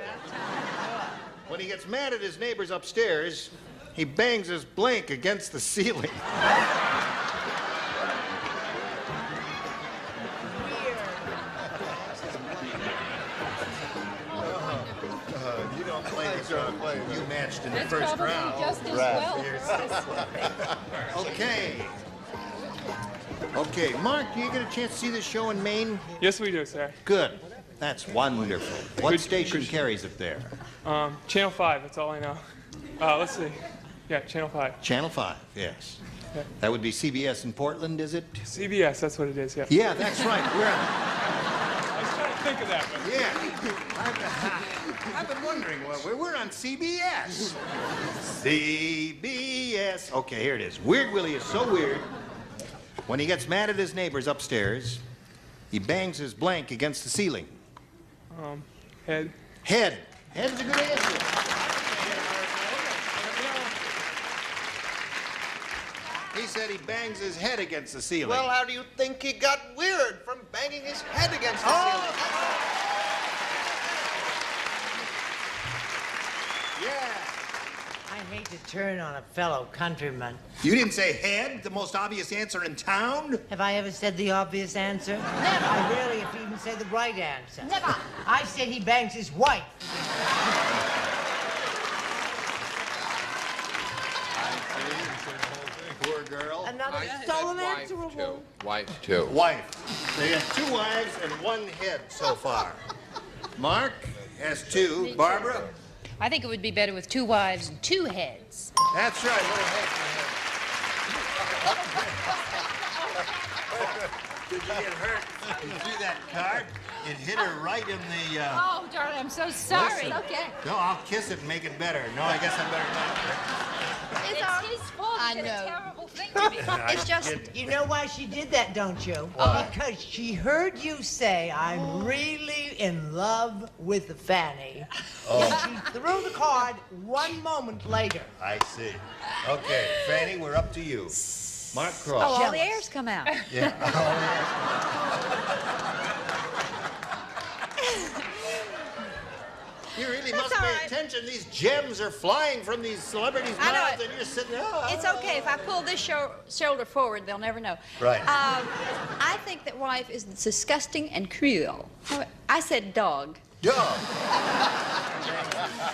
S6: When he gets mad at his neighbors upstairs, he bangs his blank against the ceiling. You don't play this round. You matched in the first round.
S21: Just as well.
S6: Okay. Okay, Mark, do you get a chance to see this show in Maine?
S4: Yes, we do, sir.
S6: Good. That's wonderful. What
S4: Good-
S6: station
S4: good-
S6: carries it there?
S4: Channel 5, that's all I know. Let's see. Yeah, Channel 5.
S6: Channel 5, yes.
S4: Yeah.
S6: That would be CBS in Portland, is it?
S4: CBS, that's what it is, yeah.
S6: Yeah, that's right.
S4: I was trying to think of that, but...
S6: Yeah. I've been wondering, well, we're on CBS. CBS. Okay, here it is. Weird Willie is so weird. When he gets mad at his neighbors upstairs, he bangs his blank against the ceiling.
S4: Head.
S6: Head. Head's a good answer. He said he bangs his head against the ceiling.
S1: Well, how do you think he got weird from banging his head against the ceiling?
S6: Yeah.
S11: I hate to turn on a fellow countryman.
S6: You didn't say head, the most obvious answer in town?
S11: Have I ever said the obvious answer? Never. I rarely, if even say the right answer.
S21: Never.
S11: I said he bangs his wife.
S6: Poor girl.
S11: Another
S17: I said
S11: stolen
S17: wife,
S11: answer.
S17: too. Wife, too.
S6: Wife. So you have 2 wives and 1 head so far. Mark has 2. Barbara?
S13: I think it would be better with 2 wives and 2 heads.
S6: That's right. Little head. Did you get hurt? You see that card? It hit her right in the...
S13: Oh, darling, I'm so sorry.
S6: Listen.
S13: Okay.
S6: No, I'll kiss it and make it better. No, I guess I better not.
S21: It's his fault.
S13: I
S21: He did
S13: know.
S21: a terrible thing to me.
S11: It's just, you know why she did that, don't you?
S6: Why?
S11: Because she heard you say, I'm really in love with Fanny. And she threw the card 1 moment later.
S6: I see. Okay, Fanny, we're up to you. Mark
S21: Oh,
S6: Cross.
S21: all the air's come out.
S6: Yeah. You really
S21: That's
S6: must
S21: all
S6: pay
S21: right.
S6: attention. These gems are flying from these celebrities'
S21: I know
S6: mouths,
S21: it.
S6: and you're sitting there. Oh,
S21: It's okay. If I pull this shoulder forward, they'll never know.
S6: Right.
S21: I think that wife is disgusting and cruel. I said dog.
S6: Dog.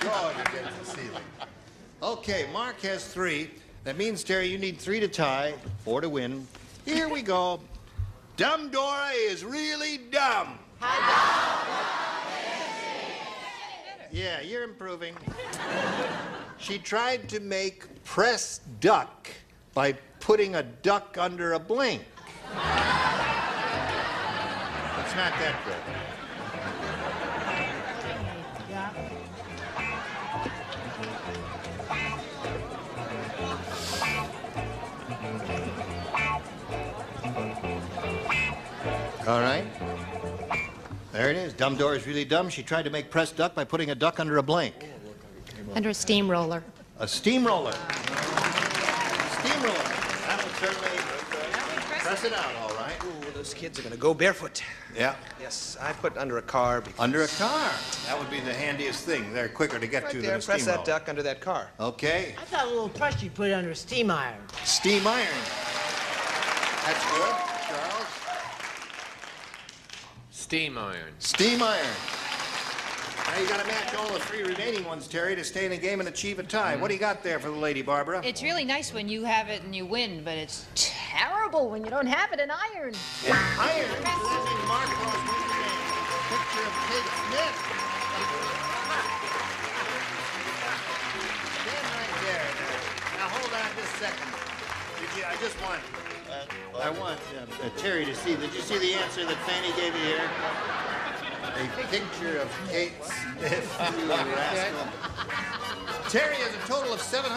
S6: Dog against the ceiling. Okay, Mark has 3. That means, Terry, you need 3 to tie, 4 to win. Here we go. Dumb Dora is really dumb. Yeah, you're improving. She tried to make press duck by putting a duck under a blink. It's not that good. All right. There it is. Dumb door is really dumb. She tried to make press duck by putting a duck under a blank.
S21: Under a steamroller.
S6: A steamroller. Steamroller. That would certainly press it out, all right.
S1: Ooh, those kids are going to go barefoot.
S6: Yeah.
S1: Yes, I put under a car. Because...
S6: Under a car. That would be the handiest thing. They're quicker to get
S1: right
S6: to
S1: there,
S6: than a steamroller.
S1: press that duck under that car.
S6: Okay.
S11: I thought a little press you put it under a steam iron.
S6: Steam iron. That's good. Charles?
S10: Steam iron.
S6: Steam iron. Now you got to match all the 3 remaining ones, Terry, to stay in the game and achieve a tie. What do you got there for the lady, Barbara?
S13: It's really nice when you have it and you win, but it's terrible when you don't have it in iron.
S6: Iron? That means Mark Ross wins the game. Picture of Kate Smith. Stand right there. Now hold on just a second. I just want... I want Terry to see. Did you see the answer that Fanny gave you here? A picture of Kate Smith, you rascal. Terry has a total of $700,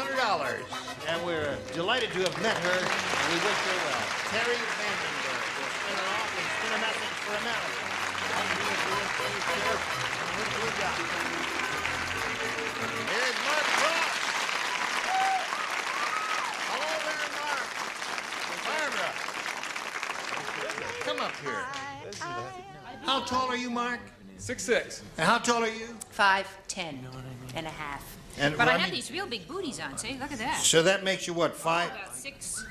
S6: and we're delighted to have met her, and we wish her well. Terry Vandenberg will spin her off and spin a message for America. Here's Mark Ross. Hello there, Mark. Barbara. Come up here. How tall are you, Mark?
S4: 6'6".
S6: And how tall are you?
S13: 5'10" and a half.
S6: And
S13: But I
S6: Rodney-
S13: have these real big booties on, see? Look at that.
S6: So that makes you what, 5?
S13: About 6. It's a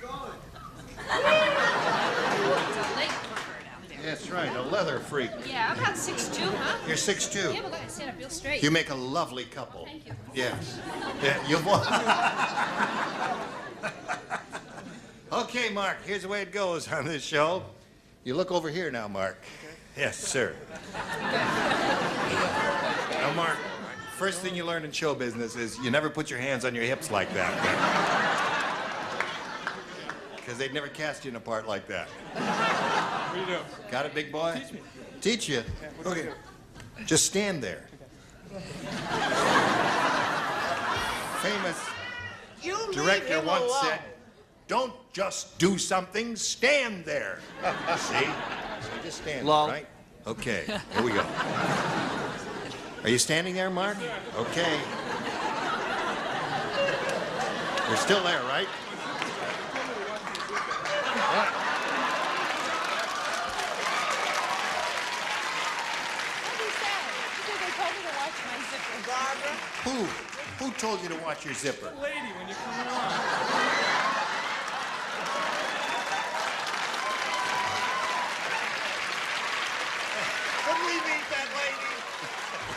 S13: leg pervert out there.
S6: That's right, a leather freak.
S13: Yeah, I'm about 6'2", huh?
S6: You're 6'2".
S13: Yeah, we're going to stand up real straight.
S6: You make a lovely couple.
S13: Thank you.
S6: Yes. Yeah, you want. Okay, Mark, here's the way it goes on this show. You look over here now, Mark. Yes, sir. Now, Mark, first thing you learn in show business is you never put your hands on your hips like that. Because they'd never cast you in a part like that.
S4: What do you do?
S6: Got it, big boy?
S4: Teach me.
S6: Teach you?
S4: Yeah, what do I
S6: Okay.
S4: do?
S6: Just stand there. Famous director once said, don't just do something, stand there. See? So just stand there, right? Okay, here we go. Are you standing there, Mark? Okay. You're still there, right? What? Who told you to watch your zipper?
S4: The lady when you come along.
S6: Would we meet that lady?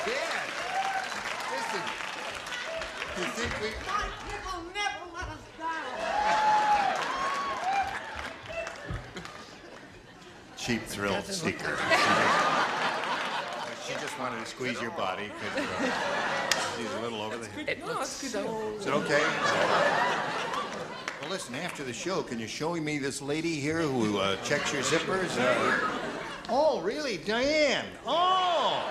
S6: Yeah. Listen. You think we...
S11: My people never let us down.
S6: Cheap thrill seeker. She just wanted to squeeze your body because she's a little over the head.
S4: No, it's good.
S6: Is it okay? Well, listen, after the show, can you show me this lady here who checks your zippers? Oh, really? Diane. Oh!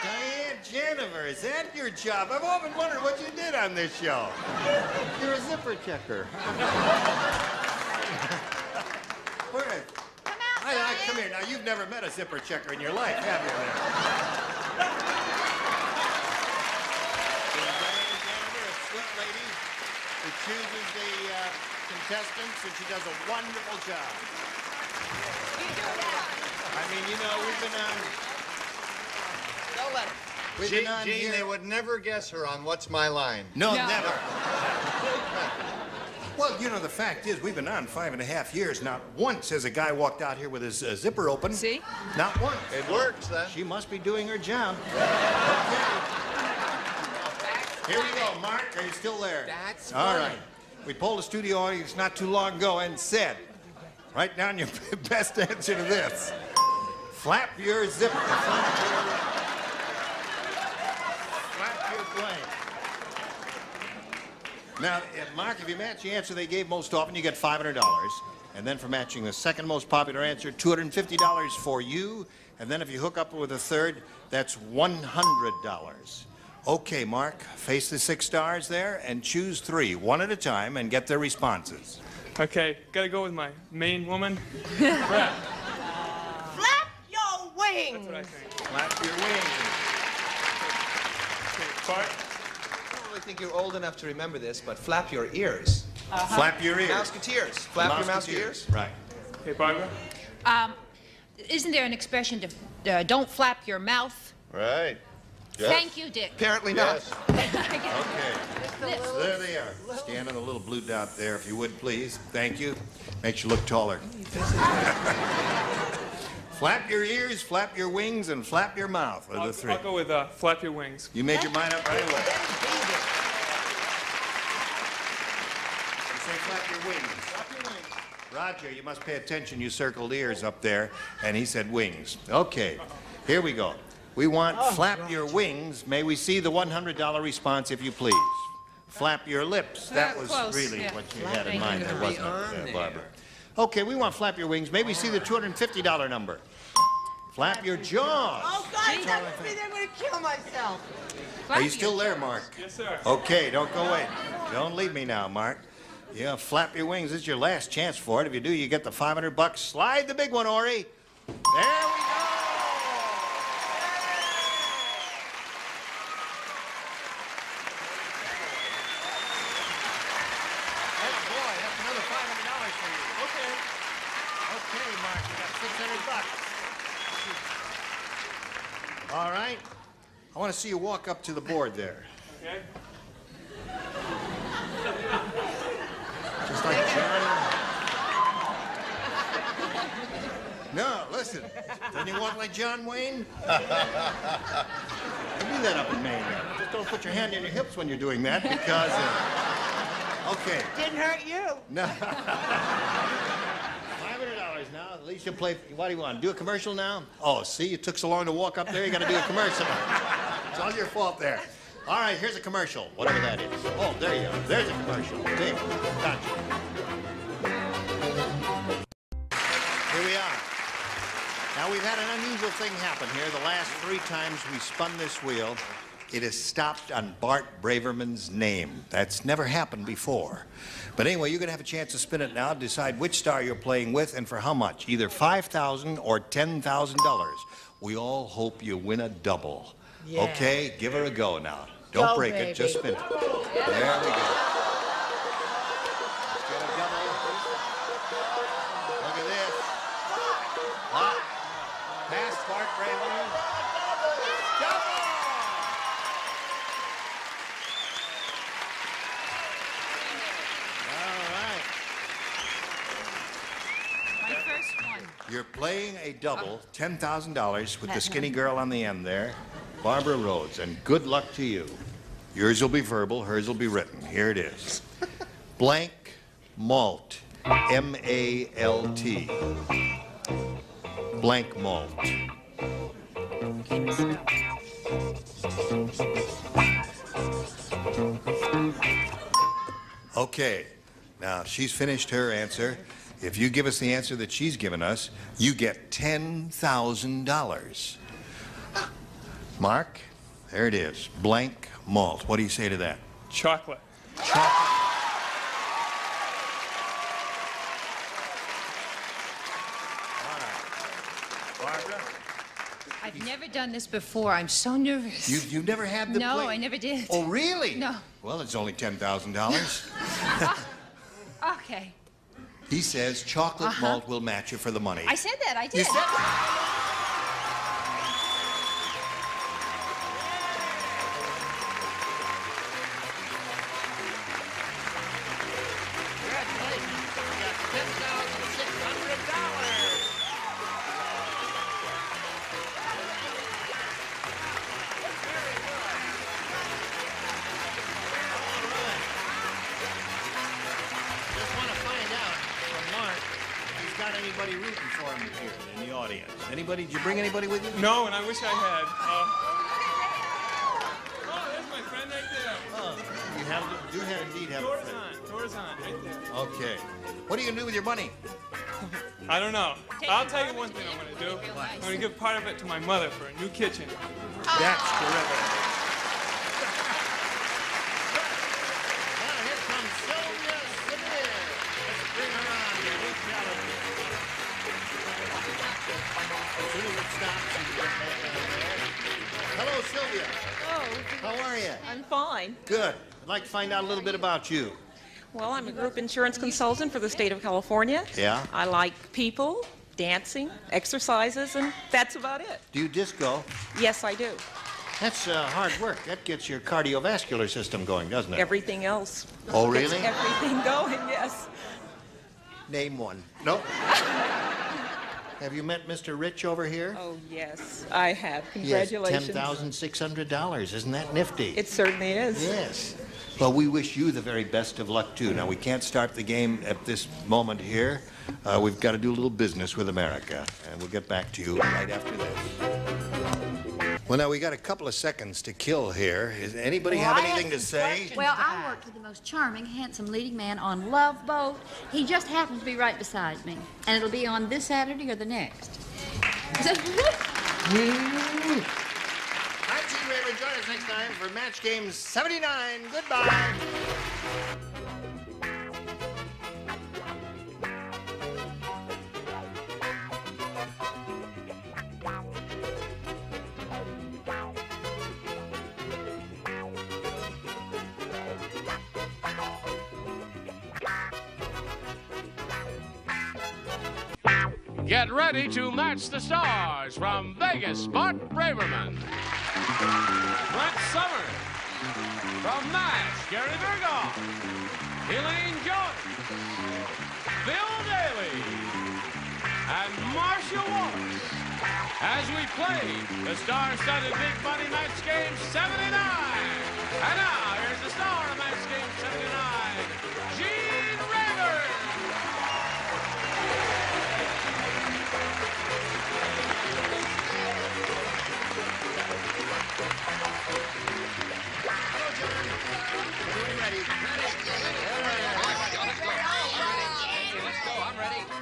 S6: Diane Jennifer, is that your job? I've often wondered what you did on this show. You're a zipper checker. Where is... Come here. Now, you've never met a zipper checker in your life, have you? Diane Jennifer, a sweet lady who chooses the contestants, and she does a wonderful job. I mean, you know, we've been on...
S11: Don't let her.
S6: We've been on
S3: Gene,
S6: here...
S3: they would never guess her on What's My Line.
S6: No, never. Well, you know, the fact is, we've been on 5.5 years. Not once has a guy walked out here with his zipper open.
S13: See?
S6: Not once.
S3: It works, then.
S6: She must be doing her job. Okay. Here we go. Mark, are you still there?
S10: That's
S6: all
S10: funny.
S6: right. We polled a studio audience not too long ago and said, write down your best answer to this. Flap your zipper. Now, Mark, if you match the answer they gave most often, you get $500. And then for matching the second most popular answer, $250 for you. And then if you hook up with a third, that's $100. Okay, Mark, face the 6 stars there and choose 3, one at a time, and get their responses.
S4: Okay, gotta go with my main woman. Flap.
S11: Flap your wings.
S4: That's what I think.
S6: Flap your wings.
S4: Okay, Bart.
S1: I don't really think you're old enough to remember this, but flap your ears.
S6: Flap your ears.
S1: Musketeers. Flap your musketeers.
S6: Right.
S4: Okay, Barbara.
S13: Isn't there an expression to don't flap your mouth?
S3: Right. Yes.
S13: Thank you, Dick.
S1: Apparently not.
S6: Okay. So there they are. Stand on the little blue dot there, if you would, please. Thank you. Makes you look taller. Flap your ears, flap your wings, and flap your mouth are the 3.
S4: I'll go with flap your wings.
S6: You made your mind up right away. You say flap your wings. Flap your wings. Roger, you must pay attention. You circled ears up there, and he said wings. Okay, here we go. We want flap your wings. May we see the $100 response, if you please. Flap your lips. That was
S13: close,
S6: really
S13: yeah.
S6: what you had in mind there, wasn't it,
S1: there.
S6: Barbara? Okay, we want flap your wings. May we see the $250 number. Flap your jaws.
S11: Oh, God, that would be I'm going to kill myself.
S6: Are you still there, Mark?
S4: Yes, sir.
S6: Okay, don't go away. Don't leave me now, Mark. Yeah, flap your wings. This is your last chance for it. If you do, you get the $500. Slide the big one, Ori. There we go. Okay, Mark, you got $600. All right. I want to see you walk up to the board there.
S4: Okay.
S6: Just like John. No, listen. Doesn't he walk like John Wayne? You do that up in Maine. Just don't put your hand in your hips when you're doing that because... okay.
S11: Didn't hurt you.
S6: No. $500 now. At least you'll play. What do you want? Do a commercial now? Oh, see, you took so long to walk up there. You got to do a commercial. It's all your fault there. All right, here's a commercial, whatever that is. Oh, there you go. There's a commercial. See? Gotcha. Here we are. Now, we've had an unusual thing happen here. The last 3 times we spun this wheel, it has stopped on Bart Braverman's name. That's never happened before. But anyway, you're going to have a chance to spin it now, decide which star you're playing with and for how much, either $5,000 or $10,000. We all hope you win a double.
S11: Yeah.
S6: Okay, give her a go now. Don't break it, just spin it. There we go. Let's get a double. Look at this. Pass Bart Braverman. Double!
S13: My first one.
S6: You're playing a double, $10,000 with the skinny girl on the end there, Barbara Rhodes, and good luck to you. Yours will be verbal, hers will be written. Here it is. Blank malt, M-A-L-T. Blank malt. Okay, now she's finished her answer. If you give us the answer that she's given us, you get $10,000. Mark, there it is. Blank malt. What do you say to that?
S4: Chocolate.
S6: Barbara?
S13: I've never done this before. I'm so nervous.
S6: You've never had the
S13: No,
S6: play?
S13: I never did.
S6: Oh, really?
S13: No.
S6: Well, it's only $10,000.
S13: Okay.
S6: He says chocolate malt will match you for the money.
S13: I said that. I did.
S6: You said anybody rooting for him here in the audience? Anybody? Did you bring anybody with you?
S4: No, and I wish I had. Oh, there's my friend right there.
S6: Oh, you have You indeed have a
S4: Doors
S6: friend.
S4: on. Doors on. Right there.
S6: Okay. What are you going to do with your money?
S4: I don't know. I'll tell you one thing I'm going to do. I'm going to give part of it to my mother for a new kitchen.
S6: That's terrific. Hello, Sylvia.
S5: Oh.
S6: How are you?
S5: I'm fine.
S6: Good. I'd like to find out a little bit about you.
S5: Well, I'm a group insurance consultant for the state of California.
S6: Yeah?
S5: I like people, dancing, exercises, and that's about it.
S6: Do you disco?
S5: Yes, I do.
S6: That's hard work. That gets your cardiovascular system going, doesn't it?
S5: Everything else.
S6: Oh, really?
S5: Gets everything going, yes.
S6: Name one. Nope. Have you met Mr. Rich over here?
S5: Oh, yes, I have. Congratulations.
S6: Yes, $10,600. Isn't that nifty?
S5: It certainly is.
S6: Yes. Well, we wish you the very best of luck, too. Now, we can't start the game at this moment here. We've got to do a little business with America, and we'll get back to you right after this. Well, now, we got a couple of seconds to kill here. Does anybody have anything to say?
S8: Well, I worked with the most charming, handsome leading man on Love Boat. He just happens to be right beside me. And it'll be on this Saturday or the next.
S6: All right, Gene Raver, join us next time for Match Game 79. Goodbye.
S2: Get ready to match the stars from Vegas, Bart Braverman. Brett Summers. From MASH, Gary Bergoff. Elaine Jordan. Bill Daly. And Marcia Wallace. As we play the star-studded Big Money Match Game 79. And now, here's the star of Match Game 79, Gene Raver.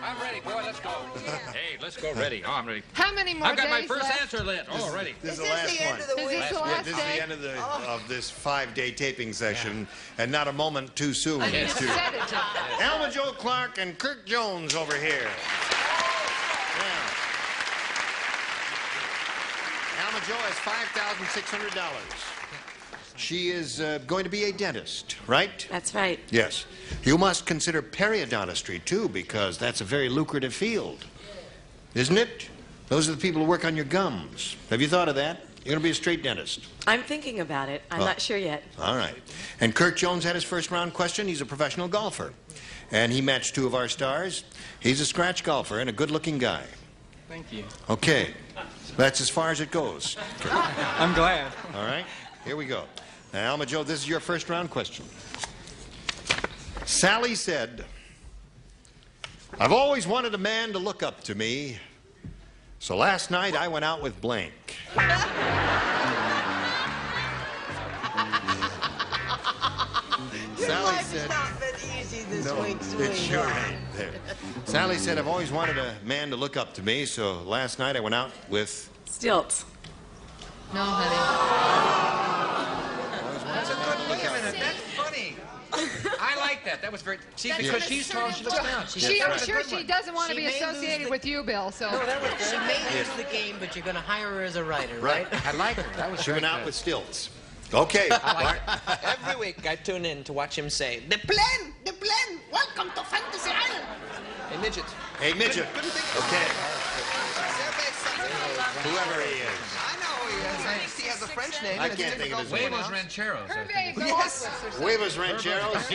S10: I'm ready, boy. Let's go. Hey, let's go. Ready. Oh, I'm ready.
S13: How many more
S10: I've got my
S13: days
S10: first
S13: left?
S10: answer lit. Oh, ready.
S6: This is the last one.
S13: Is this the last
S6: This is the end of this 5-day taping session, and not a moment too soon.
S13: I need to set it.
S6: Alma Joe Clark and Kirk Jones over here. Yeah. Alma Joe has $5,600. She is going to be a dentist, right?
S15: That's right.
S6: Yes. You must consider periodontistry, too, because that's a very lucrative field. Isn't it? Those are the people who work on your gums. Have you thought of that? You're going to be a straight dentist.
S15: I'm thinking about it. I'm not sure yet.
S6: All right. And Kirk Jones had his first round question. He's a professional golfer. And he matched two of our stars. He's a scratch golfer and a good-looking guy.
S23: Thank you.
S6: Okay. That's as far as it goes.
S23: I'm glad.
S6: All right. Here we go. Now, Alma Joe, this is your first round question. Sally said, I've always wanted a man to look up to me, so last night I went out with blank. Sally said,
S11: not been easy this
S6: no,
S11: week,
S6: it sure ain't. There. Sally said, I've always wanted a man to look up to me, so last night I went out with...
S15: Stilts.
S13: No, honey.
S10: That's a good look at it. That's funny. I like that. That was very... See, because she's tall, she looks down.
S13: I'm sure she doesn't want to be associated with you, Bill, so...
S11: No, that was good. She may lose the game, but you're going to hire her as a writer, right?
S10: I like her. That was
S6: She went out with stilts. Okay.
S24: Every week I tune in to watch him say, the plan, welcome to Fantasy Island.
S10: Hey, midget.
S6: Hey, midget. Okay. Whoever he is.
S1: I know who he is. He has a French name.
S6: I can't think of his name.
S10: Huevos Rancheros.
S13: Hervé
S1: Yes.
S6: Huevos Rancheros.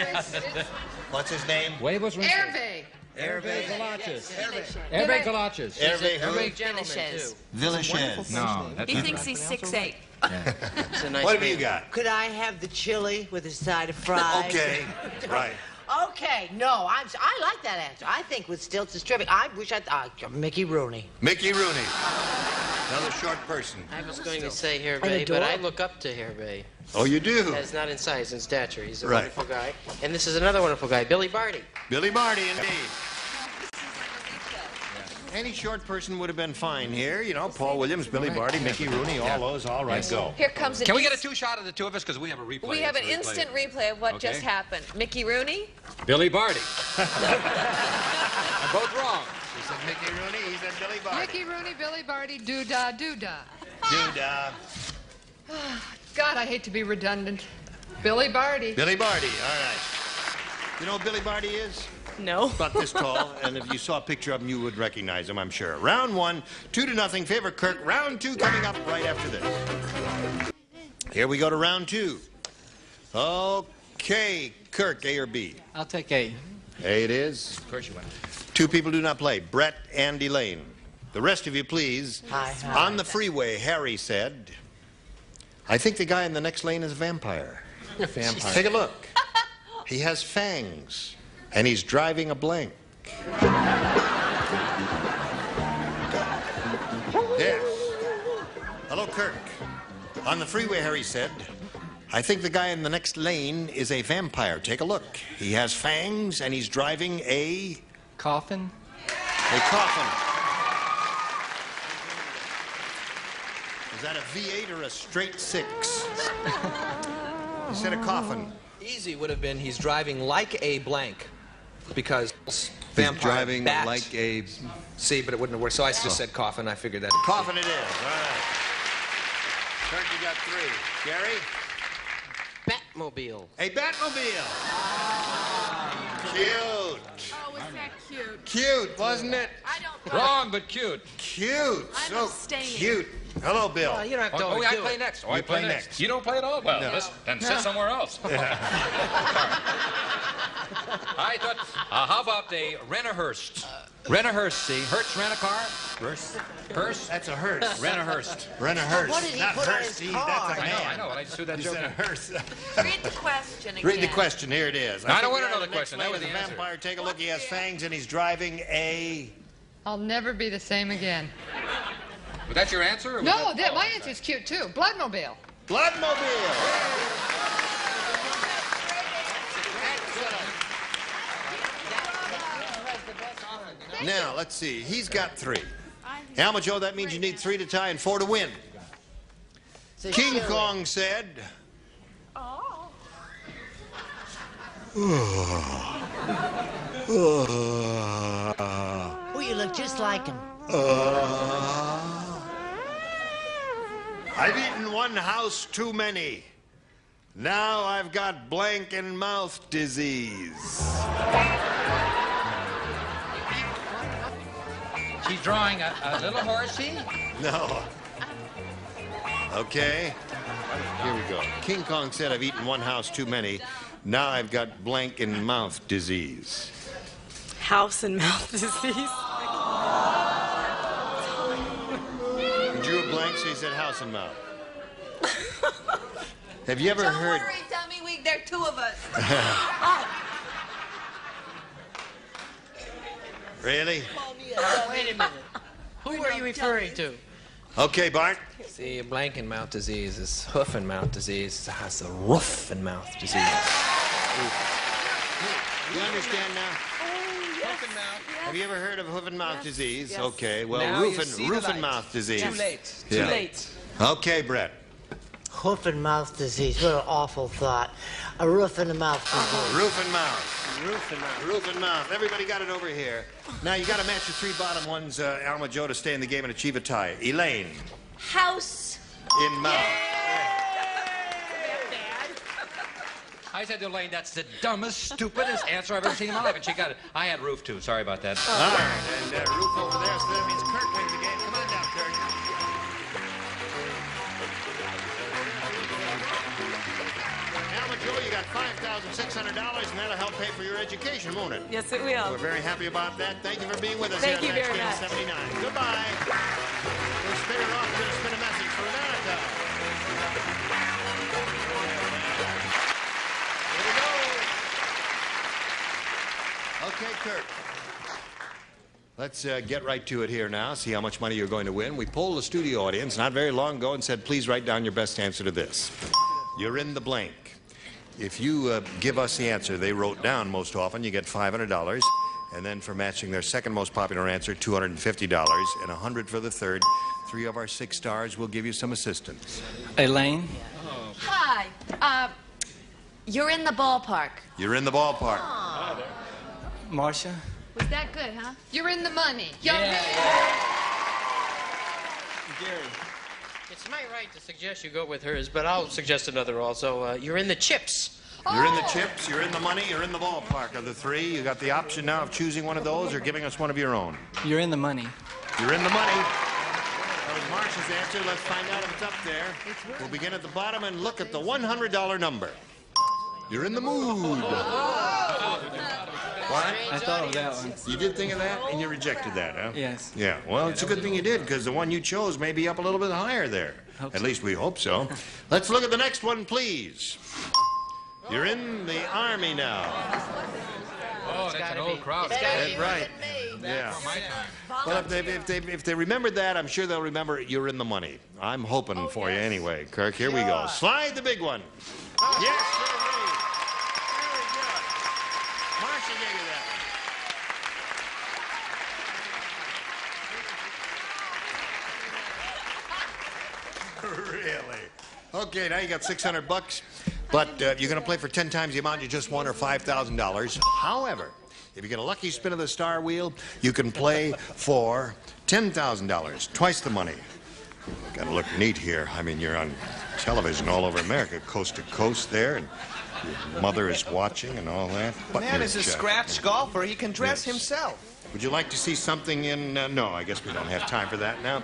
S6: What's his name?
S10: Huevos Rancheros.
S13: Hervé.
S10: Hervé
S23: Galaches.
S10: Hervé Galaches.
S6: Hervé
S10: Hervé
S24: Gentleman, too.
S6: Villichez.
S10: No, that's
S15: He
S10: not
S15: thinks he's 6'8".
S24: It's a nice
S6: What have
S24: name.
S6: you got?
S11: Could I have the chili with a side of fries?
S6: Okay. Right.
S11: Okay, no, I like that answer. I think with stilts is terrific. I wish Mickey Rooney.
S6: Mickey Rooney. Another short person.
S9: I was going to say Hervé, but I look up to Hervé.
S6: Oh, you do?
S9: That's not in size and stature. He's a
S6: Right.
S9: wonderful guy. And this is another wonderful guy, Billy Barty.
S6: Billy Barty, indeed. Any short person would have been fine here. You know, Paul Williams, Billy Barty, Mickey Rooney, all those. All right, go.
S16: Here comes an
S14: Can we get a two-shot of the two of us? Because we have a replay.
S16: We have an
S14: Let's replay
S16: instant
S14: it.
S16: replay of what
S14: Okay.
S16: just happened. Mickey Rooney?
S14: Billy Barty. I'm both wrong.
S6: He said Mickey Rooney, he said Billy Barty.
S19: Mickey Rooney, Billy Barty, doo-dah, doo-dah.
S6: Doo-dah.
S19: God, I hate to be redundant. Billy Barty.
S6: Billy Barty, all right. You know what Billy Barty is?
S5: No.
S6: About this tall, and if you saw a picture of him, you would recognize him, I'm sure. Round 1, 2-0, favor Kirk. Round 2 coming up right after this. Here we go to round 2. Okay, Kirk, A or B?
S23: I'll take A.
S6: A it is.
S23: Of course you win.
S6: 2 people do not play, Brett and Elaine. The rest of you, please.
S11: Hi.
S6: On the freeway, Harry said, I think the guy in the next lane is a vampire.
S23: A vampire.
S6: Take a look. He has fangs, and he's driving a blank. Yes. Hello, Kirk. On the freeway, Harry said, I think the guy in the next lane is a vampire. Take a look. He has fangs, and he's driving a...
S23: Coffin?
S6: A coffin. Is that a V8 or a straight 6? You said a coffin.
S24: Easy would have been he's driving like a blank, because vampire
S6: driving
S24: bat.
S6: like a...
S24: See, but it wouldn't have worked. So I just said coffin. I figured that.
S6: Coffin it is. All right. Kirk, you got 3. Gary?
S9: Batmobile.
S6: A Batmobile. Cute.
S19: Oh, was that cute?
S6: Cute, wasn't it?
S19: I don't
S14: Wrong, but cute.
S6: Cute.
S19: I'm
S6: So
S19: abstaining.
S6: cute. Hello, Bill.
S9: Well, you don't have to
S14: Oh, I
S9: overdo
S14: play
S9: it.
S14: next. Oh,
S6: You
S14: I play
S6: play
S14: next.
S6: next.
S14: You don't play at all? Well,
S6: No.
S14: listen, then sit somewhere else. I thought, how about the Rent-A-Hearst? Rent-A-Hearst, see? Hertz rent-a-car?
S6: Hearst?
S14: Hearst?
S6: That's a hearse.
S14: Rent-A-Hearst.
S6: Rent-A-Hearst.
S11: What did he
S6: Not
S11: put on
S6: Hearst.
S11: his
S6: That's
S11: car?
S6: a man.
S14: I know. I just threw that
S6: You
S14: joke
S6: said a
S14: in.
S6: hearse.
S16: Read the question again.
S6: Read the question. Here it is.
S14: No, I don't
S6: think
S14: want
S6: the guy
S14: another
S6: in the next
S14: question. That
S6: lane
S14: was
S6: is
S14: the
S6: a
S14: answer.
S6: vampire. Take a look. He has fangs, and he's driving a...
S19: I'll never be the same again.
S14: Was that your answer? Or was
S19: No,
S14: that...
S19: my answer's cute, too. Bloodmobile.
S6: Bloodmobile. Now, let's see. He's got 3. Alma Joe, that means you need 3 to tie and 4 to win. King Kong said...
S11: Oh, you look just like him.
S6: I've eaten one house too many. Now I've got blank and mouth disease.
S14: She's drawing a little horsey?
S6: No. Okay. Here we go. King Kong said I've eaten one house too many. Now I've got blank and mouth disease.
S5: House and mouth disease.
S6: He drew a blank, so he said house and mouth. Have you ever heard...
S16: Don't worry, Tommy, there are 2 of us.
S6: Really?
S9: Wait a minute. Who are you referring to?
S6: Okay, Bart.
S9: See, blank and mouth disease is hoof and mouth disease. It's a roof and mouth disease.
S6: You understand now?
S16: Oh, yes.
S6: Have you ever heard of hoof and mouth disease?
S16: yes.
S6: Okay, well,
S24: Now you see the
S6: roof and
S24: light.
S6: mouth disease.
S24: Too late.
S6: Yeah.
S5: Too late.
S6: Okay, Brett.
S11: Hoof and mouth disease. What an awful thought. A roof and a mouth disease.
S6: Roof and mouth. Roof and mouth. Roof and mouth. Everybody got it over here. Now you got to match the 3 bottom ones, Alma Joe, to stay in the game and achieve a tie. Elaine.
S16: House.
S6: In mouth.
S14: I said to Elaine, that's the dumbest, stupidest answer I've ever seen in my life. And she got it. I had roof, too. Sorry about that.
S6: All right, and roof over there, so that means Kirk wins the game. Come on down, Kirk. Alma Joe, you got $5,600, and that'll help pay for your education, won't it?
S5: Yes, it will.
S6: We're very happy about that. Thank you for being with us
S5: Thank
S6: here
S5: you
S6: at
S5: very
S6: Max
S5: much.
S6: Game 79. Goodbye. We'll spin it off. We're going to spin a message for America. Here we go. Okay, Kirk. Let's get right to it here now, see how much money you're going to win. We polled the studio audience not very long ago and said, please write down your best answer to this. You're in the blank. If you give us the answer they wrote down most often, you get $500. And then for matching their second most popular answer, $250, and $100 for the third. 3 of our 6 stars will give you some assistance.
S23: Elaine?
S8: Hi. You're in the ballpark.
S6: You're in the ballpark.
S23: Marcia?
S8: Was that good, huh?
S19: You're in the money.
S23: Yeah. Gary.
S12: It's my right to suggest you go with hers, but I'll suggest another also. You're in the chips.
S6: You're in the chips, you're in the money, you're in the ballpark. Of the 3, you got the option now of choosing one of those or giving us one of your own.
S23: You're in the money.
S6: You're in the money. That was Marcia's answer. Let's find out if it's up there. We'll begin at the bottom and look at the $100 number. You're in the mood. What?
S23: I thought of that one.
S6: You did think of that, and you rejected that, huh?
S23: Yes.
S6: Yeah, well, it's a good thing you did, because the one you chose may be up a little bit higher there. At least we hope so. Let's look at the next one, please. You're in the Army now.
S10: Oh, that's an old crowd.
S6: That's right. Yeah. Well, if they remembered that, I'm sure they'll remember you're in the money. I'm hoping for you anyway. Kirk, here we go. Slide the big one. Yes, sir. Very good. Marcia gave you that. Really? Okay, now you got $600. But you're going to play for 10 times the amount you just won, or $5,000. However, if you get a lucky spin of the star wheel, you can play for $10,000, twice the money. Got to look neat here. I mean, you're on television all over America, coast to coast there, and your mother is watching and all that.
S1: The man is a scratch golfer. He can dress himself.
S6: Would you like to see something in... no, I guess we don't have time for that now.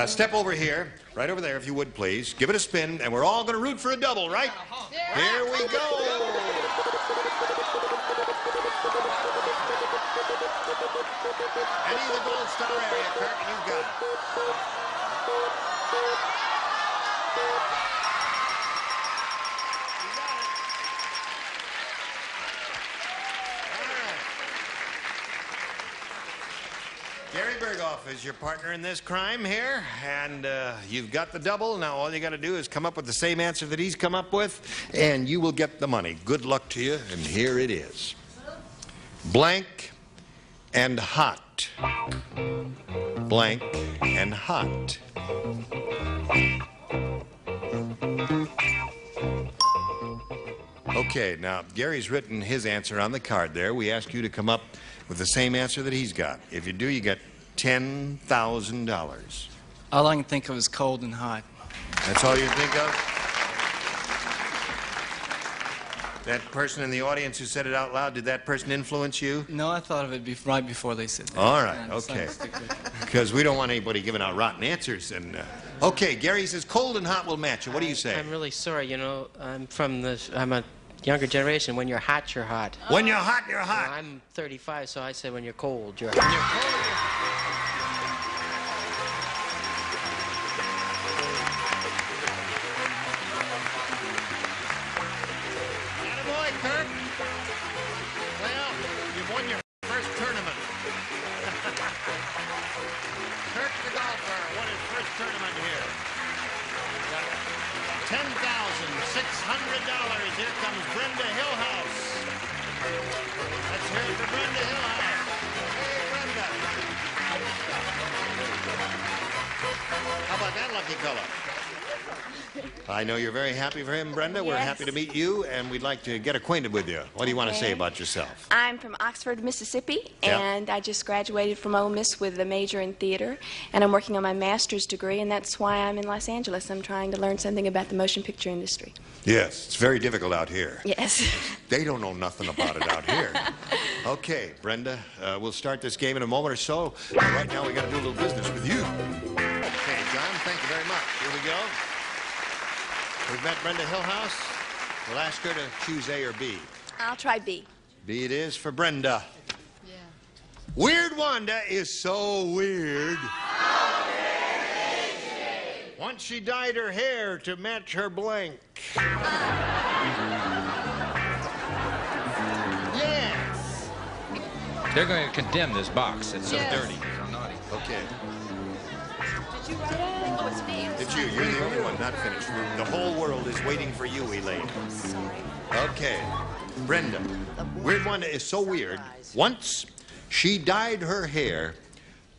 S6: Step over here, right over there, if you would, please. Give it a spin, and we're all going to root for a double, right? Here we go. Any of the gold star area, Kirk, you've got it. Gary Berghoff is your partner in this crime here, and you've got the double. Now all you got to do is come up with the same answer that he's come up with, and you will get the money. Good luck to you, and here it is. Blank and hot. Blank and hot. Okay, now Gary's written his answer on the card there. We ask you to come up with the same answer that he's got. If you do, you get $10,000.
S23: All I can think of is cold and hot.
S6: That's all you think of? That person in the audience who said it out loud, did that person influence you?
S23: No, I thought of it right before they said that.
S6: All right, okay. Because we don't want anybody giving out rotten answers. And okay, Gary says cold and hot will match you. What do you say?
S12: I'm really sorry. You know, I'm a younger generation. When you're hot, you're hot.
S6: When you're hot, you're hot.
S12: Well, I'm 35, so I say when you're cold, you're hot.
S6: Attaboy, Kirk. Well, you've won your first tournament. Kirk the golfer won his first tournament here. $10,600. Here comes Brenda Hillhouse. Let's hear it for Brenda Hillhouse. Hey, Brenda. How about that lucky fellow? I know you're very happy for him, Brenda. We're happy to meet you, and we'd like to get acquainted with you. What do you want to say about yourself?
S18: I'm from Oxford, Mississippi, and I just graduated from Ole Miss with a major in theater, and I'm working on my master's degree, and that's why I'm in Los Angeles. I'm trying to learn something about the motion picture industry.
S6: Yes, it's very difficult out here.
S18: Yes.
S6: They don't know nothing about it out here. Okay, Brenda, we'll start this game in a moment or so. Right now, we got to do a little business with you. Okay, John, thank you very much. Here we go. We've met Brenda Hillhouse. We'll ask her to choose A or B.
S18: I'll try B.
S6: B it is for Brenda. Yeah. Weird Wanda is so weird. Once she dyed her hair to match her blank. Yes.
S7: They're going to condemn this box. It's so dirty. So naughty.
S6: Okay.
S21: Did you write it? Oh, it's me.
S6: It's you. You're the only one not finished. The whole world is waiting for you, Elaine. Okay. Brenda. Weird one is so weird. Once she dyed her hair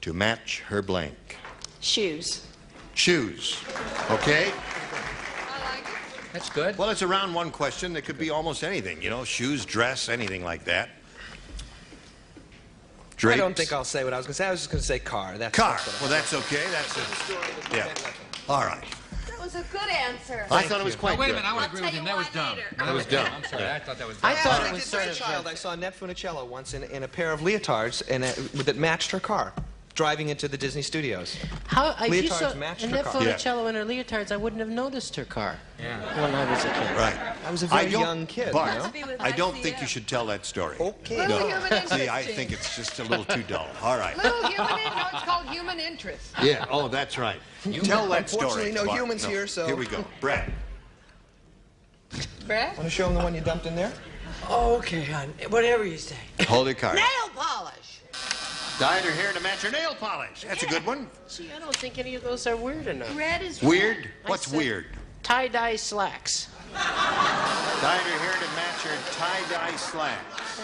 S6: to match her blank.
S18: Shoes.
S6: Shoes. Okay?
S7: That's good.
S6: Well, it's a round one question. It could be almost anything, you know, shoes, dress, anything like that. Drapes.
S9: I don't think I'll say what I was going to say. I was just going to say car.
S6: Car. Well, that's okay. That's it. Yeah. All right.
S16: That was a good answer.
S6: I thought it was quite
S7: wait a
S6: good.
S7: minute. I would agree with him. That was dumb.
S6: That was dumb.
S7: I'm sorry. I thought that was
S9: I
S7: dumb.
S9: thought it was sort of child. I saw Annette Funicello once in a pair of leotards that matched her car, driving into the Disney studios.
S11: How, if you saw
S9: Leotards matched her
S11: Annette
S9: car.
S11: Funicello in her leotards, I wouldn't have noticed her car when I was a kid.
S6: Right.
S9: I was a very young kid.
S6: Bart,
S9: you know?
S6: I don't think you should tell that story.
S9: Okay.
S19: Little human
S6: See, I
S19: interest.
S6: think it's just a little too dull. All right.
S19: Little human, no, it's called human interest.
S6: Yeah. Oh, that's right. Tell that story.
S9: Unfortunately, no
S6: Bart.
S9: humans here, so...
S6: Here we go. Brad.
S19: Brad?
S9: Want to show them the one you dumped in there?
S11: Oh, okay, hon. Whatever you say.
S6: Hold your card.
S11: Nail polish.
S6: Dyed her hair to match her nail polish. That's a good one.
S11: See, I don't think any of those are weird enough.
S16: Red is
S6: Weird?
S11: I
S6: What's
S11: said
S6: weird?
S11: Tie-dye slacks.
S6: Dyed her hair to match her tie-dye slacks.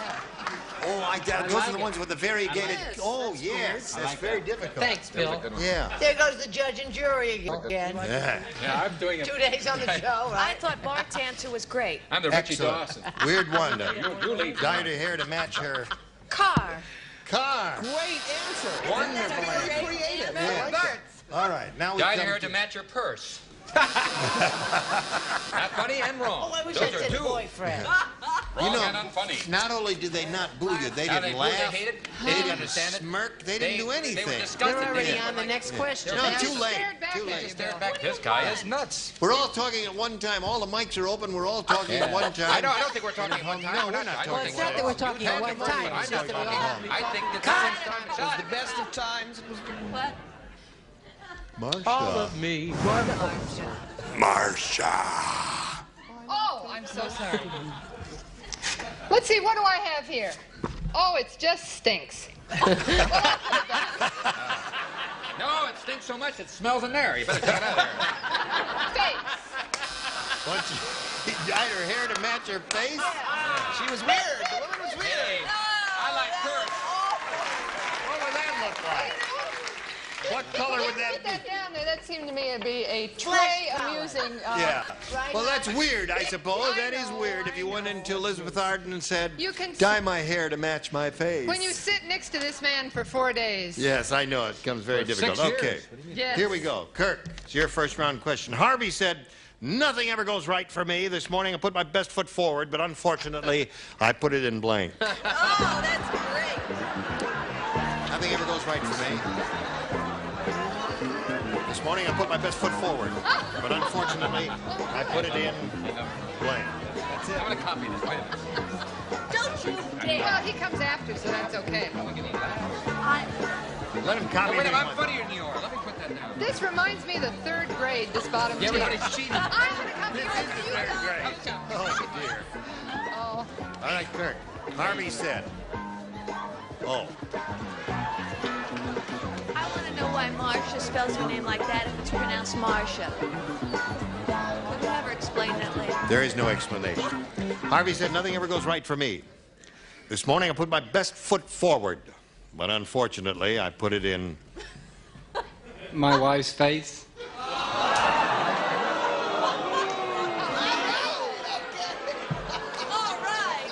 S6: Oh, those are the ones with the variegated... Oh, yes. That's very difficult.
S11: Thanks, Bill.
S6: Yeah.
S11: There goes the judge and jury again.
S6: Yeah.
S7: Yeah, I'm doing it.
S11: 2 days on the show,
S21: I
S11: right?
S21: thought Bart's answer was great.
S7: I'm the Richie
S6: Excellent.
S7: Dawson.
S6: Weird one.
S7: You lead.
S6: Dyed her hair to match her
S21: Car.
S6: car.
S9: Great answer.
S6: Wonderful.
S9: Very creative.
S6: Yeah.
S9: I like it.
S6: All right. Now we
S7: Dyed
S6: come
S7: hair
S6: to...
S7: to match your purse. Not funny and wrong.
S11: Oh, I wish
S7: Those
S11: I
S7: are
S11: said
S7: two.
S11: boyfriend.
S7: Wrong and unfunny.
S6: Not only did they not boo you, they
S7: Now
S6: didn't
S7: they
S6: laugh.
S7: They hated.
S6: They
S7: They didn't
S6: didn't
S7: understand it.
S6: smirk. They didn't do
S7: They
S6: anything.
S7: were disgusted.
S11: You're already
S7: They
S11: on the next question.
S6: No,
S19: They
S6: too
S19: just
S6: late.
S19: stared back
S6: Too
S19: at
S6: late.
S19: you,
S7: Stared
S19: Bill.
S7: back. This guy is nuts.
S6: We're all talking at one time. All the mics are open. We're all talking at one time.
S7: I don't think we're talking at one time.
S6: No, we're not
S7: I
S6: talking
S7: don't
S11: It's
S7: think
S11: not that we're talking at one time.
S7: I'm
S11: It's
S7: not
S11: just that we
S7: talking.
S11: all...
S7: I think that this
S9: It was the best of times. It was
S21: What?
S6: Marsha.
S11: me.
S6: Marsha.
S19: Oh, I'm so sorry. Let's see, what do I have here? Oh, it just stinks.
S7: No, it stinks so much it smells in there. You better cut it out of there.
S19: Face.
S6: Once she dyed her hair to match her face.
S9: She was weird. The woman was weird.
S7: Hey, I like purse.
S6: What would that look like? What color would that
S19: Put
S6: be?
S19: that down there. That seemed to me to be a Trey amusing.
S6: Yeah. Well, that's weird, I suppose. That is weird if you went into Elizabeth Arden and said,
S19: You can
S6: dye my hair to match my face.
S19: When you sit next to this man for 4 days.
S6: Yes, I know. It becomes very
S7: For
S6: difficult.
S7: 6 years.
S6: Okay.
S19: Yes.
S6: Here we go. Kirk, it's your first round question. Harvey said, nothing ever goes right for me. This morning I put my best foot forward, but unfortunately, I put it in blank.
S21: Oh, that's great.
S6: Nothing ever goes right for me. This morning I put my best foot forward, but unfortunately, I put it in blank. That's it.
S7: I'm going to copy this. Wait a minute.
S21: Don't you dare.
S19: Well, he comes after, so that's okay.
S6: Let him copy
S7: Wait a
S6: this
S7: minute, I'm
S6: one.
S7: funnier than you are. Let me put that down.
S19: This reminds me of the 3rd grade, this bottom
S7: Yeah,
S19: tier.
S7: everybody's cheating.
S19: I'm going to come here with you guys.
S6: Great. Oh, dear.
S19: Oh.
S6: All right, Kirk. Harvey said, oh,
S21: I want to know why Marcia spells her name like that if it's pronounced Marcia. Could you ever explain that later?
S6: there is no explanation. Harvey said, nothing ever goes right for me. This morning I put my best foot forward, but unfortunately, I put it in...
S23: My wife's face.
S21: All right.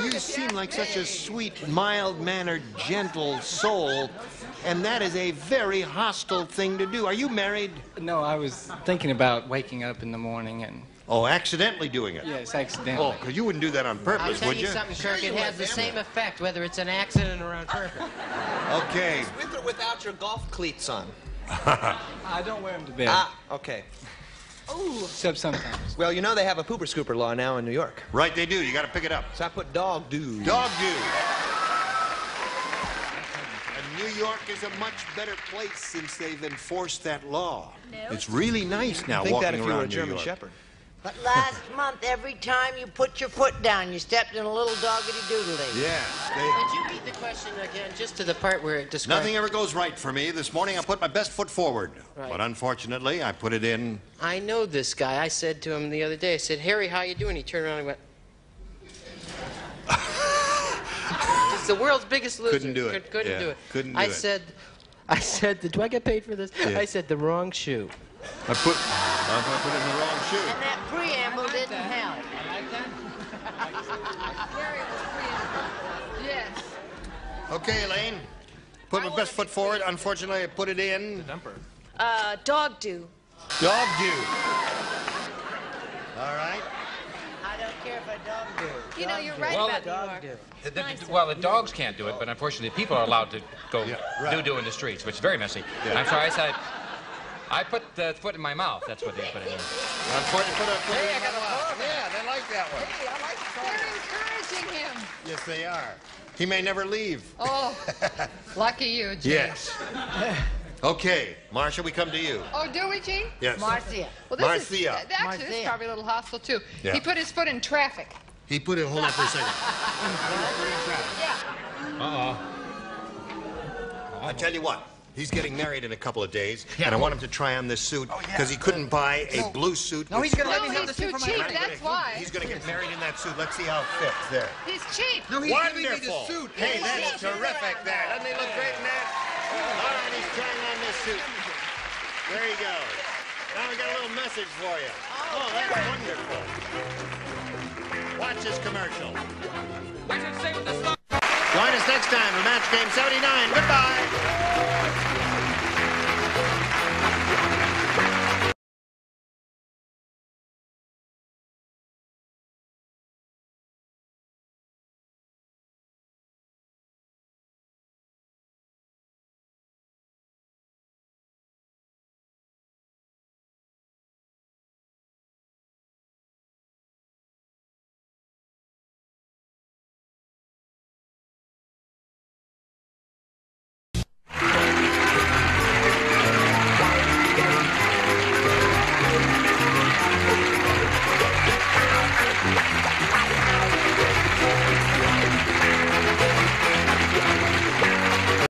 S6: You seem like such a sweet, mild-mannered, gentle soul, and that is a very hostile thing to do. Are you married?
S23: No, I was thinking about waking up in the morning and...
S6: Oh, accidentally doing it?
S23: Yes, accidentally.
S6: Oh, because you wouldn't do that on
S11: I'll
S6: purpose,
S11: tell
S6: would
S11: you
S6: you?
S11: something, Kirk. It has the same effect whether it's an accident or on purpose.
S6: Okay.
S9: With or without your golf cleats on?
S23: I don't wear them to bed.
S9: Ah, okay.
S23: Except sometimes.
S9: Well, you know they have a pooper scooper law now in New York.
S6: Right, they do. You got to pick it up.
S9: So I put dog do.
S6: Dog do. And New York is a much better place since they've enforced that law.
S21: No.
S6: It's really nice now
S9: Think that
S6: walking
S9: if you were
S6: around
S9: a
S6: New
S9: German
S6: York.
S9: Shepherd.
S11: But last month, every time you put your foot down, you stepped in a little doggity-doodly.
S6: Yeah.
S12: Could you read the question again, just to the part where it describes...
S6: Nothing ever goes right for me. This morning I put my best foot forward.
S12: Right.
S6: But unfortunately, I put it in...
S12: I know this guy. I said to him the other day, I said, Harry, how you doing? He turned around and went... He's the world's biggest loser.
S6: Couldn't do it.
S12: Couldn't do it.
S6: Couldn't do
S12: I
S6: it.
S12: said, do I get paid for this?
S6: Yeah.
S12: I said, the wrong shoe.
S6: I put it in the wrong shoe.
S11: And that preamble didn't help.
S19: Yes.
S6: Okay, Elaine. Put my best foot forward. Unfortunately, I put it in...
S15: Dog do.
S6: Dog do. All right.
S11: I don't care if I dog do.
S21: You know, you're right
S10: Well,
S21: about New
S11: dog
S21: York.
S11: do.
S10: Well, the dogs can't do it, but unfortunately, people are allowed to go do in the streets, which is very messy. I'm sorry, I put the foot in my mouth. That's what they put in.
S6: Unfortunately,
S14: Hey, I got a mouth. Yeah, they like that one.
S19: Hey, I like They're encouraging him.
S6: Yes, they are. He may never leave.
S19: Oh, lucky you, Gene.
S6: Yes. Okay, Marcia, we come to you.
S19: Oh, do we, Gene?
S6: Yes.
S11: Marcia.
S19: Well,
S6: Marcia.
S19: Actually, this is probably a little hostile, too.
S6: Yeah.
S19: He put his foot in traffic.
S6: He put it, hold on for a second.
S19: Yeah.
S6: I tell you what, he's getting married in a couple of days, and I want him to try on this suit because he couldn't buy a blue suit.
S14: No, he's going to let me have the
S19: he's
S14: suit
S19: too
S14: for my
S19: cheap,
S14: honeymoon.
S19: that's why.
S6: He's going to get married in that suit. Let's see how it fits there.
S19: He's cheap.
S14: No, he's giving me the
S6: Wonderful.
S14: suit.
S6: Hey, that's terrific there. Doesn't he look great in that? All right, he's trying on this suit. There he goes. Now we got a little message for you. Oh, that's wonderful. Watch this commercial.
S10: I should say what the
S6: Join us next time for Match Game 79. Goodbye.